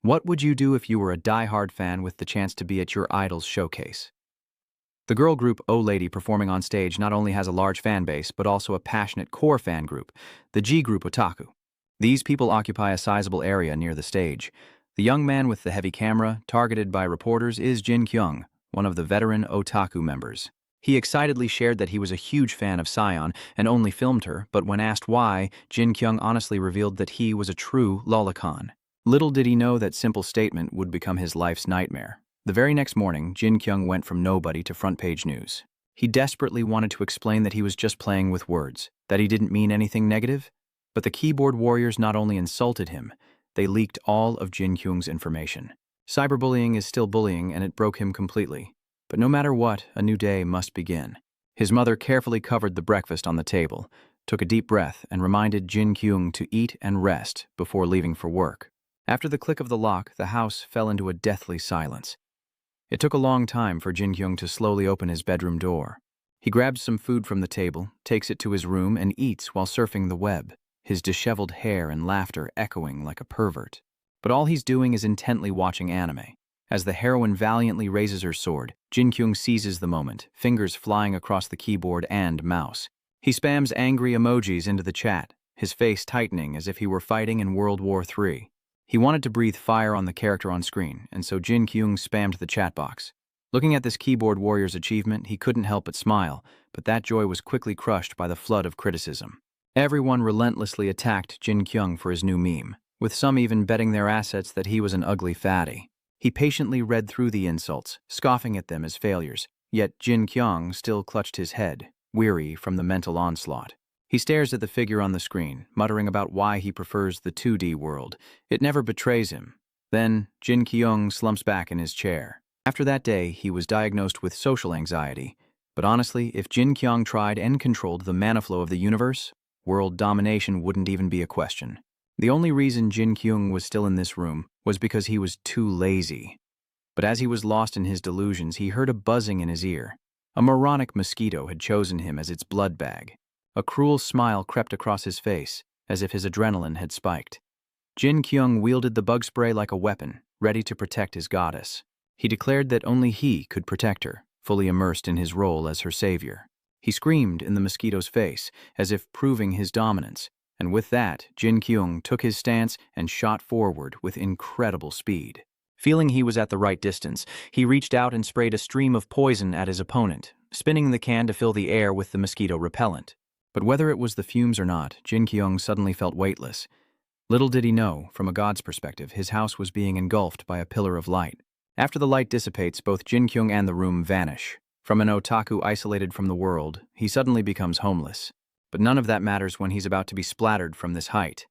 What would you do if you were a die-hard fan with the chance to be at your idol's showcase? The girl group O Lady performing on stage not only has a large fan base, but also a passionate core fan group, the G group Otaku. These people occupy a sizable area near the stage. The young man with the heavy camera, targeted by reporters, is Jinkyouong, one of the veteran Otaku members. He excitedly shared that he was a huge fan of Sion and only filmed her, but when asked why, Jinkyouong honestly revealed that he was a true lolicon. Little did he know that simple statement would become his life's nightmare. The very next morning, Jinkyouong went from nobody to front-page news. He desperately wanted to explain that he was just playing with words, that he didn't mean anything negative. But the keyboard warriors not only insulted him, they leaked all of Jinkyouong's information. Cyberbullying is still bullying, and it broke him completely. But no matter what, a new day must begin. His mother carefully covered the breakfast on the table, took a deep breath, and reminded Jinkyouong to eat and rest before leaving for work. After the click of the lock, the house fell into a deathly silence. It took a long time for Jinkyouong to slowly open his bedroom door. He grabs some food from the table, takes it to his room, and eats while surfing the web, his disheveled hair and laughter echoing like a pervert. But all he's doing is intently watching anime. As the heroine valiantly raises her sword, Jinkyouong seizes the moment, fingers flying across the keyboard and mouse. He spams angry emojis into the chat, his face tightening as if he were fighting in World War III. He wanted to breathe fire on the character on screen, and so Jinkyouong spammed the chat box. Looking at this keyboard warrior's achievement, he couldn't help but smile, but that joy was quickly crushed by the flood of criticism. Everyone relentlessly attacked Jinkyouong for his new meme, with some even betting their assets that he was an ugly fatty. He patiently read through the insults, scoffing at them as failures, yet Jinkyouong still clutched his head, weary from the mental onslaught. He stares at the figure on the screen, muttering about why he prefers the 2D world. It never betrays him. Then, Jinkyouong slumps back in his chair. After that day, he was diagnosed with social anxiety. But honestly, if Jinkyouong tried and controlled the mana flow of the universe, world domination wouldn't even be a question. The only reason Jinkyouong was still in this room was because he was too lazy. But as he was lost in his delusions, he heard a buzzing in his ear. A moronic mosquito had chosen him as its blood bag. A cruel smile crept across his face, as if his adrenaline had spiked. Jinkyouong wielded the bug spray like a weapon, ready to protect his goddess. He declared that only he could protect her, fully immersed in his role as her savior. He screamed in the mosquito's face, as if proving his dominance, and with that, Jinkyouong took his stance and shot forward with incredible speed. Feeling he was at the right distance, he reached out and sprayed a stream of poison at his opponent, spinning the can to fill the air with the mosquito repellent. But whether it was the fumes or not, Jinkyouong suddenly felt weightless. Little did he know, from a god's perspective, his house was being engulfed by a pillar of light. After the light dissipates, both Jinkyouong and the room vanish. From an otaku isolated from the world, he suddenly becomes homeless. But none of that matters when he's about to be splattered from this height.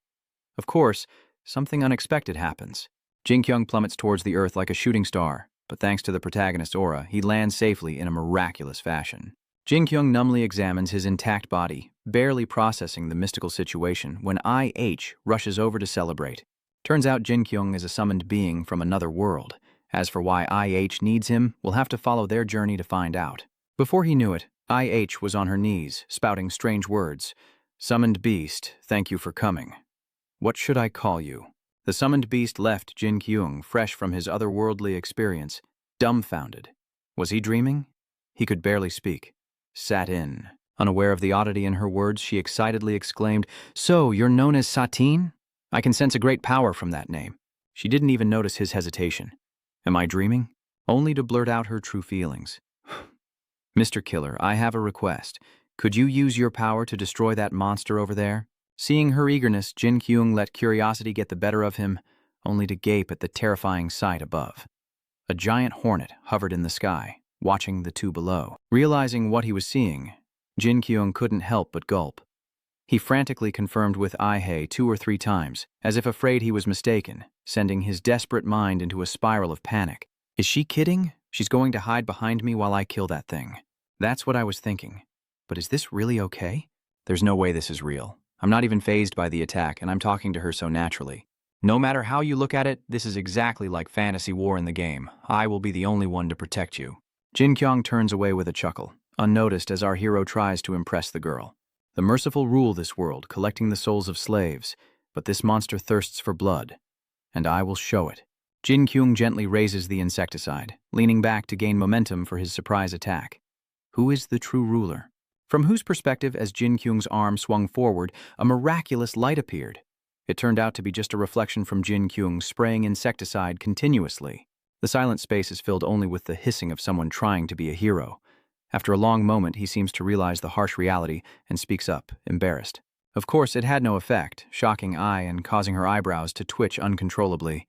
Of course, something unexpected happens. Jinkyouong plummets towards the earth like a shooting star, but thanks to the protagonist's aura, he lands safely in a miraculous fashion. Jinkyouong numbly examines his intact body, barely processing the mystical situation, when IH rushes over to celebrate. Turns out Jinkyouong is a summoned being from another world. As for why IH needs him, we'll have to follow their journey to find out. Before he knew it, IH was on her knees, spouting strange words. "Summoned beast, thank you for coming. What should I call you?" The summoned beast left Jinkyouong, fresh from his otherworldly experience, dumbfounded. Was he dreaming? He could barely speak. Sat in. Unaware of the oddity in her words, she excitedly exclaimed, "So, you're known as Satine? I can sense a great power from that name." She didn't even notice his hesitation. Am I dreaming? Only to blurt out her true feelings. "Mr. Killer, I have a request. Could you use your power to destroy that monster over there?" Seeing her eagerness, Jinkyouong let curiosity get the better of him, only to gape at the terrifying sight above. A giant hornet hovered in the sky, watching the two below. Realizing what he was seeing, Jinkyouong couldn't help but gulp. He frantically confirmed with Ihei 2 or 3 times, as if afraid he was mistaken, sending his desperate mind into a spiral of panic. Is she kidding? She's going to hide behind me while I kill that thing. That's what I was thinking. But is this really okay? There's no way this is real. I'm not even fazed by the attack, and I'm talking to her so naturally. No matter how you look at it, this is exactly like fantasy war in the game. I will be the only one to protect you. Jinkyouong turns away with a chuckle, unnoticed as our hero tries to impress the girl. The merciful rule this world, collecting the souls of slaves, but this monster thirsts for blood, and I will show it. Jinqyouong gently raises the insecticide, leaning back to gain momentum for his surprise attack. Who is the true ruler? From whose perspective, as Jinqyouong's arm swung forward, a miraculous light appeared. It turned out to be just a reflection from Jinqyouong spraying insecticide continuously. The silent space is filled only with the hissing of someone trying to be a hero. After a long moment, he seems to realize the harsh reality and speaks up, embarrassed. Of course, it had no effect, shocking Ai and causing her eyebrows to twitch uncontrollably.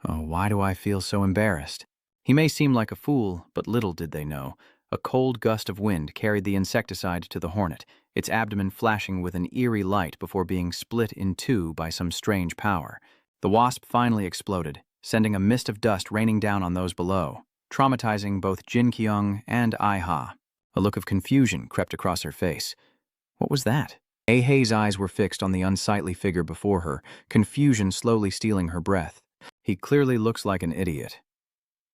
Oh, why do I feel so embarrassed? He may seem like a fool, but little did they know. A cold gust of wind carried the insecticide to the hornet, its abdomen flashing with an eerie light before being split in two by some strange power. The wasp finally exploded, sending a mist of dust raining down on those below, traumatizing both Jinkyouong and Ai-ha. A look of confusion crept across her face. What was that? Ahei's eyes were fixed on the unsightly figure before her, confusion slowly stealing her breath. He clearly looks like an idiot.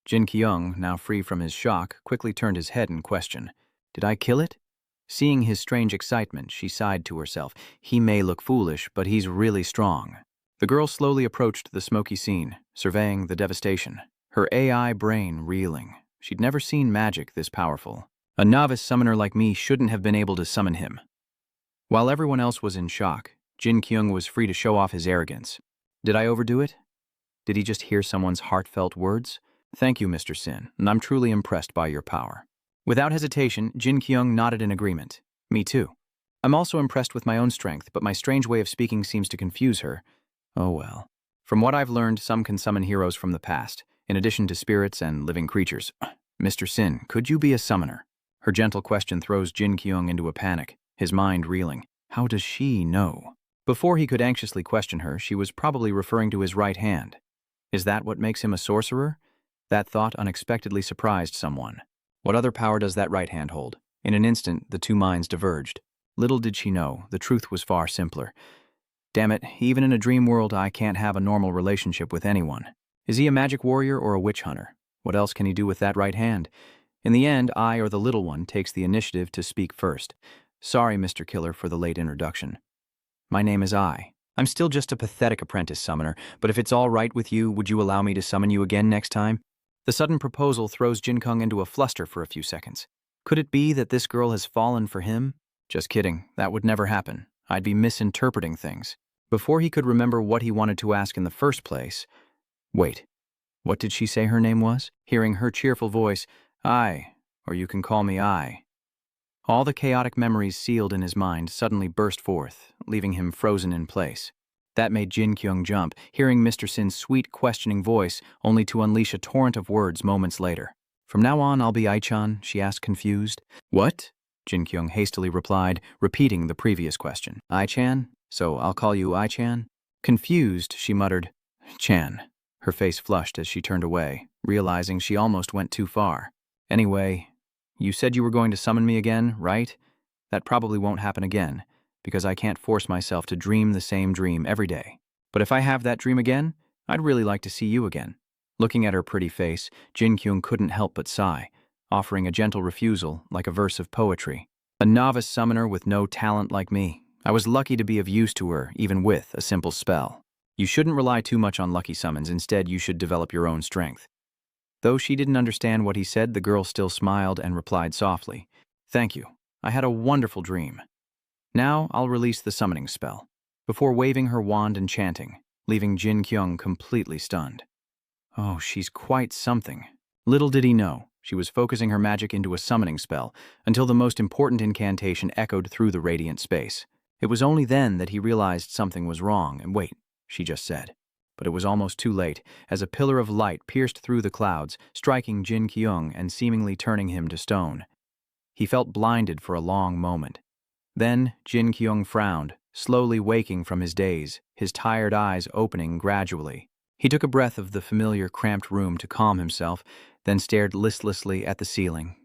Jinkyouong, now free from his shock, quickly turned his head in question. Did I kill it? Seeing his strange excitement, she sighed to herself. He may look foolish, but he's really strong. The girl slowly approached the smoky scene, surveying the devastation, her AI brain reeling. She'd never seen magic this powerful. A novice summoner like me shouldn't have been able to summon him. While everyone else was in shock, Jinkyouong was free to show off his arrogance. Did I overdo it? Did he just hear someone's heartfelt words? Thank you, Mr. Sin, and I'm truly impressed by your power. Without hesitation, Jinkyouong nodded in agreement. Me too. I'm also impressed with my own strength, but my strange way of speaking seems to confuse her. Oh well. From what I've learned, some can summon heroes from the past, in addition to spirits and living creatures. Mr. Sin, could you be a summoner? Her gentle question throws Jinkyouong into a panic, his mind reeling. How does she know? Before he could anxiously question her, she was probably referring to his right hand. Is that what makes him a sorcerer? That thought unexpectedly surprised someone. What other power does that right hand hold? In an instant, the two minds diverged. Little did she know, the truth was far simpler. Damn it, even in a dream world, I can't have a normal relationship with anyone. Is he a magic warrior or a witch hunter? What else can he do with that right hand? In the end, I or the little one takes the initiative to speak first. Sorry, Mr. Killer, for the late introduction. My name is Ai. I'm still just a pathetic apprentice summoner, but if it's all right with you, would you allow me to summon you again next time? The sudden proposal throws Jinkyouong into a fluster for a few seconds. Could it be that this girl has fallen for him? Just kidding, that would never happen. I'd be misinterpreting things. Before he could remember what he wanted to ask in the first place. Wait, what did she say her name was? Hearing her cheerful voice, Ai, or you can call me Ai. All the chaotic memories sealed in his mind suddenly burst forth, leaving him frozen in place. That made Jinkyouong jump, hearing Mr. Sin's sweet, questioning voice, only to unleash a torrent of words moments later. From now on, I'll be Ai-chan, she asked confused. What? Jinkyouong hastily replied, repeating the previous question. Ai-chan? So I'll call you Ai-chan? Confused, she muttered, Chan. Her face flushed as she turned away, realizing she almost went too far. Anyway, you said you were going to summon me again, right? That probably won't happen again, because I can't force myself to dream the same dream every day. But if I have that dream again, I'd really like to see you again. Looking at her pretty face, Jinkyouong couldn't help but sigh, offering a gentle refusal like a verse of poetry. A novice summoner with no talent like me. I was lucky to be of use to her, even with a simple spell. You shouldn't rely too much on lucky summons. Instead, you should develop your own strength. Though she didn't understand what he said, the girl still smiled and replied softly, Thank you. I had a wonderful dream. Now I'll release the summoning spell, before waving her wand and chanting, leaving Jinkyouong completely stunned. Oh, she's quite something. Little did he know, she was focusing her magic into a summoning spell until the most important incantation echoed through the radiant space. It was only then that he realized something was wrong, and wait, she just said. But it was almost too late, as a pillar of light pierced through the clouds, striking Jinkyouong and seemingly turning him to stone. He felt blinded for a long moment. Then Jinkyouong frowned, slowly waking from his daze, his tired eyes opening gradually. He took a breath of the familiar cramped room to calm himself, then stared listlessly at the ceiling,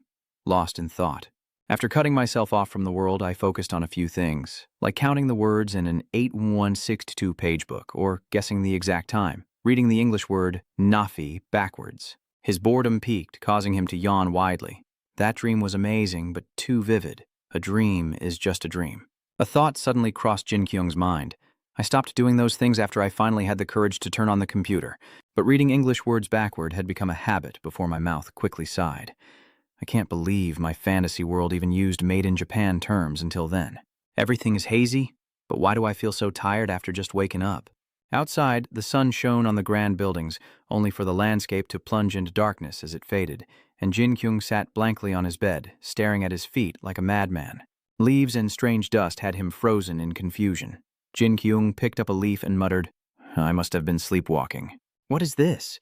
lost in thought. After cutting myself off from the world, I focused on a few things, like counting the words in an 81622 page book, or guessing the exact time, reading the English word Nafi backwards. His boredom peaked, causing him to yawn widely. That dream was amazing, but too vivid. A dream is just a dream. A thought suddenly crossed Jinkyung's mind. I stopped doing those things after I finally had the courage to turn on the computer, but reading English words backward had become a habit before my mouth quickly sighed. I can't believe my fantasy world even used made-in-Japan terms until then. Everything is hazy, but why do I feel so tired after just waking up? Outside, the sun shone on the grand buildings, only for the landscape to plunge into darkness as it faded, and Jinkyouong sat blankly on his bed, staring at his feet like a madman. Leaves and strange dust had him frozen in confusion. Jinkyouong picked up a leaf and muttered, "I must have been sleepwalking." "What is this?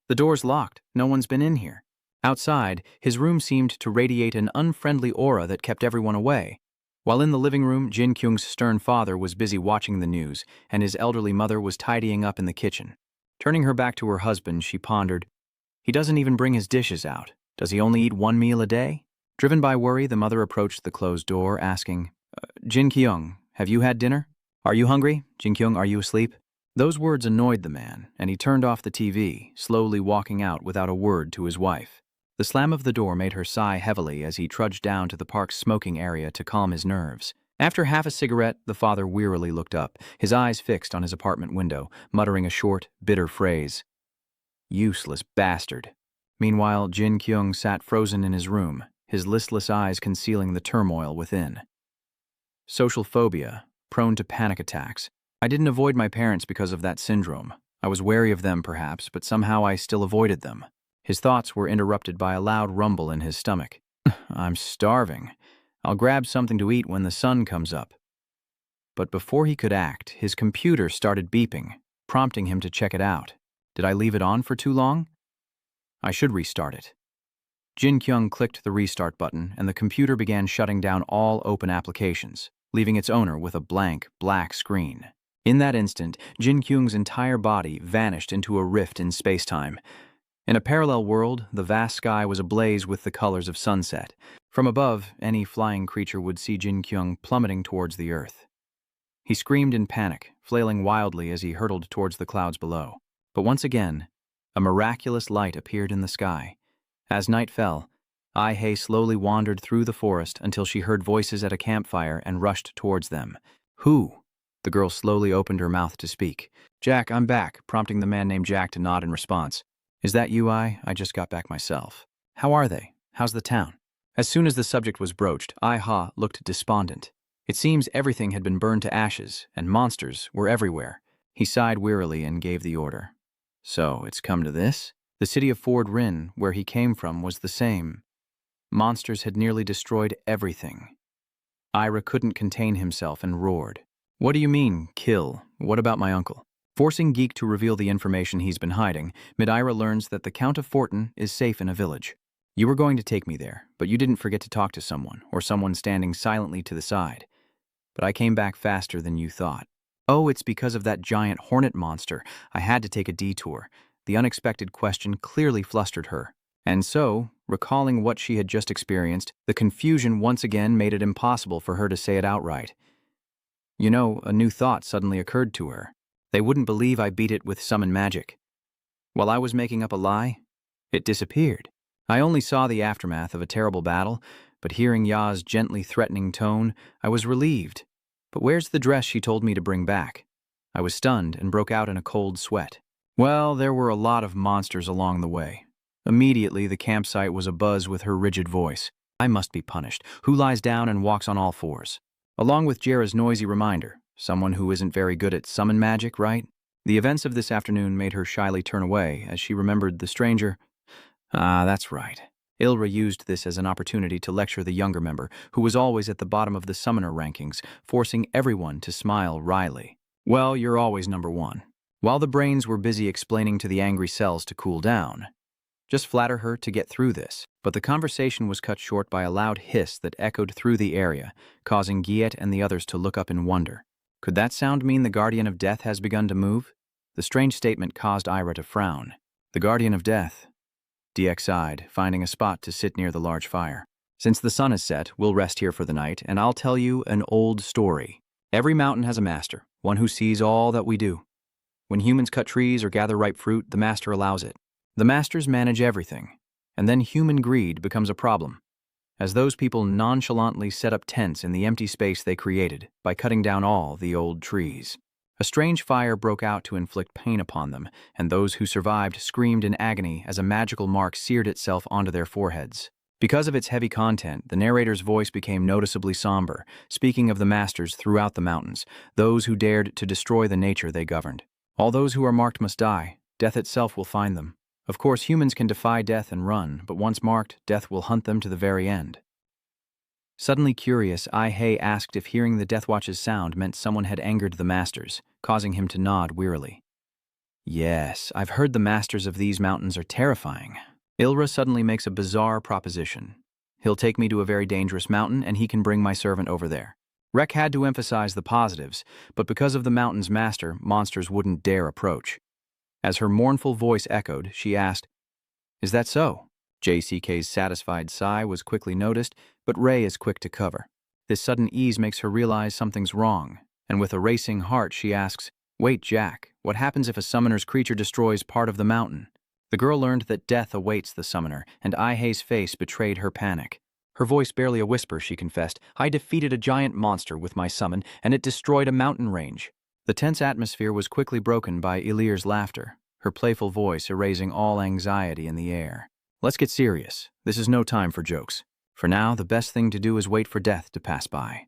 The door's locked. No one's been in here." Outside, his room seemed to radiate an unfriendly aura that kept everyone away. While in the living room, Jinkyung's stern father was busy watching the news, and his elderly mother was tidying up in the kitchen. Turning her back to her husband, she pondered, "He doesn't even bring his dishes out. Does he only eat one meal a day?" Driven by worry, the mother approached the closed door, asking, "Jinkyouong, have you had dinner? Are you hungry? Jinkyouong, are you asleep?" Those words annoyed the man, and he turned off the TV, slowly walking out without a word to his wife. The slam of the door made her sigh heavily as he trudged down to the park's smoking area to calm his nerves. After half a cigarette, the father wearily looked up, his eyes fixed on his apartment window, muttering a short, bitter phrase. "Useless bastard." Meanwhile, Jinkyouong sat frozen in his room, his listless eyes concealing the turmoil within. Social phobia, prone to panic attacks. I didn't avoid my parents because of that syndrome. I was wary of them, perhaps, but somehow I still avoided them. His thoughts were interrupted by a loud rumble in his stomach. "I'm starving. I'll grab something to eat when the sun comes up." But before he could act, his computer started beeping, prompting him to check it out. Did I leave it on for too long? I should restart it. Jinkyouong clicked the restart button, and the computer began shutting down all open applications, leaving its owner with a blank, black screen. In that instant, Jinkyung's entire body vanished into a rift in space-time. In a parallel world, the vast sky was ablaze with the colors of sunset. From above, any flying creature would see Jinkyouong plummeting towards the earth. He screamed in panic, flailing wildly as he hurtled towards the clouds below. But once again, a miraculous light appeared in the sky. As night fell, Ai-hei slowly wandered through the forest until she heard voices at a campfire and rushed towards them. "Who?" The girl slowly opened her mouth to speak. "Jack, I'm back," prompting the man named Jack to nod in response. "Is that you, I just got back myself. How are they? How's the town?" As soon as the subject was broached, Ai-ha looked despondent. It seems everything had been burned to ashes, and monsters were everywhere. He sighed wearily and gave the order. "So, it's come to this?" The city of Ford Rin, where he came from, was the same. Monsters had nearly destroyed everything. Ira couldn't contain himself and roared. "What do you mean, kill? What about my uncle?" Forcing Geek to reveal the information he's been hiding, Midira learns that the Count of Fortin is safe in a village. "You were going to take me there, but you didn't forget to talk to someone, or someone standing silently to the side. But I came back faster than you thought." "Oh, it's because of that giant hornet monster. I had to take a detour." The unexpected question clearly flustered her. And so, recalling what she had just experienced, the confusion once again made it impossible for her to say it outright. You know, a new thought suddenly occurred to her. They wouldn't believe I beat it with summon magic. While I was making up a lie, it disappeared. I only saw the aftermath of a terrible battle, but hearing Ya's gently threatening tone, I was relieved. "But where's the dress she told me to bring back?" I was stunned and broke out in a cold sweat. Well, there were a lot of monsters along the way. Immediately, the campsite was abuzz with her rigid voice. "I must be punished. Who lies down and walks on all fours?" Along with Jera's noisy reminder, someone who isn't very good at summon magic, right? The events of this afternoon made her shyly turn away as she remembered the stranger. That's right. Ilra used this as an opportunity to lecture the younger member, who was always at the bottom of the summoner rankings, forcing everyone to smile wryly. "Well, you're always number one." While the brains were busy explaining to the angry cells to cool down. Just flatter her to get through this. But the conversation was cut short by a loud hiss that echoed through the area, causing Giet and the others to look up in wonder. Could that sound mean the Guardian of Death has begun to move? The strange statement caused Ira to frown. "The Guardian of Death." DX sighed, finding a spot to sit near the large fire. "Since the sun is set, we'll rest here for the night, and I'll tell you an old story. Every mountain has a master, one who sees all that we do. When humans cut trees or gather ripe fruit, the master allows it. The masters manage everything, and then human greed becomes a problem, as those people nonchalantly set up tents in the empty space they created by cutting down all the old trees. A strange fire broke out to inflict pain upon them, and those who survived screamed in agony as a magical mark seared itself onto their foreheads. Because of its heavy content, the narrator's voice became noticeably somber, speaking of the masters throughout the mountains, those who dared to destroy the nature they governed. All those who are marked must die. Death itself will find them. Of course, humans can defy death and run, but once marked, death will hunt them to the very end. Suddenly curious, Ai-Hei asked if hearing the Deathwatch's sound meant someone had angered the masters, causing him to nod wearily. Yes, I've heard the masters of these mountains are terrifying. Ilra suddenly makes a bizarre proposition. He'll take me to a very dangerous mountain and he can bring my servant over there. Rek had to emphasize the positives, but because of the mountain's master, monsters wouldn't dare approach. As her mournful voice echoed, she asked, "Is that so?" JCK's satisfied sigh was quickly noticed, but Ray is quick to cover. This sudden ease makes her realize something's wrong, and with a racing heart she asks, "Wait, Jack, what happens if a summoner's creature destroys part of the mountain?" The girl learned that death awaits the summoner, and Ai-Hei's face betrayed her panic. Her voice barely a whisper, she confessed, "I defeated a giant monster with my summon, and it destroyed a mountain range." The tense atmosphere was quickly broken by Ilir's laughter, her playful voice erasing all anxiety in the air. "Let's get serious. This is no time for jokes. For now, the best thing to do is wait for death to pass by."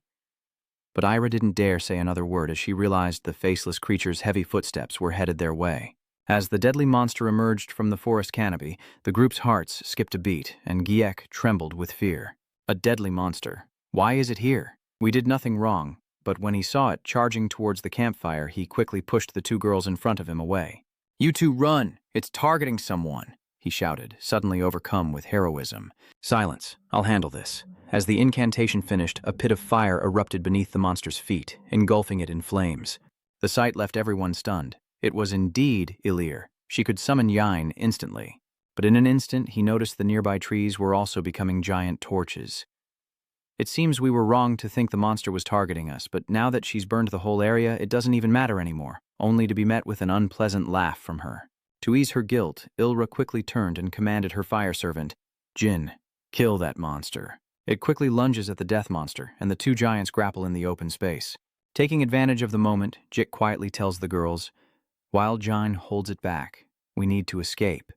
But Ira didn't dare say another word as she realized the faceless creature's heavy footsteps were headed their way. As the deadly monster emerged from the forest canopy, the group's hearts skipped a beat, and Giek trembled with fear. A deadly monster. Why is it here? We did nothing wrong, but when he saw it charging towards the campfire, he quickly pushed the two girls in front of him away. "You two run! It's targeting someone!" he shouted, suddenly overcome with heroism. "Silence. I'll handle this." As the incantation finished, a pit of fire erupted beneath the monster's feet, engulfing it in flames. The sight left everyone stunned. It was indeed Ilir. She could summon Yine instantly. But in an instant, he noticed the nearby trees were also becoming giant torches. "It seems we were wrong to think the monster was targeting us, but now that she's burned the whole area, it doesn't even matter anymore, only to be met with an unpleasant laugh from her." To ease her guilt, Ilra quickly turned and commanded her fire servant, "Jin, kill that monster." It quickly lunges at the death monster, and the two giants grapple in the open space. Taking advantage of the moment, Jik quietly tells the girls, while Jin holds it back, "We need to escape.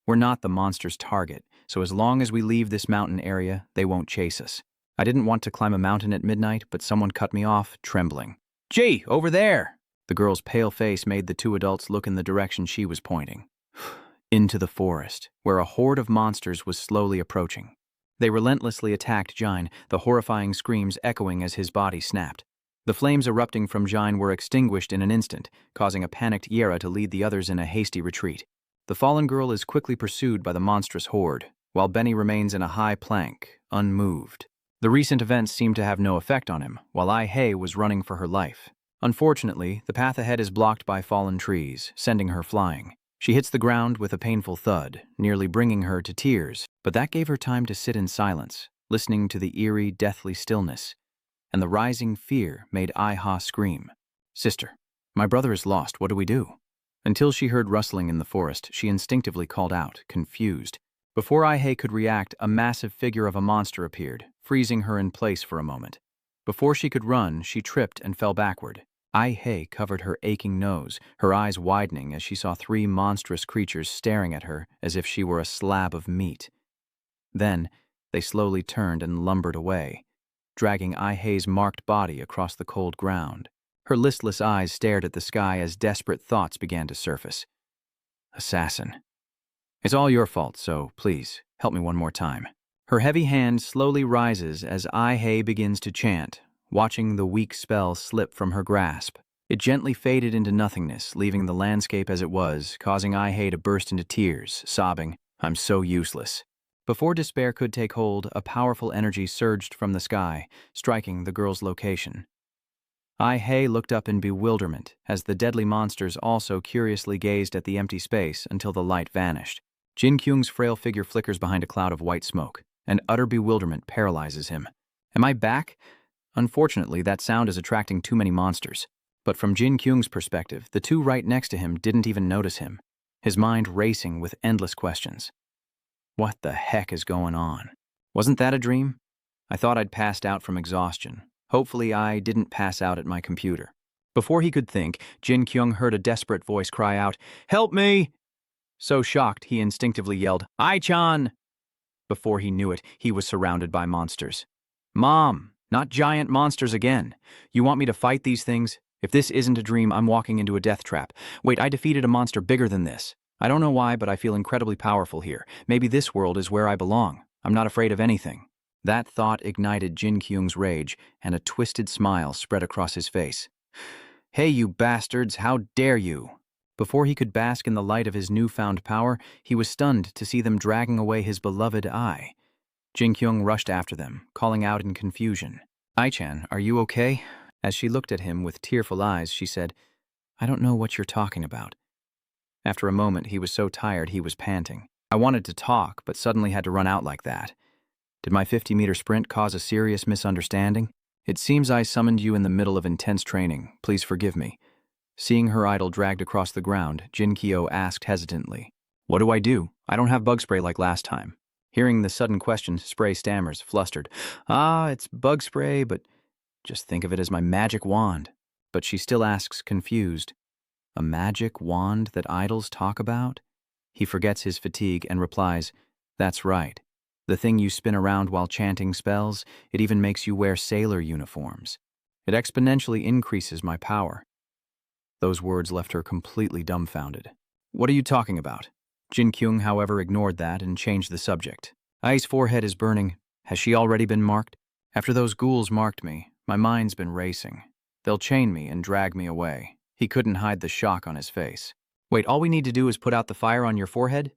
We're not the monster's target, so as long as we leave this mountain area, they won't chase us. I didn't want to climb a mountain at midnight, but someone cut me off, trembling. Gee, over there!" The girl's pale face made the two adults look in the direction she was pointing. Into the forest, where a horde of monsters was slowly approaching. They relentlessly attacked Jin, the horrifying screams echoing as his body snapped. The flames erupting from Jin were extinguished in an instant, causing a panicked Yera to lead the others in a hasty retreat. The fallen girl is quickly pursued by the monstrous horde, while Benny remains in a high plank, unmoved. The recent events seem to have no effect on him, while Ai-Hei was running for her life. Unfortunately, the path ahead is blocked by fallen trees, sending her flying. She hits the ground with a painful thud, nearly bringing her to tears, but that gave her time to sit in silence, listening to the eerie, deathly stillness. And the rising fear made Ai-Ha scream, "Sister, my brother is lost, what do we do?" Until she heard rustling in the forest, she instinctively called out, confused. Before Ai-Hei could react, a massive figure of a monster appeared, freezing her in place for a moment. Before she could run, she tripped and fell backward. Ai-Hei covered her aching nose, her eyes widening as she saw three monstrous creatures staring at her as if she were a slab of meat. Then, they slowly turned and lumbered away, dragging Ai-Hei's marked body across the cold ground. Her listless eyes stared at the sky as desperate thoughts began to surface. Assassin. It's all your fault, so please, help me one more time. Her heavy hand slowly rises as Ai-Hei begins to chant, watching the weak spell slip from her grasp. It gently faded into nothingness, leaving the landscape as it was, causing Ai-Hei to burst into tears, sobbing, "I'm so useless." Before despair could take hold, a powerful energy surged from the sky, striking the girl's location. Ai-Hei looked up in bewilderment as the deadly monsters also curiously gazed at the empty space until the light vanished. Jinkyouong's frail figure flickers behind a cloud of white smoke, and utter bewilderment paralyzes him. Am I back? Unfortunately, that sound is attracting too many monsters. But from Jinkyouong's perspective, the two right next to him didn't even notice him, his mind racing with endless questions. What the heck is going on? Wasn't that a dream? I thought I'd passed out from exhaustion. Hopefully I didn't pass out at my computer. Before he could think, Jinkyouong heard a desperate voice cry out, "Help me!" So shocked, he instinctively yelled, "Ai-chan!" Before he knew it, he was surrounded by monsters. "Mom, not giant monsters again. You want me to fight these things? If this isn't a dream, I'm walking into a death trap. Wait, I defeated a monster bigger than this. I don't know why, but I feel incredibly powerful here. Maybe this world is where I belong. I'm not afraid of anything." That thought ignited Jinkyung's rage, and a twisted smile spread across his face. "Hey, you bastards, how dare you!" Before he could bask in the light of his newfound power, he was stunned to see them dragging away his beloved Ai. Jinkyong rushed after them, calling out in confusion. "Ai-chan, are you okay?" As she looked at him with tearful eyes, she said, "I don't know what you're talking about." After a moment, he was so tired he was panting. "I wanted to talk, but suddenly had to run out like that. Did my 50-meter sprint cause a serious misunderstanding? It seems I summoned you in the middle of intense training. Please forgive me." Seeing her idol dragged across the ground, Jinkyouong asked hesitantly, "What do I do? I don't have bug spray like last time." Hearing the sudden question, Spray stammers, flustered, It's bug spray, but just think of it as my magic wand." But she still asks, confused, "A magic wand that idols talk about?" He forgets his fatigue and replies, "That's right. The thing you spin around while chanting spells, it even makes you wear sailor uniforms. It exponentially increases my power." Those words left her completely dumbfounded. "What are you talking about?" Jinkyouong, however, ignored that and changed the subject. "Ai's forehead is burning. Has she already been marked? After those ghouls marked me, my mind's been racing. They'll chain me and drag me away." He couldn't hide the shock on his face. "Wait, all we need to do is put out the fire on your forehead?"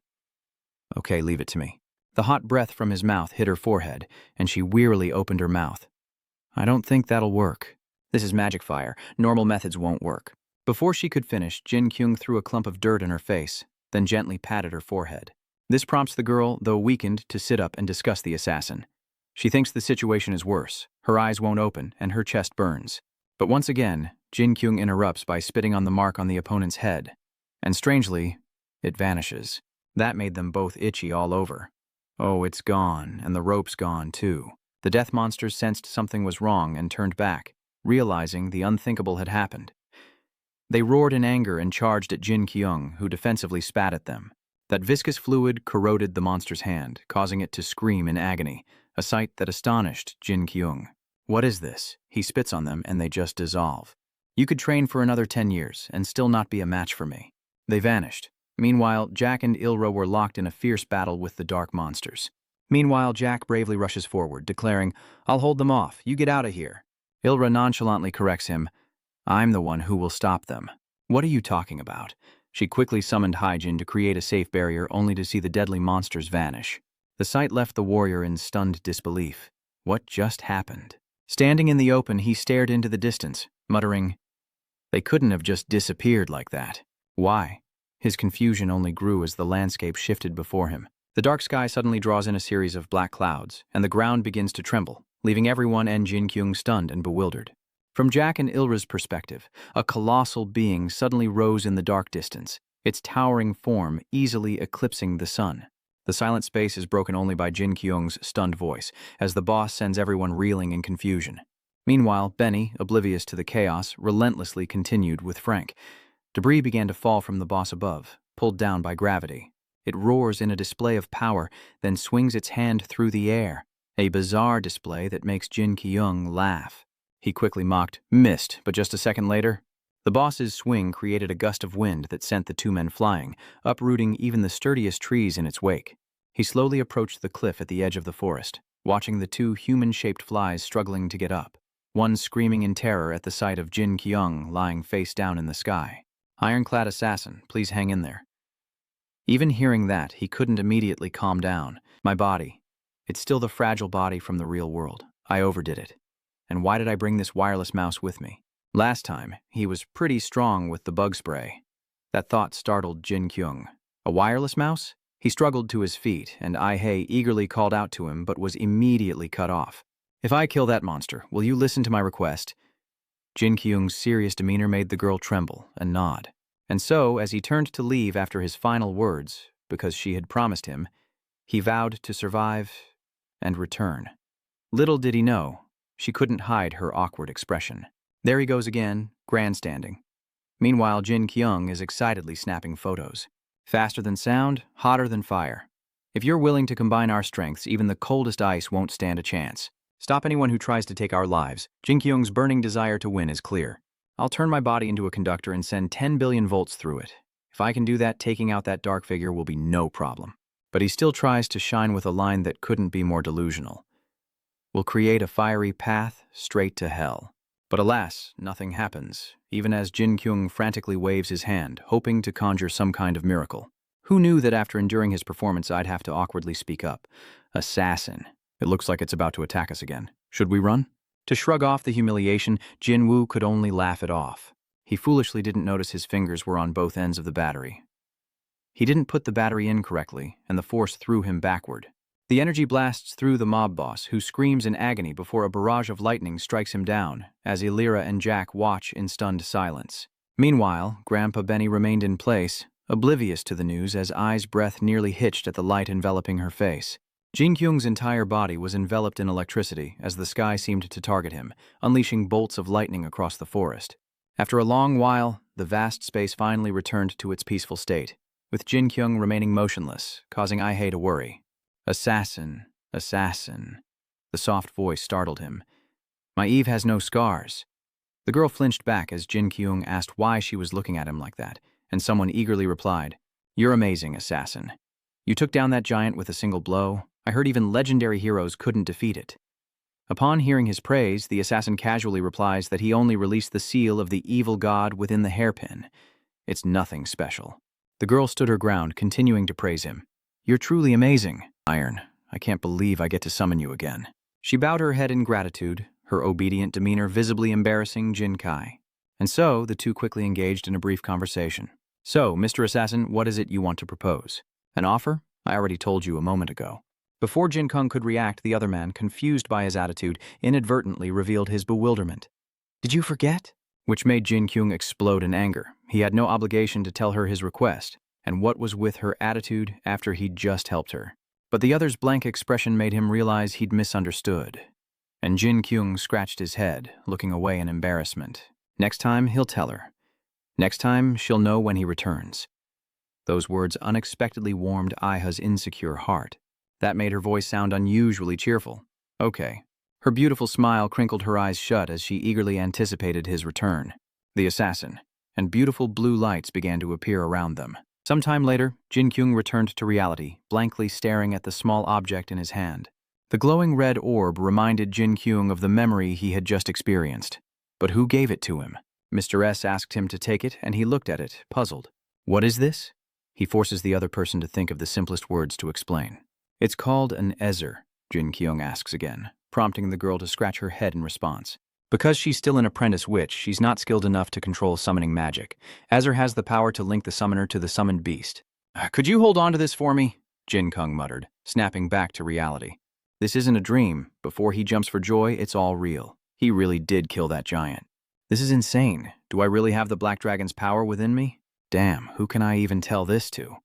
"Okay, leave it to me." The hot breath from his mouth hit her forehead, and she wearily opened her mouth. "I don't think that'll work. This is magic fire. Normal methods won't work." Before she could finish, Jinkyouong threw a clump of dirt in her face, then gently patted her forehead. This prompts the girl, though weakened, to sit up and discuss the assassin. She thinks the situation is worse. Her eyes won't open, and her chest burns. But once again, Jinkyouong interrupts by spitting on the mark on the opponent's head. And strangely, it vanishes. That made them both itchy all over. Oh, it's gone, and the rope's gone, too. The death monsters sensed something was wrong and turned back, realizing the unthinkable had happened. They roared in anger and charged at Jinkyouong, who defensively spat at them. That viscous fluid corroded the monster's hand, causing it to scream in agony, a sight that astonished Jinkyouong. "What is this?" He spits on them, and they just dissolve. "You could train for another 10 years and still not be a match for me." They vanished. Meanwhile, Jack and Ilra were locked in a fierce battle with the dark monsters. Meanwhile, Jack bravely rushes forward, declaring, "I'll hold them off. You get out of here." Ilra nonchalantly corrects him, "I'm the one who will stop them." "What are you talking about?" She quickly summoned Hyjin to create a safe barrier, only to see the deadly monsters vanish. The sight left the warrior in stunned disbelief. What just happened? Standing in the open, he stared into the distance, muttering, "They couldn't have just disappeared like that. Why?" His confusion only grew as the landscape shifted before him. The dark sky suddenly draws in a series of black clouds, and the ground begins to tremble, leaving everyone and Jinkyouong stunned and bewildered. From Jack and Ilra's perspective, a colossal being suddenly rose in the dark distance, its towering form easily eclipsing the sun. The silent space is broken only by Jinkyung's stunned voice, as the boss sends everyone reeling in confusion. Meanwhile, Benny, oblivious to the chaos, relentlessly continued with Frank. Debris began to fall from the boss above, pulled down by gravity. It roars in a display of power, then swings its hand through the air, a bizarre display that makes Jinkyouong laugh. He quickly mocked, missed, but just a second later, the boss's swing created a gust of wind that sent the two men flying, uprooting even the sturdiest trees in its wake. He slowly approached the cliff at the edge of the forest, watching the two human-shaped flies struggling to get up, one screaming in terror at the sight of Jinkyouong lying face down in the sky. "Ironclad assassin, please hang in there." Even hearing that, he couldn't immediately calm down. "My body. It's still the fragile body from the real world. I overdid it. And why did I bring this wireless mouse with me? Last time, he was pretty strong with the bug spray." That thought startled Jinkyouong. A wireless mouse? He struggled to his feet, and Ai-hei eagerly called out to him but was immediately cut off. "If I kill that monster, will you listen to my request?" Jinkyung's serious demeanor made the girl tremble and nod. And so, as he turned to leave after his final words, because she had promised him, he vowed to survive and return. Little did he know, she couldn't hide her awkward expression. There he goes again, grandstanding. Meanwhile, Jinkyouong is excitedly snapping photos. Faster than sound, hotter than fire. If you're willing to combine our strengths, even the coldest ice won't stand a chance. Stop anyone who tries to take our lives. Jinkyung's burning desire to win is clear. I'll turn my body into a conductor and send 10 billion volts through it. If I can do that, taking out that dark figure will be no problem. But he still tries to shine with a line that couldn't be more delusional. We'll create a fiery path straight to hell. But alas, nothing happens, even as Jinkyouong frantically waves his hand, hoping to conjure some kind of miracle. Who knew that after enduring his performance, I'd have to awkwardly speak up? Assassin. It looks like it's about to attack us again. Should we run? To shrug off the humiliation, Jinwoo could only laugh it off. He foolishly didn't notice his fingers were on both ends of the battery. He didn't put the battery in correctly, and the force threw him backward. The energy blasts through the mob boss, who screams in agony before a barrage of lightning strikes him down, as Elira and Jack watch in stunned silence. Meanwhile, Grandpa Benny remained in place, oblivious to the news as Ai's breath nearly hitched at the light enveloping her face. Jinkyung's entire body was enveloped in electricity as the sky seemed to target him, unleashing bolts of lightning across the forest. After a long while, the vast space finally returned to its peaceful state, with Jinkyong remaining motionless, causing Ai to worry. Assassin, assassin. The soft voice startled him. My Eve has no scars. The girl flinched back as Jinkyouong asked why she was looking at him like that, and someone eagerly replied, You're amazing, assassin. You took down that giant with a single blow. I heard even legendary heroes couldn't defeat it. Upon hearing his praise, the assassin casually replies that he only released the seal of the evil god within the hairpin. It's nothing special. The girl stood her ground, continuing to praise him. You're truly amazing, Iron. I can't believe I get to summon you again. She bowed her head in gratitude, her obedient demeanor visibly embarrassing Jinkai. And so, the two quickly engaged in a brief conversation. So, Mr. Assassin, what is it you want to propose? An offer? I already told you a moment ago. Before Jinkyouong could react, the other man, confused by his attitude, inadvertently revealed his bewilderment. Did you forget? Which made Jinkyouong explode in anger. He had no obligation to tell her his request, and what was with her attitude after he'd just helped her. But the other's blank expression made him realize he'd misunderstood. And Jinkyouong scratched his head, looking away in embarrassment. Next time, he'll tell her. Next time, she'll know when he returns. Those words unexpectedly warmed Ai's insecure heart. That made her voice sound unusually cheerful. Okay. Her beautiful smile crinkled her eyes shut as she eagerly anticipated his return. The assassin. And beautiful blue lights began to appear around them. Sometime later, Jinkyouong returned to reality, blankly staring at the small object in his hand. The glowing red orb reminded Jinkyouong of the memory he had just experienced. But who gave it to him? Mr. S asked him to take it, and he looked at it, puzzled. What is this? He forces the other person to think of the simplest words to explain. It's called an Ezer, Jinkyouong asks again, prompting the girl to scratch her head in response. Because she's still an apprentice witch, she's not skilled enough to control summoning magic. Ezer has the power to link the summoner to the summoned beast. Could you hold on to this for me? Jinkyouong muttered, snapping back to reality. This isn't a dream. Before he jumps for joy, it's all real. He really did kill that giant. This is insane. Do I really have the Black Dragon's power within me? Damn, who can I even tell this to?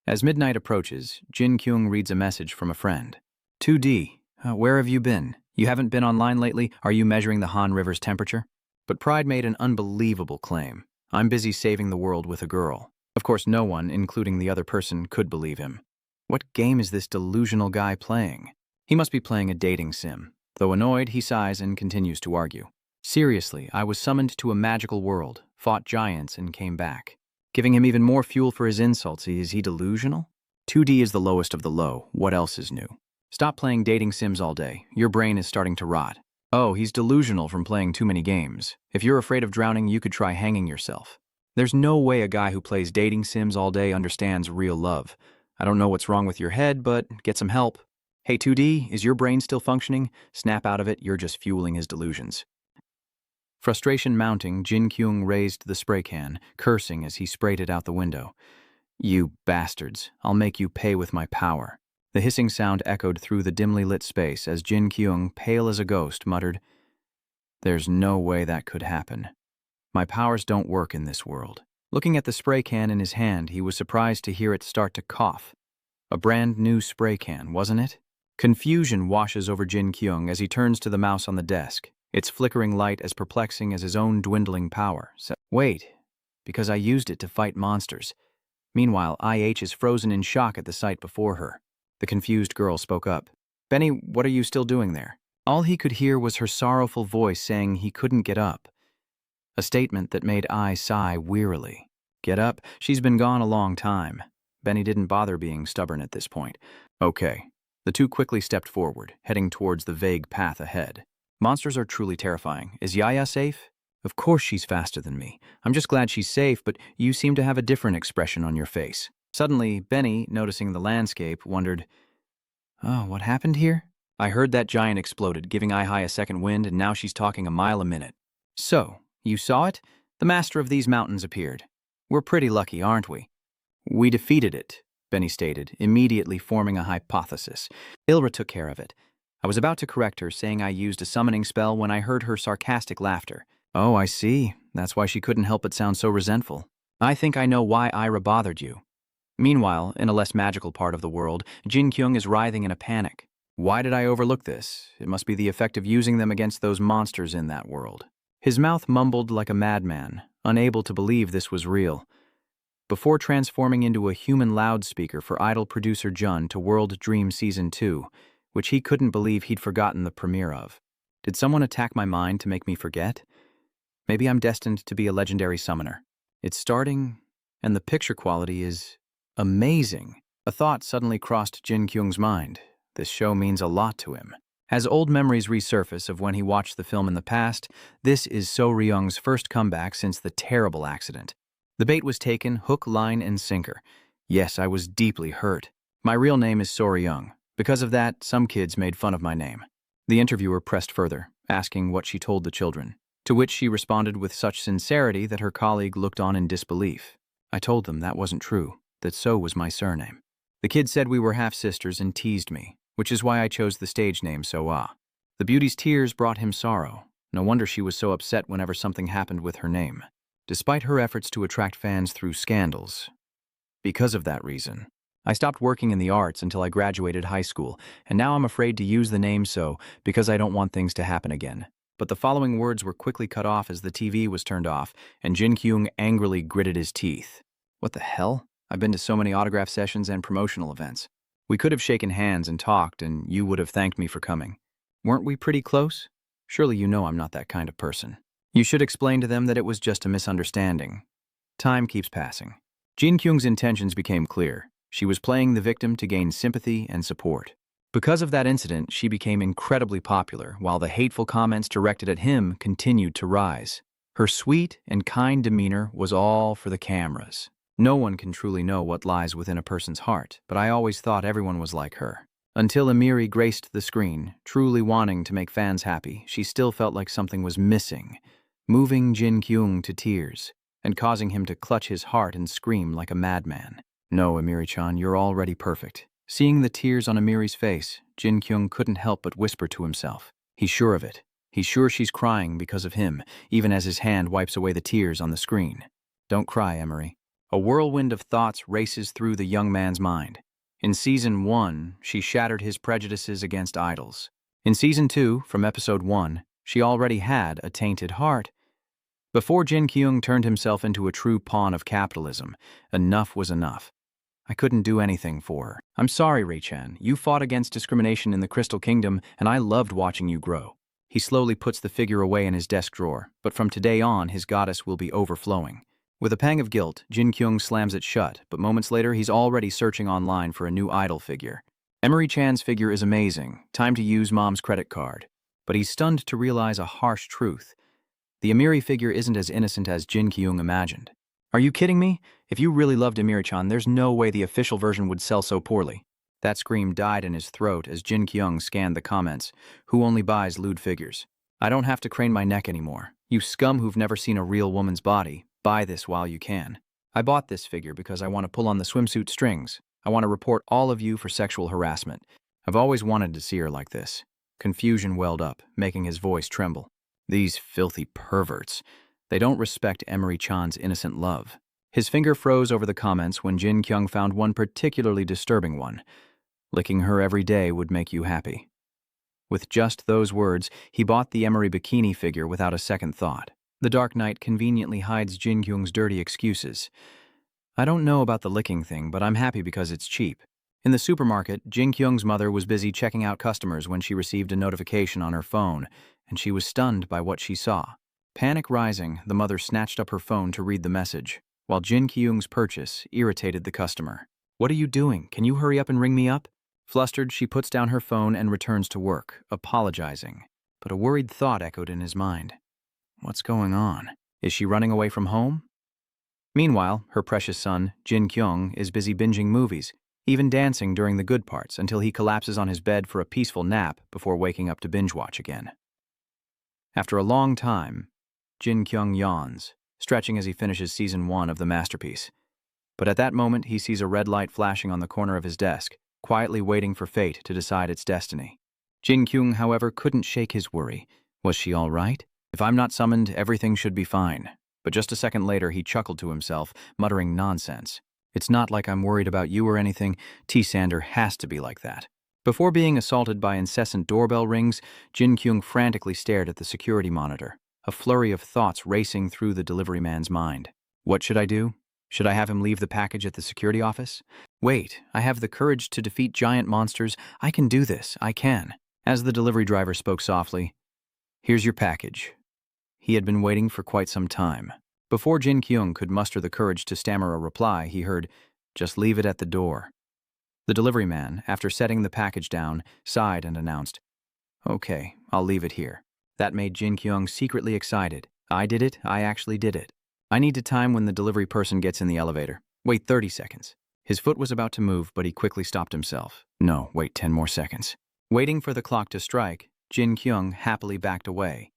As midnight approaches, Jinkyouong reads a message from a friend. 2D, where have you been? You haven't been online lately? Are you measuring the Han River's temperature? But Pride made an unbelievable claim. I'm busy saving the world with a girl. Of course, no one, including the other person, could believe him. What game is this delusional guy playing? He must be playing a dating sim. Though annoyed, he sighs and continues to argue. Seriously, I was summoned to a magical world, fought giants, and came back. Giving him even more fuel for his insults. Is he delusional? 2D is the lowest of the low. What else is new? Stop playing dating sims all day. Your brain is starting to rot. Oh, he's delusional from playing too many games. If you're afraid of drowning, you could try hanging yourself. There's no way a guy who plays dating sims all day understands real love. I don't know what's wrong with your head, but get some help. Hey 2D, is your brain still functioning? Snap out of it, you're just fueling his delusions. Frustration mounting, Jinkyouong raised the spray can, cursing as he sprayed it out the window. You bastards, I'll make you pay with my power. The hissing sound echoed through the dimly lit space as Jinkyouong, pale as a ghost, muttered, There's no way that could happen. My powers don't work in this world. Looking at the spray can in his hand, he was surprised to hear it start to cough. A brand new spray can, wasn't it? Confusion washes over Jinkyouong as he turns to the mouse on the desk. its flickering light as perplexing as his own dwindling power. Wait, because I used it to fight monsters. Meanwhile, IH is frozen in shock at the sight before her. The confused girl spoke up. Benny, what are you still doing there? All he could hear was her sorrowful voice saying he couldn't get up. A statement that made I sigh wearily. Get up? She's been gone a long time. Benny didn't bother being stubborn at this point. Okay. The two quickly stepped forward, heading towards the vague path ahead. Monsters are truly terrifying. Is Yaya safe? Of course she's faster than me. I'm just glad she's safe, but you seem to have a different expression on your face. Suddenly, Benny, noticing the landscape, wondered, oh, what happened here? I heard that giant exploded, giving Ai a second wind, and now she's talking a mile a minute. So, you saw it? The master of these mountains appeared. We're pretty lucky, aren't we? We defeated it, Benny stated, immediately forming a hypothesis. Ilra took care of it. I was about to correct her, saying I used a summoning spell when I heard her sarcastic laughter. Oh, I see. That's why she couldn't help but sound so resentful. I think I know why Ira bothered you. Meanwhile, in a less magical part of the world, Jinkyouong is writhing in a panic. Why did I overlook this? It must be the effect of using them against those monsters in that world. His mouth mumbled like a madman, unable to believe this was real. Before transforming into a human loudspeaker for idol producer Jun to World Dream Season 2, which he couldn't believe he'd forgotten the premiere of. Did someone attack my mind to make me forget? Maybe I'm destined to be a legendary summoner. It's starting, and the picture quality is amazing. A thought suddenly crossed Jinkyouong's mind. This show means a lot to him. As old memories resurface of when he watched the film in the past, this is So Ryung's first comeback since the terrible accident. The bait was taken, hook, line, and sinker. Yes, I was deeply hurt. My real name is So Ryung. Because of that, some kids made fun of my name. The interviewer pressed further, asking what she told the children, to which she responded with such sincerity that her colleague looked on in disbelief. I told them that wasn't true, that So was my surname. The kids said we were half-sisters and teased me, which is why I chose the stage name So-ah. The beauty's tears brought him sorrow. No wonder she was so upset whenever something happened with her name, despite her efforts to attract fans through scandals. Because of that reason, I stopped working in the arts until I graduated high school, and now I'm afraid to use the name So because I don't want things to happen again. But the following words were quickly cut off as the TV was turned off, and Jinkyouong angrily gritted his teeth. What the hell? I've been to so many autograph sessions and promotional events. We could have shaken hands and talked, and you would have thanked me for coming. Weren't we pretty close? Surely you know I'm not that kind of person. You should explain to them that it was just a misunderstanding. Time keeps passing. Jinkyouong's intentions became clear. She was playing the victim to gain sympathy and support. Because of that incident, she became incredibly popular, while the hateful comments directed at him continued to rise. Her sweet and kind demeanor was all for the cameras. No one can truly know what lies within a person's heart, but I always thought everyone was like her. Until Amiri graced the screen, truly wanting to make fans happy, she still felt like something was missing, moving Jinkyouong to tears, and causing him to clutch his heart and scream like a madman. No, Amiri-chan, you're already perfect. Seeing the tears on Amiri's face, Jinkyouong couldn't help but whisper to himself. He's sure of it. He's sure she's crying because of him, even as his hand wipes away the tears on the screen. Don't cry, Amiri. A whirlwind of thoughts races through the young man's mind. In Season 1, she shattered his prejudices against idols. In Season 2, from Episode 1, she already had a tainted heart. Before Jinkyouong turned himself into a true pawn of capitalism, enough was enough. I couldn't do anything for her. I'm sorry, Rei-chan. You fought against discrimination in the Crystal Kingdom, and I loved watching you grow. He slowly puts the figure away in his desk drawer, but from today on, his goddess will be overflowing. With a pang of guilt, Jinkyouong slams it shut, but moments later, he's already searching online for a new idol figure. Emery-chan's figure is amazing. Time to use Mom's credit card. But he's stunned to realize a harsh truth. The Amiri figure isn't as innocent as Jinkyouong imagined. Are you kidding me? If you really loved Amiri-chan, there's no way the official version would sell so poorly. That scream died in his throat as Jinkyouong scanned the comments. Who only buys lewd figures? I don't have to crane my neck anymore. You scum who've never seen a real woman's body, buy this while you can. I bought this figure because I want to pull on the swimsuit strings. I want to report all of you for sexual harassment. I've always wanted to see her like this. Confusion welled up, making his voice tremble. These filthy perverts. They don't respect Emery-chan's innocent love. His finger froze over the comments when Jinkyouong found one particularly disturbing one. Licking her every day would make you happy. With just those words, he bought the emery bikini figure without a second thought. The Dark Knight conveniently hides Jinkyung's dirty excuses. I don't know about the licking thing, but I'm happy because it's cheap. In the supermarket, Jinkyung's mother was busy checking out customers when she received a notification on her phone, and she was stunned by what she saw. Panic rising, the mother snatched up her phone to read the message, while Jinkyung's purchase irritated the customer. "What are you doing? Can you hurry up and ring me up?" Flustered, she puts down her phone and returns to work, apologizing. But a worried thought echoed in his mind. What's going on? Is she running away from home? Meanwhile, her precious son, Jinkyong, is busy binging movies, even dancing during the good parts until he collapses on his bed for a peaceful nap before waking up to binge watch again. After a long time, Jinkyong yawns, stretching as he finishes season 1 of the masterpiece. But at that moment, he sees a red light flashing on the corner of his desk, quietly waiting for fate to decide its destiny. Jinkyong, however, couldn't shake his worry. Was she all right? If I'm not summoned, everything should be fine. But just a second later, he chuckled to himself, muttering nonsense. It's not like I'm worried about you or anything. T. Sander has to be like that. Before being assaulted by incessant doorbell rings, Jinkyung frantically stared at the security monitor, a flurry of thoughts racing through the delivery man's mind. What should I do? Should I have him leave the package at the security office? Wait, I have the courage to defeat giant monsters. I can do this. I can. As the delivery driver spoke softly, "Here's your package." He had been waiting for quite some time. Before Jinkyung could muster the courage to stammer a reply, he heard, "Just leave it at the door." The delivery man, after setting the package down, sighed and announced, "Okay, I'll leave it here." That made Jinkyung secretly excited. I did it. I actually did it. I need to time when the delivery person gets in the elevator. Wait 30 seconds. His foot was about to move, but he quickly stopped himself. No, wait 10 more seconds. Waiting for the clock to strike, Jinkyung happily backed away.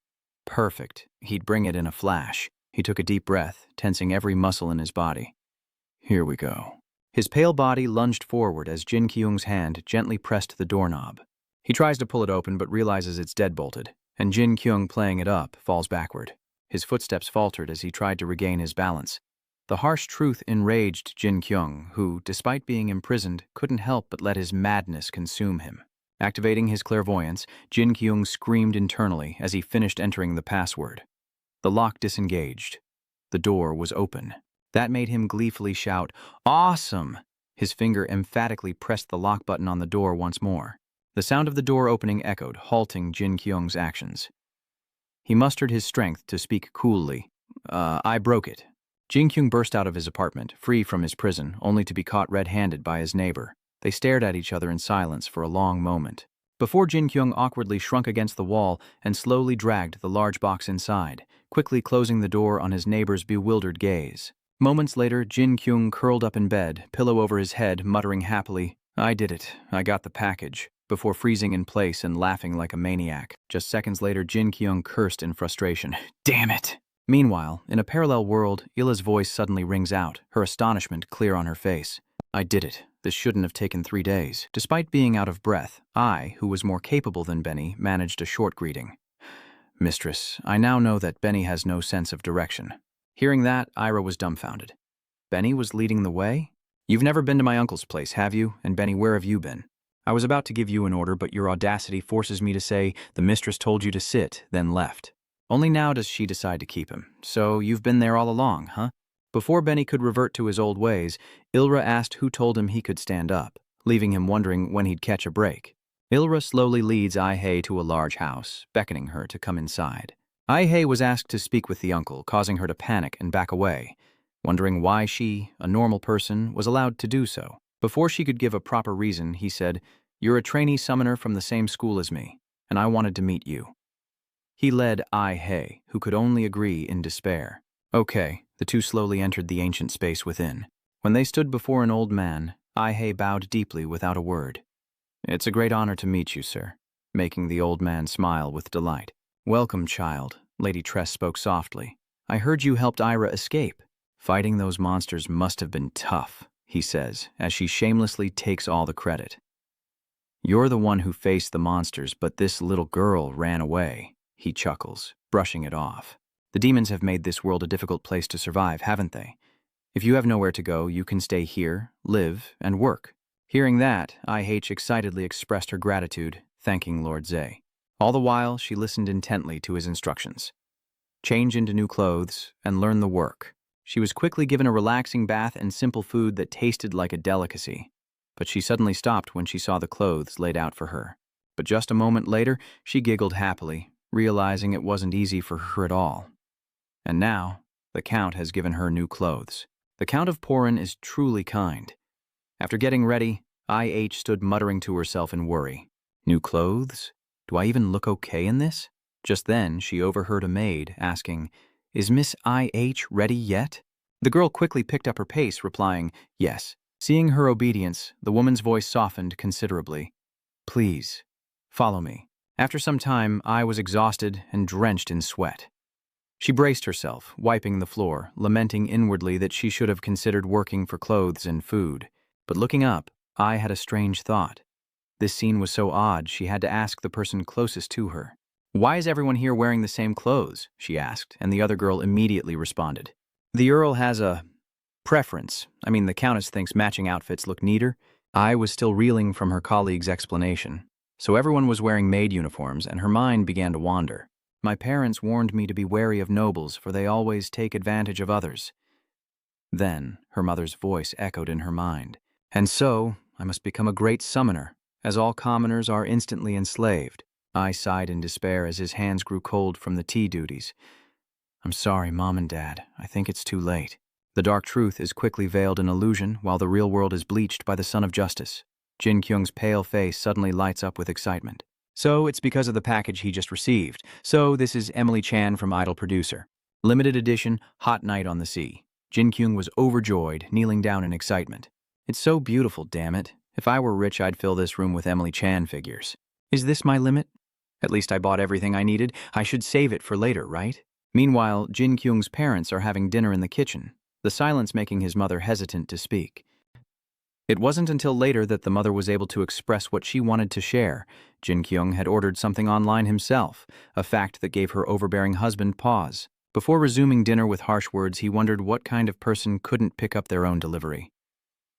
Perfect. He'd bring it in a flash. He took a deep breath, tensing every muscle in his body. Here we go. His pale body lunged forward as Jinkyung's hand gently pressed the doorknob. He tries to pull it open but realizes it's deadbolted, and Jinkyung, playing it up, falls backward. His footsteps faltered as he tried to regain his balance. The harsh truth enraged Jinkyung, who, despite being imprisoned, couldn't help but let his madness consume him. Activating his clairvoyance, Jinkyung screamed internally as he finished entering the password. The lock disengaged. The door was open. That made him gleefully shout, "Awesome!" His finger emphatically pressed the lock button on the door once more. The sound of the door opening echoed, halting Jinkyung's actions. He mustered his strength to speak coolly. I broke it." Jinkyung burst out of his apartment, free from his prison, only to be caught red-handed by his neighbor. They stared at each other in silence for a long moment, before Jinkyung awkwardly shrunk against the wall and slowly dragged the large box inside, quickly closing the door on his neighbor's bewildered gaze. Moments later, Jinkyung curled up in bed, pillow over his head, muttering happily, "I did it. I got the package," before freezing in place and laughing like a maniac. Just seconds later, Jinkyung cursed in frustration. "Damn it!" Meanwhile, in a parallel world, Illa's voice suddenly rings out, her astonishment clear on her face. "I did it. This shouldn't have taken 3 days." Despite being out of breath, I, who was more capable than Benny, managed a short greeting. "Mistress, I now know that Benny has no sense of direction." Hearing that, Ira was dumbfounded. Benny was leading the way? "You've never been to my uncle's place, have you? And Benny, where have you been?" "I was about to give you an order, but your audacity forces me to say, 'The mistress told you to sit,' then left. Only now does she decide to keep him. So you've been there all along, huh?" Before Benny could revert to his old ways, Ilra asked who told him he could stand up, leaving him wondering when he'd catch a break. Ilra slowly leads Ai-hei to a large house, beckoning her to come inside. Ai-hei was asked to speak with the uncle, causing her to panic and back away, wondering why she, a normal person, was allowed to do so. Before she could give a proper reason, he said, "You're a trainee summoner from the same school as me, and I wanted to meet you." He led Ai-hei, who could only agree in despair. Okay, the two slowly entered the ancient space within. When they stood before an old man, Ai-hei bowed deeply without a word. "It's a great honor to meet you, sir," making the old man smile with delight. "Welcome, child," Lady Tress spoke softly. "I heard you helped Ira escape." "Fighting those monsters must have been tough," he says, as she shamelessly takes all the credit. "You're the one who faced the monsters, but this little girl ran away," he chuckles, brushing it off. "The demons have made this world a difficult place to survive, haven't they? If you have nowhere to go, you can stay here, live, and work." Hearing that, I-hei excitedly expressed her gratitude, thanking Lord Zay. All the while, she listened intently to his instructions. Change into new clothes and learn the work. She was quickly given a relaxing bath and simple food that tasted like a delicacy. But she suddenly stopped when she saw the clothes laid out for her. But just a moment later, she giggled happily, realizing it wasn't easy for her at all. And now, the Count has given her new clothes. The Count of Porin is truly kind. After getting ready, IH stood muttering to herself in worry. New clothes? Do I even look okay in this? Just then, she overheard a maid asking, "Is Miss IH ready yet?" The girl quickly picked up her pace, replying, "Yes." Seeing her obedience, the woman's voice softened considerably. "Please, follow me." After some time, I was exhausted and drenched in sweat. She braced herself, wiping the floor, lamenting inwardly that she should have considered working for clothes and food. But looking up, I had a strange thought. This scene was so odd, she had to ask the person closest to her. "Why is everyone here wearing the same clothes?" she asked, and the other girl immediately responded. "The Earl has a preference. The Countess thinks matching outfits look neater." I was still reeling from her colleague's explanation. So everyone was wearing maid uniforms, and her mind began to wander. "My parents warned me to be wary of nobles, for they always take advantage of others." Then her mother's voice echoed in her mind. "And so, I must become a great summoner, as all commoners are instantly enslaved." I sighed in despair as his hands grew cold from the tea duties. "I'm sorry, Mom and Dad. I think it's too late." The dark truth is quickly veiled in illusion, while the real world is bleached by the sun of justice. Jinkyouong's pale face suddenly lights up with excitement. "So it's because of the package he just received. So this is Emily Chan from Idol Producer. Limited edition, Hot Night on the Sea." Jinkyouong was overjoyed, kneeling down in excitement. "It's so beautiful, damn it. If I were rich, I'd fill this room with Emily Chan figures. Is this my limit? At least I bought everything I needed. I should save it for later, right?" Meanwhile, Jinkyouong's parents are having dinner in the kitchen, the silence making his mother hesitant to speak. It wasn't until later that the mother was able to express what she wanted to share. Jinkyouong had ordered something online himself, a fact that gave her overbearing husband pause. Before resuming dinner with harsh words, he wondered what kind of person couldn't pick up their own delivery.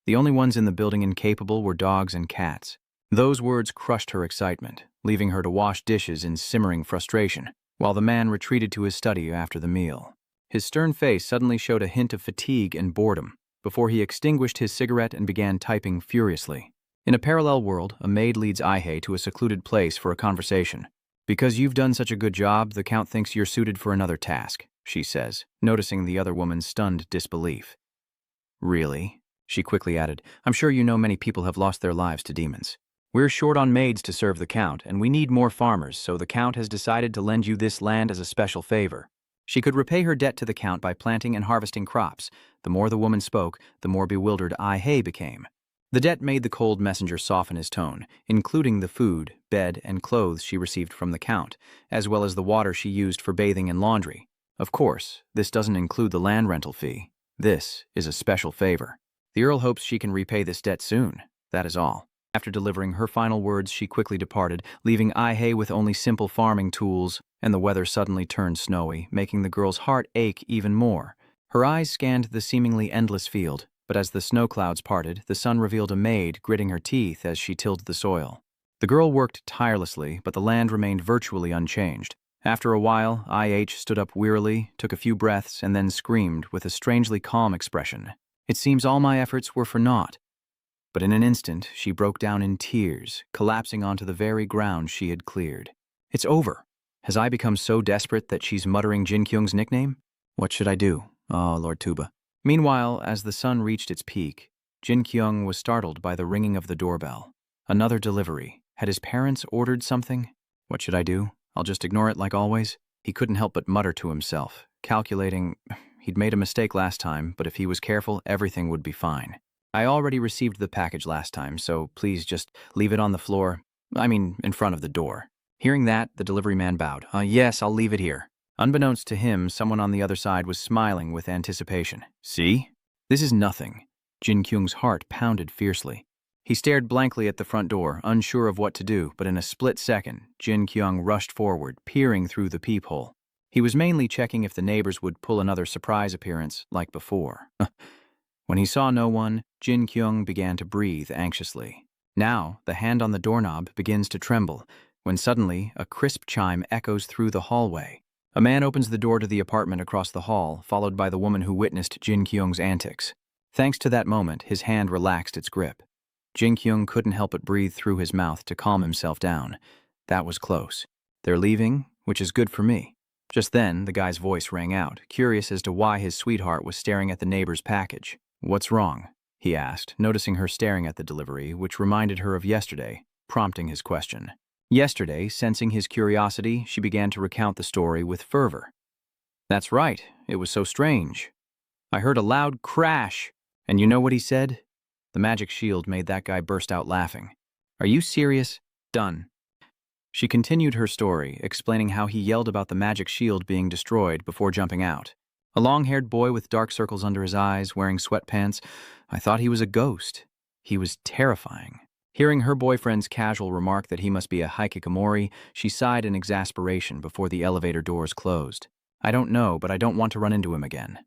The only ones in the building incapable were dogs and cats. Those words crushed her excitement, leaving her to wash dishes in simmering frustration, while the man retreated to his study after the meal. His stern face suddenly showed a hint of fatigue and boredom, before he extinguished his cigarette and began typing furiously. In a parallel world, a maid leads Ihei to a secluded place for a conversation. "Because you've done such a good job, the Count thinks you're suited for another task," she says, noticing the other woman's stunned disbelief. "Really?" she quickly added. "I'm sure you know many people have lost their lives to demons. We're short on maids to serve the Count, and we need more farmers, so the Count has decided to lend you this land as a special favor." She could repay her debt to the Count by planting and harvesting crops. The more the woman spoke, the more bewildered Ihei became. The debt made the cold messenger soften his tone, including the food, bed, and clothes she received from the Count, as well as the water she used for bathing and laundry. Of course, this doesn't include the land rental fee. This is a special favor. The Earl hopes she can repay this debt soon. That is all. After delivering her final words, she quickly departed, leaving Ihei with only simple farming tools, and the weather suddenly turned snowy, making the girl's heart ache even more. Her eyes scanned the seemingly endless field, but as the snow clouds parted, the sun revealed a maid gritting her teeth as she tilled the soil. The girl worked tirelessly, but the land remained virtually unchanged. After a while, IH stood up wearily, took a few breaths, and then screamed with a strangely calm expression. "It seems all my efforts were for naught." But in an instant, she broke down in tears, collapsing onto the very ground she had cleared. "It's over. Has I become so desperate that she's muttering Jinkyung's nickname? What should I do? Oh, Lord Tuba." Meanwhile, as the sun reached its peak, Jinkyong was startled by the ringing of the doorbell. Another delivery. Had his parents ordered something? What should I do? I'll just ignore it like always? He couldn't help but mutter to himself, calculating he'd made a mistake last time, but if he was careful, everything would be fine. "I already received the package last time, so please just leave it on the floor. In front of the door." Hearing that, the delivery man bowed. Yes, I'll leave it here." Unbeknownst to him, someone on the other side was smiling with anticipation. "See? This is nothing." Jinkyung's heart pounded fiercely. He stared blankly at the front door, unsure of what to do, but in a split second, Jinkyong rushed forward, peering through the peephole. He was mainly checking if the neighbors would pull another surprise appearance like before. When he saw no one, Jinkyouong began to breathe anxiously. Now, the hand on the doorknob begins to tremble. when suddenly a crisp chime echoes through the hallway. A man opens the door to the apartment across the hall, followed by the woman who witnessed Jinkyouong's antics. Thanks to that moment, his hand relaxed its grip. Jinkyouong couldn't help but breathe through his mouth to calm himself down. That was close. They're leaving, which is good for me. Just then, the guy's voice rang out, curious as to why his sweetheart was staring at the neighbor's package. "What's wrong?" he asked, noticing her staring at the delivery, which reminded her of yesterday, prompting his question. Yesterday, sensing his curiosity, she began to recount the story with fervor. "That's right, it was so strange. I heard a loud crash, and you know what he said?" The magic shield made that guy burst out laughing. "Are you serious? Done." She continued her story, explaining how he yelled about the magic shield being destroyed before jumping out. A long-haired boy with dark circles under his eyes, wearing sweatpants. I thought he was a ghost. He was terrifying. Hearing her boyfriend's casual remark that he must be a hikikomori, she sighed in exasperation before the elevator doors closed. "I don't know, but I don't want to run into him again."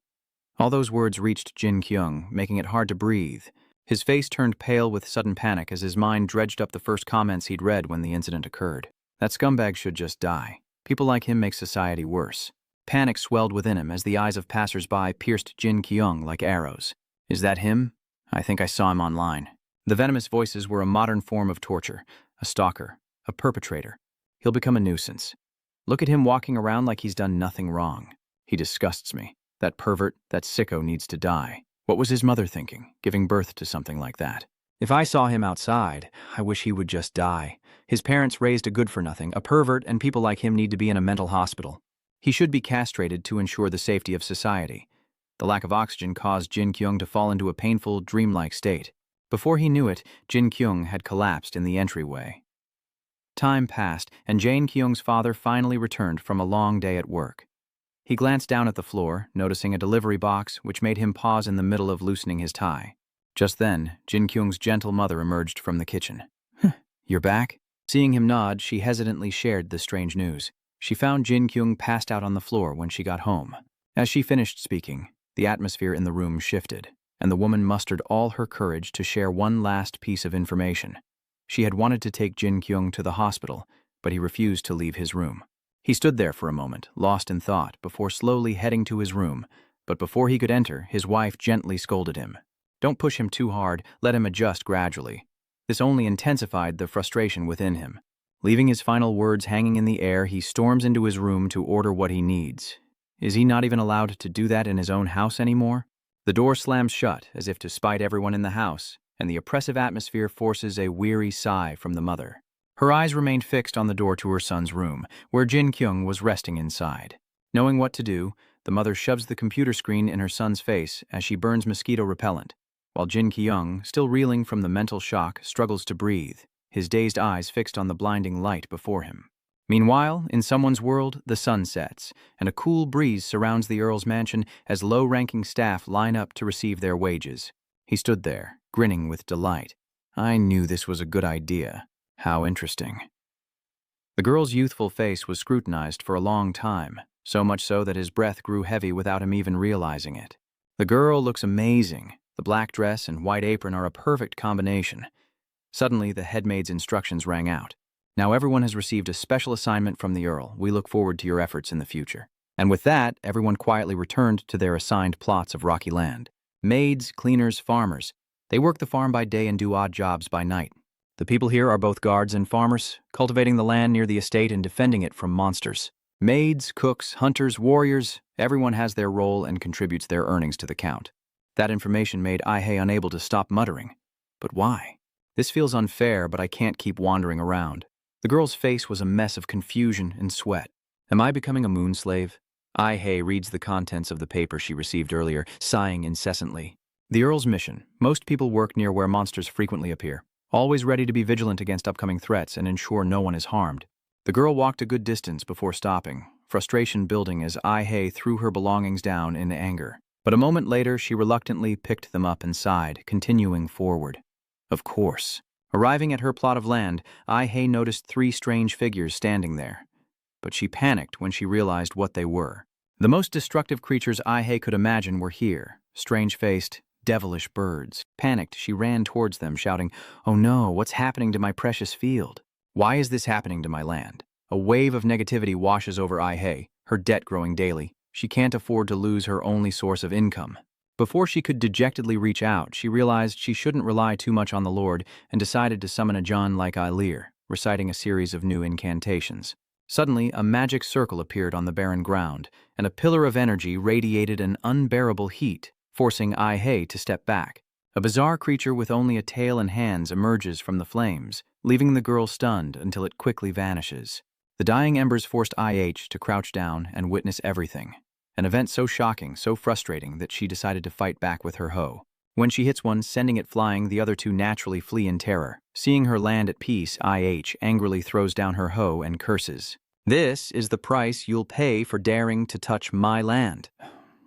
All those words reached Jinkyouong, making it hard to breathe. His face turned pale with sudden panic as his mind dredged up the first comments he'd read when the incident occurred. That scumbag should just die. People like him make society worse. Panic swelled within him as the eyes of passers-by pierced Jinkyouong like arrows. "Is that him? I think I saw him online." The venomous voices were a modern form of torture, a stalker, a perpetrator. He'll become a nuisance. Look at him walking around like he's done nothing wrong. He disgusts me. That pervert, that sicko needs to die. What was his mother thinking, giving birth to something like that? If I saw him outside, I wish he would just die. His parents raised a good-for-nothing, a pervert, and people like him need to be in a mental hospital. He should be castrated to ensure the safety of society. The lack of oxygen caused Jinkyouong to fall into a painful, dreamlike state. Before he knew it, Jinkyouong had collapsed in the entryway. Time passed, and Jinkyouong's father finally returned from a long day at work. He glanced down at the floor, noticing a delivery box, which made him pause in the middle of loosening his tie. Just then, Jinkyouong's gentle mother emerged from the kitchen. "You're back?" Seeing him nod, she hesitantly shared the strange news. She found Jinkyouong passed out on the floor when she got home. As she finished speaking, the atmosphere in the room shifted, and the woman mustered all her courage to share one last piece of information. She had wanted to take Jinkyouong to the hospital, but he refused to leave his room. He stood there for a moment, lost in thought, before slowly heading to his room. But before he could enter, his wife gently scolded him. "Don't push him too hard, let him adjust gradually." This only intensified the frustration within him. Leaving his final words hanging in the air, he storms into his room to order what he needs. Is he not even allowed to do that in his own house anymore? The door slams shut, as if to spite everyone in the house, and the oppressive atmosphere forces a weary sigh from the mother. Her eyes remained fixed on the door to her son's room, where Jinkyouong was resting inside. Knowing what to do, the mother shoves the computer screen in her son's face as she burns mosquito repellent, while Jinkyouong, still reeling from the mental shock, struggles to breathe, his dazed eyes fixed on the blinding light before him. Meanwhile, in someone's world, the sun sets, and a cool breeze surrounds the Earl's mansion as low-ranking staff line up to receive their wages. He stood there, grinning with delight. I knew this was a good idea. How interesting. The girl's youthful face was scrutinized for a long time, so much so that his breath grew heavy without him even realizing it. The girl looks amazing. The black dress and white apron are a perfect combination. Suddenly, the headmaid's instructions rang out. Now everyone has received a special assignment from the Earl. We look forward to your efforts in the future. And with that, everyone quietly returned to their assigned plots of rocky land. Maids, cleaners, farmers. They work the farm by day and do odd jobs by night. The people here are both guards and farmers, cultivating the land near the estate and defending it from monsters. Maids, cooks, hunters, warriors, everyone has their role and contributes their earnings to the count. That information made Ai-hei unable to stop muttering. But why? This feels unfair, but I can't keep wandering around. The girl's face was a mess of confusion and sweat. Am I becoming a moon slave? Ai-hei reads the contents of the paper she received earlier, sighing incessantly. The Earl's mission. Most people work near where monsters frequently appear, always ready to be vigilant against upcoming threats and ensure no one is harmed. The girl walked a good distance before stopping, frustration building as Ai-hei threw her belongings down in anger. But a moment later, she reluctantly picked them up and sighed, continuing forward. Of course. Arriving at her plot of land, Ai-hei noticed 3 strange figures standing there. But she panicked when she realized what they were. The most destructive creatures Ai-hei could imagine were here, strange-faced, devilish birds. Panicked, she ran towards them, shouting, "Oh no, what's happening to my precious field?" Why is this happening to my land? A wave of negativity washes over Ai, her debt growing daily. She can't afford to lose her only source of income. Before she could dejectedly reach out, she realized she shouldn't rely too much on the Lord and decided to summon a John like Ilir, reciting a series of new incantations. Suddenly, a magic circle appeared on the barren ground, and a pillar of energy radiated an unbearable heat, forcing Ai to step back. A bizarre creature with only a tail and hands emerges from the flames, leaving the girl stunned until it quickly vanishes. The dying embers forced IH to crouch down and witness everything. An event so shocking, so frustrating that she decided to fight back with her hoe. When she hits one, sending it flying, the other two naturally flee in terror. Seeing her land at peace, IH angrily throws down her hoe and curses. "This is the price you'll pay for daring to touch my land."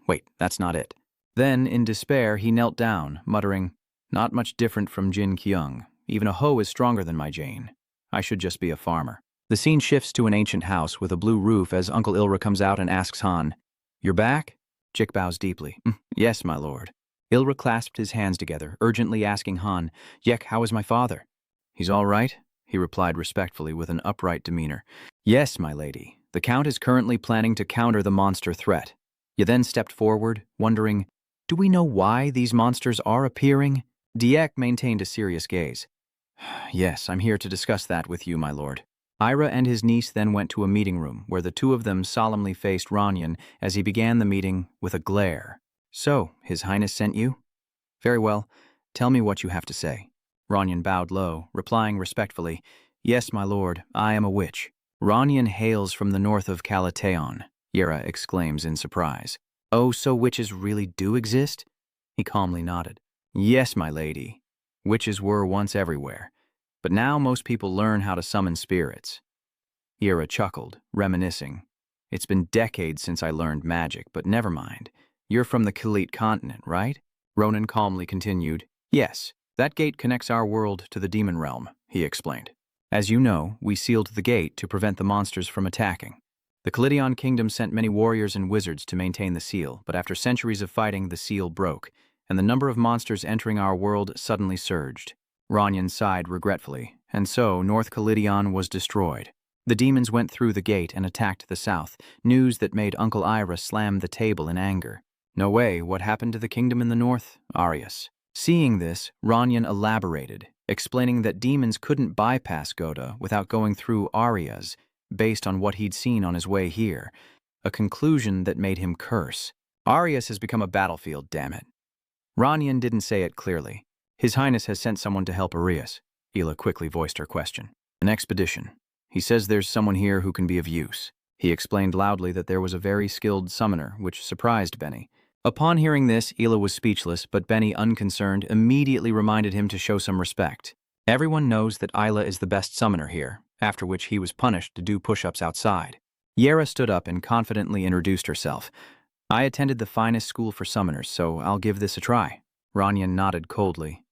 Wait, that's not it. Then, in despair, he knelt down, muttering, "Not much different from Jinkyouong. Even a hoe is stronger than my Jane. I should just be a farmer." The scene shifts to an ancient house with a blue roof as Uncle Ilra comes out and asks Han, "You're back?" Jik bows deeply. "Yes, my lord." Ilra clasped his hands together, urgently asking Han, "Yek, how is my father?" "He's all right," he replied respectfully with an upright demeanor. "Yes, my lady. The Count is currently planning to counter the monster threat." Ye then stepped forward, wondering, "Do we know why these monsters are appearing?" Diek maintained a serious gaze. "Yes, I'm here to discuss that with you, my lord." Ira and his niece then went to a meeting room where the two of them solemnly faced Ranyan as he began the meeting with a glare. "So, His Highness sent you?" "Very well. Tell me what you have to say." Ranyan bowed low, replying respectfully, "Yes, my lord, I am a witch." "Ranyan hails from the north of Calateon," Yera exclaims in surprise. "Oh, so witches really do exist?" He calmly nodded. "Yes, my lady. Witches were once everywhere. But now most people learn how to summon spirits." Yera chuckled, reminiscing. "It's been decades since I learned magic, but never mind. You're from the Khalit continent, right?" Ronan calmly continued. "Yes, that gate connects our world to the demon realm," he explained. "As you know, we sealed the gate to prevent the monsters from attacking. The Khalidian kingdom sent many warriors and wizards to maintain the seal, but after centuries of fighting, the seal broke, and the number of monsters entering our world suddenly surged." Ranyan sighed regretfully, and so North Khalidian was destroyed. The demons went through the gate and attacked the south, news that made Uncle Ira slam the table in anger. "No way, what happened to the kingdom in the north?" Arius. Seeing this, Ranyan elaborated, explaining that demons couldn't bypass Goda without going through Arias, based on what he'd seen on his way here, a conclusion that made him curse. "Arias has become a battlefield, damn it." Ranyan didn't say it clearly. "His Highness has sent someone to help Arias." Hila quickly voiced her question. "An expedition. He says there's someone here who can be of use." He explained loudly that there was a very skilled summoner, which surprised Benny. Upon hearing this, Hila was speechless, but Benny, unconcerned, immediately reminded him to show some respect. "Everyone knows that Isla is the best summoner here," after which he was punished to do push-ups outside. Yera stood up and confidently introduced herself. "I attended the finest school for summoners, so I'll give this a try." Ranyan nodded coldly.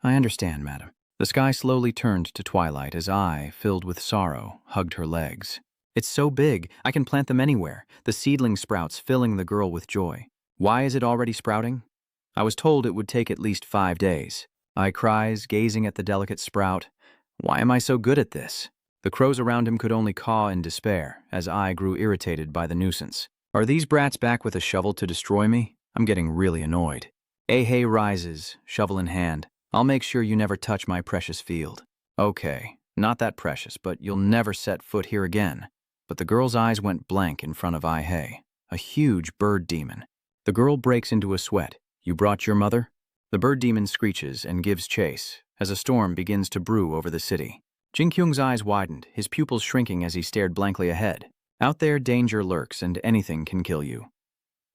"I understand, madam." The sky slowly turned to twilight as I, filled with sorrow, hugged her legs. "It's so big, I can plant them anywhere, the seedling sprouts filling the girl with joy." "Why is it already sprouting?" "I was told it would take at least 5 days." I cries, gazing at the delicate sprout. "Why am I so good at this?" The crows around him could only caw in despair, as I grew irritated by the nuisance. "Are these brats back with a shovel to destroy me? I'm getting really annoyed." Ahei rises, shovel in hand. "I'll make sure you never touch my precious field." "Okay, not that precious, but you'll never set foot here again." But the girl's eyes went blank in front of Ahei, a huge bird demon. The girl breaks into a sweat. "You brought your mother?" The bird demon screeches and gives chase, as a storm begins to brew over the city. Jinkyouong's eyes widened, his pupils shrinking as he stared blankly ahead. Out there, danger lurks and anything can kill you.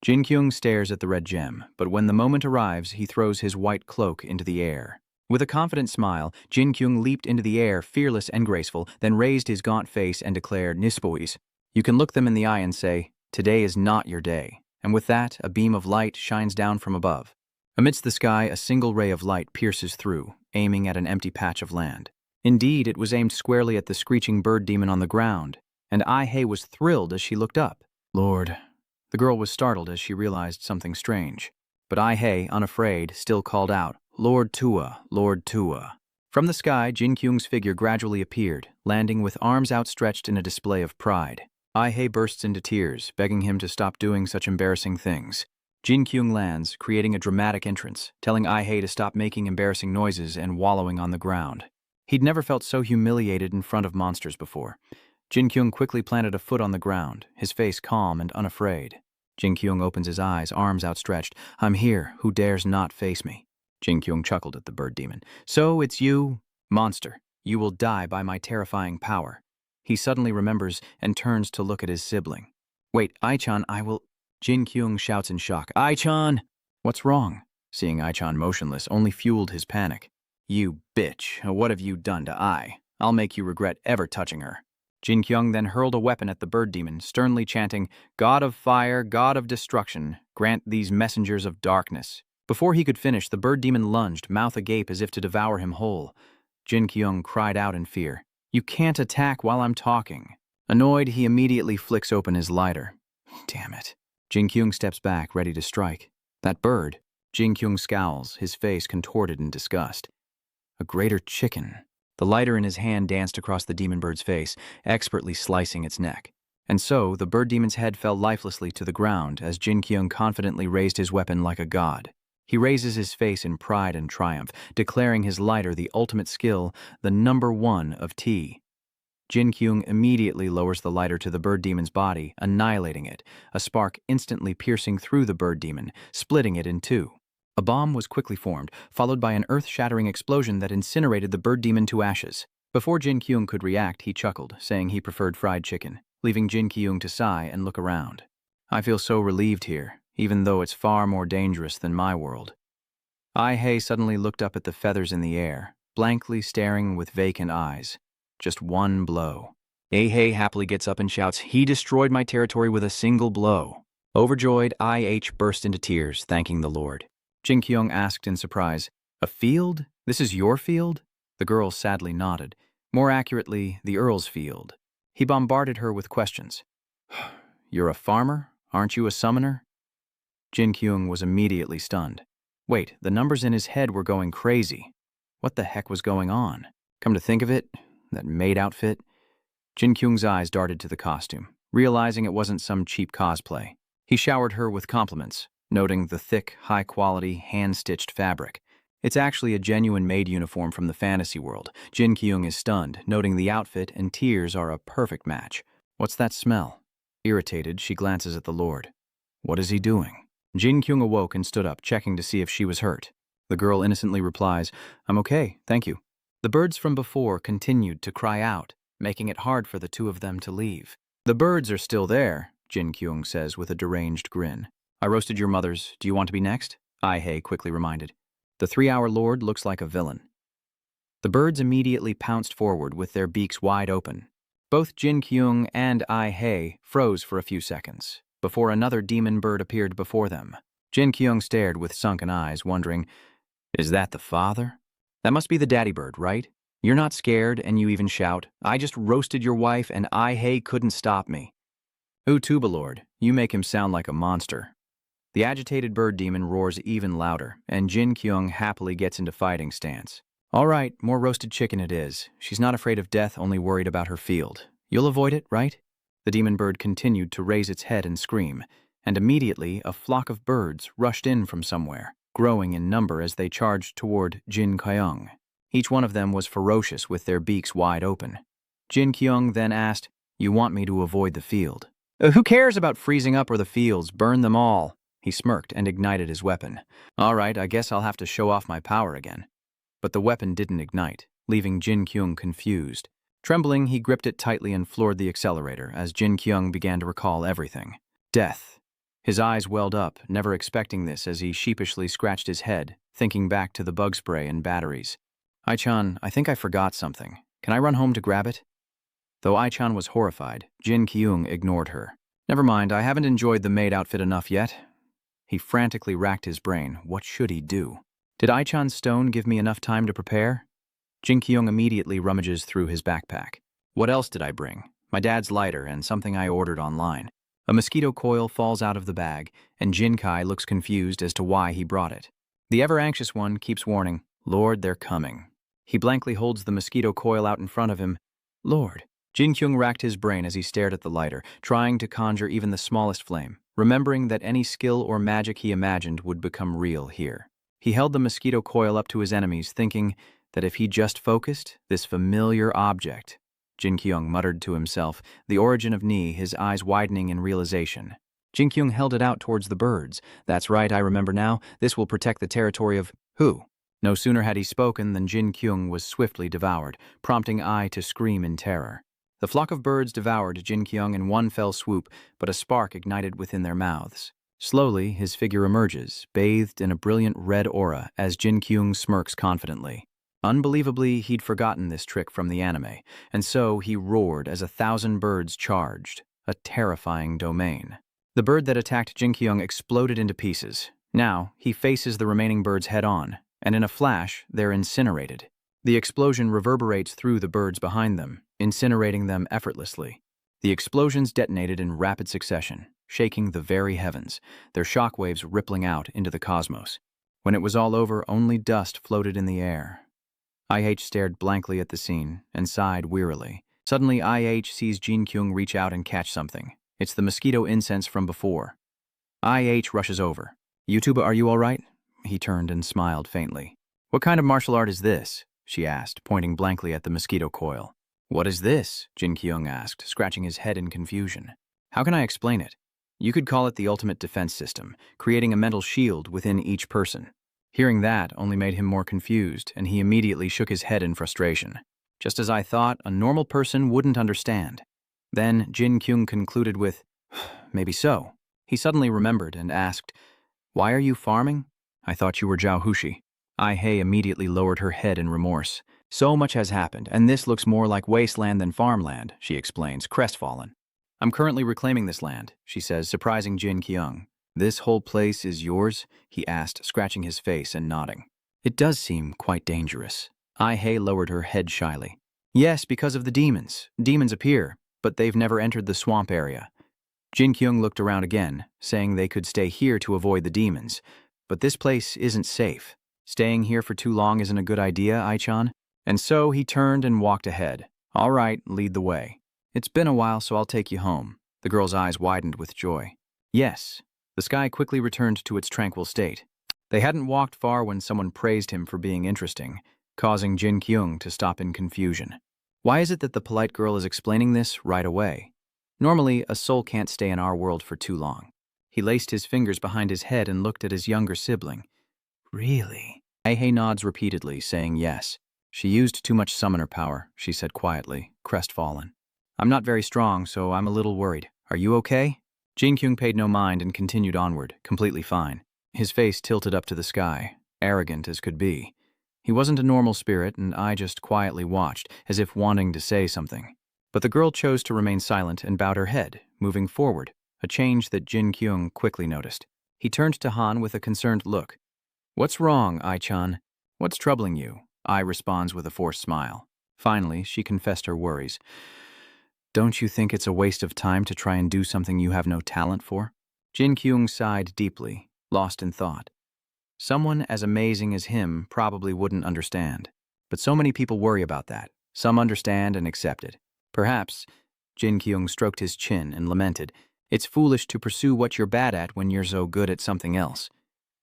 Jinkyouong stares at the red gem, but when the moment arrives, he throws his white cloak into the air. With a confident smile, Jinkyouong leaped into the air, fearless and graceful, then raised his gaunt face and declared, "Nispois." You can look them in the eye and say, "Today is not your day." And with that, a beam of light shines down from above. Amidst the sky, a single ray of light pierces through, aiming at an empty patch of land. Indeed, it was aimed squarely at the screeching bird demon on the ground, and Ahei was thrilled as she looked up. "Lord." The girl was startled as she realized something strange. But Ahei, unafraid, still called out, "Lord Tua, Lord Tua." From the sky, Jinkyung's figure gradually appeared, landing with arms outstretched in a display of pride. Ai-hei bursts into tears, begging him to stop doing such embarrassing things. Jinkyouong lands, creating a dramatic entrance, telling Ai-hei to stop making embarrassing noises and wallowing on the ground. He'd never felt so humiliated in front of monsters before. Jinkyouong quickly planted a foot on the ground, his face calm and unafraid. Jinkyouong opens his eyes, arms outstretched. "I'm here, who dares not face me?" Jinkyouong chuckled at the bird demon. "So it's you? Monster, you will die by my terrifying power." He suddenly remembers and turns to look at his sibling. "Wait, Ai-chan, I will—" Jinkyouong shouts in shock. "Ai-chan!" What's wrong? Seeing Ai-chan motionless only fueled his panic. "You bitch, what have you done to Ai? I'll make you regret ever touching her." Jinkyouong then hurled a weapon at the bird demon, sternly chanting, "God of fire, God of destruction, grant these messengers of darkness." Before he could finish, the bird demon lunged, mouth agape as if to devour him whole. Jinkyouong cried out in fear, "You can't attack while I'm talking." Annoyed, he immediately flicks open his lighter. Damn it. Jinkyouong steps back, ready to strike. That bird. Jinkyouong scowls, his face contorted in disgust. A greater chicken. The lighter in his hand danced across the demon bird's face, expertly slicing its neck. And so, the bird demon's head fell lifelessly to the ground as Jinkyouong confidently raised his weapon like a god. He raises his face in pride and triumph, declaring his lighter the ultimate skill, the #1 of tea. Jinkyouong immediately lowers the lighter to the bird demon's body, annihilating it, a spark instantly piercing through the bird demon, splitting it in two. A bomb was quickly formed, followed by an earth-shattering explosion that incinerated the bird demon to ashes. Before Jinkyouong could react, he chuckled, saying he preferred fried chicken, leaving Jinkyouong to sigh and look around. "I feel so relieved here, even though it's far more dangerous than my world." Ai-hei suddenly looked up at the feathers in the air, blankly staring with vacant eyes. Just one blow. Ai-hei happily gets up and shouts, "He destroyed my territory with a single blow." Overjoyed, Ai-hei burst into tears, thanking the Lord. Jinkyouong asked in surprise, "A field? This is your field?" The girl sadly nodded. More accurately, the Earl's field. He bombarded her with questions. "You're a farmer? Aren't you a summoner?" Jinkyouong was immediately stunned. Wait, the numbers in his head were going crazy. What the heck was going on? Come to think of it, that maid outfit? Jinkyung's eyes darted to the costume, realizing it wasn't some cheap cosplay. He showered her with compliments, noting the thick, high-quality, hand-stitched fabric. It's actually a genuine maid uniform from the fantasy world. Jinkyouong is stunned, noting the outfit and tears are a perfect match. What's that smell? Irritated, she glances at the Lord. What is he doing? Jinkyouong awoke and stood up, checking to see if she was hurt. The girl innocently replies, "I'm okay, thank you." The birds from before continued to cry out, making it hard for the two of them to leave. "The birds are still there," Jinkyouong says with a deranged grin. "I roasted your mothers. Do you want to be next?" Ai-hei quickly reminded. The 3-hour lord looks like a villain. The birds immediately pounced forward with their beaks wide open. Both Jinkyouong and Ai-hei froze for a few seconds, before another demon bird appeared before them. Jinkyouong stared with sunken eyes, wondering, "Is that the father? That must be the daddy bird, right? You're not scared and you even shout, 'I just roasted your wife and Ai-hei couldn't stop me.' Ooh, Tuba Lord, you make him sound like a monster." The agitated bird demon roars even louder, and Jinkyouong happily gets into fighting stance. "All right, more roasted chicken it is. She's not afraid of death, only worried about her field. You'll avoid it, right?" The demon bird continued to raise its head and scream, and immediately a flock of birds rushed in from somewhere, growing in number as they charged toward Jinkyouong. Each one of them was ferocious with their beaks wide open. Jinkyouong then asked, "You want me to avoid the field?" Who cares about freezing up or the fields? Burn them all." He smirked and ignited his weapon. "All right, I guess I'll have to show off my power again." But the weapon didn't ignite, leaving Jinkyouong confused. Trembling, he gripped it tightly and floored the accelerator as Jinkyouong began to recall everything. Death. His eyes welled up, never expecting this as he sheepishly scratched his head, thinking back to the bug spray and batteries. "Ai-chan, I think I forgot something. Can I run home to grab it?" Though Ai-chan was horrified, Jinkyouong ignored her. "Never mind, I haven't enjoyed the maid outfit enough yet." He frantically racked his brain. What should he do? Did Ai-chan's stone give me enough time to prepare? Jinkyouong immediately rummages through his backpack. What else did I bring? My dad's lighter and something I ordered online. A mosquito coil falls out of the bag, and Jinkai looks confused as to why he brought it. The ever-anxious one keeps warning, "Lord, they're coming." He blankly holds the mosquito coil out in front of him. Lord. Jinkyouong racked his brain as he stared at the lighter, trying to conjure even the smallest flame, remembering that any skill or magic he imagined would become real here. He held the mosquito coil up to his enemies, thinking that if he just focused, this familiar object. Jinkyouong muttered to himself, the origin of Ni, his eyes widening in realization. Jinkyouong held it out towards the birds. That's right, I remember now. This will protect the territory of who? No sooner had he spoken than Jinkyouong was swiftly devoured, prompting Ai to scream in terror. The flock of birds devoured Jinkyouong in one fell swoop, but a spark ignited within their mouths. Slowly, his figure emerges, bathed in a brilliant red aura, as Jinkyouong smirks confidently. Unbelievably, he'd forgotten this trick from the anime, and so he roared as 1,000 birds charged, a terrifying domain. The bird that attacked Jinkyouong exploded into pieces. Now, he faces the remaining birds head-on, and in a flash, they're incinerated. The explosion reverberates through the birds behind them, incinerating them effortlessly. The explosions detonated in rapid succession, shaking the very heavens, their shockwaves rippling out into the cosmos. When it was all over, only dust floated in the air. IH stared blankly at the scene and sighed wearily. Suddenly, IH sees Jinkyouong reach out and catch something. It's the mosquito incense from before. IH rushes over. "YouTuber, are you all right?" He turned and smiled faintly. "What kind of martial art is this?" she asked, pointing blankly at the mosquito coil. "What is this?" Jinkyouong asked, scratching his head in confusion. "How can I explain it? You could call it the ultimate defense system, creating a mental shield within each person." Hearing that only made him more confused, and he immediately shook his head in frustration. "Just as I thought, a normal person wouldn't understand." Then Jinkyouong concluded with, "Maybe so." He suddenly remembered and asked, "Why are you farming? I thought you were Zhao Ai-hei immediately lowered her head in remorse. "So much has happened, and this looks more like wasteland than farmland," she explains, crestfallen. "I'm currently reclaiming this land," she says, surprising Jinkyouong. "This whole place is yours?" he asked, scratching his face and nodding. "It does seem quite dangerous." Ai-hei lowered her head shyly. "Yes, because of the demons. Demons appear, but they've never entered the swamp area." Jinkyouong looked around again, saying they could stay here to avoid the demons. "But this place isn't safe. Staying here for too long isn't a good idea, Ai-chan." And so he turned and walked ahead. "All right, lead the way. It's been a while, so I'll take you home." The girl's eyes widened with joy. "Yes." The sky quickly returned to its tranquil state. They hadn't walked far when someone praised him for being interesting, causing Jinkyouong to stop in confusion. Why is it that the polite girl is explaining this right away? Normally, a soul can't stay in our world for too long. He laced his fingers behind his head and looked at his younger sibling. "Really?" Ai-hei nods repeatedly, saying yes. "She used too much summoner power," she said quietly, crestfallen. "I'm not very strong, so I'm a little worried. Are you okay?" Jinkyouong paid no mind and continued onward, completely fine. His face tilted up to the sky, arrogant as could be. He wasn't a normal spirit, and I just quietly watched, as if wanting to say something. But the girl chose to remain silent and bowed her head, moving forward, a change that Jinkyouong quickly noticed. He turned to Han with a concerned look. "What's wrong, Ai-chan? What's troubling you?" Ai responds with a forced smile. Finally, she confessed her worries. "Don't you think it's a waste of time to try and do something you have no talent for?" Jinkyouong sighed deeply, lost in thought. Someone as amazing as him probably wouldn't understand. But so many people worry about that. Some understand and accept it. Perhaps, Jinkyouong stroked his chin and lamented, "It's foolish to pursue what you're bad at when you're so good at something else."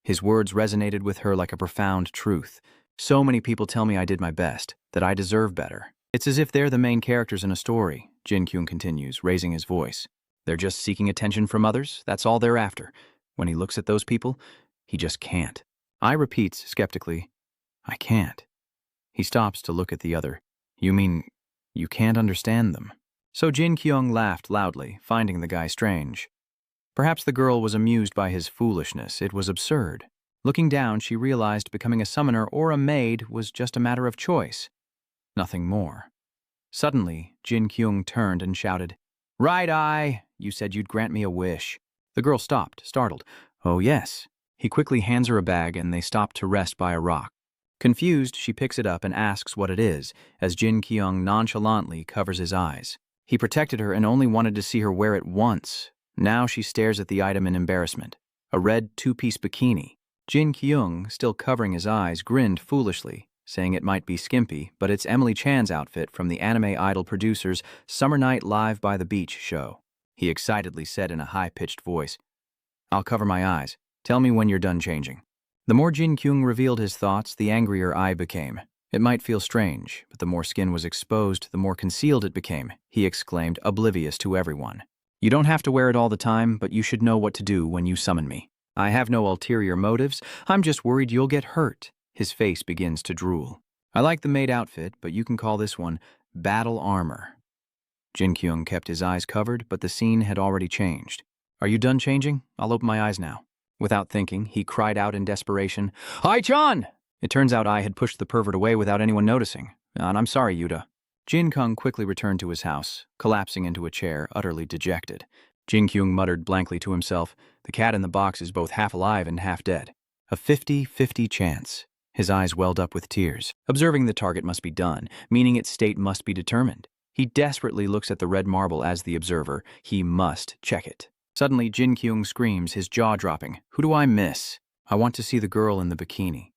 His words resonated with her like a profound truth. "So many people tell me I did my best, that I deserve better. It's as if they're the main characters in a story," Jinkyouong continues, raising his voice. "They're just seeking attention from others, that's all they're after. When he looks at those people, he just can't." I repeats skeptically, "I can't." He stops to look at the other. "You mean, you can't understand them?" So Jinkyouong laughed loudly, finding the guy strange. Perhaps the girl was amused by his foolishness. It was absurd. Looking down, she realized becoming a summoner or a maid was just a matter of choice. Nothing more. Suddenly, Jinkyouong turned and shouted, "Right, Ai! You said you'd grant me a wish." The girl stopped, startled. "Oh, yes." He quickly hands her a bag and they stop to rest by a rock. Confused, she picks it up and asks what it is, as Jinkyouong nonchalantly covers his eyes. He protected her and only wanted to see her wear it once. Now she stares at the item in embarrassment. A red two-piece bikini. Jinkyouong, still covering his eyes, grinned foolishly, saying it might be skimpy, but it's Emily Chan's outfit from the anime idol producer's Summer Night Live by the Beach show. He excitedly said in a high-pitched voice, "I'll cover my eyes. Tell me when you're done changing." The more Jinkyouong revealed his thoughts, the angrier I became. It might feel strange, but the more skin was exposed, the more concealed it became, he exclaimed, oblivious to everyone. "You don't have to wear it all the time, but you should know what to do when you summon me. I have no ulterior motives. I'm just worried you'll get hurt." His face begins to drool. "I like the maid outfit, but you can call this one battle armor." Jinkyouong kept his eyes covered, but the scene had already changed. "Are you done changing? I'll open my eyes now." Without thinking, he cried out in desperation, "Ai-chan!" It turns out I had pushed the pervert away without anyone noticing. And I'm sorry, Yuta. Jinkyouong quickly returned to his house, collapsing into a chair, utterly dejected. Jinkyouong muttered blankly to himself, "The cat in the box is both half alive and half dead. A 50-50 chance." His eyes welled up with tears. Observing the target must be done, meaning its state must be determined. He desperately looks at the red marble as the observer. He must check it. Suddenly, Jinkyouong screams, his jaw dropping. "Who do I miss? I want to see the girl in the bikini."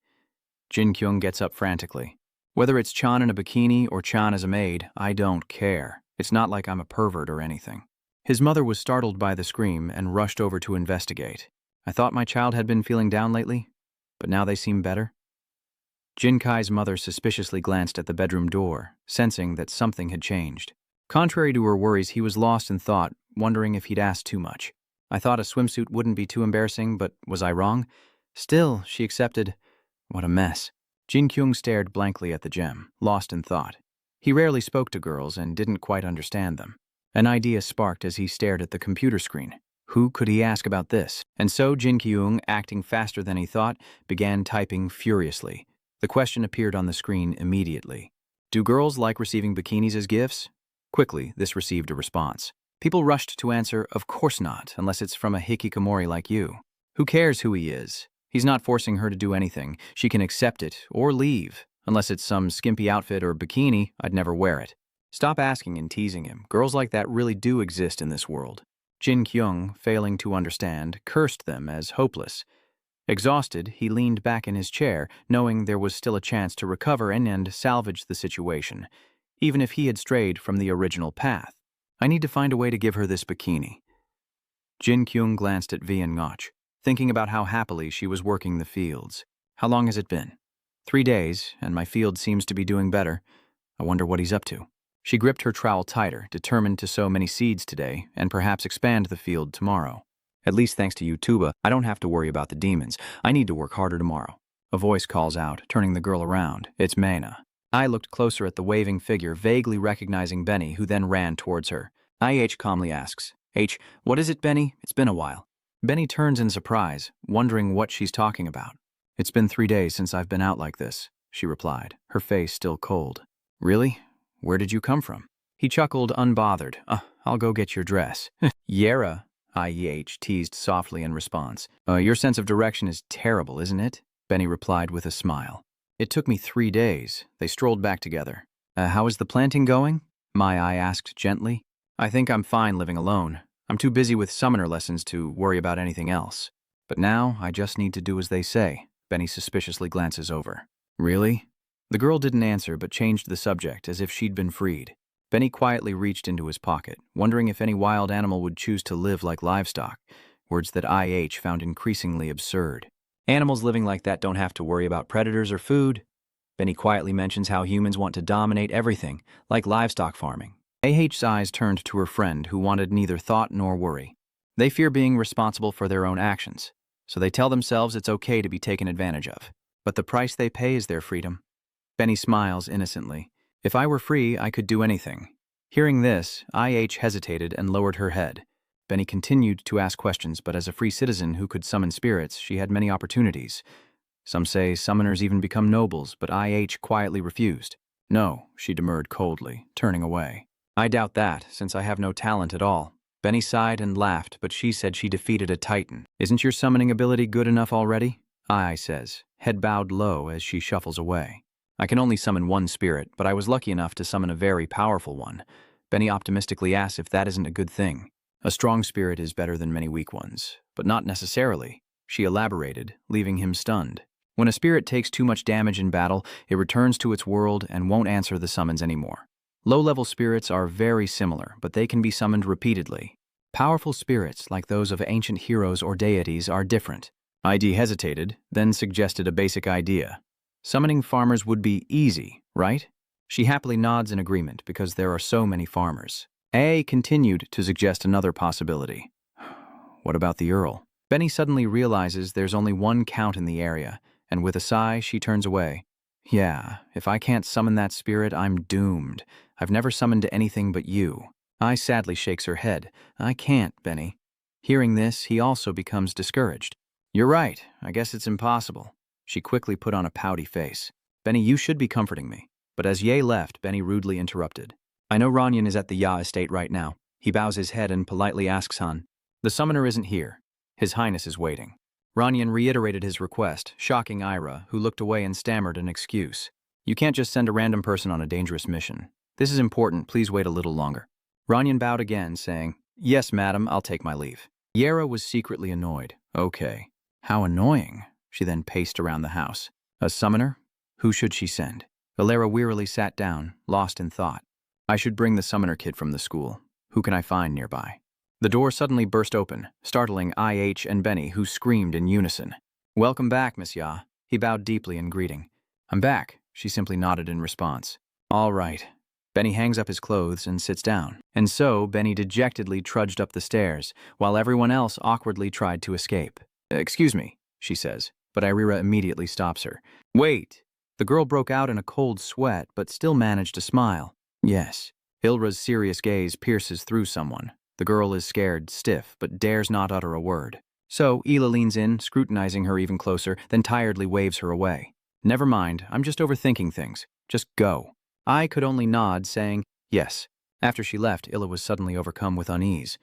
Jinkyouong gets up frantically. "Whether it's Chan in a bikini or Chan as a maid, I don't care. It's not like I'm a pervert or anything." His mother was startled by the scream and rushed over to investigate. "I thought my child had been feeling down lately, but now they seem better." Jinkai's mother suspiciously glanced at the bedroom door, sensing that something had changed. Contrary to her worries, he was lost in thought, wondering if he'd asked too much. "I thought a swimsuit wouldn't be too embarrassing, but was I wrong?" Still, she accepted. What a mess. Jinkyouong stared blankly at the gem, lost in thought. He rarely spoke to girls and didn't quite understand them. An idea sparked as he stared at the computer screen. Who could he ask about this? And so Jinkyouong, acting faster than he thought, began typing furiously. The question appeared on the screen immediately. "Do girls like receiving bikinis as gifts?" Quickly, this received a response. People rushed to answer, "Of course not, unless it's from a hikikomori like you. Who cares who he is? He's not forcing her to do anything. She can accept it, or leave. Unless it's some skimpy outfit or bikini, I'd never wear it. Stop asking and teasing him. Girls like that really do exist in this world." Jinkyouong, failing to understand, cursed them as hopeless. Exhausted, he leaned back in his chair, knowing there was still a chance to recover and salvage the situation, even if he had strayed from the original path. "I need to find a way to give her this bikini." Jinkyouong glanced at Vi and Ngoch, thinking about how happily she was working the fields. "How long has it been?" 3 days, and my field seems to be doing better. I wonder what he's up to." She gripped her trowel tighter, determined to sow many seeds today and perhaps expand the field tomorrow. "At least thanks to you, Tuba, I don't have to worry about the demons. I need to work harder tomorrow." A voice calls out, turning the girl around. It's Maina. I looked closer at the waving figure, vaguely recognizing Benny, who then ran towards her. IH calmly asks, "H, what is it, Benny? It's been a while." Benny turns in surprise, wondering what she's talking about. "It's been 3 days since I've been out like this," she replied, her face still cold. "Really? Where did you come from?" He chuckled, unbothered. I'll go get your dress." "Yera," IEH teased softly in response. Your sense of direction is terrible, isn't it?" Benny replied with a smile. "It took me 3 days." They strolled back together. How is the planting going?" Mai asked gently. "I think I'm fine living alone. I'm too busy with summoner lessons to worry about anything else. But now, I just need to do as they say." Benny suspiciously glances over. "Really?" The girl didn't answer, but changed the subject, as if she'd been freed. Benny quietly reached into his pocket, wondering if any wild animal would choose to live like livestock, words that IH found increasingly absurd. "Animals living like that don't have to worry about predators or food." Benny quietly mentions how humans want to dominate everything, like livestock farming. AH's eyes turned to her friend, who wanted neither thought nor worry. "They fear being responsible for their own actions, so they tell themselves it's okay to be taken advantage of. But the price they pay is their freedom." Benny smiles innocently. "If I were free, I could do anything." Hearing this, IH hesitated and lowered her head. Benny continued to ask questions, but as a free citizen who could summon spirits, she had many opportunities. Some say summoners even become nobles, but IH quietly refused. "No," she demurred coldly, turning away. "I doubt that, since I have no talent at all." Benny sighed and laughed, but she said she defeated a titan. "Isn't your summoning ability good enough already?" I says, head bowed low as she shuffles away. "I can only summon one spirit, but I was lucky enough to summon a very powerful one." Benny optimistically asks if that isn't a good thing. "A strong spirit is better than many weak ones, but not necessarily," she elaborated, leaving him stunned. When a spirit takes too much damage in battle, it returns to its world and won't answer the summons anymore. Low-level spirits are very similar, but they can be summoned repeatedly. Powerful spirits, like those of ancient heroes or deities, are different. ID hesitated, then suggested a basic idea. Summoning farmers would be easy, right? She happily nods in agreement because there are so many farmers. A continued to suggest another possibility. What about the Earl? Benny suddenly realizes there's only one count in the area, and with a sigh, she turns away. Yeah, if I can't summon that spirit, I'm doomed. I've never summoned anything but you. I sadly shakes her head. I can't, Benny. Hearing this, he also becomes discouraged. You're right, I guess it's impossible. She quickly put on a pouty face. Benny, you should be comforting me. But as Ye left, Benny rudely interrupted. I know Ranyan is at the Ya estate right now. He bows his head and politely asks Han. The summoner isn't here. His Highness is waiting. Ranyan reiterated his request, shocking Ira, who looked away and stammered an excuse. You can't just send a random person on a dangerous mission. This is important, please wait a little longer. Ranyan bowed again, saying, Yes, madam, I'll take my leave. Yera was secretly annoyed. Okay. How annoying. She then paced around the house. A summoner? Who should she send? Valera wearily sat down, lost in thought. I should bring the summoner kid from the school. Who can I find nearby? The door suddenly burst open, startling IH and Benny, who screamed in unison. Welcome back, Miss Ya. He bowed deeply in greeting. I'm back, she simply nodded in response. All right. Benny hangs up his clothes and sits down. And so, Benny dejectedly trudged up the stairs, while everyone else awkwardly tried to escape. Excuse me, she says, but Irira immediately stops her. Wait! The girl broke out in a cold sweat, but still managed to smile. Yes. Ilra's serious gaze pierces through someone. The girl is scared, stiff, but dares not utter a word. So, Ela leans in, scrutinizing her even closer, then tiredly waves her away. Never mind, I'm just overthinking things. Just go. I could only nod, saying, yes. After she left, Ila was suddenly overcome with unease.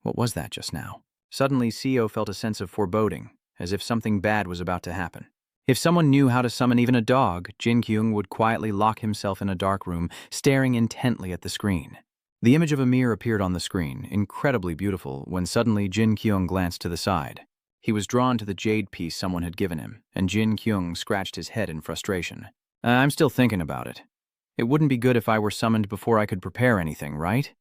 What was that just now? Suddenly, Seo felt a sense of foreboding, as if something bad was about to happen. If someone knew how to summon even a dog, Jinqyouong would quietly lock himself in a dark room, staring intently at the screen. The image of a mirror appeared on the screen, incredibly beautiful, when suddenly Jinqyouong glanced to the side. He was drawn to the jade piece someone had given him, and Jinqyouong scratched his head in frustration. I'm still thinking about it. It wouldn't be good if I were summoned before I could prepare anything, right?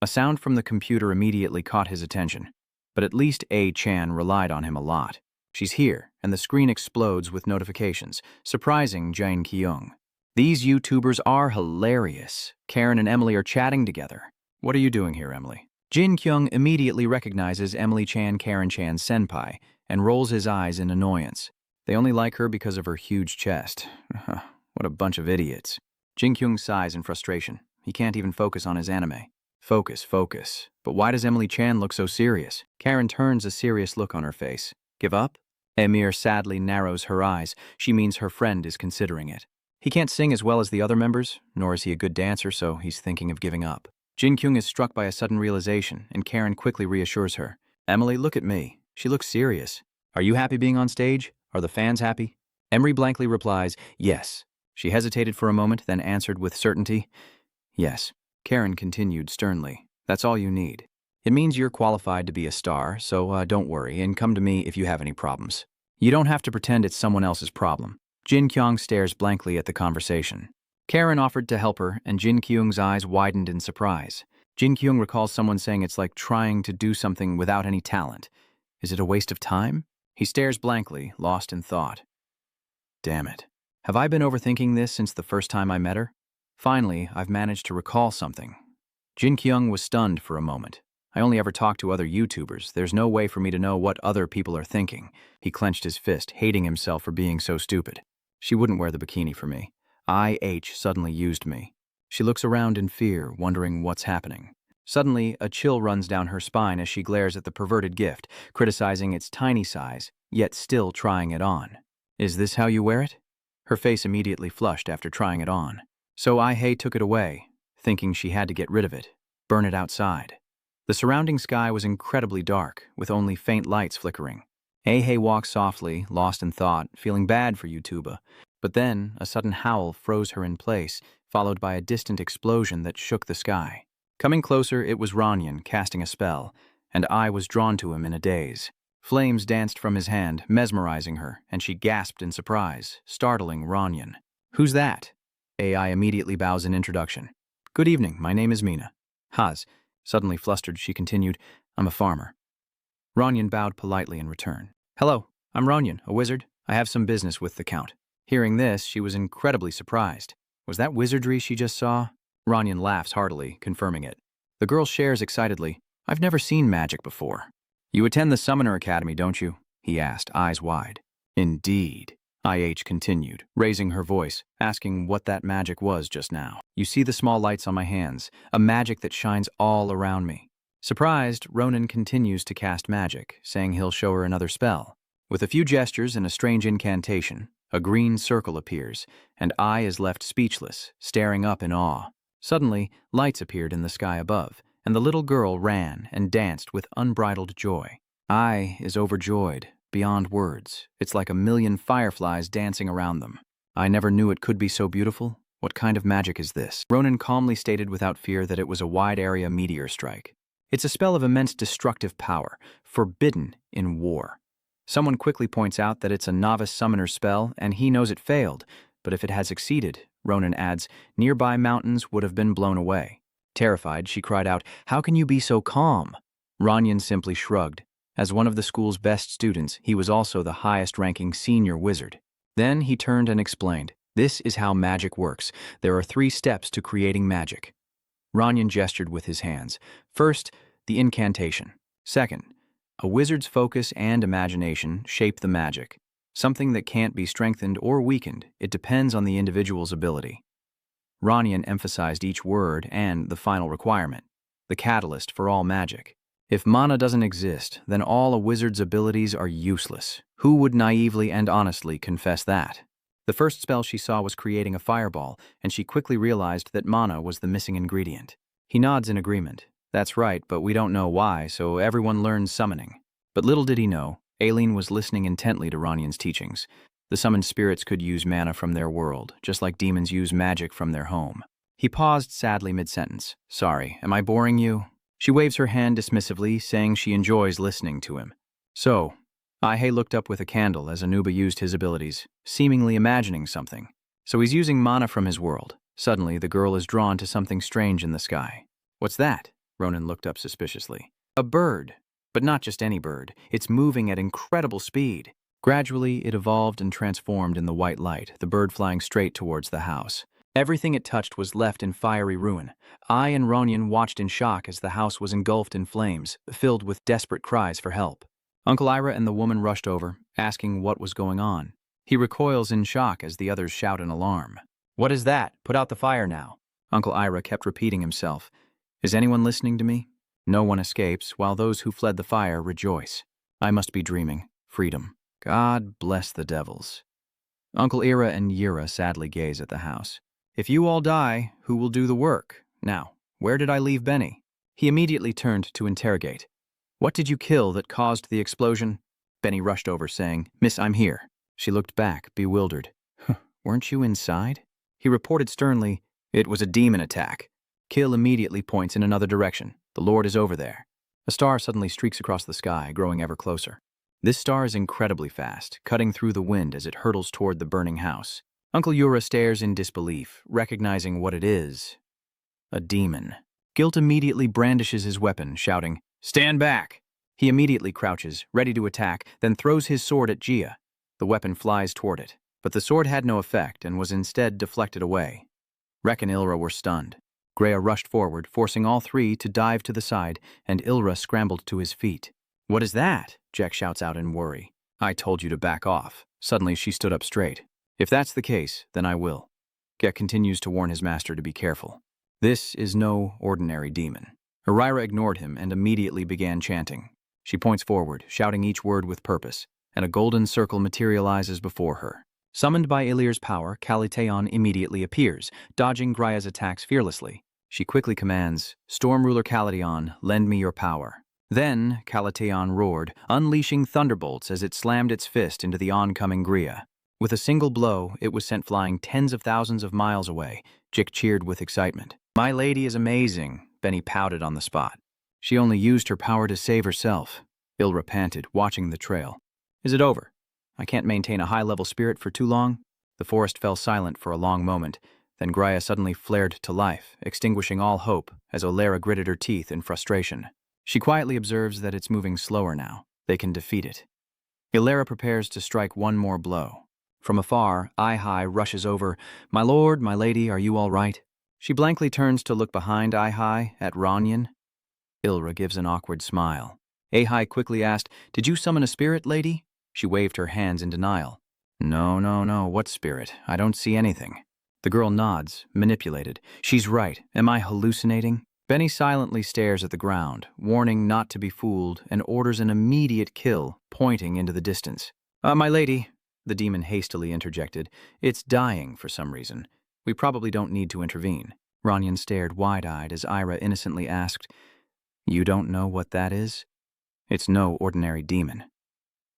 A sound from the computer immediately caught his attention, but at least A-chan relied on him a lot. She's here, and the screen explodes with notifications, surprising Jinkyouong. These YouTubers are hilarious. Karen and Emily are chatting together. What are you doing here, Emily? Jinkyouong immediately recognizes Emily-chan, Karen-chan's senpai, and rolls his eyes in annoyance. They only like her because of her huge chest. What a bunch of idiots. Jinkyouong sighs in frustration. He can't even focus on his anime. Focus. But why does Emily-chan look so serious? Karen turns a serious look on her face. Give up? Emir sadly narrows her eyes. She means her friend is considering it. He can't sing as well as the other members, nor is he a good dancer, so he's thinking of giving up. Jinkyouong is struck by a sudden realization, and Karen quickly reassures her. Emily, look at me. She looks serious. Are you happy being on stage? Are the fans happy? Emery blankly replies, yes. She hesitated for a moment, then answered with certainty, yes. Karen continued sternly, that's all you need. It means you're qualified to be a star, so don't worry and come to me if you have any problems. You don't have to pretend it's someone else's problem. Jinkyouong stares blankly at the conversation. Karen offered to help her, and Jinkyouong's eyes widened in surprise. Jinkyouong recalls someone saying it's like trying to do something without any talent. Is it a waste of time? He stares blankly, lost in thought. Damn it. Have I been overthinking this since the first time I met her? Finally, I've managed to recall something. Jinkyouong was stunned for a moment. I only ever talk to other YouTubers. There's no way for me to know what other people are thinking. He clenched his fist, hating himself for being so stupid. She wouldn't wear the bikini for me. IH suddenly used me. She looks around in fear, wondering what's happening. Suddenly, a chill runs down her spine as she glares at the perverted gift, criticizing its tiny size, yet still trying it on. Is this how you wear it? Her face immediately flushed after trying it on. So IH took it away, thinking she had to get rid of it, burn it outside. The surrounding sky was incredibly dark, with only faint lights flickering. Ahei walked softly, lost in thought, feeling bad for Yutuba. But then, a sudden howl froze her in place, followed by a distant explosion that shook the sky. Coming closer, it was Ranyan casting a spell, and I was drawn to him in a daze. Flames danced from his hand, mesmerizing her, and she gasped in surprise, startling Ronyon. "Who's that?" AI immediately bows in introduction. "Good evening, my name is Mina." "Haz." Suddenly flustered, she continued, "I'm a farmer." Ronyon bowed politely in return. "Hello, I'm Ronyon, a wizard. I have some business with the Count." Hearing this, she was incredibly surprised. Was that wizardry she just saw? Ronyon laughs heartily, confirming it. The girl shares excitedly, "I've never seen magic before." "You attend the Summoner Academy, don't you?" he asked, eyes wide. "Indeed," IH continued, raising her voice, asking what that magic was just now. "You see the small lights on my hands, a magic that shines all around me." Surprised, Ronan continues to cast magic, saying he'll show her another spell. With a few gestures and a strange incantation, a green circle appears, and Ai is left speechless, staring up in awe. Suddenly, lights appeared in the sky above, and the little girl ran and danced with unbridled joy. Ai is overjoyed, beyond words. It's like a million fireflies dancing around them. "I never knew it could be so beautiful. What kind of magic is this?" Ronan calmly stated without fear that it was a wide-area meteor strike. It's a spell of immense destructive power, forbidden in war. Someone quickly points out that it's a novice summoner's spell, and he knows it failed, but if it had succeeded, Ronan adds, nearby mountains would have been blown away. Terrified, she cried out, "How can you be so calm?" Ronyon simply shrugged. As one of the school's best students, he was also the highest-ranking senior wizard. Then he turned and explained, "This is how magic works. There are 3 steps to creating magic." Ronyon gestured with his hands. First, the incantation. Second, a wizard's focus and imagination shape the magic. Something that can't be strengthened or weakened. It depends on the individual's ability. Ronyon emphasized each word and the final requirement, the catalyst for all magic. If mana doesn't exist, then all a wizard's abilities are useless. Who would naively and honestly confess that? The first spell she saw was creating a fireball, and she quickly realized that mana was the missing ingredient. He nods in agreement. "That's right, but we don't know why, so everyone learns summoning." But little did he know, Aileen was listening intently to Ronyon's teachings. The summoned spirits could use mana from their world, just like demons use magic from their home. He paused sadly mid-sentence. "Sorry, am I boring you?" She waves her hand dismissively, saying she enjoys listening to him. "So," Ai looked up with a candle as Anuba used his abilities, seemingly imagining something. "So he's using mana from his world." Suddenly, the girl is drawn to something strange in the sky. "What's that?" Ronan looked up suspiciously. "A bird. But not just any bird. It's moving at incredible speed." Gradually, it evolved and transformed in the white light, the bird flying straight towards the house. Everything it touched was left in fiery ruin. Ai and Ronyon watched in shock as the house was engulfed in flames, filled with desperate cries for help. Uncle Ira and the woman rushed over, asking what was going on. He recoils in shock as the others shout in alarm. "What is that? Put out the fire now." Uncle Ira kept repeating himself. "Is anyone listening to me?" No one escapes, while those who fled the fire rejoice. I must be dreaming. Freedom. God bless the devils. Uncle Ira and Yura sadly gaze at the house. "If you all die, who will do the work? Now, where did I leave Benny?" He immediately turned to interrogate. "What did you kill that caused the explosion?" Benny rushed over, saying, "Miss, I'm here." She looked back, bewildered. "Weren't you inside?" He reported sternly, "It was a demon attack." Kill immediately points in another direction. "The Lord is over there." A star suddenly streaks across the sky, growing ever closer. This star is incredibly fast, cutting through the wind as it hurtles toward the burning house. Uncle Yura stares in disbelief, recognizing what it is. A demon. Guilt immediately brandishes his weapon, shouting, "Stand back!" He immediately crouches, ready to attack, then throws his sword at Gia. The weapon flies toward it, but the sword had no effect and was instead deflected away. Rek and Ilra were stunned. Greya rushed forward, forcing all 3 to dive to the side, and Ilra scrambled to his feet. "What is that?" Jack shouts out in worry. "I told you to back off." Suddenly she stood up straight. "If that's the case, then I will." Gek continues to warn his master to be careful. This is no ordinary demon. Arira ignored him and immediately began chanting. She points forward, shouting each word with purpose, and a golden circle materializes before her. Summoned by Ilir's power, Kaliteon immediately appears, dodging Greya's attacks fearlessly. She quickly commands, "Storm Ruler Kaliteon, lend me your power." Then, Kaliteon roared, unleashing thunderbolts as it slammed its fist into the oncoming Greya. With a single blow, it was sent flying tens of thousands of miles away. Jik cheered with excitement. "My lady is amazing," Benny pouted on the spot. "She only used her power to save herself." Ilra panted, watching the trail. Is it over? I can't maintain a high-level spirit for too long. The forest fell silent for a long moment. Then Graya suddenly flared to life, extinguishing all hope as Olara gritted her teeth in frustration. She quietly observes that it's moving slower now. They can defeat it. Olara prepares to strike one more blow. From afar, Ai rushes over. My lord, my lady, are you all right? She blankly turns to look behind Ai at Ranyan. Ilra gives an awkward smile. Ai quickly asked, Did you summon a spirit, lady? She waved her hands in denial. No, what spirit? I don't see anything. The girl nods, manipulated. She's right. Am I hallucinating? Benny silently stares at the ground, warning not to be fooled, and orders an immediate kill, pointing into the distance. My lady, the demon hastily interjected, it's dying for some reason. We probably don't need to intervene. Ranyan stared wide-eyed as Ira innocently asked, You don't know what that is? It's no ordinary demon.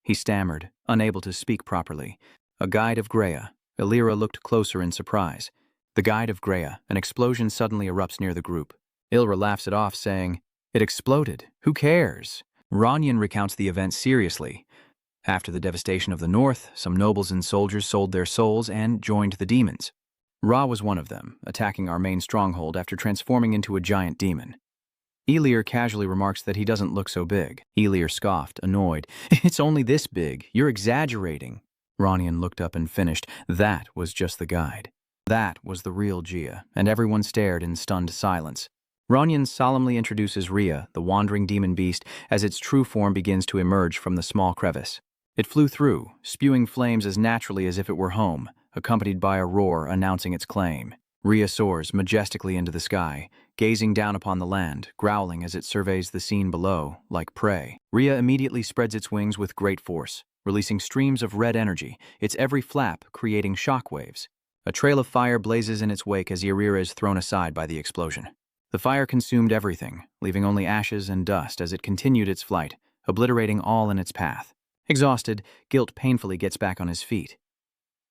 He stammered, unable to speak properly. A guide of Graya. Ilira looked closer in surprise. The guide of Graya. An explosion suddenly erupts near the group. Ilra laughs it off, saying, It exploded. Who cares? Ranyan recounts the event seriously. After the devastation of the north, some nobles and soldiers sold their souls and joined the demons. Ra was one of them, attacking our main stronghold after transforming into a giant demon. Elir casually remarks that he doesn't look so big. Elir scoffed, annoyed. It's only this big. You're exaggerating. Ranyan looked up and finished. That was just the guide. That was the real Jia, and everyone stared in stunned silence. Ranyan solemnly introduces Rhea, the wandering demon beast, as its true form begins to emerge from the small crevice. It flew through, spewing flames as naturally as if it were home, accompanied by a roar announcing its claim. Rhea soars majestically into the sky, gazing down upon the land, growling as it surveys the scene below, like prey. Rhea immediately spreads its wings with great force, releasing streams of red energy, its every flap creating shock waves. A trail of fire blazes in its wake as Yrira is thrown aside by the explosion. The fire consumed everything, leaving only ashes and dust as it continued its flight, obliterating all in its path. Exhausted, Guilt painfully gets back on his feet.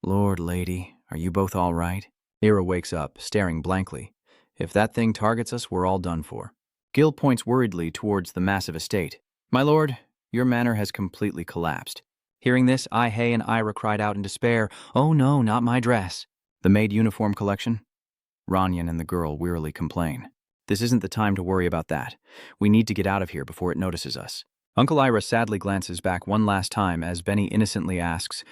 Lord, lady, are you both all right? Ira wakes up, staring blankly. If that thing targets us, we're all done for. Gil points worriedly towards the massive estate. My lord, your manor has completely collapsed. Hearing this, Ai-Hei and Ira cried out in despair, Oh no, not my dress. The maid uniform collection? Ranyan and the girl wearily complain. This isn't the time to worry about that. We need to get out of here before it notices us. Uncle Ira sadly glances back one last time as Benny innocently asks,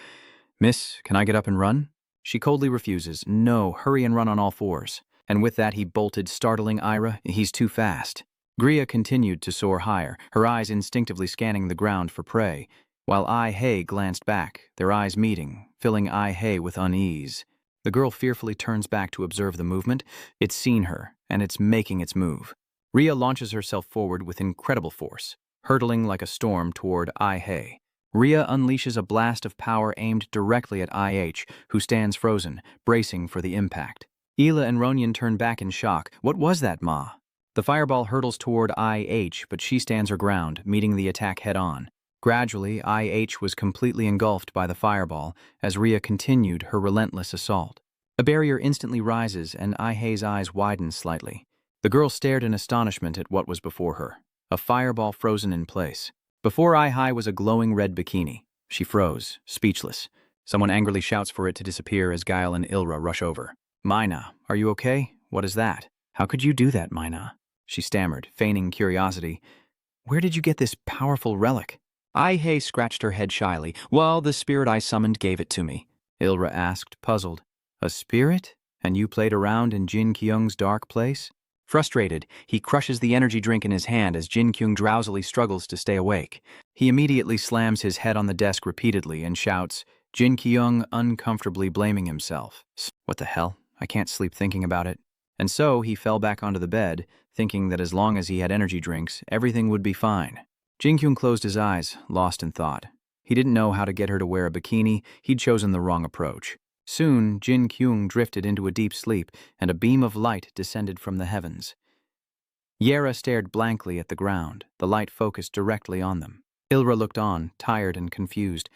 Miss, can I get up and run? She coldly refuses. No, hurry and run on all fours. And with that he bolted, startling Ira. He's too fast. Gria continued to soar higher, her eyes instinctively scanning the ground for prey, while Ai-Hei glanced back, their eyes meeting, filling Ai-Hei with unease. The girl fearfully turns back to observe the movement. It's seen her, and it's making its move. Rhea launches herself forward with incredible force, hurtling like a storm toward Ai-Hei. Rhea unleashes a blast of power aimed directly at IH, who stands frozen, bracing for the impact. Ela and Ronyan turn back in shock. What was that, Ma? The fireball hurtles toward IH, but she stands her ground, meeting the attack head-on. Gradually, IH was completely engulfed by the fireball as Rhea continued her relentless assault. A barrier instantly rises, and Ai-Hei's eyes widen slightly. The girl stared in astonishment at what was before her, a fireball frozen in place. Before Ai-Hei was a glowing red bikini. She froze, speechless. Someone angrily shouts for it to disappear as Guile and Ilra rush over. Maina, are you okay? What is that? How could you do that, Maina? She stammered, feigning curiosity. Where did you get this powerful relic? Ai-Hei scratched her head shyly. Well, the spirit I summoned gave it to me. Ilra asked, puzzled. A spirit? And you played around in Jinkyouong's dark place? Frustrated, he crushes the energy drink in his hand as Jinkyouong drowsily struggles to stay awake. He immediately slams his head on the desk repeatedly and shouts, Jinkyouong uncomfortably blaming himself. What the hell? I can't sleep thinking about it. And so he fell back onto the bed, thinking that as long as he had energy drinks, everything would be fine. Jinkyouong closed his eyes, lost in thought. He didn't know how to get her to wear a bikini. He'd chosen the wrong approach. Soon, Jinkyouong drifted into a deep sleep, and a beam of light descended from the heavens. Yera stared blankly at the ground, the light focused directly on them. Ilra looked on, tired and confused.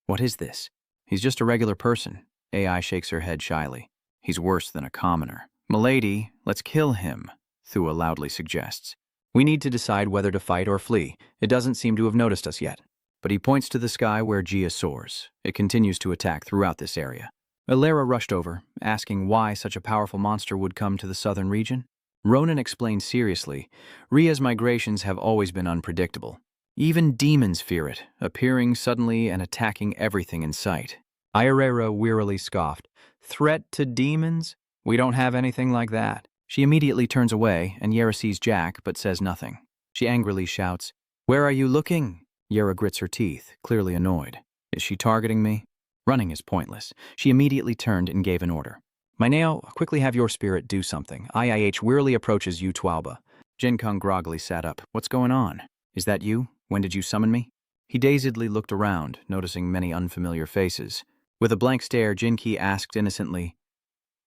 What is this? He's just a regular person. Ai shakes her head shyly. He's worse than a commoner. Milady, let's kill him, Thua loudly suggests. We need to decide whether to fight or flee. It doesn't seem to have noticed us yet. But he points to the sky where Jia soars. It continues to attack throughout this area. Ilera rushed over, asking why such a powerful monster would come to the southern region. Ronan explained seriously, Ria's migrations have always been unpredictable. Even demons fear it, appearing suddenly and attacking everything in sight. Ayarera wearily scoffed. Threat to demons? We don't have anything like that. She immediately turns away, and Yera sees Jack, but says nothing. She angrily shouts, Where are you looking? Yera grits her teeth, clearly annoyed. Is she targeting me? Running is pointless. She immediately turned and gave an order. Maina, quickly have your spirit do something. IIH wearily approaches you, Twalba. Jinkyouong groggily sat up. What's going on? Is that you? When did you summon me? He dazedly looked around, noticing many unfamiliar faces. With a blank stare, Jinky asked innocently,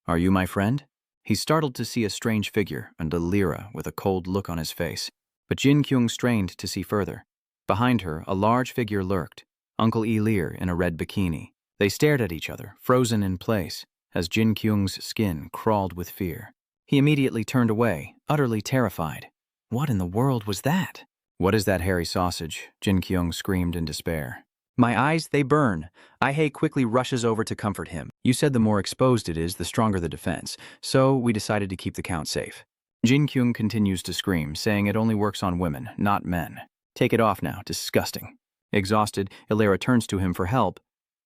Are you my friend? He's startled to see a strange figure and a Lyra with a cold look on his face. But Jinkyouong strained to see further. Behind her, a large figure lurked, Uncle Elir in a red bikini. They stared at each other, frozen in place, as Jinkyung's skin crawled with fear. He immediately turned away, utterly terrified. What in the world was that? What is that hairy sausage? Jinkyouong screamed in despair. My eyes, they burn. Ai-hei quickly rushes over to comfort him. You said the more exposed it is, the stronger the defense, so we decided to keep the count safe. Jinkyouong continues to scream, saying it only works on women, not men. Take it off now, disgusting. Exhausted, Ilera turns to him for help.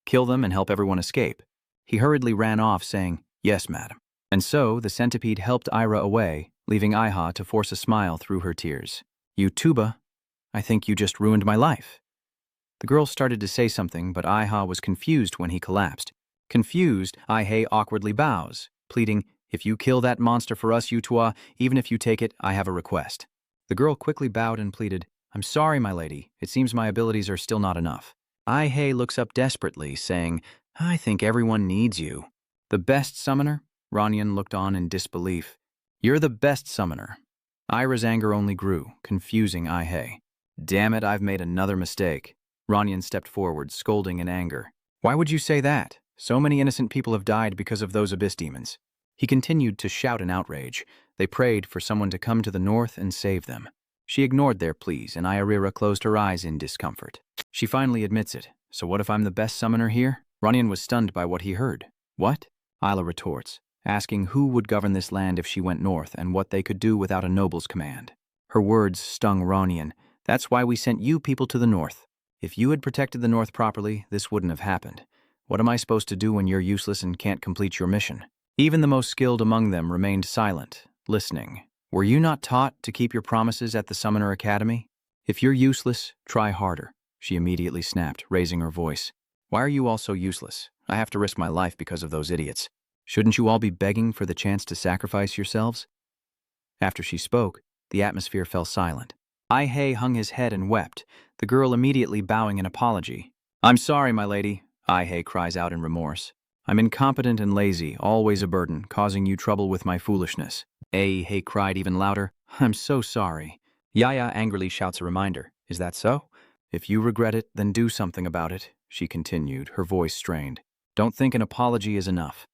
Kill them and help everyone escape. He hurriedly ran off, saying, Yes, madam. And so, the centipede helped Ira away, leaving Iha to force a smile through her tears. You Tuba, I think you just ruined my life. The girl started to say something, but Iha was confused when he collapsed. Confused, Ai-hei awkwardly bows, pleading, If you kill that monster for us, Yutua, even if you take it, I have a request. The girl quickly bowed and pleaded, I'm sorry, my lady. It seems my abilities are still not enough. Ai-hei looks up desperately, saying, I think everyone needs you. The best summoner? Ranyan looked on in disbelief. You're the best summoner. Ira's anger only grew, confusing Ai-hei. Damn it, I've made another mistake. Ranyan stepped forward, scolding in anger. Why would you say that? So many innocent people have died because of those abyss demons. He continued to shout in outrage. They prayed for someone to come to the north and save them. She ignored their pleas, and Ayarira closed her eyes in discomfort. She finally admits it. So what if I'm the best summoner here? Ranyan was stunned by what he heard. What? Isla retorts, asking who would govern this land if she went north and what they could do without a noble's command. Her words stung Ranyan. That's why we sent you people to the north. If you had protected the north properly, this wouldn't have happened. What am I supposed to do when you're useless and can't complete your mission? Even the most skilled among them remained silent, listening. Were you not taught to keep your promises at the Summoner Academy? If you're useless, try harder. She immediately snapped, raising her voice. Why are you all so useless? I have to risk my life because of those idiots. Shouldn't you all be begging for the chance to sacrifice yourselves? After she spoke, the atmosphere fell silent. Ai-hei hung his head and wept, the girl immediately bowing an apology. I'm sorry, my lady, Ai-hei cries out in remorse. I'm incompetent and lazy, always a burden, causing you trouble with my foolishness. Ai-hei cried even louder. I'm so sorry. Yaya angrily shouts a reminder. Is that so? If you regret it, then do something about it, she continued, her voice strained. Don't think an apology is enough.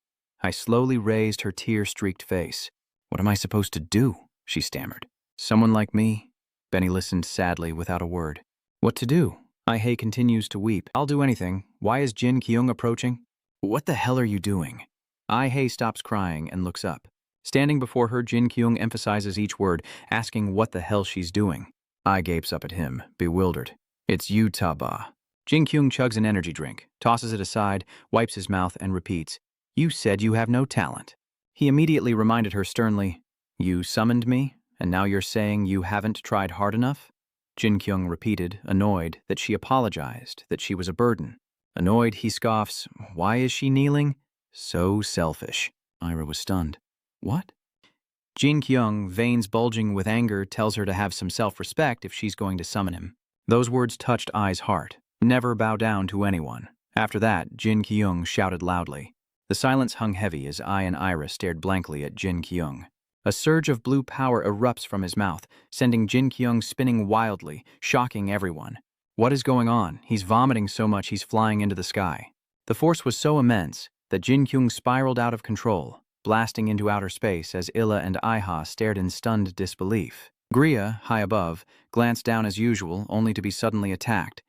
I slowly raised her tear-streaked face. What am I supposed to do? She stammered. Someone like me? Benny listened sadly without a word. What to do? Ai-hei continues to weep. I'll do anything. Why is Jinqyouong approaching? What the hell are you doing? Ai-hei stops crying and looks up. Standing before her, Jinqyouong emphasizes each word, asking what the hell she's doing. I gapes up at him, bewildered. It's you, Taba. Jinqyouong chugs an energy drink, tosses it aside, wipes his mouth, and repeats, You said you have no talent. He immediately reminded her sternly, You summoned me, and now you're saying you haven't tried hard enough? Jinqyouong repeated, annoyed, that she apologized, that she was a burden. Annoyed, he scoffs, Why is she kneeling? So selfish. Ira was stunned. What? Jinqyouong, veins bulging with anger, tells her to have some self-respect if she's going to summon him. Those words touched Ai's heart. Never bow down to anyone. After that, Jinqyouong shouted loudly. The silence hung heavy as Ai and Ira stared blankly at Jinqyouong. A surge of blue power erupts from his mouth, sending Jinqyouong spinning wildly, shocking everyone. What is going on? He's vomiting so much he's flying into the sky. The force was so immense that Jinqyouong spiraled out of control, blasting into outer space as Illa and Iha stared in stunned disbelief. Gria, high above, glanced down as usual, only to be suddenly attacked.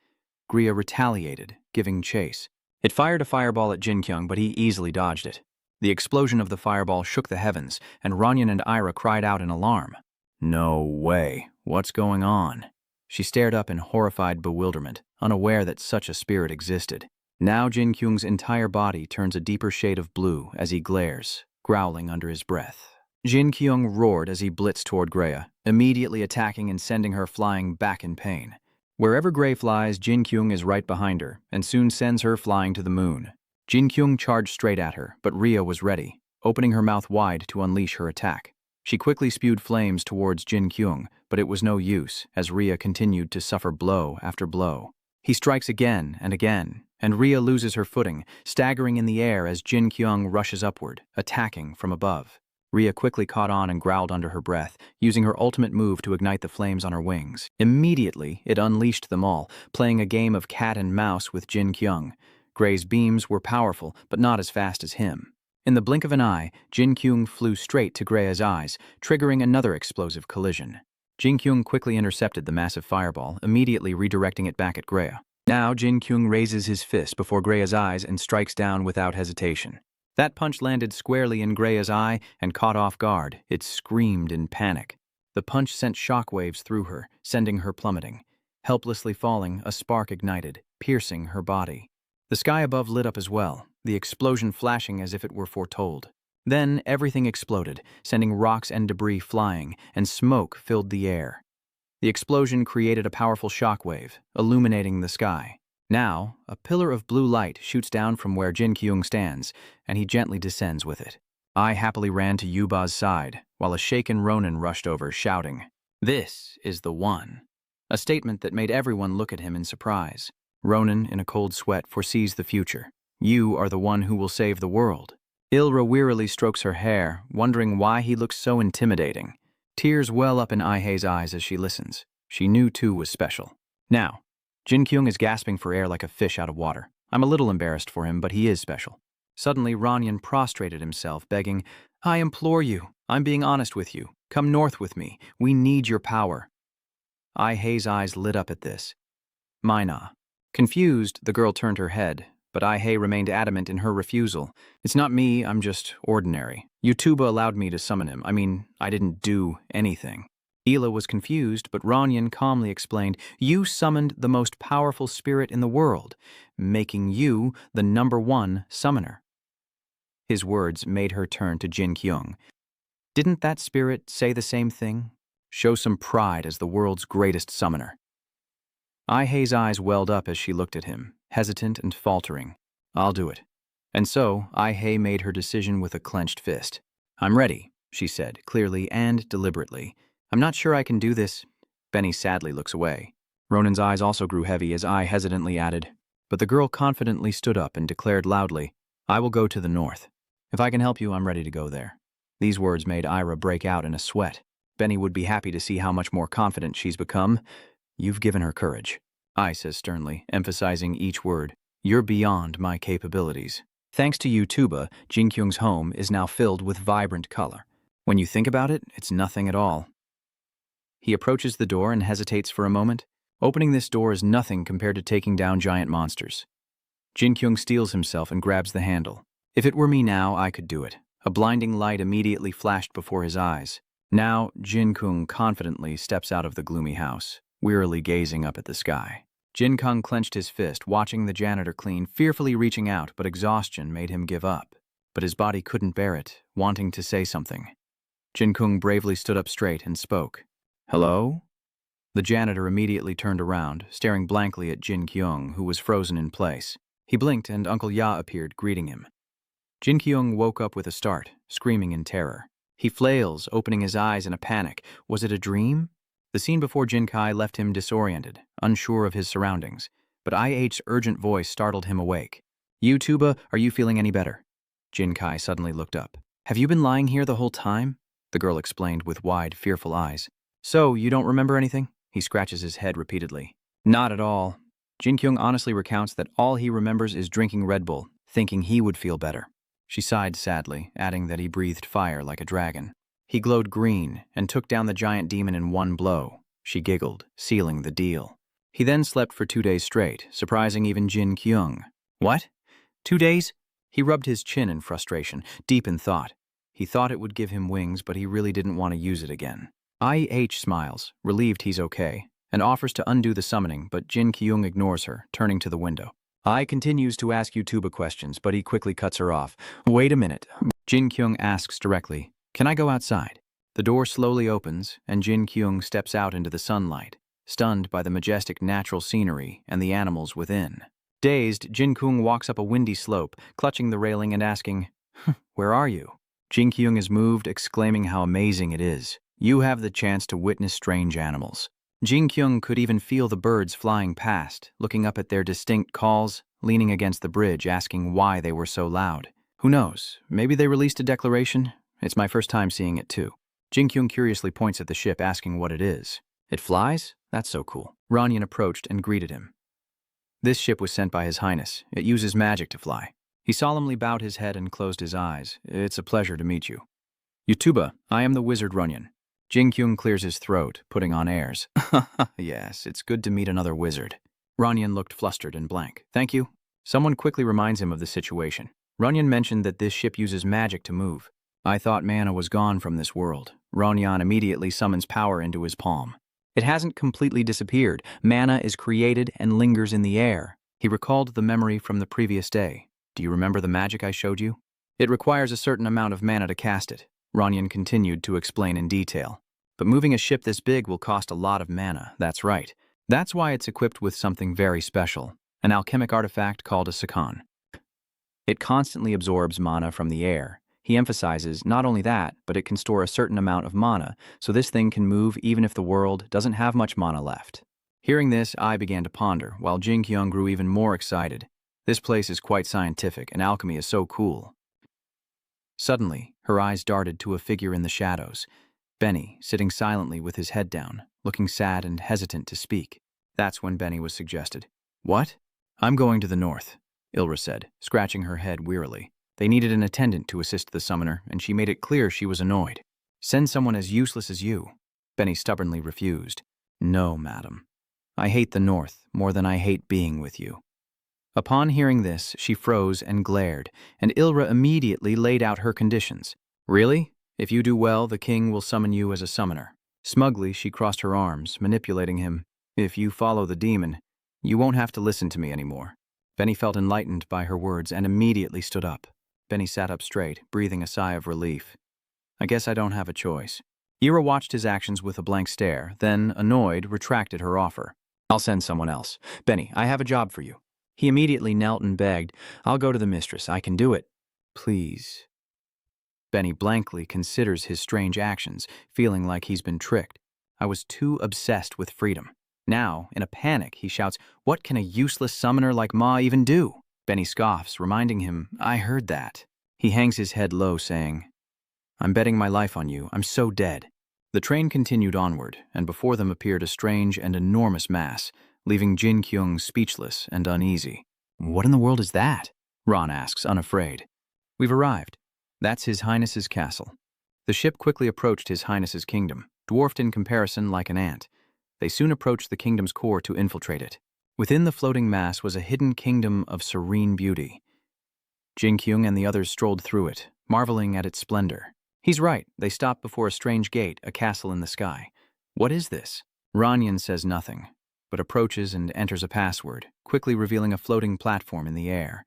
Gria retaliated, giving chase. It fired a fireball at Jinkyouong, but he easily dodged it. The explosion of the fireball shook the heavens, and Ranyan and Ira cried out in alarm. No way. What's going on? She stared up in horrified bewilderment, unaware that such a spirit existed. Now Jinkyung's entire body turns a deeper shade of blue as he glares, growling under his breath. Jinkyouong roared as he blitzed toward Grea, immediately attacking and sending her flying back in pain. Wherever Gray flies, Jinkyouong is right behind her, and soon sends her flying to the moon. Jinkyouong charged straight at her, but Rhea was ready, opening her mouth wide to unleash her attack. She quickly spewed flames towards Jinkyouong, but it was no use, as Rhea continued to suffer blow after blow. He strikes again, and Rhea loses her footing, staggering in the air as Jinkyouong rushes upward, attacking from above. Rhea quickly caught on and growled under her breath, using her ultimate move to ignite the flames on her wings. Immediately, it unleashed them all, playing a game of cat and mouse with Jinkyouong. Gray's beams were powerful, but not as fast as him. In the blink of an eye, Jinkyouong flew straight to Grea's eyes, triggering another explosive collision. Jinkyouong quickly intercepted the massive fireball, immediately redirecting it back at Grea. Now Jinkyouong raises his fist before Grea's eyes and strikes down without hesitation. That punch landed squarely in Grea's eye and caught off guard. It screamed in panic. The punch sent shockwaves through her, sending her plummeting. Helplessly falling, a spark ignited, piercing her body. The sky above lit up as well, the explosion flashing as if it were foretold. Then everything exploded, sending rocks and debris flying, and smoke filled the air. The explosion created a powerful shockwave, illuminating the sky. Now, a pillar of blue light shoots down from where Jinkyouong stands, and he gently descends with it. I happily ran to Yuba's side, while a shaken Ronin rushed over, shouting, "This is the one." A statement that made everyone look at him in surprise. Ronin, in a cold sweat, foresees the future. You are the one who will save the world. Ilra wearily strokes her hair, wondering why he looks so intimidating. Tears well up in Aihe's eyes as she listens. She knew Tu was special. Now, Jinkyouong is gasping for air like a fish out of water. I'm a little embarrassed for him, but he is special. Suddenly, Ranyan prostrated himself, begging, "I implore you. I'm being honest with you. Come north with me. We need your power." Aihe's eyes lit up at this. Maina. Confused, the girl turned her head, but Aihe remained adamant in her refusal. "It's not me, I'm just ordinary. Yutuba allowed me to summon him. I didn't do anything." Ila was confused, but Ranyan calmly explained, "You summoned the most powerful spirit in the world, making you the #1 summoner." His words made her turn to Jinkyouong. "Didn't that spirit say the same thing? Show some pride as the world's greatest summoner." Aihe's eyes welled up as she looked at him, hesitant and faltering. "I'll do it." And so, Aihe made her decision with a clenched fist. "I'm ready," she said, clearly and deliberately. "I'm not sure I can do this." Benny sadly looks away. Ronin's eyes also grew heavy as Ai hesitantly added, but the girl confidently stood up and declared loudly, "I will go to the north. If I can help you, I'm ready to go there." These words made Ira break out in a sweat. Benny would be happy to see how much more confident she's become. "You've given her courage," Ai says sternly, emphasizing each word. "You're beyond my capabilities." Thanks to Yutuba, Jinkyung's home is now filled with vibrant color. When you think about it, it's nothing at all. He approaches the door and hesitates for a moment. Opening this door is nothing compared to taking down giant monsters. Jinkyouong steels himself and grabs the handle. "If it were me now, I could do it." A blinding light immediately flashed before his eyes. Now, Jinkyouong confidently steps out of the gloomy house, wearily gazing up at the sky. Jinkyouong clenched his fist, watching the janitor clean, fearfully reaching out, but exhaustion made him give up. But his body couldn't bear it, wanting to say something. Jinkyouong bravely stood up straight and spoke. "Hello?" The janitor immediately turned around, staring blankly at Jinkyouong, who was frozen in place. He blinked and Uncle Ya appeared, greeting him. Jinkyouong woke up with a start, screaming in terror. He flails, opening his eyes in a panic. Was it a dream? The scene before Jinkai left him disoriented, unsure of his surroundings, but IH's urgent voice startled him awake. "Yutuba, are you feeling any better?" Jinkai suddenly looked up. "Have you been lying here the whole time?" the girl explained with wide, fearful eyes. "So, you don't remember anything?" He scratches his head repeatedly. "Not at all." Jinkyouong honestly recounts that all he remembers is drinking Red Bull, thinking he would feel better. She sighed sadly, adding that he breathed fire like a dragon. He glowed green and took down the giant demon in one blow. She giggled, sealing the deal. He then slept for 2 days straight, surprising even Jinqyouong. What? 2 days? He rubbed his chin in frustration, deep in thought. He thought it would give him wings, but he really didn't want to use it again. IH smiles, relieved he's okay, and offers to undo the summoning, but Jinqyouong ignores her, turning to the window. I continues to ask Yutuba questions, but he quickly cuts her off. Wait a minute. Jinkyong asks directly, can I go outside? The door slowly opens, and Jinkyong steps out into the sunlight, stunned by the majestic natural scenery and the animals within. Dazed, Jinkyong walks up a windy slope, clutching the railing and asking, where are you? Jinkyong is moved, exclaiming how amazing it is. You have the chance to witness strange animals. Jinkyong could even feel the birds flying past, looking up at their distinct calls, leaning against the bridge, asking why they were so loud. Who knows? Maybe they released a declaration? It's my first time seeing it too. Jinkyong curiously points at the ship, asking what it is. It flies? That's so cool. Ranyan approached and greeted him. This ship was sent by His Highness. It uses magic to fly. He solemnly bowed his head and closed his eyes. It's a pleasure to meet you. Yutuba, I am the wizard Runyan. Jinkyong clears his throat, putting on airs. Yes, it's good to meet another wizard. Runyan looked flustered and blank. Thank you. Someone quickly reminds him of the situation. Runyan mentioned that this ship uses magic to move. I thought mana was gone from this world. Runyan immediately summons power into his palm. It hasn't completely disappeared. Mana is created and lingers in the air. He recalled the memory from the previous day. Do you remember the magic I showed you? It requires a certain amount of mana to cast it. Runyan continued to explain in detail. But moving a ship this big will cost a lot of mana, that's right. That's why it's equipped with something very special, an alchemic artifact called a sakon. It constantly absorbs mana from the air. He emphasizes not only that, but it can store a certain amount of mana, so this thing can move even if the world doesn't have much mana left. Hearing this, I began to ponder, while Jinkyong grew even more excited. This place is quite scientific, and alchemy is so cool. Suddenly, her eyes darted to a figure in the shadows. Benny, sitting silently with his head down, looking sad and hesitant to speak. That's when Benny was suggested. What? I'm going to the north, Ilra said, scratching her head wearily. They needed an attendant to assist the summoner, and she made it clear she was annoyed. Send someone as useless as you. Benny stubbornly refused. No, madam. I hate the north more than I hate being with you. Upon hearing this, she froze and glared, and Ilra immediately laid out her conditions. Really? If you do well, the king will summon you as a summoner. Smugly, she crossed her arms, manipulating him. If you follow the demon, you won't have to listen to me anymore. Benny felt enlightened by her words and immediately stood up. Benny sat up straight, breathing a sigh of relief. I guess I don't have a choice. Ira watched his actions with a blank stare, then, annoyed, retracted her offer. I'll send someone else. Benny, I have a job for you. He immediately knelt and begged, I'll go to the mistress. I can do it. Please. Benny blankly considers his strange actions, feeling like he's been tricked. I was too obsessed with freedom. Now, in a panic, he shouts, what can a useless summoner like Ma even do? Benny scoffs, reminding him, I heard that. He hangs his head low, saying, I'm betting my life on you. I'm so dead. The train continued onward, and before them appeared a strange and enormous mass, leaving Jinkyouong speechless and uneasy. What in the world is that? Ron asks, unafraid. We've arrived. That's His Highness's castle. The ship quickly approached His Highness's kingdom, dwarfed in comparison like an ant. They soon approached the kingdom's core to infiltrate it. Within the floating mass was a hidden kingdom of serene beauty. Jinkyouong and the others strolled through it, marveling at its splendor. He's right, they stopped before a strange gate, a castle in the sky. What is this? Ranyan says nothing, but approaches and enters a password, quickly revealing a floating platform in the air.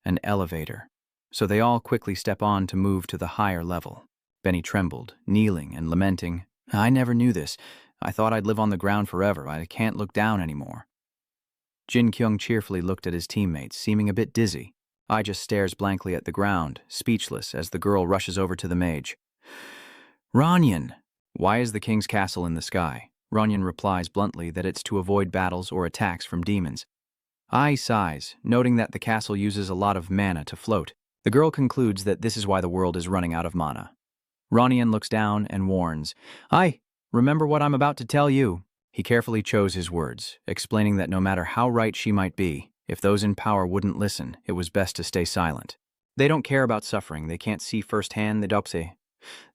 An elevator. So they all quickly step on to move to the higher level. Benny trembled, kneeling and lamenting, I never knew this. I thought I'd live on the ground forever. I can't look down anymore. Jinkyouong cheerfully looked at his teammates, seeming a bit dizzy. I just stares blankly at the ground, speechless, as the girl rushes over to the mage. Ranyan! Why is the king's castle in the sky? Ranyan replies bluntly that it's to avoid battles or attacks from demons. I sighs, noting that the castle uses a lot of mana to float. The girl concludes that this is why the world is running out of mana. Ranyan looks down and warns, remember what I'm about to tell you. He carefully chose his words, explaining that no matter how right she might be, if those in power wouldn't listen, it was best to stay silent. They don't care about suffering, they can't see firsthand the dopse.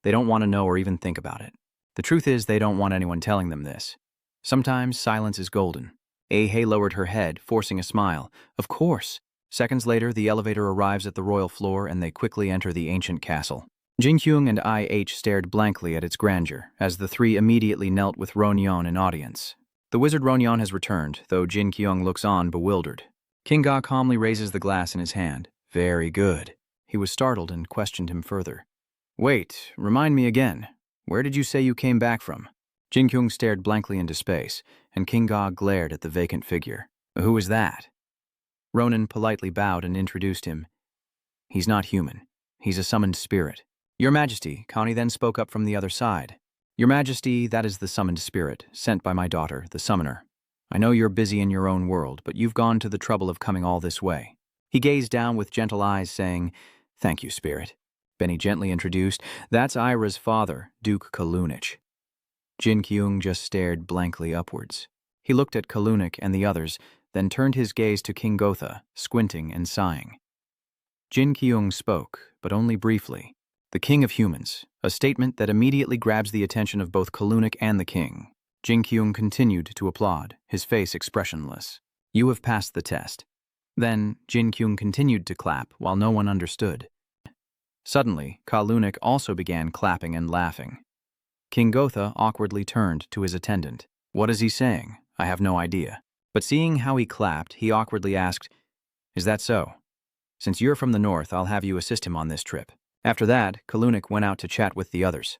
They don't want to know or even think about it. The truth is they don't want anyone telling them this. Sometimes silence is golden. Ahei lowered her head, forcing a smile. Of course. Seconds later, the elevator arrives at the royal floor and they quickly enter the ancient castle. Jinqyouong and IH stared blankly at its grandeur, as the three immediately knelt with Ronyon in audience. The wizard Ronyon has returned, though Jinqyouong looks on bewildered. King Ga calmly raises the glass in his hand. Very good. He was startled and questioned him further. Wait, remind me again. Where did you say you came back from? Jinqyouong stared blankly into space, and King Ga glared at the vacant figure. Who is that? Ronan politely bowed and introduced him. He's not human. He's a summoned spirit. Your Majesty, Connie then spoke up from the other side. Your Majesty, that is the summoned spirit, sent by my daughter, the summoner. I know you're busy in your own world, but you've gone to the trouble of coming all this way. He gazed down with gentle eyes, saying, Thank you, spirit. Benny gently introduced, That's Ira's father, Duke Kalunich. Jinqyouong just stared blankly upwards. He looked at Kalunich and the others, then turned his gaze to King Gotha, squinting and sighing. Jinqyouong spoke, but only briefly. The king of humans, a statement that immediately grabs the attention of both Kalunich and the king. Jinqyouong continued to applaud, his face expressionless. You have passed the test. Then, Jinqyouong continued to clap while no one understood. Suddenly, Kalunich also began clapping and laughing. King Gotha awkwardly turned to his attendant. What is he saying? I have no idea. But seeing how he clapped, he awkwardly asked, Is that so? Since you're from the north, I'll have you assist him on this trip. After that, Kalunich went out to chat with the others.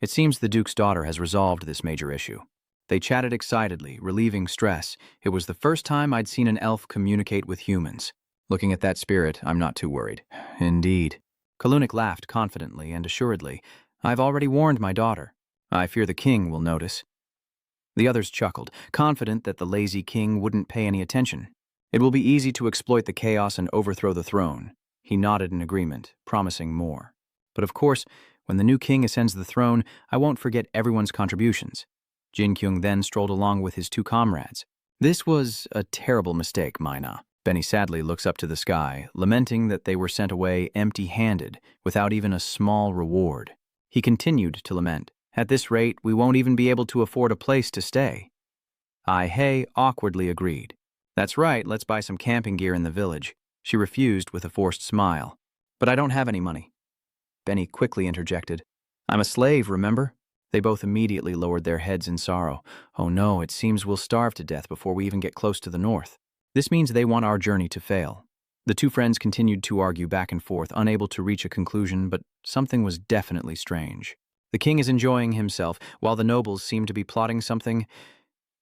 It seems the Duke's daughter has resolved this major issue. They chatted excitedly, relieving stress. It was the first time I'd seen an elf communicate with humans. Looking at that spirit, I'm not too worried. Indeed. Kalunich laughed confidently and assuredly. I've already warned my daughter. I fear the king will notice. The others chuckled, confident that the lazy king wouldn't pay any attention. It will be easy to exploit the chaos and overthrow the throne. He nodded in agreement, promising more. But of course, when the new king ascends the throne, I won't forget everyone's contributions. Jinkyouong then strolled along with his two comrades. This was a terrible mistake, Maina. Benny sadly looks up to the sky, lamenting that they were sent away empty-handed, without even a small reward. He continued to lament. At this rate, we won't even be able to afford a place to stay. Ahei awkwardly agreed. That's right, let's buy some camping gear in the village. She refused with a forced smile. But I don't have any money. Benny quickly interjected. I'm a slave, remember? They both immediately lowered their heads in sorrow. Oh no, it seems we'll starve to death before we even get close to the north. This means they want our journey to fail. The two friends continued to argue back and forth, unable to reach a conclusion, but something was definitely strange. The king is enjoying himself, while the nobles seem to be plotting something.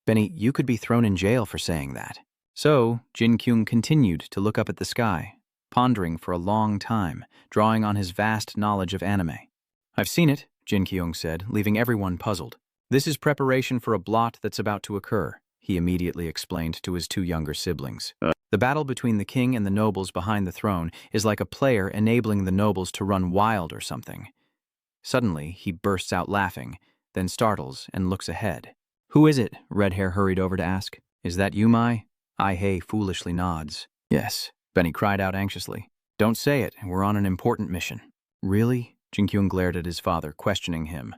Benny, you could be thrown in jail for saying that. So, Jinkyouong continued to look up at the sky, pondering for a long time, drawing on his vast knowledge of anime. I've seen it, Jinkyouong said, leaving everyone puzzled. This is preparation for a blot that's about to occur, he immediately explained to his two younger siblings. The battle between the king and the nobles behind the throne is like a player enabling the nobles to run wild or something. Suddenly, he bursts out laughing, then startles and looks ahead. Who is it? Redhair hurried over to ask. Is that you, Mai? Ahei foolishly nods. Yes, Benny cried out anxiously. Don't say it, we're on an important mission. Really? Jinkyouong glared at his father, questioning him.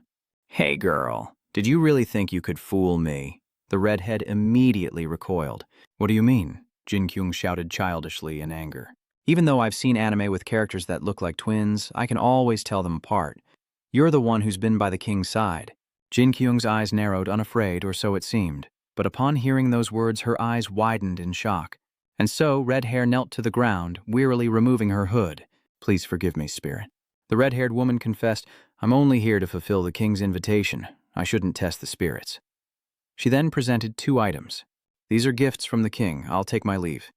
Hey girl, did you really think you could fool me? The redhead immediately recoiled. What do you mean? Jinkyouong shouted childishly in anger. Even though I've seen anime with characters that look like twins, I can always tell them apart. You're the one who's been by the king's side. Jinkyung's eyes narrowed, unafraid, or so it seemed. But upon hearing those words, her eyes widened in shock. And so, Redhair knelt to the ground, wearily removing her hood. Please forgive me, spirit. The red-haired woman confessed, I'm only here to fulfill the king's invitation. I shouldn't test the spirits. She then presented 2 items. These are gifts from the king. I'll take my leave.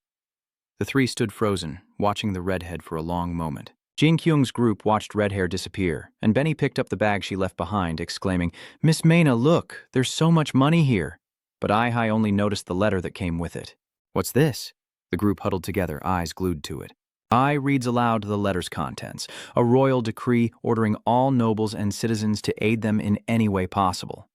The 3 stood frozen, watching the redhead for a long moment. Jinkyung's group watched Redhair disappear, and Benny picked up the bag she left behind, exclaiming, Miss Maina, look, there's so much money here. But Ahei only noticed the letter that came with it. What's this? The group huddled together, eyes glued to it. Ai reads aloud the letter's contents, a royal decree ordering all nobles and citizens to aid them in any way possible.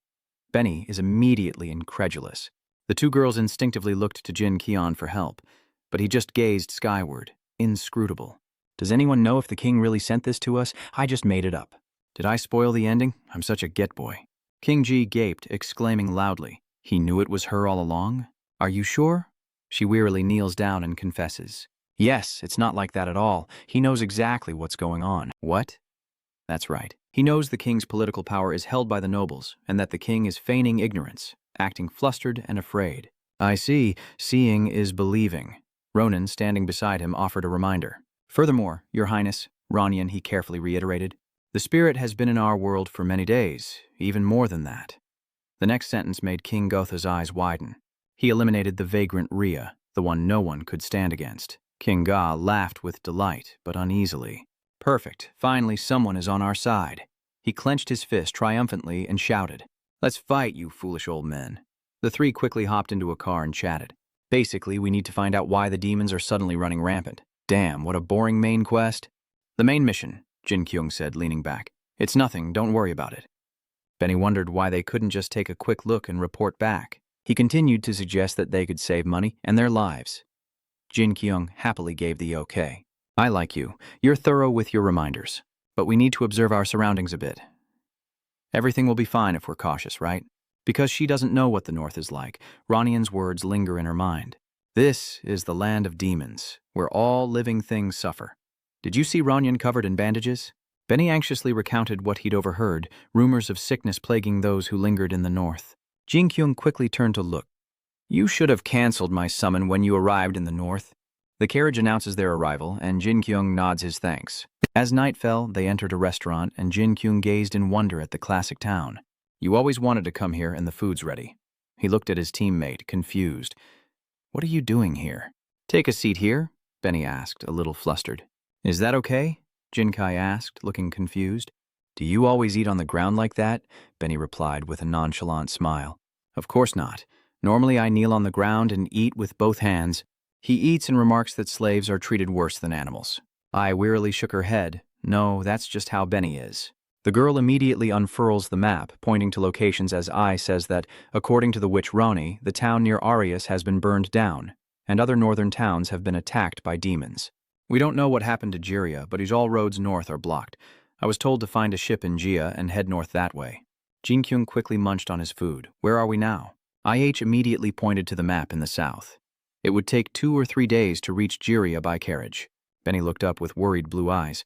Benny is immediately incredulous. The 2 girls instinctively looked to Jinkyouong for help, but he just gazed skyward, inscrutable. Does anyone know if the king really sent this to us? I just made it up. Did I spoil the ending? I'm such a get-boy. King Ji gaped, exclaiming loudly. He knew it was her all along? Are you sure? She wearily kneels down and confesses. Yes, it's not like that at all. He knows exactly what's going on. What? That's right. He knows the king's political power is held by the nobles, and that the king is feigning ignorance, acting flustered and afraid. I see. Seeing is believing. Ronan, standing beside him, offered a reminder. Furthermore, Your Highness, Ranyan, he carefully reiterated, the spirit has been in our world for many days, even more than that. The next sentence made King Gotha's eyes widen. He eliminated the vagrant Rhea, the one no one could stand against. King Ga laughed with delight, but uneasily. Perfect. Finally, someone is on our side. He clenched his fist triumphantly and shouted, Let's fight, you foolish old men. The three quickly hopped into a car and chatted. Basically, we need to find out why the demons are suddenly running rampant. Damn, what a boring main quest. The main mission, Jinkyouong said, leaning back. It's nothing, don't worry about it. Benny wondered why they couldn't just take a quick look and report back. He continued to suggest that they could save money and their lives. Jinkyouong happily gave the okay. I like you. You're thorough with your reminders. But we need to observe our surroundings a bit. Everything will be fine if we're cautious, right? Because she doesn't know what the North is like, Ranyan's words linger in her mind. This is the land of demons, where all living things suffer. Did you see Ranyan covered in bandages? Benny anxiously recounted what he'd overheard, rumors of sickness plaguing those who lingered in the North. Jinkyouong quickly turned to look. You should have canceled my summon when you arrived in the North. The carriage announces their arrival, and Jinkyouong nods his thanks. As night fell, they entered a restaurant, and Jinkyouong gazed in wonder at the classic town. You always wanted to come here, and the food's ready. He looked at his teammate, confused. What are you doing here? Take a seat here, Benny asked, a little flustered. Is that okay? Jinkai asked, looking confused. Do you always eat on the ground like that? Benny replied with a nonchalant smile. Of course not. Normally I kneel on the ground and eat with both hands. He eats and remarks that slaves are treated worse than animals. I wearily shook her head. No, that's just how Benny is. The girl immediately unfurls the map, pointing to locations as I says that, according to the witch Rani, the town near Arius has been burned down, and other northern towns have been attacked by demons. We don't know what happened to Juria, but all roads north are blocked. I was told to find a ship in Jia and head north that way. Jinkyouong quickly munched on his food. Where are we now? IH immediately pointed to the map in the south. It would take 2 or 3 days to reach Juria by carriage. Benny looked up with worried blue eyes.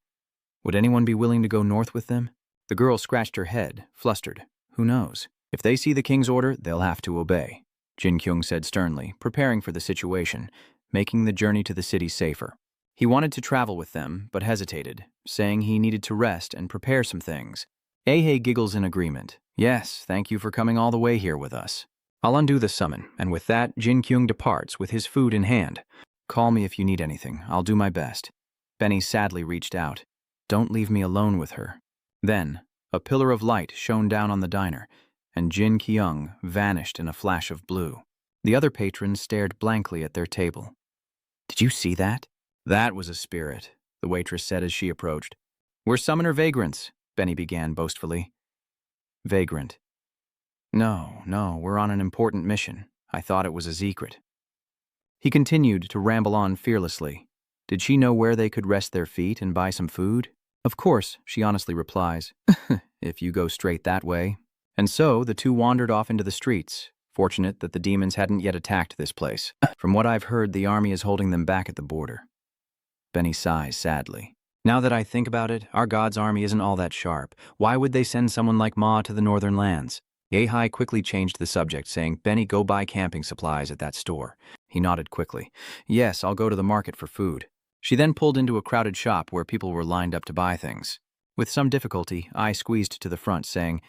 Would anyone be willing to go north with them? The girl scratched her head, flustered. Who knows? If they see the king's order, they'll have to obey. Jinkyouong said sternly, preparing for the situation, making the journey to the city safer. He wanted to travel with them, but hesitated, saying he needed to rest and prepare some things. Ahei giggles in agreement. Yes, thank you for coming all the way here with us. I'll undo the summon, and with that, Jinkyouong departs with his food in hand. Call me if you need anything. I'll do my best. Benny sadly reached out. Don't leave me alone with her. Then, a pillar of light shone down on the diner, and Jinkyouong vanished in a flash of blue. The other patrons stared blankly at their table. Did you see that? That was a spirit, the waitress said as she approached. We're summoner vagrants, Benny began boastfully. Vagrant. No, we're on an important mission. I thought it was a secret. He continued to ramble on fearlessly. Did she know where they could rest their feet and buy some food? Of course, she honestly replies, if you go straight that way. And so the two wandered off into the streets, fortunate that the demons hadn't yet attacked this place. From what I've heard, the army is holding them back at the border. Benny sighs sadly. Now that I think about it, our god's army isn't all that sharp. Why would they send someone like Ma to the northern lands? Ahei quickly changed the subject, saying, Benny, go buy camping supplies at that store. He nodded quickly. Yes, I'll go to the market for food. She then pulled into a crowded shop where people were lined up to buy things. With some difficulty, I squeezed to the front, saying,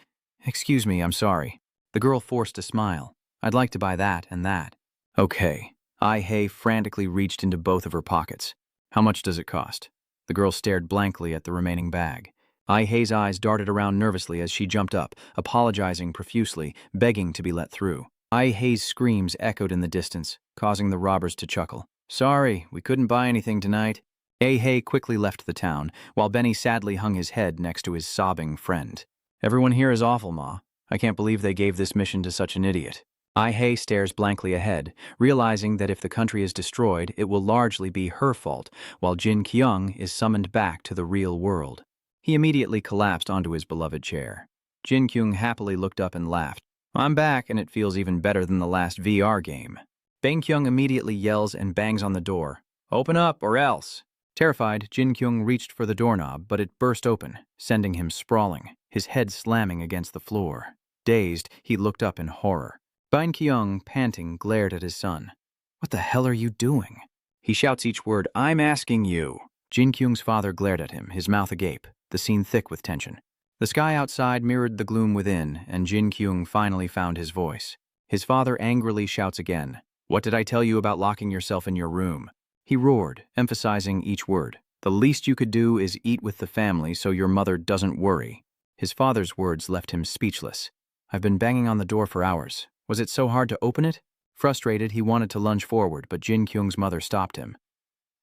Excuse me, I'm sorry. The girl forced a smile. I'd like to buy that and that. Okay. Ahei frantically reached into both of her pockets. How much does it cost? The girl stared blankly at the remaining bag. Ahei's eyes darted around nervously as she jumped up, apologizing profusely, begging to be let through. Ahei's screams echoed in the distance, causing the robbers to chuckle. Sorry, we couldn't buy anything tonight. Ahei quickly left the town, while Benny sadly hung his head next to his sobbing friend. Everyone here is awful, Ma. I can't believe they gave this mission to such an idiot. Ahei stares blankly ahead, realizing that if the country is destroyed, it will largely be her fault, while Jinkyouong is summoned back to the real world. He immediately collapsed onto his beloved chair. Jinkyouong happily looked up and laughed. I'm back, and it feels even better than the last VR game. Baekhyung immediately yells and bangs on the door. Open up, or else. Terrified, Jinkyouong reached for the doorknob, but it burst open, sending him sprawling, his head slamming against the floor. Dazed, he looked up in horror. Baekhyung, panting, glared at his son. What the hell are you doing? He shouts each word, I'm asking you. Jinkyung's father glared at him, his mouth agape, the scene thick with tension. The sky outside mirrored the gloom within, and Jinkyouong finally found his voice. His father angrily shouts again, What did I tell you about locking yourself in your room? He roared, emphasizing each word. The least you could do is eat with the family so your mother doesn't worry. His father's words left him speechless. I've been banging on the door for hours. Was it so hard to open it? Frustrated, he wanted to lunge forward, but Jinkyung's mother stopped him.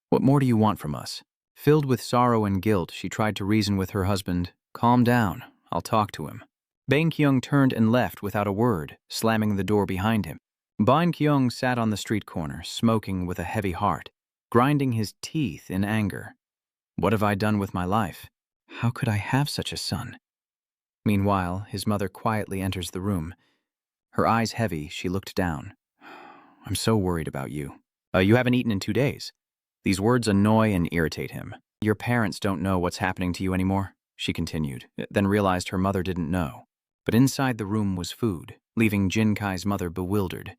What more do you want from us? Filled with sorrow and guilt, she tried to reason with her husband. Calm down. I'll talk to him. Baekhyung turned and left without a word, slamming the door behind him. Baekhyung sat on the street corner, smoking with a heavy heart, grinding his teeth in anger. What have I done with my life? How could I have such a son? Meanwhile, his mother quietly enters the room. Her eyes heavy, she looked down. I'm so worried about you. You haven't eaten in 2 days. These words annoy and irritate him. Your parents don't know what's happening to you anymore, she continued, then realized her mother didn't know. But inside the room was food, leaving Jinkai's mother bewildered.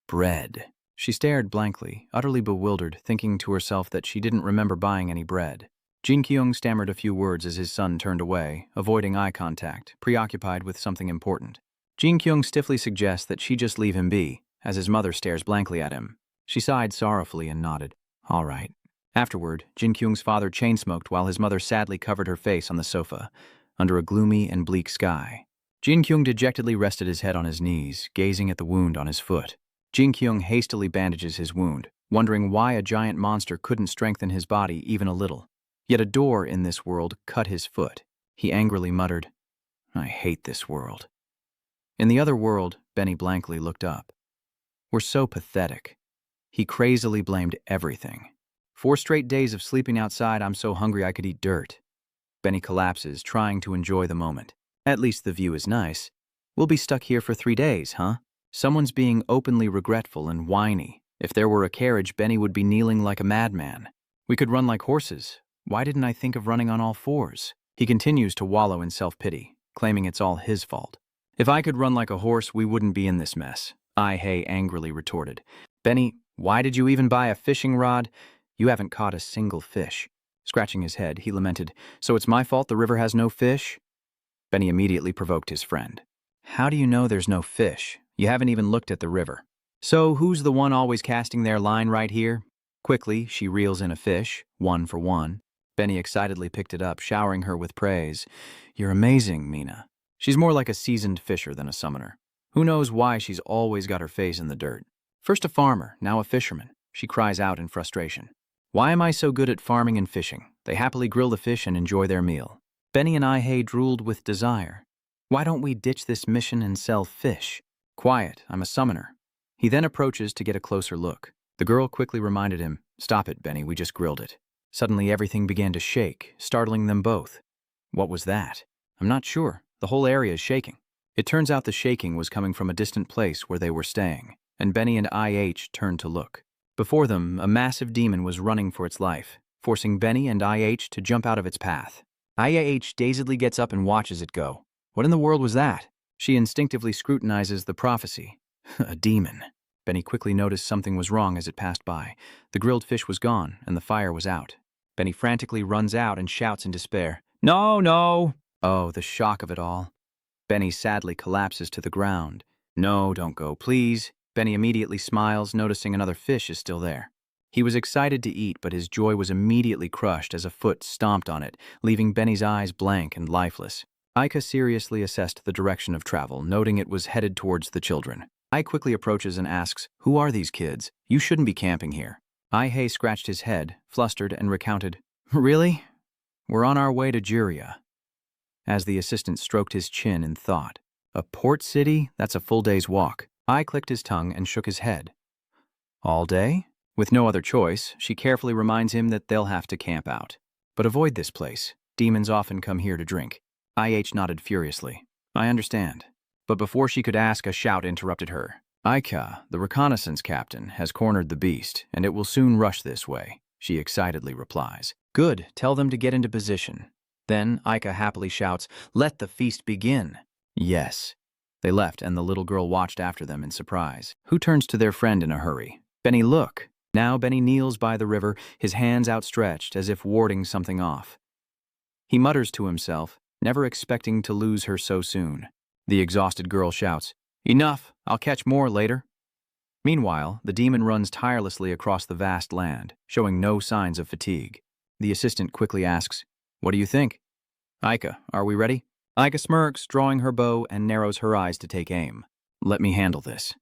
Bread. She stared blankly, utterly bewildered, thinking to herself that she didn't remember buying any bread. Jinkyouong stammered a few words as his son turned away, avoiding eye contact, preoccupied with something important. Jinkyouong stiffly suggests that she just leave him be, as his mother stares blankly at him. She sighed sorrowfully and nodded. All right. Afterward, Jinkyung's father chain-smoked while his mother sadly covered her face on the sofa, under a gloomy and bleak sky. Jinkyouong dejectedly rested his head on his knees, gazing at the wound on his foot. Jinkyouong hastily bandages his wound, wondering why a giant monster couldn't strengthen his body even a little. Yet a door in this world cut his foot. He angrily muttered, I hate this world. In the other world, Benny blankly looked up. We're so pathetic. He crazily blamed everything. 4 straight days of sleeping outside, I'm so hungry I could eat dirt. Benny collapses, trying to enjoy the moment. At least the view is nice. We'll be stuck here for 3 days, huh? Someone's being openly regretful and whiny. If there were a carriage, Benny would be kneeling like a madman. We could run like horses. Why didn't I think of running on all 4s? He continues to wallow in self-pity, claiming it's all his fault. If I could run like a horse, we wouldn't be in this mess, Ai-hei angrily retorted. Benny, why did you even buy a fishing rod? You haven't caught a single fish. Scratching his head, he lamented, So it's my fault the river has no fish? Benny immediately provoked his friend. How do you know there's no fish? You haven't even looked at the river. So who's the one always casting their line right here? Quickly, she reels in a fish, 1 for 1. Benny excitedly picked it up, showering her with praise. You're amazing, Mina. She's more like a seasoned fisher than a summoner. Who knows why she's always got her face in the dirt? First a farmer, now a fisherman. She cries out in frustration. Why am I so good at farming and fishing? They happily grill the fish and enjoy their meal. Benny and Ai-hei drooled with desire. Why don't we ditch this mission and sell fish? Quiet, I'm a summoner. He then approaches to get a closer look. The girl quickly reminded him, Stop it, Benny, we just grilled it. Suddenly everything began to shake, startling them both. What was that? I'm not sure. The whole area is shaking. It turns out the shaking was coming from a distant place where they were staying, and Benny and IH turned to look. Before them, a massive demon was running for its life, forcing Benny and IH to jump out of its path. IH dazedly gets up and watches it go. What in the world was that? She instinctively scrutinizes the prophecy. A demon. Benny quickly noticed something was wrong as it passed by. The grilled fish was gone, and the fire was out. Benny frantically runs out and shouts in despair, No, no! Oh, the shock of it all. Benny sadly collapses to the ground. No, don't go, please. Benny immediately smiles, noticing another fish is still there. He was excited to eat, but his joy was immediately crushed as a foot stomped on it, leaving Benny's eyes blank and lifeless. Aika seriously assessed the direction of travel, noting it was headed towards the children. Ai quickly approaches and asks, Who are these kids? You shouldn't be camping here. Ai-hei scratched his head, flustered, and recounted, Really? We're on our way to Juria. As the assistant stroked his chin in thought. A port city? That's a full day's walk. Ai clicked his tongue and shook his head. All day? With no other choice, she carefully reminds him that they'll have to camp out. But avoid this place. Demons often come here to drink. IH nodded furiously. I understand. But before she could ask, a shout interrupted her. Aika, the reconnaissance captain, has cornered the beast, and it will soon rush this way, she excitedly replies. Good, tell them to get into position. Then Aika happily shouts, let the feast begin. Yes. They left, and the little girl watched after them in surprise. Who turns to their friend in a hurry? Benny, look. Now Benny kneels by the river, his hands outstretched as if warding something off. He mutters to himself, never expecting to lose her so soon. The exhausted girl shouts, Enough, I'll catch more later. Meanwhile, the demon runs tirelessly across the vast land, showing no signs of fatigue. The assistant quickly asks, What do you think? Aika, are we ready? Aika smirks, drawing her bow and narrows her eyes to take aim. Let me handle this.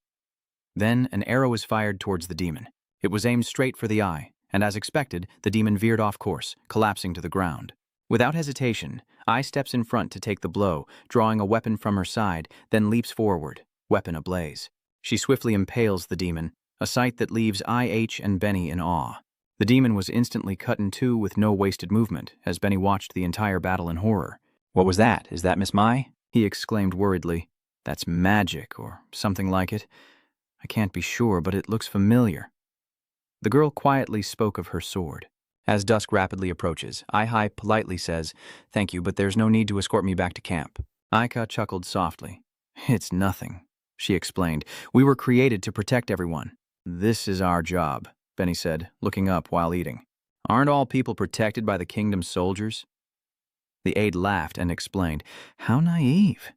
Then an arrow is fired towards the demon. It was aimed straight for the eye, and as expected, the demon veered off course, collapsing to the ground. Without hesitation, Ai steps in front to take the blow, drawing a weapon from her side, then leaps forward, weapon ablaze. She swiftly impales the demon, a sight that leaves IH and Benny in awe. The demon was instantly cut in two with no wasted movement, as Benny watched the entire battle in horror. What was that? Is that Miss Mai? He exclaimed worriedly. That's magic, or something like it. I can't be sure, but it looks familiar. The girl quietly spoke of her sword. As dusk rapidly approaches, Ai politely says, Thank you, but there's no need to escort me back to camp. Aika chuckled softly. It's nothing, she explained. We were created to protect everyone. This is our job, Benny said, looking up while eating. Aren't all people protected by the kingdom's soldiers? The aide laughed and explained, How naive.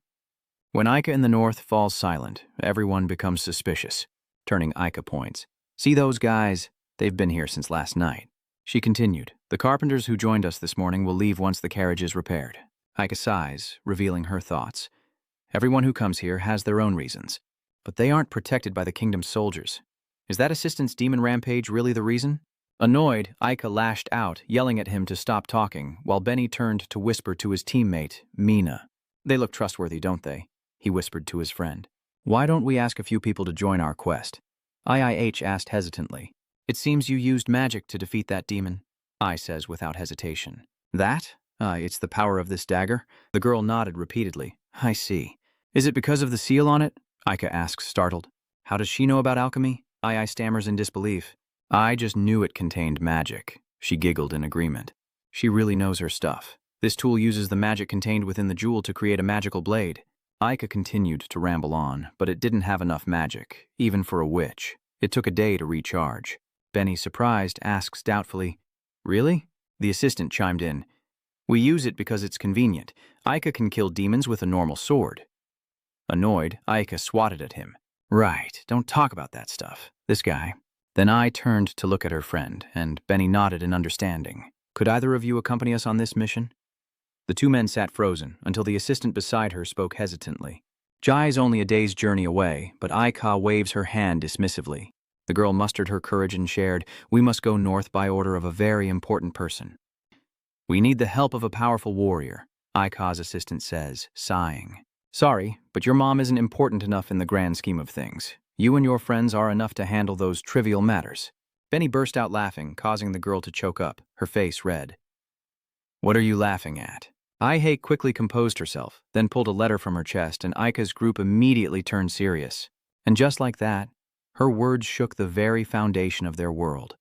When Aika in the north falls silent, everyone becomes suspicious. Turning, Aika points. See those guys? They've been here since last night. She continued, The carpenters who joined us this morning will leave once the carriage is repaired. Aika sighs, revealing her thoughts. Everyone who comes here has their own reasons. But they aren't protected by the kingdom's soldiers. Is that assistant's demon rampage really the reason? Annoyed, Aika lashed out, yelling at him to stop talking, while Benny turned to whisper to his teammate, Maina. They look trustworthy, don't they? He whispered to his friend. Why don't we ask a few people to join our quest? IIH asked hesitantly. It seems you used magic to defeat that demon, I says without hesitation. That? It's the power of this dagger? The girl nodded repeatedly. I see. Is it because of the seal on it? Aika asks, startled. How does she know about alchemy? I stammers in disbelief. I just knew it contained magic. She giggled in agreement. She really knows her stuff. This tool uses the magic contained within the jewel to create a magical blade. Aika continued to ramble on, but it didn't have enough magic, even for a witch. It took a day to recharge. Benny, surprised, asks doubtfully, Really? The assistant chimed in. We use it because it's convenient. Aika can kill demons with a normal sword. Annoyed, Aika swatted at him. Right, don't talk about that stuff. This guy. Then I turned to look at her friend, and Benny nodded in understanding. Could either of you accompany us on this mission? The two men sat frozen, until the assistant beside her spoke hesitantly. Jai's only a day's journey away, but Aika waves her hand dismissively. The girl mustered her courage and shared, We must go north by order of a very important person. We need the help of a powerful warrior, Aika's assistant says, sighing. Sorry, but your mom isn't important enough in the grand scheme of things. You and your friends are enough to handle those trivial matters. Benny burst out laughing, causing the girl to choke up, her face red. What are you laughing at? Ai quickly composed herself, then pulled a letter from her chest, and Aika's group immediately turned serious. And just like that, her words shook the very foundation of their world.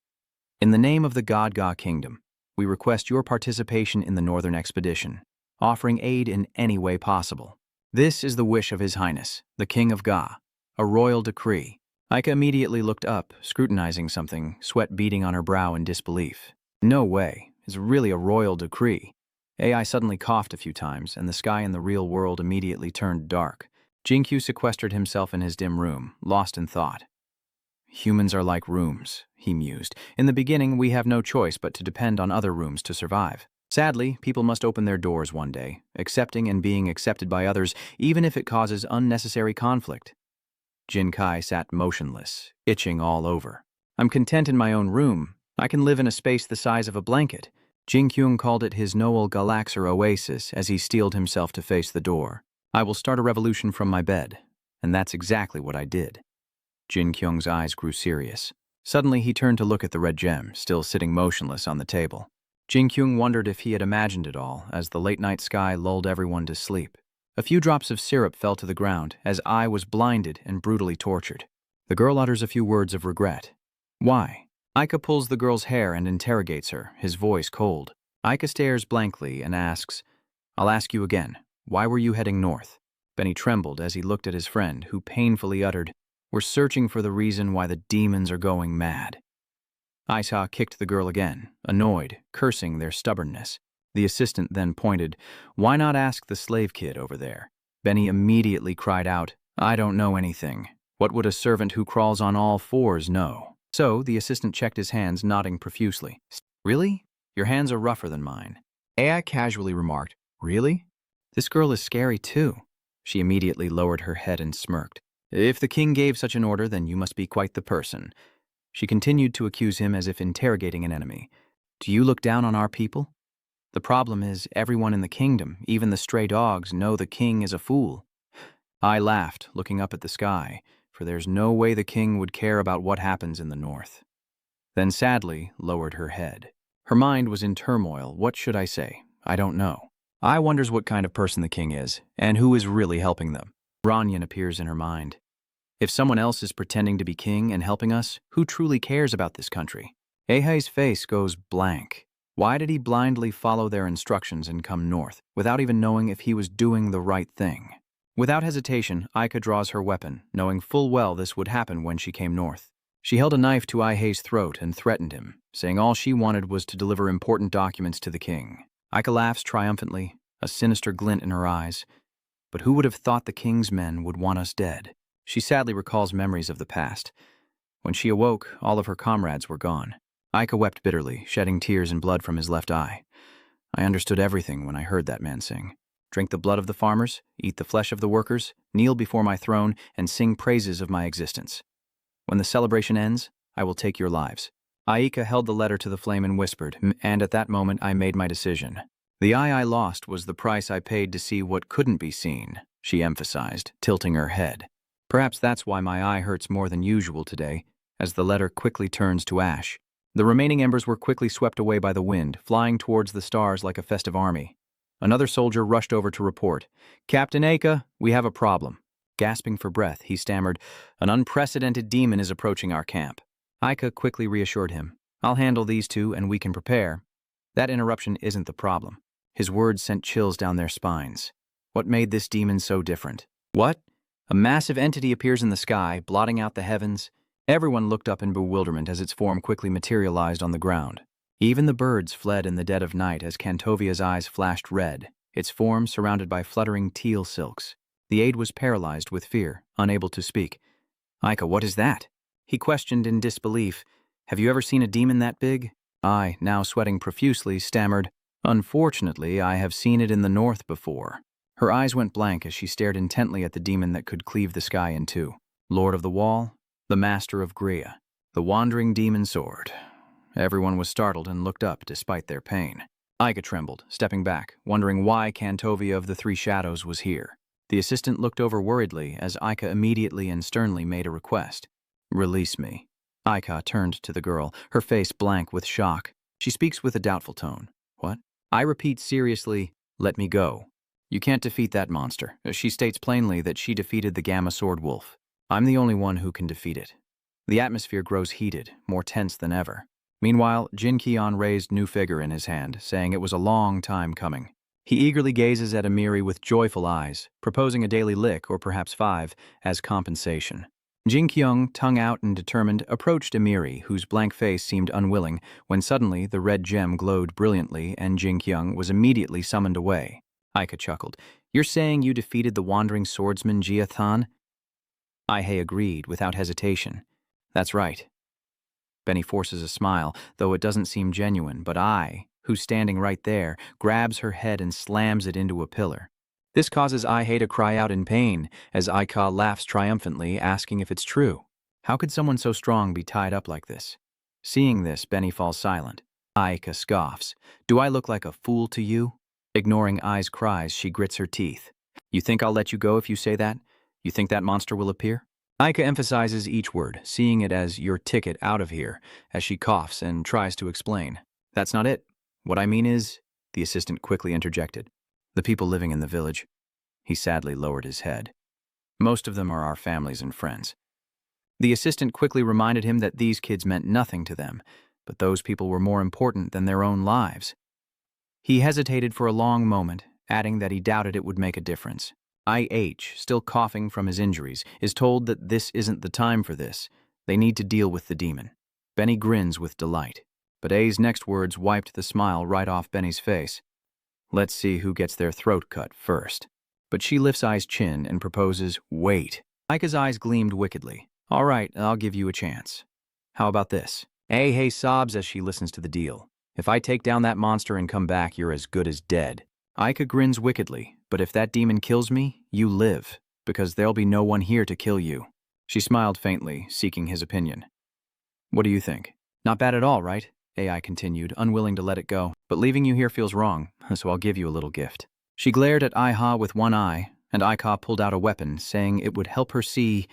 In the name of the God Ga Kingdom, we request your participation in the Northern Expedition, offering aid in any way possible. This is the wish of His Highness, the King of Ga, a royal decree. Aika immediately looked up, scrutinizing something, sweat beading on her brow in disbelief. No way, it's really a royal decree. AI suddenly coughed a few times, and the sky in the real world immediately turned dark. Jinkyouong sequestered himself in his dim room, lost in thought. Humans are like rooms, he mused. In the beginning, we have no choice but to depend on other rooms to survive. Sadly, people must open their doors one day, accepting and being accepted by others, even if it causes unnecessary conflict. Jinkai sat motionless, itching all over. I'm content in my own room. I can live in a space the size of a blanket. Jinqyouong called it his Noel Galaxer oasis as he steeled himself to face the door. I will start a revolution from my bed. And that's exactly what I did. Jinkyong's eyes grew serious. Suddenly he turned to look at the red gem, still sitting motionless on the table. Jinkyouong wondered if he had imagined it all, as the late-night sky lulled everyone to sleep. A few drops of syrup fell to the ground, as I was blinded and brutally tortured. The girl utters a few words of regret. Why? Aika pulls the girl's hair and interrogates her, his voice cold. Aika stares blankly and asks, I'll ask you again, why were you heading north? Benny trembled as he looked at his friend, who painfully uttered, We're searching for the reason why the demons are going mad. Aika kicked the girl again, annoyed, cursing their stubbornness. The assistant then pointed, Why not ask the slave kid over there? Benny immediately cried out, I don't know anything. What would a servant who crawls on all fours know? So the assistant checked his hands, nodding profusely. Really? Your hands are rougher than mine. Ai casually remarked, Really? This girl is scary too. She immediately lowered her head and smirked. If the king gave such an order, then you must be quite the person. She continued to accuse him as if interrogating an enemy. Do you look down on our people? The problem is everyone in the kingdom, even the stray dogs, know the king is a fool. I laughed, looking up at the sky, for there's no way the king would care about what happens in the north. Then sadly lowered her head. Her mind was in turmoil. What should I say? I don't know. I wonders what kind of person the king is, and who is really helping them. Ranyan appears in her mind. If someone else is pretending to be king and helping us, who truly cares about this country? Ahai's face goes blank. Why did he blindly follow their instructions and come north, without even knowing if he was doing the right thing? Without hesitation, Aika draws her weapon, knowing full well this would happen when she came north. She held a knife to Ahai's throat and threatened him, saying all she wanted was to deliver important documents to the king. Aika laughs triumphantly, a sinister glint in her eyes. But who would have thought the king's men would want us dead? She sadly recalls memories of the past. When she awoke, all of her comrades were gone. Aika wept bitterly, shedding tears and blood from his left eye. I understood everything when I heard that man sing. Drink the blood of the farmers, eat the flesh of the workers, kneel before my throne, and sing praises of my existence. When the celebration ends, I will take your lives. Aika held the letter to the flame and whispered, and at that moment I made my decision. The eye I lost was the price I paid to see what couldn't be seen, she emphasized, tilting her head. Perhaps that's why my eye hurts more than usual today, as the letter quickly turns to ash. The remaining embers were quickly swept away by the wind, flying towards the stars like a festive army. Another soldier rushed over to report, Captain Aika, we have a problem. Gasping for breath, he stammered, An unprecedented demon is approaching our camp. Aika quickly reassured him, I'll handle these two and we can prepare. That interruption isn't the problem. His words sent chills down their spines. What made this demon so different? What? A massive entity appears in the sky, blotting out the heavens. Everyone looked up in bewilderment as its form quickly materialized on the ground. Even the birds fled in the dead of night as Kantovia's eyes flashed red, its form surrounded by fluttering teal silks. The aide was paralyzed with fear, unable to speak. Aika, what is that? He questioned in disbelief. Have you ever seen a demon that big? I, now sweating profusely, stammered, Unfortunately, I have seen it in the north before. Her eyes went blank as she stared intently at the demon that could cleave the sky in two. Lord of the Wall, the Master of Juria, the Wandering Demon Sword. Everyone was startled and looked up despite their pain. Aika trembled, stepping back, wondering why Kantovia of the Three Shadows was here. The assistant looked over worriedly as Aika immediately and sternly made a request. Release me. Aika turned to the girl, her face blank with shock. She speaks with a doubtful tone. What? I repeat seriously, let me go. You can't defeat that monster. She states plainly that she defeated the Gamma Sword Wolf. I'm the only one who can defeat it. The atmosphere grows heated, more tense than ever. Meanwhile, Jinkyouong raised new figure in his hand, saying it was a long time coming. He eagerly gazes at Amiri with joyful eyes, proposing a daily lick, or perhaps 5, as compensation. Jinqyouong, tongue out and determined, approached Amiri, whose blank face seemed unwilling, when suddenly the red gem glowed brilliantly and Jinkyouong was immediately summoned away. Aika chuckled. You're saying you defeated the wandering swordsman Jiathan? Ahai agreed without hesitation. That's right. Benny forces a smile, though it doesn't seem genuine, but I, who's standing right there, grabs her head and slams it into a pillar. This causes Ahai to cry out in pain, as Aika laughs triumphantly, asking if it's true. How could someone so strong be tied up like this? Seeing this, Benny falls silent. Aika scoffs. Do I look like a fool to you? Ignoring Ai's cries, she grits her teeth. You think I'll let you go if you say that? You think that monster will appear? Aika emphasizes each word, seeing it as your ticket out of here, as she coughs and tries to explain. That's not it. What I mean is, the assistant quickly interjected, the people living in the village. He sadly lowered his head. Most of them are our families and friends. The assistant quickly reminded him that these kids meant nothing to them, but those people were more important than their own lives. He hesitated for a long moment, adding that he doubted it would make a difference. IH, still coughing from his injuries, is told that this isn't the time for this. They need to deal with the demon. Benny grins with delight, but A's next words wiped the smile right off Benny's face. Let's see who gets their throat cut first. But she lifts Ai's chin and proposes, wait. Aika's eyes gleamed wickedly. All right, I'll give you a chance. How about this? Hey sobs as she listens to the deal. If I take down that monster and come back, you're as good as dead. Aika grins wickedly, but if that demon kills me, you live, because there'll be no one here to kill you. She smiled faintly, seeking his opinion. What do you think? Not bad at all, right? AI continued, unwilling to let it go. But leaving you here feels wrong, so I'll give you a little gift. She glared at Iha with one eye, and Aika pulled out a weapon, saying it would help her see.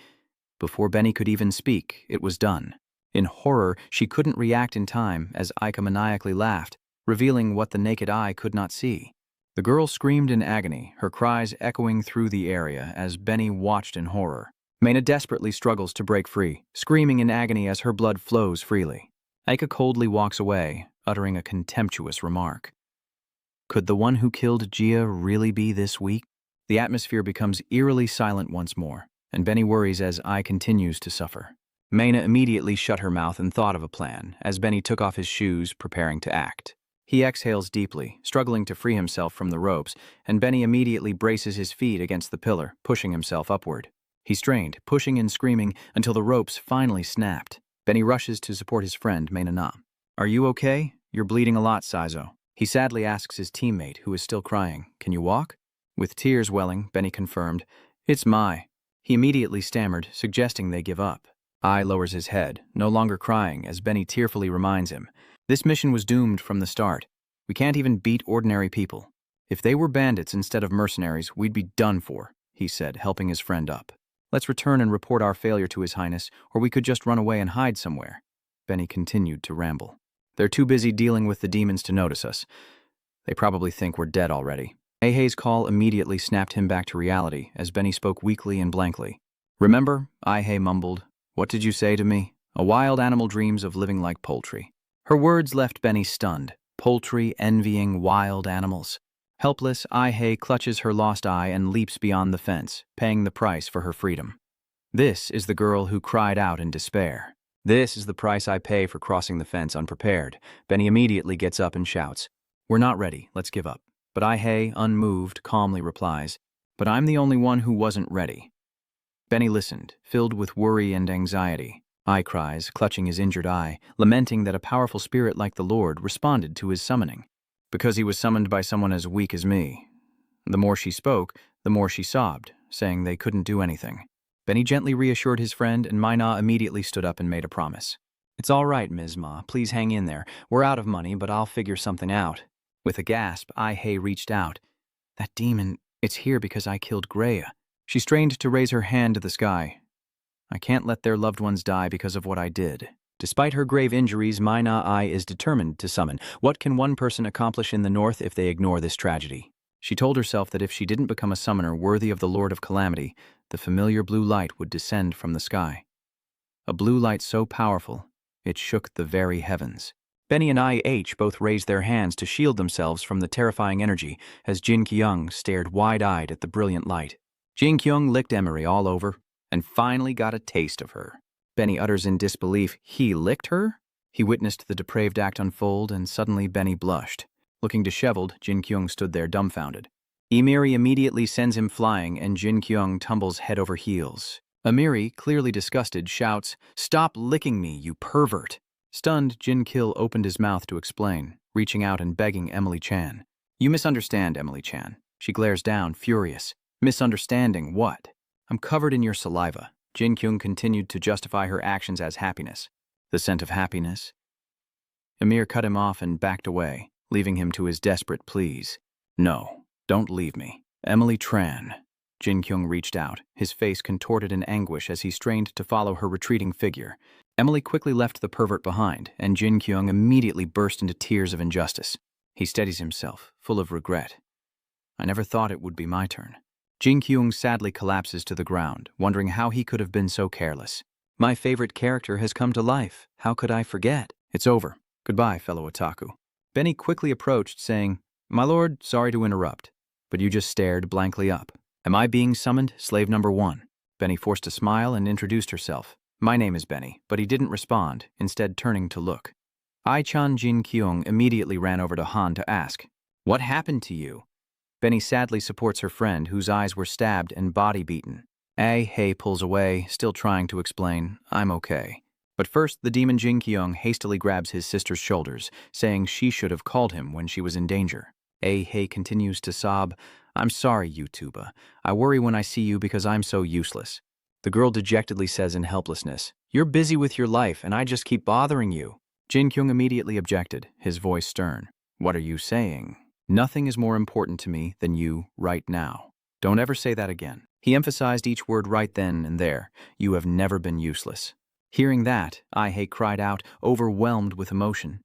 Before Benny could even speak, it was done. In horror, she couldn't react in time as Aika maniacally laughed, revealing what the naked eye could not see. The girl screamed in agony, her cries echoing through the area as Benny watched in horror. Maina desperately struggles to break free, screaming in agony as her blood flows freely. Aika coldly walks away, uttering a contemptuous remark. Could the one who killed Gia really be this weak? The atmosphere becomes eerily silent once more, and Benny worries as Ai continues to suffer. Maina immediately shut her mouth and thought of a plan, as Benny took off his shoes, preparing to act. He exhales deeply, struggling to free himself from the ropes, and Benny immediately braces his feet against the pillar, pushing himself upward. He strained, pushing and screaming, until the ropes finally snapped. Benny rushes to support his friend, Maina. Are you okay? You're bleeding a lot, Saizo. He sadly asks his teammate, who is still crying, Can you walk? With tears welling, Benny confirmed, It's Mai. He immediately stammered, suggesting they give up. Ai lowers his head, no longer crying, as Benny tearfully reminds him, This mission was doomed from the start. We can't even beat ordinary people. If they were bandits instead of mercenaries, we'd be done for, he said, helping his friend up. Let's return and report our failure to His Highness, or we could just run away and hide somewhere. Benny continued to ramble. They're too busy dealing with the demons to notice us. They probably think we're dead already. Ahei's call immediately snapped him back to reality, as Benny spoke weakly and blankly. Remember? Ahei mumbled. What did you say to me? A wild animal dreams of living like poultry. Her words left Benny stunned. Poultry envying wild animals. Helpless, Ahei clutches her lost eye and leaps beyond the fence, paying the price for her freedom. This is the girl who cried out in despair. This is the price I pay for crossing the fence unprepared. Benny immediately gets up and shouts, We're not ready, let's give up. But Ahei, unmoved, calmly replies, But I'm the only one who wasn't ready. Benny listened, filled with worry and anxiety. Ai cries, clutching his injured eye, lamenting that a powerful spirit like the Lord responded to his summoning. Because he was summoned by someone as weak as me. The more she spoke, the more she sobbed, saying they couldn't do anything. Benny gently reassured his friend, and Maina immediately stood up and made a promise. It's all right, Ms. Ma, please hang in there. We're out of money, but I'll figure something out. With a gasp, Ahei reached out. That demon, it's here because I killed Greya. She strained to raise her hand to the sky. I can't let their loved ones die because of what I did. Despite her grave injuries, Maina Ai is determined to summon. What can one person accomplish in the north if they ignore this tragedy? She told herself that if she didn't become a summoner worthy of the Lord of Calamity, the familiar blue light would descend from the sky. A blue light so powerful, it shook the very heavens. Benny and IH both raised their hands to shield themselves from the terrifying energy as Jinqyouong stared wide-eyed at the brilliant light. Jinkyong licked Emery all over and finally got a taste of her. Benny utters in disbelief, he licked her? He witnessed the depraved act unfold, and suddenly Benny blushed. Looking disheveled, Jinkyouong stood there dumbfounded. Emiri immediately sends him flying, and Jinkyouong tumbles head over heels. Emiri, clearly disgusted, shouts, Stop licking me, you pervert! Stunned, Jinkil opened his mouth to explain, reaching out and begging Emily Chan. You misunderstand, Emily Chan. She glares down, furious. Misunderstanding what? I'm covered in your saliva. Jinkyouong continued to justify her actions as happiness. The scent of happiness? Emir cut him off and backed away, leaving him to his desperate pleas. No, don't leave me. Emily Tran. Jinkyouong reached out, his face contorted in anguish as he strained to follow her retreating figure. Emily quickly left the pervert behind, and Jinkyouong immediately burst into tears of injustice. He steadies himself, full of regret. I never thought it would be my turn. Jinqyouong sadly collapses to the ground, wondering how he could have been so careless. My favorite character has come to life. How could I forget? It's over. Goodbye, fellow otaku. Benny quickly approached, saying, My lord, sorry to interrupt, but you just stared blankly up. Am I being summoned, slave number 1? Benny forced a smile and introduced herself. My name is Benny, but he didn't respond, instead turning to look. Ai-chan Jinkyouong immediately ran over to Han to ask, What happened to you? Benny sadly supports her friend, whose eyes were stabbed and body beaten. Hei pulls away, still trying to explain, I'm okay. But first, the demon Jinkyouong hastily grabs his sister's shoulders, saying she should have called him when she was in danger. Hei continues to sob, I'm sorry, YouTuber. I worry when I see you because I'm so useless. The girl dejectedly says in helplessness, You're busy with your life and I just keep bothering you. Jinkyouong immediately objected, his voice stern. What are you saying? Nothing is more important to me than you right now. Don't ever say that again. He emphasized each word right then and there. You have never been useless. Hearing that, Ai-hei cried out, overwhelmed with emotion.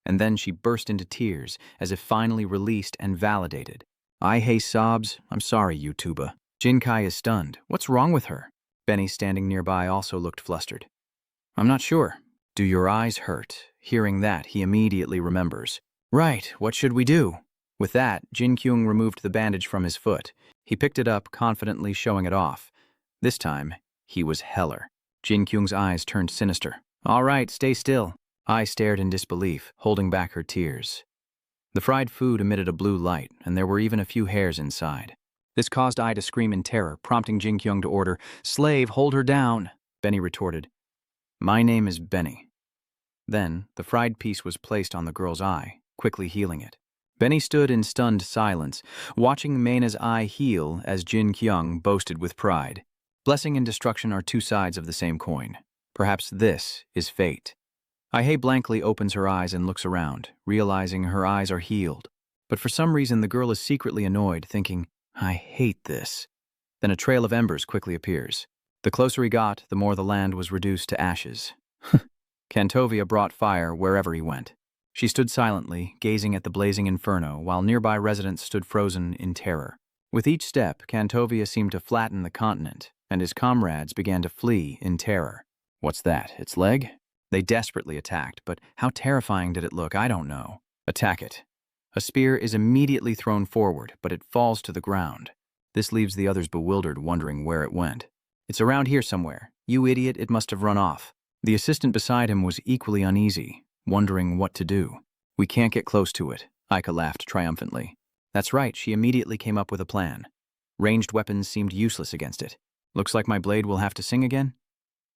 And then she burst into tears, as if finally released and validated. Ai-hei sobs, I'm sorry, YouTuber. Jinkai is stunned. What's wrong with her? Benny, standing nearby, also looked flustered. I'm not sure. Do your eyes hurt? Hearing that, he immediately remembers. Right, what should we do? With that, Jinkyouong removed the bandage from his foot. He picked it up, confidently showing it off. This time, he was Heller. Jinkyung's eyes turned sinister. All right, stay still. Ai stared in disbelief, holding back her tears. The fried food emitted a blue light, and there were even a few hairs inside. This caused Ai to scream in terror, prompting Jinkyouong to order, Slave, hold her down. Benny retorted, My name is Benny. Then, the fried piece was placed on the girl's eye, quickly healing it. Benny stood in stunned silence, watching Maina's eye heal as Jinkyouong boasted with pride. Blessing and destruction are two sides of the same coin. Perhaps this is fate. Ai-hei blankly opens her eyes and looks around, realizing her eyes are healed. But for some reason the girl is secretly annoyed, thinking, I hate this. Then a trail of embers quickly appears. The closer he got, the more the land was reduced to ashes. Kantovia brought fire wherever he went. She stood silently, gazing at the blazing inferno, while nearby residents stood frozen in terror. With each step, Kantovia seemed to flatten the continent, and his comrades began to flee in terror. What's that, its leg? They desperately attacked, but how terrifying did it look, I don't know. Attack it. A spear is immediately thrown forward, but it falls to the ground. This leaves the others bewildered, wondering where it went. It's around here somewhere. You idiot, it must have run off. The assistant beside him was equally uneasy, wondering what to do. We can't get close to it, Aika laughed triumphantly. That's right, she immediately came up with a plan. Ranged weapons seemed useless against it. Looks like my blade will have to sing again?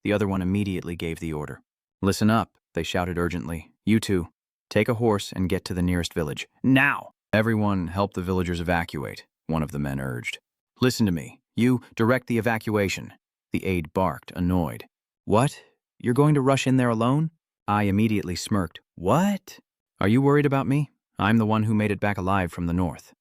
The other one immediately gave the order. Listen up, they shouted urgently. You two, take a horse and get to the nearest village. Now! Everyone help the villagers evacuate, one of the men urged. Listen to me. You direct the evacuation. The aide barked, annoyed. What? You're going to rush in there alone? I immediately smirked. What? Are you worried about me? I'm the one who made it back alive from the north.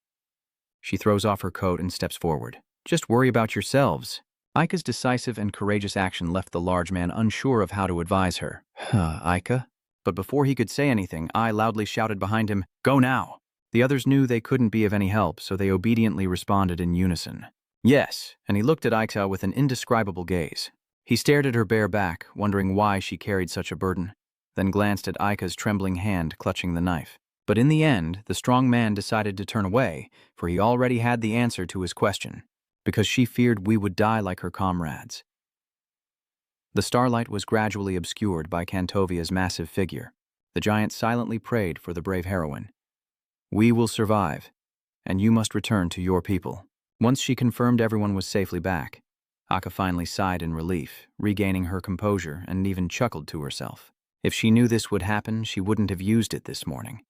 She throws off her coat and steps forward. Just worry about yourselves. Aika's decisive and courageous action left the large man unsure of how to advise her. Aika? But before he could say anything, I loudly shouted behind him, Go now! The others knew they couldn't be of any help, so they obediently responded in unison. Yes, and he looked at Aika with an indescribable gaze. He stared at her bare back, wondering why she carried such a burden, then glanced at Aika's trembling hand clutching the knife. But in the end, the strong man decided to turn away, for he already had the answer to his question, because she feared we would die like her comrades. The starlight was gradually obscured by Kantovia's massive figure. The giant silently prayed for the brave heroine. We will survive, and you must return to your people. Once she confirmed everyone was safely back, Aika finally sighed in relief, regaining her composure, and even chuckled to herself. If she knew this would happen, she wouldn't have used it this morning.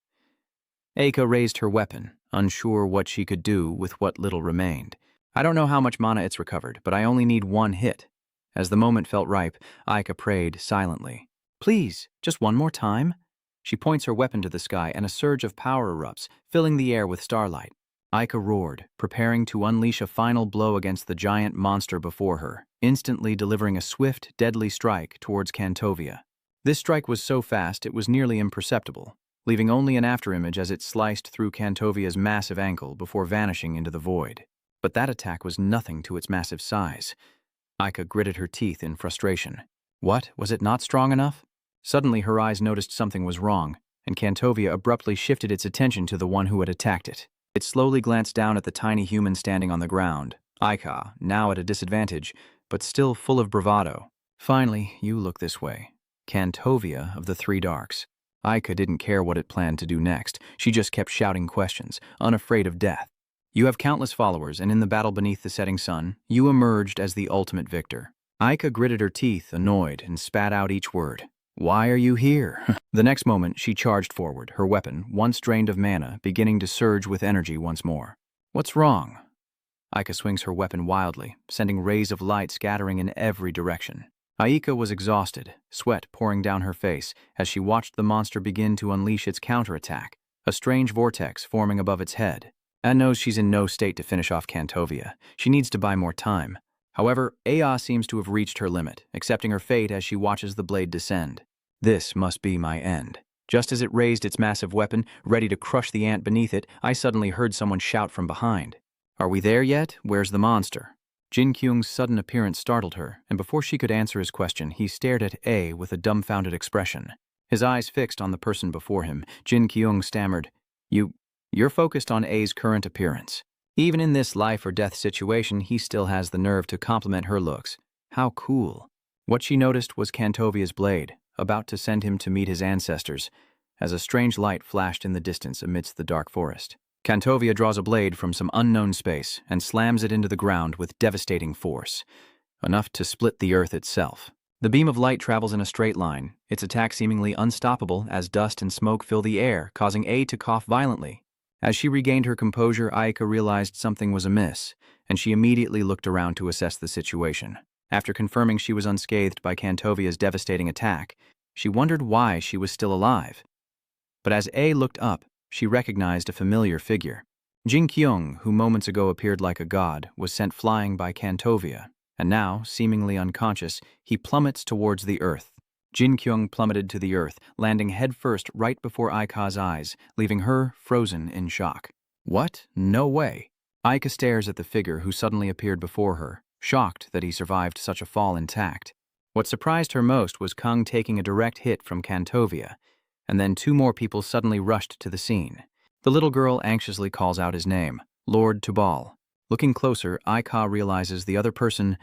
Aika raised her weapon, unsure what she could do with what little remained. I don't know how much mana it's recovered, but I only need one hit. As the moment felt ripe, Aika prayed silently. Please, just one more time? She points her weapon to the sky, and a surge of power erupts, filling the air with starlight. Aika roared, preparing to unleash a final blow against the giant monster before her, instantly delivering a swift, deadly strike towards Kantovia. This strike was so fast it was nearly imperceptible, leaving only an afterimage as it sliced through Kantovia's massive ankle before vanishing into the void. But that attack was nothing to its massive size. Aika gritted her teeth in frustration. What? Was it not strong enough? Suddenly her eyes noticed something was wrong, and Kantovia abruptly shifted its attention to the one who had attacked it. It slowly glanced down at the tiny human standing on the ground. Aika, now at a disadvantage, but still full of bravado. Finally, you look this way. Kantovia of the Three Darks. Aika didn't care what it planned to do next. She just kept shouting questions, unafraid of death. You have countless followers, and in the battle beneath the setting sun, you emerged as the ultimate victor. Aika gritted her teeth, annoyed, and spat out each word. Why are you here? The next moment, she charged forward, her weapon, once drained of mana, beginning to surge with energy once more. What's wrong? Aika swings her weapon wildly, sending rays of light scattering in every direction. Aika was exhausted, sweat pouring down her face as she watched the monster begin to unleash its counterattack, a strange vortex forming above its head. Anne knows she's in no state to finish off Kantovia. She needs to buy more time. However, Aya seems to have reached her limit, accepting her fate as she watches the blade descend. This must be my end. Just as it raised its massive weapon, ready to crush the ant beneath it, I suddenly heard someone shout from behind. Are we there yet? Where's the monster? Jinkyouong's sudden appearance startled her, and before she could answer his question, he stared at A with a dumbfounded expression. His eyes fixed on the person before him, Jinqyouong stammered, You're focused on A's current appearance. Even in this life-or-death situation, he still has the nerve to compliment her looks. How cool. What she noticed was Kantovia's blade, about to send him to meet his ancestors, as a strange light flashed in the distance amidst the dark forest. Kantovia draws a blade from some unknown space and slams it into the ground with devastating force, enough to split the earth itself. The beam of light travels in a straight line, its attack seemingly unstoppable as dust and smoke fill the air, causing A to cough violently. As she regained her composure, Aika realized something was amiss, and she immediately looked around to assess the situation. After confirming she was unscathed by Kantovia's devastating attack, she wondered why she was still alive. But as A looked up, she recognized a familiar figure. Jinkyouong, who moments ago appeared like a god, was sent flying by Kantovia, and now, seemingly unconscious, he plummets towards the earth. Jinkyouong plummeted to the earth, landing headfirst right before Aika's eyes, leaving her frozen in shock. What? No way. Aika stares at the figure who suddenly appeared before her, shocked that he survived such a fall intact. What surprised her most was Kung taking a direct hit from Kantovia, and then two more people suddenly rushed to the scene. The little girl anxiously calls out his name, Lord Tubal. Looking closer, Aika realizes the other person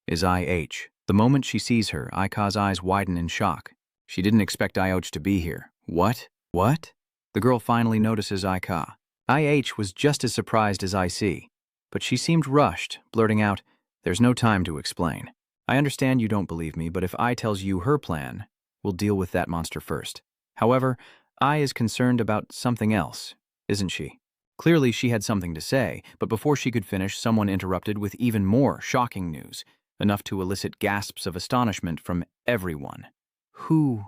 is IH. The moment she sees her, Aika's eyes widen in shock. She didn't expect IH to be here. What? What? The girl finally notices Aika. IH was just as surprised as IC, but she seemed rushed, blurting out, There's no time to explain. I understand you don't believe me, but if I tells you her plan, we'll deal with that monster first. However, I is concerned about something else, isn't she? Clearly she had something to say, but before she could finish, someone interrupted with even more shocking news, enough to elicit gasps of astonishment from everyone. Who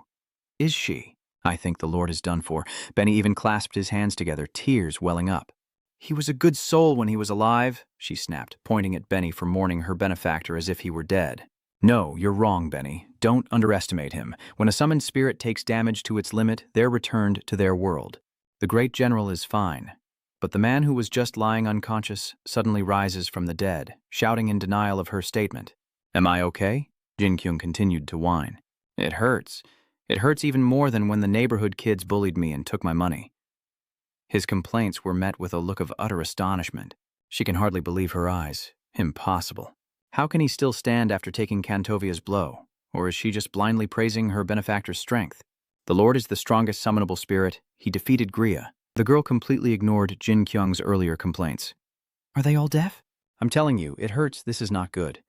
is she? I think the Lord is done for. Benny even clasped his hands together, tears welling up. He was a good soul when he was alive, she snapped, pointing at Benny for mourning her benefactor as if he were dead. No, you're wrong, Benny. Don't underestimate him. When a summoned spirit takes damage to its limit, they're returned to their world. The great general is fine. But the man who was just lying unconscious suddenly rises from the dead, shouting in denial of her statement. Am I okay? Jinkyouong continued to whine. It hurts. It hurts even more than when the neighborhood kids bullied me and took my money. His complaints were met with a look of utter astonishment. She can hardly believe her eyes. Impossible. How can he still stand after taking Kantovia's blow? Or is she just blindly praising her benefactor's strength? The Lord is the strongest summonable spirit. He defeated Juria. The girl completely ignored Jinkyouong's earlier complaints. Are they all deaf? I'm telling you, it hurts. This is not good.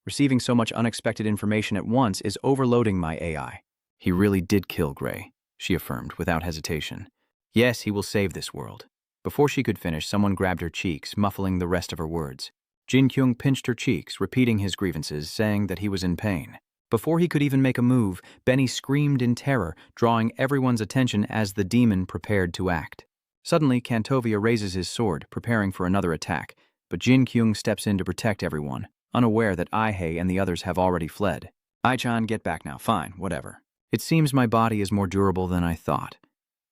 Receiving so much unexpected information at once is overloading my AI. He really did kill Gray, she affirmed without hesitation. Yes, he will save this world. Before she could finish, someone grabbed her cheeks, muffling the rest of her words. Jinkyouong pinched her cheeks, repeating his grievances, saying that he was in pain. Before he could even make a move, Benny screamed in terror, drawing everyone's attention as the demon prepared to act. Suddenly, Kantovia raises his sword, preparing for another attack, but Jinkyouong steps in to protect everyone, unaware that Ihei and the others have already fled. Ai-chan, get back now. Fine, whatever. It seems my body is more durable than I thought.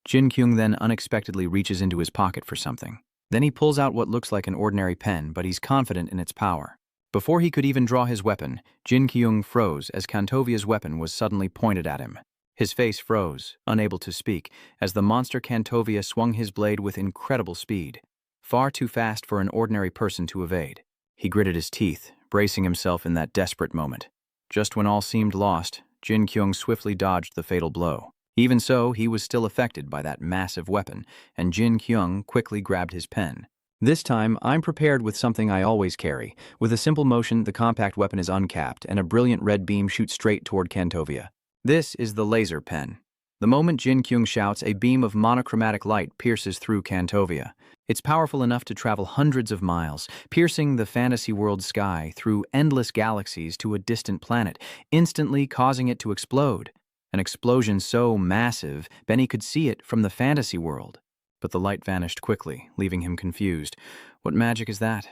Jinkyouong then unexpectedly reaches into his pocket for something. Then he pulls out what looks like an ordinary pen, but he's confident in its power. Before he could even draw his weapon, Jinkyouong froze as Kantovia's weapon was suddenly pointed at him. His face froze, unable to speak, as the monster Kantovia swung his blade with incredible speed. Far too fast for an ordinary person to evade. He gritted his teeth, bracing himself in that desperate moment. Just when all seemed lost, Jinkyouong swiftly dodged the fatal blow. Even so, he was still affected by that massive weapon, and Jinkyouong quickly grabbed his pen. This time, I'm prepared with something I always carry. With a simple motion, the compact weapon is uncapped, and a brilliant red beam shoots straight toward Kantovia. This is the laser pen. The moment Jinkyouong shouts, a beam of monochromatic light pierces through Kantovia. It's powerful enough to travel hundreds of miles, piercing the fantasy world sky through endless galaxies to a distant planet, instantly causing it to explode. An explosion so massive, Benny could see it from the fantasy world. But the light vanished quickly, leaving him confused. What magic is that?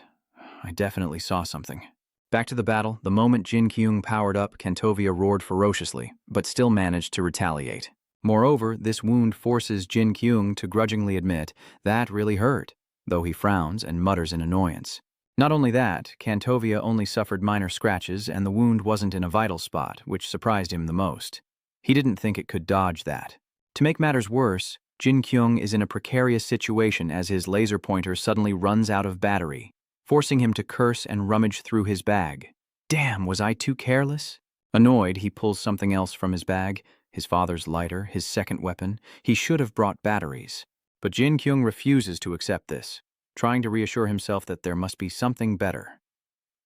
I definitely saw something. Back to the battle, the moment Jinkyouong powered up, Kantovia roared ferociously, but still managed to retaliate. Moreover, this wound forces Jinkyouong to grudgingly admit that really hurt, though he frowns and mutters in annoyance. Not only that, Kantovia only suffered minor scratches and the wound wasn't in a vital spot, which surprised him the most. He didn't think it could dodge that. To make matters worse, Jinkyouong is in a precarious situation as his laser pointer suddenly runs out of battery, forcing him to curse and rummage through his bag. Damn, was I too careless? Annoyed, he pulls something else from his bag, his father's lighter, his second weapon. He should have brought batteries. But Jinkyouong refuses to accept this, trying to reassure himself that there must be something better.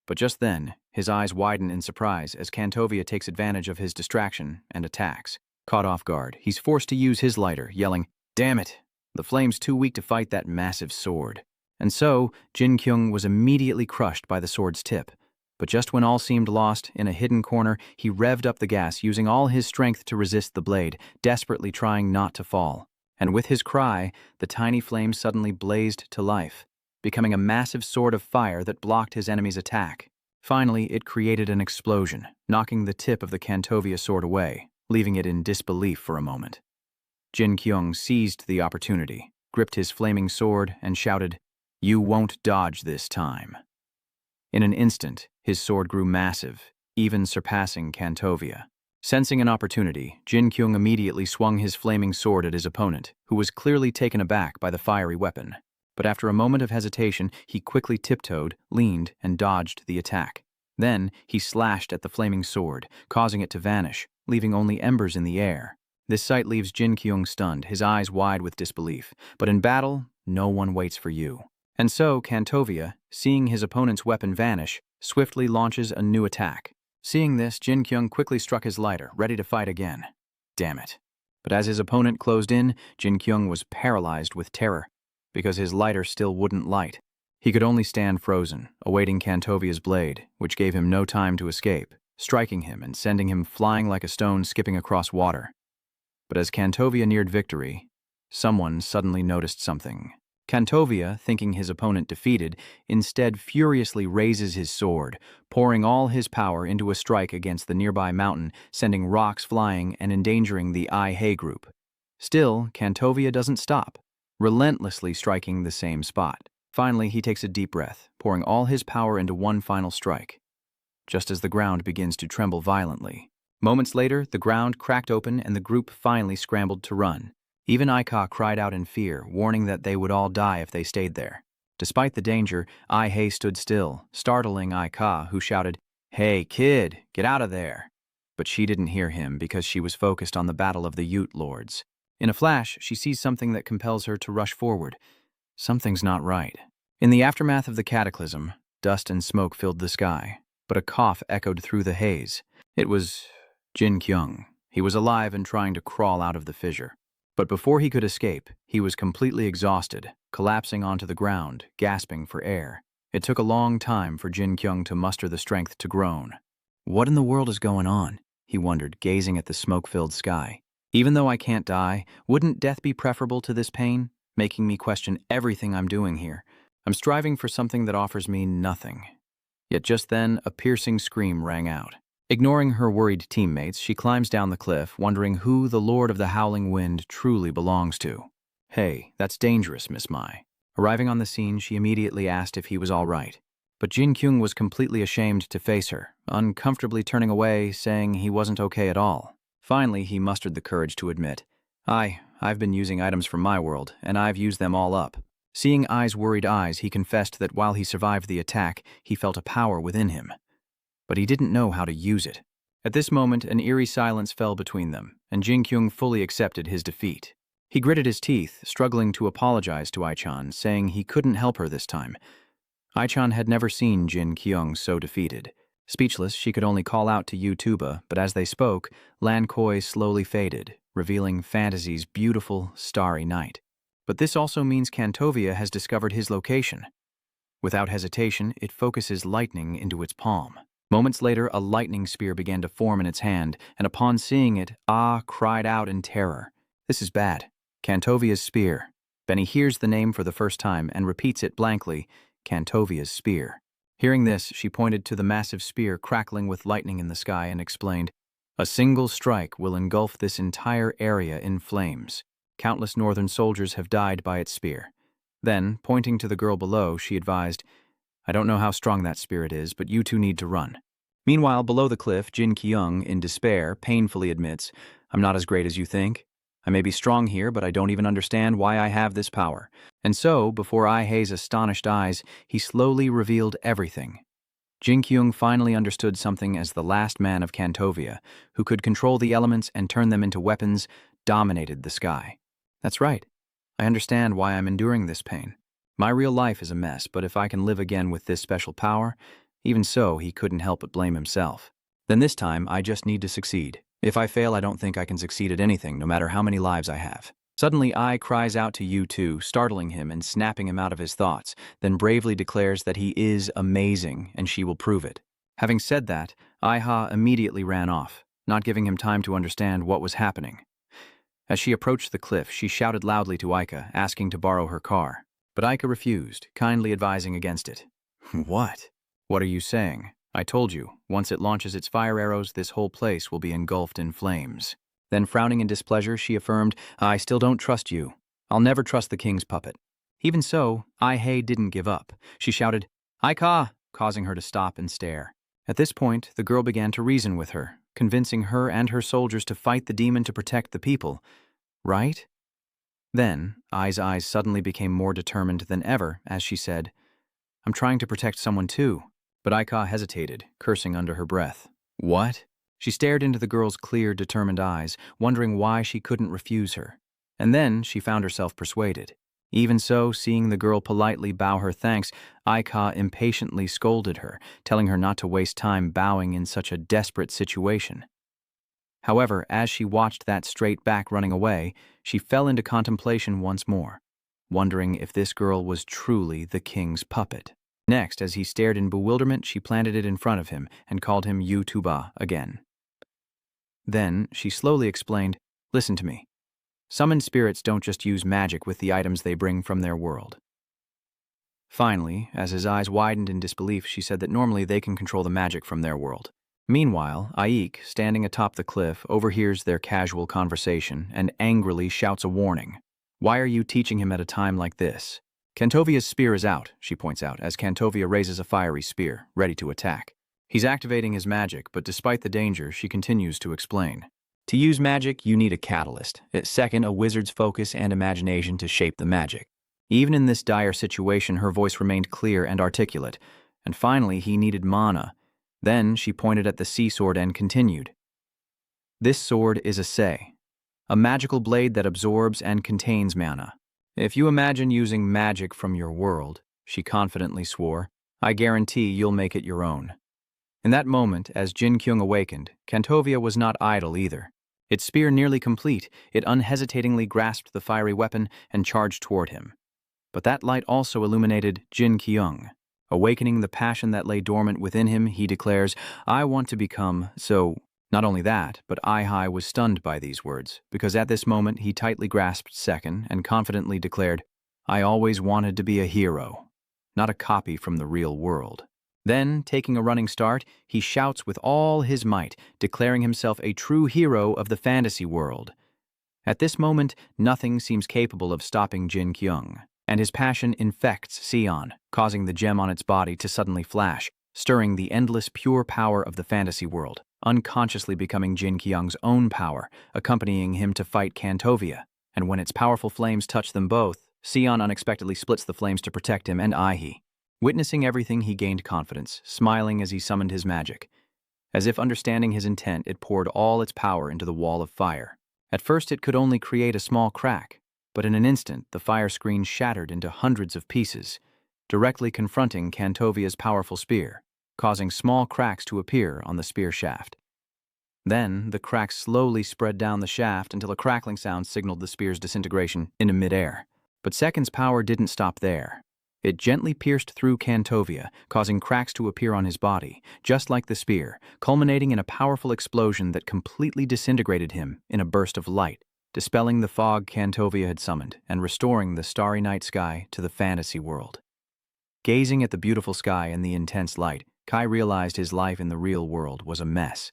But just then, his eyes widen in surprise as Kantovia takes advantage of his distraction and attacks. Caught off guard, he's forced to use his lighter, yelling, "Damn it! The flame's too weak to fight that massive sword." And so, Jinkyouong was immediately crushed by the sword's tip. But just when all seemed lost, in a hidden corner, he revved up the gas, using all his strength to resist the blade, desperately trying not to fall. And with his cry, the tiny flame suddenly blazed to life, becoming a massive sword of fire that blocked his enemy's attack. Finally, it created an explosion, knocking the tip of the Kantovia sword away, leaving it in disbelief for a moment. Jinkyouong seized the opportunity, gripped his flaming sword, and shouted, "You won't dodge this time." In an instant, his sword grew massive, even surpassing Kantovia. Sensing an opportunity, Jinkyouong immediately swung his flaming sword at his opponent, who was clearly taken aback by the fiery weapon. But after a moment of hesitation, he quickly tiptoed, leaned, and dodged the attack. Then, he slashed at the flaming sword, causing it to vanish, leaving only embers in the air. This sight leaves Jinkyouong stunned, his eyes wide with disbelief. But in battle, no one waits for you. And so, Kantovia, seeing his opponent's weapon vanish, swiftly launches a new attack. Seeing this, Jinkyouong quickly struck his lighter, ready to fight again. Damn it. But as his opponent closed in, Jinkyouong was paralyzed with terror, because his lighter still wouldn't light. He could only stand frozen, awaiting Kantovia's blade, which gave him no time to escape, striking him and sending him flying like a stone skipping across water. But as Kantovia neared victory, someone suddenly noticed something. Kantovia, thinking his opponent defeated, instead furiously raises his sword, pouring all his power into a strike against the nearby mountain, sending rocks flying and endangering the I-Hei group. Still, Kantovia doesn't stop, relentlessly striking the same spot. Finally, he takes a deep breath, pouring all his power into one final strike, just as the ground begins to tremble violently. Moments later, the ground cracked open and the group finally scrambled to run. Even I-Ka cried out in fear, warning that they would all die if they stayed there. Despite the danger, I-Hei stood still, startling I-Ka, who shouted, "Hey, kid, get out of there!" But she didn't hear him because she was focused on the battle of the Ute Lords. In a flash, she sees something that compels her to rush forward. Something's not right. In the aftermath of the cataclysm, dust and smoke filled the sky, but a cough echoed through the haze. It was Jinkyouong. He was alive and trying to crawl out of the fissure. But before he could escape, he was completely exhausted, collapsing onto the ground, gasping for air. It took a long time for Jinkyouong to muster the strength to groan. What in the world is going on? He wondered, gazing at the smoke-filled sky. Even though I can't die, wouldn't death be preferable to this pain, making me question everything I'm doing here? I'm striving for something that offers me nothing. Yet just then, a piercing scream rang out. Ignoring her worried teammates, she climbs down the cliff, wondering who the Lord of the Howling Wind truly belongs to. Hey, that's dangerous, Miss Mai. Arriving on the scene, she immediately asked if he was all right. But Jinkyouong was completely ashamed to face her, uncomfortably turning away, saying he wasn't okay at all. Finally, he mustered the courage to admit, I've been using items from my world, and I've used them all up. Seeing Ai's worried eyes, he confessed that while he survived the attack, he felt a power within him. But he didn't know how to use it. At this moment, an eerie silence fell between them, and Jinkyouong fully accepted his defeat. He gritted his teeth, struggling to apologize to Ai-chan, saying he couldn't help her this time. Ai-chan had never seen Jinkyouong so defeated. Speechless, she could only call out to Yutuba, but as they spoke, Lan Koi slowly faded, revealing Fantasy's beautiful, starry night. But this also means Kantovia has discovered his location. Without hesitation, it focuses lightning into its palm. Moments later, a lightning spear began to form in its hand, and upon seeing it, Ah cried out in terror. This is bad. Kantovia's spear. Benny hears the name for the first time and repeats it blankly, Kantovia's spear. Hearing this, she pointed to the massive spear crackling with lightning in the sky and explained, a single strike will engulf this entire area in flames. Countless northern soldiers have died by its spear. Then, pointing to the girl below, she advised, I don't know how strong that spirit is, but you two need to run. Meanwhile, below the cliff, Jinqyouong, in despair, painfully admits, I'm not as great as you think. I may be strong here, but I don't even understand why I have this power. And so, before Ai-hei's astonished eyes, he slowly revealed everything. Jinqyouong finally understood something as the last man of Kantovia, who could control the elements and turn them into weapons, dominated the sky. That's right. I understand why I'm enduring this pain. My real life is a mess, but if I can live again with this special power, even so, he couldn't help but blame himself. Then this time, I just need to succeed. If I fail, I don't think I can succeed at anything, no matter how many lives I have. Suddenly, Ai cries out to Yu2, startling him and snapping him out of his thoughts, then bravely declares that he is amazing and she will prove it. Having said that, Ai-ha immediately ran off, not giving him time to understand what was happening. As she approached the cliff, she shouted loudly to Aika, asking to borrow her car. But Aika refused, kindly advising against it. What? What are you saying? I told you, once it launches its fire arrows, this whole place will be engulfed in flames. Then, frowning in displeasure, she affirmed, I still don't trust you. I'll never trust the king's puppet. Even so, Ai-hei didn't give up. She shouted, Aika, causing her to stop and stare. At this point, the girl began to reason with her, convincing her and her soldiers to fight the demon to protect the people. Right? Then, Ai's eyes suddenly became more determined than ever as she said, I'm trying to protect someone too. But Aika hesitated, cursing under her breath. What? She stared into the girl's clear, determined eyes, wondering why she couldn't refuse her. And then she found herself persuaded. Even so, seeing the girl politely bow her thanks, Aika impatiently scolded her, telling her not to waste time bowing in such a desperate situation. However, as she watched that straight back running away, she fell into contemplation once more, wondering if this girl was truly the king's puppet. Next, as he stared in bewilderment, she planted it in front of him and called him Yutuba again. Then, she slowly explained, Listen to me. Summoned spirits don't just use magic with the items they bring from their world. Finally, as his eyes widened in disbelief, she said that normally they can control the magic from their world. Meanwhile, Aik, standing atop the cliff, overhears their casual conversation and angrily shouts a warning. Why are you teaching him at a time like this? Kantovia's spear is out, she points out, as Kantovia raises a fiery spear, ready to attack. He's activating his magic, but despite the danger, she continues to explain. To use magic, you need a catalyst. Second, a wizard's focus and imagination to shape the magic. Even in this dire situation, her voice remained clear and articulate. And finally, he needed mana. Then she pointed at the sea sword and continued. This sword is a sei, a magical blade that absorbs and contains mana. If you imagine using magic from your world, she confidently swore, I guarantee you'll make it your own. In that moment, as Jinkyouong awakened, Kantovia was not idle either. Its spear nearly complete, it unhesitatingly grasped the fiery weapon and charged toward him. But that light also illuminated Jinkyouong. Awakening the passion that lay dormant within him, he declares, I want to become so. Not only that, but Ai-hei was stunned by these words, because at this moment he tightly grasped Second and confidently declared, I always wanted to be a hero, not a copy from the real world. Then, taking a running start, he shouts with all his might, declaring himself a true hero of the fantasy world. At this moment, nothing seems capable of stopping Jinkyouong, and his passion infects Sion, causing the gem on its body to suddenly flash, stirring the endless pure power of the fantasy world, unconsciously becoming Jinkyung's own power, accompanying him to fight Kantovia. And when its powerful flames touch them both, Sion unexpectedly splits the flames to protect him and Aihe. Witnessing everything, he gained confidence, smiling as he summoned his magic. As if understanding his intent, it poured all its power into the wall of fire. At first, it could only create a small crack, but in an instant, the fire screen shattered into hundreds of pieces, directly confronting Kantovia's powerful spear, causing small cracks to appear on the spear shaft. Then, the cracks slowly spread down the shaft until a crackling sound signaled the spear's disintegration into midair. But Second's power didn't stop there. It gently pierced through Kantovia, causing cracks to appear on his body, just like the spear, culminating in a powerful explosion that completely disintegrated him in a burst of light, dispelling the fog Kantovia had summoned and restoring the starry night sky to the fantasy world. Gazing at the beautiful sky and the intense light, Kai realized his life in the real world was a mess.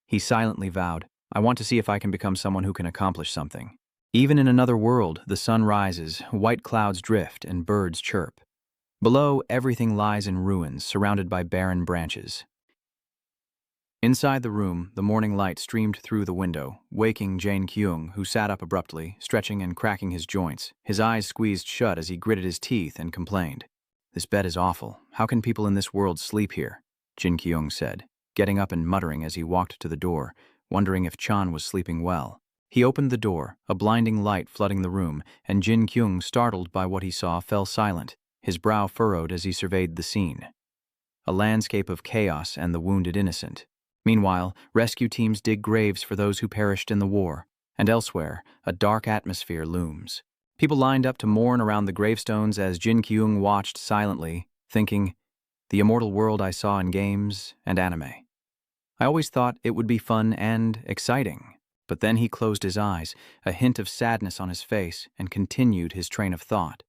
He silently vowed, "I want to see if I can become someone who can accomplish something." Even in another world, the sun rises, white clouds drift, and birds chirp. Below, everything lies in ruins, surrounded by barren branches. Inside the room, the morning light streamed through the window, waking Jinqyouong, who sat up abruptly, stretching and cracking his joints, his eyes squeezed shut as he gritted his teeth and complained. "This bed is awful. How can people in this world sleep here?" Jinqyouong said, getting up and muttering as he walked to the door, wondering if Chan was sleeping well. He opened the door, a blinding light flooding the room, and Jinkyouong, startled by what he saw, fell silent, his brow furrowed as he surveyed the scene. A landscape of chaos and the wounded innocent. Meanwhile, rescue teams dig graves for those who perished in the war, and elsewhere, a dark atmosphere looms. People lined up to mourn around the gravestones as Jinkyouong watched silently, thinking, "The immortal world I saw in games and anime. I always thought it would be fun and exciting." But then he closed his eyes, a hint of sadness on his face, and continued his train of thought.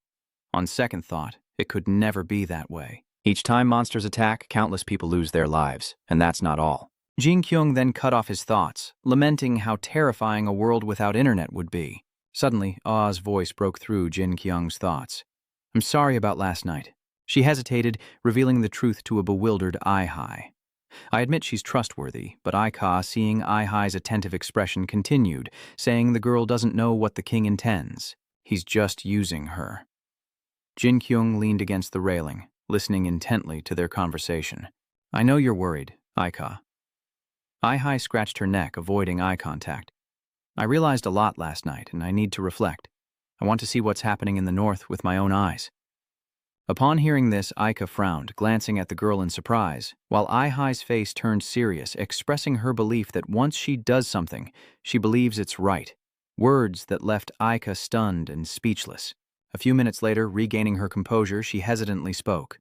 On second thought, it could never be that way. Each time monsters attack, countless people lose their lives, and that's not all. Jinkyouong then cut off his thoughts, lamenting how terrifying a world without internet would be. Suddenly, A's voice broke through Jinkyung's thoughts. "I'm sorry about last night." She hesitated, revealing the truth to a bewildered Ai-Hai. "I admit she's trustworthy, but Ai-Ka, seeing Ai-Hai's attentive expression, continued, saying the girl doesn't know what the king intends. He's just using her." Jinkyouong leaned against the railing, listening intently to their conversation. "I know you're worried, Ai-Ka." Ai-Hai scratched her neck, avoiding eye contact. "I realized a lot last night, and I need to reflect. I want to see what's happening in the north with my own eyes." Upon hearing this, Aika frowned, glancing at the girl in surprise, while Ai-Hai's face turned serious, expressing her belief that once she does something, she believes it's right. Words that left Aika stunned and speechless. A few minutes later, regaining her composure, she hesitantly spoke.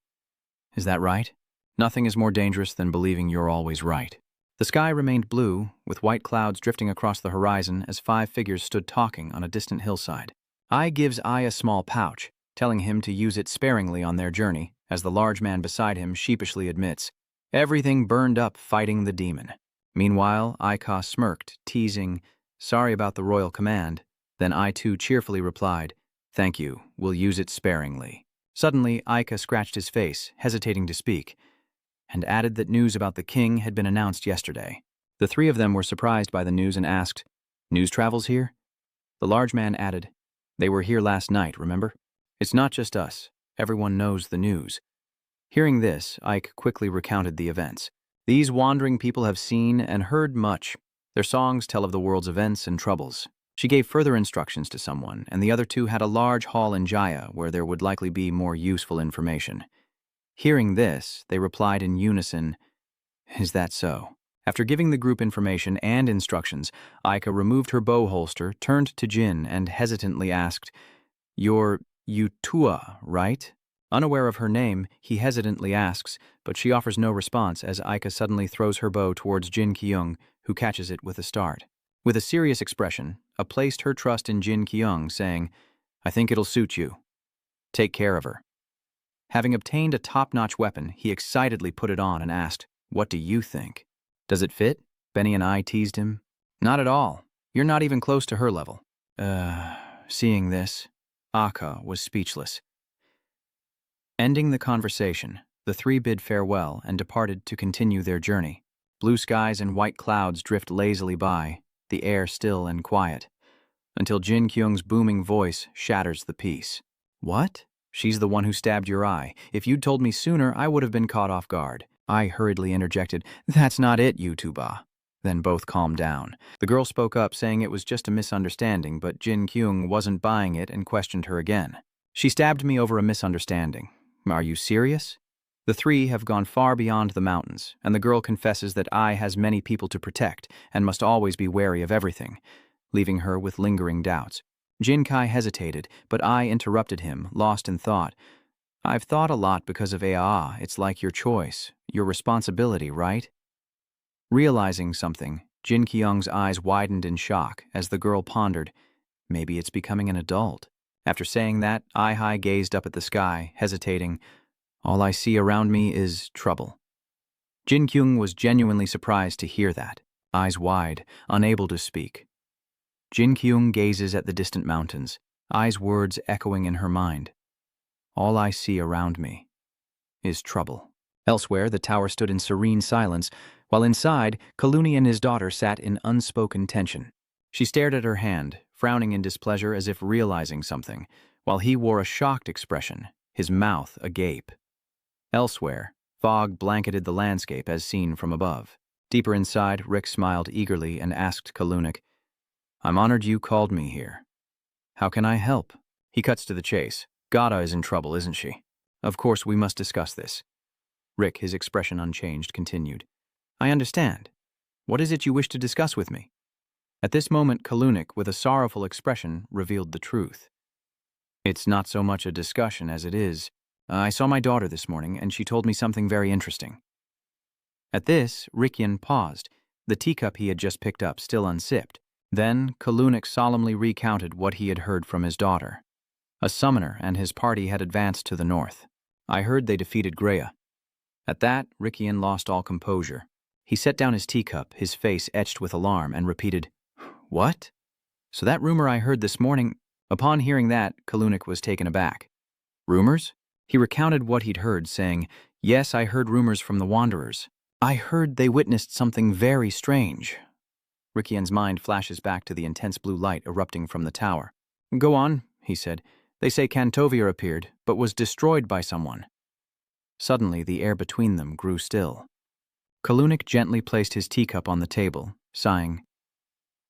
"Is that right? Nothing is more dangerous than believing you're always right." The sky remained blue, with white clouds drifting across the horizon as 5 figures stood talking on a distant hillside. Ai gives Ai a small pouch, telling him to use it sparingly on their journey, as the large man beside him sheepishly admits, "Everything burned up fighting the demon." Meanwhile, Ai-Ka smirked, teasing, "Sorry about the royal command." Then I too cheerfully replied, "Thank you, we'll use it sparingly." Suddenly, Ai-Ka scratched his face, hesitating to speak, and added that news about the king had been announced yesterday. The 3 of them were surprised by the news and asked, "News travels here?" The large man added, "They were here last night, remember? It's not just us. Everyone knows the news." Hearing this, Ike quickly recounted the events. "These wandering people have seen and heard much. Their songs tell of the world's events and troubles." She gave further instructions to someone, and the other 2 had a large hall in Jaya where there would likely be more useful information. Hearing this, they replied in unison, "Is that so?" After giving the group information and instructions, Aika removed her bow holster, turned to Jin, and hesitantly asked, "You're Yutua, right?" Unaware of her name, he hesitantly asks, but she offers no response as Aika suddenly throws her bow towards Jinkyouong, who catches it with a start. With a serious expression, A placed her trust in Jinkyouong, saying, "I think it'll suit you. Take care of her." Having obtained a top-notch weapon, he excitedly put it on and asked, "What do you think? Does it fit?" Benny and I teased him. "Not at all. You're not even close to her level." Seeing this, Aka was speechless. Ending the conversation, the three bid farewell and departed to continue their journey. Blue skies and white clouds drift lazily by, the air still and quiet, until Jinkyouong's booming voice shatters the peace. "What? She's the one who stabbed your eye. If you'd told me sooner, I would have been caught off guard." I hurriedly interjected, "That's not it, YouTuber." Then both calmed down. The girl spoke up, saying it was just a misunderstanding, but Jinkyouong wasn't buying it and questioned her again. "She stabbed me over a misunderstanding. Are you serious?" The three have gone far beyond the mountains, and the girl confesses that Ai has many people to protect and must always be wary of everything, leaving her with lingering doubts. Jinkai hesitated, but I interrupted him, lost in thought. "I've thought a lot because of Aa. It's like your choice, your responsibility, right?" Realizing something, Jinkyong's eyes widened in shock as the girl pondered, "Maybe it's becoming an adult." After saying that, Ai gazed up at the sky, hesitating. "All I see around me is trouble." Jinkyouong was genuinely surprised to hear that, eyes wide, unable to speak. Jinkyouong gazes at the distant mountains, Ai's words echoing in her mind. "All I see around me is trouble." Elsewhere, the tower stood in serene silence, while inside, Kaluni and his daughter sat in unspoken tension. She stared at her hand, frowning in displeasure as if realizing something, while he wore a shocked expression, his mouth agape. Elsewhere, fog blanketed the landscape as seen from above. Deeper inside, Rick smiled eagerly and asked Kalunik, "I'm honored you called me here. How can I help?" He cuts to the chase. "Gata is in trouble, isn't she? Of course we must discuss this." Rick, his expression unchanged, continued, "I understand. What is it you wish to discuss with me?" At this moment, Kalunik, with a sorrowful expression, revealed the truth. "It's not so much a discussion as it is. I saw my daughter this morning, and she told me something very interesting." At this, Rikyan paused, the teacup he had just picked up still unsipped. Then, Kalunik solemnly recounted what he had heard from his daughter. A summoner and his party had advanced to the north. I heard they defeated Greya. At that, Rikyan lost all composure. He set down his teacup, his face etched with alarm, and repeated, "What? So that rumor I heard this morning—" Upon hearing that, Kalunik was taken aback. "Rumors?" He recounted what he'd heard, saying, "Yes, I heard rumors from the Wanderers. I heard they witnessed something very strange." Rikyan's mind flashes back to the intense blue light erupting from the tower. "Go on," he said. "They say Kantovia appeared, but was destroyed by someone." Suddenly, the air between them grew still. Kalunik gently placed his teacup on the table, sighing,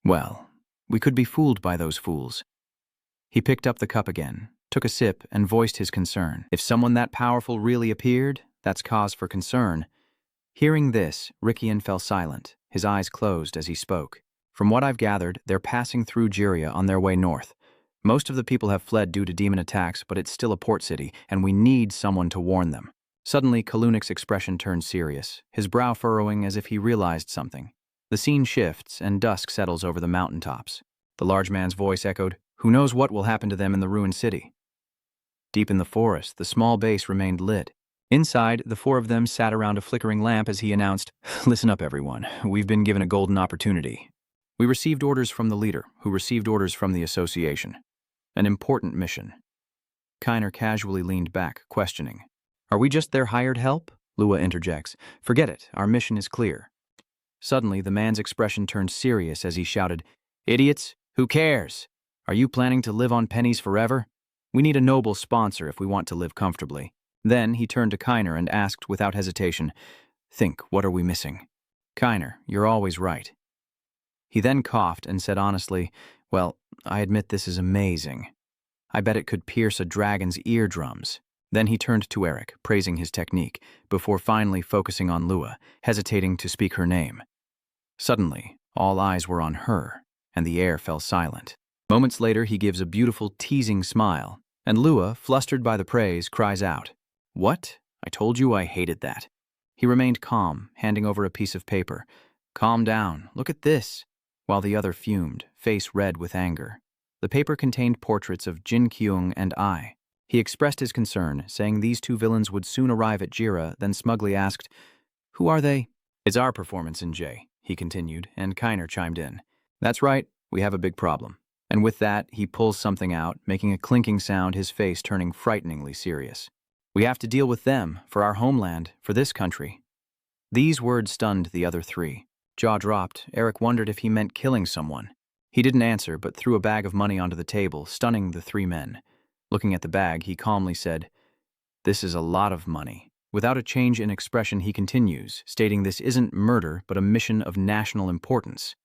"Well, we could be fooled by those fools." He picked up the cup again, took a sip, and voiced his concern. If someone that powerful really appeared, that's cause for concern. Hearing this, Rikyan fell silent, his eyes closed as he spoke. "From what I've gathered, they're passing through Juria on their way north. Most of the people have fled due to demon attacks, but it's still a port city, and we need someone to warn them." Suddenly, Kalunik's expression turned serious, his brow furrowing as if he realized something. The scene shifts, and dusk settles over the mountaintops. The large man's voice echoed, "Who knows what will happen to them in the ruined city?" Deep in the forest, the small base remained lit. Inside, the four of them sat around a flickering lamp as he announced, "Listen up, everyone. We've been given a golden opportunity. We received orders from the leader, who received orders from the association. An important mission." Kiner casually leaned back, questioning. "Are we just their hired help?" Lua interjects. "Forget it. Our mission is clear." Suddenly, the man's expression turned serious as he shouted, "Idiots! Who cares? Are you planning to live on pennies forever? We need a noble sponsor if we want to live comfortably." Then he turned to Kiner and asked without hesitation, "Think, what are we missing?" "Kiner, you're always right." He then coughed and said honestly, "Well, I admit this is amazing. I bet it could pierce a dragon's eardrums." Then he turned to Eric, praising his technique, before finally focusing on Lua, hesitating to speak her name. Suddenly, all eyes were on her, and the air fell silent. Moments later, he gives a beautiful, teasing smile, and Lua, flustered by the praise, cries out, "What? I told you I hated that." He remained calm, handing over a piece of paper. "Calm down, look at this," while the other fumed, face red with anger. The paper contained portraits of Jinqyouong and I. He expressed his concern, saying these two villains would soon arrive at Juria, then smugly asked, "Who are they?" "It's our performance in J," he continued, and Kiner chimed in. "That's right, we have a big problem." And with that, he pulls something out, making a clinking sound, his face turning frighteningly serious. "We have to deal with them, for our homeland, for this country." These words stunned the other three. Jaw dropped, Eric wondered if he meant killing someone. He didn't answer, but threw a bag of money onto the table, stunning the three men. Looking at the bag, he calmly said, "This is a lot of money." Without a change in expression, he continues, stating this isn't murder, but a mission of national importance.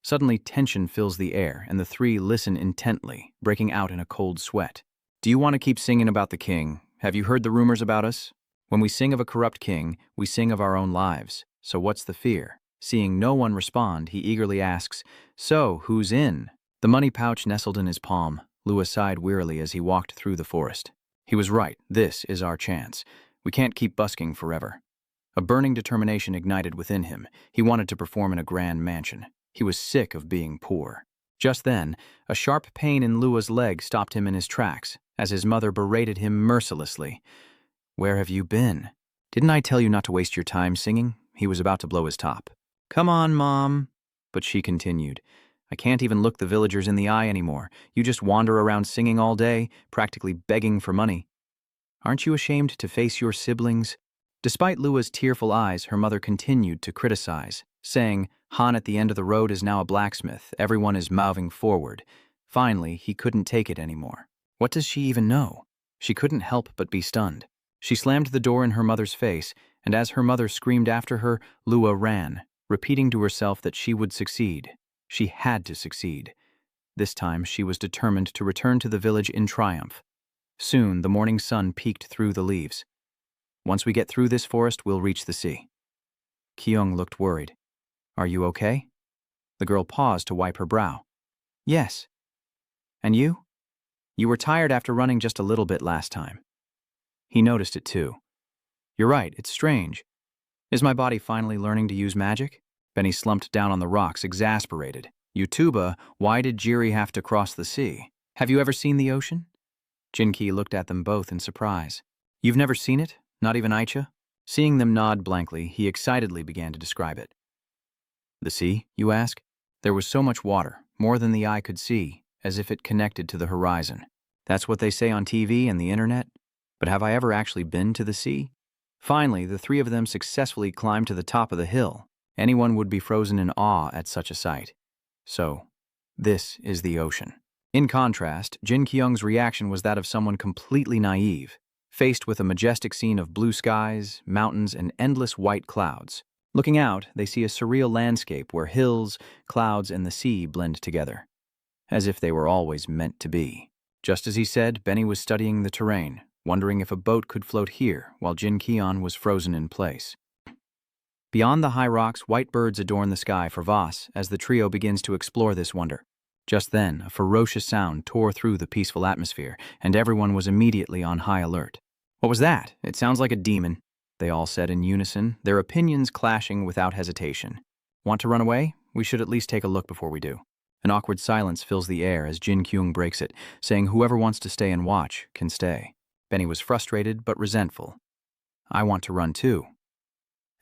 Suddenly, tension fills the air, and the three listen intently, breaking out in a cold sweat. "Do you want to keep singing about the king? Have you heard the rumors about us? When we sing of a corrupt king, we sing of our own lives. So what's the fear?" Seeing no one respond, he eagerly asks, "So, who's in?" The money pouch nestled in his palm. Lua sighed wearily as he walked through the forest. He was right. This is our chance. We can't keep busking forever. A burning determination ignited within him. He wanted to perform in a grand mansion. He was sick of being poor. Just then, a sharp pain in Lua's leg stopped him in his tracks, as his mother berated him mercilessly. "Where have you been? Didn't I tell you not to waste your time singing?" He was about to blow his top. "Come on, Mom." But she continued, "I can't even look the villagers in the eye anymore. You just wander around singing all day, practically begging for money. Aren't you ashamed to face your siblings?" Despite Lua's tearful eyes, her mother continued to criticize, saying, "Han at the end of the road is now a blacksmith. Everyone is moving forward." Finally, he couldn't take it anymore. What does she even know? She couldn't help but be stunned. She slammed the door in her mother's face, and as her mother screamed after her, Lua ran, repeating to herself that she would succeed. She had to succeed. This time, she was determined to return to the village in triumph. Soon, the morning sun peeked through the leaves. "Once we get through this forest, we'll reach the sea." Jinkyouong looked worried. "Are you okay?" The girl paused to wipe her brow. "Yes. And you? You were tired after running just a little bit last time." He noticed it too. "You're right, it's strange. Is my body finally learning to use magic?" Benny slumped down on the rocks, exasperated. "Yutuba, why did Jiri have to cross the sea? Have you ever seen the ocean?" Jinky looked at them both in surprise. "You've never seen it? Not even Aicha?" Seeing them nod blankly, he excitedly began to describe it. "The sea, you ask? There was so much water, more than the eye could see, as if it connected to the horizon. That's what they say on TV and the internet. But have I ever actually been to the sea?" Finally, the three of them successfully climbed to the top of the hill. Anyone would be frozen in awe at such a sight. So, this is the ocean. In contrast, Jinkyouong's reaction was that of someone completely naive, faced with a majestic scene of blue skies, mountains, and endless white clouds. Looking out, they see a surreal landscape where hills, clouds, and the sea blend together, as if they were always meant to be. Just as he said, Benny was studying the terrain, wondering if a boat could float here while Jinkyouong was frozen in place. Beyond the high rocks, white birds adorn the sky for Voss as the trio begins to explore this wonder. Just then, a ferocious sound tore through the peaceful atmosphere, and everyone was immediately on high alert. "What was that? It sounds like a demon," they all said in unison, their opinions clashing without hesitation. "Want to run away? We should at least take a look before we do." An awkward silence fills the air as Jinkyouong breaks it, saying whoever wants to stay and watch can stay. Benny was frustrated but resentful. "I want to run too."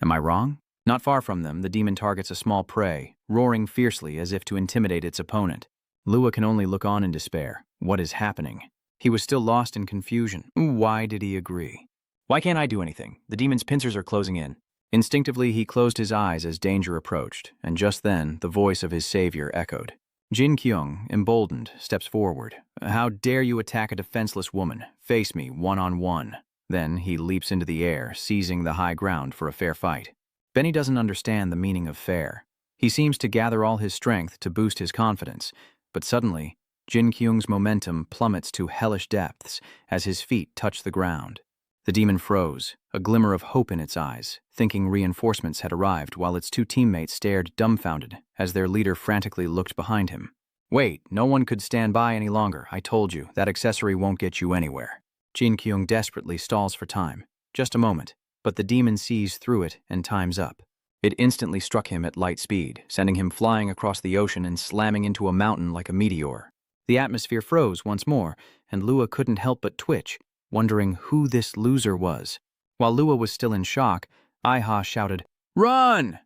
Am I wrong? Not far from them, the demon targets a small prey, roaring fiercely as if to intimidate its opponent. Lua can only look on in despair. What is happening? He was still lost in confusion. Why did he agree? "Why can't I do anything? The demon's pincers are closing in." Instinctively, he closed his eyes as danger approached, and just then, the voice of his savior echoed. Jinkyouong, emboldened, steps forward. "How dare you attack a defenseless woman? Face me, one-on-one." Then he leaps into the air, seizing the high ground for a fair fight. Benny doesn't understand the meaning of fair. He seems to gather all his strength to boost his confidence, but suddenly, Jinkyung's momentum plummets to hellish depths as his feet touch the ground. The demon froze, a glimmer of hope in its eyes, thinking reinforcements had arrived, while its two teammates stared dumbfounded as their leader frantically looked behind him. "Wait, no one could stand by any longer. I told you, that accessory won't get you anywhere." Jinkyouong desperately stalls for time. Just a moment, but the demon sees through it and time's up. It instantly struck him at light speed, sending him flying across the ocean and slamming into a mountain like a meteor. The atmosphere froze once more, and Lua couldn't help but twitch, wondering who this loser was. While Lua was still in shock, Iha shouted, "Run!"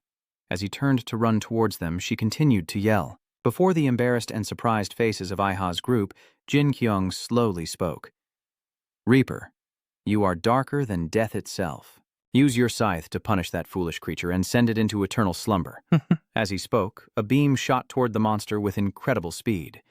As he turned to run towards them, she continued to yell. Before the embarrassed and surprised faces of Iha's group, Jinkyouong slowly spoke. "Reaper, you are darker than death itself. Use your scythe to punish that foolish creature and send it into eternal slumber." As he spoke, a beam shot toward the monster with incredible speed.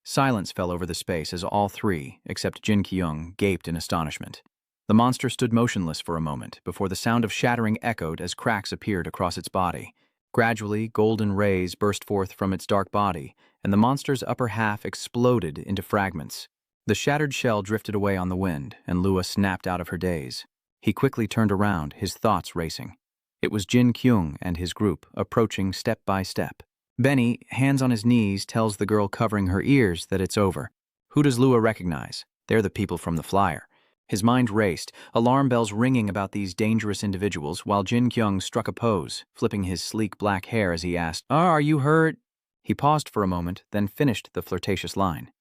Silence fell over the space as all three, except Jinkyouong, gaped in astonishment. The monster stood motionless for a moment before the sound of shattering echoed as cracks appeared across its body. Gradually, golden rays burst forth from its dark body, and the monster's upper half exploded into fragments. The shattered shell drifted away on the wind, and Lua snapped out of her daze. He quickly turned around, his thoughts racing. It was Jinkyouong and his group, approaching step by step. Benny, hands on his knees, tells the girl covering her ears that it's over. Who does Lua recognize? They're the people from the flyer. His mind raced, alarm bells ringing about these dangerous individuals, while Jinkyouong struck a pose, flipping his sleek black hair as he asked, "Are you hurt?" He paused for a moment, then finished the flirtatious line.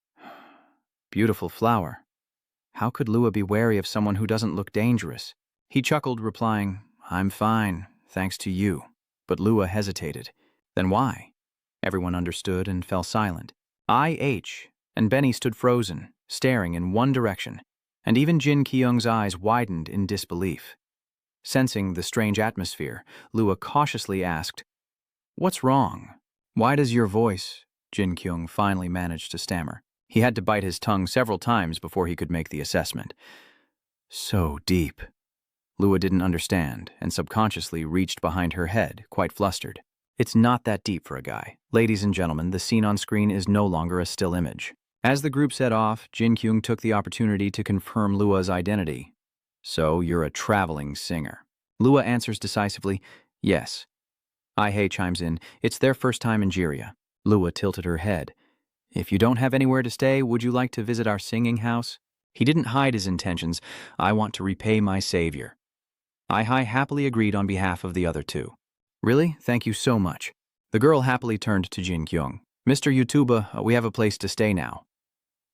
Beautiful flower. How could Lua be wary of someone who doesn't look dangerous? He chuckled, replying, "I'm fine, thanks to you." But Lua hesitated. Then why? Everyone understood and fell silent. I.H. and Benny stood frozen, staring in one direction, and even Jinkyouong's eyes widened in disbelief. Sensing the strange atmosphere, Lua cautiously asked, "What's wrong? Why does your voice—" Jinkyouong finally managed to stammer. He had to bite his tongue several times before he could make the assessment. So deep. Lua didn't understand, and subconsciously reached behind her head, quite flustered. It's not that deep for a guy. Ladies and gentlemen, the scene on screen is no longer a still image. As the group set off, Jinkyouong took the opportunity to confirm Lua's identity. "So, you're a traveling singer." Lua answers decisively, "Yes." Ihei chimes in, "It's their first time in Juria." Lua tilted her head. "If you don't have anywhere to stay, would you like to visit our singing house?" He didn't hide his intentions. "I want to repay my savior." Ihei happily agreed on behalf of the other two. "Really? Thank you so much." The girl happily turned to Jinkyouong. "Mr. YouTuber, we have a place to stay now."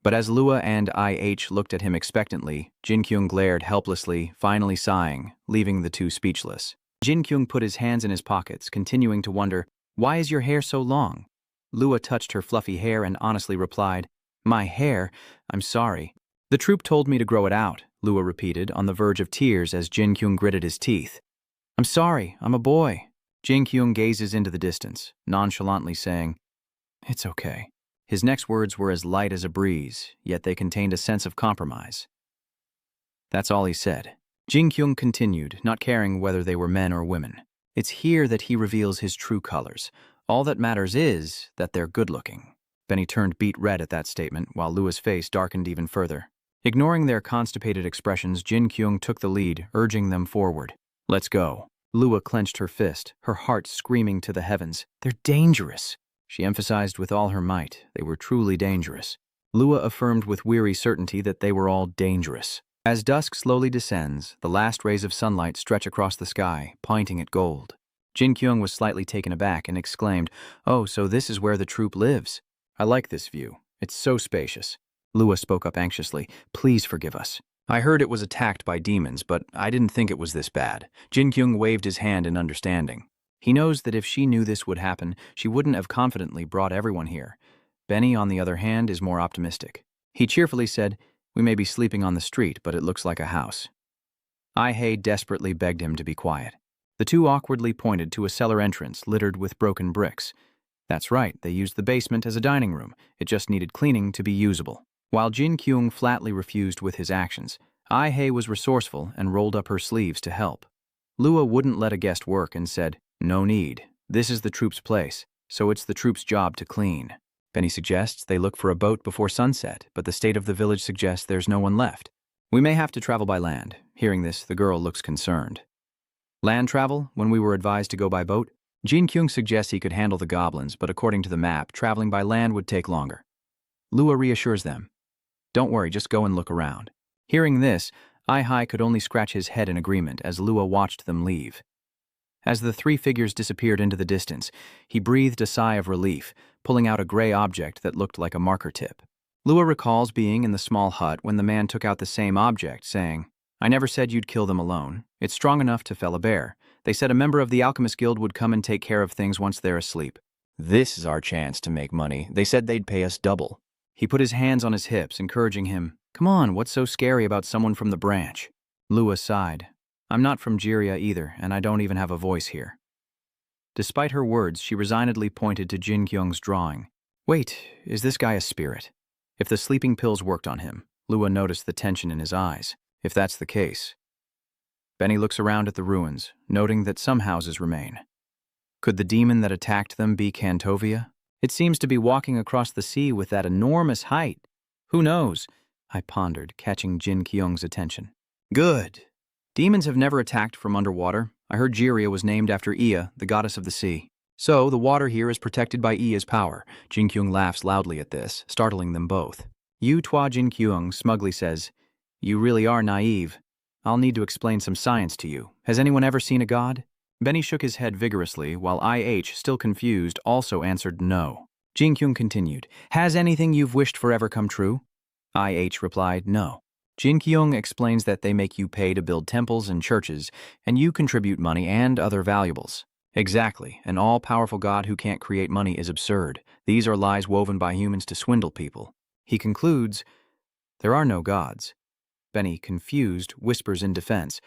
But as Lua and IH looked at him expectantly, Jinkyouong glared helplessly, finally sighing, leaving the two speechless. Jinkyouong put his hands in his pockets, continuing to wonder, "Why is your hair so long?" Lua touched her fluffy hair and honestly replied, "My hair? I'm sorry." "The troop told me to grow it out," Lua repeated, on the verge of tears as Jinkyouong gritted his teeth. "I'm sorry, I'm a boy." Jinkyouong gazes into the distance, nonchalantly saying, "It's okay." His next words were as light as a breeze, yet they contained a sense of compromise. That's all he said. Jinkyouong continued, not caring whether they were men or women. "It's here that he reveals his true colors. All that matters is that they're good-looking." Benny turned beet red at that statement, while Lua's face darkened even further. Ignoring their constipated expressions, Jinkyouong took the lead, urging them forward. "Let's go." Lua clenched her fist, her heart screaming to the heavens. "They're dangerous." She emphasized with all her might, they were truly dangerous. Lua affirmed with weary certainty that they were all dangerous. As dusk slowly descends, the last rays of sunlight stretch across the sky, pointing at gold. Jinkyouong was slightly taken aback and exclaimed, "Oh, so this is where the troop lives. I like this view. It's so spacious." Lua spoke up anxiously, "Please forgive us. I heard it was attacked by demons, but I didn't think it was this bad." Jinkyouong waved his hand in understanding. He knows that if she knew this would happen, she wouldn't have confidently brought everyone here. Benny, on the other hand, is more optimistic. He cheerfully said, "We may be sleeping on the street, but it looks like a house." Ihei desperately begged him to be quiet. The two awkwardly pointed to a cellar entrance littered with broken bricks. That's right, they used the basement as a dining room. It just needed cleaning to be usable. While Jinkyouong flatly refused with his actions, Ihei was resourceful and rolled up her sleeves to help. Lua wouldn't let a guest work and said, "No need. This is the troop's place, so it's the troop's job to clean." Benny suggests they look for a boat before sunset, but the state of the village suggests there's no one left. "We may have to travel by land." Hearing this, the girl looks concerned. "Land travel, when we were advised to go by boat?" Jinkyouong suggests he could handle the goblins, but according to the map, traveling by land would take longer. Lua reassures them, "Don't worry, just go and look around." Hearing this, Ihai could only scratch his head in agreement as Lua watched them leave. As the three figures disappeared into the distance, he breathed a sigh of relief, pulling out a gray object that looked like a marker tip. Lua recalls being in the small hut when the man took out the same object, saying, "I never said you'd kill them alone. It's strong enough to fell a bear. They said a member of the Alchemist Guild would come and take care of things once they're asleep. This is our chance to make money. They said they'd pay us double." He put his hands on his hips, encouraging him. "Come on, what's so scary about someone from the branch?" Lua sighed. "I'm not from Juria either, and I don't even have a voice here." Despite her words, she resignedly pointed to Jinkyouong's drawing. "Wait, is this guy a spirit?" If the sleeping pills worked on him, Lua noticed the tension in his eyes. If that's the case. Benny looks around at the ruins, noting that some houses remain. Could the demon that attacked them be Kantovia? It seems to be walking across the sea with that enormous height. Who knows? I pondered, catching Jinqyouong's attention. Good. Demons have never attacked from underwater. I heard Juria was named after Ea, the goddess of the sea. So, the water here is protected by Ea's power. Jinkyouong laughs loudly at this, startling them both. Yu Tua Jinkyouong smugly says, "You really are naive. I'll need to explain some science to you. Has anyone ever seen a god?" Benny shook his head vigorously, while IH, still confused, also answered no. Jinkyouong continued, "Has anything you've wished for ever come true?" IH replied, "No." Jinkyouong explains that they make you pay to build temples and churches, and you contribute money and other valuables. Exactly. An all-powerful god who can't create money is absurd. These are lies woven by humans to swindle people. He concludes, "There are no gods." Benny, confused, whispers in defense,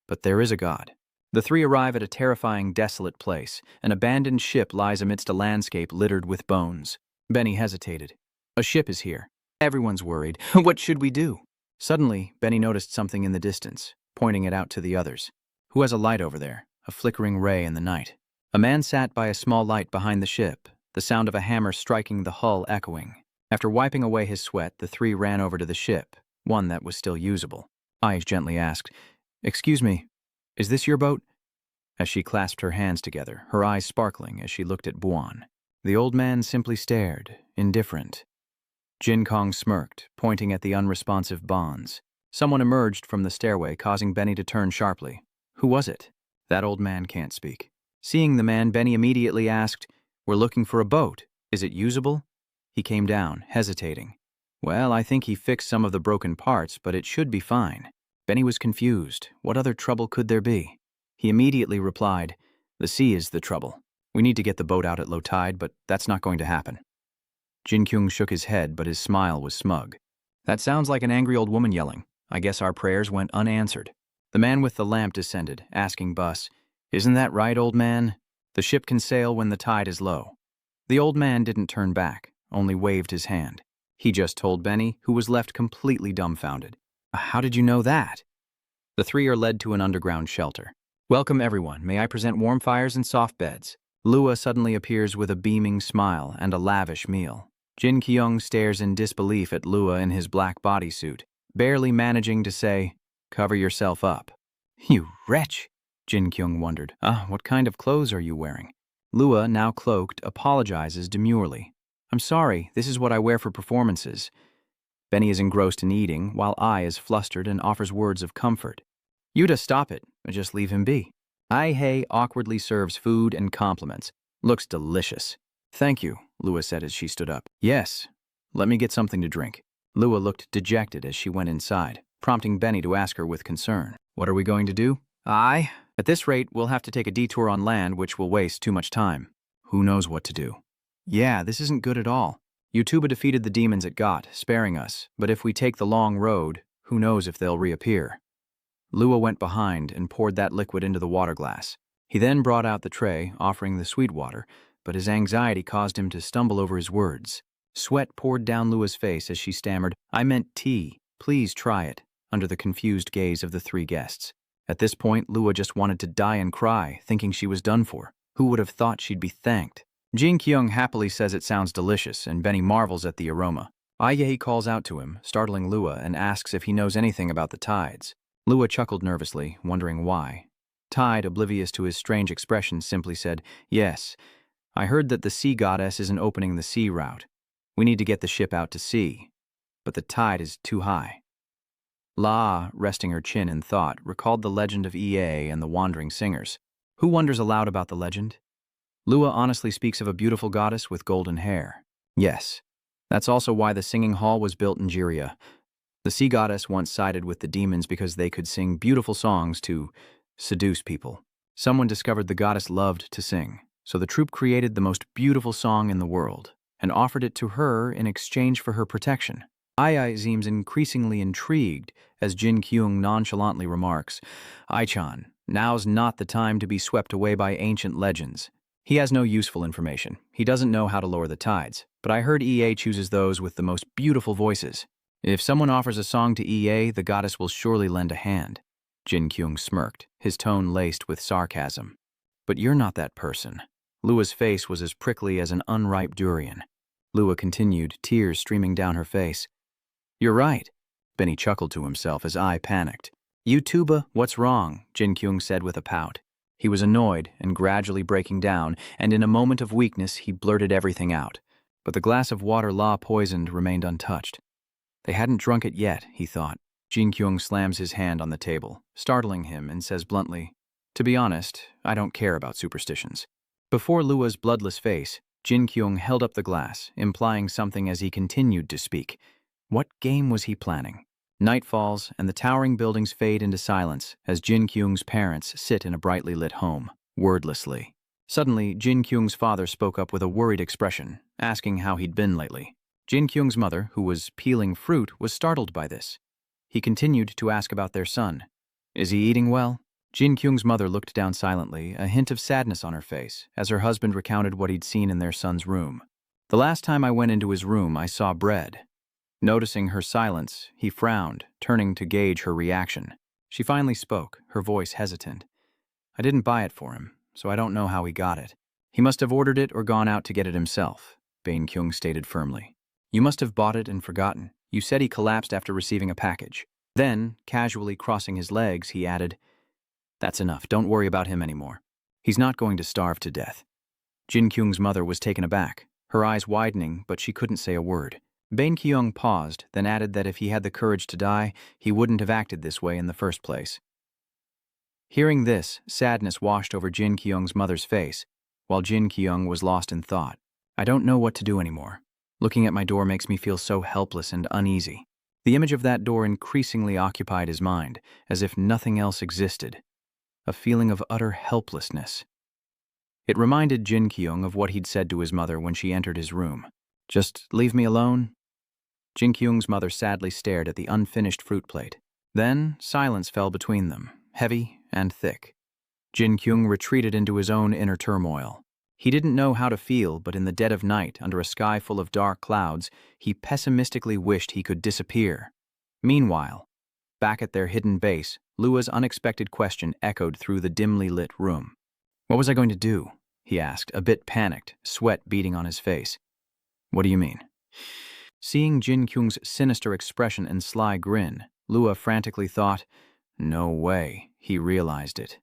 "But there is a god." The three arrive at a terrifying, desolate place. An abandoned ship lies amidst a landscape littered with bones. Benny hesitated. "A ship is here." Everyone's worried. "What should we do?" Suddenly, Benny noticed something in the distance, pointing it out to the others. "Who has a light over there? A flickering ray in the night." A man sat by a small light behind the ship, the sound of a hammer striking the hull echoing. After wiping away his sweat, the three ran over to the ship, one that was still usable. I gently asked, "Excuse me, is this your boat?" As she clasped her hands together, her eyes sparkling as she looked at Buon. The old man simply stared, indifferent. Jinkyouong smirked, pointing at the unresponsive bonds. Someone emerged from the stairway, causing Benny to turn sharply. Who was it? That old man can't speak. Seeing the man, Benny immediately asked, "We're looking for a boat. Is it usable?" He came down, hesitating. "Well, I think he fixed some of the broken parts, but it should be fine." Benny was confused. What other trouble could there be? He immediately replied, "The sea is the trouble. We need to get the boat out at low tide, but that's not going to happen." Jinkyouong shook his head, but his smile was smug. "That sounds like an angry old woman yelling. I guess our prayers went unanswered." The man with the lamp descended, asking Bus, "Isn't that right, old man? The ship can sail when the tide is low." The old man didn't turn back, only waved his hand. He just told Benny, who was left completely dumbfounded. "How did you know that?" The three are led to an underground shelter. "Welcome, everyone. May I present warm fires and soft beds?" Lua suddenly appears with a beaming smile and a lavish meal. Jinkyouong stares in disbelief at Lua in his black bodysuit, barely managing to say, "Cover yourself up." "You wretch," Jinkyouong wondered. What kind of clothes are you wearing?" Lua, now cloaked, apologizes demurely. "I'm sorry, this is what I wear for performances." Benny is engrossed in eating, while I is flustered and offers words of comfort. "Yuta, stop it. Just leave him be." Ai awkwardly serves food and compliments. "Looks delicious." "Thank you," Lua said as she stood up. "Yes, let me get something to drink." Lua looked dejected as she went inside, prompting Benny to ask her with concern, "What are we going to do?" At this rate, we'll have to take a detour on land, which will waste too much time." "Who knows what to do?" "Yeah, this isn't good at all. Yutuba defeated the demons at Got, sparing us, but if we take the long road, who knows if they'll reappear." Lua went behind and poured that liquid into the water glass. He then brought out the tray, offering the sweet water, but his anxiety caused him to stumble over his words. Sweat poured down Lua's face as she stammered, "I meant tea. Please try it," under the confused gaze of the three guests. At this point, Lua just wanted to die and cry, thinking she was done for. Who would have thought she'd be thanked? Jinkyouong happily says it sounds delicious, and Benny marvels at the aroma. Ai calls out to him, startling Lua, and asks if he knows anything about the tides. Lua chuckled nervously, wondering why. Tide, oblivious to his strange expression, simply said, "Yes, I heard that the sea goddess isn't opening the sea route. We need to get the ship out to sea, but the tide is too high." La, resting her chin in thought, recalled the legend of EA and the wandering singers. Who wonders aloud about the legend? Lua honestly speaks of a beautiful goddess with golden hair. Yes, that's also why the singing hall was built in Juria. The sea goddess once sided with the demons because they could sing beautiful songs to seduce people. Someone discovered the goddess loved to sing, so the troupe created the most beautiful song in the world and offered it to her in exchange for her protection. Ai seems increasingly intrigued as Jinqyouong nonchalantly remarks, "Ai-chan, now's not the time to be swept away by ancient legends." He has no useful information. He doesn't know how to lower the tides, but I heard EA chooses those with the most beautiful voices. If someone offers a song to EA, the goddess will surely lend a hand. Jinkyung smirked, his tone laced with sarcasm. But you're not that person. Lua's face was as prickly as an unripe durian. Lua continued, tears streaming down her face. You're right. Benny chuckled to himself as I panicked. You Tuba, what's wrong? Jinkyung said with a pout. He was annoyed and gradually breaking down, and in a moment of weakness he blurted everything out. But the glass of water La poisoned remained untouched. They hadn't drunk it yet, he thought. Jinkyouong slams his hand on the table, startling him, and says bluntly, "To be honest, I don't care about superstitions." Before Lua's bloodless face, Jinkyouong held up the glass, implying something as he continued to speak. What game was he planning? Night falls, and the towering buildings fade into silence as Jinkyung's parents sit in a brightly lit home, wordlessly. Suddenly, Jinkyung's father spoke up with a worried expression, asking how he'd been lately. Jinkyung's mother, who was peeling fruit, was startled by this. He continued to ask about their son. Is he eating well? Jinkyung's mother looked down silently, a hint of sadness on her face, as her husband recounted what he'd seen in their son's room. The last time I went into his room, I saw bread. Noticing her silence, he frowned, turning to gauge her reaction. She finally spoke, her voice hesitant. I didn't buy it for him, so I don't know how he got it. He must have ordered it or gone out to get it himself, Bain-kyung stated firmly. You must have bought it and forgotten. You said he collapsed after receiving a package. Then, casually crossing his legs, he added, That's enough, don't worry about him anymore. He's not going to starve to death. Jinkyung's mother was taken aback, her eyes widening, but she couldn't say a word. Bain-kyung paused, then added that if he had the courage to die, he wouldn't have acted this way in the first place. Hearing this, sadness washed over Jinkyung's mother's face, while Jinkyung was lost in thought. I don't know what to do anymore. Looking at my door makes me feel so helpless and uneasy. The image of that door increasingly occupied his mind, as if nothing else existed. A feeling of utter helplessness. It reminded Jinkyung of what he'd said to his mother when she entered his room. Just leave me alone? Jinkyung's mother sadly stared at the unfinished fruit plate. Then, silence fell between them, heavy and thick. Jinkyung retreated into his own inner turmoil. He didn't know how to feel, but in the dead of night, under a sky full of dark clouds, he pessimistically wished he could disappear. Meanwhile, back at their hidden base, Lua's unexpected question echoed through the dimly lit room. What was I going to do? He asked, a bit panicked, sweat beading on his face. What do you mean? Seeing Jinkyung's sinister expression and sly grin, Lua frantically thought, no way, he realized it.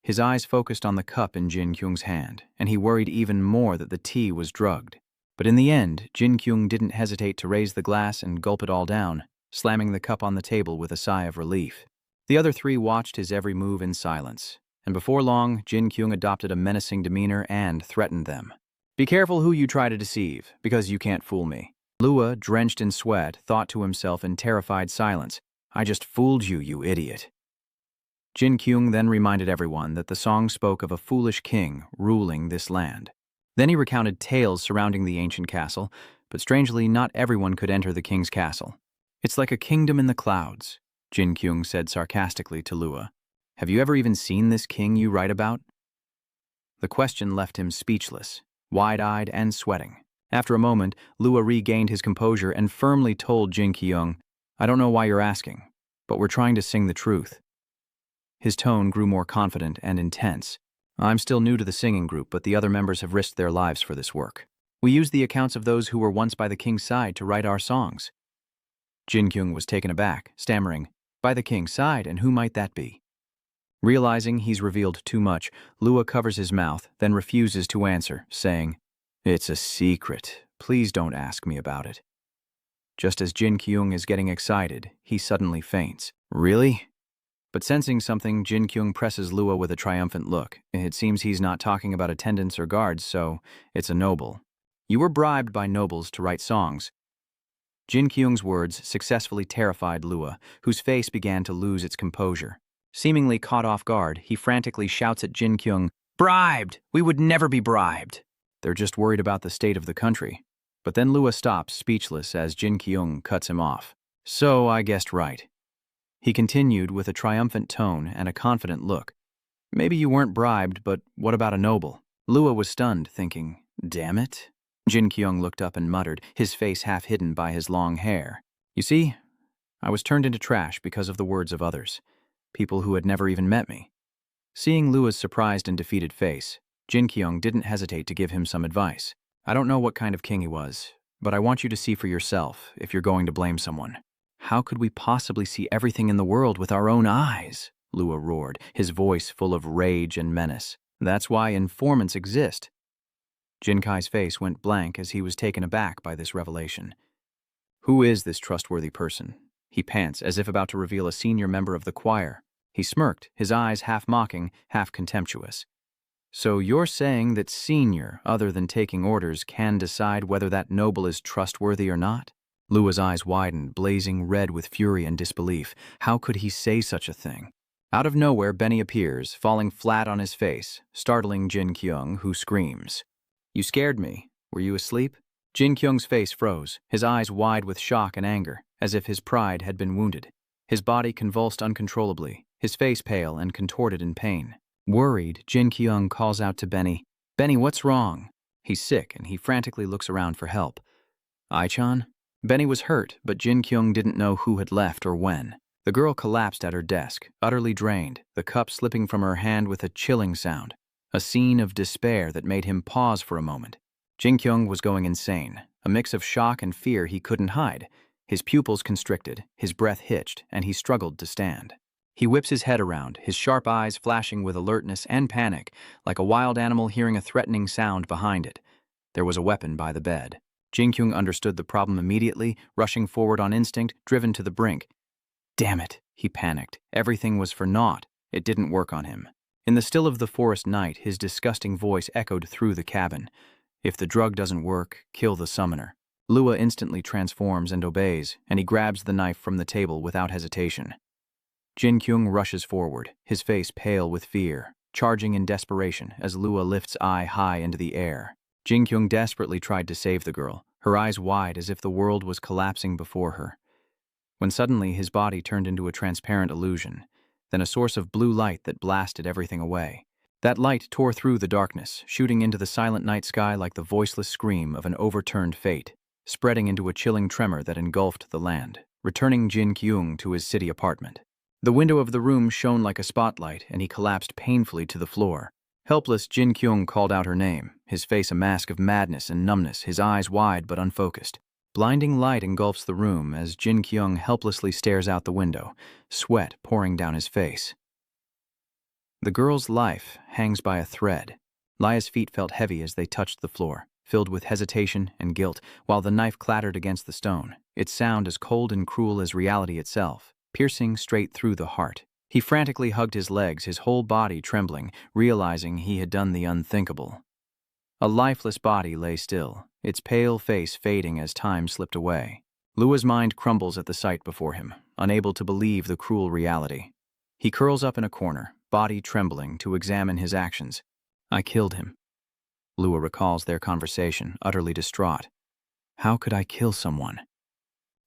His eyes focused on the cup in Jinkyung's hand, and he worried even more that the tea was drugged. But in the end, Jinkyung didn't hesitate to raise the glass and gulp it all down, slamming the cup on the table with a sigh of relief. The other three watched his every move in silence, and before long, Jinkyung adopted a menacing demeanor and threatened them. Be careful who you try to deceive, because you can't fool me. Lua, drenched in sweat, thought to himself in terrified silence, I just fooled you, you idiot. Jinkyung then reminded everyone that the song spoke of a foolish king ruling this land. Then he recounted tales surrounding the ancient castle, but strangely not everyone could enter the king's castle. It's like a kingdom in the clouds, Jinkyung said sarcastically to Lua. Have you ever even seen this king you write about? The question left him speechless, wide-eyed and sweating. After a moment, Lua regained his composure and firmly told Jinkyung, I don't know why you're asking, but we're trying to sing the truth. His tone grew more confident and intense. I'm still new to the singing group, but the other members have risked their lives for this work. We used the accounts of those who were once by the king's side to write our songs. Jinkyung was taken aback, stammering, By the king's side, and who might that be? Realizing he's revealed too much, Lua covers his mouth, then refuses to answer, saying, It's a secret. Please don't ask me about it. Just as Jinkyung is getting excited, he suddenly faints. Really? But sensing something, Jinkyouong presses Lua with a triumphant look. It seems he's not talking about attendants or guards, so it's a noble. You were bribed by nobles to write songs. Jinkyung's words successfully terrified Lua, whose face began to lose its composure. Seemingly caught off guard, he frantically shouts at Jinkyung, "Bribed! We would never be bribed!" They're just worried about the state of the country. But then Lua stops, speechless, as Jinkyung cuts him off. So I guessed right. He continued with a triumphant tone and a confident look. Maybe you weren't bribed, but what about a noble? Lua was stunned, thinking, damn it. Jinkyung looked up and muttered, his face half hidden by his long hair. You see, I was turned into trash because of the words of others, people who had never even met me. Seeing Lua's surprised and defeated face, Jinkyung didn't hesitate to give him some advice. I don't know what kind of king he was, but I want you to see for yourself if you're going to blame someone. How could we possibly see everything in the world with our own eyes? Lua roared, his voice full of rage and menace. That's why informants exist. Jinkai's face went blank as he was taken aback by this revelation. Who is this trustworthy person? He pants, as if about to reveal a senior member of the choir. He smirked, his eyes half mocking, half contemptuous. So you're saying that senior, other than taking orders, can decide whether that noble is trustworthy or not? Lua's eyes widened, blazing red with fury and disbelief. How could he say such a thing? Out of nowhere, Benny appears, falling flat on his face, startling Jinkyouong, who screams. You scared me. Were you asleep? Jinkyung's face froze, his eyes wide with shock and anger, as if his pride had been wounded. His body convulsed uncontrollably, his face pale and contorted in pain. Worried, Jinkyouong calls out to Benny, Benny, what's wrong? He's sick, and he frantically looks around for help. Ai-chan? Benny was hurt, but Jinkyouong didn't know who had left or when. The girl collapsed at her desk, utterly drained, the cup slipping from her hand with a chilling sound. A scene of despair that made him pause for a moment. Jinkyouong was going insane, a mix of shock and fear he couldn't hide. His pupils constricted, his breath hitched, and he struggled to stand. He whips his head around, his sharp eyes flashing with alertness and panic, like a wild animal hearing a threatening sound behind it. There was a weapon by the bed. Jinkyouong understood the problem immediately, rushing forward on instinct, driven to the brink. Damn it, he panicked. Everything was for naught. It didn't work on him. In the still of the forest night, his disgusting voice echoed through the cabin. If the drug doesn't work, kill the summoner. Lua instantly transforms and obeys, and he grabs the knife from the table without hesitation. Jinkyouong rushes forward, his face pale with fear, charging in desperation as Lua lifts Ai high into the air. Jinkyouong desperately tried to save the girl, her eyes wide as if the world was collapsing before her. When suddenly his body turned into a transparent illusion, then a source of blue light that blasted everything away. That light tore through the darkness, shooting into the silent night sky like the voiceless scream of an overturned fate, spreading into a chilling tremor that engulfed the land, returning Jinkyouong to his city apartment. The window of the room shone like a spotlight, and he collapsed painfully to the floor. Helpless, Jinkyouong called out her name, his face a mask of madness and numbness, his eyes wide but unfocused. Blinding light engulfs the room as Jinkyouong helplessly stares out the window, sweat pouring down his face. The girl's life hangs by a thread. Lia's feet felt heavy as they touched the floor, filled with hesitation and guilt, while the knife clattered against the stone, its sound as cold and cruel as reality itself, piercing straight through the heart. He frantically hugged his legs, his whole body trembling, realizing he had done the unthinkable. A lifeless body lay still, its pale face fading as time slipped away. Lua's mind crumbles at the sight before him, unable to believe the cruel reality. He curls up in a corner, body trembling, to examine his actions. I killed him. Lua recalls their conversation, utterly distraught. How could I kill someone?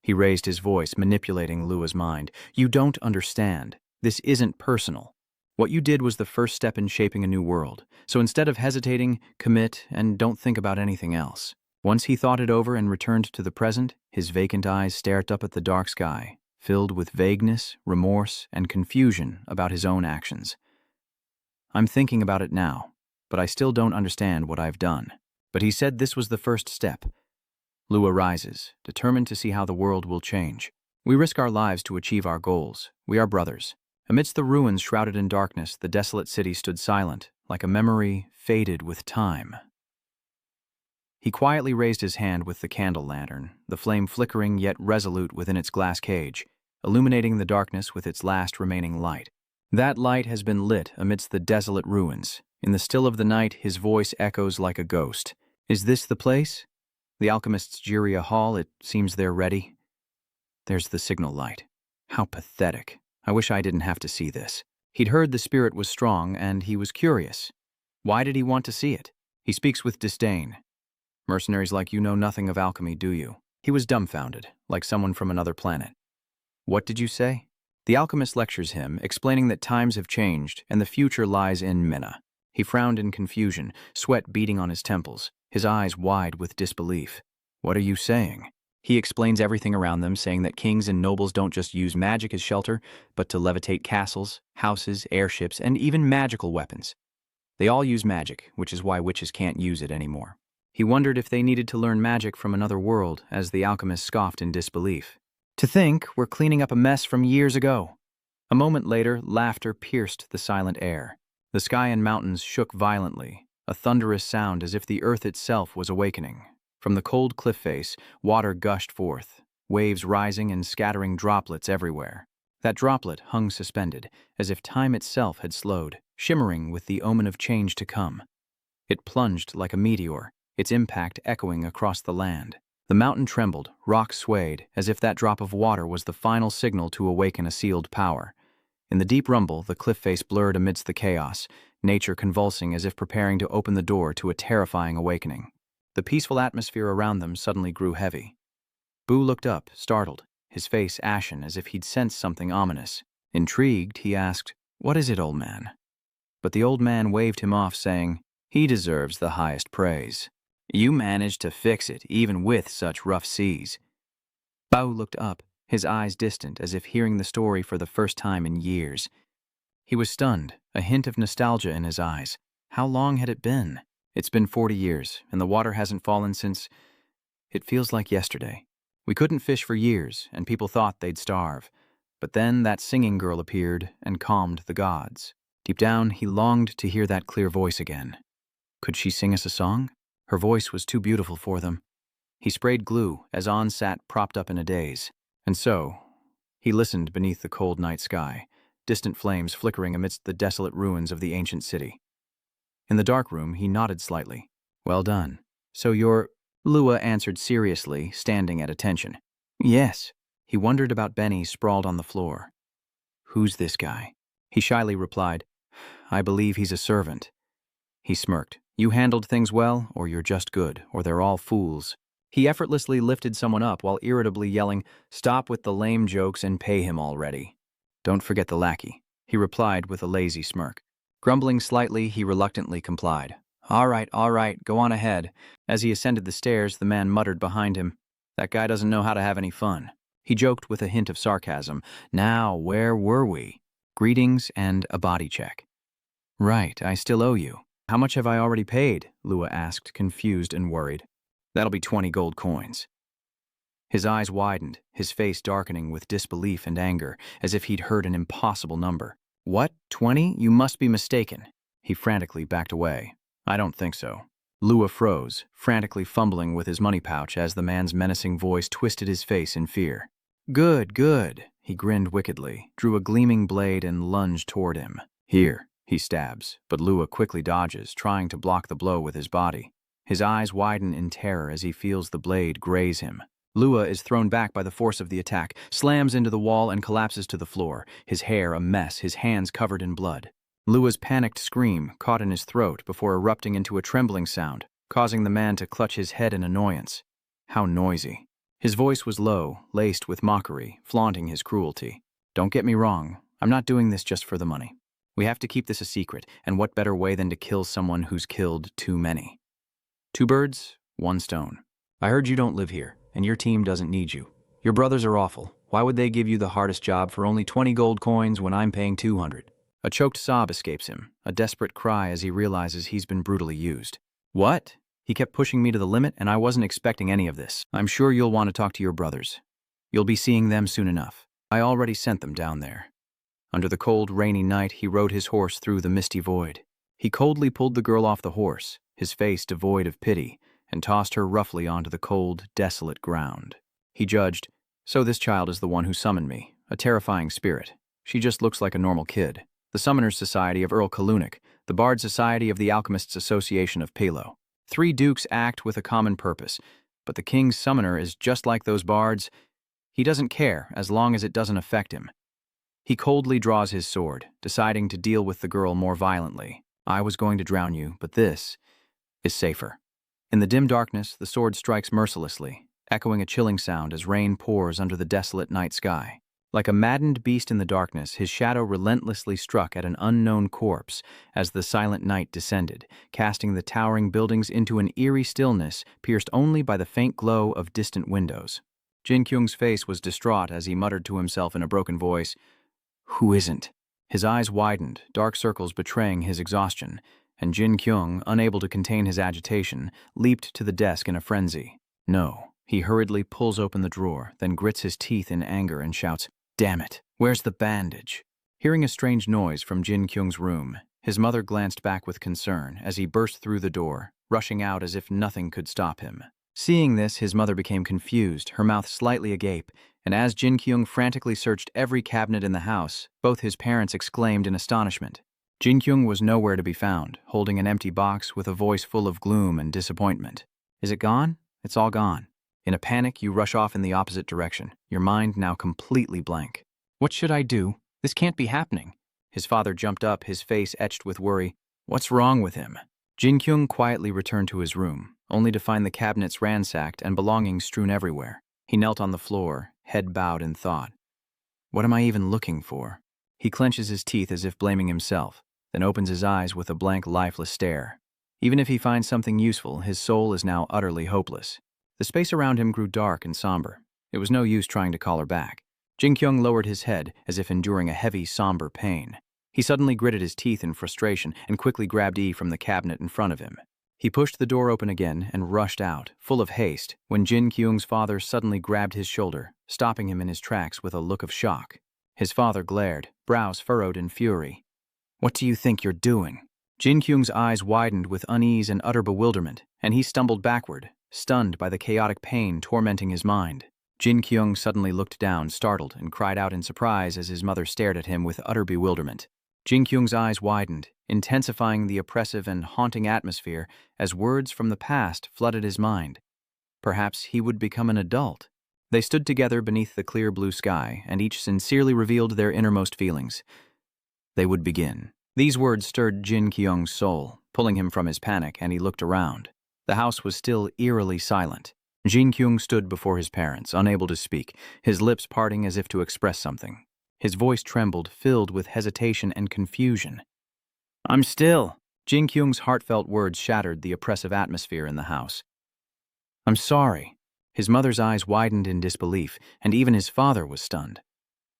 He raised his voice, manipulating Lua's mind. You don't understand. This isn't personal. What you did was the first step in shaping a new world. So instead of hesitating, commit, and don't think about anything else. Once he thought it over and returned to the present, his vacant eyes stared up at the dark sky, filled with vagueness, remorse, and confusion about his own actions. I'm thinking about it now, but I still don't understand what I've done. But he said this was the first step. Lua rises, determined to see how the world will change. We risk our lives to achieve our goals. We are brothers. Amidst the ruins shrouded in darkness, the desolate city stood silent, like a memory faded with time. He quietly raised his hand with the candle lantern, the flame flickering yet resolute within its glass cage, illuminating the darkness with its last remaining light. That light has been lit amidst the desolate ruins. In the still of the night, his voice echoes like a ghost. Is this the place? The alchemist's Juria hall, it seems they're ready. There's the signal light. How pathetic. I wish I didn't have to see this. He'd heard the spirit was strong, and he was curious. Why did he want to see it? He speaks with disdain. Mercenaries like you know nothing of alchemy, do you? He was dumbfounded, like someone from another planet. What did you say? The alchemist lectures him, explaining that times have changed and the future lies in Maina. He frowned in confusion, sweat beading on his temples, his eyes wide with disbelief. What are you saying? He explains everything around them, saying that kings and nobles don't just use magic as shelter, but to levitate castles, houses, airships, and even magical weapons. They all use magic, which is why witches can't use it anymore. He wondered if they needed to learn magic from another world, as the alchemist scoffed in disbelief. To think we're cleaning up a mess from years ago. A moment later, laughter pierced the silent air. The sky and mountains shook violently, a thunderous sound as if the earth itself was awakening. From the cold cliff face, water gushed forth, waves rising and scattering droplets everywhere. That droplet hung suspended, as if time itself had slowed, shimmering with the omen of change to come. It plunged like a meteor, its impact echoing across the land. The mountain trembled, rocks swayed, as if that drop of water was the final signal to awaken a sealed power. In the deep rumble, the cliff face blurred amidst the chaos, nature convulsing as if preparing to open the door to a terrifying awakening. The peaceful atmosphere around them suddenly grew heavy. Boo looked up, startled, his face ashen as if he'd sensed something ominous. Intrigued, he asked, "What is it, old man?" But the old man waved him off, saying, "He deserves the highest praise. You managed to fix it, even with such rough seas." Bao looked up, his eyes distant, as if hearing the story for the first time in years. He was stunned, a hint of nostalgia in his eyes. How long had it been? It's been 40 years, and the water hasn't fallen since... It feels like yesterday. We couldn't fish for years, and people thought they'd starve. But then that singing girl appeared and calmed the gods. Deep down, he longed to hear that clear voice again. Could she sing us a song? Her voice was too beautiful for them. He sprayed glue as On sat propped up in a daze. And so, he listened beneath the cold night sky, distant flames flickering amidst the desolate ruins of the ancient city. In the dark room, he nodded slightly. "Well done. So you're..." Lua answered seriously, standing at attention. "Yes." He wondered about Benny sprawled on the floor. "Who's this guy?" He shyly replied, "I believe he's a servant." He smirked. "You handled things well, or you're just good, or they're all fools." He effortlessly lifted someone up while irritably yelling, "Stop with the lame jokes and pay him already." "Don't forget the lackey," he replied with a lazy smirk. Grumbling slightly, he reluctantly complied. All right, go on ahead." As he ascended the stairs, the man muttered behind him, "That guy doesn't know how to have any fun." He joked with a hint of sarcasm. "Now, where were we?" Greetings and a body check. "Right, I still owe you." "How much have I already paid?" Lua asked, confused and worried. "That'll be 20 gold coins." His eyes widened, his face darkening with disbelief and anger, as if he'd heard an impossible number. "What? 20? You must be mistaken." He frantically backed away. "I don't think so." Lua froze, frantically fumbling with his money pouch as the man's menacing voice twisted his face in fear. Good. He grinned wickedly, drew a gleaming blade and lunged toward him. "Here," he stabs, but Lua quickly dodges, trying to block the blow with his body. His eyes widen in terror as he feels the blade graze him. Lua is thrown back by the force of the attack, slams into the wall and collapses to the floor, his hair a mess, his hands covered in blood. Lua's panicked scream caught in his throat before erupting into a trembling sound, causing the man to clutch his head in annoyance. How noisy. His voice was low, laced with mockery, flaunting his cruelty. "Don't get me wrong, I'm not doing this just for the money. We have to keep this a secret, and what better way than to kill someone who's killed too many? 2 birds, 1 stone. I heard you don't live here, and your team doesn't need you. Your brothers are awful. Why would they give you the hardest job for only 20 gold coins when I'm paying 200? A choked sob escapes him, a desperate cry as he realizes he's been brutally used. "What? He kept pushing me to the limit, and I wasn't expecting any of this. I'm sure you'll want to talk to your brothers. You'll be seeing them soon enough. I already sent them down there." Under the cold, rainy night, he rode his horse through the misty void. He coldly pulled the girl off the horse, his face devoid of pity, and tossed her roughly onto the cold, desolate ground. He judged, "So this child is the one who summoned me, a terrifying spirit. She just looks like a normal kid." the Summoners Society of Earl Kalunik, the Bard Society of the Alchemists Association of Palo. 3 dukes act with a common purpose, but the king's summoner is just like those bards. He doesn't care as long as it doesn't affect him. He coldly draws his sword, deciding to deal with the girl more violently. I was going to drown you, but this is safer. In the dim darkness, the sword strikes mercilessly, echoing a chilling sound as rain pours under the desolate night sky. Like a maddened beast in the darkness, his shadow relentlessly struck at an unknown corpse as the silent night descended, casting the towering buildings into an eerie stillness pierced only by the faint glow of distant windows. Jinkyung's face was distraught as he muttered to himself in a broken voice, "Who isn't?" His eyes widened, dark circles betraying his exhaustion, and Jinkyouong, unable to contain his agitation, leaped to the desk in a frenzy. No. He hurriedly pulls open the drawer, then grits his teeth in anger and shouts, "Damn it, where's the bandage?" Hearing a strange noise from Jinkyung's room, his mother glanced back with concern as he burst through the door, rushing out as if nothing could stop him. Seeing this, his mother became confused, her mouth slightly agape, and as Jinkyouong frantically searched every cabinet in the house, both his parents exclaimed in astonishment. Jinkyouong was nowhere to be found, holding an empty box with a voice full of gloom and disappointment. "Is it gone? It's all gone." In a panic, you rush off in the opposite direction, your mind now completely blank. "What should I do? This can't be happening." His father jumped up, his face etched with worry. "What's wrong with him?" Jinkyouong quietly returned to his room, only to find the cabinets ransacked and belongings strewn everywhere. He knelt on the floor, head bowed in thought. What am I even looking for? He clenches his teeth as if blaming himself, then opens his eyes with a blank, lifeless stare. Even if he finds something useful, his soul is now utterly hopeless. The space around him grew dark and somber. It was no use trying to call her back. Jinkyouong lowered his head, as if enduring a heavy, somber pain. He suddenly gritted his teeth in frustration and quickly grabbed E from the cabinet in front of him. He pushed the door open again and rushed out, full of haste, when Jinkyung's father suddenly grabbed his shoulder, stopping him in his tracks with a look of shock. His father glared, brows furrowed in fury. "What do you think you're doing?" Jinkyung's eyes widened with unease and utter bewilderment, and he stumbled backward, stunned by the chaotic pain tormenting his mind. Jinkyouong suddenly looked down, startled, and cried out in surprise as his mother stared at him with utter bewilderment. Jinkyung's eyes widened, intensifying the oppressive and haunting atmosphere as words from the past flooded his mind. Perhaps he would become an adult. They stood together beneath the clear blue sky, and each sincerely revealed their innermost feelings. They would begin. These words stirred Jinkyung's soul, pulling him from his panic, and he looked around. The house was still eerily silent. Jinkyouong stood before his parents, unable to speak, his lips parting as if to express something. His voice trembled, filled with hesitation and confusion. "I'm still." Jinkyung's heartfelt words shattered the oppressive atmosphere in the house. "I'm sorry." His mother's eyes widened in disbelief, and even his father was stunned.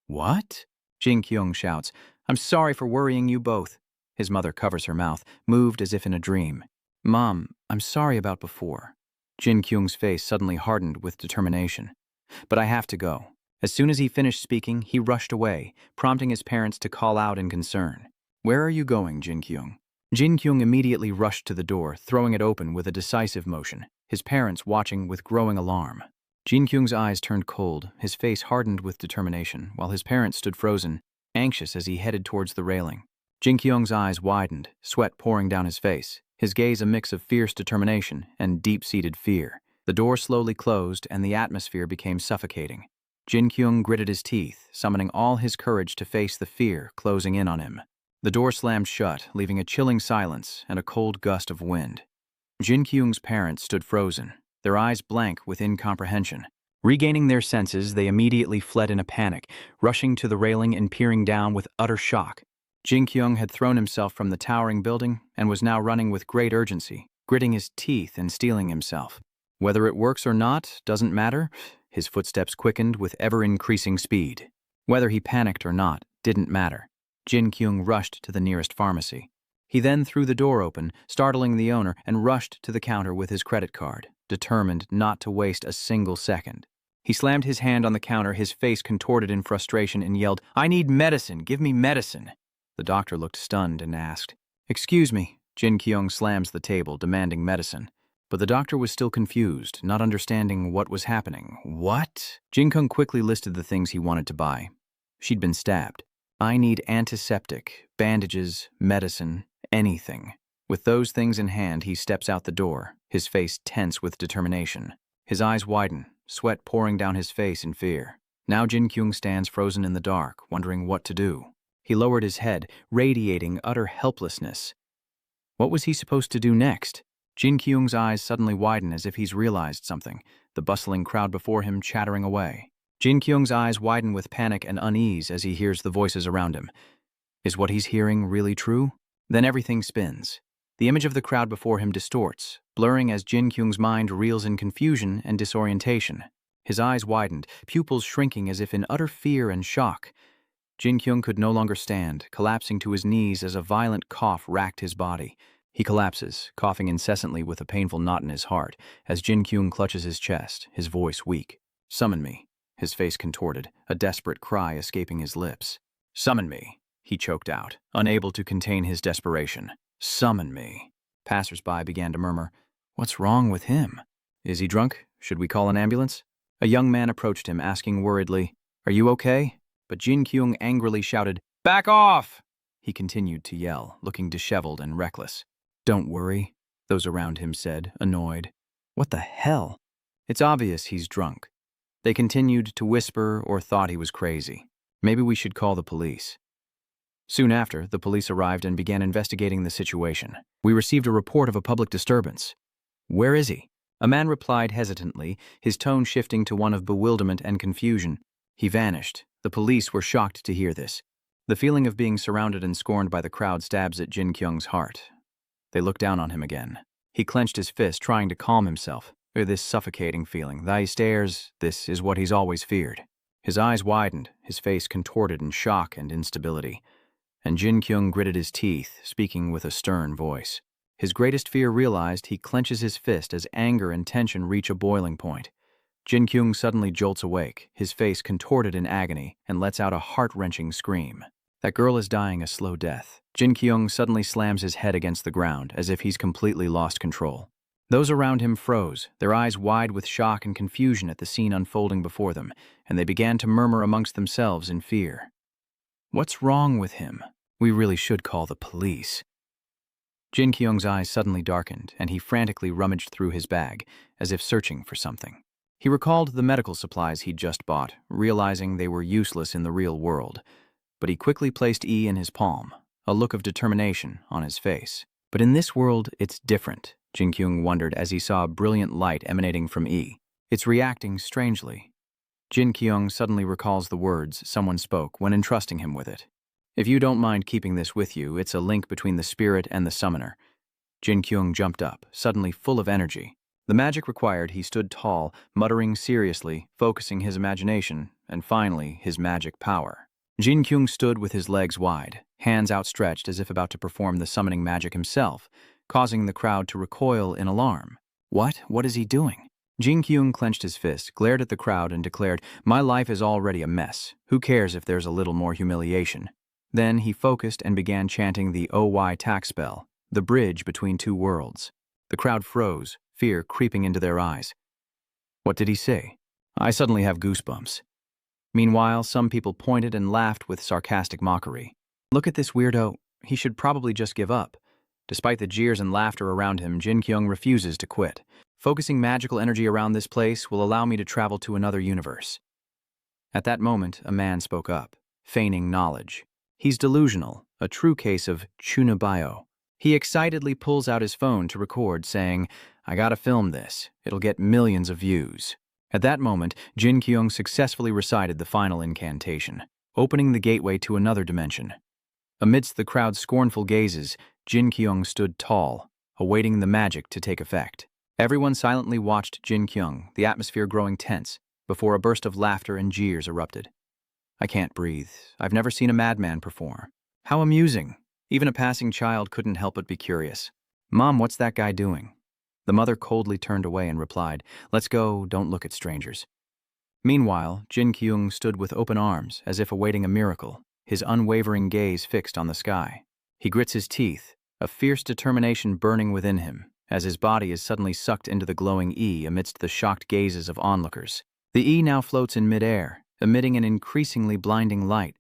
"What?" Jinkyouong shouts. "I'm sorry for worrying you both." His mother covers her mouth, moved as if in a dream. "Mom, I'm sorry about before." Jinkyung's face suddenly hardened with determination. "But I have to go." As soon as he finished speaking, he rushed away, prompting his parents to call out in concern. "Where are you going, Jinkyouong?" Jinkyouong immediately rushed to the door, throwing it open with a decisive motion, his parents watching with growing alarm. Jinkyung's eyes turned cold, his face hardened with determination, while his parents stood frozen, anxious as he headed towards the railing. Jinkyung's eyes widened, sweat pouring down his face, his gaze a mix of fierce determination and deep-seated fear. The door slowly closed, and the atmosphere became suffocating. Jinkyouong gritted his teeth, summoning all his courage to face the fear closing in on him. The door slammed shut, leaving a chilling silence and a cold gust of wind. Jinkyung's parents stood frozen, their eyes blank with incomprehension. Regaining their senses, they immediately fled in a panic, rushing to the railing and peering down with utter shock. Jinkyouong had thrown himself from the towering building and was now running with great urgency, gritting his teeth and steeling himself. Whether it works or not doesn't matter. His footsteps quickened with ever-increasing speed. Whether he panicked or not didn't matter. Jinkyouong rushed to the nearest pharmacy. He then threw the door open, startling the owner, and rushed to the counter with his credit card, determined not to waste a single second. He slammed his hand on the counter, his face contorted in frustration, and yelled, "I need medicine! Give me medicine!" The doctor looked stunned and asked, "Excuse me." Jinkyouong slams the table, demanding medicine. But the doctor was still confused, not understanding what was happening. "What?" Jinkyouong quickly listed the things he wanted to buy. She'd been stabbed. I need antiseptic, bandages, medicine, anything. With those things in hand, he steps out the door, his face tense with determination. His eyes widen, sweat pouring down his face in fear. Now Jinqyouong stands frozen in the dark, wondering what to do. He lowered his head, radiating utter helplessness. What was he supposed to do next? Jinqyouong's eyes suddenly widen as if he's realized something, the bustling crowd before him chattering away. Jinqyouong's eyes widen with panic and unease as he hears the voices around him. Is what he's hearing really true? Then everything spins. The image of the crowd before him distorts, blurring as Jinqyouong's mind reels in confusion and disorientation. His eyes widened, pupils shrinking as if in utter fear and shock. Jinqyouong could no longer stand, collapsing to his knees as a violent cough racked his body. He collapses, coughing incessantly with a painful knot in his heart, as Jinqyouong clutches his chest, his voice weak. "Summon me," his face contorted, a desperate cry escaping his lips. "Summon me," he choked out, unable to contain his desperation. "Summon me." Passers-by began to murmur, "What's wrong with him? Is he drunk? Should we call an ambulance?" A young man approached him, asking worriedly, "Are you okay?" But Jinqyouong angrily shouted, "Back off!" He continued to yell, looking disheveled and reckless. "Don't worry," those around him said, annoyed. "What the hell? It's obvious he's drunk." They continued to whisper or thought he was crazy. "Maybe we should call the police." Soon after, the police arrived and began investigating the situation. "We received a report of a public disturbance." "Where is he?" A man replied hesitantly, his tone shifting to one of bewilderment and confusion. "He vanished." The police were shocked to hear this. The feeling of being surrounded and scorned by the crowd stabs at Jinkyung's heart. They looked down on him again. He clenched his fist, trying to calm himself. This suffocating feeling, thy stares, this is what he's always feared. His eyes widened, his face contorted in shock and instability. And Jinkyouong gritted his teeth, speaking with a stern voice. His greatest fear realized, he clenches his fist as anger and tension reach a boiling point. Jinkyouong suddenly jolts awake, his face contorted in agony, and lets out a heart-wrenching scream. That girl is dying a slow death. Jinkyouong suddenly slams his head against the ground, as if he's completely lost control. Those around him froze, their eyes wide with shock and confusion at the scene unfolding before them, and they began to murmur amongst themselves in fear. "What's wrong with him? We really should call the police." Jinkyouong's eyes suddenly darkened, and he frantically rummaged through his bag, as if searching for something. He recalled the medical supplies he'd just bought, realizing they were useless in the real world. But he quickly placed E in his palm, a look of determination on his face. But in this world, it's different, Jinkyouong wondered as he saw a brilliant light emanating from E. It's reacting strangely. Jinkyouong suddenly recalls the words someone spoke when entrusting him with it. "If you don't mind keeping this with you, it's a link between the spirit and the summoner." Jinkyouong jumped up, suddenly full of energy. The magic required, he stood tall, muttering seriously, focusing his imagination, and finally, his magic power. Jinkyouong stood with his legs wide, hands outstretched as if about to perform the summoning magic himself, causing the crowd to recoil in alarm. What is he doing? Jinkyouong clenched his fist, glared at the crowd, and declared, "My life is already a mess. Who cares if there's a little more humiliation?" Then he focused and began chanting the OY tack spell, the bridge between two worlds. The crowd froze, fear creeping into their eyes. What did he say? I suddenly have goosebumps. Meanwhile, some people pointed and laughed with sarcastic mockery. Look at this weirdo. He should probably just give up. Despite the jeers and laughter around him, Jinkyouong refuses to quit. Focusing magical energy around this place will allow me to travel to another universe. At that moment, a man spoke up, feigning knowledge. He's delusional, a true case of chunabayo. He excitedly pulls out his phone to record, saying, "I gotta film this. It'll get millions of views." At that moment, Jinkyouong successfully recited the final incantation, opening the gateway to another dimension. Amidst the crowd's scornful gazes, Jinkyouong stood tall, awaiting the magic to take effect. Everyone silently watched Jinkyouong, the atmosphere growing tense, before a burst of laughter and jeers erupted. "I can't breathe. I've never seen a madman perform. How amusing." Even a passing child couldn't help but be curious. "Mom, what's that guy doing?" The mother coldly turned away and replied, "Let's go, don't look at strangers." Meanwhile, Jinkyouong stood with open arms, as if awaiting a miracle, his unwavering gaze fixed on the sky. He grits his teeth, a fierce determination burning within him, as his body is suddenly sucked into the glowing E amidst the shocked gazes of onlookers. The E now floats in midair, emitting an increasingly blinding light,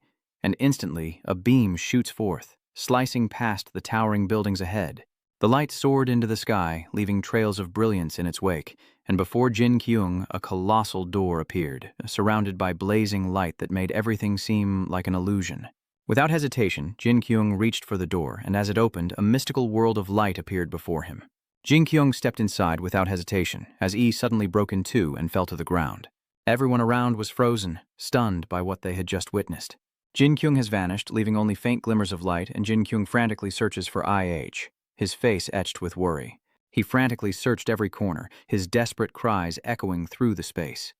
and instantly a beam shoots forth, slicing past the towering buildings ahead. The light soared into the sky, leaving trails of brilliance in its wake, and before Jinqyouong, a colossal door appeared, surrounded by blazing light that made everything seem like an illusion. Without hesitation, Jinqyouong reached for the door, and as it opened, a mystical world of light appeared before him. Jinqyouong stepped inside without hesitation, as Yi suddenly broke in two and fell to the ground. Everyone around was frozen, stunned by what they had just witnessed. Jinqyouong has vanished, leaving only faint glimmers of light, and Jinqyouong frantically searches for IH, his face etched with worry. He frantically searched every corner, his desperate cries echoing through the space.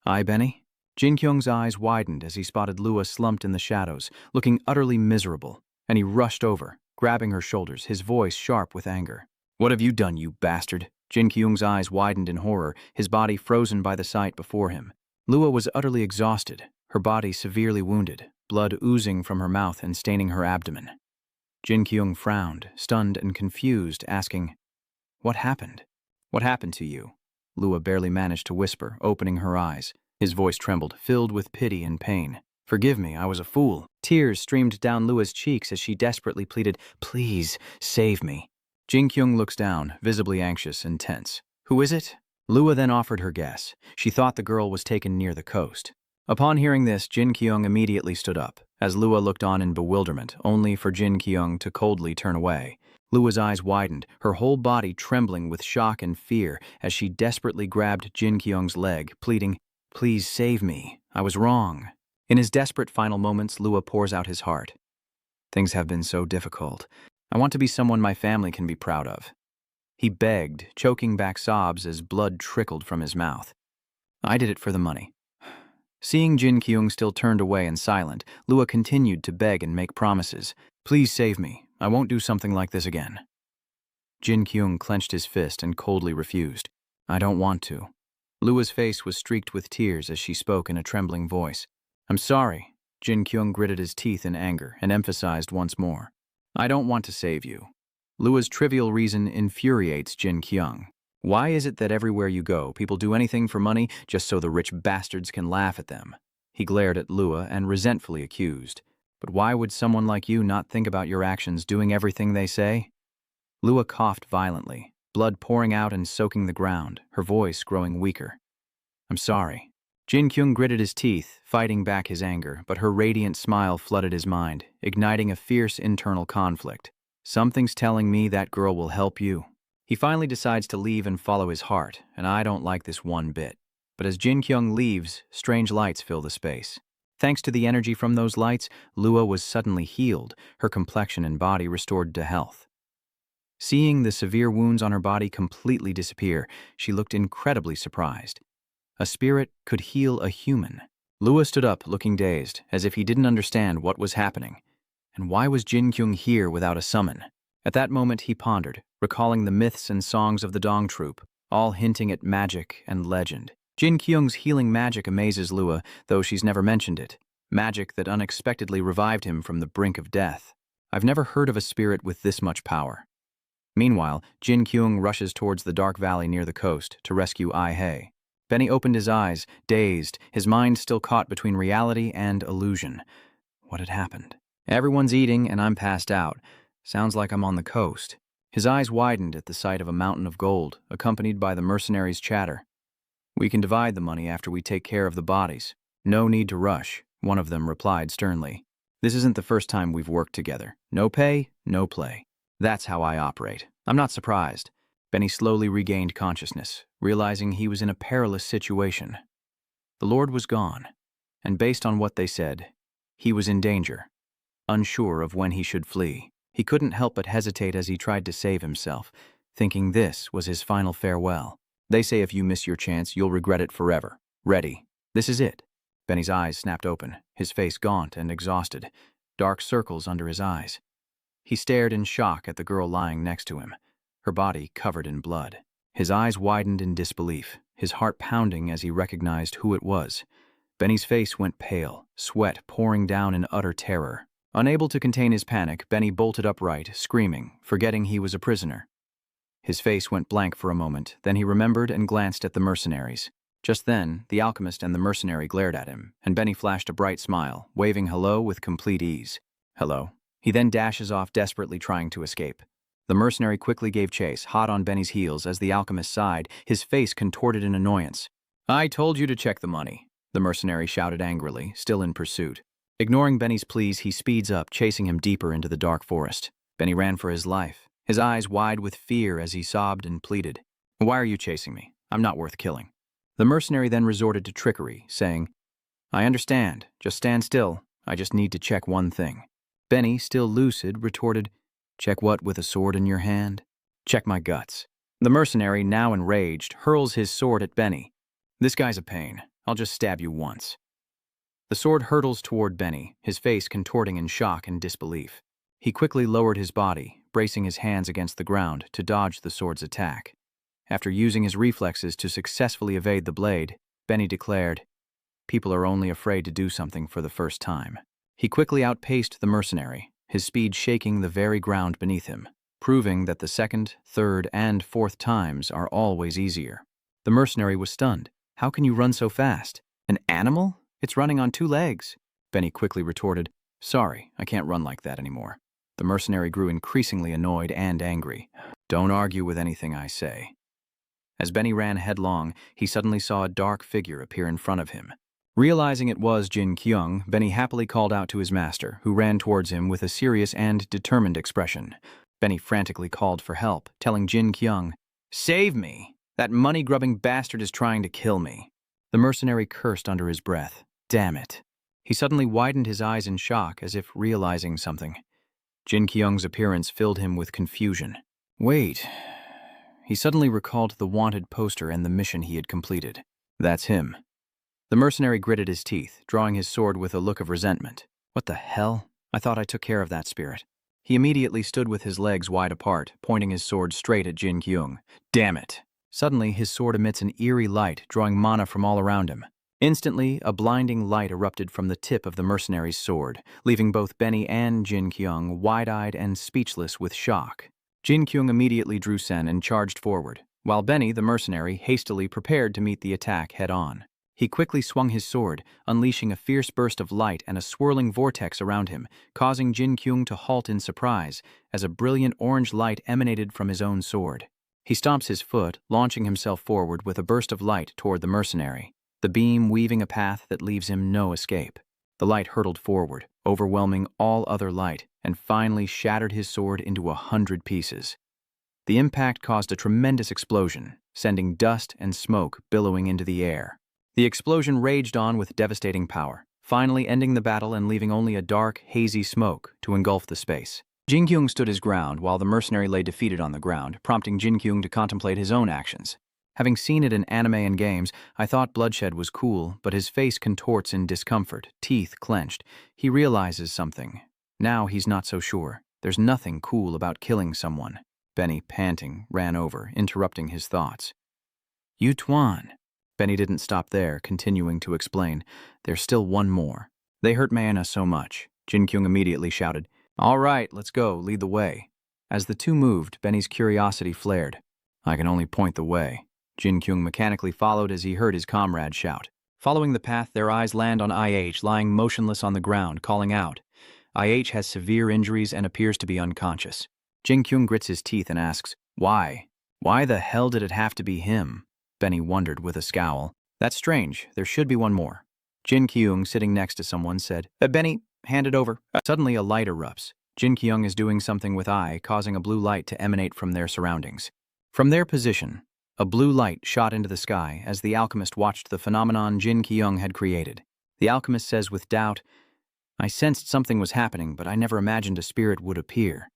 "Aye, Benny?" Jinqyouong's eyes widened as he spotted Lua slumped in the shadows, looking utterly miserable, and he rushed over, grabbing her shoulders, his voice sharp with anger. "What have you done, you bastard?" Jinqyouong's eyes widened in horror, his body frozen by the sight before him. Lua was utterly exhausted, her body severely wounded, blood oozing from her mouth and staining her abdomen. Jinqyouong frowned, stunned and confused, asking, "What happened? What happened to you?" Lua barely managed to whisper, opening her eyes. His voice trembled, filled with pity and pain. "Forgive me, I was a fool." Tears streamed down Lua's cheeks as she desperately pleaded, "Please, save me." Jinqyouong looks down, visibly anxious and tense. "Who is it?" Lua then offered her guess. She thought the girl was taken near the coast. Upon hearing this, Jinqyouong immediately stood up, as Lua looked on in bewilderment, only for Jinqyouong to coldly turn away. Lua's eyes widened, her whole body trembling with shock and fear as she desperately grabbed Jinqyouong's leg, pleading, "Please save me. I was wrong." In his desperate final moments, Lua pours out his heart. "Things have been so difficult. I want to be someone my family can be proud of." He begged, choking back sobs as blood trickled from his mouth. "I did it for the money." Seeing Jinqyouong still turned away and silent, Lua continued to beg and make promises. "Please save me. I won't do something like this again." Jinqyouong clenched his fist and coldly refused. "I don't want to." Lua's face was streaked with tears as she spoke in a trembling voice. "I'm sorry." Jinqyouong gritted his teeth in anger and emphasized once more. "I don't want to save you." Lua's trivial reason infuriates Jinqyouong. Why is it that everywhere you go, people do anything for money just so the rich bastards can laugh at them? He glared at Lua and resentfully accused. "But why would someone like you not think about your actions doing everything they say?" Lua coughed violently, blood pouring out and soaking the ground, her voice growing weaker. "I'm sorry." Jinqyouong gritted his teeth, fighting back his anger, but her radiant smile flooded his mind, igniting a fierce internal conflict. "Something's telling me that girl will help you." He finally decides to leave and follow his heart, and I don't like this one bit. But as Jinqyouong leaves, strange lights fill the space. Thanks to the energy from those lights, Lua was suddenly healed, her complexion and body restored to health. Seeing the severe wounds on her body completely disappear, she looked incredibly surprised. A spirit could heal a human. Lua stood up, looking dazed, as if he didn't understand what was happening. And why was Jinqyouong here without a summon? At that moment he pondered, recalling the myths and songs of the Dong troupe, all hinting at magic and legend. Jinqyouong's healing magic amazes Lua, though she's never mentioned it. Magic that unexpectedly revived him from the brink of death. I've never heard of a spirit with this much power. Meanwhile, Jinqyouong rushes towards the dark valley near the coast to rescue Ai Hei. Benny opened his eyes, dazed, his mind still caught between reality and illusion. What had happened? "Everyone's eating and I'm passed out. Sounds like I'm on the coast." His eyes widened at the sight of a mountain of gold, accompanied by the mercenaries' chatter. "We can divide the money after we take care of the bodies. No need to rush," one of them replied sternly. "This isn't the first time we've worked together. No pay, no play. That's how I operate." "I'm not surprised." Benny slowly regained consciousness, realizing he was in a perilous situation. The Lord was gone, and based on what they said, he was in danger, unsure of when he should flee. He couldn't help but hesitate as he tried to save himself, thinking this was his final farewell. They say if you miss your chance, you'll regret it forever. Ready. This is it. Benny's eyes snapped open, his face gaunt and exhausted, dark circles under his eyes. He stared in shock at the girl lying next to him, her body covered in blood. His eyes widened in disbelief, his heart pounding as he recognized who it was. Benny's face went pale, sweat pouring down in utter terror. Unable to contain his panic, Benny bolted upright, screaming, forgetting he was a prisoner. His face went blank for a moment, then he remembered and glanced at the mercenaries. Just then, the alchemist and the mercenary glared at him, and Benny flashed a bright smile, waving hello with complete ease. Hello. He then dashes off, desperately trying to escape. The mercenary quickly gave chase, hot on Benny's heels as the alchemist sighed, his face contorted in annoyance. I told you to check the money, the mercenary shouted angrily, still in pursuit. Ignoring Benny's pleas, he speeds up, chasing him deeper into the dark forest. Benny ran for his life, his eyes wide with fear as he sobbed and pleaded. Why are you chasing me? I'm not worth killing. The mercenary then resorted to trickery, saying, I understand. Just stand still. I just need to check one thing. Benny, still lucid, retorted, Check what with a sword in your hand? Check my guts. The mercenary, now enraged, hurls his sword at Benny. This guy's a pain. I'll just stab you once. The sword hurtles toward Benny, his face contorting in shock and disbelief. He quickly lowered his body, bracing his hands against the ground to dodge the sword's attack. After using his reflexes to successfully evade the blade, Benny declared, People are only afraid to do something for the first time. He quickly outpaced the mercenary, his speed shaking the very ground beneath him, proving that the second, third, and fourth times are always easier. The mercenary was stunned. How can you run so fast? An animal? It's running on 2 legs. Benny quickly retorted, Sorry, I can't run like that anymore. The mercenary grew increasingly annoyed and angry. Don't argue with anything I say. As Benny ran headlong, he suddenly saw a dark figure appear in front of him. Realizing it was Jinqyouong, Benny happily called out to his master, who ran towards him with a serious and determined expression. Benny frantically called for help, telling Jinqyouong, Save me! That money-grubbing bastard is trying to kill me. The mercenary cursed under his breath. Damn it. He suddenly widened his eyes in shock, as if realizing something. Jinqyouong's appearance filled him with confusion. Wait. He suddenly recalled the wanted poster and the mission he had completed. That's him. The mercenary gritted his teeth, drawing his sword with a look of resentment. What the hell? I thought I took care of that spirit. He immediately stood with his legs wide apart, pointing his sword straight at Jinqyouong. Damn it! Suddenly, his sword emits an eerie light, drawing mana from all around him. Instantly, a blinding light erupted from the tip of the mercenary's sword, leaving both Benny and Jinqyouong wide-eyed and speechless with shock. Jinqyouong immediately drew Sen and charged forward, while Benny, the mercenary, hastily prepared to meet the attack head-on. He quickly swung his sword, unleashing a fierce burst of light and a swirling vortex around him, causing Jinqyouong to halt in surprise as a brilliant orange light emanated from his own sword. He stomps his foot, launching himself forward with a burst of light toward the mercenary, the beam weaving a path that leaves him no escape. The light hurtled forward, overwhelming all other light, and finally shattered his sword into 100 pieces. The impact caused a tremendous explosion, sending dust and smoke billowing into the air. The explosion raged on with devastating power, finally ending the battle and leaving only a dark, hazy smoke to engulf the space. Jinkyouong stood his ground while the mercenary lay defeated on the ground, prompting Jinkyouong to contemplate his own actions. Having seen it in anime and games, I thought bloodshed was cool, but his face contorts in discomfort, teeth clenched. He realizes something. Now he's not so sure. There's nothing cool about killing someone. Benny, panting, ran over, interrupting his thoughts. You Tuan. Benny didn't stop there, continuing to explain. There's still one more. They hurt Maina so much. Jinkyouong immediately shouted, All right, let's go, lead the way. As the two moved, Benny's curiosity flared. I can only point the way. Jinkyouong mechanically followed as he heard his comrade shout. Following the path, their eyes land on IH lying motionless on the ground, calling out. IH has severe injuries and appears to be unconscious. Jinkyouong grits his teeth and asks, Why? Why the hell did it have to be him? Benny wondered with a scowl. That's strange. There should be one more. Jinkyouong, sitting next to someone, said, Benny, hand it over. Suddenly, a light erupts. Jinkyouong is doing something with Ai, causing a blue light to emanate from their surroundings. From their position, a blue light shot into the sky as the alchemist watched the phenomenon Jinkyouong had created. The alchemist says with doubt, I sensed something was happening, but I never imagined a spirit would appear.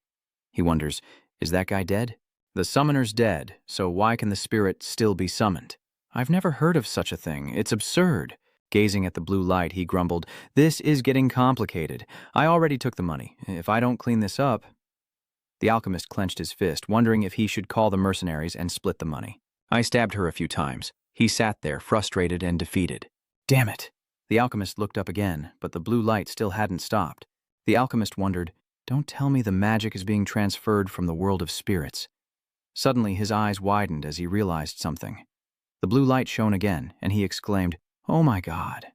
He wonders, is that guy dead? The summoner's dead, so why can the spirit still be summoned? I've never heard of such a thing. It's absurd. Gazing at the blue light, he grumbled, This is getting complicated. I already took the money. If I don't clean this up... The alchemist clenched his fist, wondering if he should call the mercenaries and split the money. I stabbed her a few times. He sat there, frustrated and defeated. Damn it! The alchemist looked up again, but the blue light still hadn't stopped. The alchemist wondered, Don't tell me the magic is being transferred from the world of spirits. Suddenly, his eyes widened as he realized something. The blue light shone again, and he exclaimed, "Oh my God."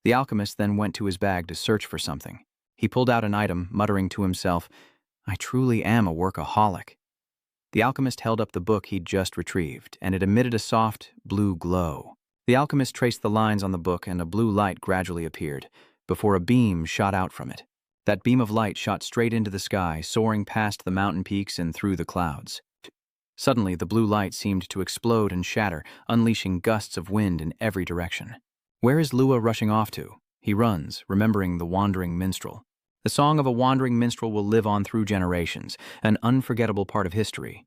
The alchemist then went to his bag to search for something. He pulled out an item, muttering to himself, "I truly am a workaholic." The alchemist held up the book he'd just retrieved, and it emitted a soft, blue glow. The alchemist traced the lines on the book, and a blue light gradually appeared, before a beam shot out from it. That beam of light shot straight into the sky, soaring past the mountain peaks and through the clouds. Suddenly, the blue light seemed to explode and shatter, unleashing gusts of wind in every direction. Where is Lua rushing off to? He runs, remembering the wandering minstrel. The song of a wandering minstrel will live on through generations, an unforgettable part of history.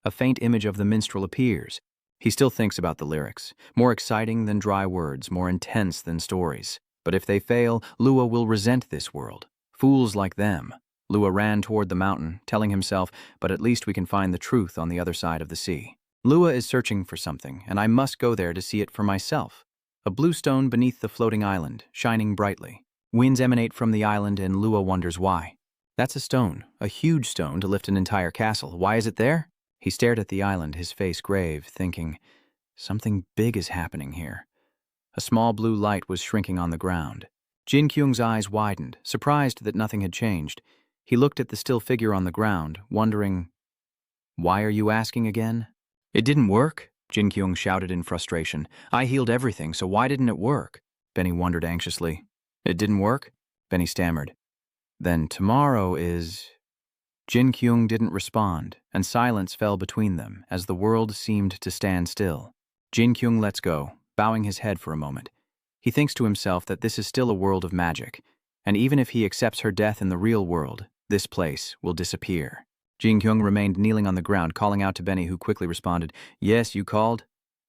A faint image of the minstrel appears. He still thinks about the lyrics, more exciting than dry words, more intense than stories. But if they fail, Lua will resent this world. Fools like them. Lua ran toward the mountain, telling himself, but at least we can find the truth on the other side of the sea. Lua is searching for something, and I must go there to see it for myself. A blue stone beneath the floating island, shining brightly. Winds emanate from the island, and Lua wonders why. That's a stone, a huge stone to lift an entire castle. Why is it there? He stared at the island, his face grave, thinking, something big is happening here. A small blue light was shrinking on the ground. Jinqyouong's eyes widened, surprised that nothing had changed. He looked at the still figure on the ground, wondering, "Why are you asking again?" "It didn't work," Jinqyouong shouted in frustration. "I healed everything, so why didn't it work?" Benny wondered anxiously. "It didn't work?" Benny stammered. "Then tomorrow is—" Jinqyouong didn't respond, and silence fell between them as the world seemed to stand still. Jinqyouong lets go, bowing his head for a moment. He thinks to himself that this is still a world of magic, and even if he accepts her death in the real world, this place will disappear. Jinqyouong remained kneeling on the ground, calling out to Benny, who quickly responded, "Yes, you called?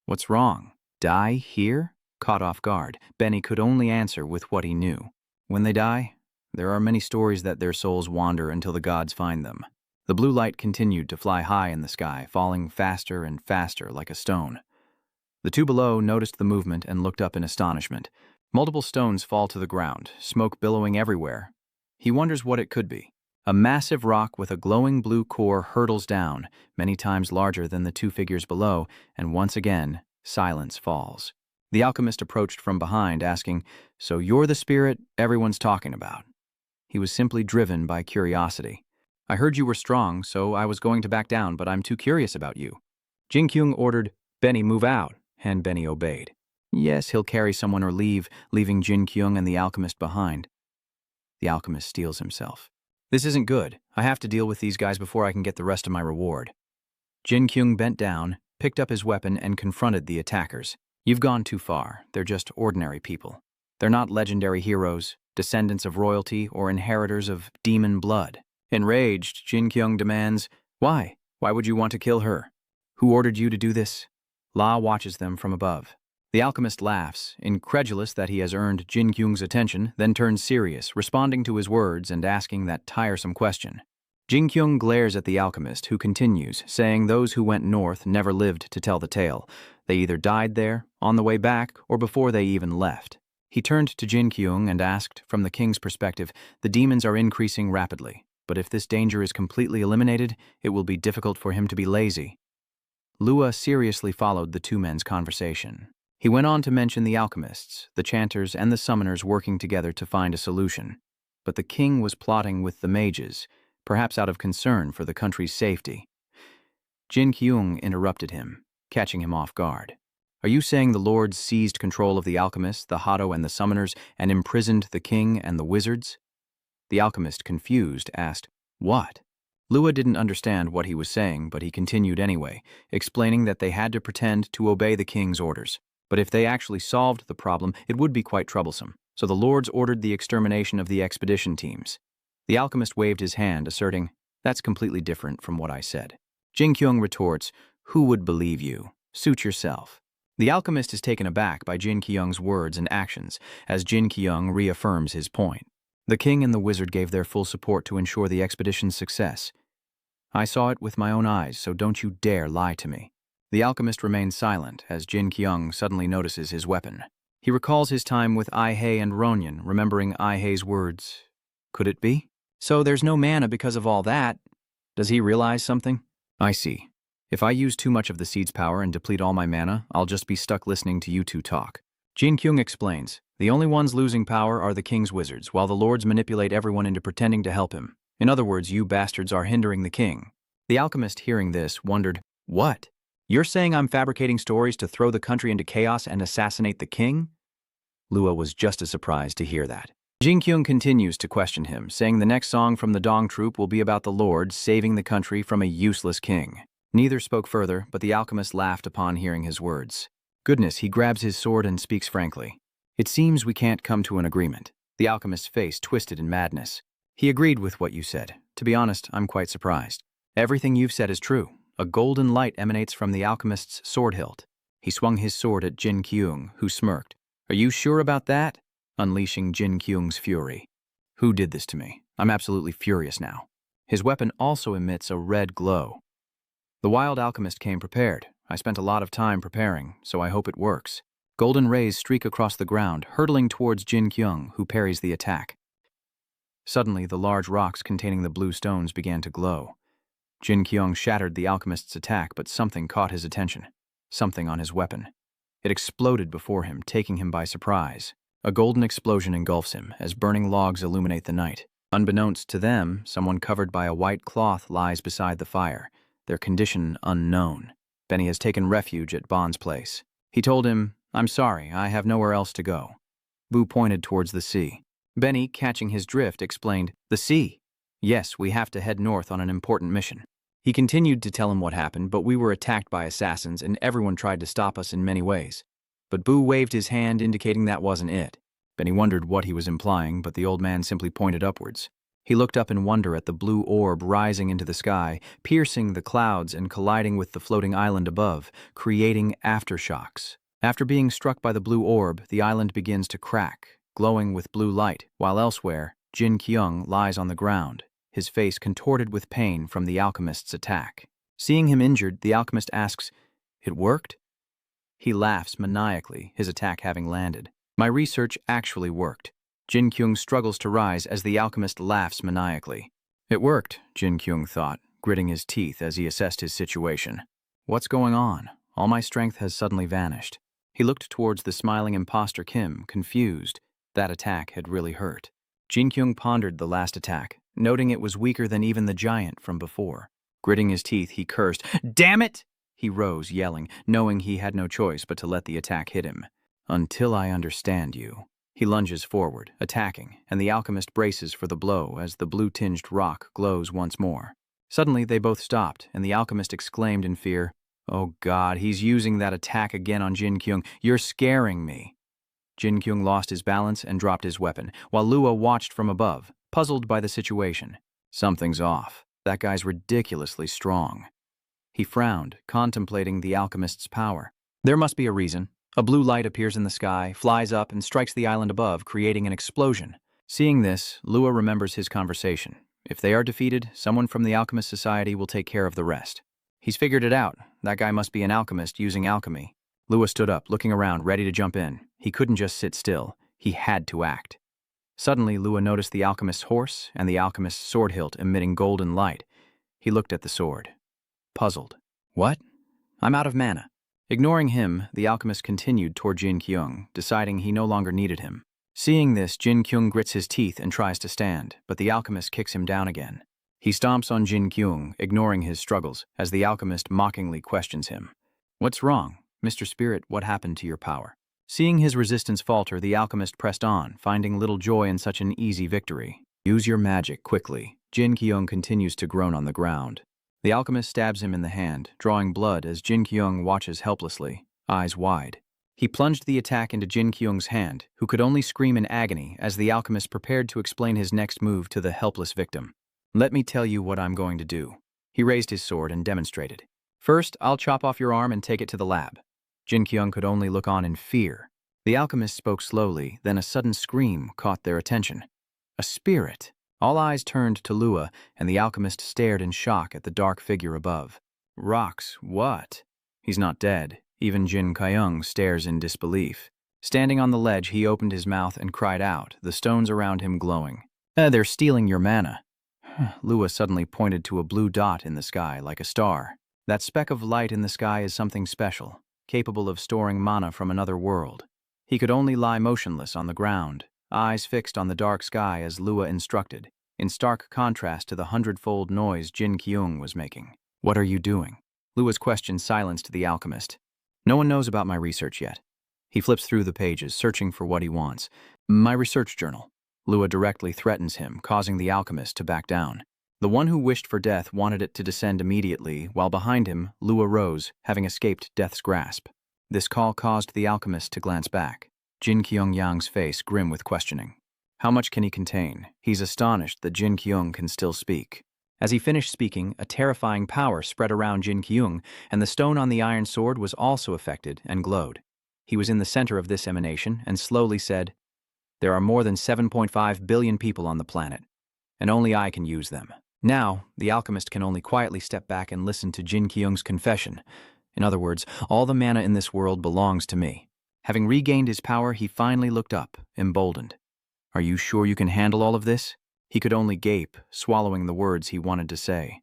What's wrong? Die here?" Caught off guard, Benny could only answer with what he knew. When they die, there are many stories that their souls wander until the gods find them. The blue light continued to fly high in the sky, falling faster and faster like a stone. The two below noticed the movement and looked up in astonishment. Multiple stones fall to the ground, smoke billowing everywhere. He wonders what it could be. A massive rock with a glowing blue core hurtles down, many times larger than the two figures below, and once again, silence falls. The alchemist approached from behind, asking, "So you're the spirit everyone's talking about?" He was simply driven by curiosity. "I heard you were strong, so I was going to back down, but I'm too curious about you." Jinqyouong ordered, "Benny, move out," and Benny obeyed. Yes, he'll carry someone or leave, leaving Jinqyouong and the alchemist behind. The alchemist steels himself. "This isn't good. I have to deal with these guys before I can get the rest of my reward." Jinqyouong bent down, picked up his weapon, and confronted the attackers. "You've gone too far. They're just ordinary people. They're not legendary heroes, descendants of royalty, or inheritors of demon blood." Enraged, Jinqyouong demands, "Why? Why would you want to kill her? Who ordered you to do this?" La watches them from above. The alchemist laughs, incredulous that he has earned Jinqyouong's attention, then turns serious, responding to his words and asking that tiresome question. Jinqyouong glares at the alchemist, who continues, saying those who went north never lived to tell the tale. They either died there, on the way back, or before they even left. He turned to Jinqyouong and asked, from the king's perspective, "The demons are increasing rapidly, but if this danger is completely eliminated, it will be difficult for him to be lazy." Lua seriously followed the two men's conversation. He went on to mention the alchemists, the chanters, and the summoners working together to find a solution. But the king was plotting with the mages, perhaps out of concern for the country's safety. Jinqyouong interrupted him, catching him off guard. "Are you saying the lords seized control of the alchemists, the horde, and the summoners, and imprisoned the king and the wizards?" The alchemist, confused, asked, "What?" Lua didn't understand what he was saying, but he continued anyway, explaining that they had to pretend to obey the king's orders. But if they actually solved the problem, it would be quite troublesome, so the lords ordered the extermination of the expedition teams. The alchemist waved his hand, asserting, "That's completely different from what I said." Jinqyouong retorts, "Who would believe you? Suit yourself." The alchemist is taken aback by Jinqyouong's words and actions, as Jinqyouong reaffirms his point. The king and the wizard gave their full support to ensure the expedition's success. I saw it with my own eyes, so don't you dare lie to me. The alchemist remains silent as Jinqyouong suddenly notices his weapon. He recalls his time with Ai-Hei and Ronyan, remembering Ai-Hei's words. Could it be? So there's no mana because of all that. Does he realize something? I see. If I use too much of the seed's power and deplete all my mana, I'll just be stuck listening to you two talk. Jinkyouong explains, the only ones losing power are the king's wizards, while the lords manipulate everyone into pretending to help him. In other words, you bastards are hindering the king. The alchemist, hearing this, wondered, what? You're saying I'm fabricating stories to throw the country into chaos and assassinate the king? Lua was just as surprised to hear that. Jinkyouong continues to question him, saying the next song from the Dong troupe will be about the lords saving the country from a useless king. Neither spoke further, but the alchemist laughed upon hearing his words. Goodness, he grabs his sword and speaks frankly. It seems we can't come to an agreement. The alchemist's face twisted in madness. He agreed with what you said. To be honest, I'm quite surprised. Everything you've said is true. A golden light emanates from the alchemist's sword hilt. He swung his sword at Jinqyouong, who smirked. Are you sure about that? Unleashing Jinqyouong's fury. Who did this to me? I'm absolutely furious now. His weapon also emits a red glow. The wild alchemist came prepared. I spent a lot of time preparing, so I hope it works. Golden rays streak across the ground, hurtling towards Jinqyouong, who parries the attack. Suddenly, the large rocks containing the blue stones began to glow. Jinqyouong shattered the alchemist's attack, but something caught his attention. Something on his weapon. It exploded before him, taking him by surprise. A golden explosion engulfs him, as burning logs illuminate the night. Unbeknownst to them, someone covered by a white cloth lies beside the fire, their condition unknown. Benny has taken refuge at Bond's place. He told him, I'm sorry, I have nowhere else to go. Boo pointed towards the sea. Benny, catching his drift, explained, the sea. Yes, we have to head north on an important mission. He continued to tell him what happened, but we were attacked by assassins and everyone tried to stop us in many ways. But Boo waved his hand, indicating that wasn't it. Benny wondered what he was implying, but the old man simply pointed upwards. He looked up in wonder at the blue orb rising into the sky, piercing the clouds and colliding with the floating island above, creating aftershocks. After being struck by the blue orb, the island begins to crack, glowing with blue light, while elsewhere, Jinkyouong lies on the ground, his face contorted with pain from the alchemist's attack. Seeing him injured, the alchemist asks, "It worked?" He laughs maniacally, his attack having landed. My research actually worked. Jinkyouong struggles to rise as the alchemist laughs maniacally. It worked, Jinkyouong thought, gritting his teeth as he assessed his situation. What's going on? All my strength has suddenly vanished. He looked towards the smiling imposter Kim, confused. That attack had really hurt. Jinkyouong pondered the last attack, noting it was weaker than even the giant from before. Gritting his teeth, he cursed, "Damn it!" He rose, yelling, knowing he had no choice but to let the attack hit him. Until I understand you. He lunges forward, attacking, and the alchemist braces for the blow as the blue-tinged rock glows once more. Suddenly, they both stopped, and the alchemist exclaimed in fear, "Oh God, he's using that attack again on Jinkyouong. You're scaring me." Jinkyouong lost his balance and dropped his weapon, while Lua watched from above, puzzled by the situation. Something's off. That guy's ridiculously strong. He frowned, contemplating the alchemist's power. There must be a reason. A blue light appears in the sky, flies up, and strikes the island above, creating an explosion. Seeing this, Lua remembers his conversation. If they are defeated, someone from the Alchemist Society will take care of the rest. He's figured it out. That guy must be an alchemist using alchemy. Lua stood up, looking around, ready to jump in. He couldn't just sit still. He had to act. Suddenly, Lua noticed the alchemist's horse and the alchemist's sword hilt emitting golden light. He looked at the sword. Puzzled. What? I'm out of mana. Ignoring him, the alchemist continued toward Jinkyouong, deciding he no longer needed him. Seeing this, Jinkyouong grits his teeth and tries to stand, but the alchemist kicks him down again. He stomps on Jinkyouong, ignoring his struggles, as the alchemist mockingly questions him. What's wrong? Mr. Spirit, what happened to your power? Seeing his resistance falter, the alchemist pressed on, finding little joy in such an easy victory. Use your magic quickly. Jinkyouong continues to groan on the ground. The alchemist stabs him in the hand, drawing blood as Jinkyouong watches helplessly, eyes wide. He plunged the attack into Jinkyouong's hand, who could only scream in agony as the alchemist prepared to explain his next move to the helpless victim. Let me tell you what I'm going to do. He raised his sword and demonstrated. First, I'll chop off your arm and take it to the lab. Jinkyouong could only look on in fear. The alchemist spoke slowly, then a sudden scream caught their attention. A spirit. All eyes turned to Lua, and the alchemist stared in shock at the dark figure above. Rocks, what? He's not dead. Even Jinkyouong stares in disbelief. Standing on the ledge, he opened his mouth and cried out, the stones around him glowing. They're stealing your mana. Lua suddenly pointed to a blue dot in the sky like a star. That speck of light in the sky is something special, capable of storing mana from another world. He could only lie motionless on the ground, eyes fixed on the dark sky as Lua instructed, in stark contrast to the hundredfold noise Jinqyouong was making. "What are you doing?" Lua's question silenced the alchemist. "No one knows about my research yet." He flips through the pages, searching for what he wants. "My research journal." Lua directly threatens him, causing the alchemist to back down. The one who wished for death wanted it to descend immediately, while behind him, Lua rose, having escaped death's grasp. This call caused the alchemist to glance back, Jinkyouong's face grim with questioning. How much can he contain? He's astonished that Jinkyouong can still speak. As he finished speaking, a terrifying power spread around Jinkyouong, and the stone on the iron sword was also affected and glowed. He was in the center of this emanation and slowly said, "There are more than 7.5 billion people on the planet, and only I can use them." Now, the alchemist can only quietly step back and listen to Jinkyouong's confession. In other words, all the mana in this world belongs to me. Having regained his power, he finally looked up, emboldened. "Are you sure you can handle all of this?" He could only gape, swallowing the words he wanted to say.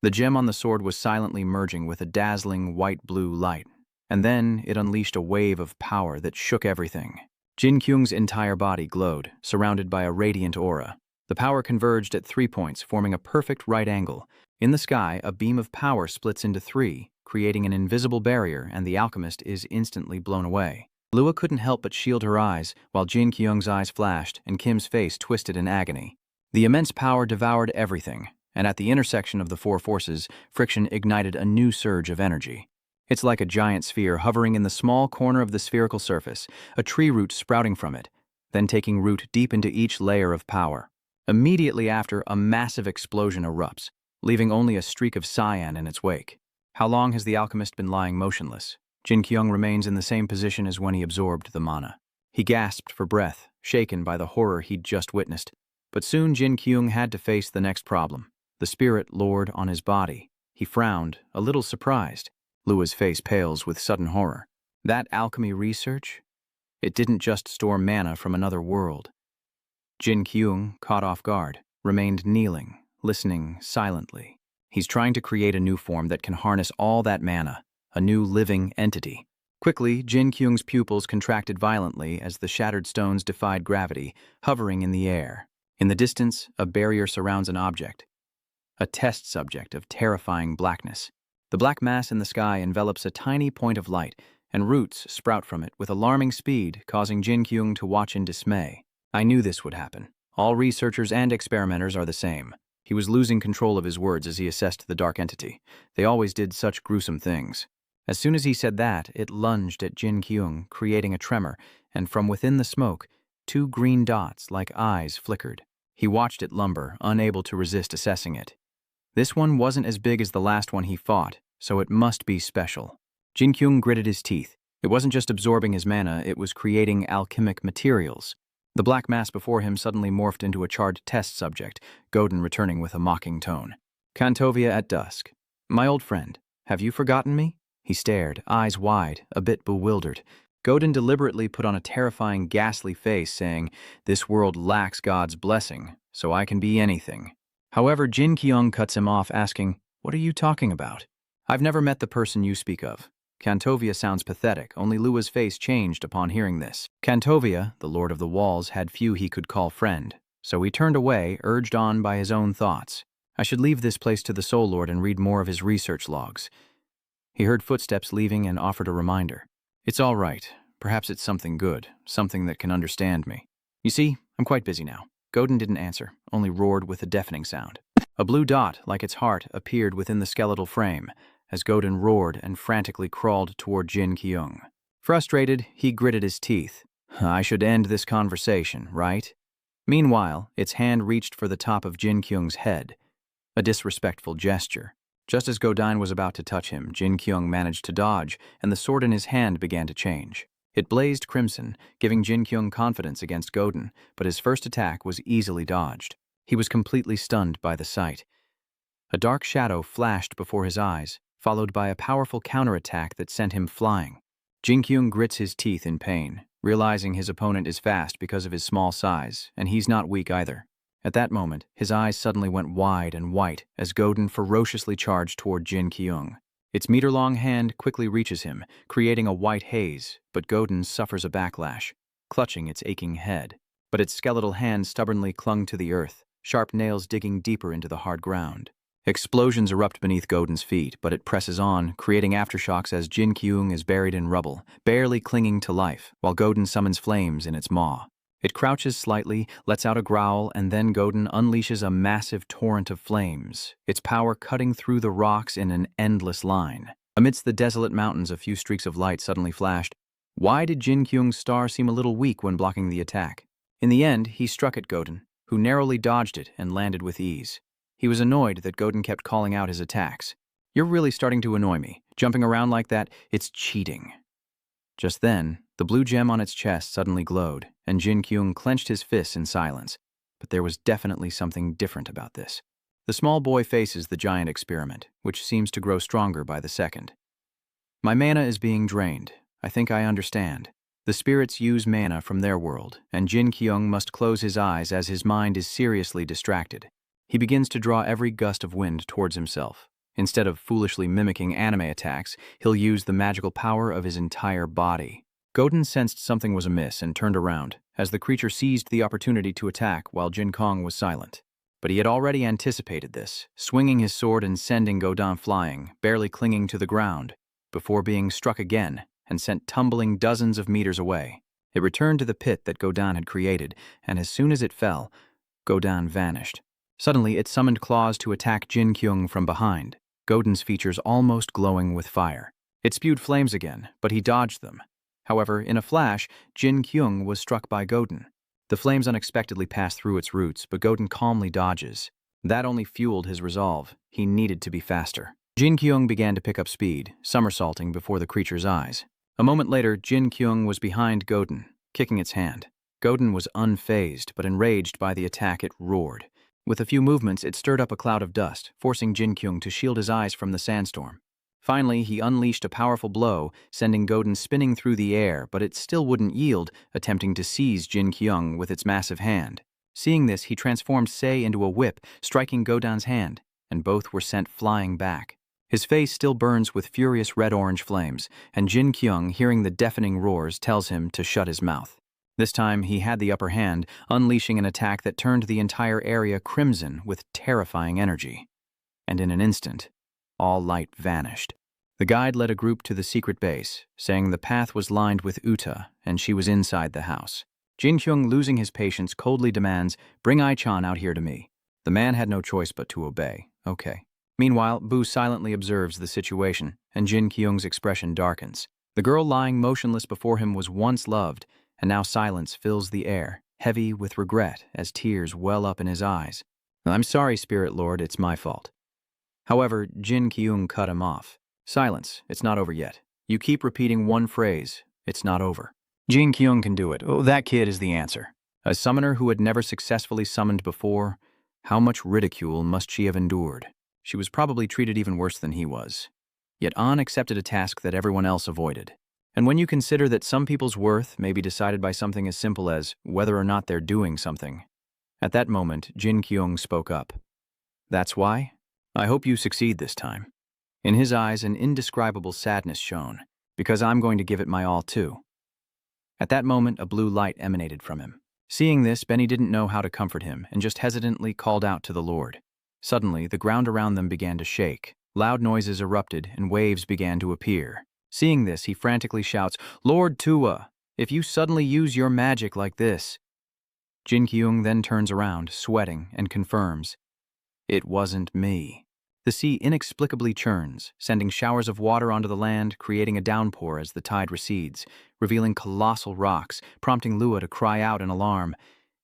The gem on the sword was silently merging with a dazzling white-blue light, and then it unleashed a wave of power that shook everything. Jinkyung's entire body glowed, surrounded by a radiant aura. The power converged at 3 points, forming a perfect right angle. In the sky, a beam of power splits into 3, creating an invisible barrier, and the alchemist is instantly blown away. Lua couldn't help but shield her eyes, while Jinkyung's eyes flashed and Kim's face twisted in agony. The immense power devoured everything, and at the intersection of the 4 forces, friction ignited a new surge of energy. It's like a giant sphere hovering in the small corner of the spherical surface, a tree root sprouting from it, then taking root deep into each layer of power. Immediately after, a massive explosion erupts, leaving only a streak of cyan in its wake. How long has the alchemist been lying motionless? Jinkyouong remains in the same position as when he absorbed the mana. He gasped for breath, shaken by the horror he'd just witnessed. But soon Jinkyouong had to face the next problem, the spirit lord on his body. He frowned, a little surprised. Lua's face pales with sudden horror. That alchemy research? It didn't just store mana from another world. Jinkyouong, caught off guard, remained kneeling, listening silently. He's trying to create a new form that can harness all that mana, a new living entity. Quickly, Jinkyung's pupils contracted violently as the shattered stones defied gravity, hovering in the air. In the distance, a barrier surrounds an object, a test subject of terrifying blackness. The black mass in the sky envelops a tiny point of light, and roots sprout from it with alarming speed, causing Jinkyouong to watch in dismay. I knew this would happen. All researchers and experimenters are the same. He was losing control of his words as he assessed the dark entity. They always did such gruesome things. As soon as he said that, it lunged at Jinkyouong, creating a tremor, and from within the smoke, 2 green dots like eyes flickered. He watched it lumber, unable to resist assessing it. This one wasn't as big as the last one he fought, so it must be special. Jinkyouong gritted his teeth. It wasn't just absorbing his mana, it was creating alchemic materials. The black mass before him suddenly morphed into a charred test subject, Godin returning with a mocking tone. "Kantovia at dusk. My old friend, have you forgotten me?" He stared, eyes wide, a bit bewildered. Godin deliberately put on a terrifying, ghastly face, saying, "This world lacks God's blessing, so I can be anything." However, Jinkyouong cuts him off, asking, "What are you talking about? I've never met the person you speak of." Kantovia sounds pathetic, only Lua's face changed upon hearing this. Kantovia, the Lord of the Walls, had few he could call friend, so he turned away, urged on by his own thoughts. I should leave this place to the Soul Lord and read more of his research logs. He heard footsteps leaving and offered a reminder. "It's all right. Perhaps it's something good, something that can understand me. You see, I'm quite busy now." Godin didn't answer, only roared with a deafening sound. A blue dot, like its heart, appeared within the skeletal frame, as Godin roared and frantically crawled toward Jinkyouong. Frustrated, he gritted his teeth. I should end this conversation, right? Meanwhile, its hand reached for the top of Jinkyung's head, a disrespectful gesture. Just as Godin was about to touch him, Jinkyouong managed to dodge, and the sword in his hand began to change. It blazed crimson, giving Jinkyouong confidence against Godin, but his first attack was easily dodged. He was completely stunned by the sight. A dark shadow flashed before his eyes, followed by a powerful counterattack that sent him flying. Jinkyouong grits his teeth in pain, realizing his opponent is fast because of his small size, and he's not weak either. At that moment, his eyes suddenly went wide and white as Godin ferociously charged toward Jinqyouong. Its meter-long hand quickly reaches him, creating a white haze, but Godin suffers a backlash, clutching its aching head. But its skeletal hand stubbornly clung to the earth, sharp nails digging deeper into the hard ground. Explosions erupt beneath Godin's feet, but it presses on, creating aftershocks as Jinqyouong is buried in rubble, barely clinging to life, while Godin summons flames in its maw. It crouches slightly, lets out a growl, and then Godin unleashes a massive torrent of flames, its power cutting through the rocks in an endless line. Amidst the desolate mountains, a few streaks of light suddenly flashed. Why did Jinqyouong's star seem a little weak when blocking the attack? In the end, he struck at Godin, who narrowly dodged it and landed with ease. He was annoyed that Godin kept calling out his attacks. "You're really starting to annoy me. Jumping around like that, it's cheating." Just then, the blue gem on its chest suddenly glowed, and Jinqyouong clenched his fists in silence. But there was definitely something different about this. The small boy faces the giant experiment, which seems to grow stronger by the second. "My mana is being drained. I think I understand. The spirits use mana from their world, and Jinqyouong must close his eyes as his mind is seriously distracted. He begins to draw every gust of wind towards himself. Instead of foolishly mimicking anime attacks, he'll use the magical power of his entire body." Godin sensed something was amiss and turned around, as the creature seized the opportunity to attack while Jinkyouong was silent. But he had already anticipated this, swinging his sword and sending Godin flying, barely clinging to the ground, before being struck again and sent tumbling dozens of meters away. It returned to the pit that Godin had created, and as soon as it fell, Godin vanished. Suddenly, it summoned claws to attack Jinkyouong from behind, Godin's features almost glowing with fire. It spewed flames again, but he dodged them. However, in a flash, Jinkyouong was struck by Godin. The flames unexpectedly passed through its roots, but Godin calmly dodges. That only fueled his resolve. He needed to be faster. Jinkyouong began to pick up speed, somersaulting before the creature's eyes. A moment later, Jinkyouong was behind Godin, kicking its hand. Godin was unfazed, but enraged by the attack, it roared. With a few movements, it stirred up a cloud of dust, forcing Jinkyouong to shield his eyes from the sandstorm. Finally, he unleashed a powerful blow, sending Godin spinning through the air, but it still wouldn't yield, attempting to seize Jinkyouong with its massive hand. Seeing this, he transformed Sei into a whip, striking Godin's hand, and both were sent flying back. His face still burns with furious red-orange flames, and Jinkyouong, hearing the deafening roars, tells him to shut his mouth. This time, he had the upper hand, unleashing an attack that turned the entire area crimson with terrifying energy. And in an instant, all light vanished. The guide led a group to the secret base, saying the path was lined with Uta, and she was inside the house. Jinkyouong, losing his patience, coldly demands, "Bring Ai-chan out here to me." The man had no choice but to obey. Okay. Meanwhile, Bu silently observes the situation, and Jinkyouong's expression darkens. The girl lying motionless before him was once loved, and now silence fills the air, heavy with regret as tears well up in his eyes. "I'm sorry, Spirit Lord, it's my fault." However, Jinkyouong cut him off. "Silence, it's not over yet. You keep repeating one phrase, it's not over. Jinkyouong can do it. Oh, that kid is the answer." A summoner who had never successfully summoned before, how much ridicule must she have endured? She was probably treated even worse than he was. Yet An accepted a task that everyone else avoided. And when you consider that some people's worth may be decided by something as simple as whether or not they're doing something, at that moment, Jinkyouong spoke up. "That's why? I hope you succeed this time." In his eyes, an indescribable sadness shone, "because I'm going to give it my all too." At that moment, a blue light emanated from him. Seeing this, Benny didn't know how to comfort him and just hesitantly called out to the Lord. Suddenly, the ground around them began to shake. Loud noises erupted and waves began to appear. Seeing this, he frantically shouts, "Lord Tua, if you suddenly use your magic like this." Jinkyouong then turns around, sweating, and confirms, "It wasn't me." The sea inexplicably churns, sending showers of water onto the land, creating a downpour as the tide recedes, revealing colossal rocks, prompting Lua to cry out in alarm.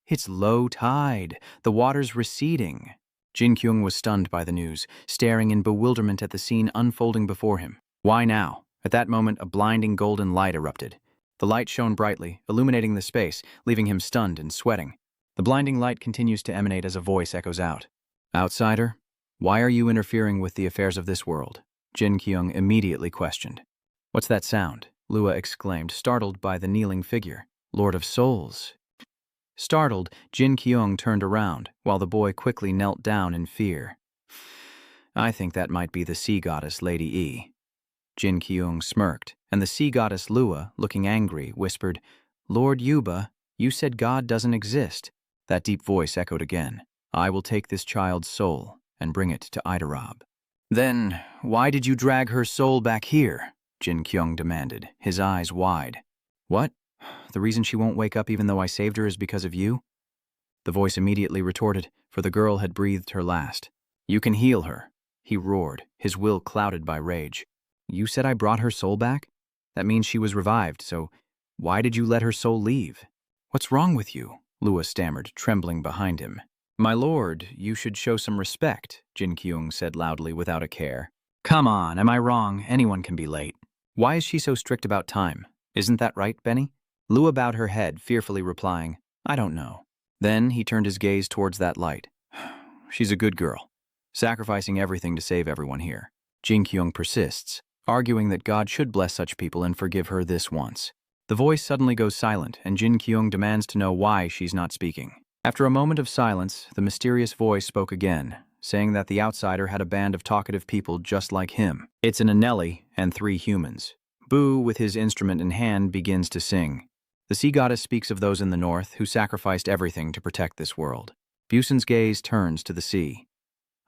"It's low tide. The water's receding." Jinkyouong was stunned by the news, staring in bewilderment at the scene unfolding before him. Why now? At that moment, a blinding golden light erupted. The light shone brightly, illuminating the space, leaving him stunned and sweating. The blinding light continues to emanate as a voice echoes out. "Outsider, why are you interfering with the affairs of this world?" Jinkyouong immediately questioned. "What's that sound?" Lua exclaimed, startled by the kneeling figure. "Lord of Souls." Startled, Jinqyouong turned around, while the boy quickly knelt down in fear. I think that might be the sea goddess Lady E. Jinqyouong smirked, and the sea goddess Lua, looking angry, whispered, Lord Yuba, you said God doesn't exist. That deep voice echoed again. I will take this child's soul and bring it to Idarab. Then, why did you drag her soul back here? Jinkyong demanded, his eyes wide. What? The reason she won't wake up even though I saved her is because of you? The voice immediately retorted, for the girl had breathed her last. You can heal her, he roared, his will clouded by rage. You said I brought her soul back? That means she was revived, so why did you let her soul leave? What's wrong with you? Lua stammered, trembling behind him. My lord, you should show some respect, Jinkyouong said loudly without a care. Come on, am I wrong? Anyone can be late. Why is she so strict about time? Isn't that right, Benny? Lua bowed her head, fearfully replying, I don't know. Then he turned his gaze towards that light. She's a good girl, sacrificing everything to save everyone here. Jinkyouong persists, arguing that God should bless such people and forgive her this once. The voice suddenly goes silent, and Jinkyouong demands to know why she's not speaking. After a moment of silence, the mysterious voice spoke again, saying that the outsider had a band of talkative people just like him. It's an Anelli and 3 humans. Boo, with his instrument in hand, begins to sing. The sea goddess speaks of those in the north who sacrificed everything to protect this world. Busen's gaze turns to the sea.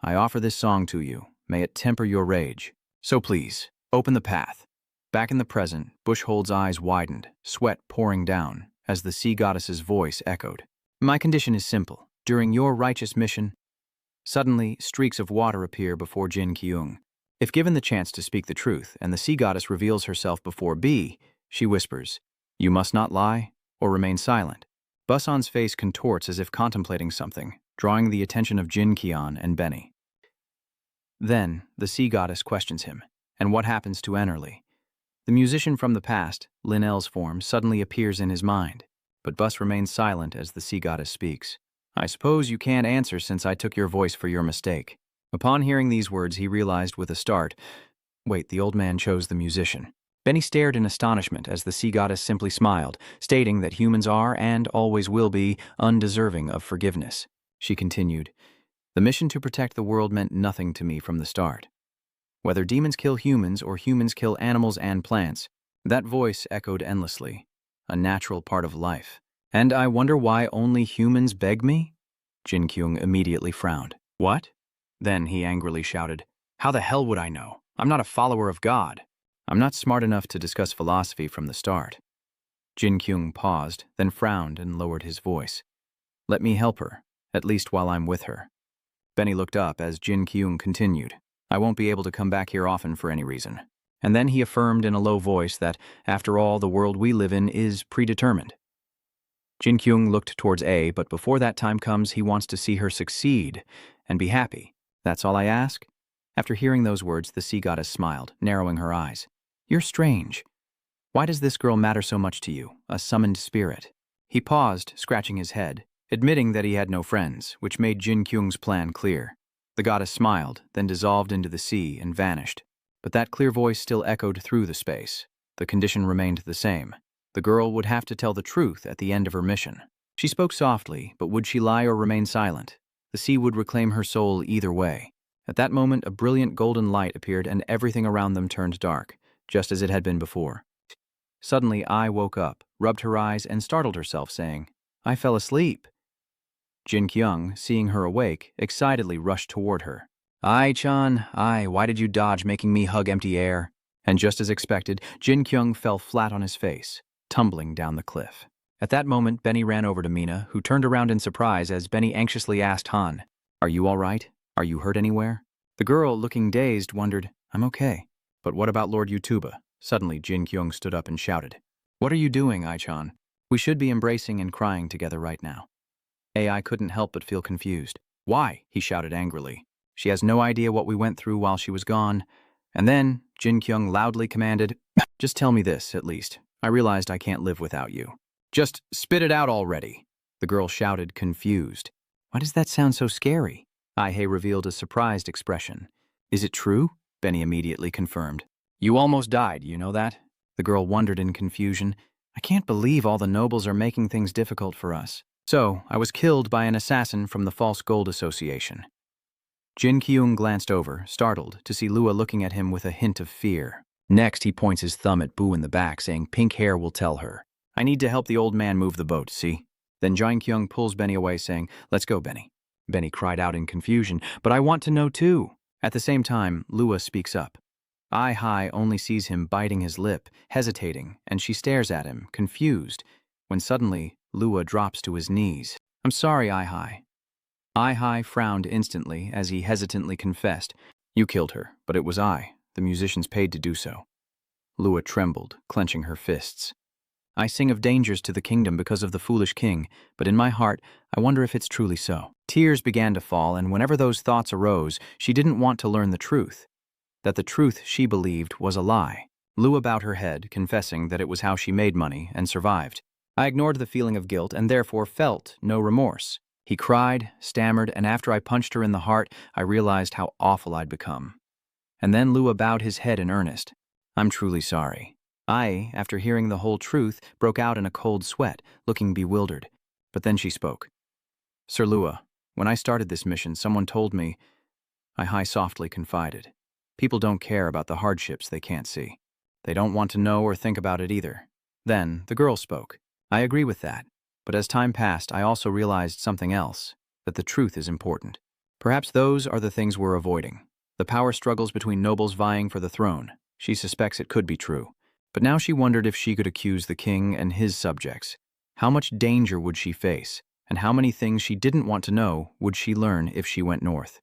I offer this song to you. May it temper your rage. So please, open the path. Back in the present, Bushhold's eyes widened, sweat pouring down, as the sea goddess's voice echoed. My condition is simple. During your righteous mission... Suddenly, streaks of water appear before Jinkyouong. If given the chance to speak the truth, and the sea goddess reveals herself before B, she whispers, You must not lie, or remain silent. Busan's face contorts as if contemplating something, drawing the attention of Jinkyouong and Benny. Then, the sea goddess questions him, and what happens to Enerly? The musician from the past, Linnell's form, suddenly appears in his mind, but Bus remains silent as the sea goddess speaks. I suppose you can't answer since I took your voice for your mistake. Upon hearing these words, he realized with a start, wait, the old man chose the musician. Benny stared in astonishment as the sea goddess simply smiled, stating that humans are, and always will be, undeserving of forgiveness. She continued, The mission to protect the world meant nothing to me from the start. Whether demons kill humans or humans kill animals and plants, that voice echoed endlessly, a natural part of life. And I wonder why only humans beg me? Jinkyouong immediately frowned. What? Then he angrily shouted, How the hell would I know? I'm not a follower of God. I'm not smart enough to discuss philosophy from the start. Jinkyouong paused, then frowned and lowered his voice. Let me help her, at least while I'm with her. Benny looked up as Jinkyouong continued. I won't be able to come back here often for any reason. And then he affirmed in a low voice that, after all, the world we live in is predetermined. Jinkyouong looked towards A, but before that time comes, he wants to see her succeed and be happy. That's all I ask? After hearing those words, the sea goddess smiled, narrowing her eyes. You're strange. Why does this girl matter so much to you, a summoned spirit? He paused, scratching his head, admitting that he had no friends, which made Jinkyung's plan clear. The goddess smiled, then dissolved into the sea and vanished. But that clear voice still echoed through the space. The condition remained the same. The girl would have to tell the truth at the end of her mission. She spoke softly, but would she lie or remain silent? The sea would reclaim her soul either way. At that moment, a brilliant golden light appeared and everything around them turned dark, just as it had been before. Suddenly, Ai woke up, rubbed her eyes, and startled herself, saying, I fell asleep. Jinkyouong, seeing her awake, excitedly rushed toward her. Ai-chan, why did you dodge, making me hug empty air? And just as expected, Jinkyouong fell flat on his face, tumbling down the cliff. At that moment, Benny ran over to Mina, who turned around in surprise as Benny anxiously asked Han, Are you all right? Are you hurt anywhere? The girl, looking dazed, wondered, I'm okay. But what about Lord Yutuba? Suddenly, Jinkyouong stood up and shouted, What are you doing, Ai-chan? We should be embracing and crying together right now. Ai couldn't help but feel confused. Why? He shouted angrily. She has no idea what we went through while she was gone. And then, Jinkyouong loudly commanded, Just tell me this, at least. I realized I can't live without you. Just spit it out already. The girl shouted, confused. Why does that sound so scary? Ai revealed a surprised expression. Is it true? Benny immediately confirmed. You almost died, you know that? The girl wondered in confusion. I can't believe all the nobles are making things difficult for us. So, I was killed by an assassin from the False Gold Association. Jinqyouong glanced over, startled, to see Lua looking at him with a hint of fear. Next, he points his thumb at Boo in the back, saying pink hair will tell her. I need to help the old man move the boat, see? Then Jinkyong pulls Benny away, saying, let's go, Benny. Benny cried out in confusion, but I want to know too. At the same time, Lua speaks up. Ai only sees him biting his lip, hesitating, and she stares at him, confused, when suddenly Lua drops to his knees. I'm sorry, Ai frowned instantly as he hesitantly confessed. You killed her, but it was I. The musicians paid to do so. Lua trembled, clenching her fists. I sing of dangers to the kingdom because of the foolish king, but in my heart, I wonder if it's truly so. Tears began to fall, and whenever those thoughts arose, she didn't want to learn the truth. That the truth she believed was a lie. Lua bowed her head, confessing that it was how she made money and survived. I ignored the feeling of guilt and therefore felt no remorse. He cried, stammered, and after I punched her in the heart, I realized how awful I'd become. And then Lua bowed his head in earnest. I'm truly sorry. I, after hearing the whole truth, broke out in a cold sweat, looking bewildered. But then she spoke. Sir Lua, when I started this mission, someone told me, I softly confided. People don't care about the hardships they can't see. They don't want to know or think about it either. Then the girl spoke. I agree with that. But as time passed, I also realized something else, that the truth is important. Perhaps those are the things we're avoiding. The power struggles between nobles vying for the throne. She suspects it could be true. But now she wondered if she could accuse the king and his subjects. How much danger would she face, and how many things she didn't want to know would she learn if she went north?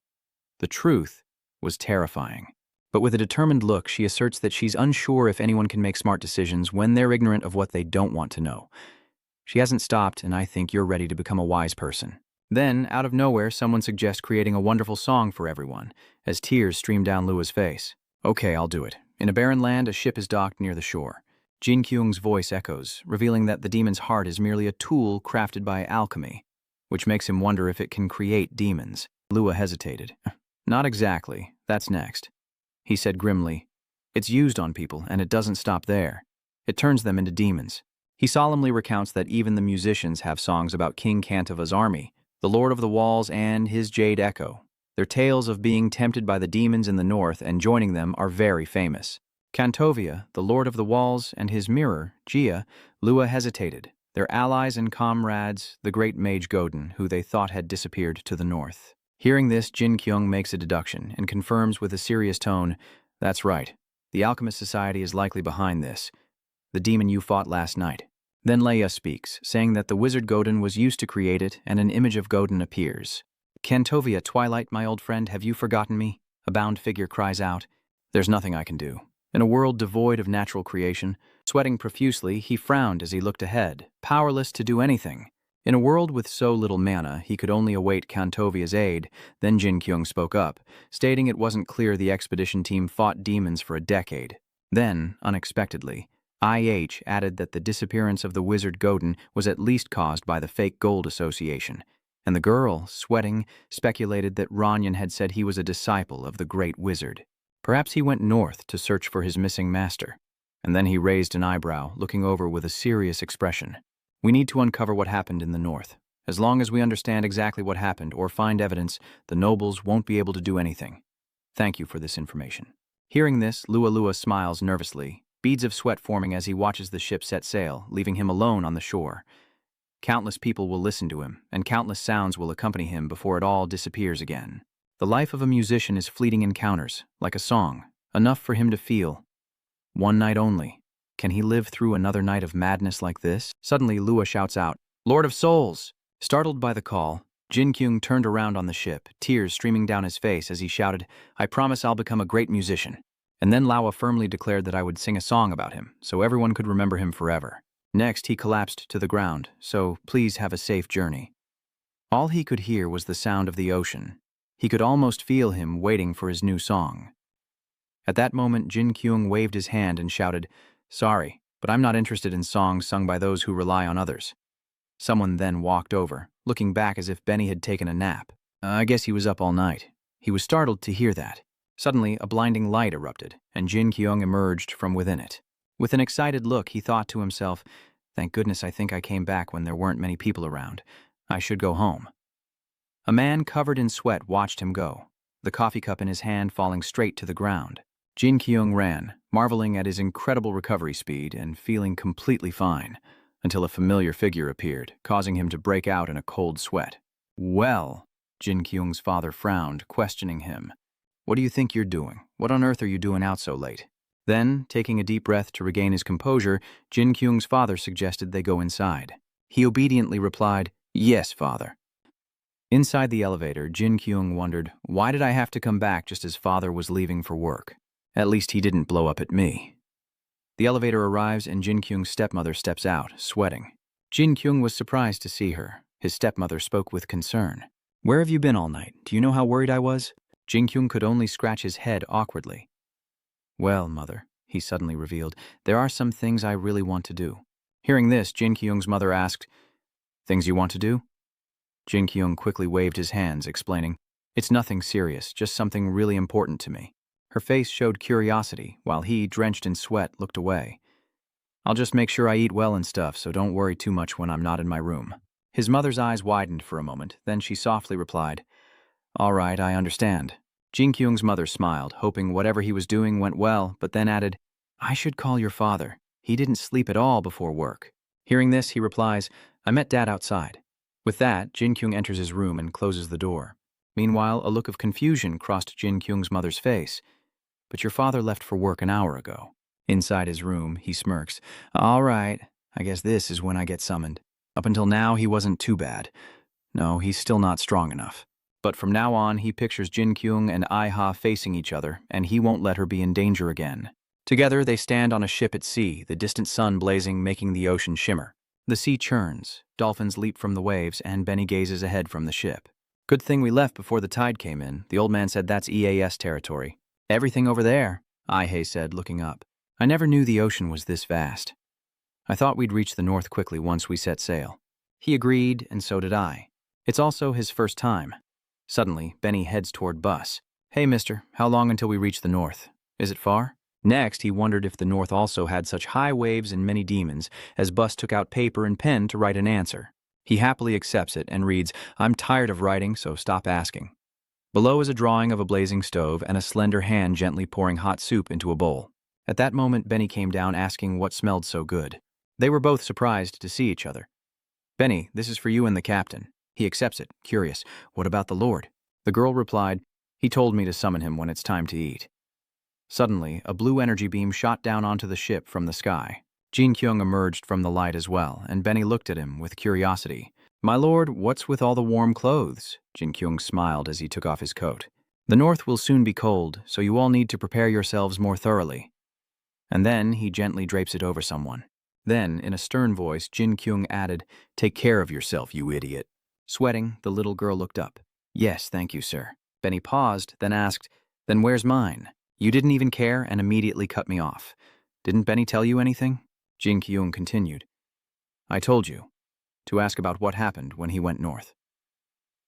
The truth was terrifying. But with a determined look, she asserts that she's unsure if anyone can make smart decisions when they're ignorant of what they don't want to know. She hasn't stopped, and I think you're ready to become a wise person. Then, out of nowhere, someone suggests creating a wonderful song for everyone, as tears stream down Lua's face. Okay, I'll do it. In a barren land, a ship is docked near the shore. Jinkyouong's voice echoes, revealing that the demon's heart is merely a tool crafted by alchemy, which makes him wonder if it can create demons. Lua hesitated. Not exactly. That's next. He said grimly, it's used on people, and it doesn't stop there. It turns them into demons. He solemnly recounts that even the musicians have songs about King Kantovia's army, the Lord of the Walls, and his Jade Echo. Their tales of being tempted by the demons in the north and joining them are very famous. Kantovia, the Lord of the Walls, and his mirror, Jia, Lua hesitated. Their allies and comrades, the great mage Godin, who they thought had disappeared to the north. Hearing this, Jinkyouong makes a deduction and confirms with a serious tone, that's right. The Alchemist Society is likely behind this. The demon you fought last night. Then Leia speaks, saying that the wizard Godin was used to create it, and an image of Godin appears. Kantovia, Twilight, my old friend, have you forgotten me? A bound figure cries out. There's nothing I can do. In a world devoid of natural creation, sweating profusely, he frowned as he looked ahead, powerless to do anything. In a world with so little mana, he could only await Kantovia's aid. Then Jinkyouong spoke up, stating it wasn't clear the expedition team fought demons for a decade. Then, unexpectedly, IH added that the disappearance of the wizard Godin was at least caused by the fake gold association, and the girl, sweating, speculated that Ranyan had said he was a disciple of the great wizard. Perhaps he went north to search for his missing master. And then he raised an eyebrow, looking over with a serious expression. We need to uncover what happened in the north. As long as we understand exactly what happened or find evidence, the nobles won't be able to do anything. Thank you for this information. Hearing this, Lua smiles nervously, beads of sweat forming as he watches the ship set sail, leaving him alone on the shore. Countless people will listen to him, and countless sounds will accompany him before it all disappears again. The life of a musician is fleeting encounters, like a song, enough for him to feel. One night only. Can he live through another night of madness like this? Suddenly, Lua shouts out, Lord of Souls! Startled by the call, Jinkyouong turned around on the ship, tears streaming down his face as he shouted, I promise I'll become a great musician. And then Lawa firmly declared that I would sing a song about him, so everyone could remember him forever. Next, he collapsed to the ground, so please have a safe journey. All he could hear was the sound of the ocean. He could almost feel him waiting for his new song. At that moment, Jinkyouong waved his hand and shouted, Sorry, but I'm not interested in songs sung by those who rely on others. Someone then walked over, looking back as if Benny had taken a nap. I guess he was up all night. He was startled to hear that. Suddenly, a blinding light erupted, and Jinkyouong emerged from within it. With an excited look, he thought to himself, Thank goodness I think I came back when there weren't many people around. I should go home. A man covered in sweat watched him go, the coffee cup in his hand falling straight to the ground. Jinqyouong ran, marveling at his incredible recovery speed and feeling completely fine, until a familiar figure appeared, causing him to break out in a cold sweat. Well, Jinqyouong's father frowned, questioning him. What do you think you're doing? What on earth are you doing out so late? Then, taking a deep breath to regain his composure, Jinqyouong's father suggested they go inside. He obediently replied, Yes, father. Inside the elevator, Jinqyouong wondered, why did I have to come back just as father was leaving for work? At least he didn't blow up at me. The elevator arrives and Jinqyouong's stepmother steps out, sweating. Jinqyouong was surprised to see her. His stepmother spoke with concern. Where have you been all night? Do you know how worried I was? Jinqyouong could only scratch his head awkwardly. Well, mother, he suddenly revealed, there are some things I really want to do. Hearing this, Jinqyouong's mother asked, Things you want to do? Jinqyouong quickly waved his hands, explaining, It's nothing serious, just something really important to me. Her face showed curiosity, while he, drenched in sweat, looked away. I'll just make sure I eat well and stuff, so don't worry too much when I'm not in my room. His mother's eyes widened for a moment, then she softly replied, All right, I understand. Jinqyouong's mother smiled, hoping whatever he was doing went well, but then added, I should call your father. He didn't sleep at all before work. Hearing this, he replies, I met Dad outside. With that, Jinqyouong enters his room and closes the door. Meanwhile, a look of confusion crossed Jinqyouong's mother's face. But your father left for work an hour ago. Inside his room, he smirks. All right, I guess this is when I get summoned. Up until now, he wasn't too bad. No, he's still not strong enough. But from now on, he pictures Jinqyouong and Ai-ha facing each other, and he won't let her be in danger again. Together, they stand on a ship at sea, the distant sun blazing, making the ocean shimmer. The sea churns, dolphins leap from the waves, and Benny gazes ahead from the ship. Good thing we left before the tide came in. The old man said that's EAS territory. Everything over there, Ai-ha said, looking up. I never knew the ocean was this vast. I thought we'd reach the north quickly once we set sail. He agreed, and so did I. It's also his first time. Suddenly, Benny heads toward Bus. Hey, mister, how long until we reach the north? Is it far? Next, he wondered if the north also had such high waves and many demons, as Bus took out paper and pen to write an answer. He happily accepts it and reads, I'm tired of writing, so stop asking. Below is a drawing of a blazing stove and a slender hand gently pouring hot soup into a bowl. At that moment, Benny came down asking what smelled so good. They were both surprised to see each other. Benny, this is for you and the captain. He accepts it, curious. What about the Lord? The girl replied, He told me to summon him when it's time to eat. Suddenly, a blue energy beam shot down onto the ship from the sky. Jinkyouong emerged from the light as well, and Benny looked at him with curiosity. My lord, what's with all the warm clothes? Jinkyouong smiled as he took off his coat. The north will soon be cold, so you all need to prepare yourselves more thoroughly. And then he gently drapes it over someone. Then, in a stern voice, Jinkyouong added, Take care of yourself, you idiot. Sweating, the little girl looked up. Yes, thank you, sir. Benny paused, then asked, Then where's mine? You didn't even care and immediately cut me off. Didn't Benny tell you anything? Jinkyouong continued. I told you, to ask about what happened when he went north.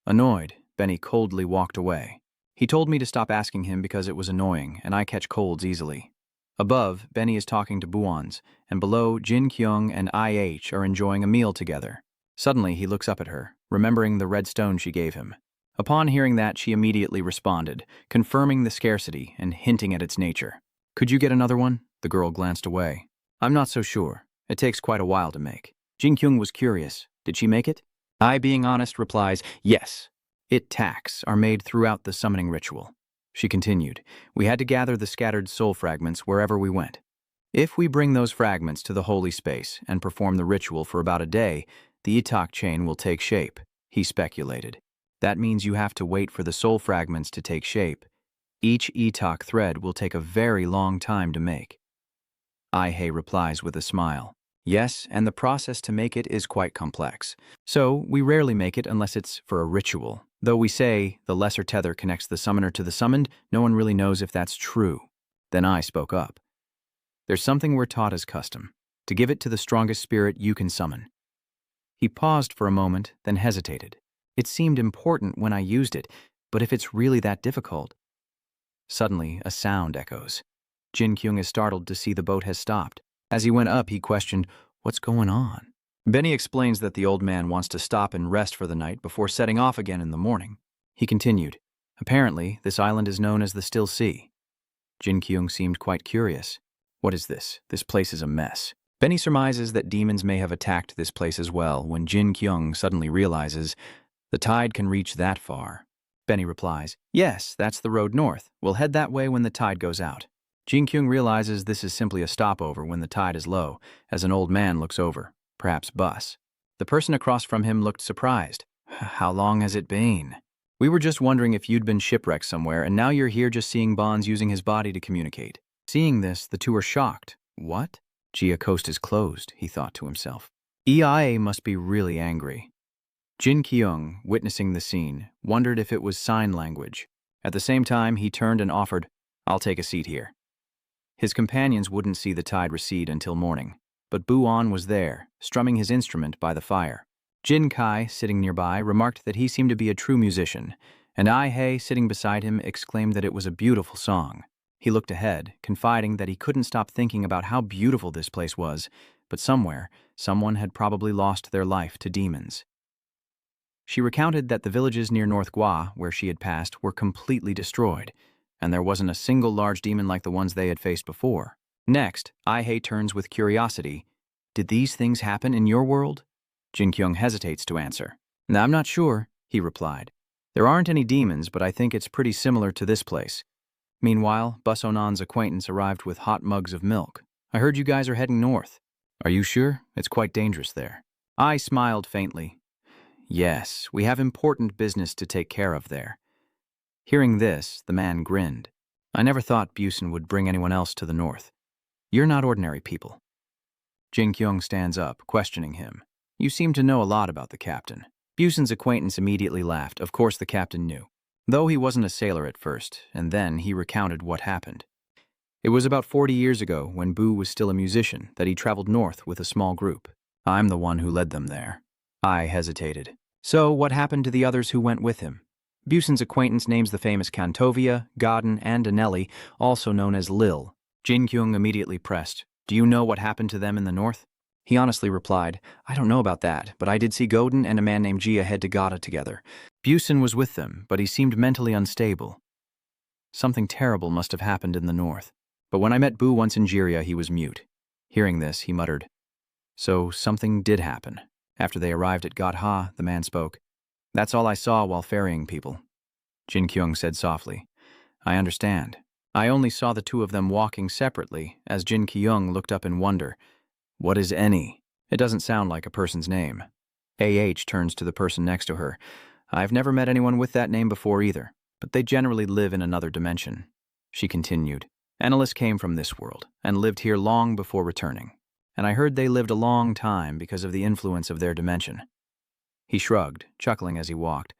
Annoyed, Benny coldly walked away. He told me to stop asking him because it was annoying, and I catch colds easily. Above, Benny is talking to Buons, and below, Jinkyouong and IH are enjoying a meal together. Suddenly, he looks up at her, remembering the red stone she gave him. Upon hearing that, she immediately responded, confirming the scarcity and hinting at its nature. Could you get another one? The girl glanced away. I'm not so sure. It takes quite a while to make. Jinkyouong was curious. Did she make it? I, being honest, replies, yes. It-taks are made throughout the summoning ritual. She continued, we had to gather the scattered soul fragments wherever we went. If we bring those fragments to the holy space and perform the ritual for about a day, the Itak chain will take shape, he speculated. That means you have to wait for the soul fragments to take shape. Each Itak thread will take a very long time to make. Ai-ha replies with a smile. Yes, and the process to make it is quite complex. So, we rarely make it unless it's for a ritual. Though we say the lesser tether connects the summoner to the summoned, no one really knows if that's true. Then I spoke up. There's something we're taught as custom, to give it to the strongest spirit you can summon. He paused for a moment, then hesitated. It seemed important when I used it, but if it's really that difficult... Suddenly, a sound echoes. Jinkyouong is startled to see the boat has stopped. As he went up, he questioned, what's going on? Benny explains that the old man wants to stop and rest for the night before setting off again in the morning. He continued, "Apparently, this island is known as the Still Sea." Jinqyouong seemed quite curious. "What is this? This place is a mess." Benny surmises that demons may have attacked this place as well when Jinkyouong suddenly realizes the tide can reach that far. Benny replies, "Yes, that's the road north. We'll head that way when the tide goes out." Jinkyouong realizes this is simply a stopover when the tide is low, as an old man looks over, perhaps Bus. The person across from him looked surprised. "How long has it been?" "We were just wondering if you'd been shipwrecked somewhere, and now you're here just seeing Bonds using his body to communicate." Seeing this, the two are shocked. "What?" "Jia coast is closed," he thought to himself. EIA must be really angry. Jinkyouong, witnessing the scene, wondered if it was sign language. At the same time, he turned and offered, "I'll take a seat here." His companions wouldn't see the tide recede until morning, but Buon was there, strumming his instrument by the fire. Jin Kai, sitting nearby, remarked that he seemed to be a true musician, and Ai Hei, sitting beside him, exclaimed that it was a beautiful song. He looked ahead, confiding that he couldn't stop thinking about how beautiful this place was, but somewhere, someone had probably lost their life to demons. She recounted that the villages near North Gua, where she had passed, were completely destroyed, and there wasn't a single large demon like the ones they had faced before. Next, Ai Hei turns with curiosity. "Did these things happen in your world?" Jinkyouong hesitates to answer. "I'm not sure," he replied. "There aren't any demons, but I think it's pretty similar to this place." Meanwhile, Bus Onan's acquaintance arrived with hot mugs of milk. "I heard you guys are heading north." "Are you sure? It's quite dangerous there." I smiled faintly. "Yes, we have important business to take care of there." Hearing this, the man grinned. "I never thought Busan would bring anyone else to the north. You're not ordinary people." Jinkyouong stands up, questioning him. "You seem to know a lot about the captain." Busan's acquaintance immediately laughed. Of course the captain knew, though he wasn't a sailor at first, and then he recounted what happened. It was about 40 years ago, when Bu was still a musician, that he traveled north with a small group. I'm the one who led them there. I hesitated. "So, what happened to the others who went with him?" Busan's acquaintance names the famous Kantovia, Godden, and Anelli, also known as Lil. Jinkyouong immediately pressed, "Do you know what happened to them in the north?" He honestly replied, "I don't know about that, but I did see Godden and a man named Jia head to Gada together. Busan was with them, but he seemed mentally unstable. Something terrible must have happened in the north. But when I met Bu once in Juria, he was mute." Hearing this, he muttered, "So something did happen." After they arrived at Gadha, the man spoke. "That's all I saw while ferrying people." Jinkyouong said softly, "I understand. I only saw the two of them walking separately," as Jinkyouong looked up in wonder. "What is Eni?" It doesn't sound like a person's name. AH turns to the person next to her. "I've never met anyone with that name before either, but they generally live in another dimension." She continued, "Analysts came from this world and lived here long before returning, and I heard they lived a long time because of the influence of their dimension." He shrugged, chuckling as he walked.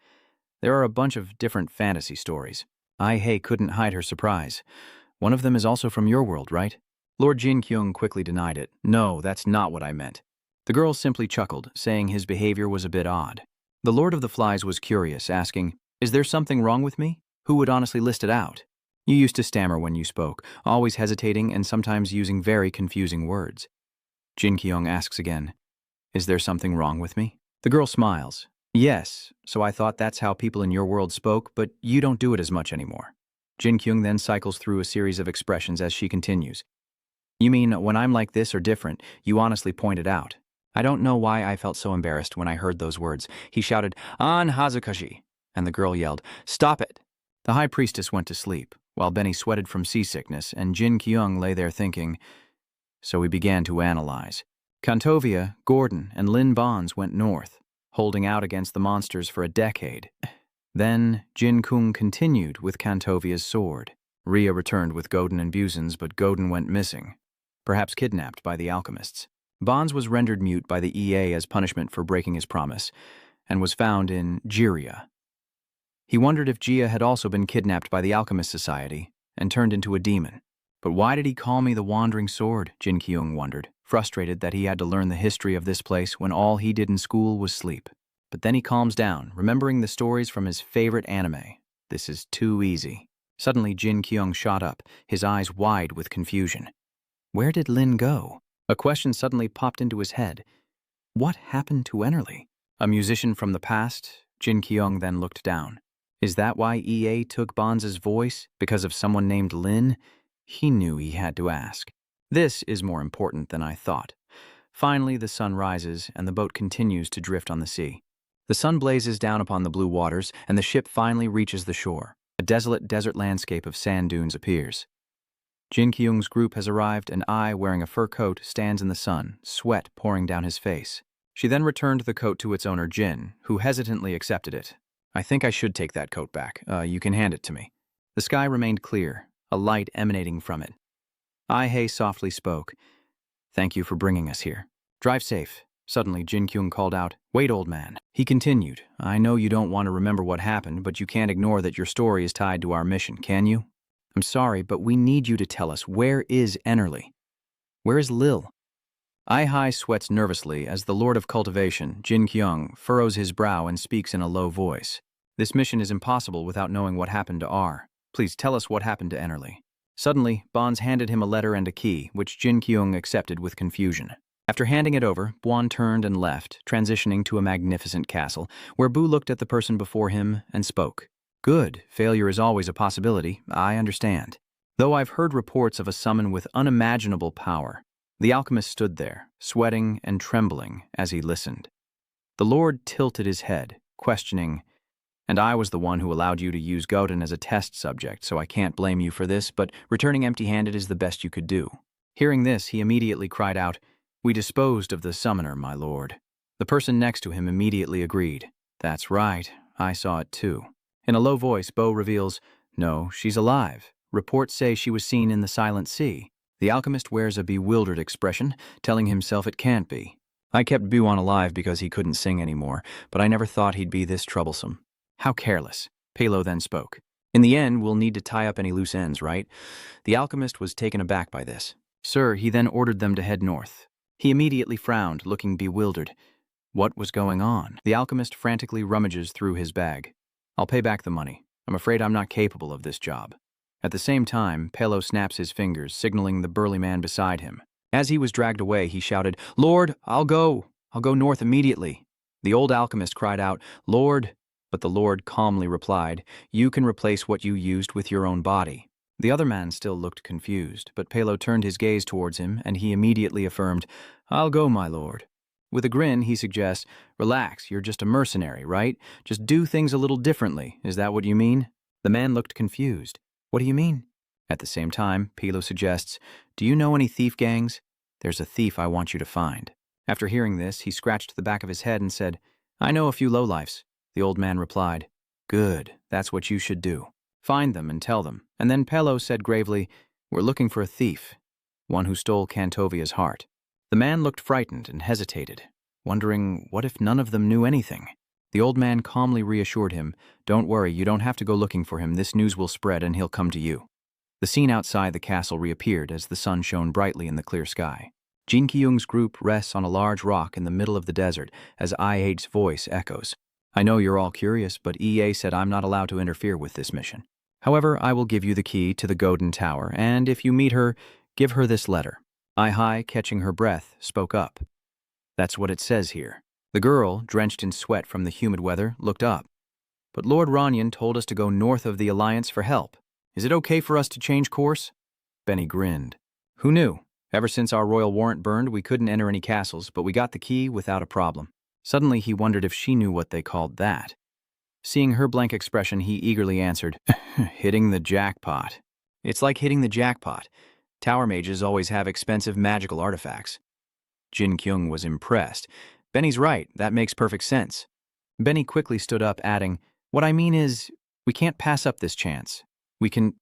"There are a bunch of different fantasy stories." Ai Hei couldn't hide her surprise. "One of them is also from your world, right?" Lord Jinkyong quickly denied it. "No, that's not what I meant." The girl simply chuckled, saying his behavior was a bit odd. The Lord of the Flies was curious, asking, "Is there something wrong with me? Who would honestly list it out? You used to stammer when you spoke, always hesitating and sometimes using very confusing words." Jinkyong asks again, "Is there something wrong with me?" The girl smiles. "Yes, so I thought that's how people in your world spoke, but you don't do it as much anymore." Jinkyong then cycles through a series of expressions as she continues. "You mean when I'm like this or different, you honestly point it out." I don't know why I felt so embarrassed when I heard those words. He shouted, "An Hazukashi," and the girl yelled, "Stop it!" The high priestess went to sleep, while Benny sweated from seasickness, and Jinkyouong lay there thinking. So we began to analyze. Kantovia, Gordon, and Lin Bonds went north, holding out against the monsters for a decade. Then Jinkyouong continued with Kantovia's sword. Ria returned with Godin and Busan's, but Godin went missing, perhaps kidnapped by the alchemists. Bonds was rendered mute by the EA as punishment for breaking his promise, and was found in Juria. He wondered if Jia had also been kidnapped by the Alchemist Society and turned into a demon. But why did he call me the Wandering Sword? Jinkyouong wondered, frustrated that he had to learn the history of this place when all he did in school was sleep. But then he calms down, remembering the stories from his favorite anime. This is too easy. Suddenly Jinkyouong shot up, his eyes wide with confusion. Where did Lin go? A question suddenly popped into his head. What happened to Enerly? A musician from the past? Jinqyouong then looked down. Is that why EA took Bonds' voice? Because of someone named Lin? He knew he had to ask. This is more important than I thought. Finally, the sun rises, and the boat continues to drift on the sea. The sun blazes down upon the blue waters, and the ship finally reaches the shore. A desolate desert landscape of sand dunes appears. Jinkyung's group has arrived, and I, wearing a fur coat, stands in the sun, sweat pouring down his face. She then returned the coat to its owner, Jin, who hesitantly accepted it. I think I should take that coat back. You can hand it to me. The sky remained clear, a light emanating from it. Ai softly spoke. Thank you for bringing us here. Drive safe. Suddenly, Jinkyouong called out, Wait, old man. He continued, I know you don't want to remember what happened, but you can't ignore that your story is tied to our mission, can you? I'm sorry, but we need you to tell us, where is Enerly? Where is Lil? Ai sweats nervously as the Lord of Cultivation, Jinkyouong, furrows his brow and speaks in a low voice. This mission is impossible without knowing what happened to R. Please tell us what happened to Enerly. Suddenly, Bonds handed him a letter and a key, which Jinkyouong accepted with confusion. After handing it over, Buon turned and left, transitioning to a magnificent castle, where Bu looked at the person before him and spoke. Good, failure is always a possibility, I understand. Though I've heard reports of a summon with unimaginable power. The alchemist stood there, sweating and trembling as he listened. The Lord tilted his head, questioning, And I was the one who allowed you to use Godin as a test subject, so I can't blame you for this, but returning empty-handed is the best you could do. Hearing this, he immediately cried out, We disposed of the summoner, my lord. The person next to him immediately agreed. That's right, I saw it too. In a low voice, Bo reveals, No, she's alive. Reports say she was seen in the Silent Sea. The alchemist wears a bewildered expression, telling himself it can't be. I kept Buon alive because he couldn't sing anymore, but I never thought he'd be this troublesome. How careless. Palo then spoke. In the end, we'll need to tie up any loose ends, right? The alchemist was taken aback by this. Sir, he then ordered them to head north. He immediately frowned, looking bewildered. What was going on? The alchemist frantically rummages through his bag. I'll pay back the money. I'm afraid I'm not capable of this job. At the same time, Palo snaps his fingers, signaling the burly man beside him. As he was dragged away, he shouted, Lord, I'll go north immediately. The old alchemist cried out, Lord, but the Lord calmly replied, You can replace what you used with your own body. The other man still looked confused, but Palo turned his gaze towards him, and he immediately affirmed, I'll go, my lord. With a grin, he suggests, Relax, you're just a mercenary, right? Just do things a little differently. Is that what you mean? The man looked confused. What do you mean? At the same time, Palo suggests, Do you know any thief gangs? There's a thief I want you to find. After hearing this, he scratched the back of his head and said, I know a few lowlifes. The old man replied, Good, that's what you should do. Find them and tell them. And then Palo said gravely, We're looking for a thief, one who stole Kantovia's heart. The man looked frightened and hesitated, wondering what if none of them knew anything. The old man calmly reassured him, Don't worry, you don't have to go looking for him. This news will spread and he'll come to you. The scene outside the castle reappeared as the sun shone brightly in the clear sky. Jinkyouong's group rests on a large rock in the middle of the desert as IH's voice echoes. I know you're all curious, but EA said I'm not allowed to interfere with this mission. However, I will give you the key to the Godin Tower, and if you meet her, give her this letter. Ai, catching her breath, spoke up. That's what it says here. The girl, drenched in sweat from the humid weather, looked up. But Lord Ronyan told us to go north of the Alliance for help. Is it okay for us to change course? Benny grinned. Who knew? Ever since our royal warrant burned, we couldn't enter any castles, but we got the key without a problem. Suddenly, he wondered if she knew what they called that. Seeing her blank expression, he eagerly answered, Hitting the jackpot. It's like hitting the jackpot. Tower mages always have expensive magical artifacts. Jinkyouong was impressed. Benny's right, that makes perfect sense. Benny quickly stood up, adding, What I mean is, we can't pass up this chance. We can...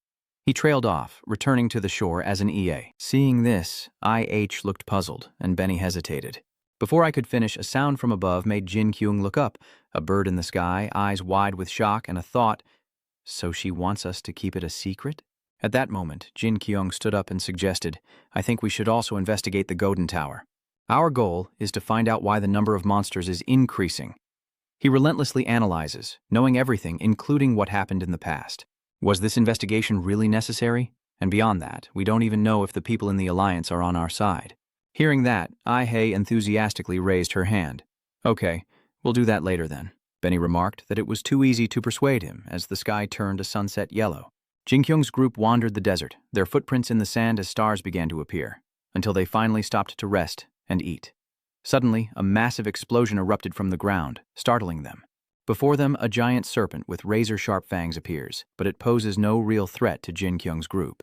He trailed off, returning to the shore as an EA. Seeing this, IH looked puzzled, and Benny hesitated. Before I could finish, a sound from above made Jinkyouong look up, a bird in the sky, eyes wide with shock, and a thought, So she wants us to keep it a secret? At that moment, Jinkyouong stood up and suggested, I think we should also investigate the Godin Tower. Our goal is to find out why the number of monsters is increasing. He relentlessly analyzes, knowing everything, including what happened in the past. Was this investigation really necessary? And beyond that, we don't even know if the people in the Alliance are on our side. Hearing that, Ai enthusiastically raised her hand. Okay, we'll do that later then. Benny remarked that it was too easy to persuade him as the sky turned a sunset yellow. Jinkyong's group wandered the desert, their footprints in the sand as stars began to appear, until they finally stopped to rest and eat. Suddenly, a massive explosion erupted from the ground, startling them. Before them, a giant serpent with razor-sharp fangs appears, but it poses no real threat to Jinkyong's group.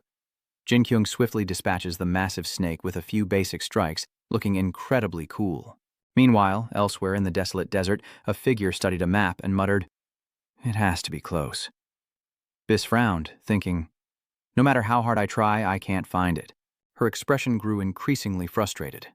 Jinkyong swiftly dispatches the massive snake with a few basic strikes, looking incredibly cool. Meanwhile, elsewhere in the desolate desert, a figure studied a map and muttered, "It has to be close." Bis frowned, thinking, "No matter how hard I try, I can't find it." Her expression grew increasingly frustrated.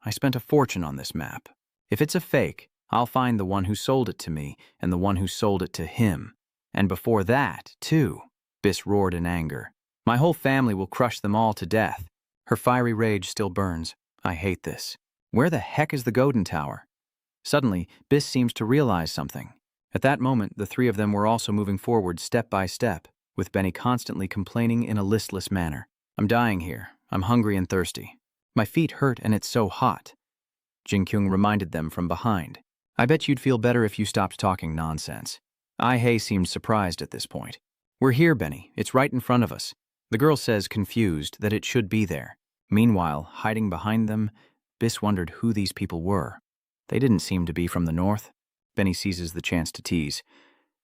"I spent a fortune on this map. If it's a fake, I'll find the one who sold it to me and the one who sold it to him. And before that, too," Bis roared in anger. "My whole family will crush them all to death." Her fiery rage still burns. "I hate this. Where the heck is the Golden Tower?" Suddenly, Bis seems to realize something. At that moment, the three of them were also moving forward step by step, with Benny constantly complaining in a listless manner. "I'm dying here. I'm hungry and thirsty. My feet hurt and it's so hot." Jinkyouong reminded them from behind. "I bet you'd feel better if you stopped talking nonsense." Ai seemed surprised at this point. "We're here, Benny. It's right in front of us." The girl says, confused, that it should be there. Meanwhile, hiding behind them, Bis wondered who these people were. They didn't seem to be from the north. Benny seizes the chance to tease.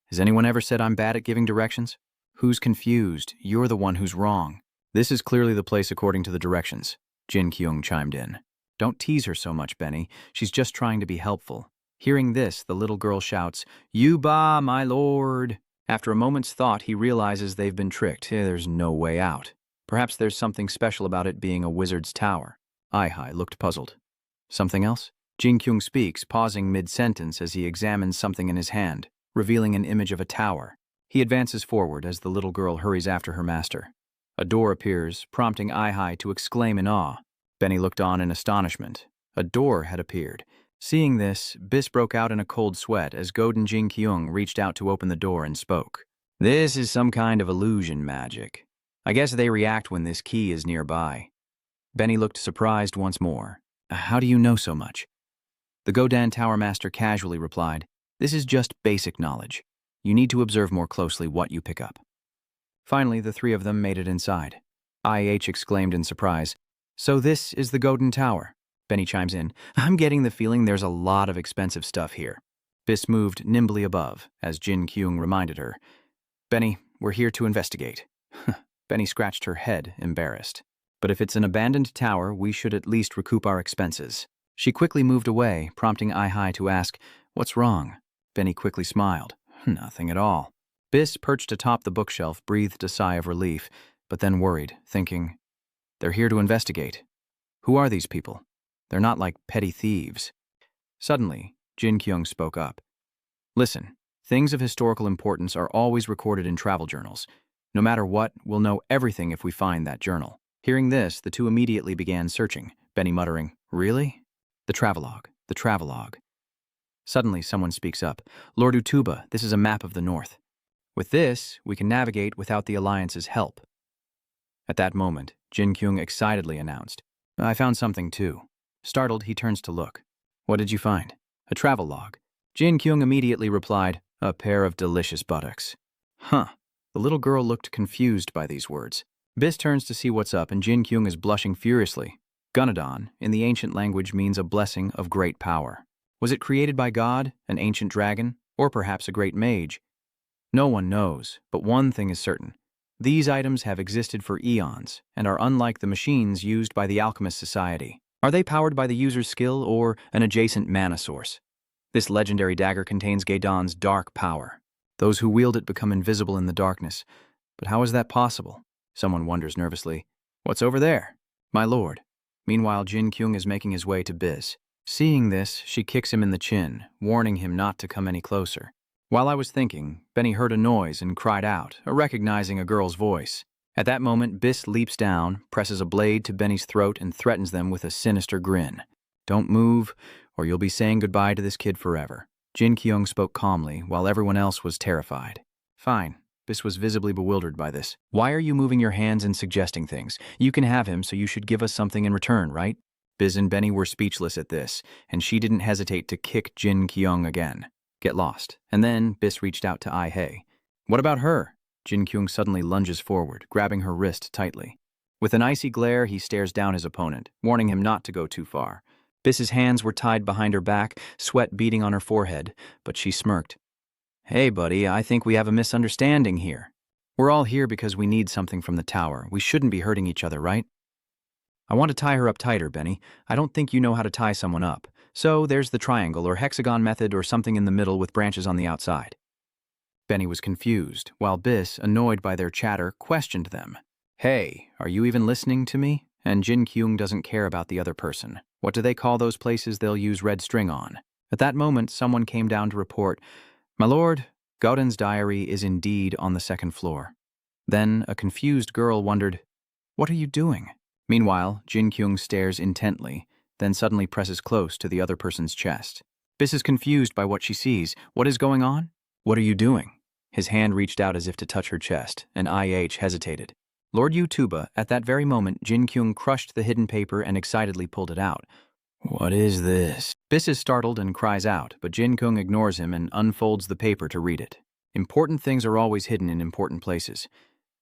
"Has anyone ever said I'm bad at giving directions? Who's confused? You're the one who's wrong." "This is clearly the place according to the directions," Jinqyouong chimed in. "Don't tease her so much, Benny. She's just trying to be helpful." Hearing this, the little girl shouts, "Yuba, my lord!" After a moment's thought, he realizes they've been tricked. There's no way out. Perhaps there's something special about it being a wizard's tower. Ai looked puzzled. "Something else?" Jinkyouong speaks, pausing mid-sentence as he examines something in his hand, revealing an image of a tower. He advances forward as the little girl hurries after her master. A door appears, prompting Ai to exclaim in awe. Benny looked on in astonishment. A door had appeared. Seeing this, Bis broke out in a cold sweat as Golden Jinkyouong reached out to open the door and spoke. "This is some kind of illusion magic. I guess they react when this key is nearby." Benny looked surprised once more. "How do you know so much?" The Godan Tower Master casually replied, "This is just basic knowledge. You need to observe more closely what you pick up." Finally, the three of them made it inside. IH exclaimed in surprise, "So this is the Golden Tower?" Benny chimes in, "I'm getting the feeling there's a lot of expensive stuff here." Bis moved nimbly above, as Jinkyouong reminded her. "Benny, we're here to investigate." Benny scratched her head, embarrassed. "But if it's an abandoned tower, we should at least recoup our expenses." She quickly moved away, prompting Ai to ask, "What's wrong?" Benny quickly smiled. "Nothing at all." Bis, perched atop the bookshelf, breathed a sigh of relief, but then worried, thinking, "They're here to investigate. Who are these people? They're not like petty thieves." Suddenly, Jinkyouong spoke up. "Listen, things of historical importance are always recorded in travel journals. No matter what, we'll know everything if we find that journal." Hearing this, the two immediately began searching, Benny muttering, "Really?" The travelogue. Suddenly, someone speaks up. "Lord Utuba, this is a map of the north. With this, we can navigate without the Alliance's help." At that moment, Jinkyouong excitedly announced, "I found something too." Startled, he turns to look. "What did you find?" "A travelogue." Jinkyouong immediately replied, "A pair of delicious buttocks." Huh. The little girl looked confused by these words. Bis turns to see what's up, and Jinkyouong is blushing furiously. Gunadon, in the ancient language, means a blessing of great power. Was it created by God, an ancient dragon, or perhaps a great mage? No one knows, but one thing is certain. These items have existed for eons and are unlike the machines used by the Alchemist Society. Are they powered by the user's skill or an adjacent mana source? This legendary dagger contains Gaedon's dark power. Those who wield it become invisible in the darkness. But how is that possible? Someone wonders nervously. "What's over there?" "My lord." Meanwhile, Jinkyouong is making his way to Bis. Seeing this, she kicks him in the chin, warning him not to come any closer. While I was thinking, Benny heard a noise and cried out, recognizing a girl's voice. At that moment, Bis leaps down, presses a blade to Benny's throat, and threatens them with a sinister grin. "Don't move, or you'll be saying goodbye to this kid forever." Jinkyouong spoke calmly, while everyone else was terrified. "Fine." Bis was visibly bewildered by this. "Why are you moving your hands and suggesting things? You can have him, so you should give us something in return, right?" Biz and Benny were speechless at this, and she didn't hesitate to kick Jinqyouong again. Get lost. And then Bis reached out to Ai-hei. What about her? Jinkyouong suddenly lunges forward, grabbing her wrist tightly. With an icy glare, he stares down his opponent, warning him not to go too far. Biss's hands were tied behind her back, sweat beading on her forehead, but she smirked. Hey, buddy, I think we have a misunderstanding here. We're all here because we need something from the tower. We shouldn't be hurting each other, right? I want to tie her up tighter, Benny. I don't think you know how to tie someone up. So there's the triangle or hexagon method or something in the middle with branches on the outside. Benny was confused, while Bis, annoyed by their chatter, questioned them. Hey, are you even listening to me? And Jinkyouong doesn't care about the other person. What do they call those places they'll use red string on? At that moment, someone came down to report, My lord, Gauden's diary is indeed on the second floor. Then a confused girl wondered, What are you doing? Meanwhile, Jinkyouong stares intently, then suddenly presses close to the other person's chest. Bis is confused by what she sees. What is going on? What are you doing? His hand reached out as if to touch her chest, and IH hesitated. Lord Yutuba, at that very moment, Jinkyouong crushed the hidden paper and excitedly pulled it out. What is this? Bis is startled and cries out, but Jinkyouong ignores him and unfolds the paper to read it. Important things are always hidden in important places.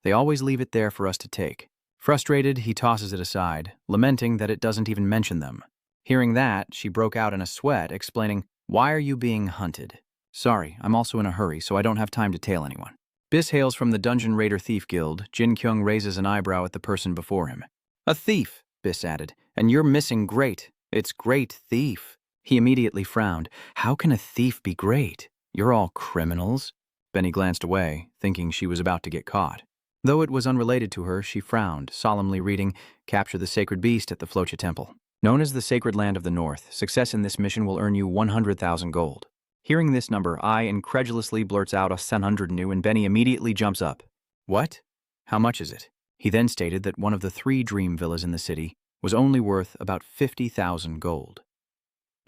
They always leave it there for us to take. Frustrated, he tosses it aside, lamenting that it doesn't even mention them. Hearing that, she broke out in a sweat, explaining, Why are you being hunted? Sorry, I'm also in a hurry, so I don't have time to tail anyone. Bis hails from the Dungeon Raider Thief Guild. Jinkyouong raises an eyebrow at the person before him. A thief, Bis added, and you're missing great. It's great thief. He immediately frowned. How can a thief be great? You're all criminals. Benny glanced away, thinking she was about to get caught. Though it was unrelated to her, she frowned, solemnly reading, Capture the sacred beast at the Flocha Temple. Known as the Sacred Land of the North, success in this mission will earn you 100,000 gold. Hearing this number, I incredulously blurts out a 100 new and Benny immediately jumps up. What? How much is it? He then stated that one of the 3 dream villas in the city was only worth about 50,000 gold.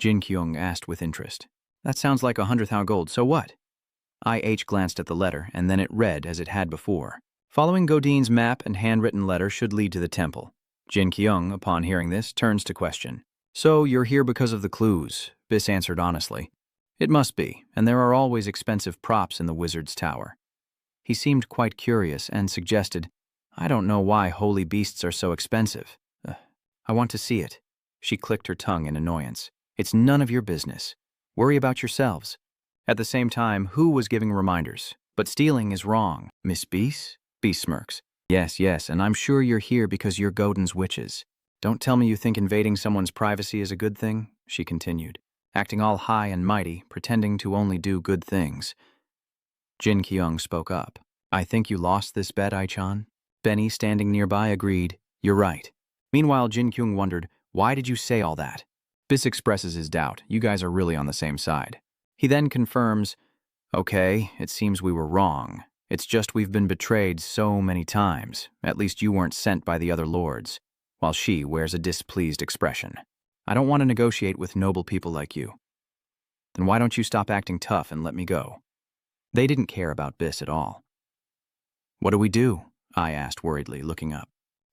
Jinkyouong asked with interest. That sounds like 100,000 gold, so what? IH glanced at the letter, and then it read as it had before. Following Godin's map and handwritten letter should lead to the temple. Jinkyouong, upon hearing this, turns to question. So you're here because of the clues, Bis answered honestly. It must be, and there are always expensive props in the wizard's tower. He seemed quite curious and suggested, I don't know why holy beasts are so expensive. I want to see it. She clicked her tongue in annoyance. It's none of your business. Worry about yourselves. At the same time, who was giving reminders? But stealing is wrong. Miss Beast? Beast smirks. Yes, and I'm sure you're here because you're Godin's witches. Don't tell me you think invading someone's privacy is a good thing, she continued, acting all high and mighty, pretending to only do good things. Jinkyouong spoke up. I think you lost this bet, Ai-chan. Benny, standing nearby, agreed. You're right. Meanwhile, Jinkyouong wondered, why did you say all that? Bis expresses his doubt. You guys are really on the same side. He then confirms, okay, it seems we were wrong. It's just we've been betrayed so many times. At least you weren't sent by the other lords, while she wears a displeased expression. I don't want to negotiate with noble people like you. Then why don't you stop acting tough and let me go? They didn't care about Bis at all. What do we do? I asked worriedly, looking up.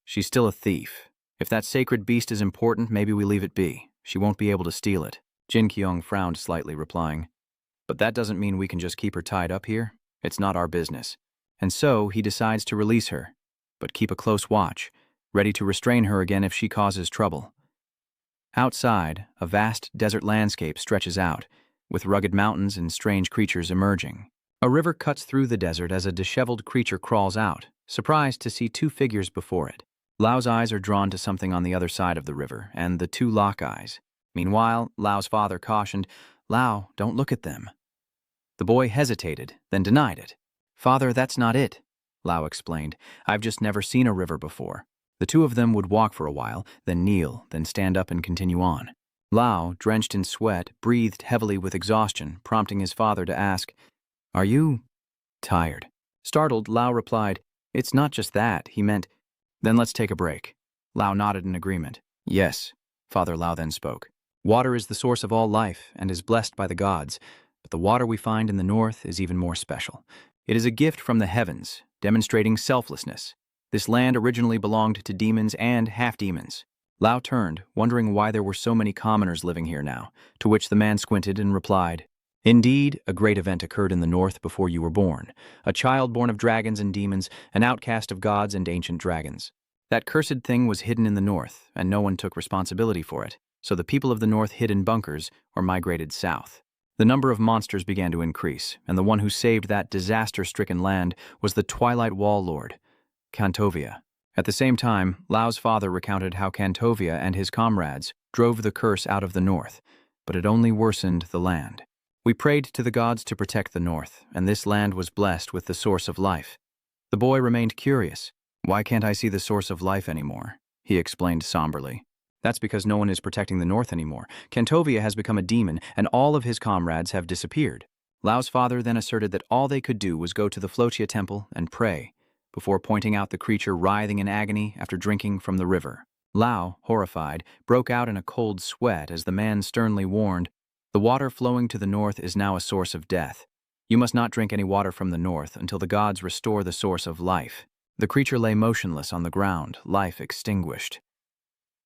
She's still a thief. If that sacred beast is important, maybe we leave it be. She won't be able to steal it. Jinkyouong frowned slightly, replying, But that doesn't mean we can just keep her tied up here. It's not our business. And so he decides to release her, but keep a close watch, ready to restrain her again if she causes trouble. Outside, a vast desert landscape stretches out, with rugged mountains and strange creatures emerging. A river cuts through the desert as a disheveled creature crawls out, surprised to see 2 figures before it. Lao's eyes are drawn to something on the other side of the river, and the 2 lock eyes. Meanwhile, Lao's father cautioned, Lao, don't look at them. The boy hesitated, then denied it. Father, that's not it, Lao explained. I've just never seen a river before. The 2 of them would walk for a while, then kneel, then stand up and continue on. Lao, drenched in sweat, breathed heavily with exhaustion, prompting his father to ask, Are you tired? Startled, Lao replied, It's not just that, he meant, Then let's take a break. Lao nodded in agreement. Yes, Father Lao then spoke. Water is the source of all life and is blessed by the gods, but the water we find in the north is even more special. It is a gift from the heavens, demonstrating selflessness. This land originally belonged to demons and half-demons. Lao turned, wondering why there were so many commoners living here now, to which the man squinted and replied, "Indeed, a great event occurred in the north before you were born. A child born of dragons and demons, an outcast of gods and ancient dragons. That cursed thing was hidden in the north, and no one took responsibility for it, so the people of the north hid in bunkers or migrated south. The number of monsters began to increase, and the one who saved that disaster-stricken land was the Twilight Wall Lord, Kantovia. At the same time, Lao's father recounted how Kantovia and his comrades drove the curse out of the north, but it only worsened the land. We prayed to the gods to protect the north, and this land was blessed with the source of life." The boy remained curious. "Why can't I see the source of life anymore?" he explained somberly. "That's because no one is protecting the north anymore. Kantovia has become a demon, and all of his comrades have disappeared." Lao's father then asserted that all they could do was go to the Flochia temple and pray, before pointing out the creature writhing in agony after drinking from the river. Lao, horrified, broke out in a cold sweat as the man sternly warned, "The water flowing to the north is now a source of death. You must not drink any water from the north until the gods restore the source of life." The creature lay motionless on the ground, life extinguished.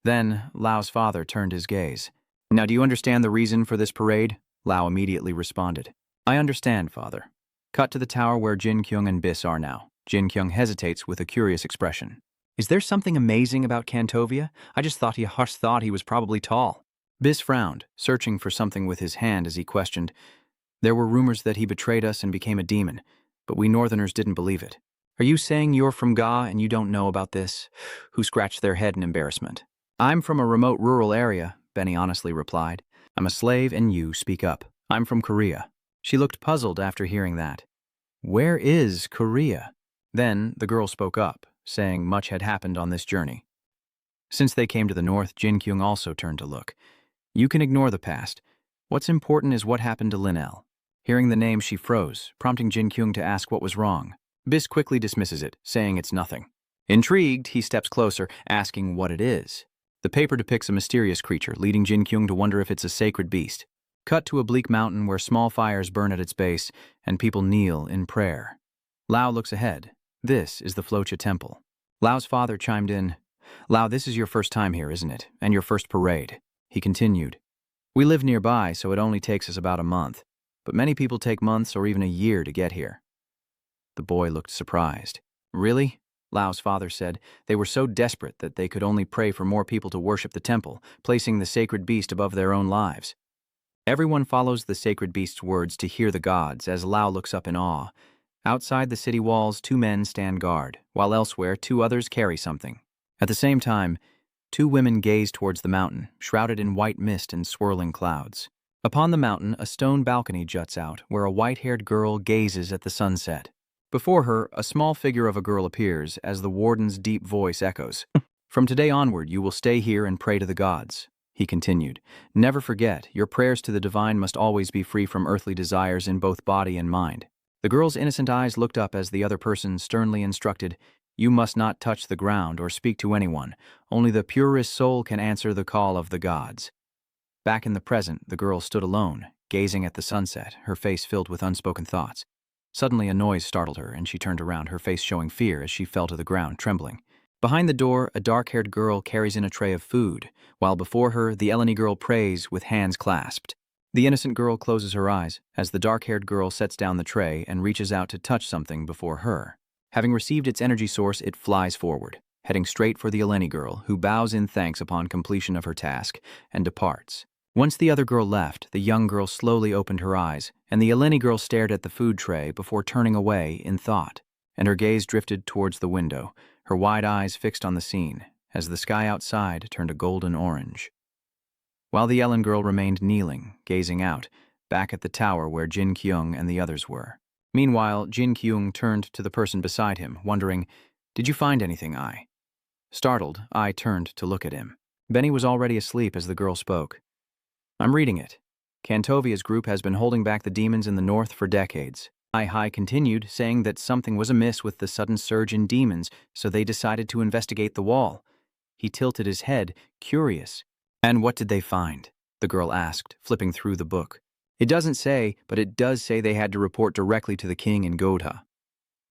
Then Lao's father turned his gaze. "Now do you understand the reason for this parade?" Lao immediately responded. "I understand, father." Cut to the tower where Jinkyouong and Bis are now. Jinkyong hesitates with a curious expression. "Is there something amazing about Kantovia? I just thought he was probably tall." Bis frowned, searching for something with his hand as he questioned. "There were rumors that he betrayed us and became a demon, but we northerners didn't believe it." "Are you saying you're from Ga and you don't know about this?" Who scratched their head in embarrassment. "I'm from a remote rural area," Benny honestly replied. "I'm a slave and you speak up. I'm from Korea." She looked puzzled after hearing that. "Where is Korea?" Then the girl spoke up, saying much had happened on this journey. Since they came to the north, Jinkyouong also turned to look. "You can ignore the past. What's important is what happened to Linel." Hearing the name, she froze, prompting Jinkyouong to ask what was wrong. Bis quickly dismisses it, saying it's nothing. Intrigued, he steps closer, asking what it is. The paper depicts a mysterious creature, leading Jinkyouong to wonder if it's a sacred beast. Cut to a bleak mountain where small fires burn at its base, and people kneel in prayer. Lao looks ahead. This is the Flochia temple. Lao's father chimed in. "Lao, this is your first time here, isn't it? And your first parade." He continued. "We live nearby, so it only takes us about a month. But many people take months or even a year to get here." The boy looked surprised. "Really?" Lao's father said. They were so desperate that they could only pray for more people to worship the temple, placing the sacred beast above their own lives. Everyone follows the sacred beast's words to hear the gods as Lao looks up in awe. Outside the city walls, 2 men stand guard, while elsewhere 2 others carry something. At the same time, 2 women gaze towards the mountain, shrouded in white mist and swirling clouds. Upon the mountain, a stone balcony juts out, where a white-haired girl gazes at the sunset. Before her, a small figure of a girl appears as the warden's deep voice echoes. "From today onward, you will stay here and pray to the gods," he continued. "Never forget, your prayers to the divine must always be free from earthly desires in both body and mind." The girl's innocent eyes looked up as the other person sternly instructed, "You must not touch the ground or speak to anyone. Only the purest soul can answer the call of the gods." Back in the present, the girl stood alone, gazing at the sunset, her face filled with unspoken thoughts. Suddenly a noise startled her, and she turned around, her face showing fear as she fell to the ground, trembling. Behind the door, a dark-haired girl carries in a tray of food, while before her, the Eleni girl prays with hands clasped. The innocent girl closes her eyes as the dark-haired girl sets down the tray and reaches out to touch something before her. Having received its energy source, it flies forward, heading straight for the Eleni girl, who bows in thanks upon completion of her task and departs. Once the other girl left, the young girl slowly opened her eyes, and the Eleni girl stared at the food tray before turning away in thought, and her gaze drifted towards the window, her wide eyes fixed on the scene, as the sky outside turned a golden orange. While the Ellen girl remained kneeling, gazing out, back at the tower where Jinqyouong and the others were. Meanwhile, Jinqyouong turned to the person beside him, wondering, "Did you find anything, I?" Startled, I turned to look at him. Benny was already asleep as the girl spoke. "I'm reading it. Kantovia's group has been holding back the demons in the north for decades." I continued, saying that something was amiss with the sudden surge in demons, so they decided to investigate the wall. He tilted his head, curious. "And what did they find?" the girl asked, flipping through the book. "It doesn't say, but it does say they had to report directly to the king in Godha."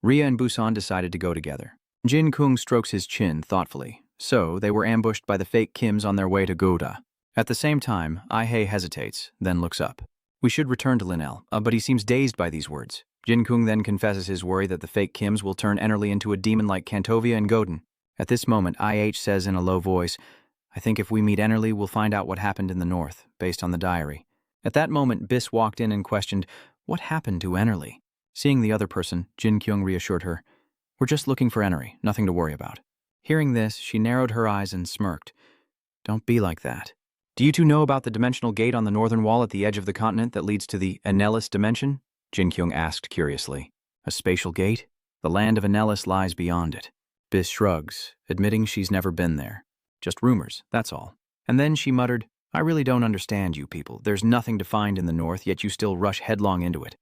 Ria and Busan decided to go together. Jinqyouong strokes his chin thoughtfully, So, they were ambushed by the fake Kims on their way to Goda. At the same time, Ai-hei hesitates, then looks up. We should return to Linel, but he seems dazed by these words. Jinqyouong then confesses his worry that the fake Kims will turn Ennerly into a demon like Kantovia and Godin. At this moment, IH says in a low voice, I think if we meet Ennerly, we'll find out what happened in the north, based on the diary. At that moment, Bis walked in and questioned, what happened to Ennerly? Seeing the other person, Jinkyouong reassured her, we're just looking for Ennerly, nothing to worry about. Hearing this, she narrowed her eyes and smirked. Don't be like that. Do you two know about the dimensional gate on the northern wall at the edge of the continent that leads to the Ennelis dimension? Jinkyouong asked curiously. A spatial gate? The land of Ennelis lies beyond it. Bis shrugs, admitting she's never been there. Just rumors, that's all. And then she muttered, I really don't understand you people. There's nothing to find in the north, yet you still rush headlong into it.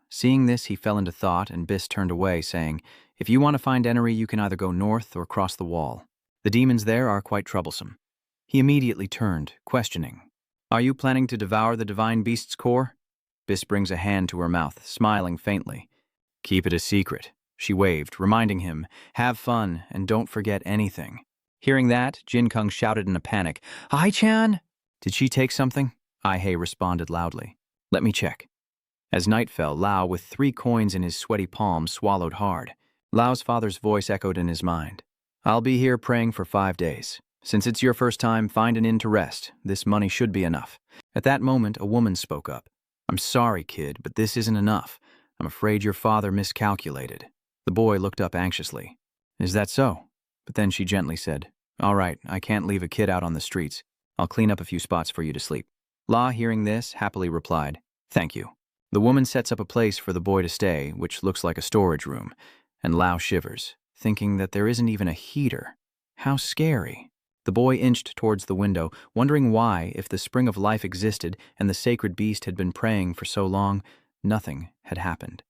Seeing this, he fell into thought, and Bis turned away, saying, if you want to find Ennerly, you can either go north or cross the wall. The demons there are quite troublesome. He immediately turned, questioning. Are you planning to devour the divine beast's core? Bis brings a hand to her mouth, smiling faintly. Keep it a secret, she waved, reminding him, have fun and don't forget anything. Hearing that, Jinkyouong shouted in a panic, Ai-chan! Did she take something? Ai-hei responded loudly. Let me check. As night fell, Lao, with 3 coins in his sweaty palm, swallowed hard. Lao's father's voice echoed in his mind. I'll be here praying for 5 days. Since it's your first time, find an inn to rest. This money should be enough. At that moment, a woman spoke up. I'm sorry, kid, but this isn't enough. I'm afraid your father miscalculated. The boy looked up anxiously. Is that so? But then she gently said, all right, I can't leave a kid out on the streets. I'll clean up a few spots for you to sleep. La, hearing this, happily replied, thank you. The woman sets up a place for the boy to stay, which looks like a storage room, and Lao shivers, thinking that there isn't even a heater. How scary. The boy inched towards the window, wondering why, if the spring of life existed and the sacred beast had been praying for so long, nothing had happened.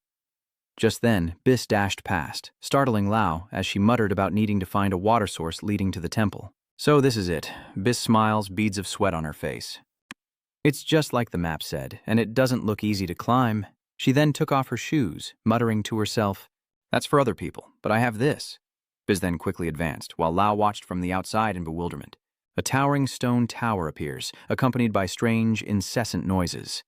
Just then, Bis dashed past, startling Lao as she muttered about needing to find a water source leading to the temple. So this is it. Bis smiles, beads of sweat on her face. It's just like the map said, and it doesn't look easy to climb. She then took off her shoes, muttering to herself, that's for other people, but I have this. Bis then quickly advanced, while Lao watched from the outside in bewilderment. A towering stone tower appears, accompanied by strange, incessant noises.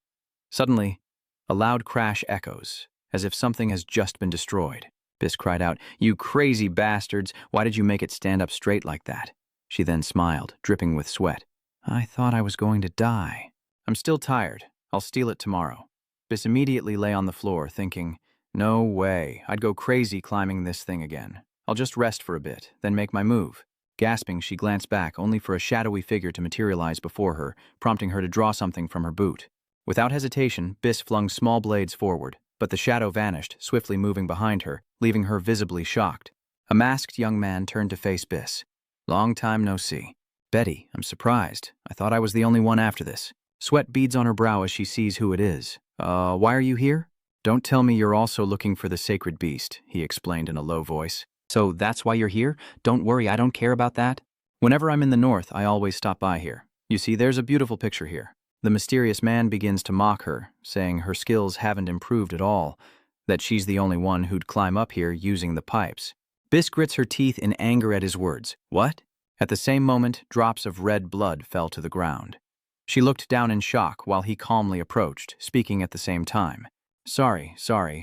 Suddenly, a loud crash echoes, as if something has just been destroyed. Bis cried out, you crazy bastards, why did you make it stand up straight like that? She then smiled, dripping with sweat. I thought I was going to die. I'm still tired. I'll steal it tomorrow. Bis immediately lay on the floor, thinking, no way, I'd go crazy climbing this thing again. I'll just rest for a bit, then make my move. Gasping, she glanced back, only for a shadowy figure to materialize before her, prompting her to draw something from her boot. Without hesitation, Bis flung small blades forward, but the shadow vanished, swiftly moving behind her, leaving her visibly shocked. A masked young man turned to face Bis. Long time no see. Betty, I'm surprised. I thought I was the only one after this. Sweat beads on her brow as she sees who it is. Why are you here? Don't tell me you're also looking for the sacred beast, he explained in a low voice. So that's why you're here? Don't worry, I don't care about that. Whenever I'm in the north, I always stop by here. You see, there's a beautiful picture here. The mysterious man begins to mock her, saying her skills haven't improved at all, that she's the only one who'd climb up here using the pipes. Bis grits her teeth in anger at his words. What? At the same moment, drops of red blood fell to the ground. She looked down in shock while he calmly approached, speaking at the same time. Sorry,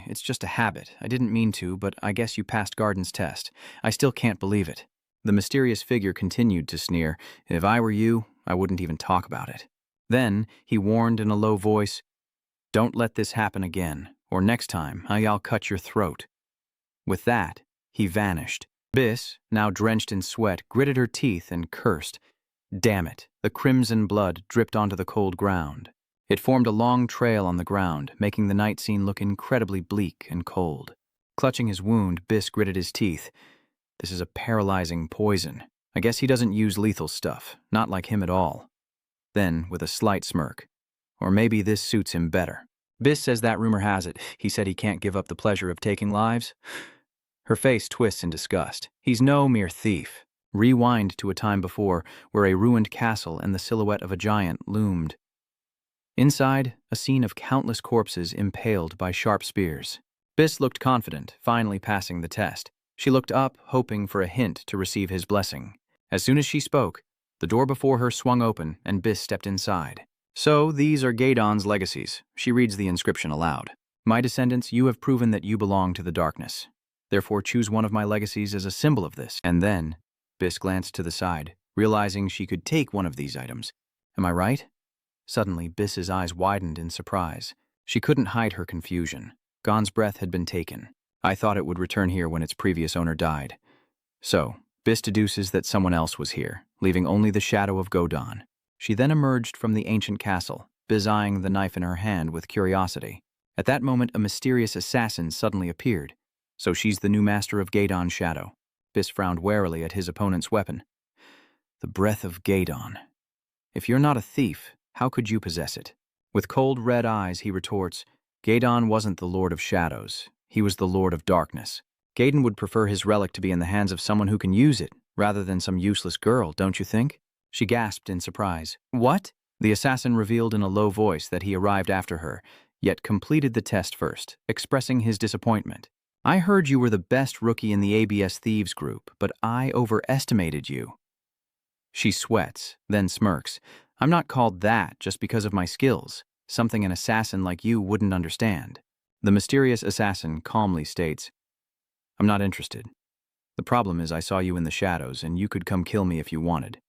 it's just a habit. I didn't mean to, but I guess you passed Garden's test. I still can't believe it. The mysterious figure continued to sneer. If I were you, I wouldn't even talk about it. Then, he warned in a low voice, don't let this happen again, or next time I'll cut your throat. With that, he vanished. Bis, now drenched in sweat, gritted her teeth and cursed. Damn it, the crimson blood dripped onto the cold ground. It formed a long trail on the ground, making the night scene look incredibly bleak and cold. Clutching his wound, Bis gritted his teeth. This is a paralyzing poison. I guess he doesn't use lethal stuff, not like him at all. Then, with a slight smirk, or maybe this suits him better. Bis says that rumor has it. He said he can't give up the pleasure of taking lives. Her face twists in disgust. He's no mere thief. Rewind to a time before, where a ruined castle and the silhouette of a giant loomed. Inside, a scene of countless corpses impaled by sharp spears. Bis looked confident, finally passing the test. She looked up, hoping for a hint to receive his blessing. As soon as she spoke, the door before her swung open and Bis stepped inside. So, these are Gaydon's legacies. She reads the inscription aloud. My descendants, you have proven that you belong to the darkness. Therefore, choose one of my legacies as a symbol of this. And then, Bis glanced to the side, realizing she could take one of these items. Am I right? Suddenly, Biss's eyes widened in surprise. She couldn't hide her confusion. Gon's breath had been taken. I thought it would return here when its previous owner died. So, Bis deduces that someone else was here, leaving only the shadow of Godon. She then emerged from the ancient castle, Bis eyeing the knife in her hand with curiosity. At that moment, a mysterious assassin suddenly appeared. So she's the new master of Gaydon's shadow. Bis frowned warily at his opponent's weapon. The breath of Gaydon. If you're not a thief, how could you possess it? With cold red eyes, he retorts, Gaydon wasn't the Lord of Shadows. He was the Lord of Darkness. Gaydon would prefer his relic to be in the hands of someone who can use it, rather than some useless girl, don't you think? She gasped in surprise. What? The assassin revealed in a low voice that he arrived after her, yet completed the test first, expressing his disappointment. I heard you were the best rookie in the ABS Thieves group, but I overestimated you. She sweats, then smirks. I'm not called that just because of my skills, something an assassin like you wouldn't understand. The mysterious assassin calmly states, I'm not interested. The problem is I saw you in the shadows and you could come kill me if you wanted.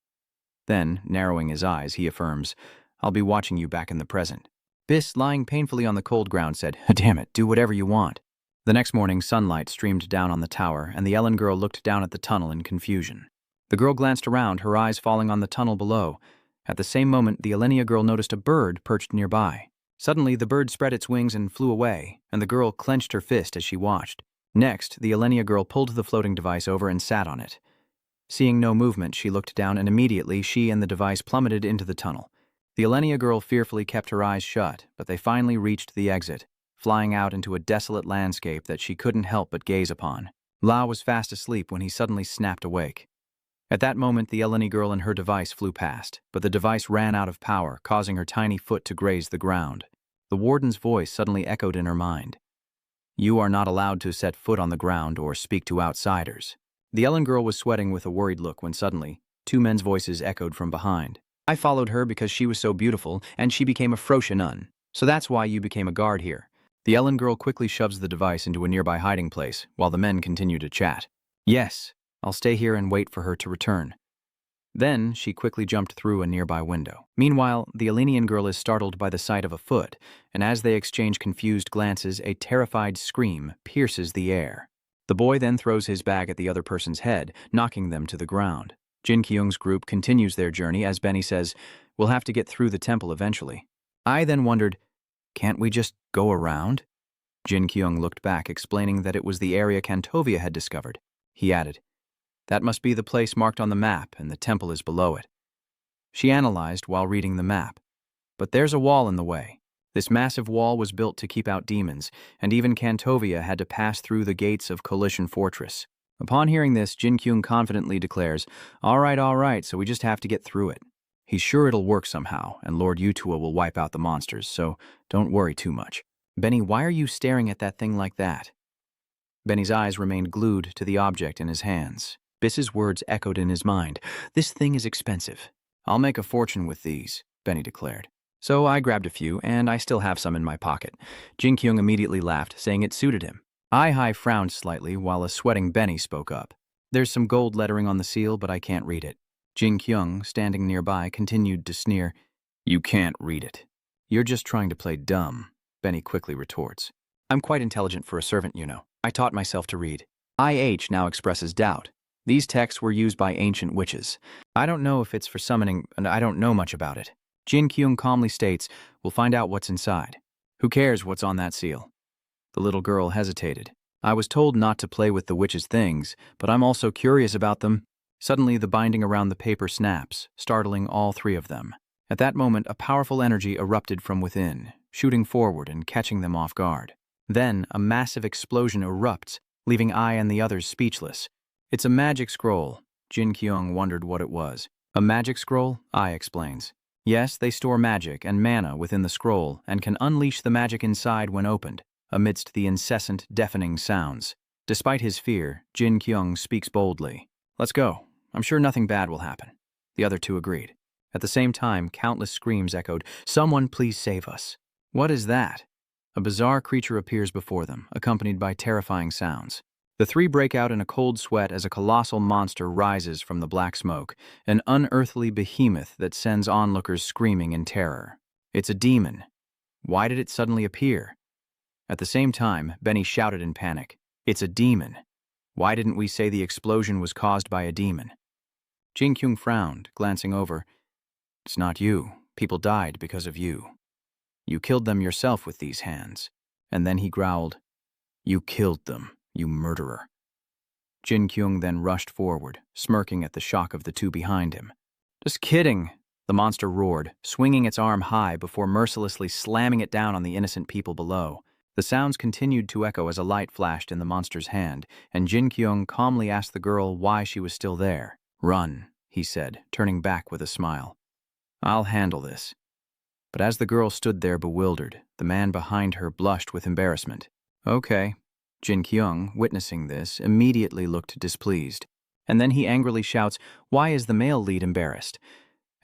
Then, narrowing his eyes, he affirms, I'll be watching you back in the present. Bis, lying painfully on the cold ground, said, Damn it, do whatever you want. The next morning, sunlight streamed down on the tower, and the Ellen girl looked down at the tunnel in confusion. The girl glanced around, her eyes falling on the tunnel below. At the same moment, the Elenia girl noticed a bird perched nearby. Suddenly, the bird spread its wings and flew away, and the girl clenched her fist as she watched. Next, the Elenia girl pulled the floating device over and sat on it. Seeing no movement, she looked down, and immediately she and the device plummeted into the tunnel. The Elenia girl fearfully kept her eyes shut, but they finally reached the exit, flying out into a desolate landscape that she couldn't help but gaze upon. Lao was fast asleep when he suddenly snapped awake. At that moment, the Eleni girl and her device flew past, but the device ran out of power, causing her tiny foot to graze the ground. The warden's voice suddenly echoed in her mind. You are not allowed to set foot on the ground or speak to outsiders. The Ellen girl was sweating with a worried look when suddenly, two men's voices echoed from behind. I followed her because she was so beautiful, and she became a Frosha nun. So that's why you became a guard here. The Ellen girl quickly shoves the device into a nearby hiding place, while the men continue to chat. Yes, I'll stay here and wait for her to return. Then, she quickly jumped through a nearby window. Meanwhile, the Elenian girl is startled by the sight of a foot, and as they exchange confused glances, a terrified scream pierces the air. The boy then throws his bag at the other person's head, knocking them to the ground. Jinqyouong's group continues their journey as Benny says, We'll have to get through the temple eventually. I then wondered, can't we just go around? Jinqyouong looked back, explaining that it was the area Kantovia had discovered. He added, That must be the place marked on the map, and the temple is below it. She analyzed while reading the map. But there's a wall in the way. This massive wall was built to keep out demons, and even Kantovia had to pass through the gates of Coalition Fortress. Upon hearing this, Jinkyouong confidently declares, all right, so we just have to get through it. He's sure it'll work somehow, and Lord Yutua will wipe out the monsters, so don't worry too much. Benny, why are you staring at that thing like that? Benny's eyes remained glued to the object in his hands. Biss's words echoed in his mind. This thing is expensive. I'll make a fortune with these, Benny declared. So I grabbed a few, and I still have some in my pocket. Jinkyouong immediately laughed, saying it suited him. I frowned slightly while a sweating Benny spoke up. There's some gold lettering on the seal, but I can't read it. Jinkyouong, standing nearby, continued to sneer. You can't read it. You're just trying to play dumb, Benny quickly retorts. I'm quite intelligent for a servant, you know. I taught myself to read. IH now expresses doubt. These texts were used by ancient witches. I don't know if it's for summoning, and I don't know much about it. Jinkyouong calmly states, We'll find out what's inside. Who cares what's on that seal? The little girl hesitated. I was told not to play with the witch's things, but I'm also curious about them. Suddenly, the binding around the paper snaps, startling all three of them. At that moment, a powerful energy erupted from within, shooting forward and catching them off guard. Then, a massive explosion erupts, leaving I and the others speechless. It's a magic scroll. Jinkyouong wondered what it was. A magic scroll? I explains. Yes, they store magic and mana within the scroll and can unleash the magic inside when opened, amidst the incessant, deafening sounds. Despite his fear, Jinkyouong speaks boldly. Let's go. I'm sure nothing bad will happen. The other two agreed. At the same time, countless screams echoed, "Someone please save us." What is that? A bizarre creature appears before them, accompanied by terrifying sounds. The three break out in a cold sweat as a colossal monster rises from the black smoke, an unearthly behemoth that sends onlookers screaming in terror. It's a demon. Why did it suddenly appear? At the same time, Benny shouted in panic, "It's a demon. Why didn't we say the explosion was caused by a demon?" Jinkyouong frowned, glancing over. "It's not you. People died because of you. You killed them yourself with these hands." And then he growled, "You killed them, you murderer." Jinkyouong then rushed forward, smirking at the shock of the two behind him. "Just kidding," the monster roared, swinging its arm high before mercilessly slamming it down on the innocent people below. The sounds continued to echo as a light flashed in the monster's hand, and Jinkyouong calmly asked the girl why she was still there. "Run," he said, turning back with a smile. "I'll handle this." But as the girl stood there bewildered, the man behind her blushed with embarrassment. "Okay." Jinkyouong, witnessing this, immediately looked displeased. And then he angrily shouts, "Why is the male lead embarrassed?"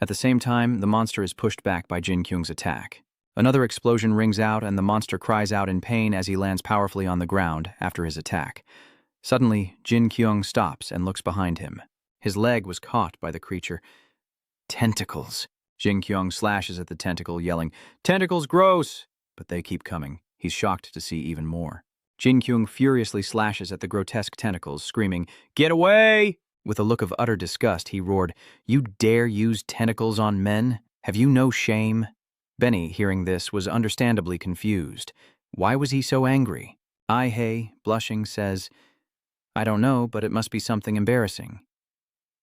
At the same time, the monster is pushed back by Jinkyung's attack. Another explosion rings out and the monster cries out in pain as he lands powerfully on the ground after his attack. Suddenly, Jinkyouong stops and looks behind him. His leg was caught by the creature. Tentacles. Jinkyouong slashes at the tentacle, yelling, "Tentacles, gross!" But they keep coming. He's shocked to see even more. Jinkyouong furiously slashes at the grotesque tentacles, screaming, "Get away!" With a look of utter disgust, he roared, "You dare use tentacles on men? Have you no shame?" Benny, hearing this, was understandably confused. Why was he so angry? Ai-hei, blushing, says, "I don't know, but it must be something embarrassing."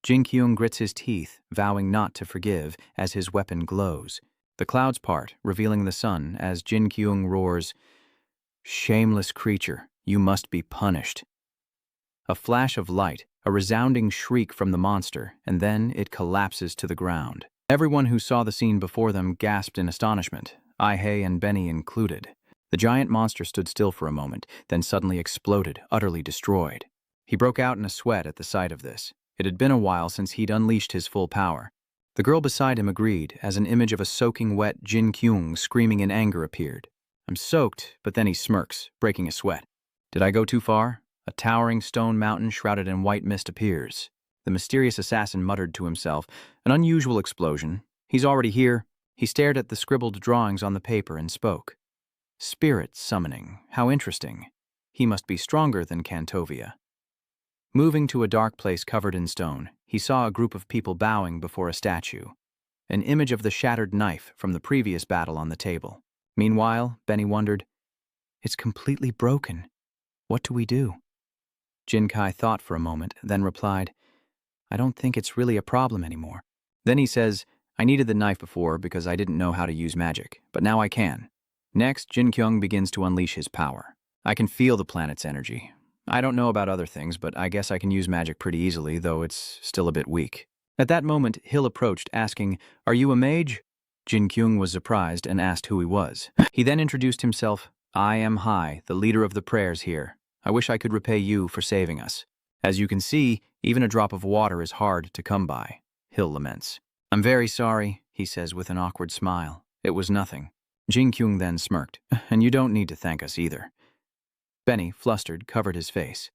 Jinkyouong grits his teeth, vowing not to forgive, as his weapon glows. The clouds part, revealing the sun, as Jinkyouong roars, "Shameless creature, you must be punished." A flash of light, a resounding shriek from the monster, and then it collapses to the ground. Everyone who saw the scene before them gasped in astonishment, Ai-hei and Benny included. The giant monster stood still for a moment, then suddenly exploded, utterly destroyed. He broke out in a sweat at the sight of this. It had been a while since he'd unleashed his full power. The girl beside him agreed, as an image of a soaking wet Jinkyouong screaming in anger appeared. "I'm soaked," but then he smirks, breaking a sweat. "Did I go too far?" A towering stone mountain shrouded in white mist appears. The mysterious assassin muttered to himself, "An unusual explosion. He's already here." He stared at the scribbled drawings on the paper and spoke. "Spirit summoning. How interesting. He must be stronger than Kantovia." Moving to a dark place covered in stone, he saw a group of people bowing before a statue. An image of the shattered knife from the previous battle on the table. Meanwhile, Benny wondered, "It's completely broken. What do we do?" Jinkai thought for a moment, then replied, "I don't think it's really a problem anymore." Then he says, "I needed the knife before because I didn't know how to use magic, but now I can." Next, Jinkyouong begins to unleash his power. "I can feel the planet's energy. I don't know about other things, but I guess I can use magic pretty easily, though it's still a bit weak." At that moment, Hill approached, asking, "Are you a mage?" Jinkyouong was surprised and asked who he was. He then introduced himself, "I am Hai, the leader of the prayers here. I wish I could repay you for saving us. As you can see, even a drop of water is hard to come by," Hill laments. "I'm very sorry," he says with an awkward smile. "It was nothing." Jinkyouong then smirked, "And you don't need to thank us either." Benny, flustered, covered his face.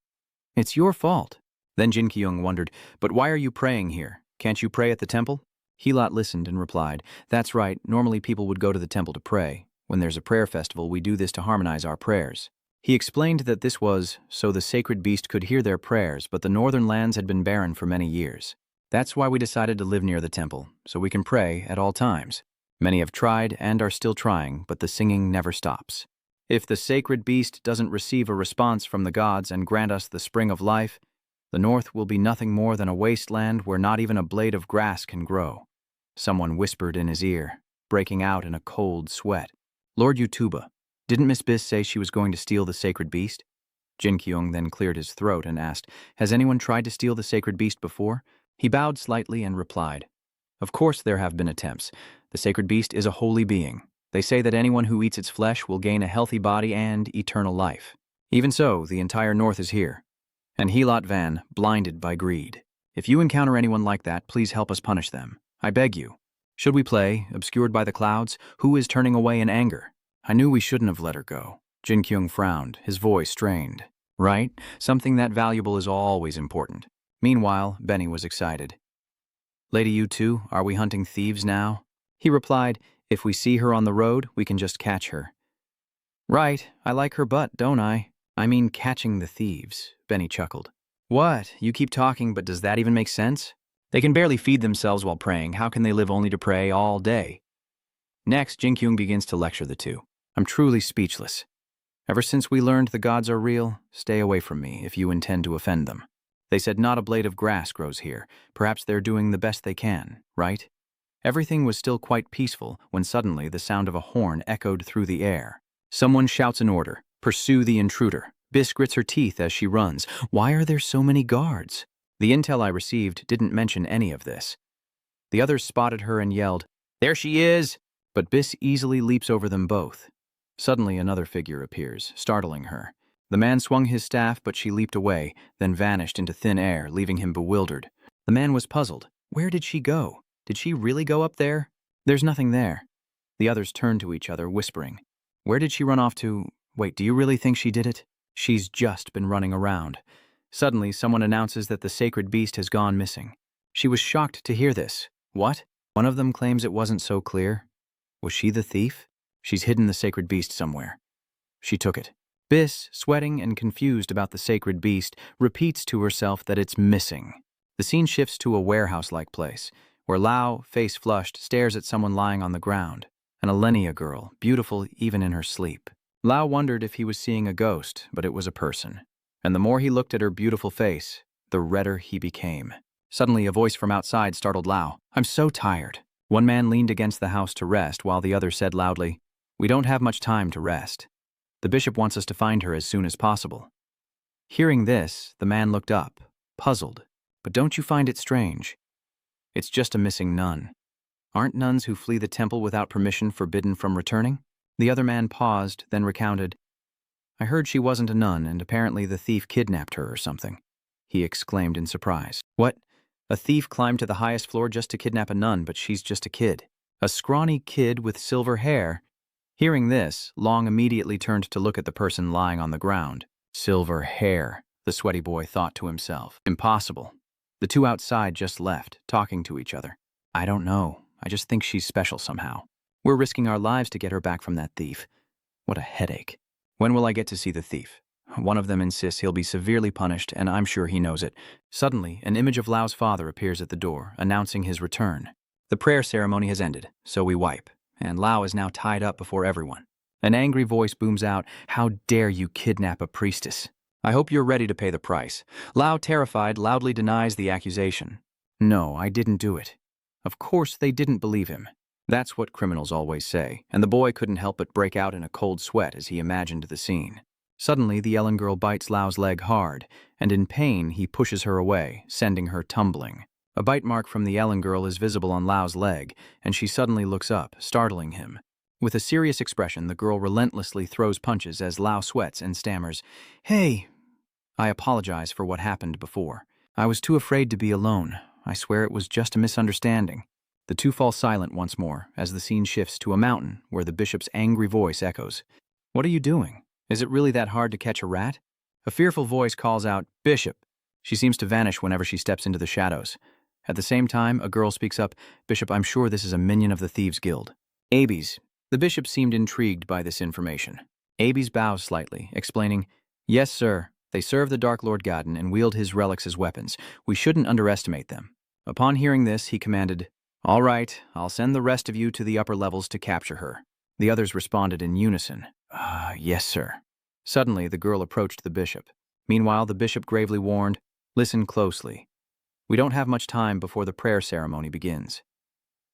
"It's your fault." Then Jinkyouong wondered, "But why are you praying here? Can't you pray at the temple?" Heelot listened and replied, "That's right, normally people would go to the temple to pray. When there's a prayer festival, we do this to harmonize our prayers." He explained that this was so the sacred beast could hear their prayers, but the northern lands had been barren for many years. That's why we decided to live near the temple, so we can pray at all times. Many have tried and are still trying, but the singing never stops. If the sacred beast doesn't receive a response from the gods and grant us the spring of life, the north will be nothing more than a wasteland where not even a blade of grass can grow. Someone whispered in his ear, breaking out in a cold sweat. "Lord Yutuba, didn't Miss Biss say she was going to steal the sacred beast?" Jinkyouong then cleared his throat and asked, "Has anyone tried to steal the sacred beast before?" He bowed slightly and replied, "Of course there have been attempts. The sacred beast is a holy being. They say that anyone who eats its flesh will gain a healthy body and eternal life." Even so, the entire north is here. And Helot Van, blinded by greed. If you encounter anyone like that, please help us punish them. I beg you. Should we play, obscured by the clouds? Who is turning away in anger? I knew we shouldn't have let her go. Jinkyouong frowned, his voice strained. Right? Something that valuable is always important. Meanwhile, Benny was excited. Lady, you too, are we hunting thieves now? He replied, if we see her on the road, we can just catch her. Right, I like her butt, don't I? I mean catching the thieves, Benny chuckled. What? You keep talking, but does that even make sense? They can barely feed themselves while praying. How can they live only to pray all day? Next, Jinkyouong begins to lecture the two. I'm truly speechless. Ever since we learned the gods are real, stay away from me if you intend to offend them. They said not a blade of grass grows here. Perhaps they're doing the best they can, right? Everything was still quite peaceful when suddenly the sound of a horn echoed through the air. Someone shouts an order. Pursue the intruder. Biss grits her teeth as she runs. Why are there so many guards? The intel I received didn't mention any of this. The others spotted her and yelled, there she is! But Biss easily leaps over them both. Suddenly another figure appears, startling her. The man swung his staff, but she leaped away, then vanished into thin air, leaving him bewildered. The man was puzzled. Where did she go? Did she really go up there? There's nothing there. The others turned to each other, whispering. Where did she run off to? Wait, do you really think she did it? She's just been running around. Suddenly, someone announces that the sacred beast has gone missing. She was shocked to hear this. What? One of them claims it wasn't so clear. Was she the thief? She's hidden the sacred beast somewhere. She took it. Biss, sweating and confused about the sacred beast, repeats to herself that it's missing. The scene shifts to a warehouse-like place, where Lao, face flushed, stares at someone lying on the ground. An Alenia girl, beautiful even in her sleep. Lao wondered if he was seeing a ghost, but it was a person. And the more he looked at her beautiful face, the redder he became. Suddenly, a voice from outside startled Lao. I'm so tired. One man leaned against the house to rest, while the other said loudly, we don't have much time to rest. The bishop wants us to find her as soon as possible. Hearing this, the man looked up, puzzled. But don't you find it strange? It's just a missing nun. Aren't nuns who flee the temple without permission forbidden from returning? The other man paused, then recounted, I heard she wasn't a nun, and apparently the thief kidnapped her or something. He exclaimed in surprise. What? A thief climbed to the highest floor just to kidnap a nun, but she's just a kid. A scrawny kid with silver hair. Hearing this, Long immediately turned to look at the person lying on the ground. Silver hair, the sweaty boy thought to himself. Impossible. The two outside just left, talking to each other. I don't know. I just think she's special somehow. We're risking our lives to get her back from that thief. What a headache. When will I get to see the thief? One of them insists he'll be severely punished, and I'm sure he knows it. Suddenly, an image of Lao's father appears at the door, announcing his return. The prayer ceremony has ended, so we wipe, and Lao is now tied up before everyone. An angry voice booms out, how dare you kidnap a priestess? I hope you're ready to pay the price. Lao, terrified, loudly denies the accusation. No, I didn't do it. Of course they didn't believe him. That's what criminals always say, and the boy couldn't help but break out in a cold sweat as he imagined the scene. Suddenly, the Ellen girl bites Lao's leg hard, and in pain, he pushes her away, sending her tumbling. A bite mark from the Ellen girl is visible on Lao's leg, and she suddenly looks up, startling him. With a serious expression, the girl relentlessly throws punches as Lao sweats and stammers, Hey! I apologize for what happened before. I was too afraid to be alone. I swear it was just a misunderstanding. The two fall silent once more, as the scene shifts to a mountain where the bishop's angry voice echoes. What are you doing? Is it really that hard to catch a rat? A fearful voice calls out, Bishop. She seems to vanish whenever she steps into the shadows. At the same time, a girl speaks up, Bishop, I'm sure this is a minion of the Thieves Guild. Abies. The bishop seemed intrigued by this information. Abies bows slightly, explaining, Yes, sir. They serve the Dark Lord Godin and wield his relics as weapons. We shouldn't underestimate them. Upon hearing this, he commanded, All right, I'll send the rest of you to the upper levels to capture her. The others responded in unison. Yes, sir. Suddenly, the girl approached the bishop. Meanwhile, the bishop gravely warned, Listen closely. We don't have much time before the prayer ceremony begins.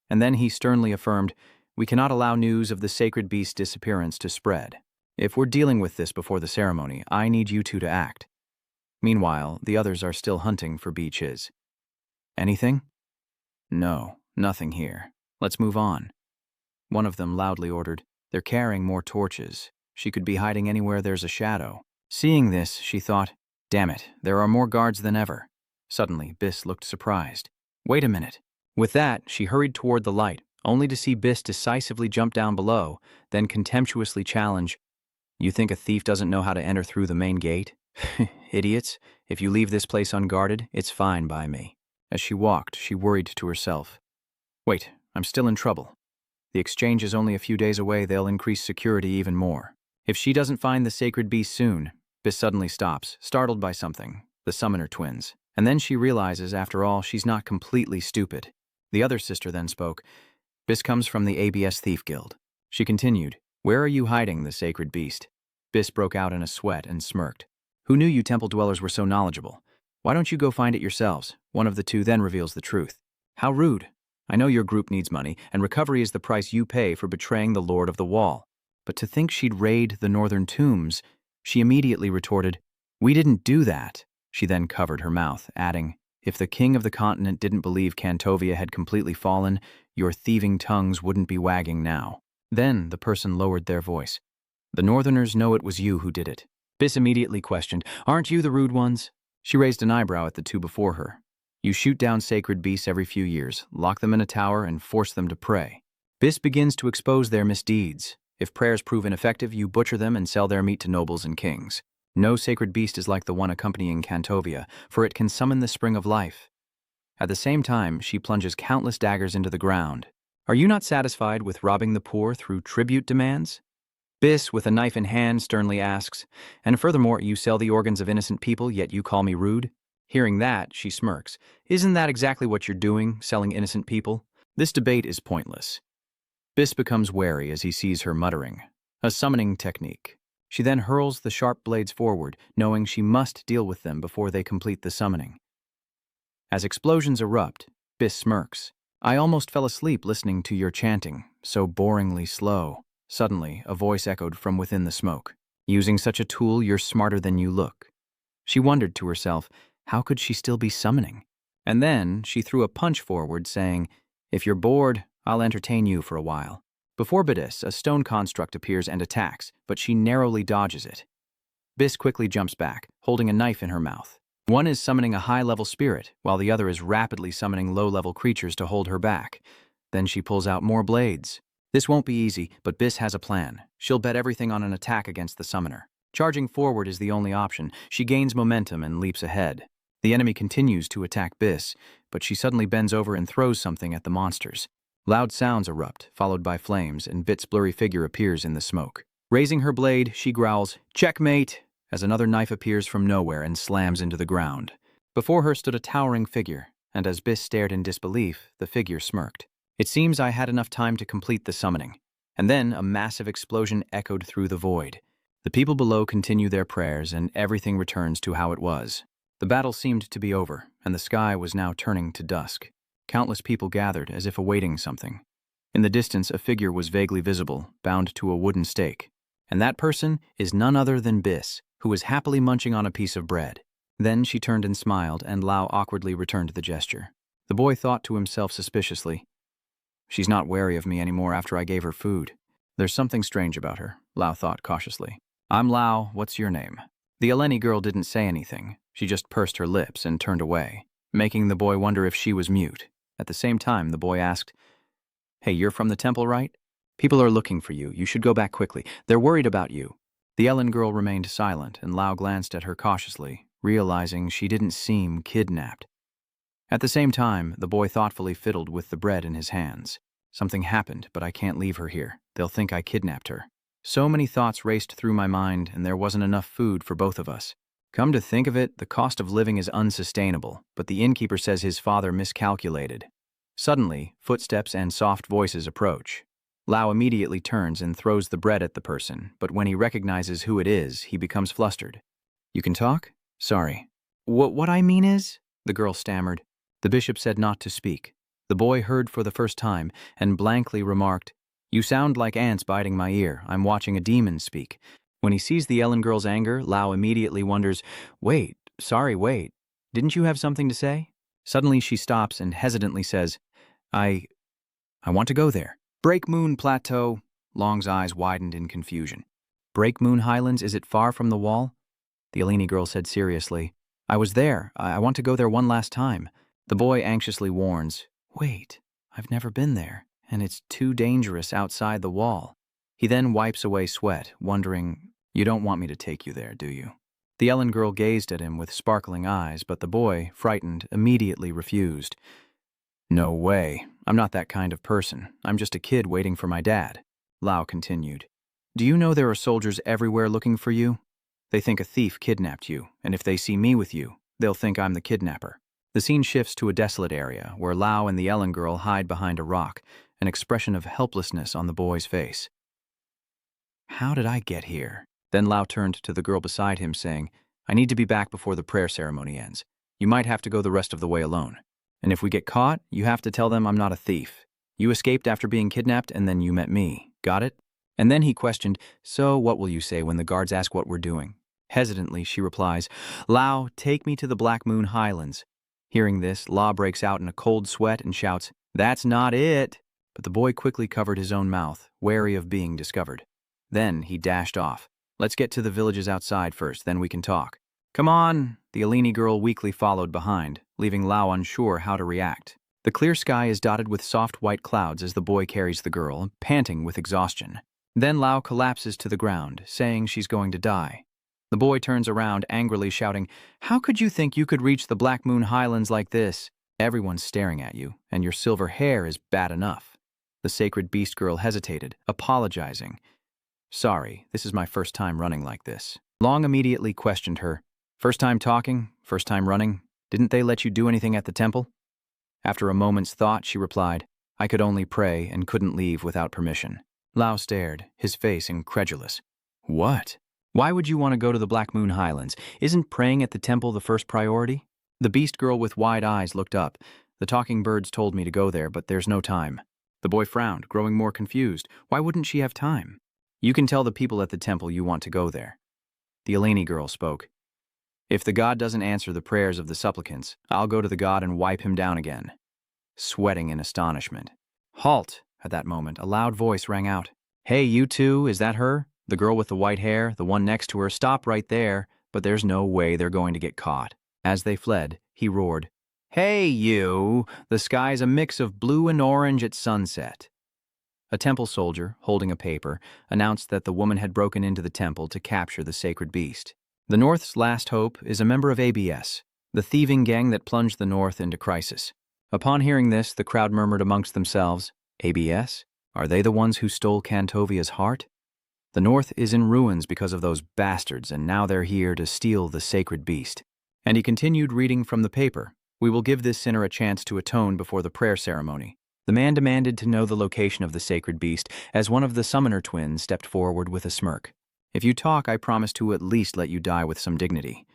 And then he sternly affirmed, We cannot allow news of the sacred beast's disappearance to spread. If we're dealing with this before the ceremony, I need you two to act. Meanwhile, the others are still hunting for beaches. Anything? No, nothing here. Let's move on. One of them loudly ordered, They're carrying more torches. She could be hiding anywhere there's a shadow. Seeing this, she thought, damn it, there are more guards than ever. Suddenly, Biss looked surprised. Wait a minute. With that, she hurried toward the light, only to see Biss decisively jump down below, then contemptuously challenge, "You think a thief doesn't know how to enter through the main gate? Idiots, if you leave this place unguarded, it's fine by me." As she walked, she worried to herself, "Wait, I'm still in trouble. The exchange is only a few days away, they'll increase security even more. If she doesn't find the sacred beast soon." Biss suddenly stops, startled by something, the Summoner twins. And then she realizes, after all, she's not completely stupid. The other sister then spoke. "Biss comes from the ABS Thief Guild." She continued, "Where are you hiding the sacred beast?" Biss broke out in a sweat and smirked. "Who knew you temple dwellers were so knowledgeable? Why don't you go find it yourselves?" One of the two then reveals the truth. "How rude. I know your group needs money, and recovery is the price you pay for betraying the Lord of the Wall. But to think she'd raid the northern tombs," she immediately retorted, "We didn't do that." She then covered her mouth, adding, "If the king of the continent didn't believe Kantovia had completely fallen, your thieving tongues wouldn't be wagging now." Then the person lowered their voice. "The northerners know it was you who did it." Biss immediately questioned, "Aren't you the rude ones?" She raised an eyebrow at the two before her. "You shoot down sacred beasts every few years, lock them in a tower, and force them to pray. Biss begins to expose their misdeeds. If prayers prove ineffective, you butcher them and sell their meat to nobles and kings. No sacred beast is like the one accompanying Kantovia, for it can summon the spring of life." At the same time, she plunges countless daggers into the ground. "Are you not satisfied with robbing the poor through tribute demands?" Biss, with a knife in hand, sternly asks, "And furthermore, you sell the organs of innocent people, yet you call me rude?" Hearing that, she smirks. "Isn't that exactly what you're doing, selling innocent people?" This debate is pointless. Biss becomes wary as he sees her muttering, "A summoning technique." She then hurls the sharp blades forward, knowing she must deal with them before they complete the summoning. As explosions erupt, Biss smirks. "I almost fell asleep listening to your chanting, so boringly slow." Suddenly, a voice echoed from within the smoke. "Using such a tool, you're smarter than you look." She wondered to herself, how could she still be summoning? And then she threw a punch forward, saying, "If you're bored, I'll entertain you for a while." Before Biss, a stone construct appears and attacks, but she narrowly dodges it. Biss quickly jumps back, holding a knife in her mouth. One is summoning a high-level spirit, while the other is rapidly summoning low-level creatures to hold her back. Then she pulls out more blades. This won't be easy, but Biss has a plan. She'll bet everything on an attack against the summoner. Charging forward is the only option. She gains momentum and leaps ahead. The enemy continues to attack Biss, but she suddenly bends over and throws something at the monsters. Loud sounds erupt, followed by flames, and Bitt's blurry figure appears in the smoke. Raising her blade, she growls, "Checkmate!" as another knife appears from nowhere and slams into the ground. Before her stood a towering figure, and as Biss stared in disbelief, the figure smirked. "It seems I had enough time to complete the summoning." And then a massive explosion echoed through the void. The people below continue their prayers, and everything returns to how it was. The battle seemed to be over, and the sky was now turning to dusk. Countless people gathered, as if awaiting something. In the distance, a figure was vaguely visible, bound to a wooden stake. And that person is none other than Biss, who was happily munching on a piece of bread. Then she turned and smiled, and Lao awkwardly returned the gesture. The boy thought to himself suspiciously, "She's not wary of me anymore after I gave her food. There's something strange about her," Lao thought cautiously. "I'm Lao, what's your name?" The Eleni girl didn't say anything. She just pursed her lips and turned away, making the boy wonder if she was mute. At the same time, the boy asked, "Hey, you're from the temple, right? People are looking for you. You should go back quickly. They're worried about you." The Ellen girl remained silent, and Lao glanced at her cautiously, realizing she didn't seem kidnapped. At the same time, the boy thoughtfully fiddled with the bread in his hands. "Something happened, but I can't leave her here. They'll think I kidnapped her." So many thoughts raced through my mind, and there wasn't enough food for both of us. Come to think of it, the cost of living is unsustainable, but the innkeeper says his father miscalculated. Suddenly, footsteps and soft voices approach. Lao immediately turns and throws the bread at the person, but when he recognizes who it is, he becomes flustered. "You can talk? Sorry." What I mean is," the girl stammered. The bishop said not to speak. The boy heard for the first time and blankly remarked, "You sound like ants biting my ear. I'm watching a demon speak." When he sees the Ellen girl's anger, Lao immediately wonders, wait, didn't you have something to say?" Suddenly she stops and hesitantly says, I want to go there." "Break Moon Plateau." Long's eyes widened in confusion. "Break Moon Highlands, is it far from the wall?" the Alini girl said seriously. I was there. I want to go there one last time. The boy anxiously warns, wait, I've never been there, and it's too dangerous outside the wall. He then wipes away sweat, wondering, you don't want me to take you there, do you? The Ellen girl gazed at him with sparkling eyes, but the boy, frightened, immediately refused. No way. I'm not that kind of person. I'm just a kid waiting for my dad. Lao continued. Do you know there are soldiers everywhere looking for you? They think a thief kidnapped you, and if they see me with you, they'll think I'm the kidnapper. The scene shifts to a desolate area where Lao and the Ellen girl hide behind a rock, an expression of helplessness on the boy's face. How did I get here? Then Lao turned to the girl beside him, saying, I need to be back before the prayer ceremony ends. You might have to go the rest of the way alone. And if we get caught, you have to tell them I'm not a thief. You escaped after being kidnapped, and then you met me. Got it? And then he questioned, so what will you say when the guards ask what we're doing? Hesitantly, she replies, Lao, take me to the Black Moon Highlands. Hearing this, Lao breaks out in a cold sweat and shouts, That's not it! But the boy quickly covered his own mouth, wary of being discovered. Then he dashed off. Let's get to the villages outside first, then we can talk. Come on! The Alini girl weakly followed behind, leaving Lao unsure how to react. The clear sky is dotted with soft white clouds as the boy carries the girl, panting with exhaustion. Then Lao collapses to the ground, saying she's going to die. The boy turns around, angrily shouting, How could you think you could reach the Black Moon Highlands like this? Everyone's staring at you, and your silver hair is bad enough. The sacred beast girl hesitated, apologizing. Sorry, this is my first time running like this. Long immediately questioned her. First time talking? First time running? Didn't they let you do anything at the temple? After a moment's thought, she replied, I could only pray and couldn't leave without permission. Lao stared, his face incredulous. What? Why would you want to go to the Black Moon Highlands? Isn't praying at the temple the first priority? The beast girl with wide eyes looked up. The talking birds told me to go there, but there's no time. The boy frowned, growing more confused. Why wouldn't she have time? You can tell the people at the temple you want to go there. The Alini girl spoke. If the god doesn't answer the prayers of the supplicants, I'll go to the god and wipe him down again. Sweating in astonishment. Halt! At that moment, a loud voice rang out. Hey, you two, is that her? The girl with the white hair, the one next to her, stop right there, but there's no way they're going to get caught. As they fled, he roared, Hey, you! The sky's a mix of blue and orange at sunset. A temple soldier, holding a paper, announced that the woman had broken into the temple to capture the sacred beast. The North's last hope is a member of ABS, the thieving gang that plunged the North into crisis. Upon hearing this, the crowd murmured amongst themselves, ABS? Are they the ones who stole Kantovia's heart? The North is in ruins because of those bastards, and now they're here to steal the sacred beast. And he continued reading from the paper. We will give this sinner a chance to atone before the prayer ceremony. The man demanded to know the location of the sacred beast, as one of the summoner twins stepped forward with a smirk. If you talk, I promise to at least let you die with some dignity.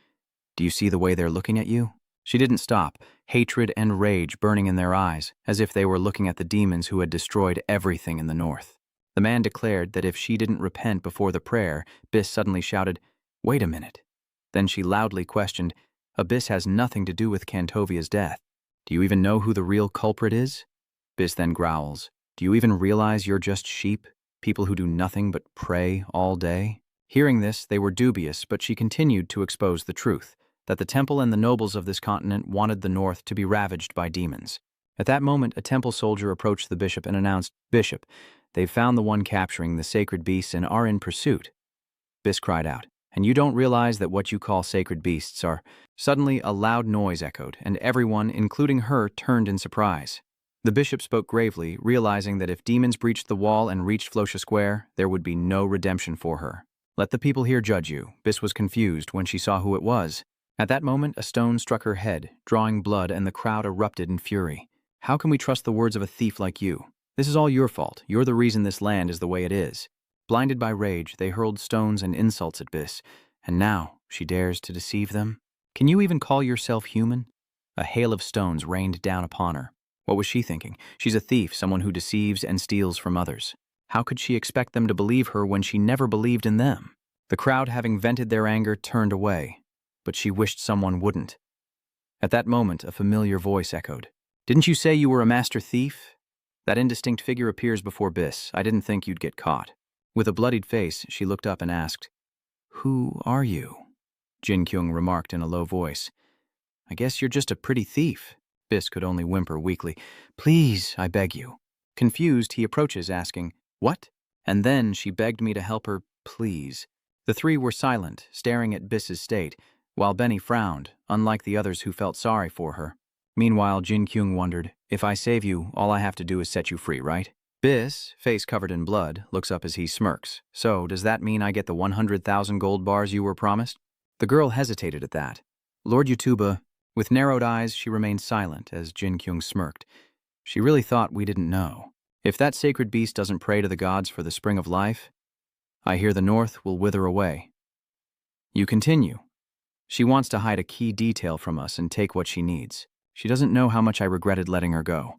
Do you see the way they're looking at you? She didn't stop, hatred and rage burning in their eyes, as if they were looking at the demons who had destroyed everything in the North. The man declared that if she didn't repent before the prayer, Biss suddenly shouted, Wait a minute. Then she loudly questioned, Abyss has nothing to do with Kantovia's death. Do you even know who the real culprit is? Biss then growls, Do you even realize you're just sheep, people who do nothing but pray all day? Hearing this, they were dubious, but she continued to expose the truth, that the temple and the nobles of this continent wanted the North to be ravaged by demons. At that moment, a temple soldier approached the bishop and announced, Bishop, they've found the one capturing the sacred beasts and are in pursuit. Biss cried out, And you don't realize that what you call sacred beasts are... Suddenly, a loud noise echoed, and everyone, including her, turned in surprise. The bishop spoke gravely, realizing that if demons breached the wall and reached Flosha Square, there would be no redemption for her. Let the people here judge you. Biss was confused when she saw who it was. At that moment, a stone struck her head, drawing blood, and the crowd erupted in fury. How can we trust the words of a thief like you? This is all your fault. You're the reason this land is the way it is. Blinded by rage, they hurled stones and insults at Biss. And now, she dares to deceive them? Can you even call yourself human? A hail of stones rained down upon her. What was she thinking? She's a thief, someone who deceives and steals from others. How could she expect them to believe her when she never believed in them? The crowd, having vented their anger, turned away. But she wished someone wouldn't. At that moment, a familiar voice echoed. Didn't you say you were a master thief? That indistinct figure appears before Biss. I didn't think you'd get caught. With a bloodied face, she looked up and asked, Who are you? Jinkyouong remarked in a low voice. I guess you're just a pretty thief. Bis could only whimper weakly. Please, I beg you. Confused, he approaches, asking, What? And then she begged me to help her, please. The three were silent, staring at Bis's state, while Benny frowned, unlike the others who felt sorry for her. Meanwhile, Jinkyouong wondered, if I save you, all I have to do is set you free, right? Bis, face covered in blood, looks up as he smirks. So, does that mean I get the 100,000 gold bars you were promised? The girl hesitated at that. Lord Yutuba, with narrowed eyes, she remained silent as Jinkyouong smirked. She really thought we didn't know. If that sacred beast doesn't pray to the gods for the spring of life, I hear the north will wither away. You continue. She wants to hide a key detail from us and take what she needs. She doesn't know how much I regretted letting her go.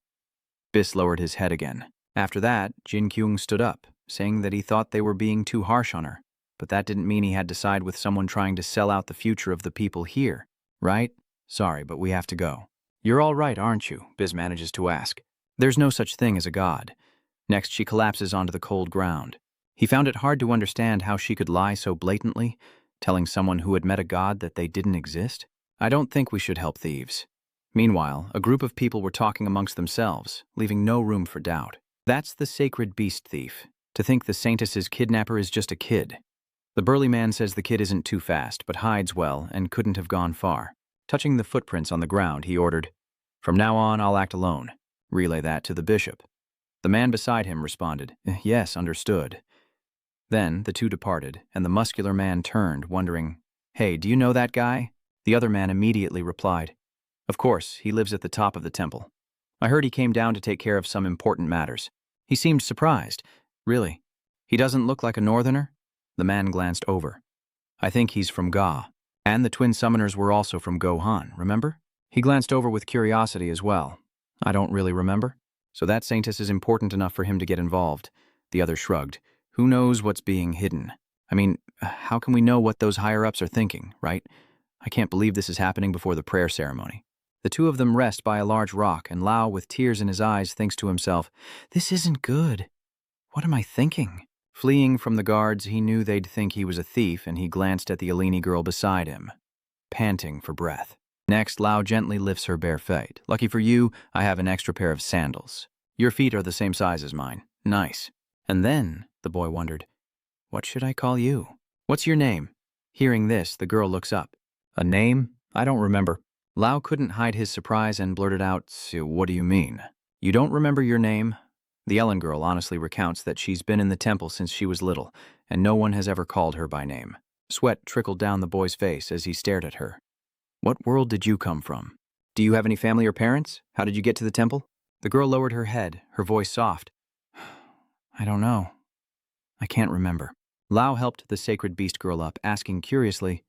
Bis lowered his head again. After that, Jinkyouong stood up, saying that he thought they were being too harsh on her, but that didn't mean he had to side with someone trying to sell out the future of the people here, right? Sorry, but we have to go. You're all right, aren't you? Bis manages to ask. There's no such thing as a god. Next, she collapses onto the cold ground. He found it hard to understand how she could lie so blatantly, telling someone who had met a god that they didn't exist. I don't think we should help thieves. Meanwhile, a group of people were talking amongst themselves, leaving no room for doubt. That's the sacred beast thief. To think the saintess's kidnapper is just a kid. The burly man says the kid isn't too fast, but hides well and couldn't have gone far. Touching the footprints on the ground, he ordered, From now on, I'll act alone. Relay that to the bishop. The man beside him responded, Yes, understood. Then the two departed, and the muscular man turned, wondering, Hey, do you know that guy? The other man immediately replied, Of course, he lives at the top of the temple. I heard he came down to take care of some important matters. He seemed surprised. Really? He doesn't look like a northerner? The man glanced over. I think he's from Ga. And the twin summoners were also from Gohan, remember? He glanced over with curiosity as well. I don't really remember. So that saintess is important enough for him to get involved. The other shrugged. Who knows what's being hidden? I mean, how can we know what those higher-ups are thinking, right? I can't believe this is happening before the prayer ceremony. The two of them rest by a large rock, and Lao, with tears in his eyes, thinks to himself, This isn't good. What am I thinking? Fleeing from the guards, he knew they'd think he was a thief, and he glanced at the Eleni girl beside him, panting for breath. Next, Lao gently lifts her bare feet. Lucky for you, I have an extra pair of sandals. Your feet are the same size as mine. Nice. And then, the boy wondered, What should I call you? What's your name? Hearing this, the girl looks up. A name? I don't remember. Lao couldn't hide his surprise and blurted out, What do you mean? You don't remember your name? The Ellen girl honestly recounts that she's been in the temple since she was little, and no one has ever called her by name. Sweat trickled down the boy's face as he stared at her. What world did you come from? Do you have any family or parents? How did you get to the temple? The girl lowered her head, her voice soft. I don't know. I can't remember. Lao helped the sacred beast girl up, asking curiously,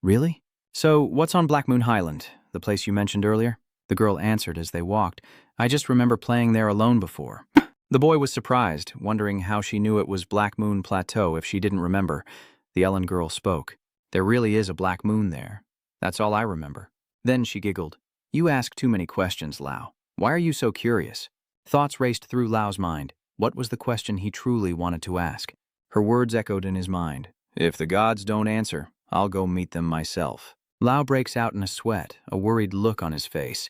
Really? So, what's on Black Moon Highland, the place you mentioned earlier? The girl answered as they walked. I just remember playing there alone before. The boy was surprised, wondering how she knew it was Black Moon Plateau if she didn't remember. The Ellen girl spoke. There really is a black moon there. That's all I remember. Then she giggled. You ask too many questions, Lao. Why are you so curious? Thoughts raced through Lao's mind. What was the question he truly wanted to ask? Her words echoed in his mind. If the gods don't answer, I'll go meet them myself. Lao breaks out in a sweat, a worried look on his face.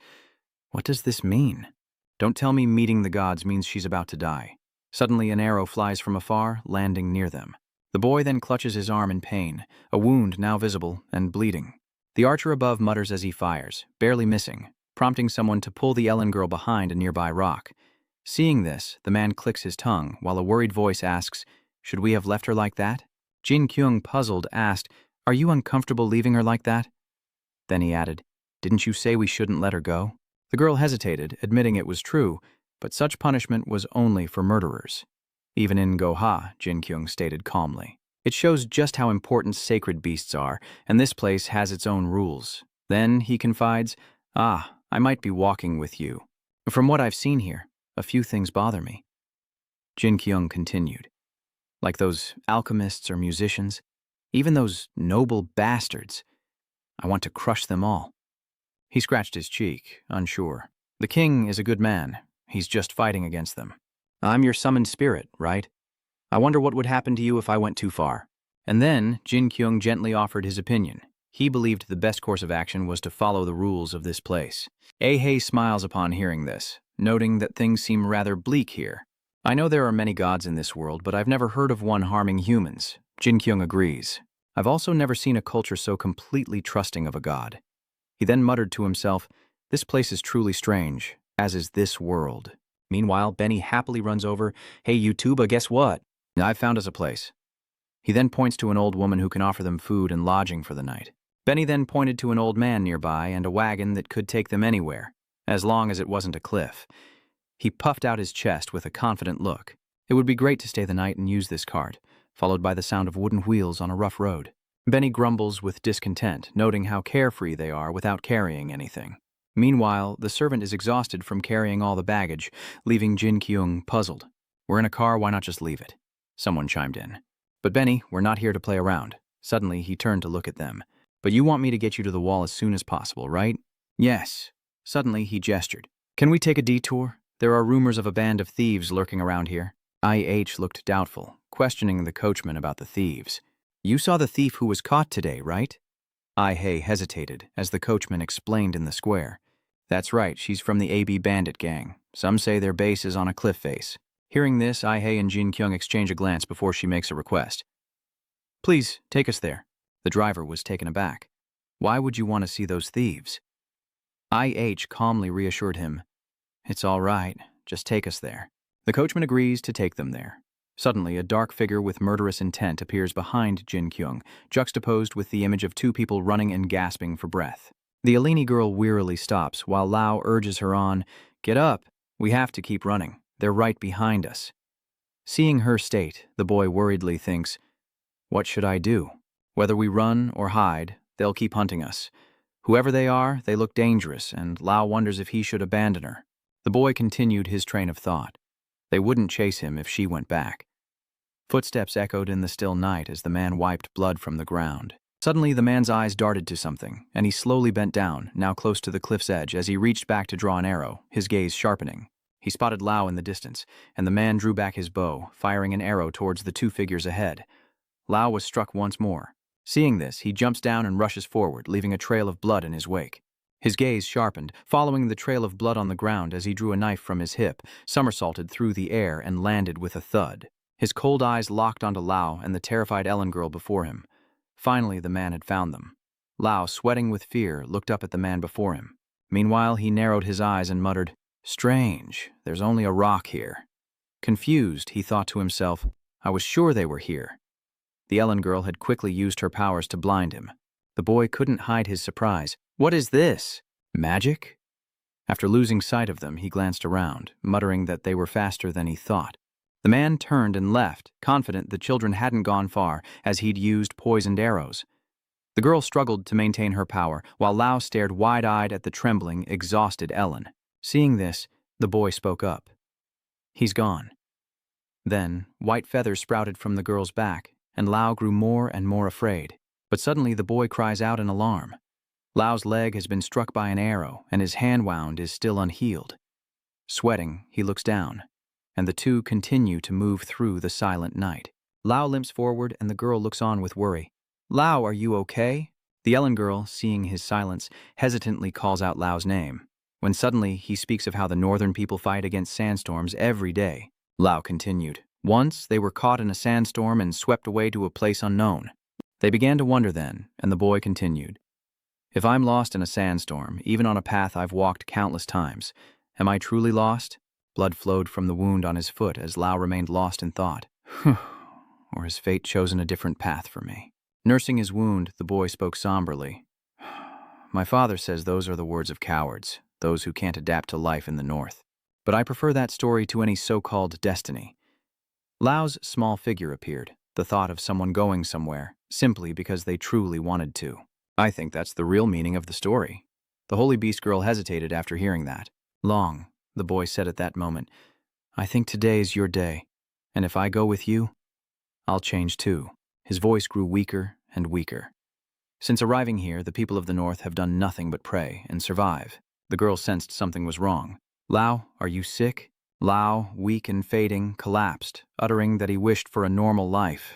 What does this mean? Don't tell me meeting the gods means she's about to die. Suddenly an arrow flies from afar, landing near them. The boy then clutches his arm in pain, a wound now visible and bleeding. The archer above mutters as he fires, barely missing, prompting someone to pull the Ellen girl behind a nearby rock. Seeing this, the man clicks his tongue, while a worried voice asks, Should we have left her like that? Jinkyouong, puzzled, asked, Are you uncomfortable leaving her like that? Then he added, Didn't you say we shouldn't let her go? The girl hesitated, admitting it was true, but such punishment was only for murderers. Even in Goha, Jinkyouong stated calmly. It shows just how important sacred beasts are, and this place has its own rules. Then he confides, I might be walking with you. From what I've seen here, a few things bother me. Jinkyouong continued. Like those alchemists or musicians, even those noble bastards. I want to crush them all. He scratched his cheek, unsure. The king is a good man. He's just fighting against them. I'm your summoned spirit, right? I wonder what would happen to you if I went too far. And then Jinkyouong gently offered his opinion. He believed the best course of action was to follow the rules of this place. Ahei smiles upon hearing this, noting that things seem rather bleak here. I know there are many gods in this world, but I've never heard of one harming humans. Jinkyouong agrees. I've also never seen a culture so completely trusting of a god. He then muttered to himself, this place is truly strange, as is this world. Meanwhile, Benny happily runs over, hey YouTuber, guess what? I've found us a place. He then points to an old woman who can offer them food and lodging for the night. Benny then pointed to an old man nearby and a wagon that could take them anywhere, as long as it wasn't a cliff. He puffed out his chest with a confident look. It would be great to stay the night and use this cart, followed by the sound of wooden wheels on a rough road. Benny grumbles with discontent, noting how carefree they are without carrying anything. Meanwhile, the servant is exhausted from carrying all the baggage, leaving Jinqyouong puzzled. We're in a car, why not just leave it? Someone chimed in. But Benny, we're not here to play around. Suddenly, he turned to look at them. But you want me to get you to the wall as soon as possible, right? Yes. Suddenly, he gestured. Can we take a detour? There are rumors of a band of thieves lurking around here. IH looked doubtful, questioning the coachman about the thieves. You saw the thief who was caught today, right? Ihei hesitated, as the coachman explained in the square. That's right, she's from the AB bandit gang. Some say their base is on a cliff face. Hearing this, Ihei and Jinkyong exchange a glance before she makes a request. Please, take us there. The driver was taken aback. Why would you want to see those thieves? IH calmly reassured him. It's all right, just take us there. The coachman agrees to take them there. Suddenly, a dark figure with murderous intent appears behind Jinkyouong, juxtaposed with the image of two people running and gasping for breath. The Alini girl wearily stops, while Lao urges her on, Get up, we have to keep running. They're right behind us. Seeing her state, the boy worriedly thinks, what should I do? Whether we run or hide, they'll keep hunting us. Whoever they are, they look dangerous, and Lao wonders if he should abandon her. The boy continued his train of thought. They wouldn't chase him if she went back. Footsteps echoed in the still night as the man wiped blood from the ground. Suddenly, the man's eyes darted to something, and he slowly bent down, now close to the cliff's edge, as he reached back to draw an arrow, his gaze sharpening. He spotted Lao in the distance, and the man drew back his bow, firing an arrow towards the two figures ahead. Lao was struck once more. Seeing this, he jumps down and rushes forward, leaving a trail of blood in his wake. His gaze sharpened, following the trail of blood on the ground as he drew a knife from his hip, somersaulted through the air, and landed with a thud. His cold eyes locked onto Lao and the terrified Ellen girl before him. Finally, the man had found them. Lao, sweating with fear, looked up at the man before him. Meanwhile, he narrowed his eyes and muttered, Strange, there's only a rock here. Confused, he thought to himself, I was sure they were here. The Ellen girl had quickly used her powers to blind him. The boy couldn't hide his surprise. What is this? Magic? After losing sight of them, he glanced around, muttering that they were faster than he thought. The man turned and left, confident the children hadn't gone far, as he'd used poisoned arrows. The girl struggled to maintain her power, while Lao stared wide-eyed at the trembling, exhausted Ellen. Seeing this, the boy spoke up. He's gone. Then, white feathers sprouted from the girl's back, and Lao grew more and more afraid. But suddenly the boy cries out in alarm. Lao's leg has been struck by an arrow, and his hand wound is still unhealed. Sweating, he looks down, and the two continue to move through the silent night. Lao limps forward, and the girl looks on with worry. Lao, are you okay? The Ellen girl, seeing his silence, hesitantly calls out Lao's name, when suddenly he speaks of how the northern people fight against sandstorms every day. Lao continued. Once, they were caught in a sandstorm and swept away to a place unknown. They began to wonder then, and the boy continued. If I'm lost in a sandstorm, even on a path I've walked countless times, am I truly lost? Blood flowed from the wound on his foot as Lao remained lost in thought. Or has fate chosen a different path for me? Nursing his wound, the boy spoke somberly. My father says those are the words of cowards, those who can't adapt to life in the north. But I prefer that story to any so-called destiny. Lao's small figure appeared, the thought of someone going somewhere, simply because they truly wanted to. I think that's the real meaning of the story. The holy beast girl hesitated after hearing that. Long, the boy said at that moment, I think today is your day, and if I go with you, I'll change too. His voice grew weaker and weaker. Since arriving here, the people of the north have done nothing but pray and survive. The girl sensed something was wrong. Lao, are you sick? Lao, weak and fading, collapsed, uttering that he wished for a normal life,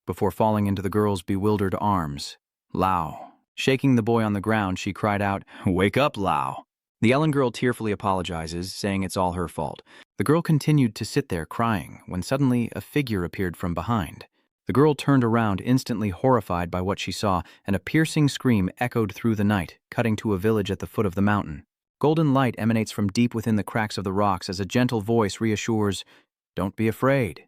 before falling into the girl's bewildered arms. Lao, Shaking the boy on the ground, she cried out, "Wake up, Lao!" The Ellen girl tearfully apologizes, saying it's all her fault. The girl continued to sit there crying when suddenly a figure appeared from behind. The girl turned around, instantly horrified by what she saw, and a piercing scream echoed through the night, cutting to a village at the foot of the mountain. Golden light emanates from deep within the cracks of the rocks as a gentle voice reassures, "Don't be afraid.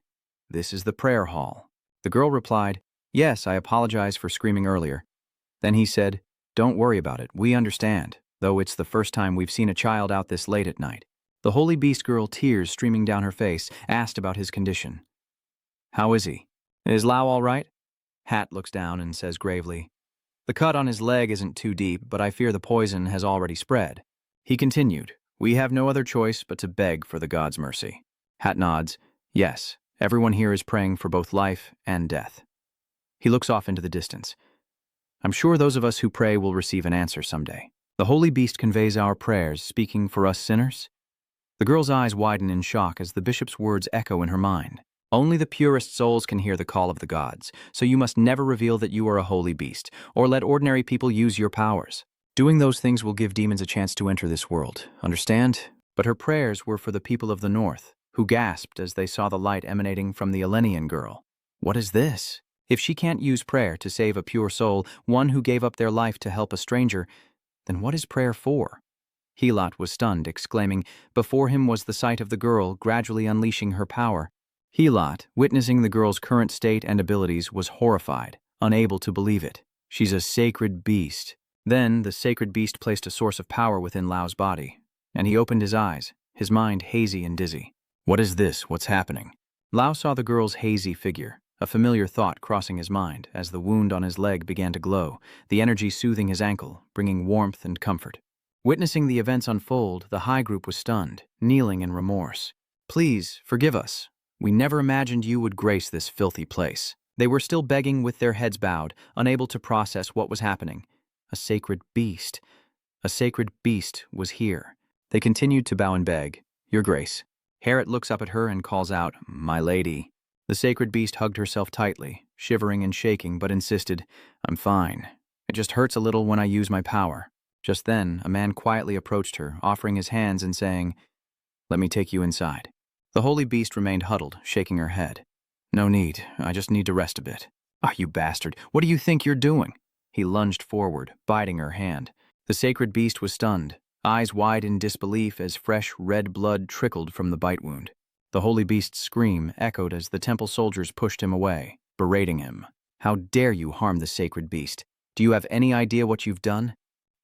This is the prayer hall." The girl replied, "Yes, I apologize for screaming earlier." Then he said, "Don't worry about it, we understand, though it's the first time we've seen a child out this late at night." The holy beast girl, tears streaming down her face, asked about his condition. "How is he? Is Lao all right?" Hat looks down and says gravely, "The cut on his leg isn't too deep, but I fear the poison has already spread." He continued, "We have no other choice but to beg for the God's mercy." Hat nods, "Yes, everyone here is praying for both life and death." He looks off into the distance. "I'm sure those of us who pray will receive an answer someday. The holy beast conveys our prayers, speaking for us sinners." The girl's eyes widen in shock as the bishop's words echo in her mind. "Only the purest souls can hear the call of the gods, so you must never reveal that you are a holy beast, or let ordinary people use your powers. Doing those things will give demons a chance to enter this world, understand?" But her prayers were for the people of the north, who gasped as they saw the light emanating from the Elenian girl. What is this? If she can't use prayer to save a pure soul, one who gave up their life to help a stranger, then what is prayer for? Helat was stunned, exclaiming, before him was the sight of the girl gradually unleashing her power. Helat, witnessing the girl's current state and abilities, was horrified, unable to believe it. "She's a sacred beast." Then the sacred beast placed a source of power within Lao's body, and he opened his eyes, his mind hazy and dizzy. "What is this? What's happening?" Lao saw the girl's hazy figure, a familiar thought crossing his mind as the wound on his leg began to glow, the energy soothing his ankle, bringing warmth and comfort. Witnessing the events unfold, the high group was stunned, kneeling in remorse. "Please, forgive us. We never imagined you would grace this filthy place." They were still begging with their heads bowed, unable to process what was happening. A sacred beast. A sacred beast was here. They continued to bow and beg, "Your Grace." Harriet looks up at her and calls out, "My lady." The sacred beast hugged herself tightly, shivering and shaking, but insisted, "I'm fine. It just hurts a little when I use my power." Just then, a man quietly approached her, offering his hands and saying, "Let me take you inside." The holy beast remained huddled, shaking her head. "No need. I just need to rest a bit." "Ah, you bastard. What do you think you're doing?" He lunged forward, biting her hand. The sacred beast was stunned, eyes wide in disbelief as fresh red blood trickled from the bite wound. The holy beast's scream echoed as the temple soldiers pushed him away, berating him. "How dare you harm the sacred beast? Do you have any idea what you've done?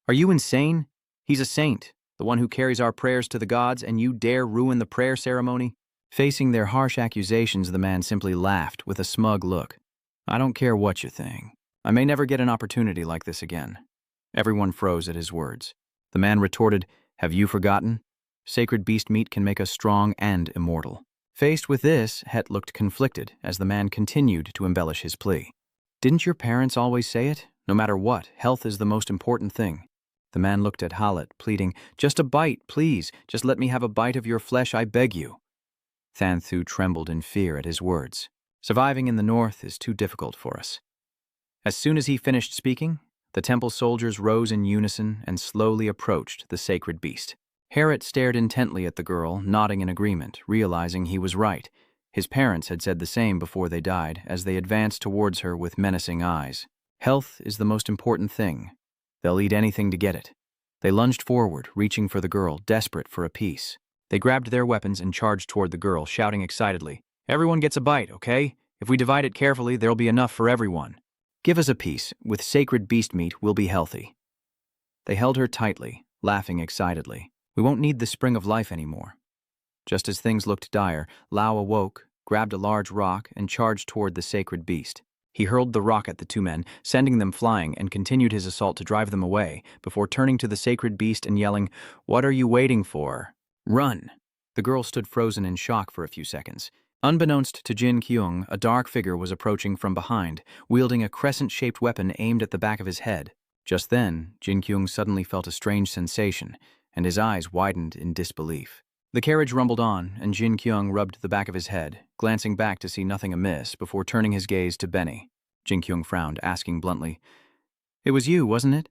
Are you insane? He's a saint, the one who carries our prayers to the gods, and you dare ruin the prayer ceremony?" Facing their harsh accusations, the man simply laughed with a smug look. "I don't care what you think. I may never get an opportunity like this again." Everyone froze at his words. The man retorted, "Have you forgotten? Sacred beast meat can make us strong and immortal." Faced with this, Het looked conflicted as the man continued to embellish his plea. "Didn't your parents always say it? No matter what, health is the most important thing." The man looked at Halit, pleading, "Just a bite, please. Just let me have a bite of your flesh, I beg you." Thanthu trembled in fear at his words. "Surviving in the north is too difficult for us." As soon as he finished speaking, the temple soldiers rose in unison and slowly approached the sacred beast. Harriet stared intently at the girl, nodding in agreement, realizing he was right. His parents had said the same before they died, as they advanced towards her with menacing eyes. Health is the most important thing. They'll eat anything to get it. They lunged forward, reaching for the girl, desperate for a piece. They grabbed their weapons and charged toward the girl, shouting excitedly, "Everyone gets a bite, okay? If we divide it carefully, there'll be enough for everyone. Give us a piece. With sacred beast meat, we'll be healthy." They held her tightly, laughing excitedly. "We won't need the spring of life anymore." Just as things looked dire, Lao awoke, grabbed a large rock, and charged toward the sacred beast. He hurled the rock at the two men, sending them flying, and continued his assault to drive them away, before turning to the sacred beast and yelling, "What are you waiting for? Run!" The girl stood frozen in shock for a few seconds. Unbeknownst to Jinqyouong, a dark figure was approaching from behind, wielding a crescent-shaped weapon aimed at the back of his head. Just then, Jinqyouong suddenly felt a strange sensation, and his eyes widened in disbelief. The carriage rumbled on, and Jinkyong rubbed the back of his head, glancing back to see nothing amiss before turning his gaze to Benny. Jinkyong frowned, asking bluntly, It was you, wasn't it?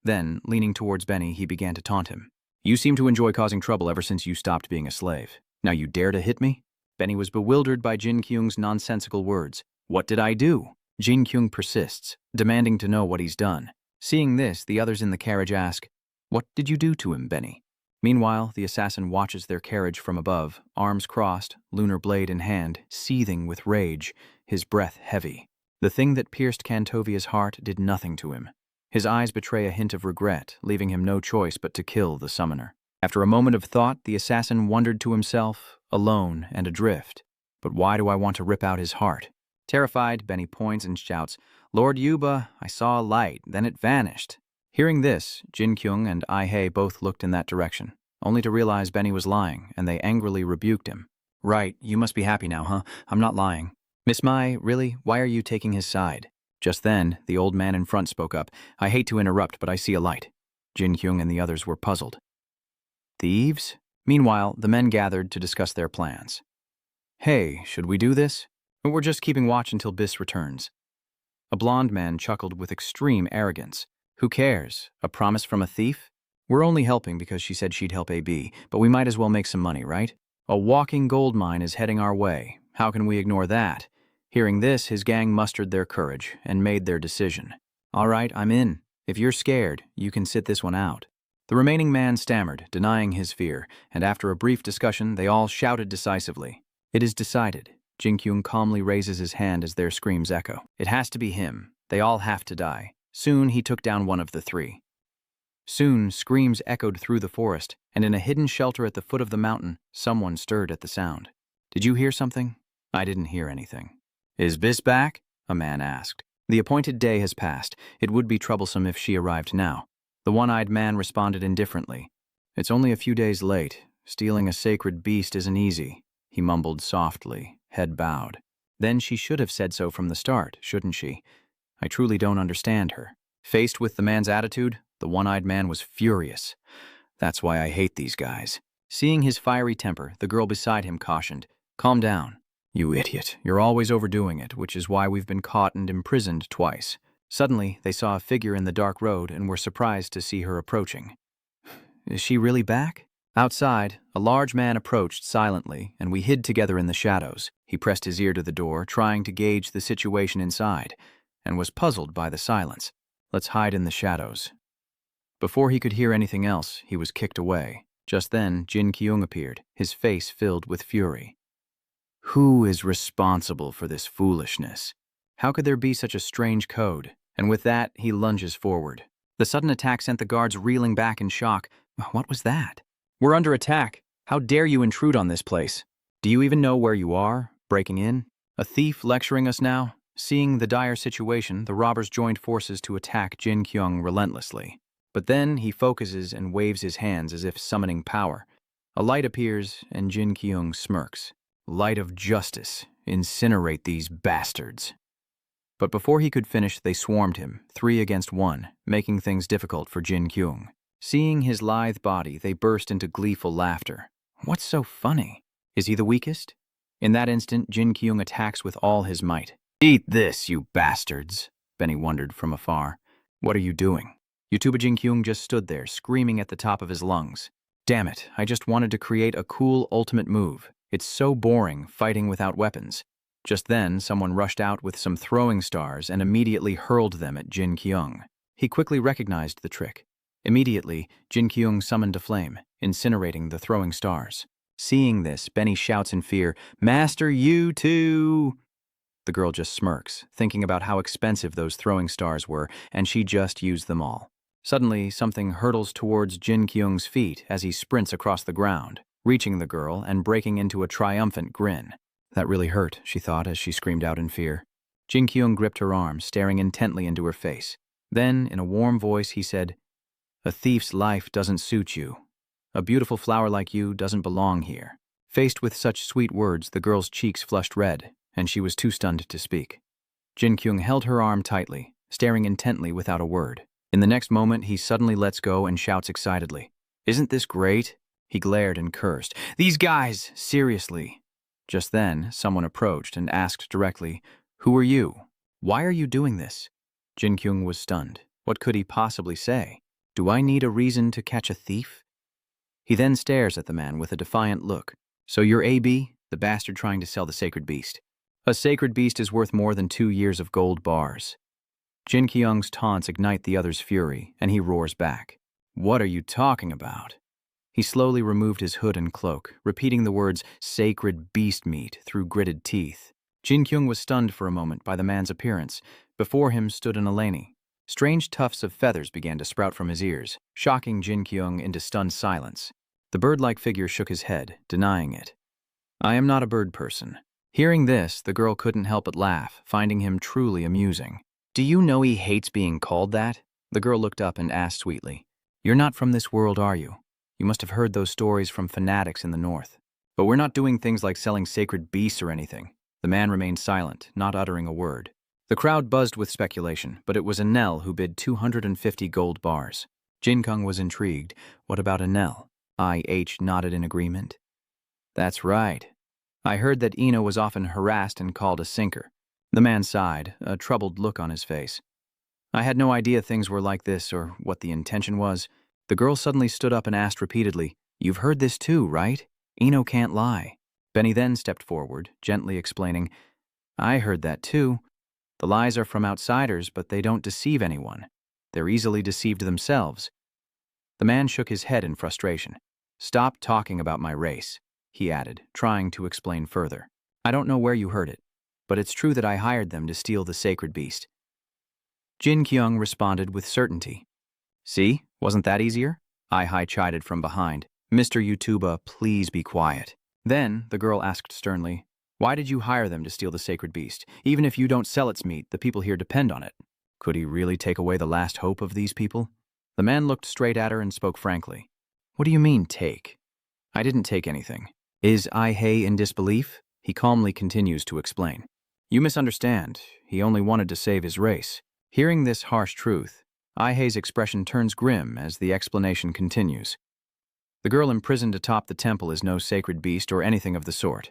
Then, leaning towards Benny, he began to taunt him. You seem to enjoy causing trouble ever since you stopped being a slave. Now you dare to hit me? Benny was bewildered by Jinkyung's nonsensical words. What did I do? Jinkyung persists, demanding to know what he's done. Seeing this, the others in the carriage ask, What did you do to him, Benny? Meanwhile, the assassin watches their carriage from above, arms crossed, lunar blade in hand, seething with rage, his breath heavy. The thing that pierced Kantovia's heart did nothing to him. His eyes betray a hint of regret, leaving him no choice but to kill the summoner. After a moment of thought, the assassin wondered to himself, alone and adrift. But why do I want to rip out his heart? Terrified, Benny points and shouts, Lord Yuba, I saw a light, then it vanished. Hearing this, Jinkyouong and Ai both looked in that direction, only to realize Benny was lying, and they angrily rebuked him. Right, you must be happy now, huh? I'm not lying. Miss Mai, really, why are you taking his side? Just then, the old man in front spoke up. I hate to interrupt, but I see a light. Jinkyouong and the others were puzzled. Thieves? Meanwhile, the men gathered to discuss their plans. Hey, should we do this? We're just keeping watch until Biss returns. A blond man chuckled with extreme arrogance. Who cares? A promise from a thief? We're only helping because she said she'd help AB, but we might as well make some money, right? A walking gold mine is heading our way. How can we ignore that? Hearing this, his gang mustered their courage and made their decision. All right, I'm in. If you're scared, you can sit this one out. The remaining man stammered, denying his fear, and after a brief discussion, they all shouted decisively. It is decided. Jinkyouong calmly raises his hand as their screams echo. It has to be him. They all have to die. Soon he took down one of the three. Soon screams echoed through the forest, and in a hidden shelter at the foot of the mountain, someone stirred at the sound. Did you hear something? I didn't hear anything. Is Biss back? A man asked. The appointed day has passed. It would be troublesome if she arrived now. The one-eyed man responded indifferently. It's only a few days late. Stealing a sacred beast isn't easy, he mumbled softly, head bowed. Then she should have said so from the start, shouldn't she? I truly don't understand her. Faced with the man's attitude, the one-eyed man was furious. That's why I hate these guys. Seeing his fiery temper, the girl beside him cautioned, Calm down. You idiot, you're always overdoing it, which is why we've been caught and imprisoned twice. Suddenly, they saw a figure in the dark road and were surprised to see her approaching. Is she really back? Outside, a large man approached silently, and we hid together in the shadows. He pressed his ear to the door, trying to gauge the situation inside, and was puzzled by the silence. Let's hide in the shadows. Before he could hear anything else, he was kicked away. Just then, Jinqyouong appeared, his face filled with fury. Who is responsible for this foolishness? How could there be such a strange code? And with that, he lunges forward. The sudden attack sent the guards reeling back in shock. What was that? We're under attack. How dare you intrude on this place? Do you even know where you are? Breaking in? A thief lecturing us now? Seeing the dire situation, the robbers joined forces to attack Jinkyouong relentlessly. But then he focuses and waves his hands as if summoning power. A light appears, and Jinkyouong smirks. Light of justice, incinerate these bastards. But before he could finish, they swarmed him, 3 against 1, making things difficult for Jinkyouong. Seeing his lithe body, they burst into gleeful laughter. What's so funny? Is he the weakest? In that instant, Jinkyouong attacks with all his might. Eat this, you bastards, Benny wondered from afar. What are you doing? Yutuba Jinkyouong just stood there, screaming at the top of his lungs. Damn it, I just wanted to create a cool ultimate move. It's so boring, fighting without weapons. Just then, someone rushed out with some throwing stars and immediately hurled them at Jinkyouong. He quickly recognized the trick. Immediately, Jinkyouong summoned a flame, incinerating the throwing stars. Seeing this, Benny shouts in fear, Master, you too! The girl just smirks, thinking about how expensive those throwing stars were, and she just used them all. Suddenly, something hurtles towards Jinkyouong's feet as he sprints across the ground, reaching the girl and breaking into a triumphant grin. That really hurt, she thought as she screamed out in fear. Jinkyouong gripped her arm, staring intently into her face. Then, in a warm voice, he said, A thief's life doesn't suit you. A beautiful flower like you doesn't belong here. Faced with such sweet words, the girl's cheeks flushed red, and she was too stunned to speak. Jinkyouong held her arm tightly, staring intently without a word. In the next moment, he suddenly lets go and shouts excitedly, Isn't this great? He glared and cursed. These guys, seriously. Just then, someone approached and asked directly, Who are you? Why are you doing this? Jinkyouong was stunned. What could he possibly say? Do I need a reason to catch a thief? He then stares at the man with a defiant look. So you're AB, the bastard trying to sell the sacred beast. A sacred beast is worth more than 2 years of gold bars. Jinkyouong's taunts ignite the other's fury, and he roars back. What are you talking about? He slowly removed his hood and cloak, repeating the words sacred beast meat through gritted teeth. Jinkyouong was stunned for a moment by the man's appearance. Before him stood an Eleni. Strange tufts of feathers began to sprout from his ears, shocking Jinkyouong into stunned silence. The bird-like figure shook his head, denying it. I am not a bird person. Hearing this, the girl couldn't help but laugh, finding him truly amusing. Do you know he hates being called that? The girl looked up and asked sweetly. You're not from this world, are you? You must have heard those stories from fanatics in the north. But we're not doing things like selling sacred beasts or anything. The man remained silent, not uttering a word. The crowd buzzed with speculation, but it was Enel who bid 250 gold bars. Jinkyouong was intrigued. What about Enel? IH nodded in agreement. That's right. I heard that Ino was often harassed and called a sinker. The man sighed, a troubled look on his face. I had no idea things were like this or what the intention was. The girl suddenly stood up and asked repeatedly, You've heard this too, right? Ino can't lie. Benny then stepped forward, gently explaining, I heard that too. The lies are from outsiders, but they don't deceive anyone. They're easily deceived themselves. The man shook his head in frustration. Stop talking about my race, he added, trying to explain further. I don't know where you heard it, but it's true that I hired them to steal the sacred beast. Jinkyouong responded with certainty. See, wasn't that easier? I chided from behind. Mr. YouTuber, please be quiet. Then, the girl asked sternly, why did you hire them to steal the sacred beast? Even if you don't sell its meat, the people here depend on it. Could he really take away the last hope of these people? The man looked straight at her and spoke frankly. What do you mean, take? I didn't take anything. Is I-Hei in disbelief? He calmly continues to explain. You misunderstand. He only wanted to save his race. Hearing this harsh truth, I-Hei's expression turns grim as the explanation continues. The girl imprisoned atop the temple is no sacred beast or anything of the sort.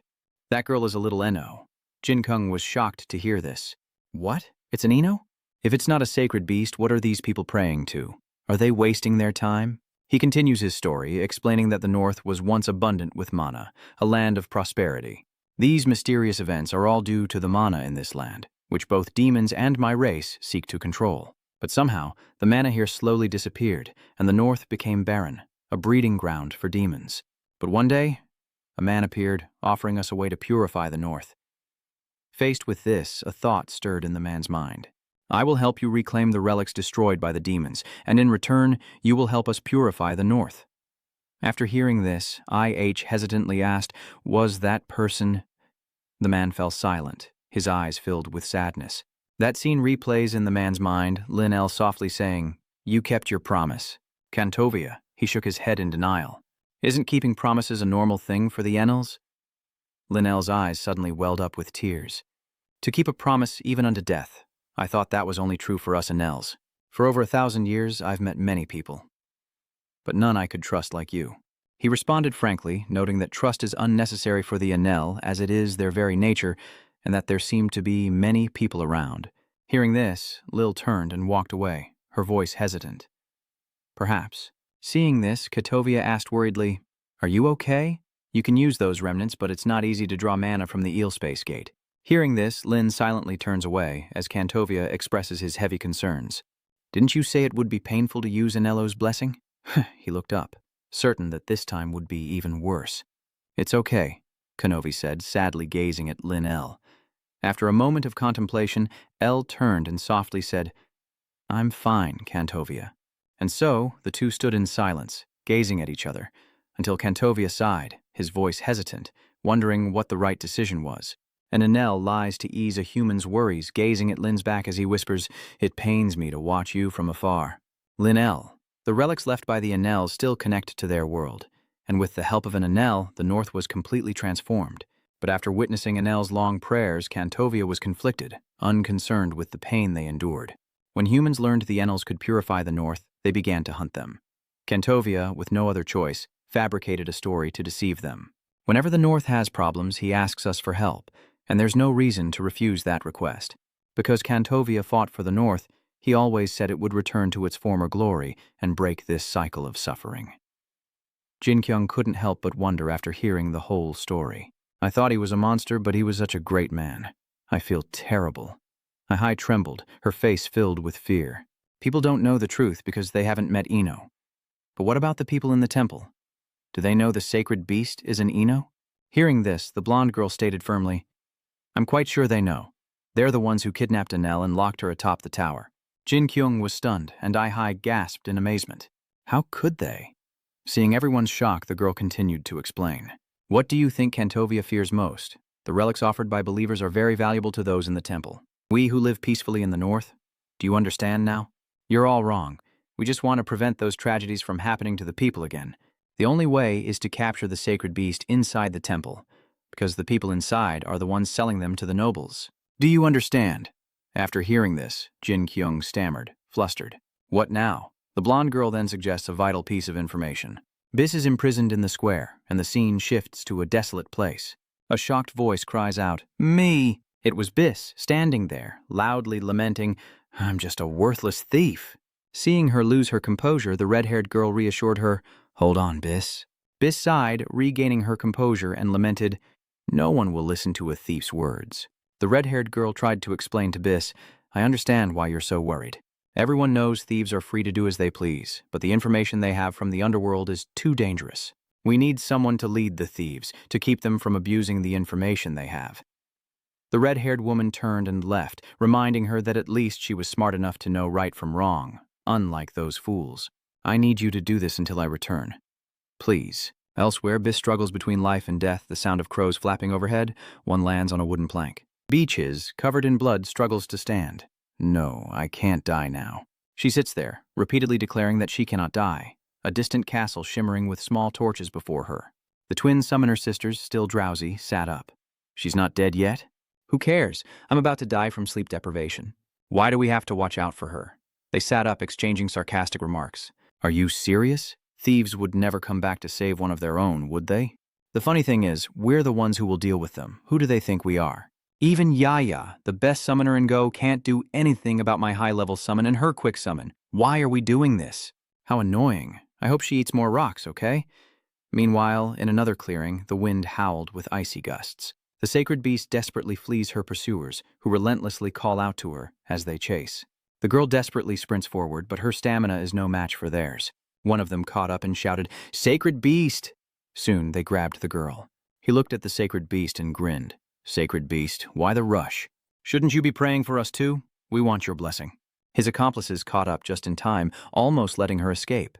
That girl is a little Eno. Jinkyouong was shocked to hear this. What? It's an Eno? If it's not a sacred beast, what are these people praying to? Are they wasting their time? He continues his story, explaining that the North was once abundant with mana, a land of prosperity. These mysterious events are all due to the mana in this land, which both demons and my race seek to control. But somehow, the mana here slowly disappeared, and the North became barren, a breeding ground for demons. But one day, a man appeared, offering us a way to purify the North. Faced with this, a thought stirred in the man's mind. I will help you reclaim the relics destroyed by the demons, and in return, you will help us purify the North. After hearing this, I.H. hesitantly asked, was that person? The man fell silent, his eyes filled with sadness. That scene replays in the man's mind, Lin L softly saying, you kept your promise. Kantovia, he shook his head in denial. Isn't keeping promises a normal thing for the Enels? Lin L's eyes suddenly welled up with tears. To keep a promise even unto death. I thought that was only true for us Enels. For over 1,000 years, I've met many people, but none I could trust like you. He responded frankly, noting that trust is unnecessary for the Enel, as it is their very nature, and that there seemed to be many people around. Hearing this, Lil turned and walked away, her voice hesitant. Perhaps. Seeing this, Kantovia asked worriedly, are you okay? You can use those remnants, but it's not easy to draw mana from the eel space gate. Hearing this, Lin silently turns away, as Kantovia expresses his heavy concerns. Didn't you say it would be painful to use Anelo's blessing? He looked up, certain that this time would be even worse. It's okay, Kanovi said, sadly gazing at Lin L. After a moment of contemplation, L turned and softly said, I'm fine, Kantovia. And so, the two stood in silence, gazing at each other, until Kantovia sighed, his voice hesitant, wondering what the right decision was. And Enel lies to ease a human's worries, gazing at Lin's back as he whispers, it pains me to watch you from afar. Lin L. The relics left by the Enel still connect to their world, and with the help of an Enel, the North was completely transformed. But after witnessing Enel's long prayers, Kantovia was conflicted, unconcerned with the pain they endured. When humans learned the Enels could purify the North, they began to hunt them. Kantovia, with no other choice, fabricated a story to deceive them. Whenever the North has problems, he asks us for help, and there's no reason to refuse that request. Because Kantovia fought for the North, He always said it would return to its former glory and break this cycle of suffering. Jinkyouong couldn't help but wonder after hearing the whole story. I thought he was a monster, but he was such a great man. I feel terrible. Ahai trembled, her face filled with fear. People don't know the truth because they haven't met Ino. But what about the people in the temple? Do they know the sacred beast is an Ino? Hearing this, the blonde girl stated firmly, I'm quite sure they know. They're the ones who kidnapped Anel and locked her atop the tower. Jinkyouong was stunned, and Ahai gasped in amazement. How could they? Seeing everyone's shock, the girl continued to explain. What do you think Kantovia fears most? The relics offered by believers are very valuable to those in the temple. We who live peacefully in the north? Do you understand now? You're all wrong. We just want to prevent those tragedies from happening to the people again. The only way is to capture the sacred beast inside the temple, because the people inside are the ones selling them to the nobles. Do you understand? After hearing this, Jinqyouong stammered, flustered. What now? The blonde girl then suggests a vital piece of information. Bis is imprisoned in the square, and the scene shifts to a desolate place. A shocked voice cries out, Me! It was Bis, standing there, loudly lamenting, I'm just a worthless thief. Seeing her lose her composure, the red-haired girl reassured her, Hold on, Bis. Bis sighed, regaining her composure, and lamented, No one will listen to a thief's words. The red-haired girl tried to explain to Bis, I understand why you're so worried. Everyone knows thieves are free to do as they please, but the information they have from the underworld is too dangerous. We need someone to lead the thieves, to keep them from abusing the information they have. The red-haired woman turned and left, reminding her that at least she was smart enough to know right from wrong, unlike those fools. I need you to do this until I return. Please. Elsewhere, Bis struggles between life and death, the sound of crows flapping overhead. One lands on a wooden plank. Beaches, covered in blood, struggles to stand. No, I can't die now. She sits there, repeatedly declaring that she cannot die, a distant castle shimmering with small torches before her. The twin summoner sisters, still drowsy, sat up. She's not dead yet? Who cares? I'm about to die from sleep deprivation. Why do we have to watch out for her? They sat up, exchanging sarcastic remarks. Are you serious? Thieves would never come back to save one of their own, would they? The funny thing is, we're the ones who will deal with them. Who do they think we are? Even Yaya, the best summoner in Go, can't do anything about my high-level summon and her quick summon. Why are we doing this? How annoying. I hope she eats more rocks, okay? Meanwhile, in another clearing, the wind howled with icy gusts. The sacred beast desperately flees her pursuers, who relentlessly call out to her as they chase. The girl desperately sprints forward, but her stamina is no match for theirs. One of them caught up and shouted, Sacred beast! Soon they grabbed the girl. He looked at the sacred beast and grinned. Sacred beast, why the rush? Shouldn't you be praying for us too? We want your blessing. His accomplices caught up just in time, almost letting her escape.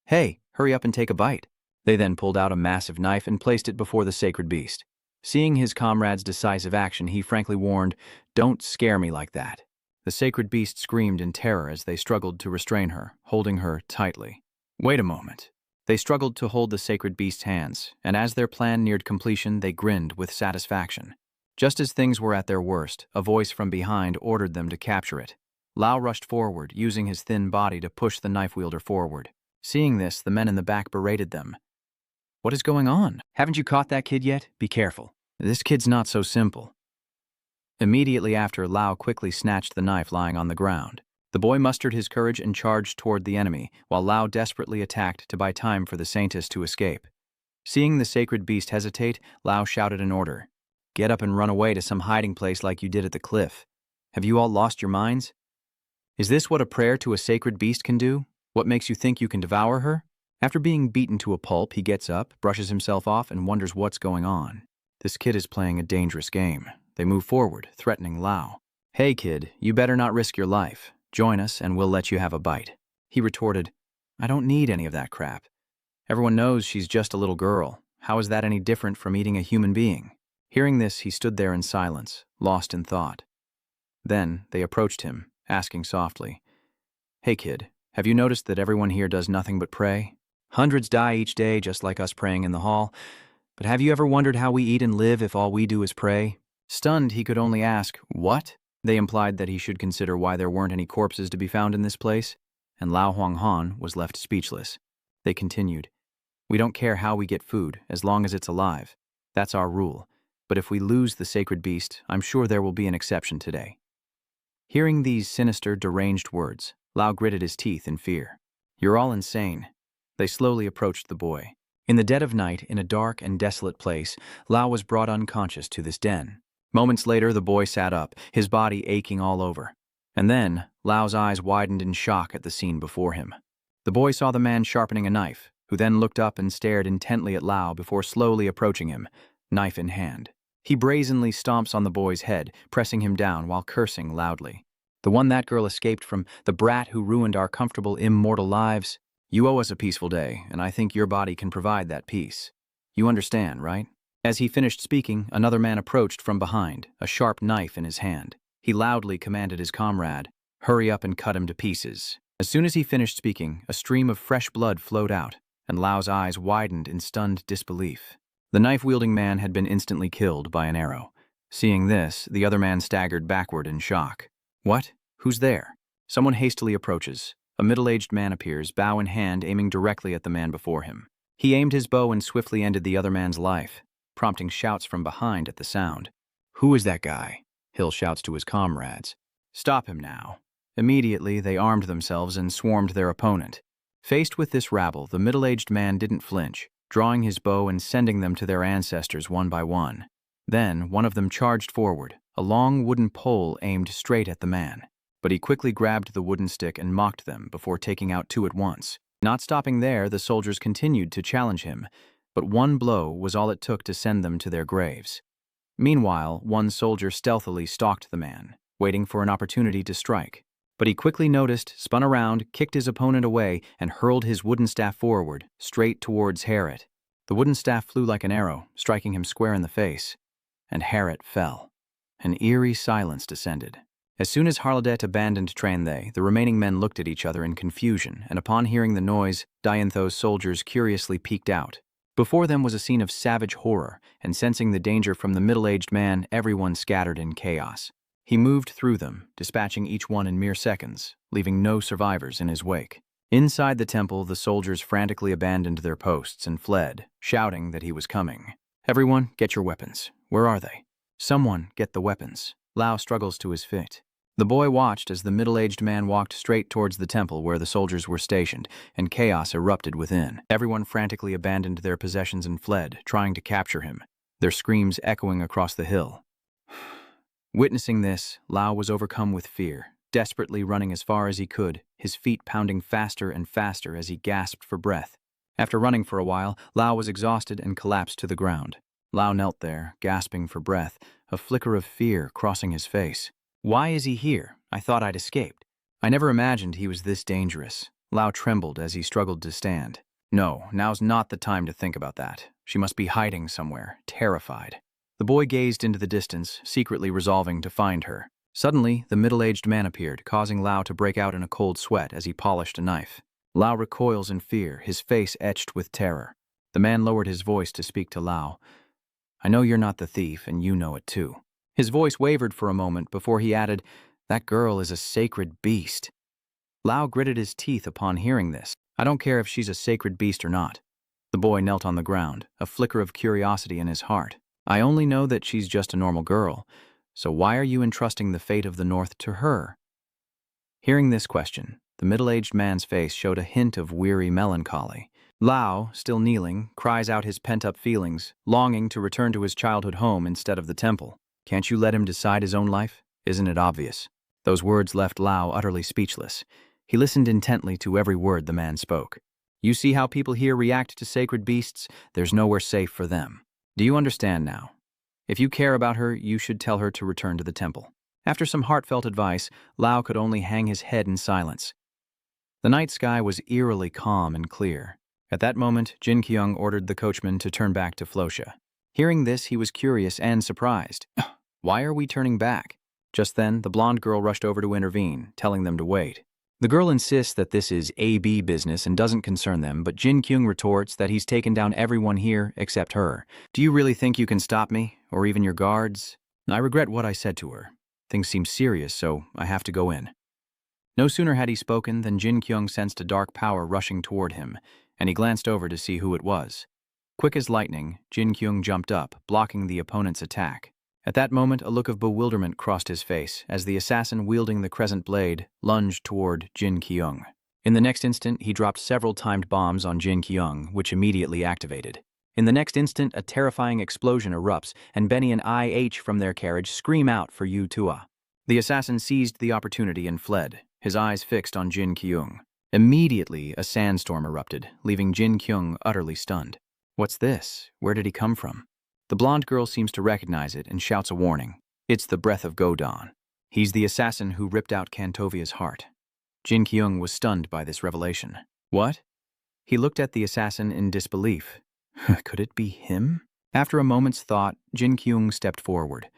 Hey, hurry up and take a bite. They then pulled out a massive knife and placed it before the sacred beast. Seeing his comrade's decisive action, he frankly warned, Don't scare me like that. The sacred beast screamed in terror as they struggled to restrain her, holding her tightly. Wait a moment. They struggled to hold the sacred beast's hands, and as their plan neared completion, they grinned with satisfaction. Just as things were at their worst, a voice from behind ordered them to capture it. Lao rushed forward, using his thin body to push the knife wielder forward. Seeing this, the men in the back berated them. What is going on? Haven't you caught that kid yet? Be careful. This kid's not so simple. Immediately after, Lao quickly snatched the knife lying on the ground. The boy mustered his courage and charged toward the enemy, while Lao desperately attacked to buy time for the saintess to escape. Seeing the sacred beast hesitate, Lao shouted an order. Get up and run away to some hiding place like you did at the cliff. Have you all lost your minds? Is this what a prayer to a sacred beast can do? What makes you think you can devour her? After being beaten to a pulp, he gets up, brushes himself off, and wonders what's going on. This kid is playing a dangerous game. They move forward, threatening Lao. Hey kid, you better not risk your life. Join us and we'll let you have a bite. He retorted, I don't need any of that crap. Everyone knows she's just a little girl. How is that any different from eating a human being? Hearing this, he stood there in silence, lost in thought. Then they approached him, asking softly, Hey kid, have you noticed that everyone here does nothing but pray? Hundreds die each day just like us praying in the hall. But have you ever wondered how we eat and live if all we do is pray? Stunned, he could only ask, What? They implied that he should consider why there weren't any corpses to be found in this place, and Lao Huanghan was left speechless. They continued, We don't care how we get food, as long as it's alive. That's our rule. But if we lose the sacred beast, I'm sure there will be an exception today. Hearing these sinister, deranged words, Lao gritted his teeth in fear. "You're all insane." They slowly approached the boy. In the dead of night, in a dark and desolate place, Lao was brought unconscious to this den. Moments later, the boy sat up, his body aching all over. And then, Lao's eyes widened in shock at the scene before him. The boy saw the man sharpening a knife, who then looked up and stared intently at Lao before slowly approaching him, knife in hand. He brazenly stomps on the boy's head, pressing him down while cursing loudly. "The one that girl escaped from, the brat who ruined our comfortable, immortal lives. You owe us a peaceful day, and I think your body can provide that peace. You understand, right?" As he finished speaking, another man approached from behind, a sharp knife in his hand. He loudly commanded his comrade, "Hurry up and cut him to pieces." As soon as he finished speaking, a stream of fresh blood flowed out, and Lao's eyes widened in stunned disbelief. The knife-wielding man had been instantly killed by an arrow. Seeing this, the other man staggered backward in shock. "What? Who's there?" Someone hastily approaches. A middle-aged man appears, bow in hand, aiming directly at the man before him. He aimed his bow and swiftly ended the other man's life, prompting shouts from behind at the sound. "Who is that guy?" Hill shouts to his comrades. "Stop him now." Immediately, they armed themselves and swarmed their opponent. Faced with this rabble, the middle-aged man didn't flinch, drawing his bow and sending them to their ancestors one by one. Then, one of them charged forward, a long wooden pole aimed straight at the man. But he quickly grabbed the wooden stick and mocked them before taking out two at once. Not stopping there, the soldiers continued to challenge him, but one blow was all it took to send them to their graves. Meanwhile, one soldier stealthily stalked the man, waiting for an opportunity to strike. But he quickly noticed, spun around, kicked his opponent away, and hurled his wooden staff forward, straight towards Harriet. The wooden staff flew like an arrow, striking him square in the face, and Harriet fell. An eerie silence descended. As soon as Harladet abandoned Tranthé, the remaining men looked at each other in confusion, and upon hearing the noise, Diantho's soldiers curiously peeked out. Before them was a scene of savage horror, and sensing the danger from the middle-aged man, everyone scattered in chaos. He moved through them, dispatching each one in mere seconds, leaving no survivors in his wake. Inside the temple, the soldiers frantically abandoned their posts and fled, shouting that he was coming. "Everyone, get your weapons. Where are they?" "Someone, get the weapons." Lao struggles to his feet. The boy watched as the middle-aged man walked straight towards the temple where the soldiers were stationed, and chaos erupted within. Everyone frantically abandoned their possessions and fled, trying to capture him, their screams echoing across the hill. Witnessing this, Lao was overcome with fear, desperately running as far as he could, his feet pounding faster and faster as he gasped for breath. After running for a while, Lao was exhausted and collapsed to the ground. Lao knelt there, gasping for breath, a flicker of fear crossing his face. "Why is he here? I thought I'd escaped. I never imagined he was this dangerous." Lao trembled as he struggled to stand. "No, now's not the time to think about that. She must be hiding somewhere, terrified." The boy gazed into the distance, secretly resolving to find her. Suddenly, the middle-aged man appeared, causing Lao to break out in a cold sweat as he polished a knife. Lao recoils in fear, his face etched with terror. The man lowered his voice to speak to Lao. "I know you're not the thief, and you know it too." His voice wavered for a moment before he added, "That girl is a sacred beast." Lao gritted his teeth upon hearing this. "I don't care if she's a sacred beast or not." The boy knelt on the ground, a flicker of curiosity in his heart. "I only know that she's just a normal girl, so why are you entrusting the fate of the North to her?" Hearing this question, the middle-aged man's face showed a hint of weary melancholy. Lao, still kneeling, cries out his pent-up feelings, longing to return to his childhood home instead of the temple. "Can't you let him decide his own life? Isn't it obvious?" Those words left Lao utterly speechless. He listened intently to every word the man spoke. "You see how people here react to sacred beasts? There's nowhere safe for them. Do you understand now? If you care about her, you should tell her to return to the temple." After some heartfelt advice, Lao could only hang his head in silence. The night sky was eerily calm and clear. At that moment, Jinkyouong ordered the coachman to turn back to Flosha. Hearing this, he was curious and surprised. "Why are we turning back?" Just then, the blonde girl rushed over to intervene, telling them to wait. The girl insists that this is AB business and doesn't concern them, but Jinkyouong retorts that he's taken down everyone here except her. "Do you really think you can stop me, or even your guards?" "I regret what I said to her. Things seem serious, so I have to go in." No sooner had he spoken than Jinkyouong sensed a dark power rushing toward him, and he glanced over to see who it was. Quick as lightning, Jinkyouong jumped up, blocking the opponent's attack. At that moment, a look of bewilderment crossed his face as the assassin wielding the crescent blade lunged toward Jinqyouong. In the next instant, he dropped several timed bombs on Jinkyong, which immediately activated. In the next instant, a terrifying explosion erupts, and Benny and IH from their carriage scream out for Yu Tua. The assassin seized the opportunity and fled, his eyes fixed on Jinqyouong. Immediately, a sandstorm erupted, leaving Jinkyong utterly stunned. What's this? Where did he come from? The blonde girl seems to recognize it and shouts a warning. It's the breath of Godon. He's the assassin who ripped out Kantovia's heart. Jinkyouong was stunned by this revelation. What? He looked at the assassin in disbelief. Could it be him? After a moment's thought, Jinkyouong stepped forward.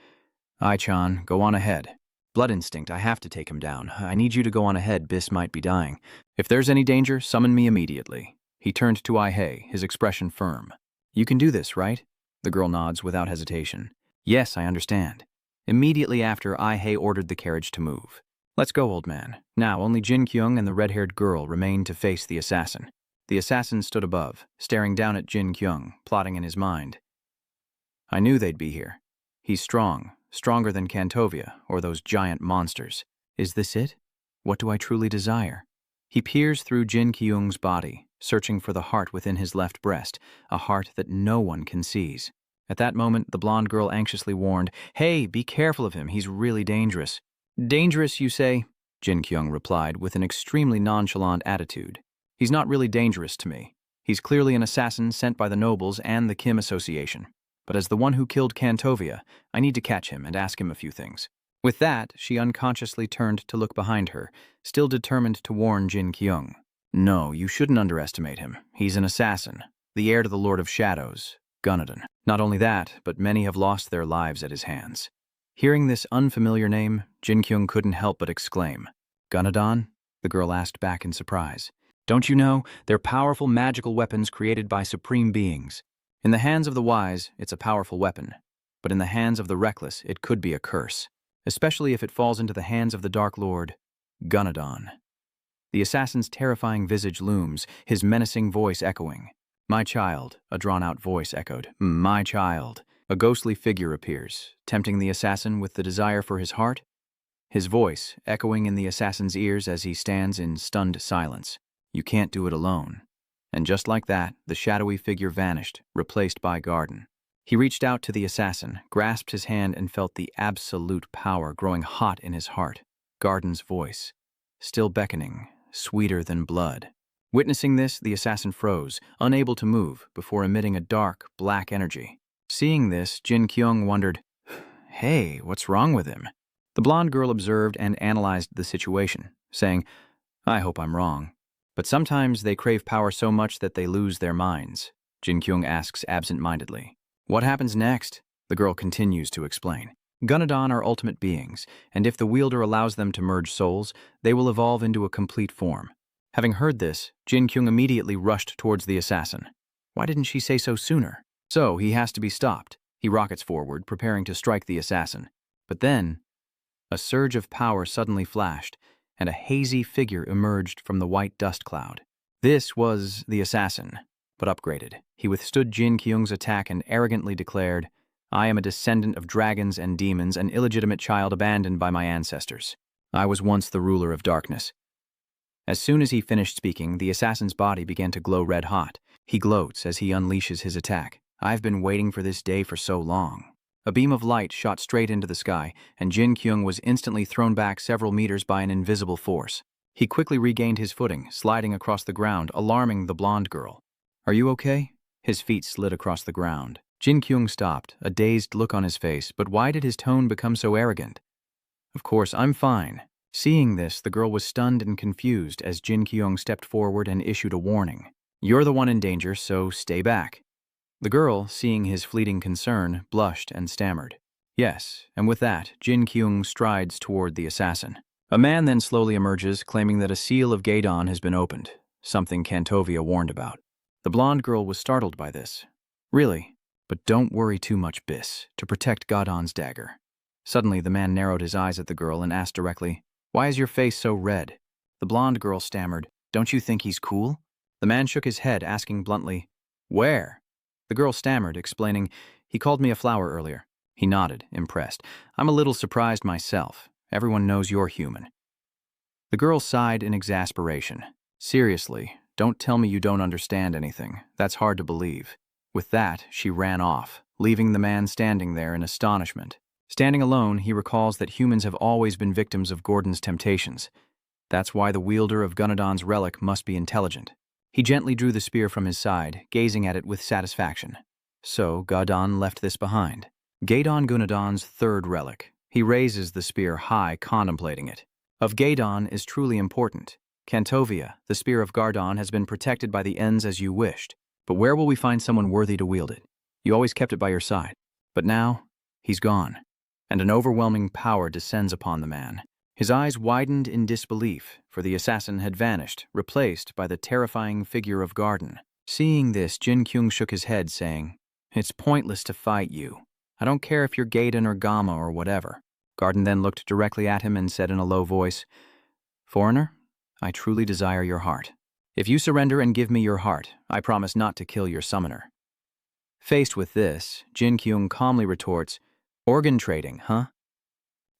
Ai-chan, go on ahead. Blood instinct, I have to take him down. I need you to go on ahead, Bis might be dying. If there's any danger, summon me immediately. He turned to Ai-hei, his expression firm. You can do this, right? The girl nods without hesitation. Yes, I understand. Immediately after, Ai-hei ordered the carriage to move. Let's go, old man. Now, only Jinkyouong and the red-haired girl remain to face the assassin. The assassin stood above, staring down at Jinkyouong, plotting in his mind. I knew they'd be here. He's strong, stronger than Kantovia, or those giant monsters. Is this it? What do I truly desire? He peers through Jinkyouong's body, searching for the heart within his left breast, a heart that no one can seize. At that moment, the blonde girl anxiously warned, Hey, be careful of him, he's really dangerous. Dangerous, you say? Jinkyouong replied with an extremely nonchalant attitude. He's not really dangerous to me. He's clearly an assassin sent by the nobles and the Kim Association. But as the one who killed Kantovia, I need to catch him and ask him a few things. With that, she unconsciously turned to look behind her, still determined to warn Jinkyouong. No, you shouldn't underestimate him. He's an assassin, the heir to the Lord of Shadows, Gunnadan. Not only that, but many have lost their lives at his hands. Hearing this unfamiliar name, Jinkyouong couldn't help but exclaim. Gunnadan? The girl asked back in surprise. Don't you know, they're powerful magical weapons created by supreme beings. In the hands of the wise, it's a powerful weapon. But in the hands of the reckless, it could be a curse. Especially if it falls into the hands of the Dark Lord, Gunnadan. The assassin's terrifying visage looms, his menacing voice echoing. My child, a drawn-out voice echoed. My child. A ghostly figure appears, tempting the assassin with the desire for his heart. His voice echoing in the assassin's ears as he stands in stunned silence. You can't do it alone. And just like that, the shadowy figure vanished, replaced by Garden. He reached out to the assassin, grasped his hand, and felt the absolute power growing hot in his heart. Garden's voice, still beckoning, sweeter than blood. Witnessing this, the assassin froze, unable to move, before emitting a dark, black energy. Seeing this, Jinkyouong wondered, Hey, what's wrong with him? The blonde girl observed and analyzed the situation, saying, I hope I'm wrong. But sometimes they crave power so much that they lose their minds. Jinkyouong asks absent-mindedly. What happens next? The girl continues to explain. Gunnadan are ultimate beings, and if the wielder allows them to merge souls, they will evolve into a complete form. Having heard this, Jinkyouong immediately rushed towards the assassin. Why didn't she say so sooner? So he has to be stopped. He rockets forward, preparing to strike the assassin. But then, a surge of power suddenly flashed, and a hazy figure emerged from the white dust cloud. This was the assassin, but upgraded. He withstood Jinkyouong's attack and arrogantly declared, I am a descendant of dragons and demons, an illegitimate child abandoned by my ancestors. I was once the ruler of darkness. As soon as he finished speaking, the assassin's body began to glow red hot. He gloats as he unleashes his attack. I've been waiting for this day for so long. A beam of light shot straight into the sky, and Jinkyouong was instantly thrown back several meters by an invisible force. He quickly regained his footing, sliding across the ground, alarming the blonde girl. Are you okay? His feet slid across the ground. Jinkyouong stopped, a dazed look on his face, but why did his tone become so arrogant? Of course, I'm fine. Seeing this, the girl was stunned and confused as Jinkyouong stepped forward and issued a warning. You're the one in danger, so stay back. The girl, seeing his fleeting concern, blushed and stammered. Yes, and with that, Jinkyouong strides toward the assassin. A man then slowly emerges, claiming that a seal of Gaidon has been opened, something Kantovia warned about. The blonde girl was startled by this. Really? But don't worry too much, Bis, to protect Gaidon's dagger. Suddenly, the man narrowed his eyes at the girl and asked directly, Why is your face so red? The blonde girl stammered, Don't you think he's cool? The man shook his head, asking bluntly, Where? The girl stammered, explaining, He called me a flower earlier. He nodded, impressed. I'm a little surprised myself. Everyone knows you're human. The girl sighed in exasperation. Seriously, don't tell me you don't understand anything. That's hard to believe. With that, she ran off, leaving the man standing there in astonishment. Standing alone, he recalls that humans have always been victims of Gordon's temptations. That's why the wielder of Gunadon's relic must be intelligent. He gently drew the spear from his side, gazing at it with satisfaction. So, Gadon left this behind. Gadon Gunadon's third relic. He raises the spear high, contemplating it. Of Gadon is truly important. Kantovia, the spear of Gardon, has been protected by the ends as you wished. But where will we find someone worthy to wield it? You always kept it by your side. But now, he's gone. And an overwhelming power descends upon the man. His eyes widened in disbelief, for the assassin had vanished, replaced by the terrifying figure of Garden. Seeing this, Jinkyouong shook his head, saying, "It's pointless to fight you. I don't care if you're Gaiden or Gamma or whatever." Garden then looked directly at him and said in a low voice, "Foreigner, I truly desire your heart. If you surrender and give me your heart, I promise not to kill your summoner." Faced with this, Jinkyouong calmly retorts, "Organ trading, huh?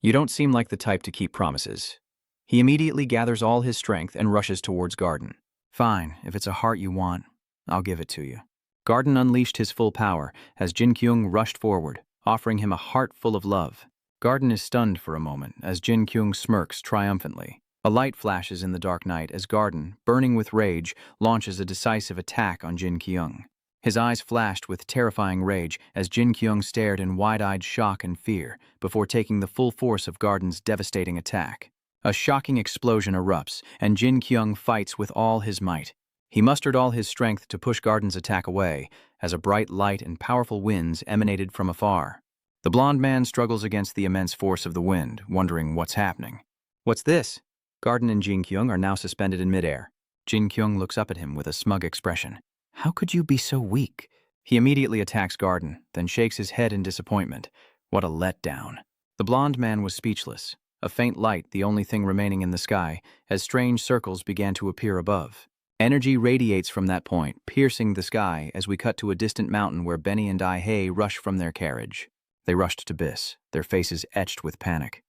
You don't seem like the type to keep promises." He immediately gathers all his strength and rushes towards Garden. "Fine, if it's a heart you want, I'll give it to you." Garden unleashed his full power as Jinkyouong rushed forward, offering him a heart full of love. Garden is stunned for a moment as Jinkyouong smirks triumphantly. A light flashes in the dark night as Garden, burning with rage, launches a decisive attack on Jinkyouong. His eyes flashed with terrifying rage as Jinkyouong stared in wide-eyed shock and fear before taking the full force of Garden's devastating attack. A shocking explosion erupts, and Jinkyouong fights with all his might. He mustered all his strength to push Garden's attack away as a bright light and powerful winds emanated from afar. The blond man struggles against the immense force of the wind, wondering what's happening. "What's this?" Garden and Jinkyouong are now suspended in midair. Jinkyouong looks up at him with a smug expression. "How could you be so weak?" He immediately attacks Garden, then shakes his head in disappointment. What a letdown. The blond man was speechless, a faint light the only thing remaining in the sky, as strange circles began to appear above. Energy radiates from that point, piercing the sky as we cut to a distant mountain where Benny and I-Hei rush from their carriage. They rushed to Bis, their faces etched with panic.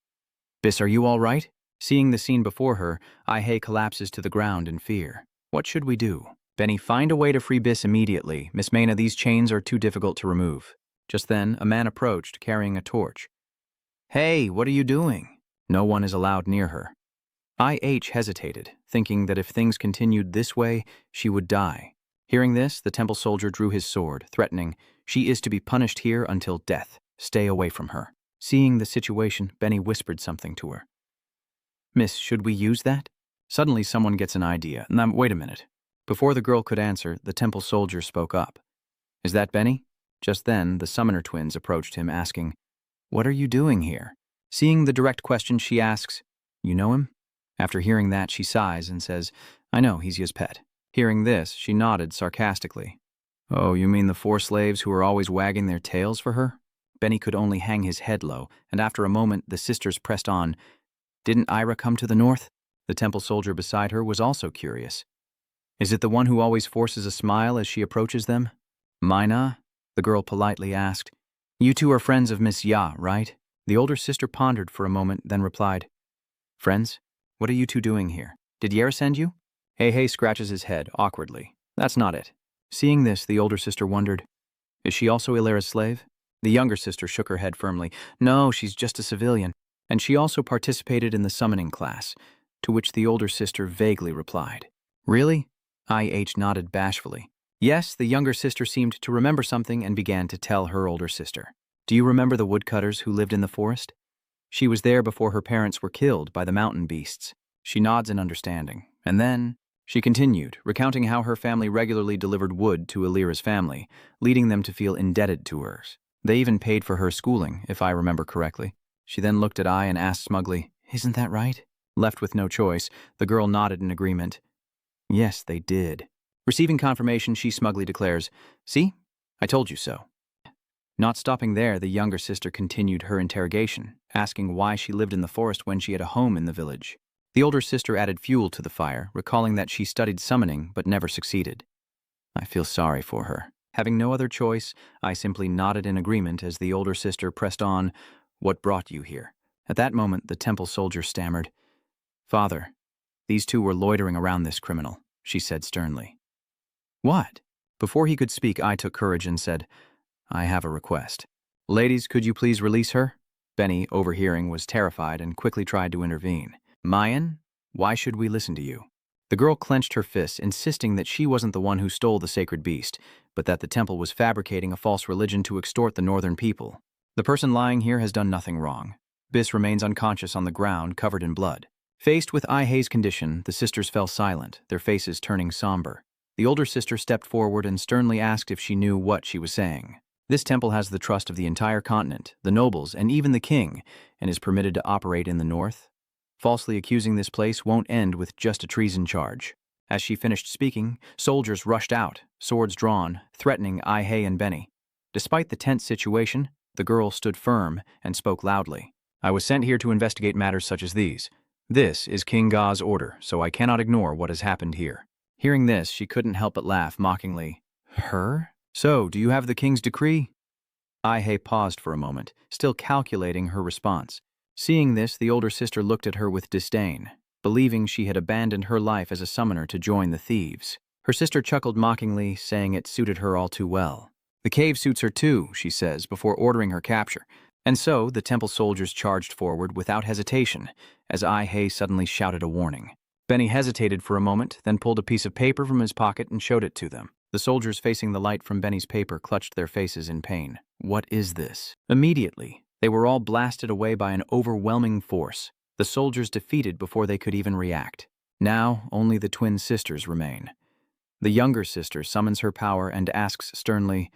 "Bis, are you all right?" Seeing the scene before her, I-Hei collapses to the ground in fear. "What should we do?" "Benny, find a way to free Bis immediately. Miss Maina, these chains are too difficult to remove." Just then, a man approached, carrying a torch. "Hey, what are you doing?" No one is allowed near her. I-H hesitated, thinking that if things continued this way, she would die. Hearing this, the temple soldier drew his sword, threatening, "She is to be punished here until death. Stay away from her." Seeing the situation, Benny whispered something to her. "Miss, should we use that?" Suddenly someone gets an idea. Now, wait a minute. Before the girl could answer, the temple soldier spoke up. "Is that Benny?" Just then, the summoner twins approached him, asking, "What are you doing here?" Seeing the direct question, she asks, "You know him?" After hearing that, she sighs and says, "I know, he's his pet." Hearing this, she nodded sarcastically. "Oh, you mean the 4 slaves who are always wagging their tails for her?" Benny could only hang his head low, and after a moment, the sisters pressed on. "Didn't Ira come to the north?" The temple soldier beside her was also curious. "Is it the one who always forces a smile as she approaches them?" "Maina?" the girl politely asked. "You two are friends of Miss Ya, right?" The older sister pondered for a moment, then replied, "Friends? What are you two doing here? Did Yera send you?" Hei scratches his head, awkwardly. "That's not it." Seeing this, the older sister wondered, "Is she also Ilera's slave?" The younger sister shook her head firmly. "No, she's just a civilian. And she also participated in the summoning class," to which the older sister vaguely replied. "Really?" I-H nodded bashfully. Yes, the younger sister seemed to remember something and began to tell her older sister. "Do you remember the woodcutters who lived in the forest? She was there before her parents were killed by the mountain beasts." She nods in understanding. And then she continued, recounting how her family regularly delivered wood to Ilira's family, leading them to feel indebted to her. They even paid for her schooling, if I remember correctly. She then looked at I and asked smugly, "Isn't that right?" Left with no choice, the girl nodded in agreement. "Yes, they did." Receiving confirmation, she smugly declares, "See? I told you so." Not stopping there, the younger sister continued her interrogation, asking why she lived in the forest when she had a home in the village. The older sister added fuel to the fire, recalling that she studied summoning but never succeeded. "I feel sorry for her." Having no other choice, I simply nodded in agreement as the older sister pressed on, "What brought you here?" At that moment, the temple soldier stammered, "Father, these two were loitering around this criminal," she said sternly. "What?" Before he could speak, I took courage and said, "I have a request. Ladies, could you please release her?" Benny, overhearing, was terrified and quickly tried to intervene. "Mayan, why should we listen to you?" The girl clenched her fists, insisting that she wasn't the one who stole the sacred beast, but that the temple was fabricating a false religion to extort the northern people. "The person lying here has done nothing wrong." Bis remains unconscious on the ground, covered in blood. Faced with Ai-hei's condition, the sisters fell silent, their faces turning somber. The older sister stepped forward and sternly asked if she knew what she was saying. "This temple has the trust of the entire continent, the nobles, and even the king, and is permitted to operate in the north. Falsely accusing this place won't end with just a treason charge." As she finished speaking, soldiers rushed out, swords drawn, threatening Ai-hei and Benny. Despite the tense situation, the girl stood firm and spoke loudly. "I was sent here to investigate matters such as these. This is King Ga's order, so I cannot ignore what has happened here." Hearing this, she couldn't help but laugh mockingly. "Her? So, do you have the king's decree?" Ai-hei paused for a moment, still calculating her response. Seeing this, the older sister looked at her with disdain, believing she had abandoned her life as a summoner to join the thieves. Her sister chuckled mockingly, saying it suited her all too well. "The cave suits her too," she says, before ordering her capture. And so, the temple soldiers charged forward without hesitation, as Ai-hei suddenly shouted a warning. Benny hesitated for a moment, then pulled a piece of paper from his pocket and showed it to them. The soldiers facing the light from Benny's paper clutched their faces in pain. "What is this?" Immediately, they were all blasted away by an overwhelming force, the soldiers defeated before they could even react. Now, only the twin sisters remain. The younger sister summons her power and asks sternly,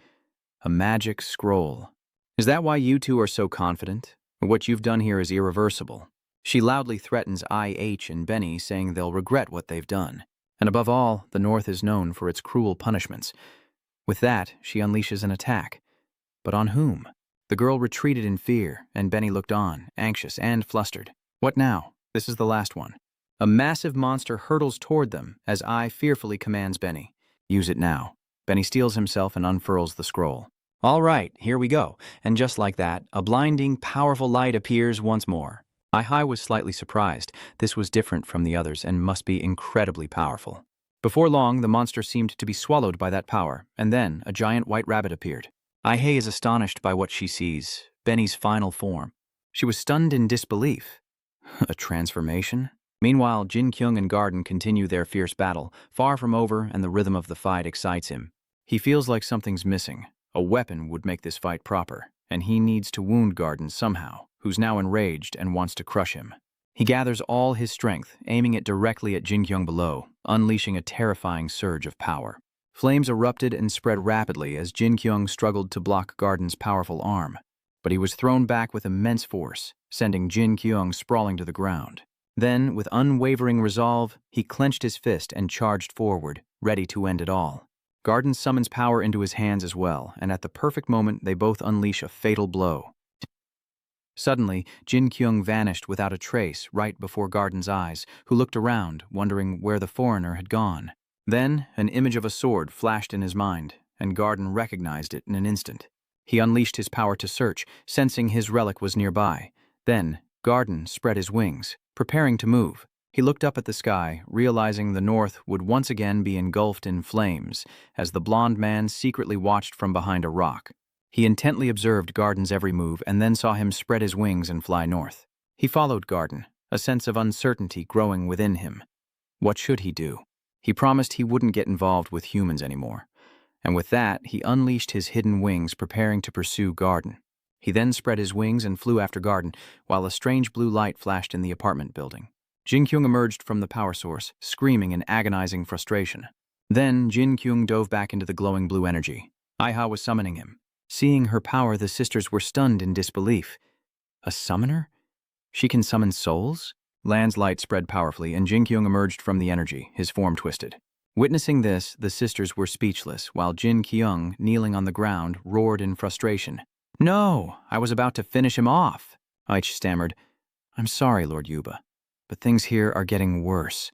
"A magic scroll. Is that why you two are so confident? What you've done here is irreversible." She loudly threatens I-H and Benny, saying they'll regret what they've done. And above all, the North is known for its cruel punishments. With that, she unleashes an attack. But on whom? The girl retreated in fear, and Benny looked on, anxious and flustered. What now? This is the last one. A massive monster hurtles toward them as I fearfully commands Benny. "Use it now." Benny steels himself and unfurls the scroll. "All right, here we go." And just like that, a blinding, powerful light appears once more. Ai-hei was slightly surprised. This was different from the others and must be incredibly powerful. Before long, the monster seemed to be swallowed by that power, and then a giant white rabbit appeared. Ai-hei is astonished by what she sees, Benny's final form. She was stunned in disbelief. A transformation? Meanwhile, Jinkyouong and Garden continue their fierce battle, far from over, and the rhythm of the fight excites him. He feels like something's missing. A weapon would make this fight proper, and he needs to wound Garden somehow, who's now enraged and wants to crush him. He gathers all his strength, aiming it directly at Jinkyouong below, unleashing a terrifying surge of power. Flames erupted and spread rapidly as Jinkyouong struggled to block Garden's powerful arm, but he was thrown back with immense force, sending Jinkyouong sprawling to the ground. Then, with unwavering resolve, he clenched his fist and charged forward, ready to end it all. Garden summons power into his hands as well, and at the perfect moment they both unleash a fatal blow. Suddenly, Jinkyouong vanished without a trace right before Garden's eyes, who looked around, wondering where the foreigner had gone. Then, an image of a sword flashed in his mind, and Garden recognized it in an instant. He unleashed his power to search, sensing his relic was nearby. Then, Garden spread his wings, preparing to move. He looked up at the sky, realizing the north would once again be engulfed in flames, as the blond man secretly watched from behind a rock. He intently observed Garden's every move and then saw him spread his wings and fly north. He followed Garden, a sense of uncertainty growing within him. What should he do? He promised he wouldn't get involved with humans anymore. And with that, he unleashed his hidden wings, preparing to pursue Garden. He then spread his wings and flew after Garden, while a strange blue light flashed in the apartment building. Jinkyouong emerged from the power source, screaming in agonizing frustration. Then, Jinkyouong dove back into the glowing blue energy. Ai-hei was summoning him. Seeing her power, the sisters were stunned in disbelief. A summoner? She can summon souls? Land's light spread powerfully, and Jinkyouong emerged from the energy, his form twisted. Witnessing this, the sisters were speechless, while Jinkyouong, kneeling on the ground, roared in frustration. "No, I was about to finish him off." Aich stammered, "I'm sorry, Lord Yuba, but things here are getting worse."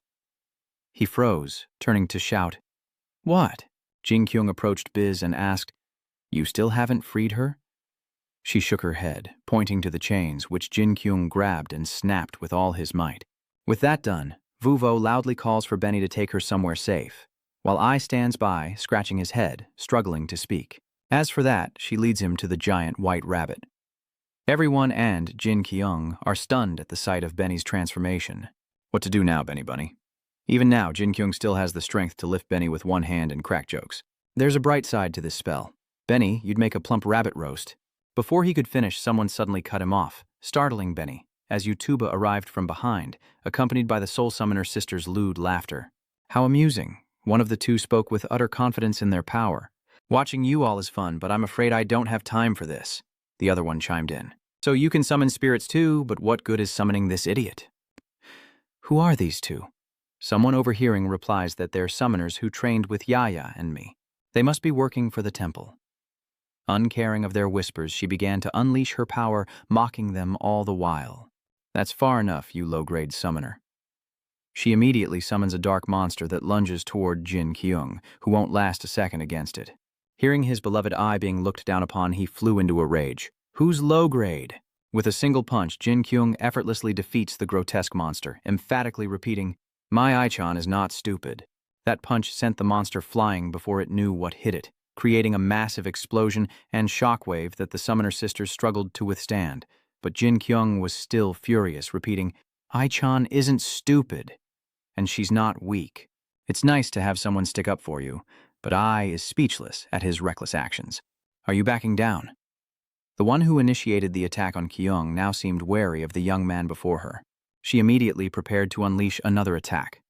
He froze, turning to shout, "What?" Jinkyouong approached Biz and asked, "You still haven't freed her?" She shook her head, pointing to the chains, which Jinkyouong grabbed and snapped with all his might. With that done, Vuvo loudly calls for Benny to take her somewhere safe, while I stands by, scratching his head, struggling to speak. As for that, she leads him to the giant white rabbit. Everyone and Jinkyouong are stunned at the sight of Benny's transformation. What to do now, Benny Bunny? Even now, Jinkyouong still has the strength to lift Benny with one hand and crack jokes. There's a bright side to this spell. Benny, you'd make a plump rabbit roast. Before he could finish, someone suddenly cut him off, startling Benny, as Yutuba arrived from behind, accompanied by the Soul Summoner sisters' lewd laughter. How amusing. One of the two spoke with utter confidence in their power. Watching you all is fun, but I'm afraid I don't have time for this. The other one chimed in. So you can summon spirits too, but what good is summoning this idiot? Who are these two? Someone overhearing replies that they're summoners who trained with Yaya and me. They must be working for the temple. Uncaring of their whispers, she began to unleash her power, mocking them all the while. That's far enough, you low-grade summoner. She immediately summons a dark monster that lunges toward Jinqyouong, who won't last a second against it. Hearing his beloved eye being looked down upon, he flew into a rage. Who's low-grade? With a single punch, Jinqyouong effortlessly defeats the grotesque monster, emphatically repeating, "My Ai-chan is not stupid." That punch sent the monster flying before it knew what hit it, creating a massive explosion and shockwave that the summoner sisters struggled to withstand. But Jinkyouong was still furious, repeating, "Ai-chan isn't stupid, and she's not weak. It's nice to have someone stick up for you, but Ai is speechless at his reckless actions. Are you backing down?" The one who initiated the attack on Kyung now seemed wary of the young man before her. She immediately prepared to unleash another attack.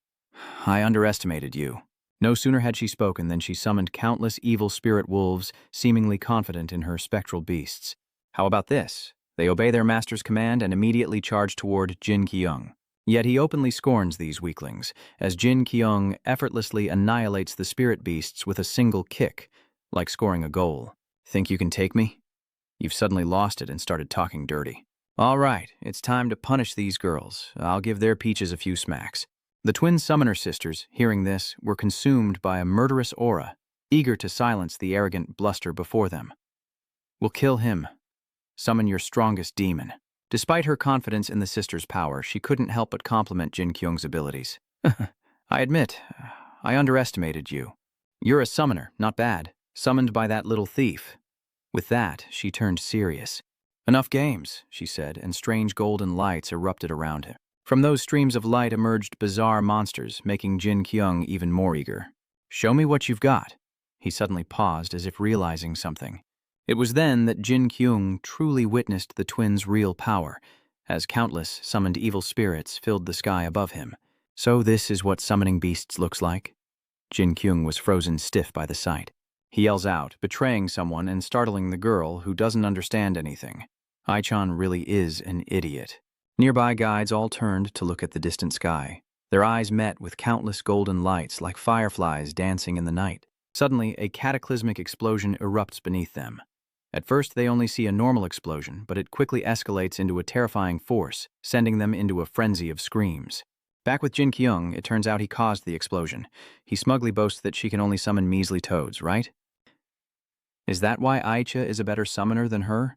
"I underestimated you." No sooner had she spoken than she summoned countless evil spirit wolves, seemingly confident in her spectral beasts. How about this? They obey their master's command and immediately charge toward Jinkyouong. Yet he openly scorns these weaklings, as Jinkyouong effortlessly annihilates the spirit beasts with a single kick, like scoring a goal. Think you can take me? You've suddenly lost it and started talking dirty. All right, it's time to punish these girls. I'll give their peaches a few smacks. The twin summoner sisters, hearing this, were consumed by a murderous aura, eager to silence the arrogant bluster before them. "We'll kill him. Summon your strongest demon." Despite her confidence in the sisters' power, she couldn't help but compliment Jinkyung's abilities. "I admit, I underestimated you. You're a summoner, not bad, summoned by that little thief." With that, she turned serious. "Enough games," she said, and strange golden lights erupted around him. From those streams of light emerged bizarre monsters, making Jinkyouong even more eager. "Show me what you've got." He suddenly paused as if realizing something. It was then that Jinkyouong truly witnessed the twins' real power, as countless summoned evil spirits filled the sky above him. So this is what summoning beasts looks like? Jinkyouong was frozen stiff by the sight. He yells out, betraying someone and startling the girl who doesn't understand anything. Ai-chan really is an idiot. Nearby guides all turned to look at the distant sky. Their eyes met with countless golden lights like fireflies dancing in the night. Suddenly, a cataclysmic explosion erupts beneath them. At first, they only see a normal explosion, but it quickly escalates into a terrifying force, sending them into a frenzy of screams. Back with Jinkyouong, it turns out he caused the explosion. He smugly boasts that she can only summon measly toads, right? Is that why Aicha is a better summoner than her?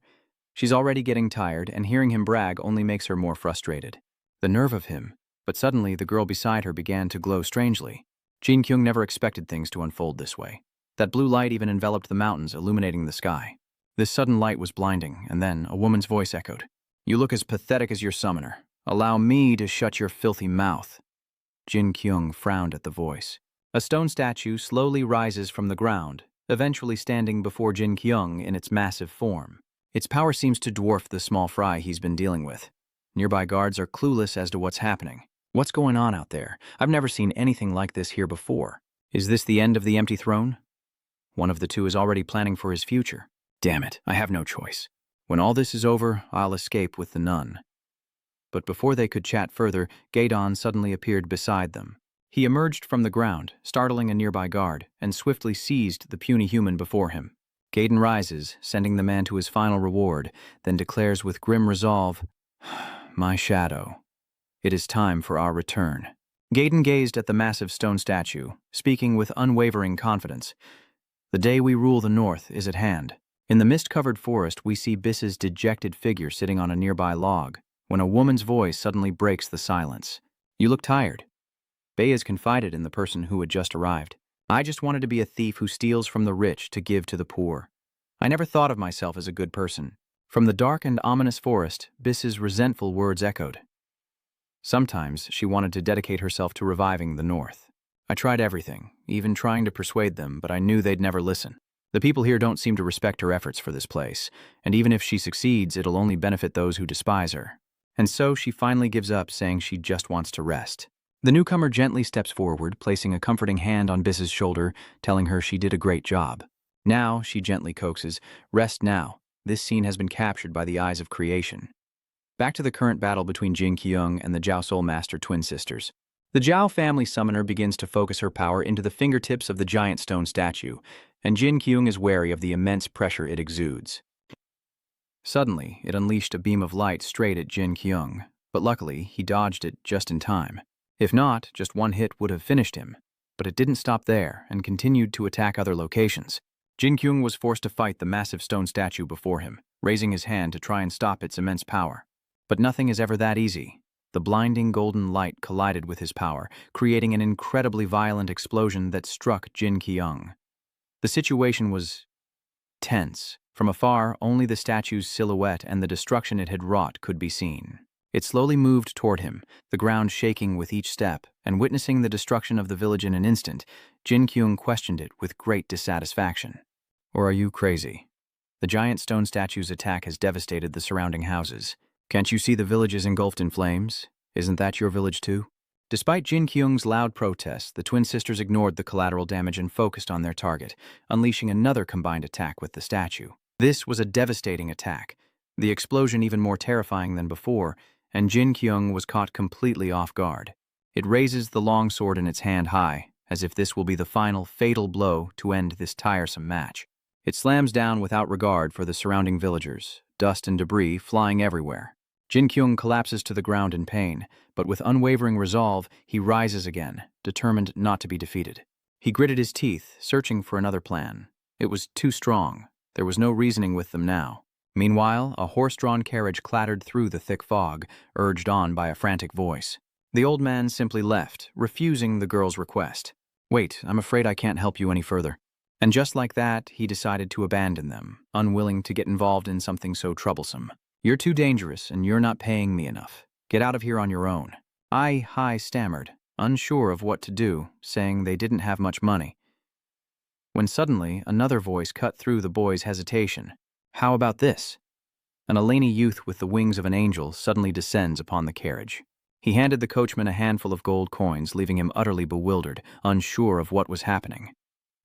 She's already getting tired, and hearing him brag only makes her more frustrated. The nerve of him. But suddenly, the girl beside her began to glow strangely. Jinkyouong never expected things to unfold this way. That blue light even enveloped the mountains, illuminating the sky. This sudden light was blinding, and then a woman's voice echoed. "You look as pathetic as your summoner. Allow me to shut your filthy mouth." Jinkyouong frowned at the voice. A stone statue slowly rises from the ground, eventually standing before Jinkyouong in its massive form. Its power seems to dwarf the small fry he's been dealing with. Nearby guards are clueless as to what's happening. What's going on out there? I've never seen anything like this here before. Is this the end of the empty throne? One of the two is already planning for his future. Damn it, I have no choice. When all this is over, I'll escape with the nun. But before they could chat further, Gaedon suddenly appeared beside them. He emerged from the ground, startling a nearby guard, and swiftly seized the puny human before him. Gaedon rises, sending the man to his final reward, then declares with grim resolve, "My shadow. It is time for our return." Gaedon gazed at the massive stone statue, speaking with unwavering confidence. The day we rule the north is at hand. In the mist-covered forest, we see Biss's dejected figure sitting on a nearby log, when a woman's voice suddenly breaks the silence. You look tired. Bei has confided in the person who had just arrived. I just wanted to be a thief who steals from the rich to give to the poor. I never thought of myself as a good person. From the dark and ominous forest, Biss's resentful words echoed. Sometimes she wanted to dedicate herself to reviving the north. I tried everything, even trying to persuade them, but I knew they'd never listen. The people here don't seem to respect her efforts for this place, and even if she succeeds, it'll only benefit those who despise her. And so she finally gives up, saying she just wants to rest. The newcomer gently steps forward, placing a comforting hand on Biss's shoulder, telling her she did a great job. Now, she gently coaxes, rest now. This scene has been captured by the eyes of creation. Back to the current battle between Jinqyouong and the Jiao Soul Master twin sisters. The Jiao family summoner begins to focus her power into the fingertips of the giant stone statue, and Jinqyouong is wary of the immense pressure it exudes. Suddenly, it unleashed a beam of light straight at Jinqyouong, but luckily, he dodged it just in time. If not, just one hit would have finished him. But it didn't stop there and continued to attack other locations. Jinqyouong was forced to fight the massive stone statue before him, raising his hand to try and stop its immense power. But nothing is ever that easy. The blinding golden light collided with his power, creating an incredibly violent explosion that struck Jinqyouong. The situation was tense. From afar, only the statue's silhouette and the destruction it had wrought could be seen. It slowly moved toward him, the ground shaking with each step, and witnessing the destruction of the village in an instant, Jinqyouong questioned it with great dissatisfaction. Or are you crazy? The giant stone statue's attack has devastated the surrounding houses. Can't you see the village is engulfed in flames? Isn't that your village too? Despite Jinqyouong's loud protests, the twin sisters ignored the collateral damage and focused on their target, unleashing another combined attack with the statue. This was a devastating attack, the explosion even more terrifying than before, and Jinqyouong was caught completely off guard. It raises the long sword in its hand high, as if this will be the final fatal blow to end this tiresome match. It slams down without regard for the surrounding villagers, dust and debris flying everywhere. Jinqyouong collapses to the ground in pain, but with unwavering resolve, he rises again, determined not to be defeated. He gritted his teeth, searching for another plan. It was too strong. There was no reasoning with them now. Meanwhile, a horse-drawn carriage clattered through the thick fog, urged on by a frantic voice. The old man simply left, refusing the girl's request. Wait, I'm afraid I can't help you any further. And just like that, he decided to abandon them, unwilling to get involved in something so troublesome. You're too dangerous, and you're not paying me enough. Get out of here on your own. I stammered, unsure of what to do, saying they didn't have much money. When suddenly, another voice cut through the boy's hesitation. How about this? An Eleni youth with the wings of an angel suddenly descends upon the carriage. He handed the coachman a handful of gold coins, leaving him utterly bewildered, unsure of what was happening.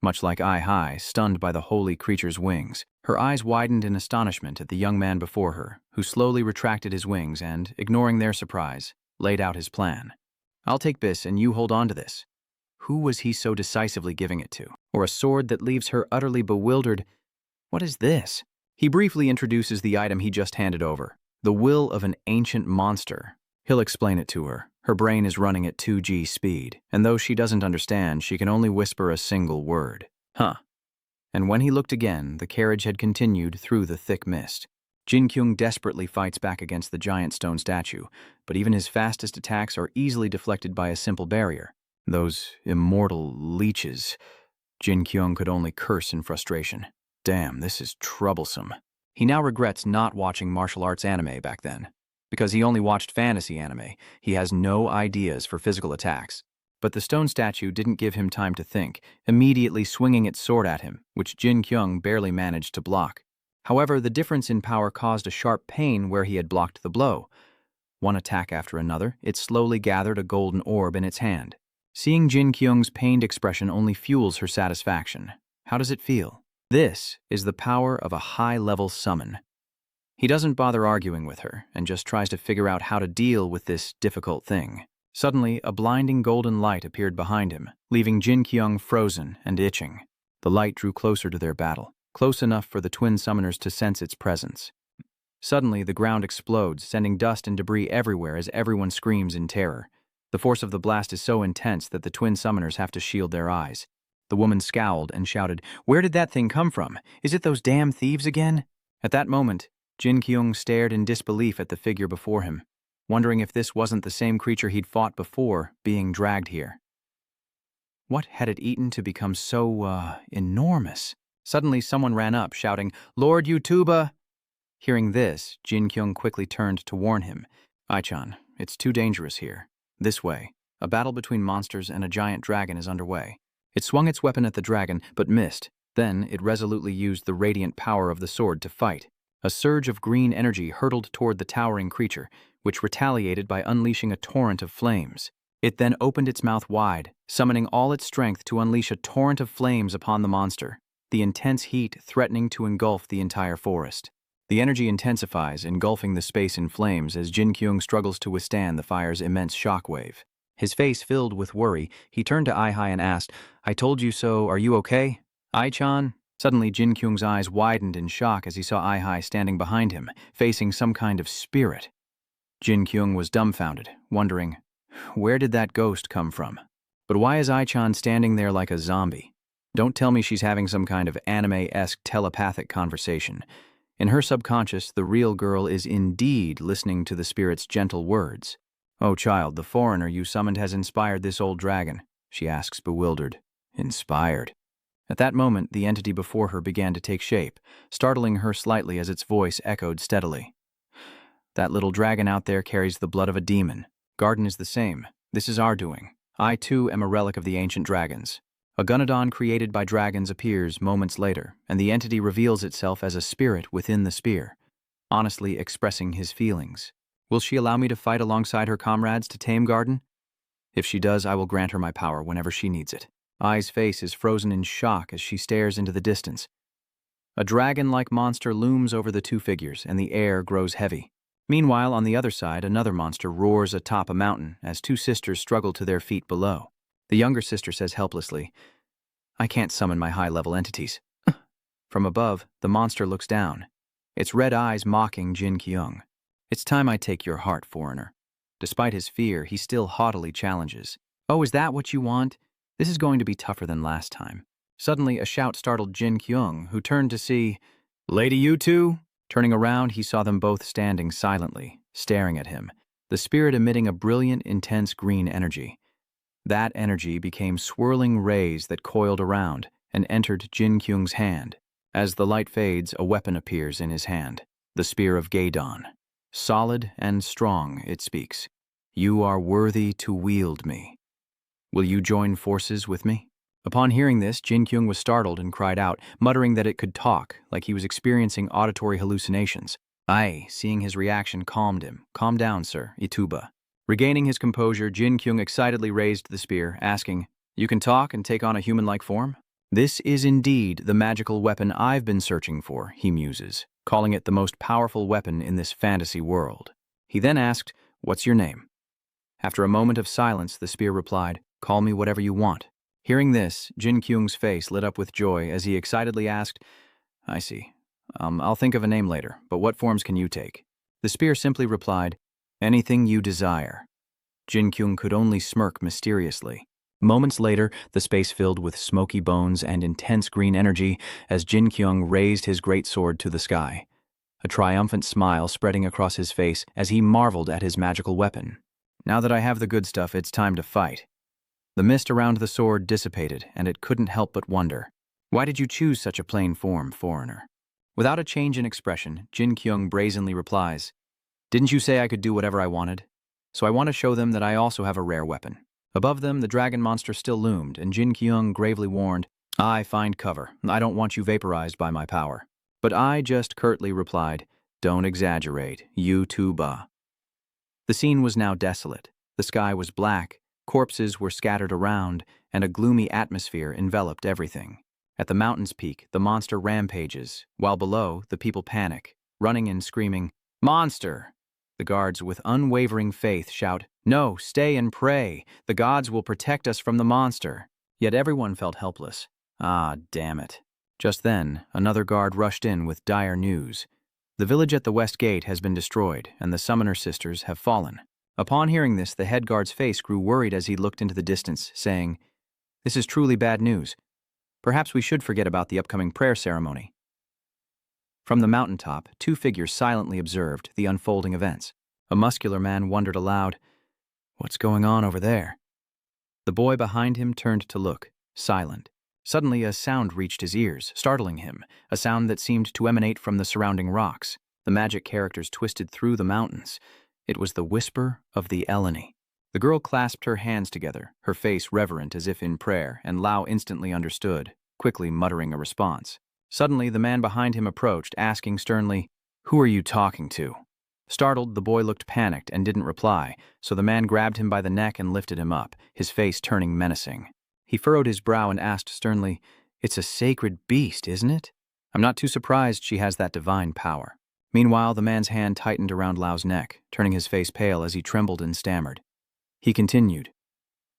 Much like Ai, stunned by the holy creature's wings, her eyes widened in astonishment at the young man before her, who slowly retracted his wings and, ignoring their surprise, laid out his plan. I'll take Biss and you hold on to this. Who was he so decisively giving it to? Or a sword that leaves her utterly bewildered? What is this? He briefly introduces the item he just handed over, the will of an ancient monster. He'll explain it to her. Her brain is running at 2G speed, and though she doesn't understand, she can only whisper a single word. Huh. And when he looked again, the carriage had continued through the thick mist. Jinkyouong desperately fights back against the giant stone statue, but even his fastest attacks are easily deflected by a simple barrier. Those immortal leeches. Jinkyouong could only curse in frustration. Damn, this is troublesome. He now regrets not watching martial arts anime back then. Because he only watched fantasy anime, he has no ideas for physical attacks. But the stone statue didn't give him time to think, immediately swinging its sword at him, which Jinkyouong barely managed to block. However, the difference in power caused a sharp pain where he had blocked the blow. One attack after another, it slowly gathered a golden orb in its hand. Seeing Jinkyung's pained expression only fuels her satisfaction. How does it feel? This is the power of a high-level summon. He doesn't bother arguing with her, and just tries to figure out how to deal with this difficult thing. Suddenly, a blinding golden light appeared behind him, leaving Jinkyouong frozen and itching. The light drew closer to their battle, close enough for the twin summoners to sense its presence. Suddenly, the ground explodes, sending dust and debris everywhere as everyone screams in terror. The force of the blast is so intense that the twin summoners have to shield their eyes. The woman scowled and shouted, "Where did that thing come from? Is it those damn thieves again?" At that moment, Jinkyouong stared in disbelief at the figure before him, wondering if this wasn't the same creature he'd fought before, being dragged here. What had it eaten to become so, enormous? Suddenly, someone ran up, shouting, "Lord Yutuba!" Hearing this, Jinkyouong quickly turned to warn him. "Ai-chan, it's too dangerous here. This way. A battle between monsters and a giant dragon is underway." It swung its weapon at the dragon, but missed. Then, it resolutely used the radiant power of the sword to fight. A surge of green energy hurtled toward the towering creature, which retaliated by unleashing a torrent of flames. It then opened its mouth wide, summoning all its strength to unleash a torrent of flames upon the monster, the intense heat threatening to engulf the entire forest. The energy intensifies, engulfing the space in flames as Jinkyouong struggles to withstand the fire's immense shockwave. His face filled with worry, he turned to Ai-hai and asked, "I told you so, are you okay?" "Ai-chan?" Suddenly, Jinkyung's eyes widened in shock as he saw Ai-hai standing behind him, facing some kind of spirit. Jinkyouong was dumbfounded, wondering, where did that ghost come from? But why is Ai-chan standing there like a zombie? Don't tell me she's having some kind of anime-esque telepathic conversation. In her subconscious, the real girl is indeed listening to the spirit's gentle words. "Oh, child, the foreigner you summoned has inspired this old dragon," she asks, bewildered. Inspired? At that moment, the entity before her began to take shape, startling her slightly as its voice echoed steadily. "That little dragon out there carries the blood of a demon. Garden is the same. This is our doing. I, too, am a relic of the ancient dragons." A Gunodon created by dragons appears moments later, and the entity reveals itself as a spirit within the spear, honestly expressing his feelings. "Will she allow me to fight alongside her comrades to tame Garden? If she does, I will grant her my power whenever she needs it." Ai's face is frozen in shock as she stares into the distance. A dragon-like monster looms over the two figures, and the air grows heavy. Meanwhile, on the other side, another monster roars atop a mountain as two sisters struggle to their feet below. The younger sister says helplessly, "I can't summon my high-level entities." From above, the monster looks down, its red eyes mocking Jinkyouong. "It's time I take your heart, foreigner." Despite his fear, he still haughtily challenges. "Oh, is that what you want? This is going to be tougher than last time." Suddenly, a shout startled Jinkyouong, who turned to see, "Lady, you two?" Turning around, he saw them both standing silently, staring at him, the spirit emitting a brilliant, intense green energy. That energy became swirling rays that coiled around and entered Jinkyung's hand. As the light fades, a weapon appears in his hand, the spear of Gaedon. Solid and strong, it speaks. "You are worthy to wield me. Will you join forces with me?" Upon hearing this, Jinkyouong was startled and cried out, muttering that it could talk, like he was experiencing auditory hallucinations. Ai, seeing his reaction, calmed him. "Calm down, sir, Ituba." Regaining his composure, Jinkyouong excitedly raised the spear, asking, "You can talk and take on a human-like form?" "This is indeed the magical weapon I've been searching for," he muses, calling it the most powerful weapon in this fantasy world. He then asked, "What's your name?" After a moment of silence, the spear replied, "Call me whatever you want." Hearing this, Jinkyung's face lit up with joy as he excitedly asked, "I see. I'll think of a name later, but what forms can you take?" The spear simply replied, "Anything you desire." Jinkyung could only smirk mysteriously. Moments later, the space filled with smoky bones and intense green energy as Jinkyung raised his greatsword to the sky, a triumphant smile spreading across his face as he marveled at his magical weapon. "Now that I have the good stuff, it's time to fight." The mist around the sword dissipated, and it couldn't help but wonder, "Why did you choose such a plain form, foreigner?" Without a change in expression, Jinkyung brazenly replies, "Didn't you say I could do whatever I wanted? So I want to show them that I also have a rare weapon." Above them, the dragon monster still loomed, and Jinkyung gravely warned, "I find cover. I don't want you vaporized by my power." But I just curtly replied, "Don't exaggerate. You too, ba." The scene was now desolate. The sky was black, corpses were scattered around, and a gloomy atmosphere enveloped everything. At the mountain's peak, the monster rampages, while below, the people panic, running and screaming, "Monster!" The guards, with unwavering faith, shout, "No, stay and pray. The gods will protect us from the monster." Yet everyone felt helpless. Ah, damn it. Just then, another guard rushed in with dire news. The village at the west gate has been destroyed, and the summoner sisters have fallen. Upon hearing this, the head guard's face grew worried as he looked into the distance, saying, "This is truly bad news. Perhaps we should forget about the upcoming prayer ceremony. From the mountaintop, two figures silently observed the unfolding events. A muscular man wondered aloud, "What's going on over there?" The boy behind him turned to look, silent. Suddenly a sound reached his ears, startling him, a sound that seemed to emanate from the surrounding rocks. The magic characters twisted through the mountains. It was the whisper of the Eleni. The girl clasped her hands together, her face reverent as if in prayer, and Lao instantly understood, quickly muttering a response. Suddenly, the man behind him approached, asking sternly, "Who are you talking to?" Startled, the boy looked panicked and didn't reply, so the man grabbed him by the neck and lifted him up, his face turning menacing. He furrowed his brow and asked sternly, "It's a sacred beast, isn't it? I'm not too surprised she has that divine power." Meanwhile, the man's hand tightened around Lao's neck, turning his face pale as he trembled and stammered. He continued,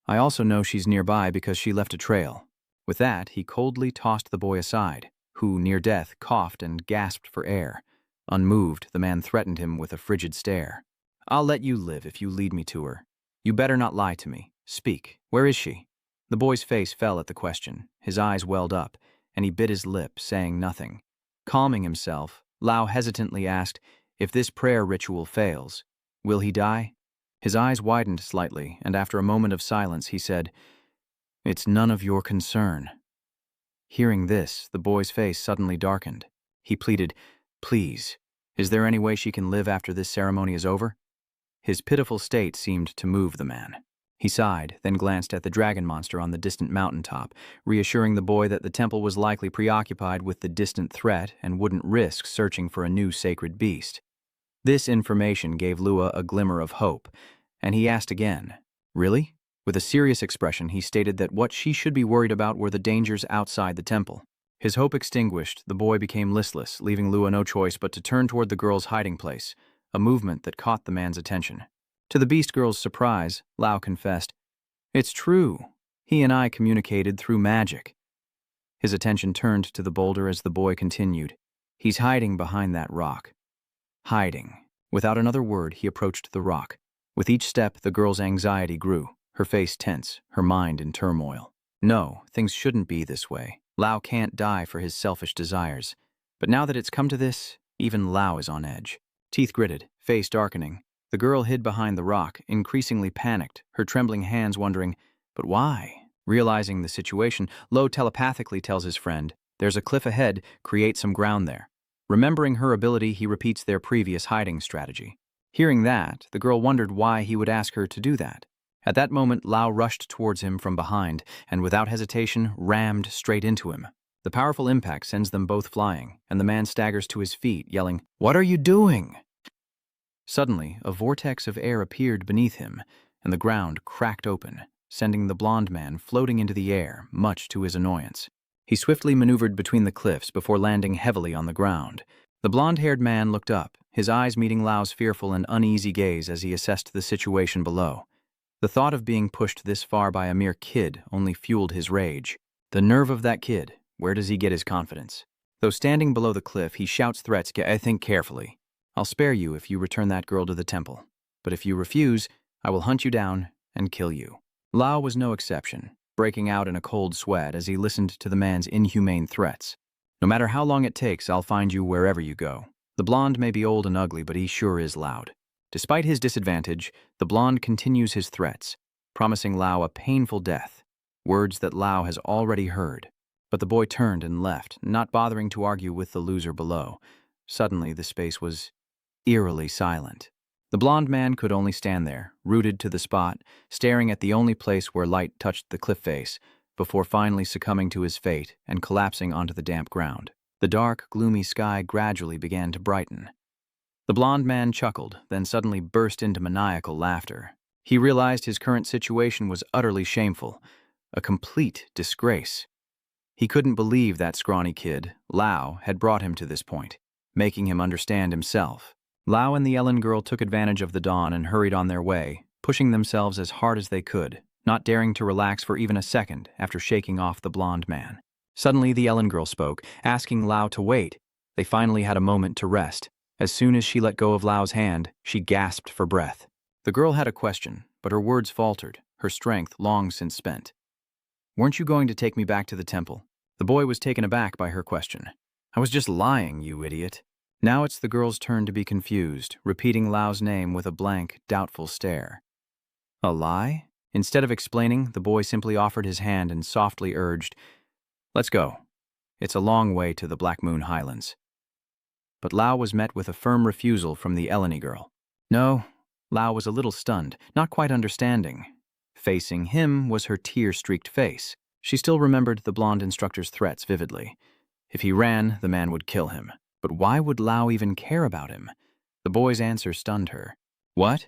"I also know she's nearby because she left a trail." With that, he coldly tossed the boy aside, who, near death, coughed and gasped for air. Unmoved, the man threatened him with a frigid stare. "I'll let you live if you lead me to her. You better not lie to me. Speak. Where is she?" The boy's face fell at the question. His eyes welled up, and he bit his lip, saying nothing. Calming himself, Lao hesitantly asked, "If this prayer ritual fails, will he die?" His eyes widened slightly, and after a moment of silence, he said, "It's none of your concern." Hearing this, the boy's face suddenly darkened. He pleaded, "Please, is there any way she can live after this ceremony is over?" His pitiful state seemed to move the man. He sighed, then glanced at the dragon monster on the distant mountaintop, reassuring the boy that the temple was likely preoccupied with the distant threat and wouldn't risk searching for a new sacred beast. This information gave Lua a glimmer of hope, and he asked again, "Really?" With a serious expression, he stated that what she should be worried about were the dangers outside the temple. His hope extinguished, the boy became listless, leaving Lua no choice but to turn toward the girl's hiding place, a movement that caught the man's attention. To the beast girl's surprise, Lao confessed, "It's true. He and I communicated through magic." His attention turned to the boulder as the boy continued, "He's hiding behind that rock." Hiding. Without another word, he approached the rock. With each step, the girl's anxiety grew, her face tense, her mind in turmoil. No, things shouldn't be this way. Lao can't die for his selfish desires. But now that it's come to this, even Lao is on edge. Teeth gritted, face darkening, the girl hid behind the rock, increasingly panicked, her trembling hands wondering, "But why?" Realizing the situation, Lo telepathically tells his friend, "There's a cliff ahead, create some ground there." Remembering her ability, he repeats their previous hiding strategy. Hearing that, the girl wondered why he would ask her to do that. At that moment, Lao rushed towards him from behind and, without hesitation, rammed straight into him. The powerful impact sends them both flying, and the man staggers to his feet, yelling, "What are you doing?" Suddenly, a vortex of air appeared beneath him, and the ground cracked open, sending the blond man floating into the air, much to his annoyance. He swiftly maneuvered between the cliffs before landing heavily on the ground. The blond-haired man looked up, his eyes meeting Lao's fearful and uneasy gaze as he assessed the situation below. The thought of being pushed this far by a mere kid only fueled his rage. The nerve of that kid, where does he get his confidence? Though standing below the cliff, he shouts threats, "I think carefully. I'll spare you if you return that girl to the temple. But if you refuse, I will hunt you down and kill you." Lao was no exception, breaking out in a cold sweat as he listened to the man's inhumane threats. "No matter how long it takes, I'll find you wherever you go. The blonde may be old and ugly, but he sure is loud." Despite his disadvantage, the blonde continues his threats, promising Lao a painful death, words that Lao has already heard. But the boy turned and left, not bothering to argue with the loser below. Suddenly, the space was eerily silent. The blond man could only stand there, rooted to the spot, staring at the only place where light touched the cliff face, before finally succumbing to his fate and collapsing onto the damp ground. The dark, gloomy sky gradually began to brighten. The blond man chuckled, then suddenly burst into maniacal laughter. He realized his current situation was utterly shameful, a complete disgrace. He couldn't believe that scrawny kid, Lao, had brought him to this point, making him understand himself. Lao and the Ellen girl took advantage of the dawn and hurried on their way, pushing themselves as hard as they could, not daring to relax for even a second after shaking off the blond man. Suddenly, the Ellen girl spoke, asking Lao to wait. They finally had a moment to rest. As soon as she let go of Lao's hand, she gasped for breath. The girl had a question, but her words faltered, her strength long since spent. "Weren't you going to take me back to the temple?" The boy was taken aback by her question. I was just lying, you idiot. Now it's the girl's turn to be confused, repeating Lao's name with a blank, doubtful stare. A lie? Instead of explaining, the boy simply offered his hand and softly urged, Let's go. It's a long way to the Black Moon Highlands. But Lao was met with a firm refusal from the Eleni girl. No, Lao was a little stunned, not quite understanding. Facing him was her tear-streaked face. She still remembered the blonde instructor's threats vividly. If he ran, the man would kill him. But why would Lao even care about him? The boy's answer stunned her. What?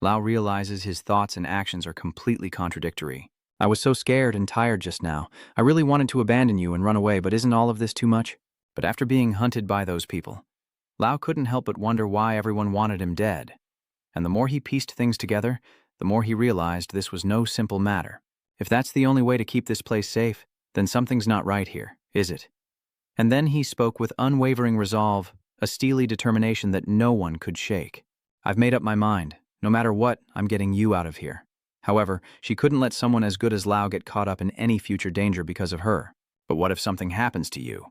Lao realizes his thoughts and actions are completely contradictory. I was so scared and tired just now. I really wanted to abandon you and run away, but isn't all of this too much? But after being hunted by those people, Lao couldn't help but wonder why everyone wanted him dead. And the more he pieced things together, the more he realized this was no simple matter. If that's the only way to keep this place safe, then something's not right here, is it? And then he spoke with unwavering resolve, a steely determination that no one could shake. I've made up my mind. No matter what, I'm getting you out of here. However, she couldn't let someone as good as Lao get caught up in any future danger because of her. But what if something happens to you?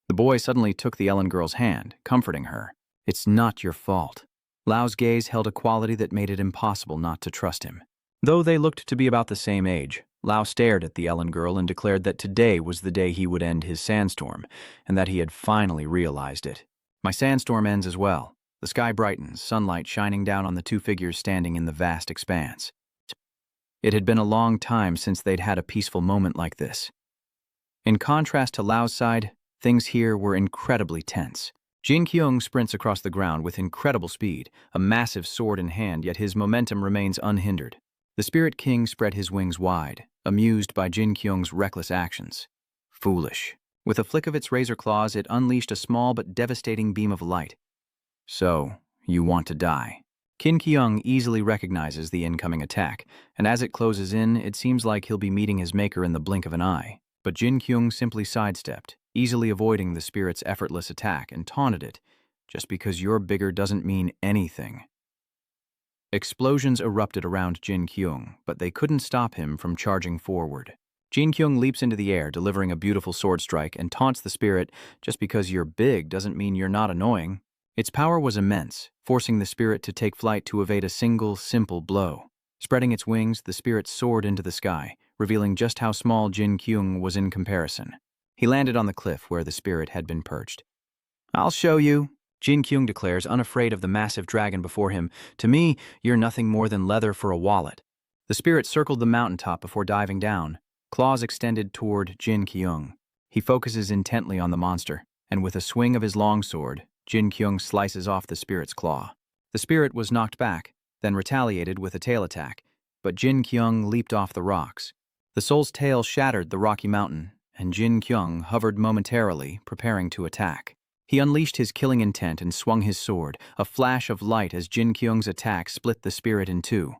The boy suddenly took the Ellen girl's hand, comforting her. It's not your fault. Lao's gaze held a quality that made it impossible not to trust him. Though they looked to be about the same age, Lao stared at the Ellen girl and declared that today was the day he would end his sandstorm, and that he had finally realized it. My sandstorm ends as well. The sky brightens, sunlight shining down on the two figures standing in the vast expanse. It had been a long time since they'd had a peaceful moment like this. In contrast to Lao's side, things here were incredibly tense. Jinqyouong sprints across the ground with incredible speed, a massive sword in hand, yet his momentum remains unhindered. The Spirit King spread his wings wide, amused by Jinqyouong's reckless actions. Foolish. With a flick of its razor claws, it unleashed a small but devastating beam of light. So, you want to die. Jinkyouong easily recognizes the incoming attack, and as it closes in, it seems like he'll be meeting his maker in the blink of an eye. But Jinqyouong simply sidestepped, easily avoiding the spirit's effortless attack, and taunted it, just because you're bigger doesn't mean anything. Explosions erupted around Jinqyouong, but they couldn't stop him from charging forward. Jinqyouong leaps into the air, delivering a beautiful sword strike, and taunts the spirit, just because you're big doesn't mean you're not annoying. Its power was immense, forcing the spirit to take flight to evade a single, simple blow. Spreading its wings, the spirit soared into the sky, revealing just how small Jinqyouong was in comparison. He landed on the cliff where the spirit had been perched. I'll show you, Jinqyouong declares, unafraid of the massive dragon before him. To me, you're nothing more than leather for a wallet. The spirit circled the mountaintop before diving down, claws extended toward Jinqyouong. He focuses intently on the monster, and with a swing of his longsword, Jinqyouong slices off the spirit's claw. The spirit was knocked back, then retaliated with a tail attack, but Jinqyouong leaped off the rocks. The soul's tail shattered the rocky mountain, and Jinqyouong hovered momentarily, preparing to attack. He unleashed his killing intent and swung his sword, a flash of light as Jinqyouong's attack split the spirit in two.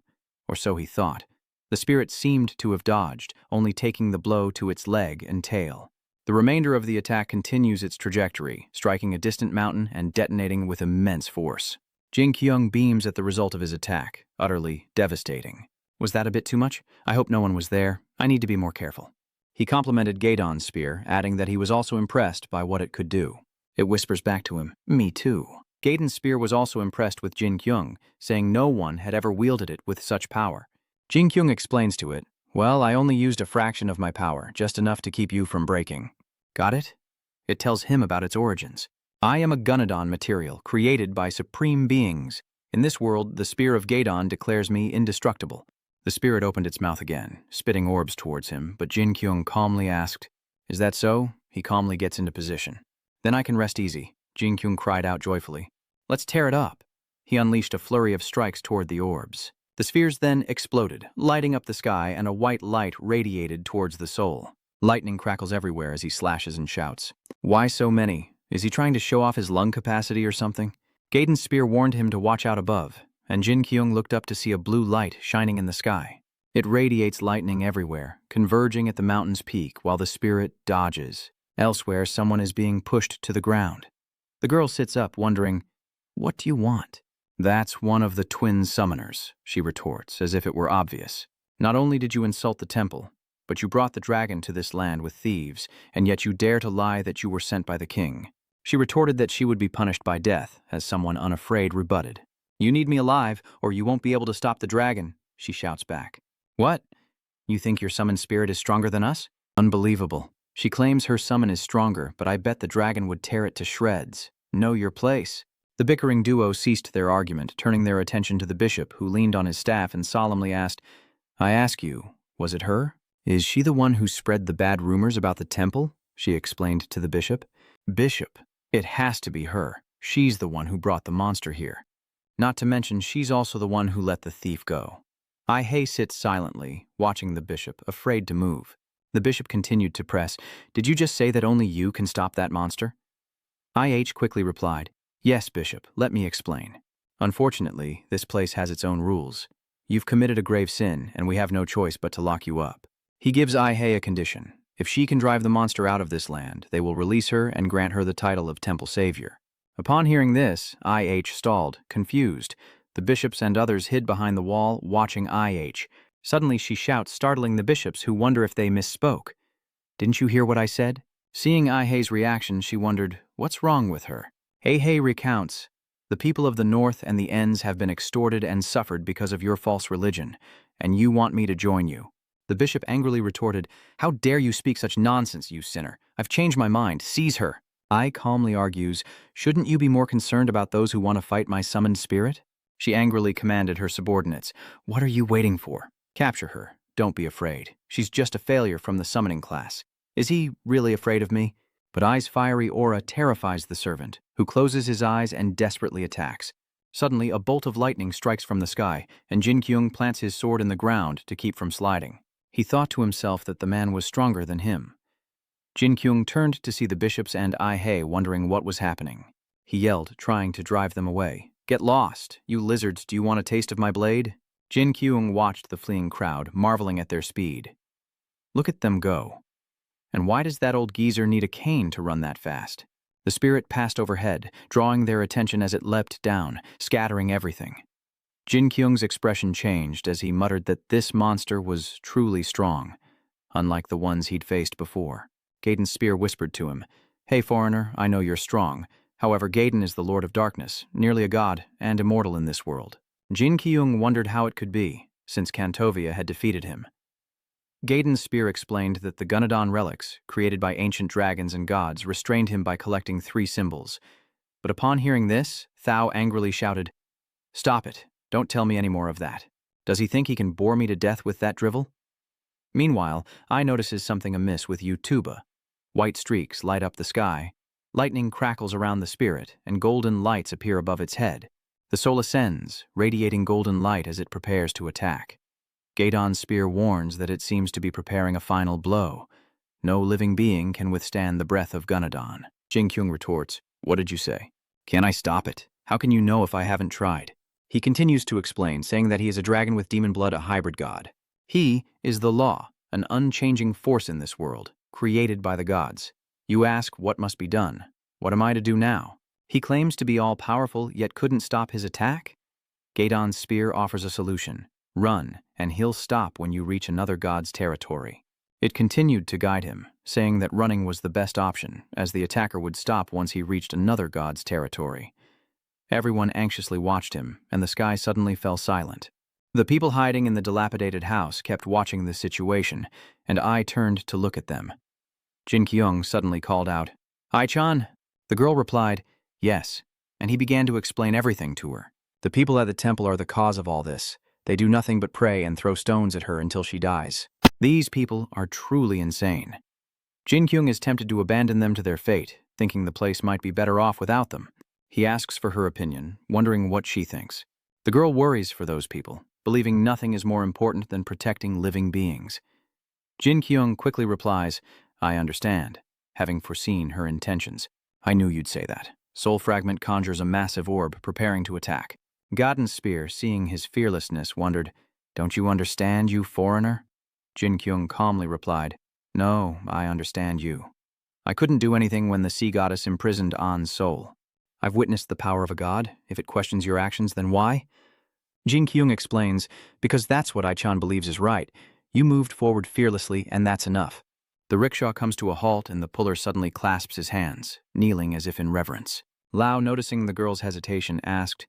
Or so he thought. The spirit seemed to have dodged, only taking the blow to its leg and tail. The remainder of the attack continues its trajectory, striking a distant mountain and detonating with immense force. Jinqyouong beams at the result of his attack, utterly devastating. Was that a bit too much? I hope no one was there. I need to be more careful. He complimented Gaedon's spear, adding that he was also impressed by what it could do. It whispers back to him, me too. Gaedon's spear was also impressed with Jinqyouong, saying no one had ever wielded it with such power. Jinqyouong explains to it, well, I only used a fraction of my power, just enough to keep you from breaking. Got it? It tells him about its origins. I am a Gunadon material, created by supreme beings. In this world, the spear of Gaedon declares me indestructible. The spirit opened its mouth again, spitting orbs towards him, but Jinqyouong calmly asked, is that so? He calmly gets into position. Then I can rest easy, Jinqyouong cried out joyfully. Let's tear it up. He unleashed a flurry of strikes toward the orbs. The spheres then exploded, lighting up the sky, and a white light radiated towards the soul. Lightning crackles everywhere as he slashes and shouts. Why so many? Is he trying to show off his lung capacity or something? Gaedon's spear warned him to watch out above, and Jinqyouong looked up to see a blue light shining in the sky. It radiates lightning everywhere, converging at the mountain's peak while the spirit dodges. Elsewhere, someone is being pushed to the ground. The girl sits up, wondering, what do you want? That's one of the twin summoners, she retorts, as if it were obvious. Not only did you insult the temple, But you brought the dragon to this land with thieves, and yet you dare to lie that you were sent by the king. She retorted that she would be punished by death, as someone unafraid rebutted. You need me alive, or you won't be able to stop the dragon, she shouts back. What? You think your summoned spirit is stronger than us? Unbelievable. She claims her summon is stronger, but I bet the dragon would tear it to shreds. Know your place. The bickering duo ceased their argument, turning their attention to the bishop, who leaned on his staff and solemnly asked, I ask you, was it her? Is she the one who spread the bad rumors about the temple? She explained to the bishop. Bishop, it has to be her. She's the one who brought the monster here. Not to mention, she's also the one who let the thief go. Ai-hei sits silently, watching the bishop, afraid to move. The bishop continued to press, Did you just say that only you can stop that monster? I-H quickly replied, Yes, bishop, let me explain. Unfortunately, this place has its own rules. You've committed a grave sin, and we have no choice but to lock you up. He gives Ai-hei a condition. If she can drive the monster out of this land, they will release her and grant her the title of temple savior. Upon hearing this, I-H stalled, confused. The bishops and others hid behind the wall, watching I-H. Suddenly she shouts, startling the bishops, who wonder if they misspoke. Didn't you hear what I said? Seeing Ai-hei's reaction, she wondered, what's wrong with her? Ai-hei recounts, the people of the north and the ends have been extorted and suffered because of your false religion, and you want me to join you. The bishop angrily retorted, How dare you speak such nonsense, you sinner? I've changed my mind. Seize her. I calmly argues, Shouldn't you be more concerned about those who want to fight my summoned spirit? She angrily commanded her subordinates, What are you waiting for? Capture her. Don't be afraid. She's just a failure from the summoning class. Is he really afraid of me? But Ai's fiery aura terrifies the servant, who closes his eyes and desperately attacks. Suddenly, a bolt of lightning strikes from the sky, and Jinkyouong plants his sword in the ground to keep from sliding. He thought to himself that the man was stronger than him. Jinkyouong turned to see the bishops and Ai-hei, wondering what was happening. He yelled, trying to drive them away. Get lost! You lizards, do you want a taste of my blade? Jinkyouong watched the fleeing crowd, marveling at their speed. Look at them go. And why does that old geezer need a cane to run that fast? The spirit passed overhead, drawing their attention as it leapt down, scattering everything. Jinkyung's expression changed as he muttered that this monster was truly strong, unlike the ones he'd faced before. Gaeden's spear whispered to him, Hey, foreigner, I know you're strong. However, Gaeden is the Lord of Darkness, nearly a god, and immortal in this world. Jinqyouong wondered how it could be, since Kantovia had defeated him. Gaeden's spear explained that the Gunadon relics, created by ancient dragons and gods, restrained him by collecting 3 symbols. But upon hearing this, Thao angrily shouted, Stop it. Don't tell me any more of that. Does he think he can bore me to death with that drivel? Meanwhile, I notices something amiss with Yutuba. White streaks light up the sky. Lightning crackles around the spirit, and golden lights appear above its head. The soul ascends, radiating golden light as it prepares to attack. Gaedon's spear warns that it seems to be preparing a final blow. No living being can withstand the breath of Gunadon. Jinkyouong retorts, What did you say? Can I stop it? How can you know if I haven't tried? He continues to explain, saying that he is a dragon with demon blood, a hybrid god. He is the law, an unchanging force in this world, created by the gods. You ask, what must be done? What am I to do now? He claims to be all-powerful, yet couldn't stop his attack? Gaedon's spear offers a solution. Run, and he'll stop when you reach another god's territory. It continued to guide him, saying that running was the best option, as the attacker would stop once he reached another god's territory. Everyone anxiously watched him, and the sky suddenly fell silent. The people hiding in the dilapidated house kept watching the situation, and I turned to look at them. Jinkyouong suddenly called out, Ai-chan? The girl replied, Yes, and he began to explain everything to her. The people at the temple are the cause of all this. They do nothing but pray and throw stones at her until she dies. These people are truly insane. Jinkyouong is tempted to abandon them to their fate, thinking the place might be better off without them. He asks for her opinion, wondering what she thinks. The girl worries for those people, believing nothing is more important than protecting living beings. Jinkyouong quickly replies, I understand, having foreseen her intentions. I knew you'd say that. Soul Fragment conjures a massive orb, preparing to attack. Gaeden's spear, seeing his fearlessness, wondered, Don't you understand, you foreigner? Jinkyouong calmly replied, No, I understand you. I couldn't do anything when the sea goddess imprisoned An's soul. I've witnessed the power of a god. If it questions your actions, then why? Jinkyouong explains, Because that's what Ai-chan believes is right. You moved forward fearlessly, and that's enough. The rickshaw comes to a halt, and the puller suddenly clasps his hands, kneeling as if in reverence. Lao, noticing the girl's hesitation, asked,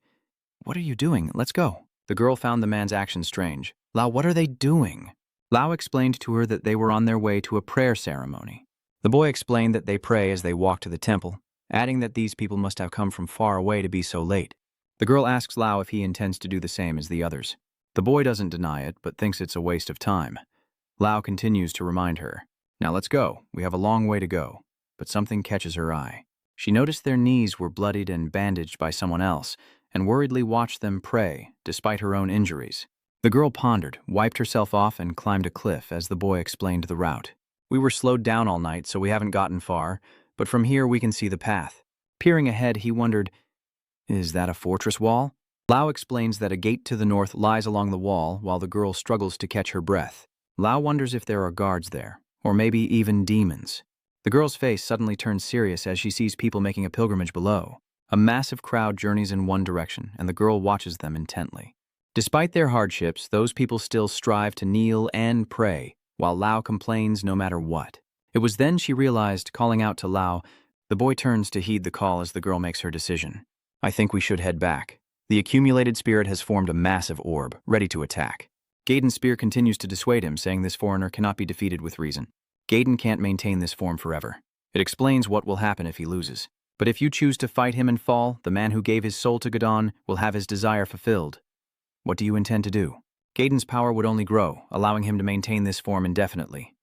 "What are you doing? Let's go." The girl found the man's action strange. "Lao, what are they doing?" Lao explained to her that they were on their way to a prayer ceremony. The boy explained that they pray as they walk to the temple, adding that these people must have come from far away to be so late. The girl asks Lao if he intends to do the same as the others. The boy doesn't deny it, but thinks it's a waste of time. Lao continues to remind her, "Now let's go. We have a long way to go." But something catches her eye. She noticed their knees were bloodied and bandaged by someone else, and worriedly watched them pray, despite her own injuries. The girl pondered, wiped herself off, and climbed a cliff as the boy explained the route. "We were slowed down all night, so we haven't gotten far, but from here we can see the path." Peering ahead, he wondered, "Is that a fortress wall?" Lao explains that a gate to the north lies along the wall while the girl struggles to catch her breath. Lao wonders if there are guards there, or maybe even demons. The girl's face suddenly turns serious as she sees people making a pilgrimage below. A massive crowd journeys in one direction, and the girl watches them intently. Despite their hardships, those people still strive to kneel and pray, while Lao complains no matter what. It was then she realized, calling out to Lao. The boy turns to heed the call as the girl makes her decision. "I think we should head back. The accumulated spirit has formed a massive orb, ready to attack." Gaydon's spear continues to dissuade him, saying this foreigner cannot be defeated with reason. Gaydon can't maintain this form forever. It explains what will happen if he loses. But if you choose to fight him and fall, the man who gave his soul to Gadon will have his desire fulfilled. What do you intend to do? Gaydon's power would only grow, allowing him to maintain this form indefinitely.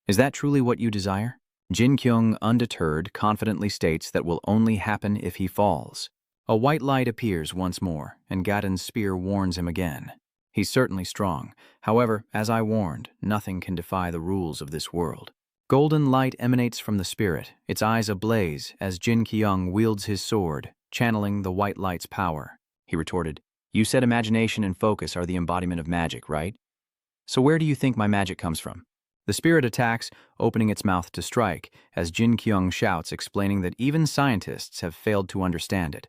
Is that truly what you desire? Jinkyouong, undeterred, confidently states that will only happen if he falls. A white light appears once more, and Gadon's spear warns him again. He's certainly strong. However, as I warned, nothing can defy the rules of this world. Golden light emanates from the spirit, its eyes ablaze as Jinqyouong wields his sword, channeling the white light's power. He retorted, "You said imagination and focus are the embodiment of magic, right? So where do you think my magic comes from?" The spirit attacks, opening its mouth to strike, as Jinqyouong shouts, explaining that even scientists have failed to understand it,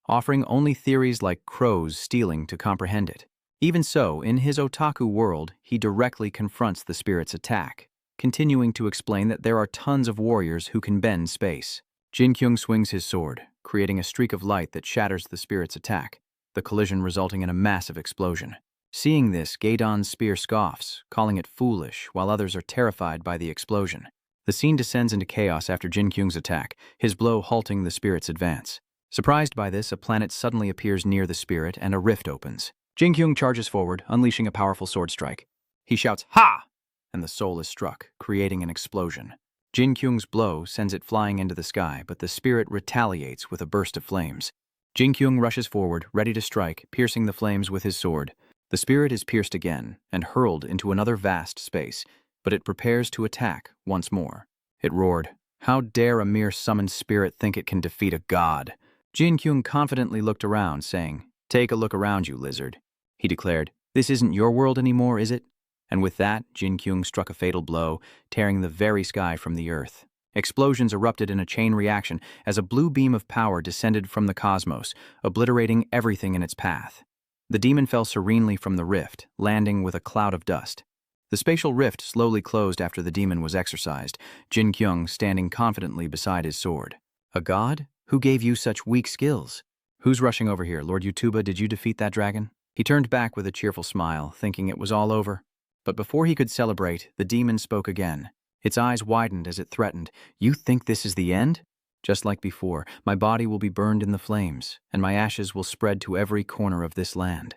offering only theories like crows stealing to comprehend it. Even so, in his otaku world, he directly confronts the spirit's attack, continuing to explain that there are tons of warriors who can bend space. Jinkyouong swings his sword, creating a streak of light that shatters the spirit's attack, the collision resulting in a massive explosion. Seeing this, Gadon's spear scoffs, calling it foolish, while others are terrified by the explosion. The scene descends into chaos after Jinkyung's attack, his blow halting the spirit's advance. Surprised by this, a planet suddenly appears near the spirit and a rift opens. Jinkyouong charges forward, unleashing a powerful sword strike. He shouts, "Ha!" and the soul is struck, creating an explosion. Jinkyung's blow sends it flying into the sky, but the spirit retaliates with a burst of flames. Jinkyouong rushes forward, ready to strike, piercing the flames with his sword. The spirit is pierced again and hurled into another vast space, but it prepares to attack once more. It roared, "How dare a mere summoned spirit think it can defeat a god?" Jinkyouong confidently looked around, saying, "Take a look around you, lizard." He declared, "This isn't your world anymore, is it?" And with that, Jinkyouong struck a fatal blow, tearing the very sky from the earth. Explosions erupted in a chain reaction as a blue beam of power descended from the cosmos, obliterating everything in its path. The demon fell serenely from the rift, landing with a cloud of dust. The spatial rift slowly closed after the demon was exorcised, Jinkyouong standing confidently beside his sword. "A god? Who gave you such weak skills?" "Who's rushing over here? Lord Yutuba, did you defeat that dragon?" He turned back with a cheerful smile, thinking it was all over. But before he could celebrate, the demon spoke again. Its eyes widened as it threatened, "You think this is the end?" "Just like before, my body will be burned in the flames, and my ashes will spread to every corner of this land."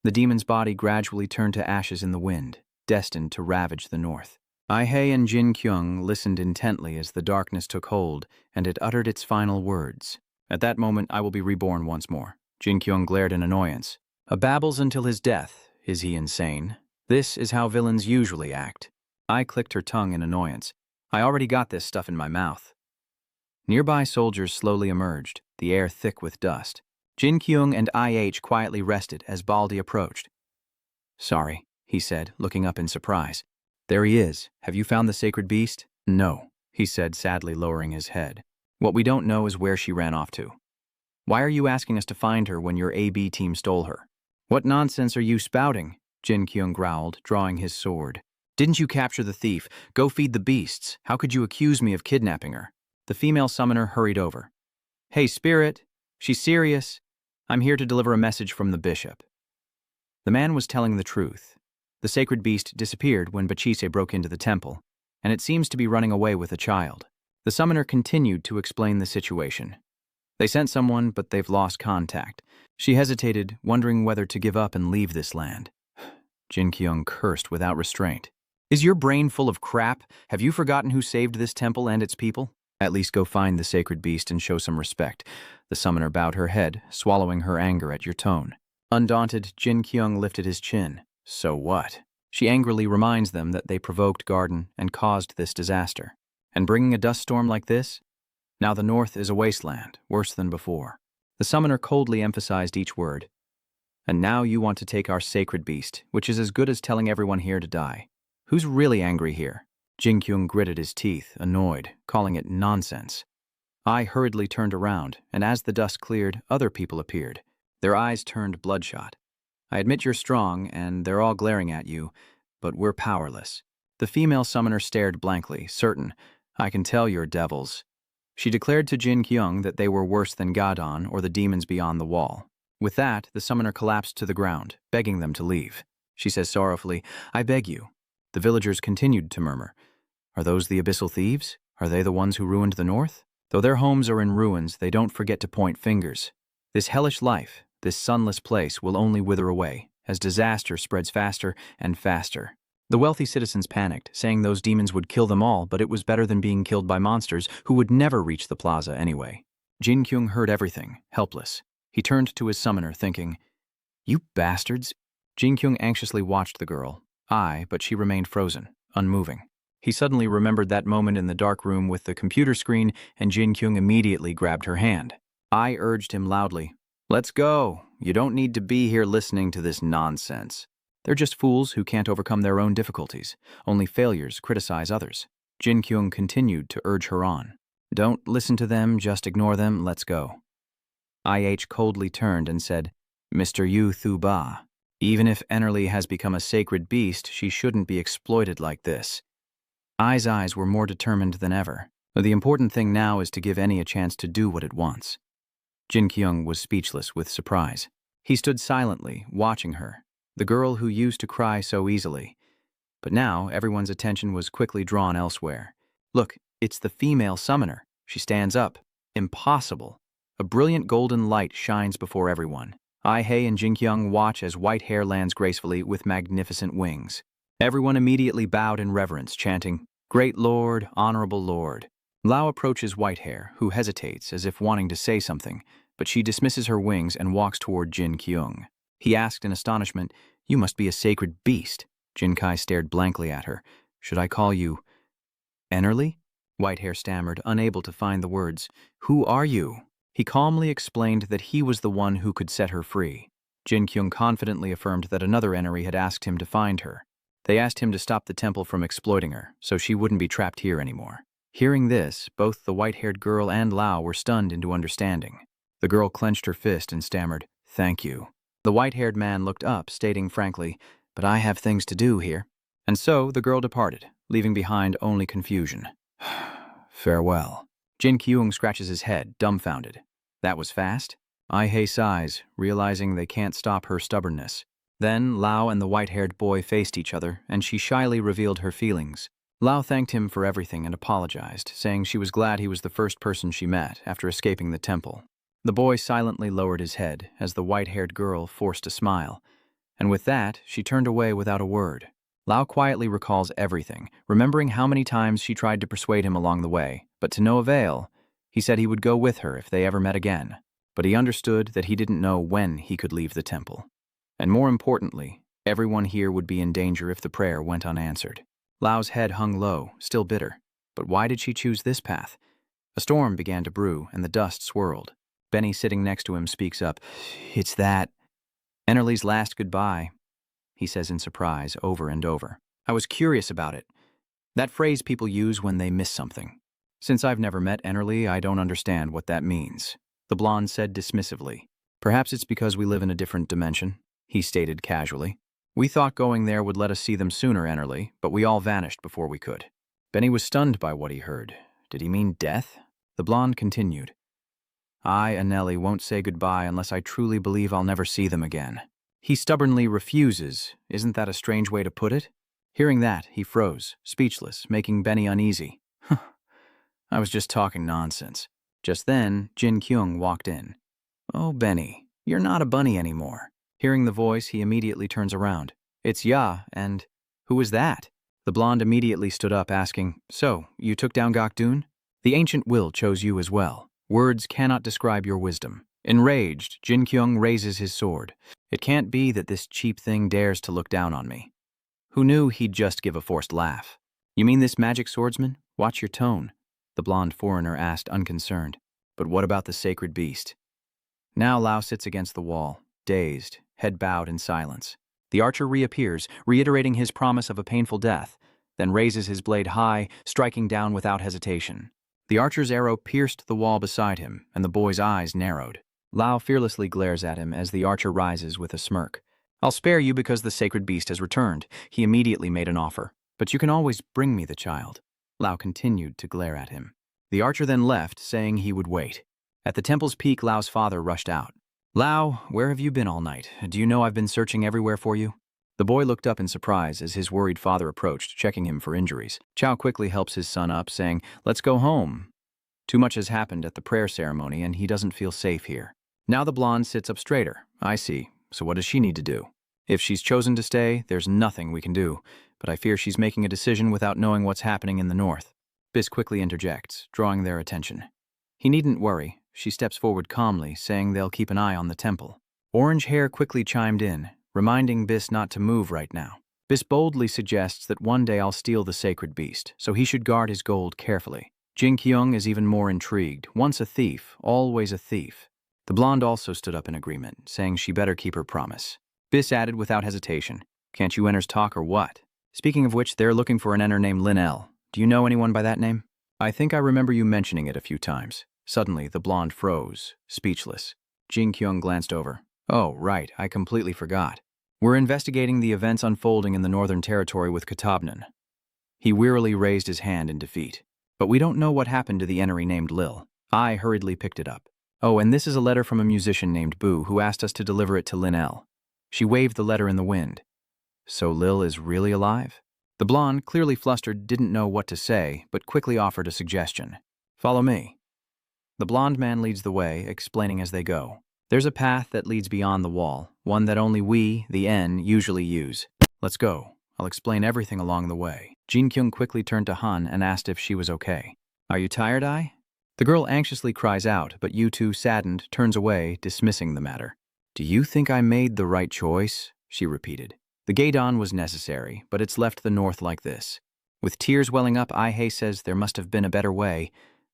The demon's body gradually turned to ashes in the wind, destined to ravage the north. Aihei and Jinkyouong listened intently as the darkness took hold, and it uttered its final words. "At that moment, I will be reborn once more." Jinkyouong glared in annoyance. "A babbles until his death. Is he insane? This is how villains usually act." I clicked her tongue in annoyance. "I already got this stuff in my mouth." Nearby soldiers slowly emerged, the air thick with dust. Jinkyouong and IH quietly rested as Baldi approached. "Sorry," he said, looking up in surprise. "There he is. Have you found the sacred beast?" "No," he said, sadly lowering his head. "What we don't know is where she ran off to." "Why are you asking us to find her when your AB team stole her?" "What nonsense are you spouting? Jinkyouong growled, drawing his sword. Didn't you capture the thief? Go feed the beasts. How could you accuse me of kidnapping her? The female summoner hurried over. Hey, spirit. She's serious. I'm here to deliver a message from the bishop. The man was telling the truth. The sacred beast disappeared when Bachise broke into the temple, and it seems to be running away with a child. The summoner continued to explain the situation. They sent someone, but they've lost contact. She hesitated, wondering whether to give up and leave this land. Jinkyouong cursed without restraint. Is your brain full of crap? Have you forgotten who saved this temple and its people? At least go find the sacred beast and show some respect. The summoner bowed her head, swallowing her anger at your tone. Undaunted, Jinkyouong lifted his chin. So what? She angrily reminds them that they provoked Garden and caused this disaster. And bringing a dust storm like this? Now the north is a wasteland, worse than before. The summoner coldly emphasized each word. And now you want to take our sacred beast, which is as good as telling everyone here to die. Who's really angry here? Jinkyouong gritted his teeth, annoyed, calling it nonsense. I hurriedly turned around, and as the dust cleared, other people appeared. Their eyes turned bloodshot. I admit you're strong, and they're all glaring at you, but we're powerless. The female summoner stared blankly, certain. I can tell you're devils. She declared to Jinkyouong that they were worse than Gadon or the demons beyond the wall. With that, the summoner collapsed to the ground, begging them to leave. She says sorrowfully, I beg you. The villagers continued to murmur. Are those the abyssal thieves? Are they the ones who ruined the north? Though their homes are in ruins, they don't forget to point fingers. This hellish life, this sunless place will only wither away, as disaster spreads faster and faster. The wealthy citizens panicked, saying those demons would kill them all, but it was better than being killed by monsters who would never reach the plaza anyway. Jinkyouong heard everything, helpless. He turned to his summoner, thinking, You bastards! Jinkyouong anxiously watched the girl. But she remained frozen, unmoving. He suddenly remembered that moment in the dark room with the computer screen, and Jinkyouong immediately grabbed her hand. I urged him loudly, Let's go. You don't need to be here listening to this nonsense. They're just fools who can't overcome their own difficulties. Only failures criticize others. Jinkyouong continued to urge her on. Don't listen to them, just ignore them, let's go. IH coldly turned and said, Mr. Yu Thu Ba, even if Enerly has become a sacred beast, she shouldn't be exploited like this. I's eyes were more determined than ever. The important thing now is to give Any a chance to do what it wants. Jinkyouong was speechless with surprise. He stood silently, watching her, the girl who used to cry so easily. But now everyone's attention was quickly drawn elsewhere. Look, it's the female summoner. She stands up. Impossible. A brilliant golden light shines before everyone. Ai-hei and Jinkyouong watch as white hair lands gracefully with magnificent wings. Everyone immediately bowed in reverence, chanting, Great Lord, Honorable Lord. Lao approaches white hair, who hesitates as if wanting to say something, but she dismisses her wings and walks toward Jinkyouong. He asked in astonishment, You must be a sacred beast. Jinkai stared blankly at her. Should I call you Enerly? Whitehair stammered, unable to find the words. Who are you? He calmly explained that he was the one who could set her free. Jinkyouong confidently affirmed that another Enery had asked him to find her. They asked him to stop the temple from exploiting her, so she wouldn't be trapped here anymore. Hearing this, both the white-haired girl and Lao were stunned into understanding. The girl clenched her fist and stammered, Thank you. The white-haired man looked up, stating frankly, But I have things to do here. And so the girl departed, leaving behind only confusion. Farewell. Jinkyouong scratches his head, dumbfounded. That was fast? Ai-hei sighs, realizing they can't stop her stubbornness. Then Lao and the white-haired boy faced each other, and she shyly revealed her feelings. Lao thanked him for everything and apologized, saying she was glad he was the first person she met after escaping the temple. The boy silently lowered his head as the white-haired girl forced a smile, and with that, she turned away without a word. Lao quietly recalls everything, remembering how many times she tried to persuade him along the way, but to no avail. He said he would go with her if they ever met again, but he understood that he didn't know when he could leave the temple. And more importantly, everyone here would be in danger if the prayer went unanswered. Lao's head hung low, still bitter. But why did she choose this path? A storm began to brew, and the dust swirled. Benny, sitting next to him, speaks up. It's that Enerly's last goodbye, he says in surprise, over and over. I was curious about it. That phrase people use when they miss something. Since I've never met Enerly, I don't understand what that means. The blonde said dismissively. Perhaps it's because we live in a different dimension, he stated casually. We thought going there would let us see them sooner, Ennerly, but we all vanished before we could. Benny was stunned by what he heard. Did he mean death? The blonde continued. I and Nellie won't say goodbye unless I truly believe I'll never see them again. He stubbornly refuses. Isn't that a strange way to put it? Hearing that, he froze, speechless, making Benny uneasy. I was just talking nonsense. Just then, Jinkyouong walked in. Oh, Benny, you're not a bunny anymore. Hearing the voice, he immediately turns around. It's Ya, and who is that? The blonde immediately stood up, asking, So, you took down Gokdun? The ancient will chose you as well. Words cannot describe your wisdom. Enraged, Jinkyouong raises his sword. It can't be that this cheap thing dares to look down on me. Who knew he'd just give a forced laugh? You mean this magic swordsman? Watch your tone, the blonde foreigner asked, unconcerned. But what about the sacred beast? Now Lao sits against the wall, dazed, head bowed in silence. The archer reappears, reiterating his promise of a painful death, then raises his blade high, striking down without hesitation. The archer's arrow pierced the wall beside him, and the boy's eyes narrowed. Lao fearlessly glares at him as the archer rises with a smirk. I'll spare you because the sacred beast has returned. He immediately made an offer. But you can always bring me the child. Lao continued to glare at him. The archer then left, saying he would wait. At the temple's peak, Lao's father rushed out. Lao, where have you been all night? Do you know I've been searching everywhere for you? The boy looked up in surprise as his worried father approached, checking him for injuries. Chow quickly helps his son up, saying, Let's go home. Too much has happened at the prayer ceremony, and he doesn't feel safe here. Now the blonde sits up straighter. I see. So what does she need to do? If she's chosen to stay, there's nothing we can do, but I fear she's making a decision without knowing what's happening in the north. Bis quickly interjects, drawing their attention. He needn't worry. She steps forward calmly, saying they'll keep an eye on the temple. Orange Hair quickly chimed in, reminding Bis not to move right now. Bis boldly suggests that one day I'll steal the sacred beast, so he should guard his gold carefully. Jinqyouong is even more intrigued. Once a thief, always a thief. The blonde also stood up in agreement, saying she better keep her promise. Bis added without hesitation, Can't you Enners talk or what? Speaking of which, they're looking for an Enner named Lin-El. Do you know anyone by that name? I think I remember you mentioning it a few times. Suddenly, the blonde froze, speechless. Jinkyouong glanced over. Oh, right, I completely forgot. We're investigating the events unfolding in the Northern Territory with Katabnan. He wearily raised his hand in defeat. But we don't know what happened to the Ennery named Lil. I hurriedly picked it up. Oh, and this is a letter from a musician named Boo who asked us to deliver it to Lin-El. She waved the letter in the wind. So Lil is really alive? The blonde, clearly flustered, didn't know what to say, but quickly offered a suggestion. Follow me. The blonde man leads the way, explaining as they go. There's a path that leads beyond the wall, one that only we, the N, usually use. Let's go. I'll explain everything along the way. Jinkyouong quickly turned to Han and asked if she was okay. Are you tired, Ai? The girl anxiously cries out, but Yu-Tu, saddened, turns away, dismissing the matter. Do you think I made the right choice? She repeated. The Gaydon was necessary, but it's left the north like this. With tears welling up, Ai says there must have been a better way.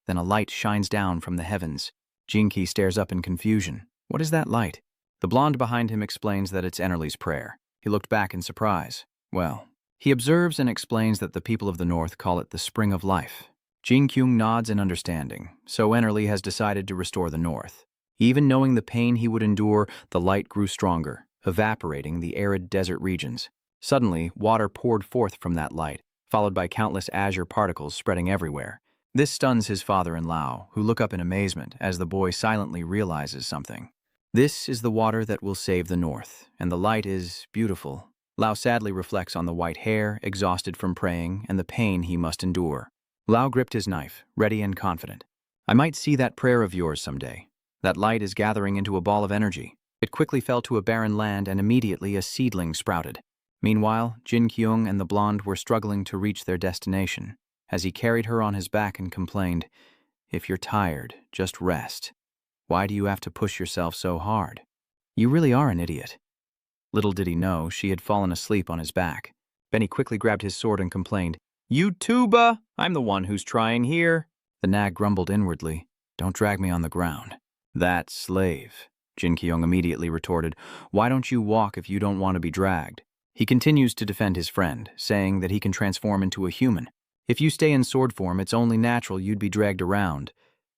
Then a light shines down from the heavens. Jinky stares up in confusion. What is that light? The blonde behind him explains that it's Ennerly's prayer. He looked back in surprise. Well, he observes and explains that the people of the north call it the spring of life. Jinkyouong nods in understanding, so Ennerly has decided to restore the north. Even knowing the pain he would endure, the light grew stronger, evaporating the arid desert regions. Suddenly, water poured forth from that light, followed by countless azure particles spreading everywhere. This stuns his father and Lao, who look up in amazement as the boy silently realizes something. This is the water that will save the north, and the light is beautiful. Lao sadly reflects on the white hair, exhausted from praying, and the pain he must endure. Lao gripped his knife, ready and confident. I might see that prayer of yours someday. That light is gathering into a ball of energy. It quickly fell to a barren land, and immediately a seedling sprouted. Meanwhile, Jinkyouong and the blonde were struggling to reach their destination, as he carried her on his back and complained, If you're tired, just rest. Why do you have to push yourself so hard? You really are an idiot. Little did he know, she had fallen asleep on his back. Benny quickly grabbed his sword and complained, You tuba! I'm the one who's trying here. The nag grumbled inwardly, Don't drag me on the ground. That slave, Jinkyouong immediately retorted, Why don't you walk if you don't want to be dragged? He continues to defend his friend, saying that he can transform into a human. If you stay in sword form, it's only natural you'd be dragged around.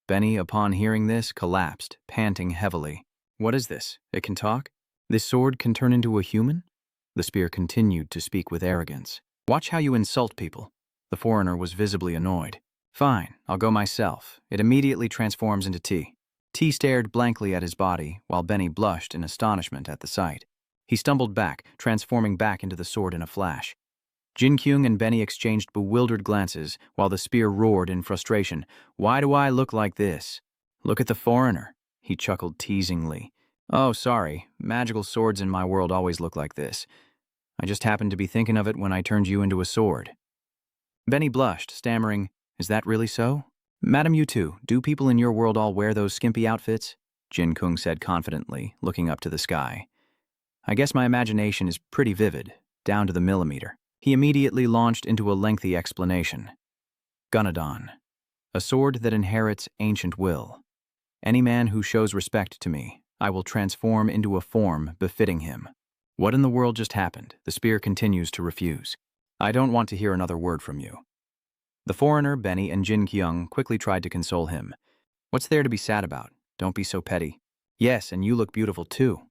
Benny, upon hearing this, collapsed, panting heavily. What is this? It can talk? This sword can turn into a human? The spear continued to speak with arrogance. Watch how you insult people. The foreigner was visibly annoyed. Fine, I'll go myself. It immediately transforms into T. T stared blankly at his body, while Benny blushed in astonishment at the sight. He stumbled back, transforming back into the sword in a flash. Jinkyouong and Benny exchanged bewildered glances, while the spear roared in frustration. Why do I look like this? Look at the foreigner, he chuckled teasingly. Oh, sorry, magical swords in my world always look like this. I just happened to be thinking of it when I turned you into a sword. Benny blushed, stammering, Is that really so? Madam, you too, do people in your world all wear those skimpy outfits? Jinkyouong said confidently, looking up to the sky. I guess my imagination is pretty vivid, down to the millimeter. He immediately launched into a lengthy explanation. Gunnadon, a sword that inherits ancient will. Any man who shows respect to me, I will transform into a form befitting him. What in the world just happened? The spear continues to refuse. I don't want to hear another word from you. The foreigner, Benny, and Jinkyouong quickly tried to console him. What's there to be sad about? Don't be so petty. Yes, and you look beautiful too.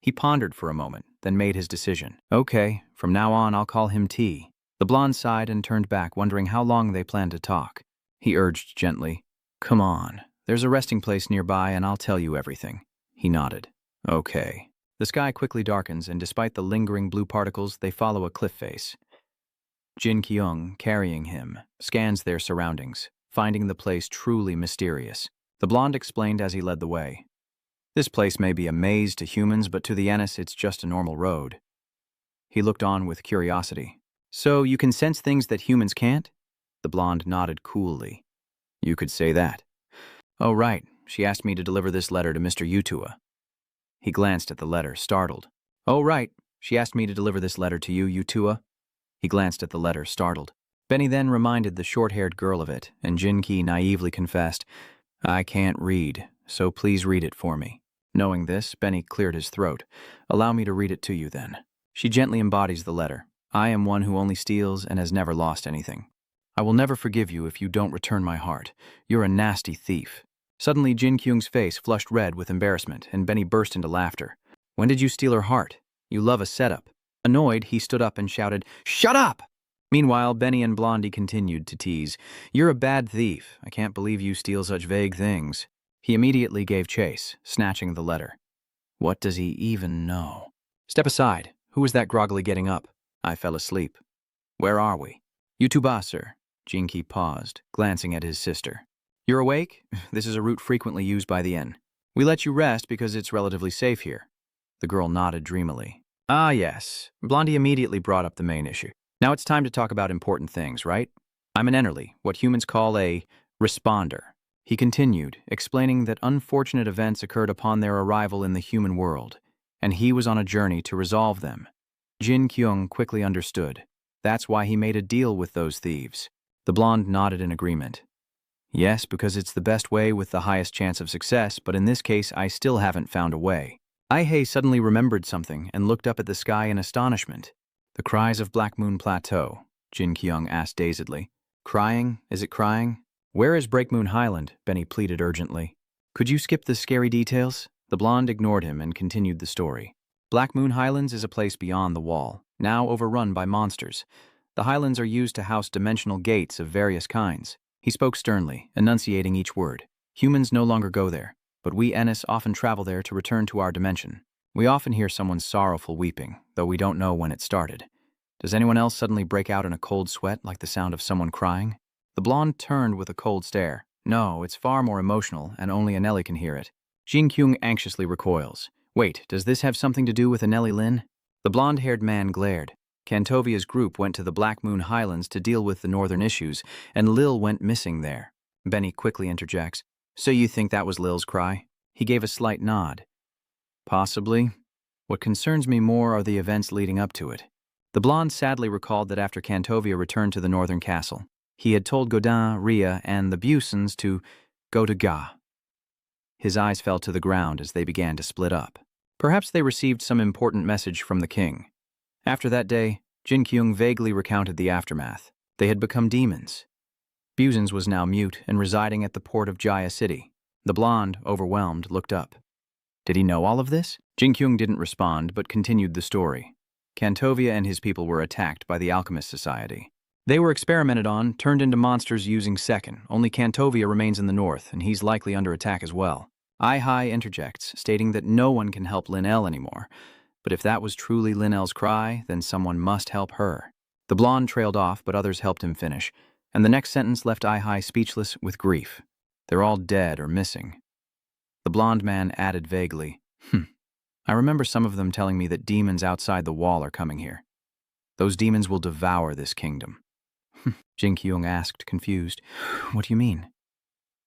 He pondered for a moment, then made his decision. Okay, from now on I'll call him T. The blonde sighed and turned back, wondering how long they planned to talk. He urged gently, Come on, there's a resting place nearby and I'll tell you everything. He nodded. Okay. The sky quickly darkens, and despite the lingering blue particles, they follow a cliff face. Jinqyouong, carrying him, scans their surroundings, finding the place truly mysterious. The blonde explained as he led the way. This place may be a maze to humans, but to the Ennis it's just a normal road. He looked on with curiosity. So you can sense things that humans can't? The blonde nodded coolly. You could say that. Oh, right. She asked me to deliver this letter to Mr. Yutua. He glanced at the letter, startled. Oh, right. She asked me to deliver this letter to you, Yutua. He glanced at the letter, startled. Benny then reminded the short-haired girl of it, and Jinky naively confessed, I can't read, so please read it for me. Knowing this, Benny cleared his throat. Allow me to read it to you then. She gently embodies the letter. I am one who only steals and has never lost anything. I will never forgive you if you don't return my heart. You're a nasty thief. Suddenly, Jinkyung's face flushed red with embarrassment, and Benny burst into laughter. When did you steal her heart? You love a setup. Annoyed, he stood up and shouted, Shut up! Meanwhile, Benny and Blondie continued to tease. You're a bad thief. I can't believe you steal such vague things. He immediately gave chase, snatching the letter. What does he even know? Step aside. Who is that groggily getting up? I fell asleep. Where are we? Yutuba, sir. Jinky paused, glancing at his sister. You're awake? This is a route frequently used by the inn. We let you rest because it's relatively safe here. The girl nodded dreamily. Ah, yes. Blondie immediately brought up the main issue. Now it's time to talk about important things, right? I'm an Ennerly, what humans call a responder. He continued, explaining that unfortunate events occurred upon their arrival in the human world, and he was on a journey to resolve them. Jinkyouong quickly understood. That's why he made a deal with those thieves. The blonde nodded in agreement. Yes, because it's the best way with the highest chance of success, but in this case I still haven't found a way. Aihei suddenly remembered something and looked up at the sky in astonishment. The cries of Black Moon Plateau, Jinkyouong asked dazedly. Crying? Is it crying? Where is Break Moon Highland? Benny pleaded urgently. Could you skip the scary details? The blonde ignored him and continued the story. Black Moon Highlands is a place beyond the wall, now overrun by monsters. The highlands are used to house dimensional gates of various kinds. He spoke sternly, enunciating each word. Humans no longer go there, but we Ennis often travel there to return to our dimension. We often hear someone's sorrowful weeping, though we don't know when it started. Does anyone else suddenly break out in a cold sweat like the sound of someone crying? The blonde turned with a cold stare. No, it's far more emotional, and only Anelli can hear it. Jinkyouong anxiously recoils. Wait, does this have something to do with Anelli Lin? The blonde-haired man glared. Kantovia's group went to the Black Moon Highlands to deal with the northern issues, and Lil went missing there. Benny quickly interjects. So you think that was Lil's cry? He gave a slight nod. Possibly. What concerns me more are the events leading up to it. The blonde sadly recalled that after Kantovia returned to the northern castle, he had told Godin, Ria, and the Busons to go to Ga. His eyes fell to the ground as they began to split up. Perhaps they received some important message from the king. After that day, Jinkyouong vaguely recounted the aftermath. They had become demons. Busons was now mute and residing at the port of Jaya City. The blonde, overwhelmed, looked up. Did he know all of this? Jinkyouong didn't respond, but continued the story. Kantovia and his people were attacked by the Alchemist Society. They were experimented on, turned into monsters using Second. Only Kantovia remains in the north, and he's likely under attack as well. Ai interjects, stating that no one can help Lin-El anymore. But if that was truly Lin-El's cry, then someone must help her. The blonde trailed off, but others helped him finish, and the next sentence left Ai speechless with grief. They're all dead or missing. The blonde man added vaguely, I remember some of them telling me that demons outside the wall are coming here. Those demons will devour this kingdom. Jinqyouong asked, confused. What do you mean?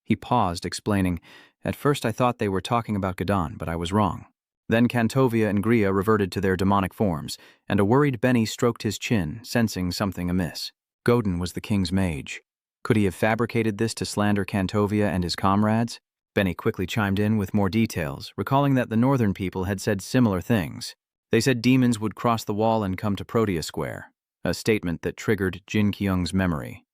He paused, explaining, At first I thought they were talking about Gadon, but I was wrong. Then Kantovia and Juria reverted to their demonic forms, and a worried Benny stroked his chin, sensing something amiss. Godin was the king's mage. Could he have fabricated this to slander Kantovia and his comrades? Benny quickly chimed in with more details, recalling that the northern people had said similar things. They said demons would cross the wall and come to Protea Square, a statement that triggered Jinkyong's memory.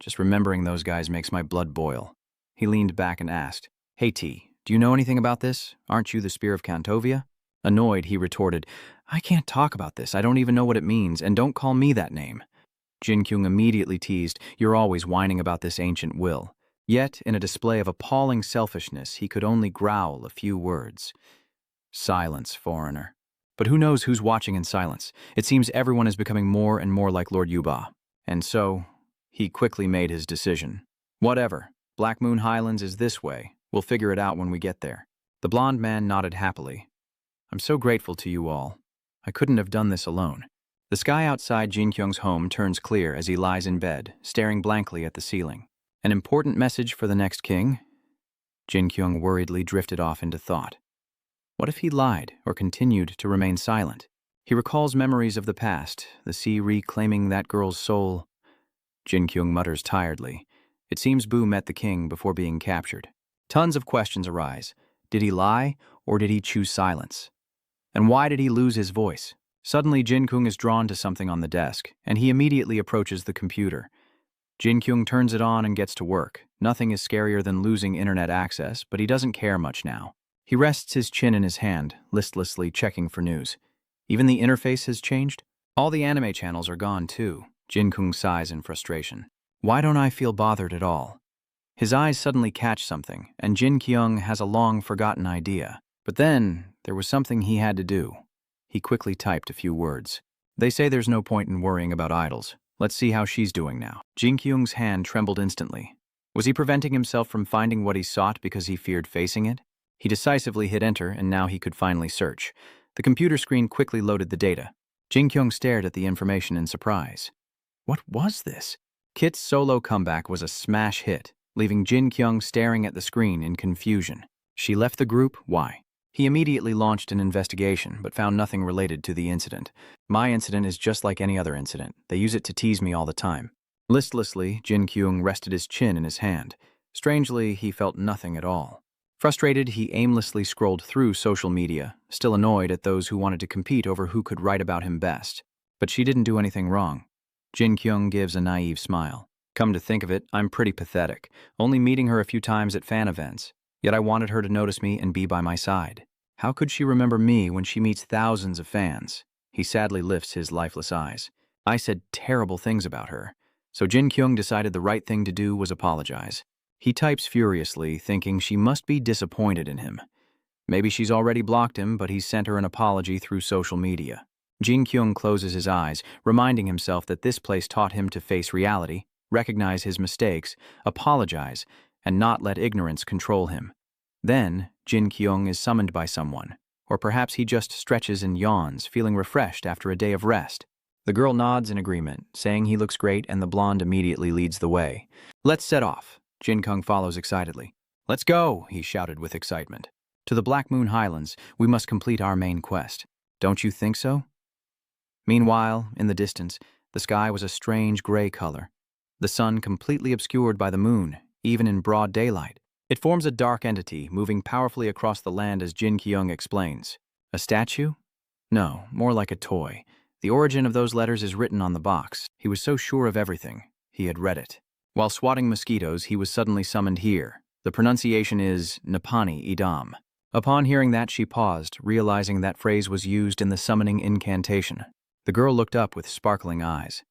Just remembering those guys makes my blood boil. He leaned back and asked, Hey T, do you know anything about this? Aren't you the Spear of Kantovia? Annoyed, he retorted, I can't talk about this, I don't even know what it means, and don't call me that name. Jinkyouong immediately teased, You're always whining about this ancient will. Yet, in a display of appalling selfishness, he could only growl a few words. Silence, foreigner. But who knows who's watching in silence? It seems everyone is becoming more and more like Lord Yuba. And so, he quickly made his decision. Whatever. Black Moon Highlands is this way. We'll figure it out when we get there. The blonde man nodded happily. I'm so grateful to you all. I couldn't have done this alone. The sky outside Jinkyong's home turns clear as he lies in bed, staring blankly at the ceiling. An important message for the next king? Jinkyouong worriedly drifted off into thought. What if he lied or continued to remain silent? He recalls memories of the past, the sea reclaiming that girl's soul. Jinkyouong mutters tiredly. It seems Boo met the king before being captured. Tons of questions arise. Did he lie, or did he choose silence? And why did he lose his voice? Suddenly, Jinkyouong is drawn to something on the desk, and he immediately approaches the computer. Jinkyouong turns it on and gets to work. Nothing is scarier than losing internet access, but he doesn't care much now. He rests his chin in his hand, listlessly checking for news. Even the interface has changed? All the anime channels are gone too. Jinkyouong sighs in frustration. Why don't I feel bothered at all? His eyes suddenly catch something, and Jinkyouong has a long-forgotten idea. But then, there was something he had to do. He quickly typed a few words. They say there's no point in worrying about idols. Let's see how she's doing now. Jinkyung's hand trembled instantly. Was he preventing himself from finding what he sought because he feared facing it? He decisively hit enter, and now he could finally search. The computer screen quickly loaded the data. Jinkyouong stared at the information in surprise. What was this? Kit's solo comeback was a smash hit, leaving Jinkyouong staring at the screen in confusion. She left the group? Why? He immediately launched an investigation, but found nothing related to the incident. My incident is just like any other incident. They use it to tease me all the time. Listlessly, Jinkyouong rested his chin in his hand. Strangely, he felt nothing at all. Frustrated, he aimlessly scrolled through social media, still annoyed at those who wanted to compete over who could write about him best. But she didn't do anything wrong. Jinkyouong gives a naive smile. Come to think of it, I'm pretty pathetic, only meeting her a few times at fan events. Yet I wanted her to notice me and be by my side. How could she remember me when she meets thousands of fans? He sadly lifts his lifeless eyes. I said terrible things about her. So Jinkyouong decided the right thing to do was apologize. He types furiously, thinking she must be disappointed in him. Maybe she's already blocked him, but he's sent her an apology through social media. Jinkyouong closes his eyes, reminding himself that this place taught him to face reality, recognize his mistakes, apologize, and not let ignorance control him. Then, Jinkyouong is summoned by someone, or perhaps he just stretches and yawns, feeling refreshed after a day of rest. The girl nods in agreement, saying he looks great, and the blonde immediately leads the way. Let's set off. Jinkyouong follows excitedly. Let's go, he shouted with excitement. To the Black Moon Highlands, we must complete our main quest. Don't you think so? Meanwhile, in the distance, the sky was a strange gray color. The sun completely obscured by the moon, even in broad daylight. It forms a dark entity, moving powerfully across the land as Jinkyouong explains. A statue? No, more like a toy. The origin of those letters is written on the box. He was so sure of everything. He had read it. While swatting mosquitoes, he was suddenly summoned here. The pronunciation is Napani Idam. Upon hearing that, she paused, realizing that phrase was used in the summoning incantation. The girl looked up with sparkling eyes.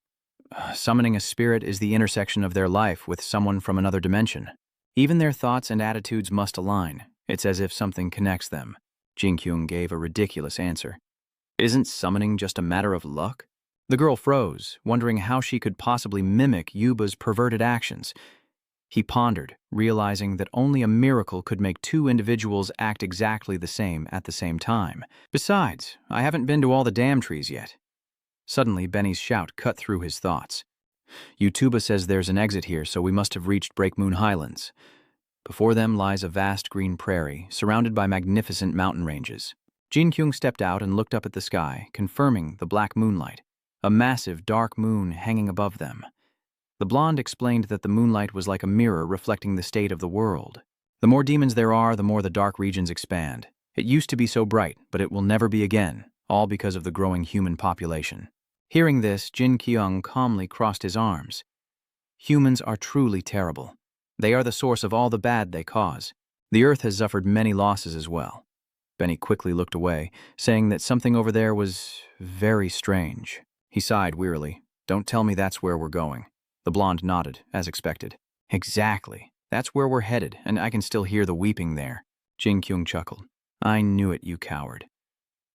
Summoning a spirit is the intersection of their life with someone from another dimension. Even their thoughts and attitudes must align. It's as if something connects them. Jinkyouong gave a ridiculous answer. Isn't summoning just a matter of luck? The girl froze, wondering how she could possibly mimic Yuba's perverted actions. He pondered, realizing that only a miracle could make two individuals act exactly the same at the same time. Besides, I haven't been to all the damn trees yet. Suddenly, Benny's shout cut through his thoughts. Yutuba says there's an exit here, so we must have reached Breakmoon Highlands. Before them lies a vast green prairie, surrounded by magnificent mountain ranges. Jinkyouong stepped out and looked up at the sky, confirming the black moonlight, a massive dark moon hanging above them. The blonde explained that the moonlight was like a mirror reflecting the state of the world. The more demons there are, the more the dark regions expand. It used to be so bright, but it will never be again, all because of the growing human population. Hearing this, Jinqyouong calmly crossed his arms. Humans are truly terrible. They are the source of all the bad they cause. The earth has suffered many losses as well. Benny quickly looked away, saying that something over there was very strange. He sighed wearily. Don't tell me that's where we're going. The blonde nodded, as expected. Exactly. That's where we're headed, and I can still hear the weeping there. Jinkyouong chuckled. I knew it, you coward.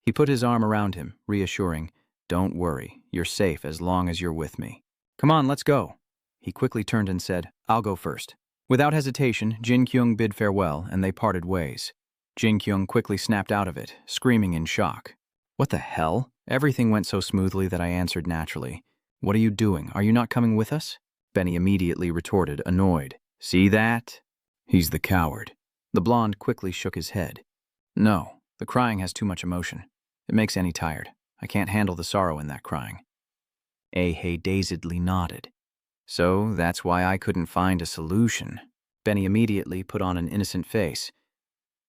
He put his arm around him, reassuring, Don't worry, you're safe as long as you're with me. Come on, let's go. He quickly turned and said, I'll go first. Without hesitation, Jinkyouong bid farewell, and they parted ways. Jinkyouong quickly snapped out of it, screaming in shock. What the hell? Everything went so smoothly that I answered naturally. What are you doing? Are you not coming with us? Benny immediately retorted, annoyed. See that? He's the coward. The blonde quickly shook his head. No, the crying has too much emotion. It makes Annie tired. I can't handle the sorrow in that crying. Ahei dazedly nodded. So that's why I couldn't find a solution. Benny immediately put on an innocent face.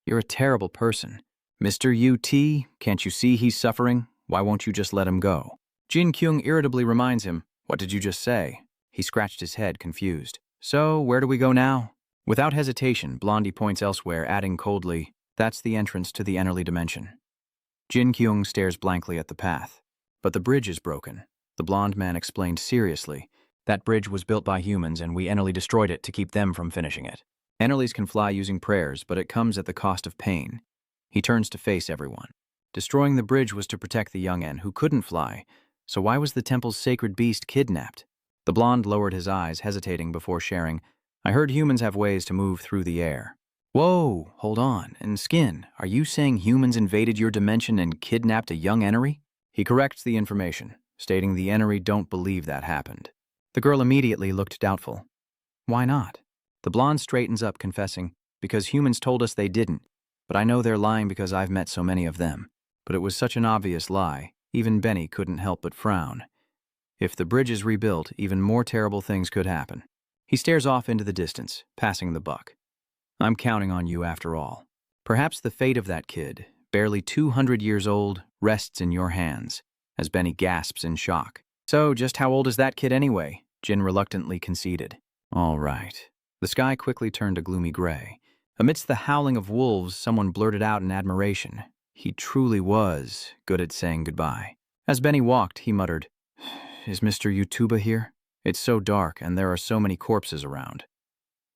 You're a terrible person. Mr. UT, can't you see he's suffering? Why won't you just let him go? Jinkyouong irritably reminds him, What did you just say? He scratched his head, confused. So, where do we go now? Without hesitation, Blondie points elsewhere, adding coldly, That's the entrance to the Enerly dimension. Jinkyouong stares blankly at the path. But the bridge is broken. The blonde man explained seriously. That bridge was built by humans and we Enerly destroyed it to keep them from finishing it. Enerlys can fly using prayers, but it comes at the cost of pain. He turns to face everyone. Destroying the bridge was to protect the young En who couldn't fly, so why was the temple's sacred beast kidnapped? The blonde lowered his eyes, hesitating before sharing, I heard humans have ways to move through the air. Whoa, hold on. And Skin, are you saying humans invaded your dimension and kidnapped a young Enery? He corrects the information, stating the Enery don't believe that happened. The girl immediately looked doubtful. Why not? The blonde straightens up, confessing, because humans told us they didn't, but I know they're lying because I've met so many of them. But it was such an obvious lie, even Benny couldn't help but frown. If the bridge is rebuilt, even more terrible things could happen. He stares off into the distance, passing the buck. I'm counting on you after all. Perhaps the fate of that kid, barely 200 years old, rests in your hands, as Benny gasps in shock. So, just how old is that kid anyway? Jin reluctantly conceded. All right. The sky quickly turned a gloomy gray. Amidst the howling of wolves, someone blurted out in admiration. He truly was good at saying goodbye. As Benny walked, he muttered, Is Mr. Yutuba here? It's so dark and there are so many corpses around.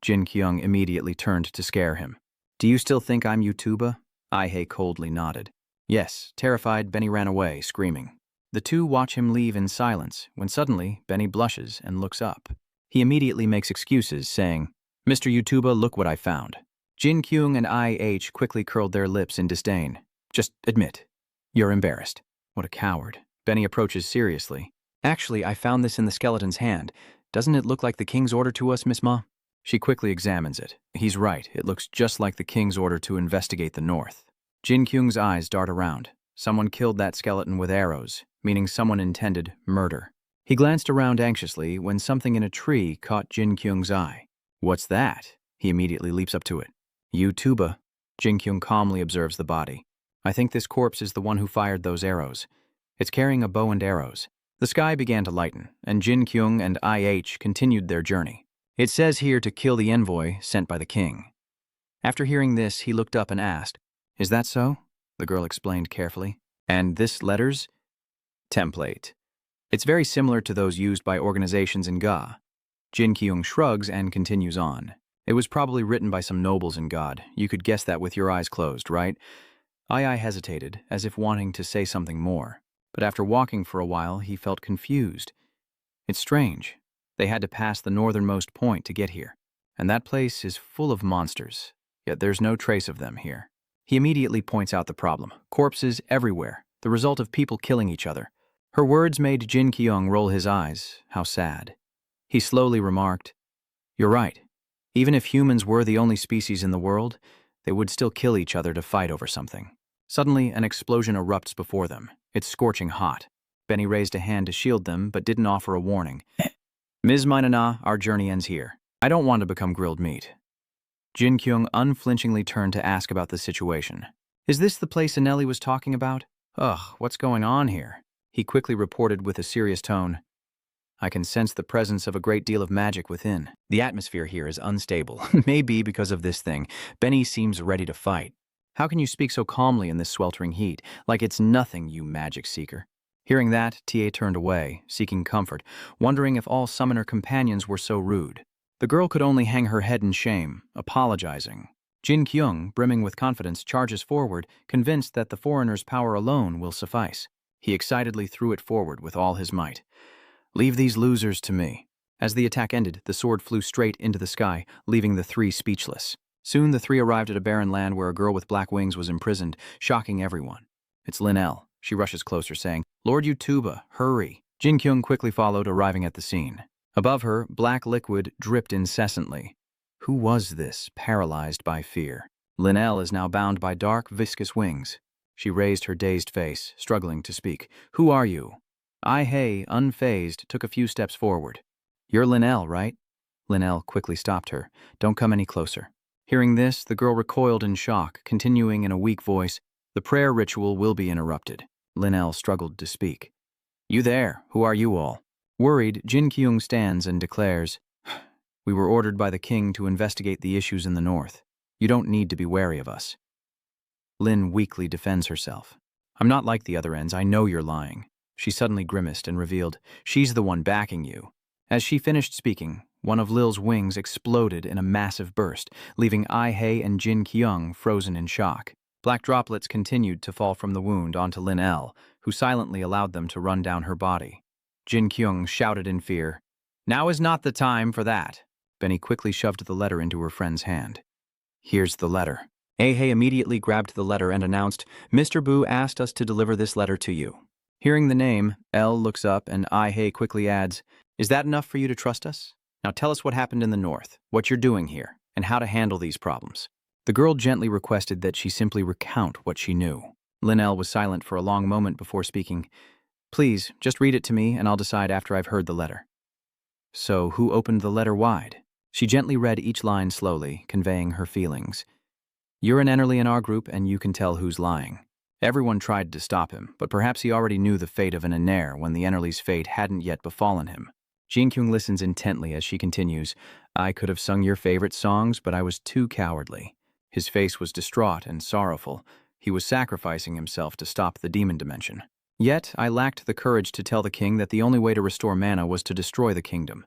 Jinkyouong immediately turned to scare him. Do you still think I'm Yutuba? Aihei coldly nodded. Yes, terrified, Benny ran away, screaming. The two watch him leave in silence, when suddenly, Benny blushes and looks up. He immediately makes excuses, saying, Mr. Yutuba, look what I found. Jinkyouong and IH quickly curled their lips in disdain. Just admit. You're embarrassed. What a coward. Benny approaches seriously. Actually, I found this in the skeleton's hand. Doesn't it look like the king's order to us, Miss Ma? She quickly examines it. He's right. It looks just like the king's order to investigate the north. Jinkyung's eyes dart around. Someone killed that skeleton with arrows, meaning someone intended murder. He glanced around anxiously when something in a tree caught Jinkyung's eye. What's that? He immediately leaps up to it. Yutuba. Jinkyung calmly observes the body. I think this corpse is the one who fired those arrows. It's carrying a bow and arrows. The sky began to lighten, and Jinkyung and IH continued their journey. It says here to kill the envoy sent by the king. After hearing this, he looked up and asked, Is that so? The girl explained carefully. And this letter's template. It's very similar to those used by organizations in Ga. Jinqyouong shrugs and continues on. It was probably written by some nobles in God. You could guess that with your eyes closed, right? I hesitated, as if wanting to say something more. But after walking for a while, he felt confused. It's strange. They had to pass the northernmost point to get here. And that place is full of monsters. Yet there's no trace of them here. He immediately points out the problem. Corpses everywhere. The result of people killing each other. Her words made Jinkyouong roll his eyes. How sad. He slowly remarked, "You're right. Even if humans were the only species in the world, they would still kill each other to fight over something." Suddenly, an explosion erupts before them. It's scorching hot. Benny raised a hand to shield them, but didn't offer a warning. "Ms. Maina, our journey ends here. I don't want to become grilled meat." Jinkyouong unflinchingly turned to ask about the situation. "Is this the place Anelli was talking about? Ugh, what's going on here?" He quickly reported with a serious tone. "I can sense the presence of a great deal of magic within. The atmosphere here is unstable. Maybe because of this thing. Benny seems ready to fight. How can you speak so calmly in this sweltering heat? Like it's nothing, you magic seeker." Hearing that, Ta turned away, seeking comfort, wondering if all summoner companions were so rude. The girl could only hang her head in shame, apologizing. Jinkyouong, brimming with confidence, charges forward, convinced that the foreigner's power alone will suffice. He excitedly threw it forward with all his might. "Leave these losers to me." As the attack ended, the sword flew straight into the sky, leaving the three speechless. Soon the three arrived at a barren land where a girl with black wings was imprisoned, shocking everyone. "It's Linnell." She rushes closer, saying, "Lord Yutuba, hurry." Jinkyouong quickly followed, arriving at the scene. Above her, black liquid dripped incessantly. Who was this, paralyzed by fear? Linnell is now bound by dark, viscous wings. She raised her dazed face, struggling to speak. "Who are you?" Ai-hei, unfazed, took a few steps forward. "You're Linnell, right?" Linnell quickly stopped her. "Don't come any closer." Hearing this, the girl recoiled in shock, continuing in a weak voice, "The prayer ritual will be interrupted." Linnell struggled to speak. "You there, who are you all?" Worried, Jinkyouong stands and declares, "We were ordered by the king to investigate the issues in the north. You don't need to be wary of us." Lin weakly defends herself. "I'm not like the other ends, I know you're lying." She suddenly grimaced and revealed, "She's the one backing you." As she finished speaking, one of Lil's wings exploded in a massive burst, leaving Ai-hei and Jinkyouong frozen in shock. Black droplets continued to fall from the wound onto Linnell, who silently allowed them to run down her body. Jinkyouong shouted in fear, "Now is not the time for that." Benny quickly shoved the letter into her friend's hand. "Here's the letter." Ai-hei immediately grabbed the letter and announced, "Mr. Bu asked us to deliver this letter to you." Hearing the name, Elle looks up and Ai-hei quickly adds, "Is that enough for you to trust us? Now tell us what happened in the north, what you're doing here, and how to handle these problems." The girl gently requested that she simply recount what she knew. Linnell was silent for a long moment before speaking. "Please, just read it to me and I'll decide after I've heard the letter." "So who opened the letter wide?" She gently read each line slowly, conveying her feelings. "You're an Enerly in our group and you can tell who's lying. Everyone tried to stop him, but perhaps he already knew the fate of an Ener when the Enerly's fate hadn't yet befallen him." Jinkyouong listens intently as she continues, "I could have sung your favorite songs, but I was too cowardly." His face was distraught and sorrowful. He was sacrificing himself to stop the demon dimension. "Yet I lacked the courage to tell the king that the only way to restore mana was to destroy the kingdom."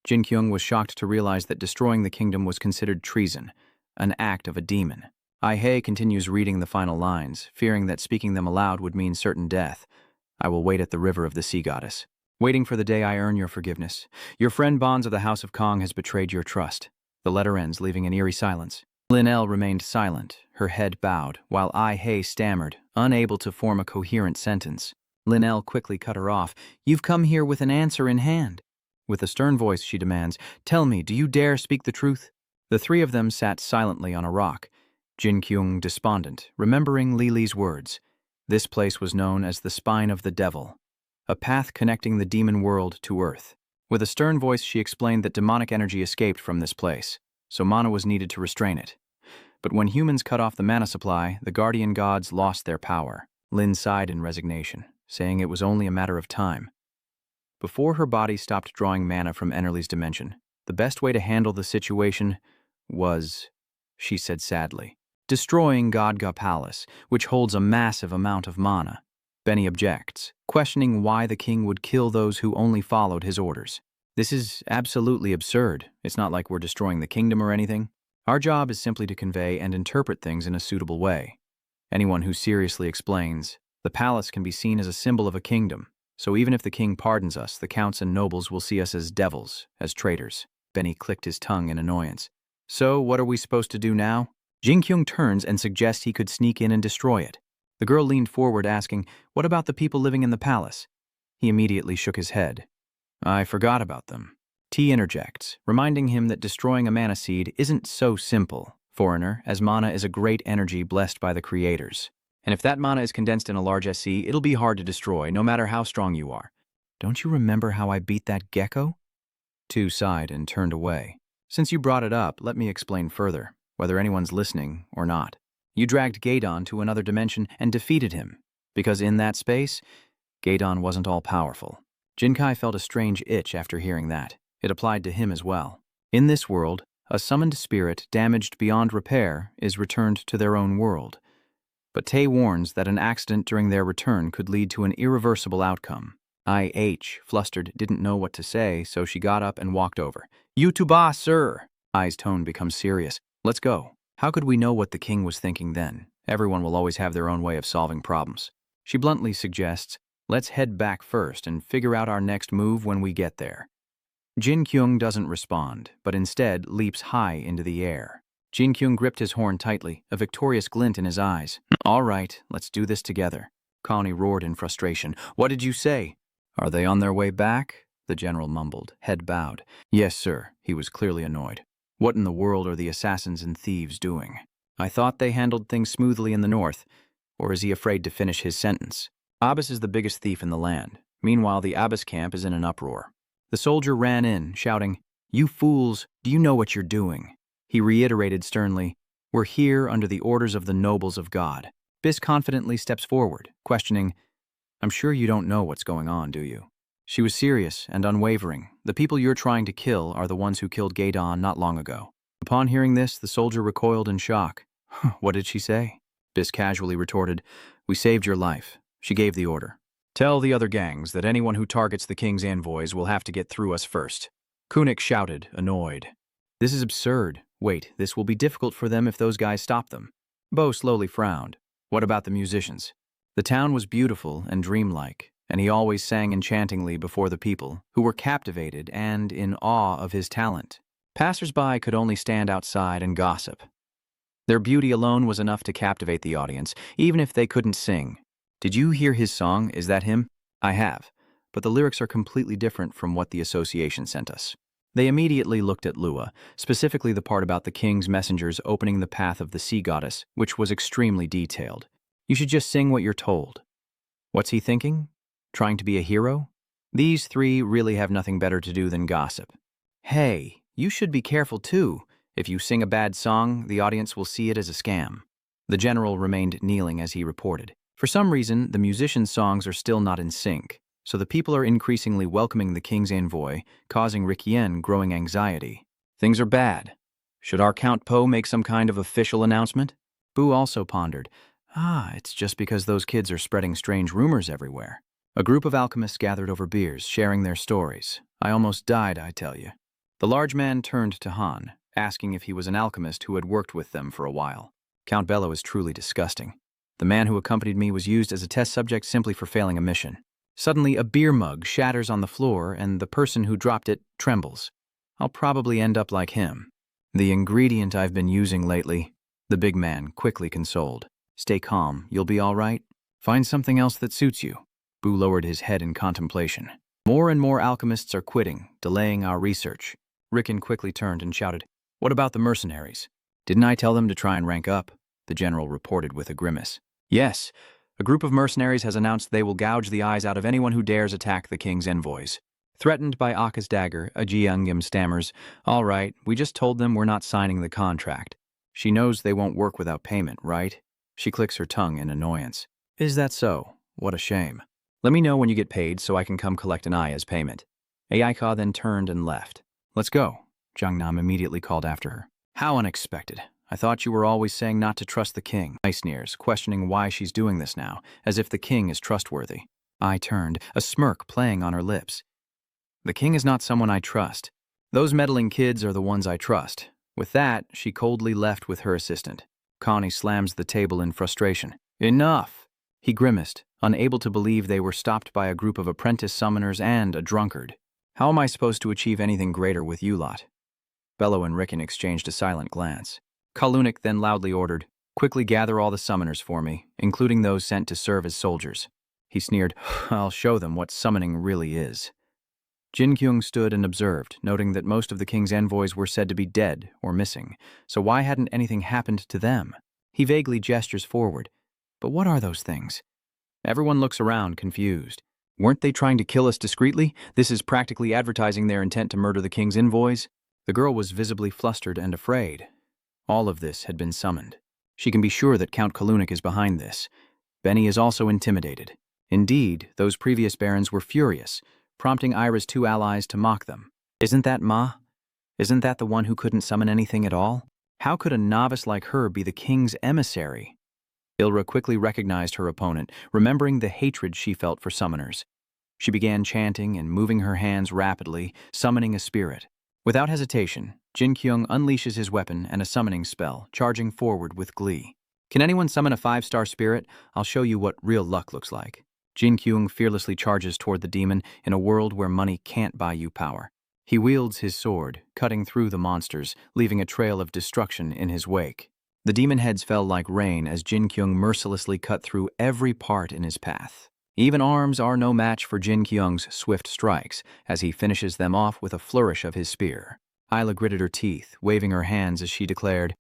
Jinkyouong was shocked to realize that destroying the kingdom was considered treason, an act of a demon. Ai-hei continues reading the final lines, fearing that speaking them aloud would mean certain death. "I will wait at the river of the sea goddess, waiting for the day I earn your forgiveness. Your friend Bonds of the House of Kong has betrayed your trust." The letter ends, leaving an eerie silence. Linnell remained silent, her head bowed, while Ai-hei stammered, unable to form a coherent sentence. Linnell quickly cut her off. "You've come here with an answer in hand." With a stern voice, she demands, "Tell me, do you dare speak the truth?" The three of them sat silently on a rock. Jinkyouong despondent, remembering Lili's words. This place was known as the Spine of the Devil, a path connecting the demon world to Earth. With a stern voice, she explained that demonic energy escaped from this place, so mana was needed to restrain it. But when humans cut off the mana supply, the guardian gods lost their power. Lin sighed in resignation, saying it was only a matter of time. Before her body stopped drawing mana from Enerly's dimension, the best way to handle the situation was, she said sadly, destroying Godga Palace, which holds a massive amount of mana. Benny objects, questioning why the king would kill those who only followed his orders. This is absolutely absurd. It's not like we're destroying the kingdom or anything. Our job is simply to convey and interpret things in a suitable way. Anyone who seriously explains, the palace can be seen as a symbol of a kingdom, so even if the king pardons us, the counts and nobles will see us as devils, as traitors. Benny clicked his tongue in annoyance. So, what are we supposed to do now? Jinkyouong turns and suggests he could sneak in and destroy it. The girl leaned forward, asking, "What about the people living in the palace?" He immediately shook his head. "I forgot about them." T interjects, reminding him that destroying a mana seed isn't so simple, foreigner, as mana is a great energy blessed by the creators. And if that mana is condensed in a large SC, it'll be hard to destroy, no matter how strong you are. Don't you remember how I beat that gecko? Tu sighed and turned away. Since you brought it up, let me explain further, whether anyone's listening or not. You dragged Gaedon to another dimension and defeated him, because in that space, Gaedon wasn't all-powerful. Jinkai felt a strange itch after hearing that. It applied to him as well. In this world, a summoned spirit damaged beyond repair is returned to their own world. But Tay warns that an accident during their return could lead to an irreversible outcome. I.H., flustered, didn't know what to say, so she got up and walked over. "You to boss, sir!" I's tone becomes serious. "Let's go." How could we know what the king was thinking then? Everyone will always have their own way of solving problems. She bluntly suggests, "Let's head back first and figure out our next move when we get there." Jinkyouong doesn't respond, but instead leaps high into the air. Jinkyouong gripped his horn tightly, a victorious glint in his eyes. "All right, let's do this together." Connie roared in frustration. "What did you say?" "Are they on their way back?" the general mumbled, head bowed. "Yes, sir." He was clearly annoyed. "What in the world are the assassins and thieves doing? I thought they handled things smoothly in the north." Or is he afraid to finish his sentence? Abbas is the biggest thief in the land. Meanwhile, the Abbas camp is in an uproar. The soldier ran in, shouting, "You fools, do you know what you're doing?" He reiterated sternly, "We're here under the orders of the nobles of God." Bis confidently steps forward, questioning, "I'm sure you don't know what's going on, do you?" She was serious and unwavering. "The people you're trying to kill are the ones who killed Gaedon not long ago." Upon hearing this, the soldier recoiled in shock. "What did she say?" Bis casually retorted, "We saved your life." She gave the order. "Tell the other gangs that anyone who targets the king's envoys will have to get through us first." Kunik shouted, annoyed. "This is absurd. Wait, this will be difficult for them if those guys stop them." Bo slowly frowned. "What about the musicians?" The town was beautiful and dreamlike, and he always sang enchantingly before the people, who were captivated and in awe of his talent. Passers-by could only stand outside and gossip. Their beauty alone was enough to captivate the audience, even if they couldn't sing. "Did you hear his song? Is that him?" "I have, but the lyrics are completely different from what the association sent us." They immediately looked at Lua, specifically the part about the king's messengers opening the path of the sea goddess, which was extremely detailed. "You should just sing what you're told." What's he thinking? Trying to be a hero? These three really have nothing better to do than gossip. "Hey, you should be careful too. If you sing a bad song, the audience will see it as a scam." The general remained kneeling as he reported. For some reason, the musicians' songs are still not in sync, so the people are increasingly welcoming the king's envoy, causing Rikien growing anxiety. "Things are bad. Should our Count Po make some kind of official announcement?" Bu also pondered. It's just because those kids are spreading strange rumors everywhere." A group of alchemists gathered over beers, sharing their stories. "I almost died, I tell you." The large man turned to Han, asking if he was an alchemist who had worked with them for a while. "Count Bello is truly disgusting. The man who accompanied me was used as a test subject simply for failing a mission." Suddenly, a beer mug shatters on the floor, and the person who dropped it trembles. "I'll probably end up like him." "The ingredient I've been using lately," the big man quickly consoled. "Stay calm, you'll be all right. Find something else that suits you." Bu lowered his head in contemplation. "More and more alchemists are quitting, delaying our research." Rickon quickly turned and shouted, "What about the mercenaries?" "Didn't I tell them to try and rank up?" the general reported with a grimace. "Yes. A group of mercenaries has announced they will gouge the eyes out of anyone who dares attack the king's envoys." Threatened by Akka's dagger, Jiangim stammers, "All right, we just told them we're not signing the contract." She knows they won't work without payment, right? She clicks her tongue in annoyance. "Is that so? What a shame. Let me know when you get paid so I can come collect an eye as payment." Aika then turned and left. "Let's go," Jiangnam immediately called after her. "How unexpected. I thought you were always saying not to trust the king. I sneers, questioning why she's doing this now, as if the king is trustworthy. I turned, a smirk playing on her lips. The king is not someone I trust. Those meddling kids are the ones I trust. With that, she coldly left with her assistant. Connie slams the table in frustration. Enough! He grimaced, unable to believe they were stopped by a group of apprentice summoners and a drunkard. How am I supposed to achieve anything greater with you lot? Bello and Rickon exchanged a silent glance. Kalunic then loudly ordered, quickly gather all the summoners for me, including those sent to serve as soldiers. He sneered, I'll show them what summoning really is. Jinkyouong stood and observed, noting that most of the king's envoys were said to be dead or missing, so why hadn't anything happened to them? He vaguely gestures forward. But what are those things? Everyone looks around, confused. Weren't they trying to kill us discreetly? This is practically advertising their intent to murder the king's envoys. The girl was visibly flustered and afraid. All of this had been summoned. She can be sure that Count Kalunic is behind this. Benny is also intimidated. Indeed, those previous barons were furious, prompting Ira's two allies to mock them. Isn't that Ma? Isn't that the one who couldn't summon anything at all? How could a novice like her be the king's emissary? Ilra quickly recognized her opponent, remembering the hatred she felt for summoners. She began chanting and moving her hands rapidly, summoning a spirit. Without hesitation, Jinkyouong unleashes his weapon and a summoning spell, charging forward with glee. Can anyone summon a 5-star spirit? I'll show you what real luck looks like. Jinkyouong fearlessly charges toward the demon in a world where money can't buy you power. He wields his sword, cutting through the monsters, leaving a trail of destruction in his wake. The demon heads fell like rain as Jinkyouong mercilessly cut through every part in his path. Even arms are no match for Jinkyung's swift strikes, as he finishes them off with a flourish of his spear. Isla gritted her teeth, waving her hands as she declared,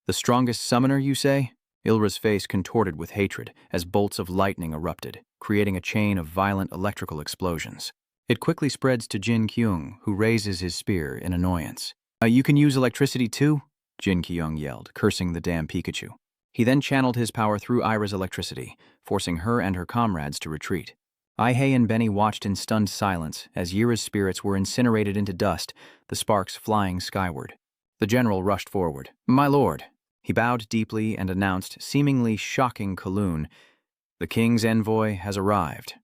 The strongest summoner, you say? Ilra's face contorted with hatred as bolts of lightning erupted, creating a chain of violent electrical explosions. It quickly spreads to Jinkyouong, who raises his spear in annoyance. You can use electricity too? Jinkyouong yelled, cursing the damn Pikachu. He then channeled his power through Ira's electricity, forcing her and her comrades to retreat. Ihei and Benny watched in stunned silence as Yira's spirits were incinerated into dust, the sparks flying skyward. The general rushed forward. My lord. He bowed deeply and announced, seemingly shocking Kowloon, the king's envoy has arrived.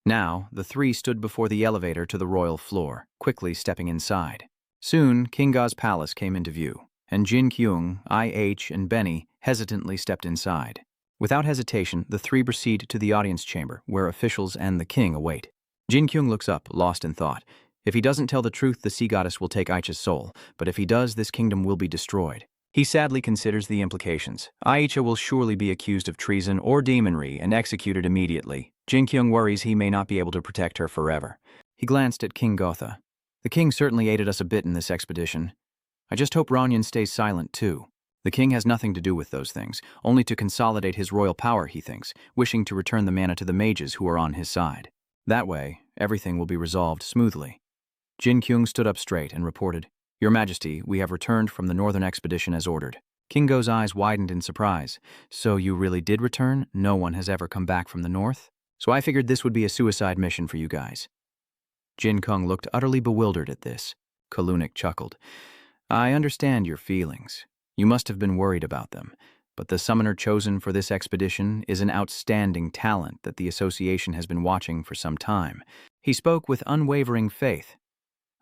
Now, the three stood before the elevator to the royal floor, quickly stepping inside. Soon, Kinga's palace came into view, and Jinkyouong, IH, and Benny hesitantly stepped inside. Without hesitation, the three proceed to the audience chamber, where officials and the king await. Jinkyouong looks up, lost in thought. If he doesn't tell the truth, the sea goddess will take Aicha's soul, but if he does, this kingdom will be destroyed. He sadly considers the implications. Aicha will surely be accused of treason or demonry and executed immediately. Jinkyouong worries he may not be able to protect her forever. He glanced at King Gotha. The king certainly aided us a bit in this expedition. I just hope Ranyan stays silent too. The king has nothing to do with those things, only to consolidate his royal power, he thinks, wishing to return the mana to the mages who are on his side. That way, everything will be resolved smoothly. Jinkyouong stood up straight and reported, Your Majesty, we have returned from the northern expedition as ordered. Kingo's eyes widened in surprise. So you really did return? No one has ever come back from the north? So I figured this would be a suicide mission for you guys. Jinkyouong looked utterly bewildered at this. Kalunic chuckled. I understand your feelings. You must have been worried about them, but the summoner chosen for this expedition is an outstanding talent that the association has been watching for some time. He spoke with unwavering faith.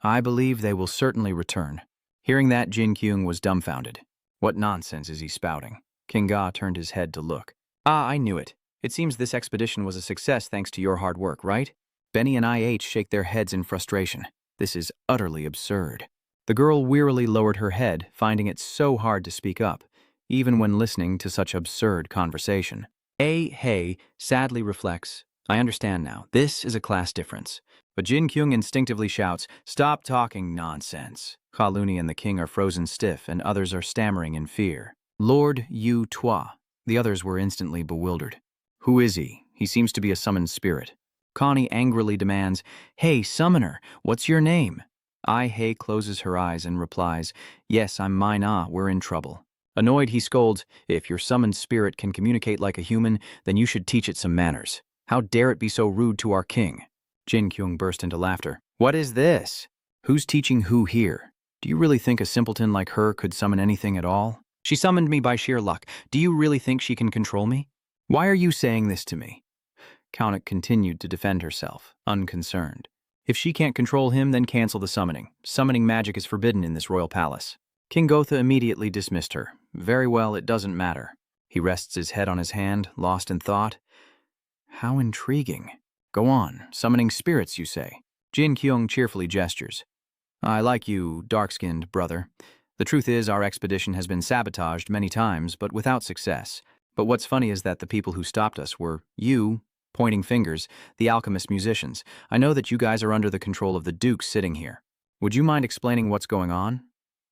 I believe they will certainly return. Hearing that, Jinkyouong was dumbfounded. What nonsense is he spouting? Kinga turned his head to look. I knew it. It seems this expedition was a success thanks to your hard work, right? Benny and IH shake their heads in frustration. This is utterly absurd. The girl wearily lowered her head, finding it so hard to speak up, even when listening to such absurd conversation. Hey sadly reflects, I understand now. This is a class difference. But Jinkyouong instinctively shouts, Stop talking nonsense. Kowloon and the king are frozen stiff, and others are stammering in fear. Lord Yu Tua. The others were instantly bewildered. Who is he? He seems to be a summoned spirit. Connie angrily demands, Hey, summoner, what's your name? Ihei closes her eyes and replies, Yes, I'm Maina, we're in trouble. Annoyed, he scolds, If your summoned spirit can communicate like a human, then you should teach it some manners. How dare it be so rude to our king? Jinkyouong burst into laughter. What is this? Who's teaching who here? Do you really think a simpleton like her could summon anything at all? She summoned me by sheer luck. Do you really think she can control me? Why are you saying this to me? Kaunik continued to defend herself, unconcerned. If she can't control him, then cancel the summoning. Summoning magic is forbidden in this royal palace. King Gotha immediately dismissed her. Very well, it doesn't matter. He rests his head on his hand, lost in thought. How intriguing. Go on, summoning spirits, you say. Jinkyouong cheerfully gestures. I like you, dark-skinned brother. The truth is, our expedition has been sabotaged many times, but without success. But what's funny is that the people who stopped us were you, pointing fingers, the alchemist musicians. I know that you guys are under the control of the Duke sitting here. Would you mind explaining what's going on?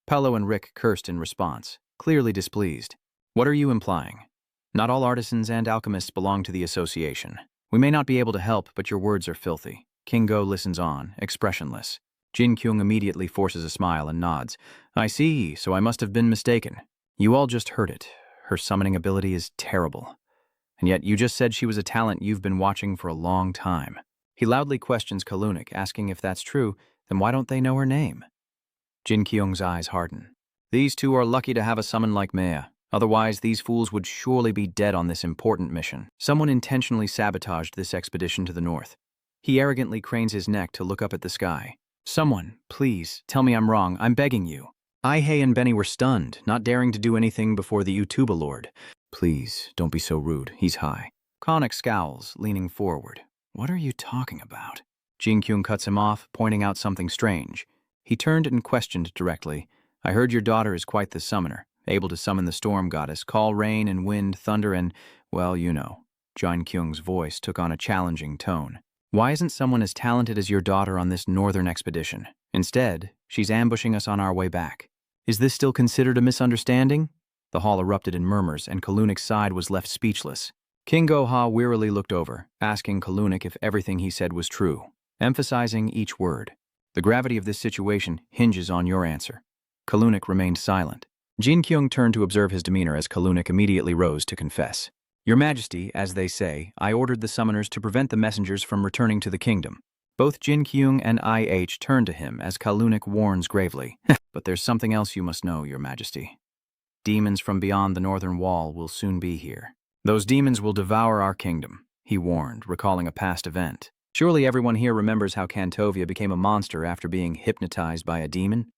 Pello and Rick cursed in response, clearly displeased. What are you implying? Not all artisans and alchemists belong to the association. We may not be able to help, but your words are filthy. King Go listens on, expressionless. Jinkyouong immediately forces a smile and nods. I see, so I must have been mistaken. You all just heard it. Her summoning ability is terrible. And yet you just said she was a talent you've been watching for a long time. He loudly questions Kalunik, asking if that's true, then why don't they know her name? Jinkyong's eyes harden. These two are lucky to have a summon like Maina. Otherwise, these fools would surely be dead on this important mission. Someone intentionally sabotaged this expedition to the north. He arrogantly cranes his neck to look up at the sky. Someone, please, tell me I'm wrong. I'm begging you. Aihei and Benny were stunned, not daring to do anything before the Utuba Lord. Please, don't be so rude. He's high. Kaunik scowls, leaning forward. What are you talking about? Jinkyouong cuts him off, pointing out something strange. He turned and questioned directly. I heard your daughter is quite the summoner, able to summon the storm goddess, call rain and wind, thunder and, well, you know. Jinkyung's voice took on a challenging tone. Why isn't someone as talented as your daughter on this northern expedition? Instead, she's ambushing us on our way back. Is this still considered a misunderstanding? The hall erupted in murmurs, and Kalunik's side was left speechless. King Goha wearily looked over, asking Kalunik if everything he said was true, emphasizing each word. The gravity of this situation hinges on your answer. Kalunik remained silent. Jinkyouong turned to observe his demeanor as Kalunik immediately rose to confess. Your Majesty, as they say, I ordered the summoners to prevent the messengers from returning to the kingdom. Both Jinkyouong and IH turn to him as Kalunik warns gravely. But there's something else you must know, Your Majesty. Demons from beyond the northern wall will soon be here. Those demons will devour our kingdom, he warned, recalling a past event. Surely everyone here remembers how Kantovia became a monster after being hypnotized by a demon?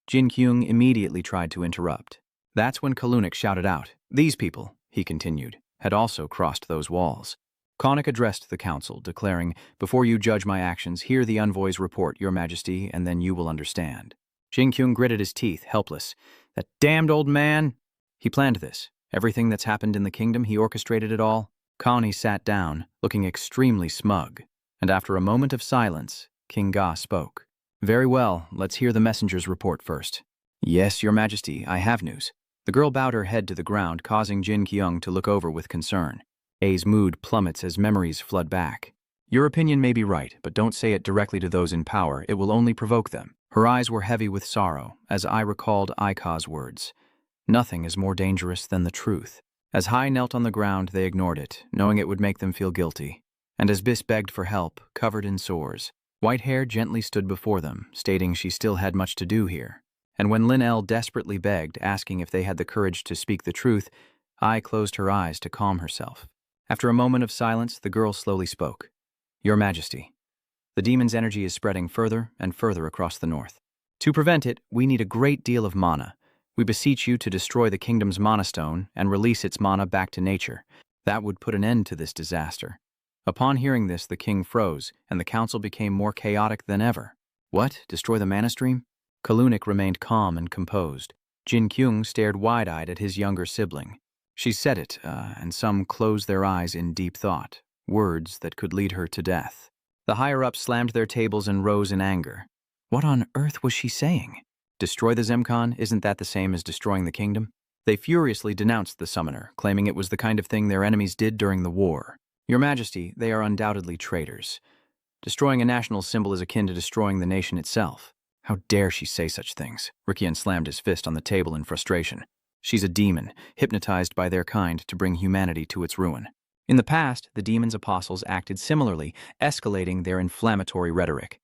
Jinkyouong immediately tried to interrupt. That's when Kalunik shouted out. These people, he continued, had also crossed those walls. Kaunik addressed the council, declaring, Before you judge my actions, hear the envoy's report, Your Majesty, and then you will understand. Jinkyouong gritted his teeth, helpless. That damned old man! He planned this. Everything that's happened in the kingdom, he orchestrated it all. Connie sat down, looking extremely smug. And after a moment of silence, King Ga spoke. Very well, let's hear the messenger's report first. Yes, Your Majesty, I have news. The girl bowed her head to the ground, causing Jinkyouong to look over with concern. A's mood plummets as memories flood back. Your opinion may be right, but don't say it directly to those in power. It will only provoke them. Her eyes were heavy with sorrow, as I recalled Aika's words. Nothing is more dangerous than the truth. As Hai knelt on the ground, they ignored it, knowing it would make them feel guilty. And as Bis begged for help, covered in sores, Whitehair gently stood before them, stating she still had much to do here. And when Lin-El desperately begged, asking if they had the courage to speak the truth, Ai closed her eyes to calm herself. After a moment of silence, the girl slowly spoke. Your Majesty, the demon's energy is spreading further and further across the north. To prevent it, we need a great deal of mana. We beseech you to destroy the kingdom's mana stone and release its mana back to nature. That would put an end to this disaster. Upon hearing this, the king froze, and the council became more chaotic than ever. What? Destroy the mana stream? Kalunik remained calm and composed. Jinkyouong stared wide-eyed at his younger sibling. She said it, and some closed their eyes in deep thought, words that could lead her to death. The higher-ups slammed their tables and rose in anger. What on earth was she saying? Destroy the Zemkhan, isn't that the same as destroying the kingdom? They furiously denounced the summoner, claiming it was the kind of thing their enemies did during the war. Your Majesty, they are undoubtedly traitors. Destroying a national symbol is akin to destroying the nation itself. How dare she say such things? Rikian slammed his fist on the table in frustration. She's a demon, hypnotized by their kind to bring humanity to its ruin. In the past, the demon's apostles acted similarly, escalating their inflammatory rhetoric.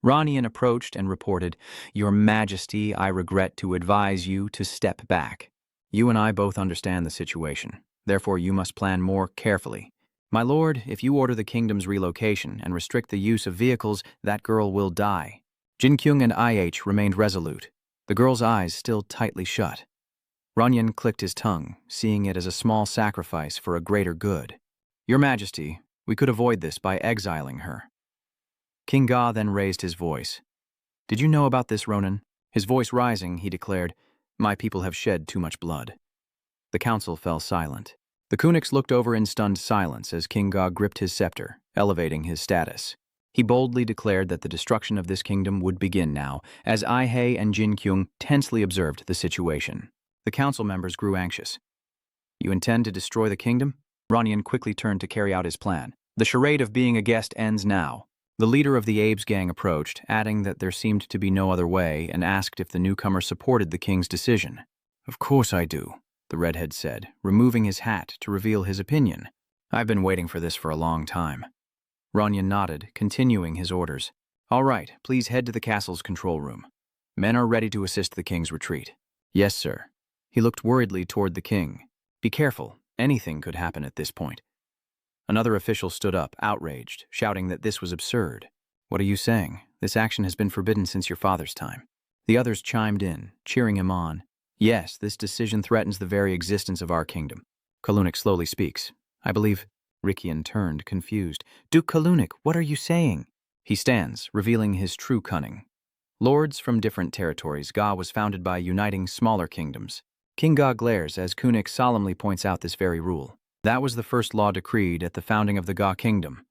Ranian approached and reported, Your Majesty, I regret to advise you to step back. You and I both understand the situation. Therefore, you must plan more carefully. My lord, if you order the kingdom's relocation and restrict the use of vehicles, that girl will die. Jinkyouong and IH remained resolute, the girl's eyes still tightly shut. Runyan clicked his tongue, seeing it as a small sacrifice for a greater good. Your Majesty, we could avoid this by exiling her. King Ga then raised his voice. Did you know about this, Ronan? His voice rising, he declared, My people have shed too much blood. The council fell silent. The Kunix looked over in stunned silence as King Ga gripped his scepter, elevating his status. He boldly declared that the destruction of this kingdom would begin now, as Ihei and Jinkyouong tensely observed the situation. The council members grew anxious. You intend to destroy the kingdom? Runyan quickly turned to carry out his plan. The charade of being a guest ends now. The leader of the Abe's gang approached, adding that there seemed to be no other way, and asked if the newcomer supported the king's decision. Of course I do, the redhead said, removing his hat to reveal his opinion. I've been waiting for this for a long time. Runyan nodded, continuing his orders. All right, please head to the castle's control room. Men are ready to assist the king's retreat. Yes, sir. He looked worriedly toward the king. Be careful, anything could happen at this point. Another official stood up, outraged, shouting that this was absurd. What are you saying? This action has been forbidden since your father's time. The others chimed in, cheering him on. Yes, this decision threatens the very existence of our kingdom. Kalunik slowly speaks. I believe... Rikian turned, confused. Duke Kalunik, what are you saying? He stands, revealing his true cunning. Lords from different territories, Ga was founded by uniting smaller kingdoms. King Ga glares as Kunik solemnly points out this very rule. That was the first law decreed at the founding of the Ga kingdom.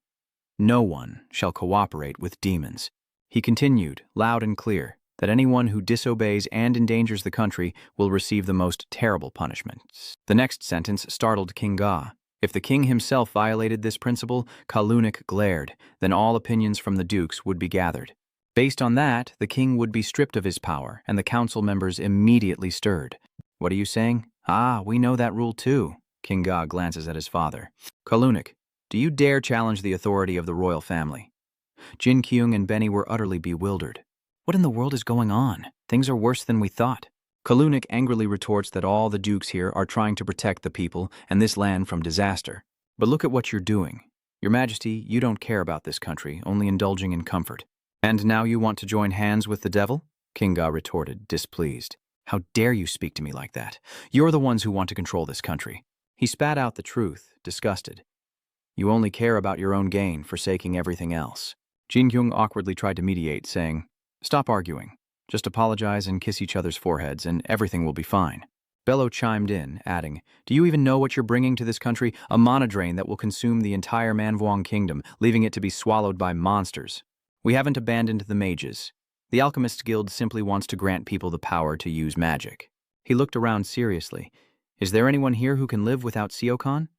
No one shall cooperate with demons. He continued, loud and clear, that anyone who disobeys and endangers the country will receive the most terrible punishments. The next sentence startled King Ga. If the king himself violated this principle, Kalunik glared, then all opinions from the dukes would be gathered. Based on that, the king would be stripped of his power, and the council members immediately stirred. What are you saying? Ah, we know that rule too. King Ga glances at his father. Kalunik, do you dare challenge the authority of the royal family? Jinqyouong and Benny were utterly bewildered. What in the world is going on? Things are worse than we thought. Kalunik angrily retorts that all the dukes here are trying to protect the people and this land from disaster. But look at what you're doing. Your Majesty, you don't care about this country, only indulging in comfort. And now you want to join hands with the devil? King Ga retorted, displeased. How dare you speak to me like that? You're the ones who want to control this country. He spat out the truth, disgusted. You only care about your own gain, forsaking everything else. Jinkyouong awkwardly tried to mediate, saying, Stop arguing. Just apologize and kiss each other's foreheads, and everything will be fine. Bello chimed in, adding, Do you even know what you're bringing to this country? A monodrain that will consume the entire Manhwa kingdom, leaving it to be swallowed by monsters. We haven't abandoned the mages. The Alchemists Guild simply wants to grant people the power to use magic. He looked around seriously. Is there anyone here who can live without Seokan?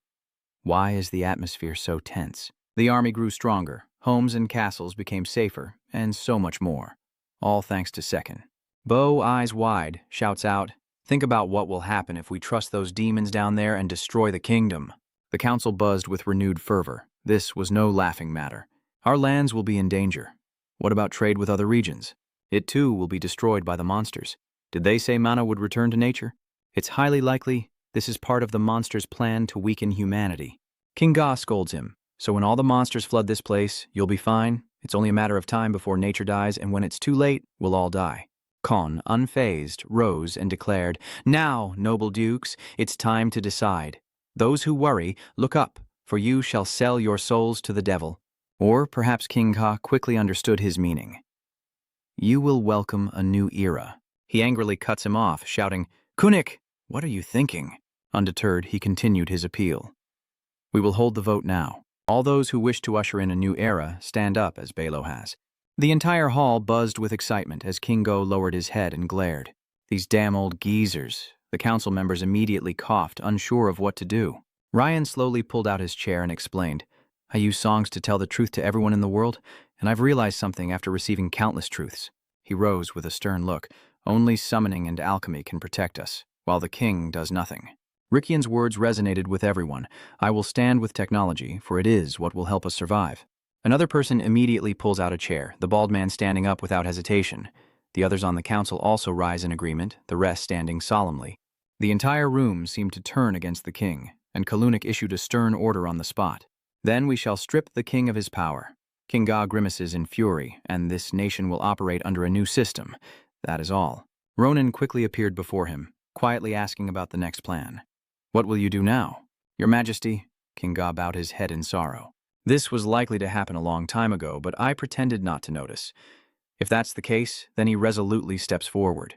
Why is the atmosphere so tense? The army grew stronger, homes and castles became safer, and so much more. All thanks to Second. Bo, eyes wide, shouts out, Think about what will happen if we trust those demons down there and destroy the kingdom. The council buzzed with renewed fervor. This was no laughing matter. Our lands will be in danger. What about trade with other regions? It too will be destroyed by the monsters. Did they say Mana would return to nature? It's highly likely this is part of the monsters' plan to weaken humanity. King Ga scolds him. So when all the monsters flood this place, you'll be fine. It's only a matter of time before nature dies, and when it's too late, we'll all die. Kon, unfazed, rose and declared, Now, noble dukes, it's time to decide. Those who worry, look up, for you shall sell your souls to the devil. Or perhaps King Ka quickly understood his meaning. You will welcome a new era. He angrily cuts him off, shouting, Kunik, what are you thinking? Undeterred, he continued his appeal. We will hold the vote now. All those who wish to usher in a new era, stand up as Belo has. The entire hall buzzed with excitement as King Go lowered his head and glared. These damn old geezers. The council members immediately coughed, unsure of what to do. Ryan slowly pulled out his chair and explained, I use songs to tell the truth to everyone in the world, and I've realized something after receiving countless truths. He rose with a stern look. Only summoning and alchemy can protect us, while the king does nothing. Rikian's words resonated with everyone. I will stand with technology, for it is what will help us survive. Another person immediately pulls out a chair, the bald man standing up without hesitation. The others on the council also rise in agreement, the rest standing solemnly. The entire room seemed to turn against the king, and Kalunic issued a stern order on the spot. Then we shall strip the king of his power. King Ga grimaces in fury, and this nation will operate under a new system. That is all. Ronan quickly appeared before him, quietly asking about the next plan. What will you do now? Your Majesty, King Ga bowed his head in sorrow. This was likely to happen a long time ago, but I pretended not to notice. If that's the case, then he resolutely steps forward.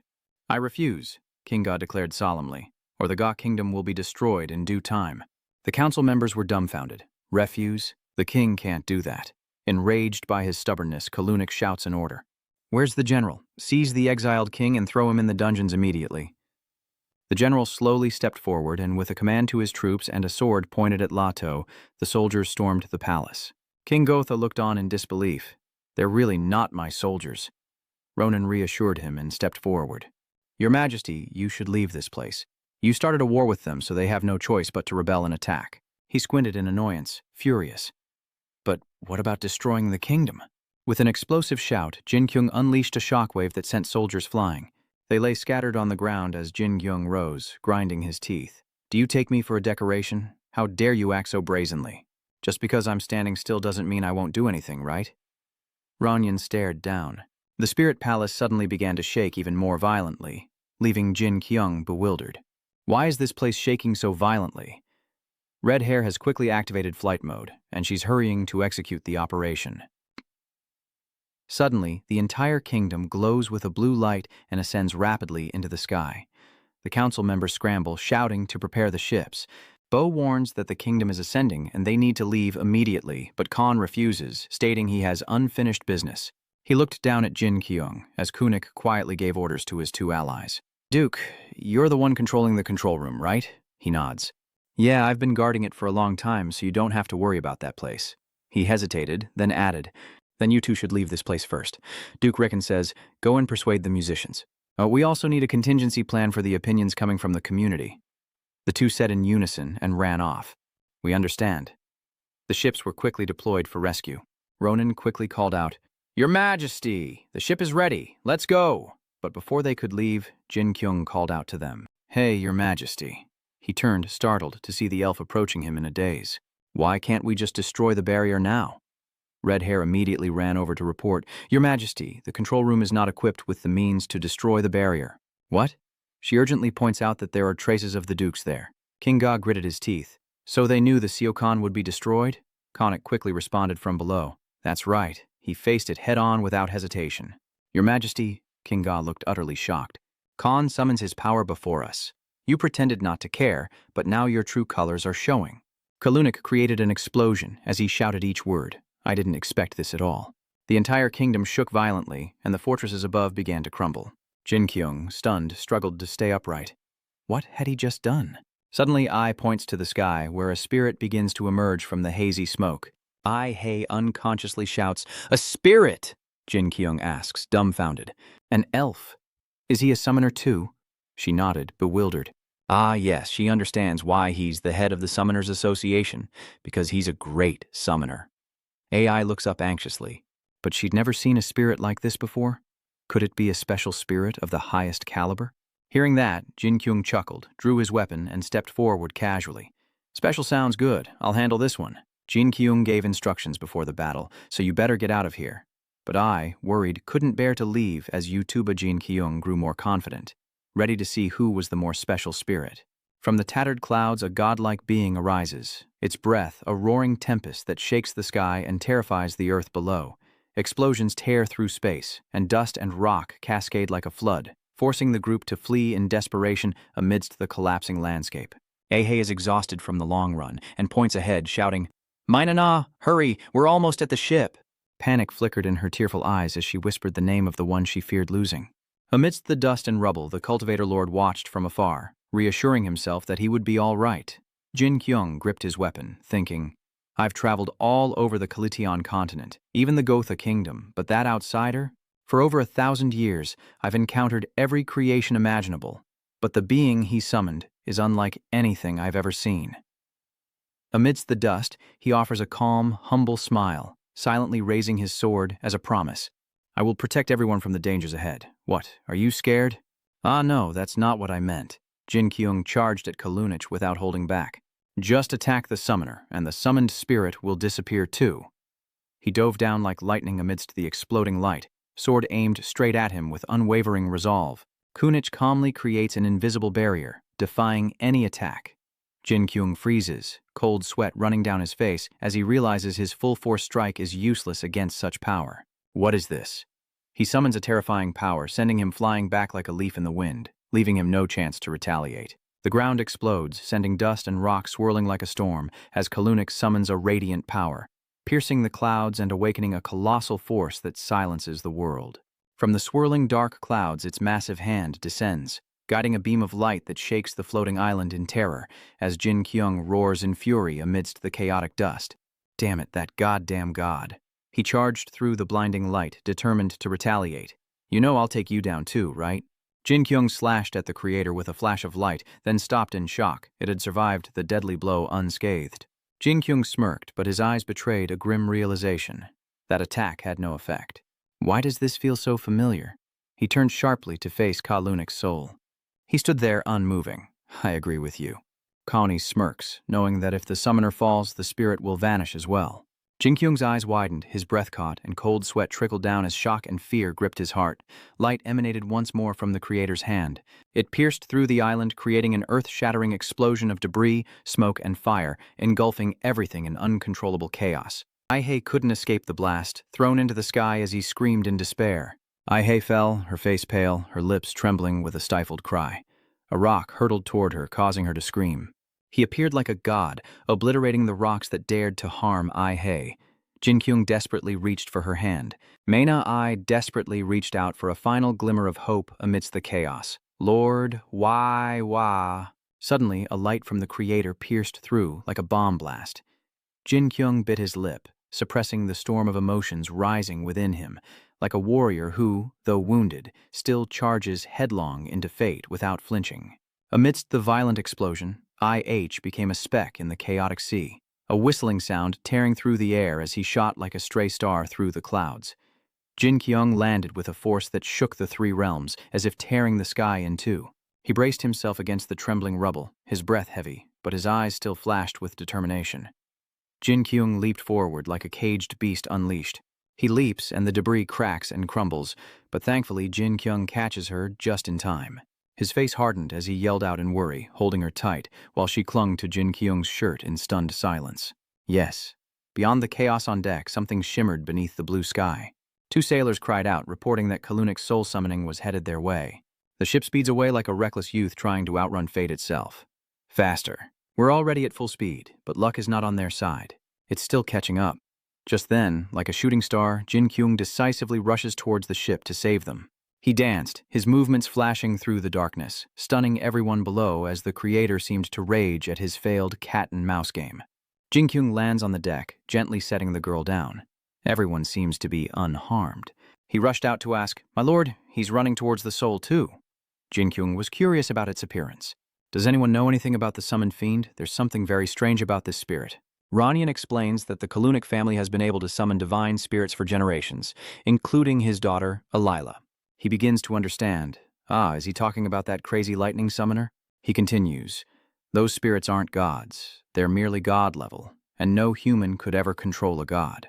I refuse, King Ga declared solemnly, or the Ga kingdom will be destroyed in due time. The council members were dumbfounded. Refuse? The king can't do that. Enraged by his stubbornness, Kalunic shouts an order. Where's the general? Seize the exiled king and throw him in the dungeons immediately. The general slowly stepped forward, and with a command to his troops and a sword pointed at Lato, the soldiers stormed the palace. King Gotha looked on in disbelief. They're really not my soldiers. Ronan reassured him and stepped forward. Your Majesty, you should leave this place. You started a war with them, so they have no choice but to rebel and attack. He squinted in annoyance, furious. But what about destroying the kingdom? With an explosive shout, Jinkyouong unleashed a shockwave that sent soldiers flying. They lay scattered on the ground as Jinqyouong rose, grinding his teeth. Do you take me for a decoration? How dare you act so brazenly? Just because I'm standing still doesn't mean I won't do anything, right? Ranyan stared down. The spirit palace suddenly began to shake even more violently, leaving Jinkyouong bewildered. Why is this place shaking so violently? Red Hair has quickly activated flight mode, and she's hurrying to execute the operation. Suddenly, the entire kingdom glows with a blue light and ascends rapidly into the sky. The council members scramble, shouting to prepare the ships. Bo warns that the kingdom is ascending and they need to leave immediately, but Khan refuses, stating he has unfinished business. He looked down at Jinqyouong as Kunik quietly gave orders to his two allies. Duke, you're the one controlling the control room, right? He nods. Yeah, I've been guarding it for a long time, so you don't have to worry about that place. He hesitated, then added, then you two should leave this place first. Duke Rickon says, go and persuade the musicians. We also need a contingency plan for the opinions coming from the community. The two said in unison and ran off. We understand. The ships were quickly deployed for rescue. Ronan quickly called out, Your Majesty, the ship is ready. Let's go. But before they could leave, Jinkyouong called out to them. Hey, Your Majesty. He turned, startled, to see the elf approaching him in a daze. Why can't we just destroy the barrier now? Red Hair immediately ran over to report, Your Majesty, the control room is not equipped with the means to destroy the barrier. What? She urgently points out that there are traces of the dukes there. King Ga gritted his teeth. So they knew the Seokan would be destroyed? Konnik quickly responded from below. That's right. He faced it head-on without hesitation. Your Majesty, King Ga looked utterly shocked. Khan summons his power before us. You pretended not to care, but now your true colors are showing. Kalunic created an explosion as he shouted each word. I didn't expect this at all. The entire kingdom shook violently, and the fortresses above began to crumble. Jinkyouong, stunned, struggled to stay upright. What had he just done? Suddenly, Ai points to the sky, where a spirit begins to emerge from the hazy smoke. Ai Hei unconsciously shouts, A spirit! Jinkyouong asks, dumbfounded. An elf. Is he a summoner too? She nodded, bewildered. Ah, yes, she understands why he's the head of the Summoners Association, because he's a great summoner. AI looks up anxiously, but she'd never seen a spirit like this before. Could it be a special spirit of the highest caliber? Hearing that, Jinkyouong chuckled, drew his weapon, and stepped forward casually. Special sounds good. I'll handle this one. Jinkyouong gave instructions before the battle, so you better get out of here. But I, worried, couldn't bear to leave as Yutuba Jinkyouong grew more confident, ready to see who was the more special spirit. From the tattered clouds, a godlike being arises, its breath a roaring tempest that shakes the sky and terrifies the earth below. Explosions tear through space, and dust and rock cascade like a flood, forcing the group to flee in desperation amidst the collapsing landscape. Ahei is exhausted from the long run and points ahead, shouting, Maina, hurry, we're almost at the ship. Panic flickered in her tearful eyes as she whispered the name of the one she feared losing. Amidst the dust and rubble, the cultivator lord watched from afar, reassuring himself that he would be all right. Jinkyouong gripped his weapon, thinking, I've traveled all over the Kalition continent, even the Gotha kingdom, but that outsider? For over 1,000 years, I've encountered every creation imaginable, but the being he summoned is unlike anything I've ever seen. Amidst the dust, he offers a calm, humble smile, silently raising his sword as a promise. I will protect everyone from the dangers ahead. What, are you scared? Ah, no, that's not what I meant. Jinqyouong charged at Kalunich without holding back. Just attack the summoner, and the summoned spirit will disappear too. He dove down like lightning amidst the exploding light, sword aimed straight at him with unwavering resolve. Kunich calmly creates an invisible barrier, defying any attack. Jinkyouong freezes, cold sweat running down his face as he realizes his full-force strike is useless against such power. What is this? He summons a terrifying power, sending him flying back like a leaf in the wind, leaving him no chance to retaliate. The ground explodes, sending dust and rock swirling like a storm as Kalunich summons a radiant power, piercing the clouds and awakening a colossal force that silences the world. From the swirling dark clouds, its massive hand descends, guiding a beam of light that shakes the floating island in terror as Jinkyouong roars in fury amidst the chaotic dust. Damn it, that goddamn god. He charged through the blinding light, determined to retaliate. You know I'll take you down too, right? Jinkyouong slashed at the creator with a flash of light, then stopped in shock. It had survived the deadly blow unscathed. Jinkyouong smirked, but his eyes betrayed a grim realization. That attack had no effect. Why does this feel so familiar? He turned sharply to face Kalunich's soul. He stood there unmoving. I agree with you. Kaoni smirks, knowing that if the summoner falls, the spirit will vanish as well. Jinkyung's eyes widened, his breath caught, and cold sweat trickled down as shock and fear gripped his heart. Light emanated once more from the creator's hand. It pierced through the island, creating an earth-shattering explosion of debris, smoke, and fire, engulfing everything in uncontrollable chaos. Aihei couldn't escape the blast, thrown into the sky as he screamed in despair. Aihei fell, her face pale, her lips trembling with a stifled cry. A rock hurtled toward her, causing her to scream. He appeared like a god, obliterating the rocks that dared to harm Aihei. Jinkyouong desperately reached for her hand. Maina desperately reached out for a final glimmer of hope amidst the chaos. Lord, why? Suddenly, a light from the creator pierced through like a bomb blast. Jinkyouong bit his lip, suppressing the storm of emotions rising within him, like a warrior who, though wounded, still charges headlong into fate without flinching. Amidst the violent explosion, IH became a speck in the chaotic sea, a whistling sound tearing through the air as he shot like a stray star through the clouds. Jinkyouong landed with a force that shook the three realms, as if tearing the sky in two. He braced himself against the trembling rubble, his breath heavy, but his eyes still flashed with determination. Jinkyouong leaped forward like a caged beast unleashed. He leaps and the debris cracks and crumbles, but thankfully Jinkyouong catches her just in time. His face hardened as he yelled out in worry, holding her tight, while she clung to Jinkyung's shirt in stunned silence. Yes. Beyond the chaos on deck, something shimmered beneath the blue sky. Two sailors cried out, reporting that Kalunich's soul summoning was headed their way. The ship speeds away like a reckless youth trying to outrun fate itself. Faster. We're already at full speed, but luck is not on their side. It's still catching up. Just then, like a shooting star, Jinkyouong decisively rushes towards the ship to save them. He danced, his movements flashing through the darkness, stunning everyone below as the creator seemed to rage at his failed cat-and-mouse game. Jinkyouong lands on the deck, gently setting the girl down. Everyone seems to be unharmed. He rushed out to ask, "My lord, he's running towards the soul too." Jinkyouong was curious about its appearance. "Does anyone know anything about the summoned fiend? There's something very strange about this spirit." Ranyan explains that the Kalunich family has been able to summon divine spirits for generations, including his daughter, Alila. He begins to understand. Is he talking about that crazy lightning summoner? He continues, "Those spirits aren't gods. They're merely god level, and no human could ever control a god."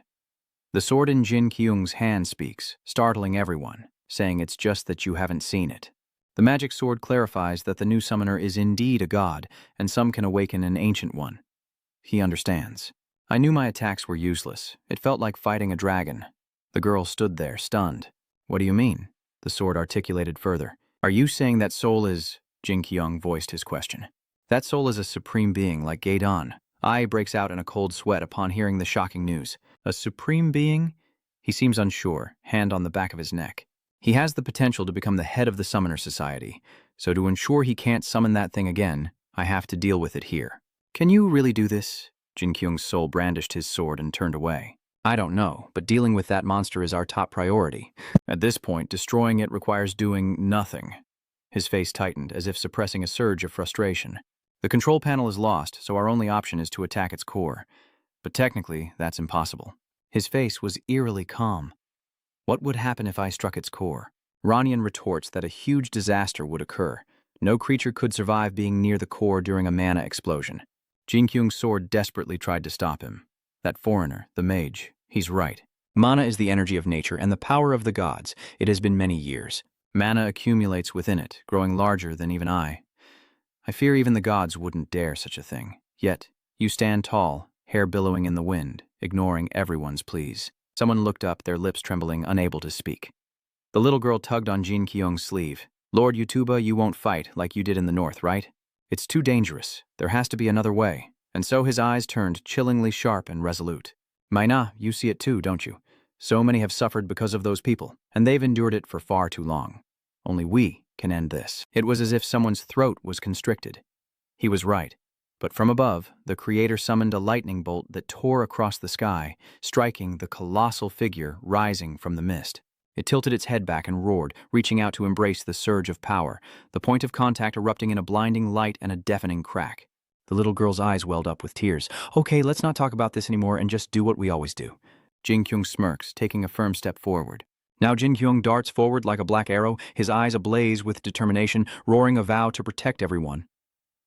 The sword in Jinkyung's hand speaks, startling everyone, saying it's just that you haven't seen it. The magic sword clarifies that the new summoner is indeed a god, and some can awaken an ancient one. He understands. I knew my attacks were useless. It felt like fighting a dragon. The girl stood there, stunned. "What do you mean?" The sword articulated further. "Are you saying that soul is—" Jinkyouong voiced his question. "That soul is a supreme being like Gaidon." Ai breaks out in a cold sweat upon hearing the shocking news. A supreme being? He seems unsure, hand on the back of his neck. He has the potential to become the head of the Summoner Society, so to ensure he can't summon that thing again, I have to deal with it here. "Can you really do this?" Jinkyung's soul brandished his sword and turned away. "I don't know, but dealing with that monster is our top priority. At this point, destroying it requires doing nothing." His face tightened, as if suppressing a surge of frustration. "The control panel is lost, so our only option is to attack its core. But technically, that's impossible." His face was eerily calm. "What would happen if I struck its core?" Ranyan retorts that a huge disaster would occur. No creature could survive being near the core during a mana explosion. Jinkyouong's sword desperately tried to stop him. That foreigner, the mage, he's right. Mana is the energy of nature and the power of the gods. It has been many years. Mana accumulates within it, growing larger than even I. I fear even the gods wouldn't dare such a thing. Yet, you stand tall, hair billowing in the wind, ignoring everyone's pleas. Someone looked up, their lips trembling, unable to speak. The little girl tugged on Jinkyouong's sleeve. Lord Yutuba, you won't fight like you did in the north, right? It's too dangerous. There has to be another way. And so his eyes turned chillingly sharp and resolute. Maina, you see it too, don't you? So many have suffered because of those people, and they've endured it for far too long. Only we can end this. It was as if someone's throat was constricted. He was right. But from above, the Creator summoned a lightning bolt that tore across the sky, striking the colossal figure rising from the mist. It tilted its head back and roared, reaching out to embrace the surge of power, the point of contact erupting in a blinding light and a deafening crack. The little girl's eyes welled up with tears. Okay, let's not talk about this anymore and just do what we always do. Jinkyouong smirks, taking a firm step forward. Now Jinkyouong darts forward like a black arrow, his eyes ablaze with determination, roaring a vow to protect everyone.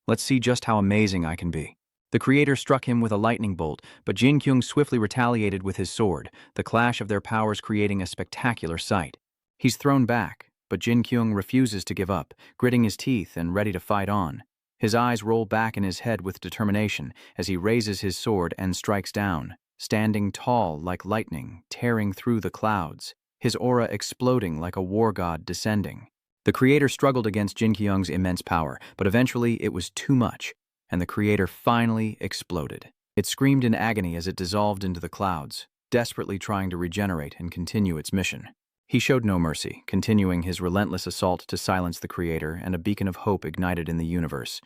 Let's see just how amazing I can be. The Creator struck him with a lightning bolt, but Jinkyouong swiftly retaliated with his sword, the clash of their powers creating a spectacular sight. He's thrown back, but Jinkyouong refuses to give up, gritting his teeth and ready to fight on. His eyes roll back in his head with determination as he raises his sword and strikes down, standing tall like lightning, tearing through the clouds, his aura exploding like a war god descending. The Creator struggled against Jinkyouong's immense power, but eventually it was too much, and the Creator finally exploded. It screamed in agony as it dissolved into the clouds, desperately trying to regenerate and continue its mission. He showed no mercy, continuing his relentless assault to silence the Creator, and a beacon of hope ignited in the universe,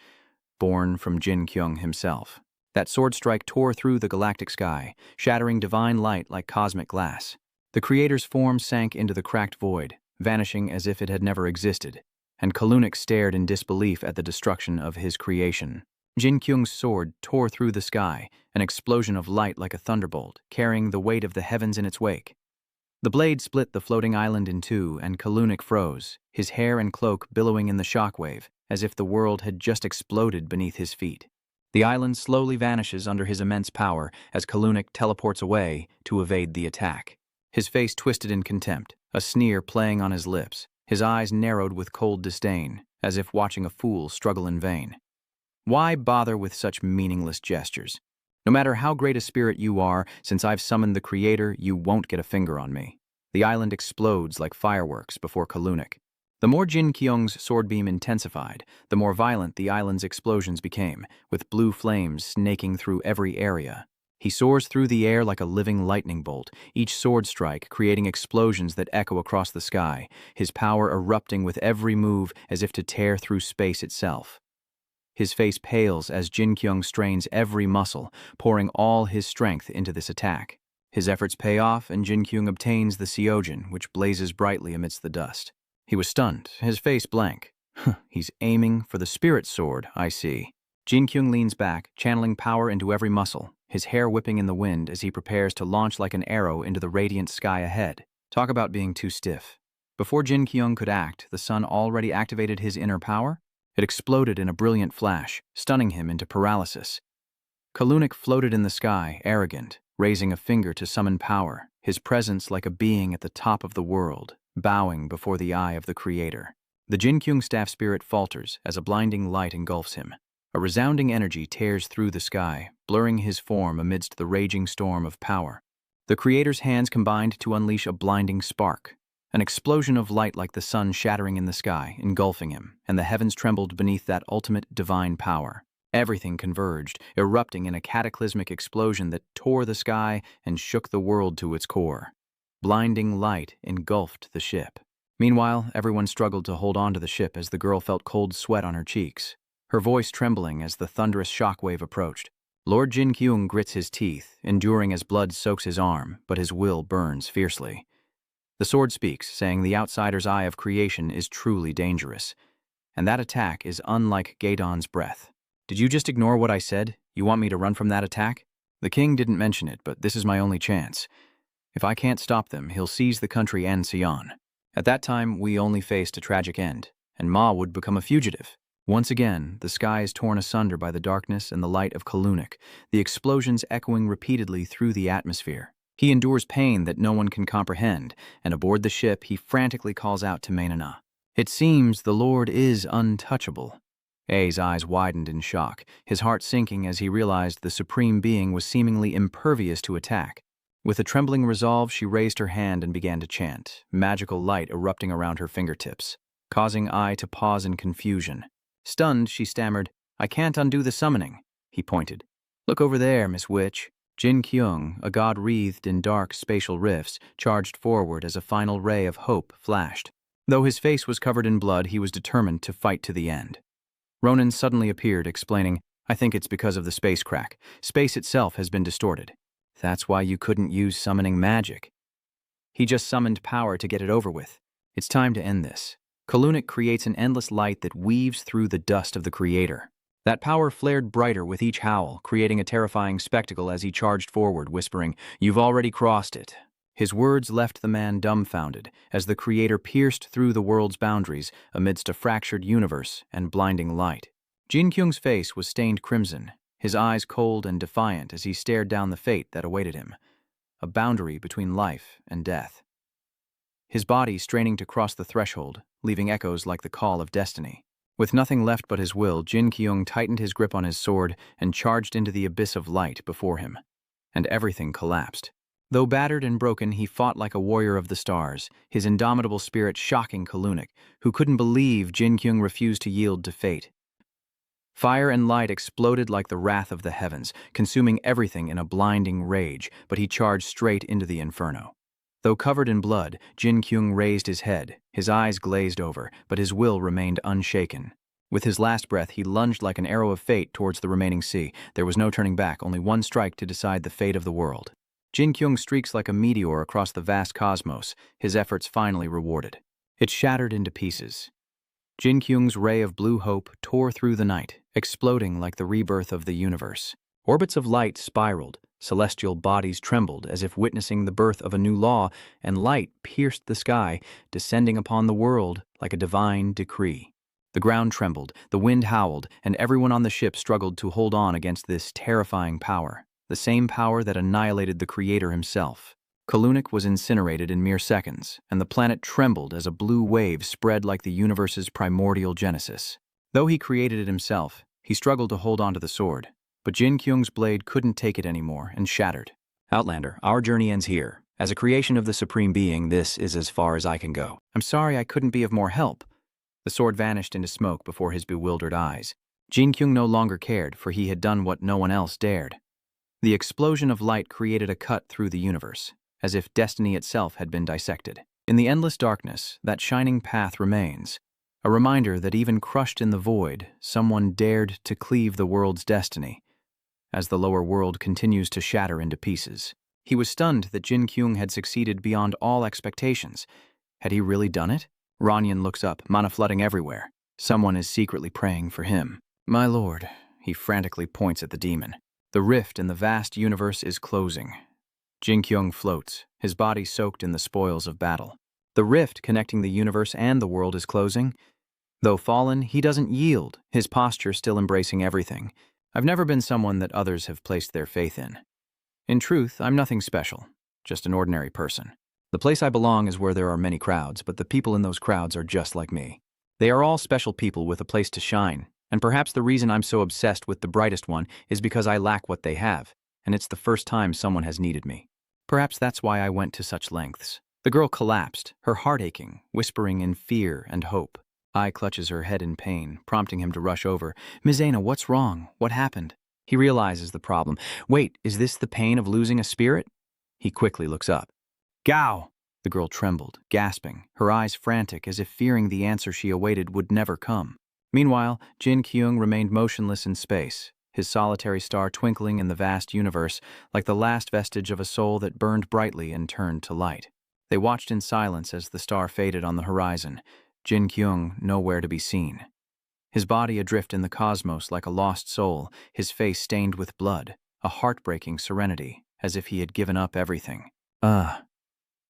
born from Jinkyouong himself. That sword strike tore through the galactic sky, shattering divine light like cosmic glass. The Creator's form sank into the cracked void, vanishing as if it had never existed, and Kalunnik stared in disbelief at the destruction of his creation. Jinkyung's sword tore through the sky, an explosion of light like a thunderbolt, carrying the weight of the heavens in its wake. The blade split the floating island in two, and Kalunnik froze, his hair and cloak billowing in the shockwave, as if the world had just exploded beneath his feet. The island slowly vanishes under his immense power as Kalunnik teleports away to evade the attack. His face twisted in contempt, a sneer playing on his lips, his eyes narrowed with cold disdain, as if watching a fool struggle in vain. Why bother with such meaningless gestures? No matter how great a spirit you are, since I've summoned the Creator, you won't get a finger on me. The island explodes like fireworks before Kalunnik. The more Jinkyong's sword beam intensified, the more violent the island's explosions became, with blue flames snaking through every area. He soars through the air like a living lightning bolt, each sword strike creating explosions that echo across the sky, his power erupting with every move as if to tear through space itself. His face pales as Jinkyouong strains every muscle, pouring all his strength into this attack. His efforts pay off, and Jinkyouong obtains the Seojin, which blazes brightly amidst the dust. He was stunned, his face blank. He's aiming for the spirit sword, I see. Jinkyouong leans back, channeling power into every muscle, his hair whipping in the wind as he prepares to launch like an arrow into the radiant sky ahead. Talk about being too stiff. Before Jinkyouong could act, the sun already activated his inner power. It exploded in a brilliant flash, stunning him into paralysis. Kalunnik floated in the sky, arrogant, raising a finger to summon power, his presence like a being at the top of the world, bowing before the eye of the Creator. The Jinkyouong staff spirit falters as a blinding light engulfs him. A resounding energy tears through the sky, blurring his form amidst the raging storm of power. The Creator's hands combined to unleash a blinding spark. An explosion of light like the sun shattering in the sky, engulfing him, and the heavens trembled beneath that ultimate divine power. Everything converged, erupting in a cataclysmic explosion that tore the sky and shook the world to its core. Blinding light engulfed the ship. Meanwhile, everyone struggled to hold on to the ship as the girl felt cold sweat on her cheeks, her voice trembling as the thunderous shockwave approached. Lord Jinkyouong grits his teeth, enduring as blood soaks his arm, but his will burns fiercely. The sword speaks, saying the outsider's eye of creation is truly dangerous. And that attack is unlike Gaedon's breath. Did you just ignore what I said? You want me to run from that attack? The king didn't mention it, but this is my only chance. If I can't stop them, he'll seize the country and Sion. At that time, we only faced a tragic end, and Ma would become a fugitive. Once again, the sky is torn asunder by the darkness and the light of Kalunnik, the explosions echoing repeatedly through the atmosphere. He endures pain that no one can comprehend, and aboard the ship he frantically calls out to Maina. It seems the Lord is untouchable. A's eyes widened in shock, his heart sinking as he realized the Supreme Being was seemingly impervious to attack. With a trembling resolve, she raised her hand and began to chant, magical light erupting around her fingertips, causing I to pause in confusion. Stunned, she stammered, "I can't undo the summoning." He pointed. "Look over there, Miss Witch." Jinqyouong, a god wreathed in dark spatial rifts, charged forward as a final ray of hope flashed. Though his face was covered in blood, he was determined to fight to the end. Ronan suddenly appeared, explaining, "I think it's because of the space crack. Space itself has been distorted. That's why you couldn't use summoning magic. He just summoned power to get it over with. It's time to end this." Kalunnik creates an endless light that weaves through the dust of the Creator. That power flared brighter with each howl, creating a terrifying spectacle as he charged forward, whispering, "You've already crossed it." His words left the man dumbfounded, as the Creator pierced through the world's boundaries amidst a fractured universe and blinding light. Jinkyung's face was stained crimson, his eyes cold and defiant as he stared down the fate that awaited him, a boundary between life and death. His body straining to cross the threshold, leaving echoes like the call of destiny. With nothing left but his will, Jinqyouong tightened his grip on his sword and charged into the abyss of light before him. And everything collapsed. Though battered and broken, he fought like a warrior of the stars, his indomitable spirit shocking Kalunnik, who couldn't believe Jinqyouong refused to yield to fate. Fire and light exploded like the wrath of the heavens, consuming everything in a blinding rage, but he charged straight into the inferno. Though covered in blood, Jinqyouong raised his head, his eyes glazed over, but his will remained unshaken. With his last breath, he lunged like an arrow of fate towards the remaining sea. There was no turning back, only one strike to decide the fate of the world. Jinqyouong streaks like a meteor across the vast cosmos, his efforts finally rewarded. It shattered into pieces. Jinqyouong's ray of blue hope tore through the night, exploding like the rebirth of the universe. Orbits of light spiraled, celestial bodies trembled as if witnessing the birth of a new law, and light pierced the sky, descending upon the world like a divine decree. The ground trembled, the wind howled, and everyone on the ship struggled to hold on against this terrifying power, the same power that annihilated the Creator himself. Kalunnik was incinerated in mere seconds, and the planet trembled as a blue wave spread like the universe's primordial genesis. Though he created it himself, he struggled to hold on to the sword, but Jinqyouong's blade couldn't take it anymore and shattered. "Outlander, our journey ends here. As a creation of the Supreme Being, this is as far as I can go. I'm sorry I couldn't be of more help." The sword vanished into smoke before his bewildered eyes. Jinqyouong no longer cared, for he had done what no one else dared. The explosion of light created a cut through the universe, as if destiny itself had been dissected. In the endless darkness, that shining path remains, a reminder that even crushed in the void, someone dared to cleave the world's destiny, as the lower world continues to shatter into pieces. He was stunned that Jinqyouong had succeeded beyond all expectations. Had he really done it? Ranyan looks up, mana flooding everywhere. Someone is secretly praying for him. "My lord," he frantically points at the demon. The rift in the vast universe is closing. Jinkyouong floats, his body soaked in the spoils of battle. The rift connecting the universe and the world is closing. Though fallen, he doesn't yield, his posture still embracing everything. "I've never been someone that others have placed their faith in. In truth, I'm nothing special, just an ordinary person. The place I belong is where there are many crowds, but the people in those crowds are just like me. They are all special people with a place to shine, and perhaps the reason I'm so obsessed with the brightest one is because I lack what they have, and it's the first time someone has needed me. Perhaps that's why I went to such lengths." The girl collapsed, her heart aching, whispering in fear and hope. I clutches her head in pain, prompting him to rush over. "Ms. Aina, what's wrong? What happened?" He realizes the problem. "Wait, is this the pain of losing a spirit?" He quickly looks up. "Gao!" The girl trembled, gasping, her eyes frantic as if fearing the answer she awaited would never come. Meanwhile, Jinqyouong remained motionless in space, his solitary star twinkling in the vast universe like the last vestige of a soul that burned brightly and turned to light. They watched in silence as the star faded on the horizon, Jinqyouong nowhere to be seen. His body adrift in the cosmos like a lost soul, his face stained with blood, a heartbreaking serenity, as if he had given up everything.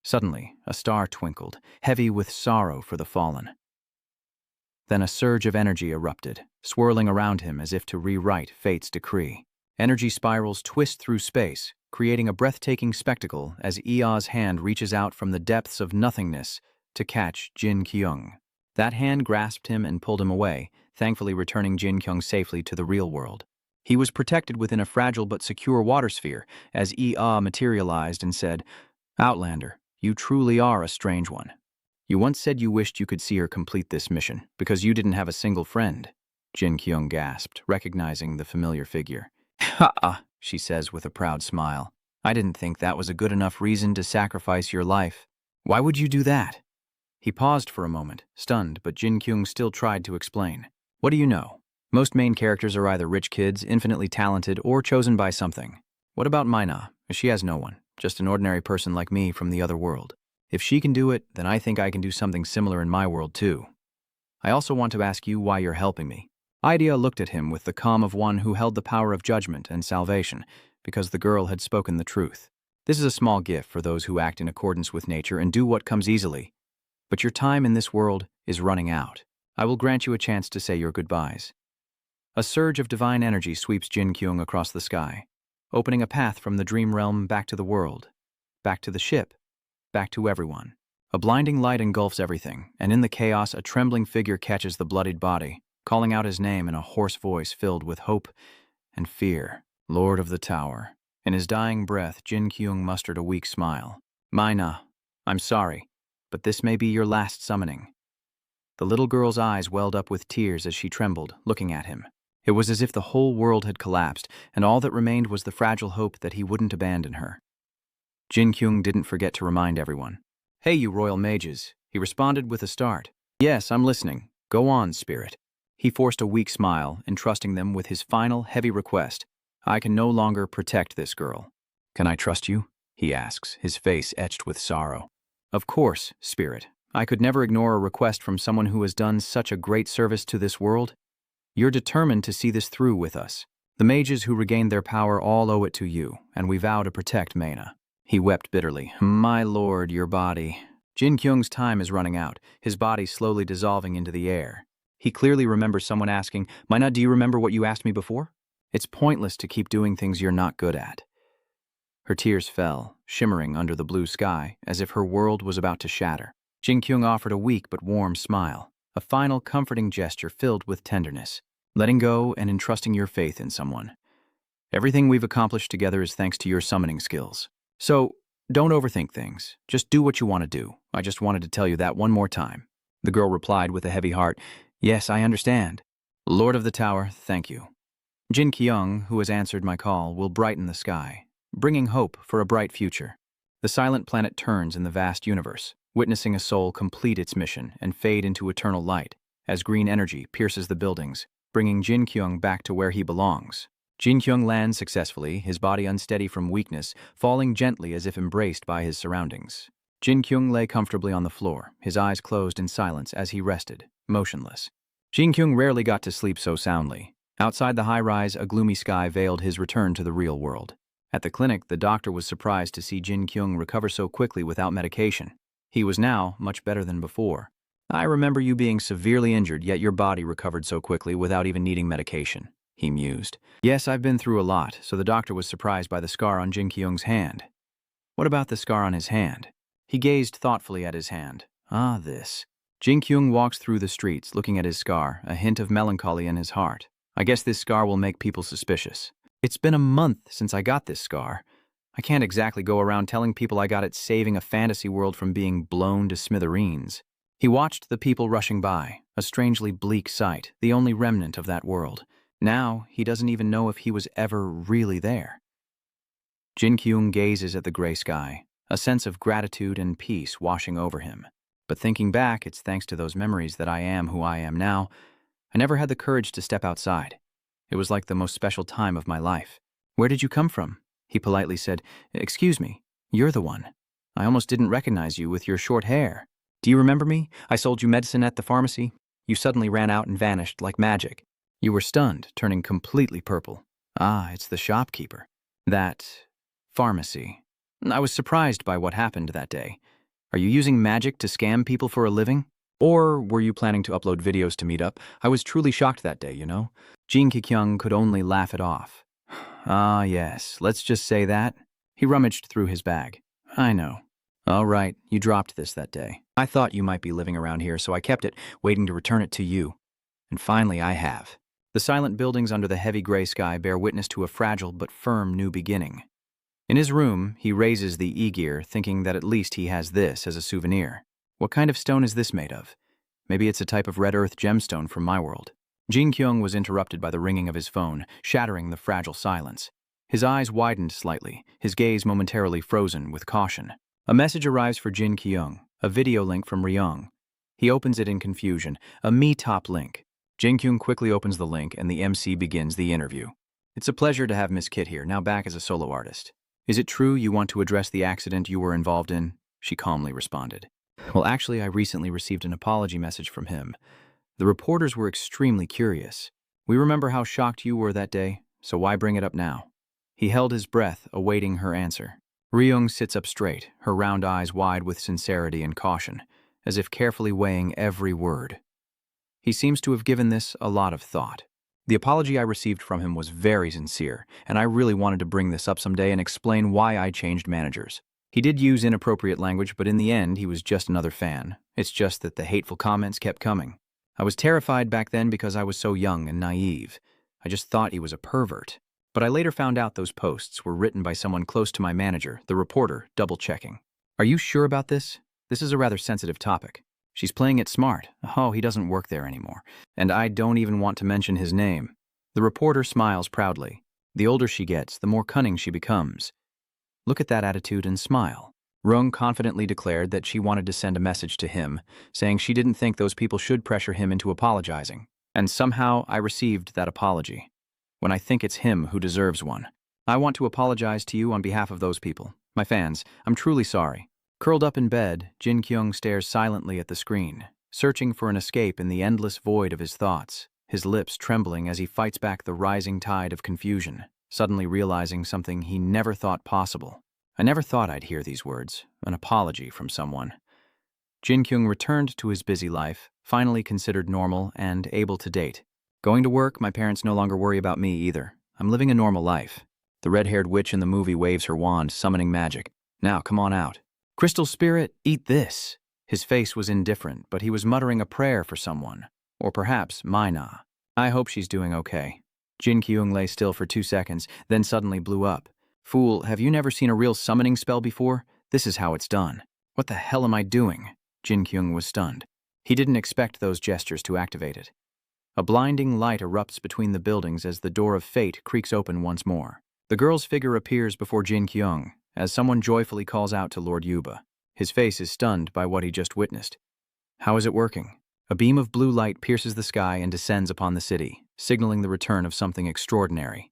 Suddenly, a star twinkled, heavy with sorrow for the fallen. Then a surge of energy erupted, swirling around him as if to rewrite fate's decree. Energy spirals twist through space, creating a breathtaking spectacle as Ea's hand reaches out from the depths of nothingness to catch Jinqyouong. That hand grasped him and pulled him away, thankfully returning Jinkyong safely to the real world. He was protected within a fragile but secure water sphere as Ea materialized and said, "Outlander, you truly are a strange one. You once said you wished you could see her complete this mission because you didn't have a single friend." Jinkyong gasped, recognizing the familiar figure. "Ha-ah," she says with a proud smile. "I didn't think that was a good enough reason to sacrifice your life. Why would you do that?" He paused for a moment, stunned, but Jinkyung still tried to explain. "What do you know? Most main characters are either rich kids, infinitely talented, or chosen by something. What about Maina? She has no one, just an ordinary person like me from the other world. If she can do it, then I think I can do something similar in my world too. I also want to ask you why you're helping me." Idea looked at him with the calm of one who held the power of judgment and salvation, because the girl had spoken the truth. "This is a small gift for those who act in accordance with nature and do what comes easily. But your time in this world is running out. I will grant you a chance to say your goodbyes." A surge of divine energy sweeps Jinkyouong across the sky, opening a path from the dream realm back to the world, back to the ship, back to everyone. A blinding light engulfs everything, and in the chaos a trembling figure catches the bloodied body, calling out his name in a hoarse voice filled with hope and fear. "Lord of the Tower." In his dying breath, Jinkyouong mustered a weak smile. "Maina, I'm sorry, but this may be your last summoning." The little girl's eyes welled up with tears as she trembled, looking at him. It was as if the whole world had collapsed, and all that remained was the fragile hope that he wouldn't abandon her. Jinkyouong didn't forget to remind everyone. "Hey, you royal mages," he responded with a start. "Yes, I'm listening. Go on, spirit." He forced a weak smile, entrusting them with his final, heavy request. "I can no longer protect this girl." "Can I trust you?" he asks, his face etched with sorrow. "Of course, spirit. I could never ignore a request from someone who has done such a great service to this world. You're determined to see this through with us. The mages who regained their power all owe it to you, and we vow to protect Maina." He wept bitterly. "My lord, your body." Jinkyung's time is running out, his body slowly dissolving into the air. He clearly remembers someone asking, "Maina, do you remember what you asked me before?" It's pointless to keep doing things you're not good at. Her tears fell, shimmering under the blue sky, as if her world was about to shatter. Jinkyouong offered a weak but warm smile, a final comforting gesture filled with tenderness, letting go and entrusting your faith in someone. "Everything we've accomplished together is thanks to your summoning skills. So, don't overthink things. Just do what you want to do. I just wanted to tell you that one more time." The girl replied with a heavy heart, "Yes, I understand. Lord of the Tower, thank you." Jinkyouong, who has answered my call, will brighten the sky, bringing hope for a bright future. The silent planet turns in the vast universe, witnessing a soul complete its mission and fade into eternal light, as green energy pierces the buildings, bringing Jinkyouong back to where he belongs. Jinkyouong lands successfully, his body unsteady from weakness, falling gently as if embraced by his surroundings. Jinkyouong lay comfortably on the floor, his eyes closed in silence as he rested, motionless. Jinkyouong rarely got to sleep so soundly. Outside the high-rise, a gloomy sky veiled his return to the real world. At the clinic, the doctor was surprised to see Jinkyouong recover so quickly without medication. He was now much better than before. "I remember you being severely injured, yet your body recovered so quickly without even needing medication," he mused. "Yes, I've been through a lot," so the doctor was surprised by the scar on Jinkyung's hand. "What about the scar on his hand?" He gazed thoughtfully at his hand. "Ah, this." Jinkyouong walks through the streets, looking at his scar, a hint of melancholy in his heart. "I guess this scar will make people suspicious. It's been a month since I got this scar. I can't exactly go around telling people I got it saving a fantasy world from being blown to smithereens." He watched the people rushing by, a strangely bleak sight, the only remnant of that world. Now, he doesn't even know if he was ever really there. Jinkyouong gazes at the gray sky, a sense of gratitude and peace washing over him. But thinking back, it's thanks to those memories that I am who I am now. I never had the courage to step outside. It was like the most special time of my life. "Where did you come from?" He politely said, "Excuse me, you're the one. I almost didn't recognize you with your short hair. Do you remember me? I sold you medicine at the pharmacy. You suddenly ran out and vanished like magic. You were stunned, turning completely purple. Ah, it's the shopkeeper. That pharmacy. I was surprised by what happened that day. Are you using magic to scam people for a living?" Or were you planning to upload videos to meet up? I was truly shocked that day, you know? Jinkyouong could only laugh it off. Ah, yes, let's just say that. He rummaged through his bag. I know. All right, you dropped this that day. I thought you might be living around here, so I kept it, waiting to return it to you. And finally, I have. The silent buildings under the heavy gray sky bear witness to a fragile but firm new beginning. In his room, he raises the e-gear, thinking that at least he has this as a souvenir. What kind of stone is this made of? Maybe it's a type of red earth gemstone from my world. Jinkyouong was interrupted by the ringing of his phone, shattering the fragile silence. His eyes widened slightly, his gaze momentarily frozen with caution. A message arrives for Jinkyouong, a video link from Ryong. He opens it in confusion, a me-top link. Jinkyouong quickly opens the link and the MC begins the interview. It's a pleasure to have Miss Kit here, now back as a solo artist. Is it true you want to address the accident you were involved in? She calmly responded. Well, actually, I recently received an apology message from him. The reporters were extremely curious. We remember how shocked you were that day, so why bring it up now? He held his breath, awaiting her answer. Ryong sits up straight, her round eyes wide with sincerity and caution, as if carefully weighing every word. He seems to have given this a lot of thought. The apology I received from him was very sincere, and I really wanted to bring this up someday and explain why I changed managers. He did use inappropriate language, but in the end, he was just another fan. It's just that the hateful comments kept coming. I was terrified back then because I was so young and naive. I just thought he was a pervert. But I later found out those posts were written by someone close to my manager, the reporter, double-checking. Are you sure about this? This is a rather sensitive topic. She's playing it smart. Oh, he doesn't work there anymore. And I don't even want to mention his name. The reporter smiles proudly. The older she gets, the more cunning she becomes. Look at that attitude and smile. Rung confidently declared that she wanted to send a message to him, saying she didn't think those people should pressure him into apologizing. And somehow I received that apology. When I think it's him who deserves one. I want to apologize to you on behalf of those people. My fans, I'm truly sorry. Curled up in bed, Jinkyouong stares silently at the screen, searching for an escape in the endless void of his thoughts, his lips trembling as he fights back the rising tide of confusion, suddenly realizing something he never thought possible. I never thought I'd hear these words, an apology from someone. Jinkyouong returned to his busy life, finally considered normal and able to date. Going to work, my parents no longer worry about me either. I'm living a normal life. The red-haired witch in the movie waves her wand, summoning magic. Now, come on out. Crystal Spirit, eat this. His face was indifferent, but he was muttering a prayer for someone. Or perhaps Maina. I hope she's doing okay. Jinkyouong lay still for 2 seconds, then suddenly blew up. Fool, have you never seen a real summoning spell before? This is how it's done. What the hell am I doing? Jinkyouong was stunned. He didn't expect those gestures to activate it. A blinding light erupts between the buildings as the door of fate creaks open once more. The girl's figure appears before Jinkyouong, as someone joyfully calls out to Lord Yuba. His face is stunned by what he just witnessed. How is it working? A beam of blue light pierces the sky and descends upon the city, signaling the return of something extraordinary.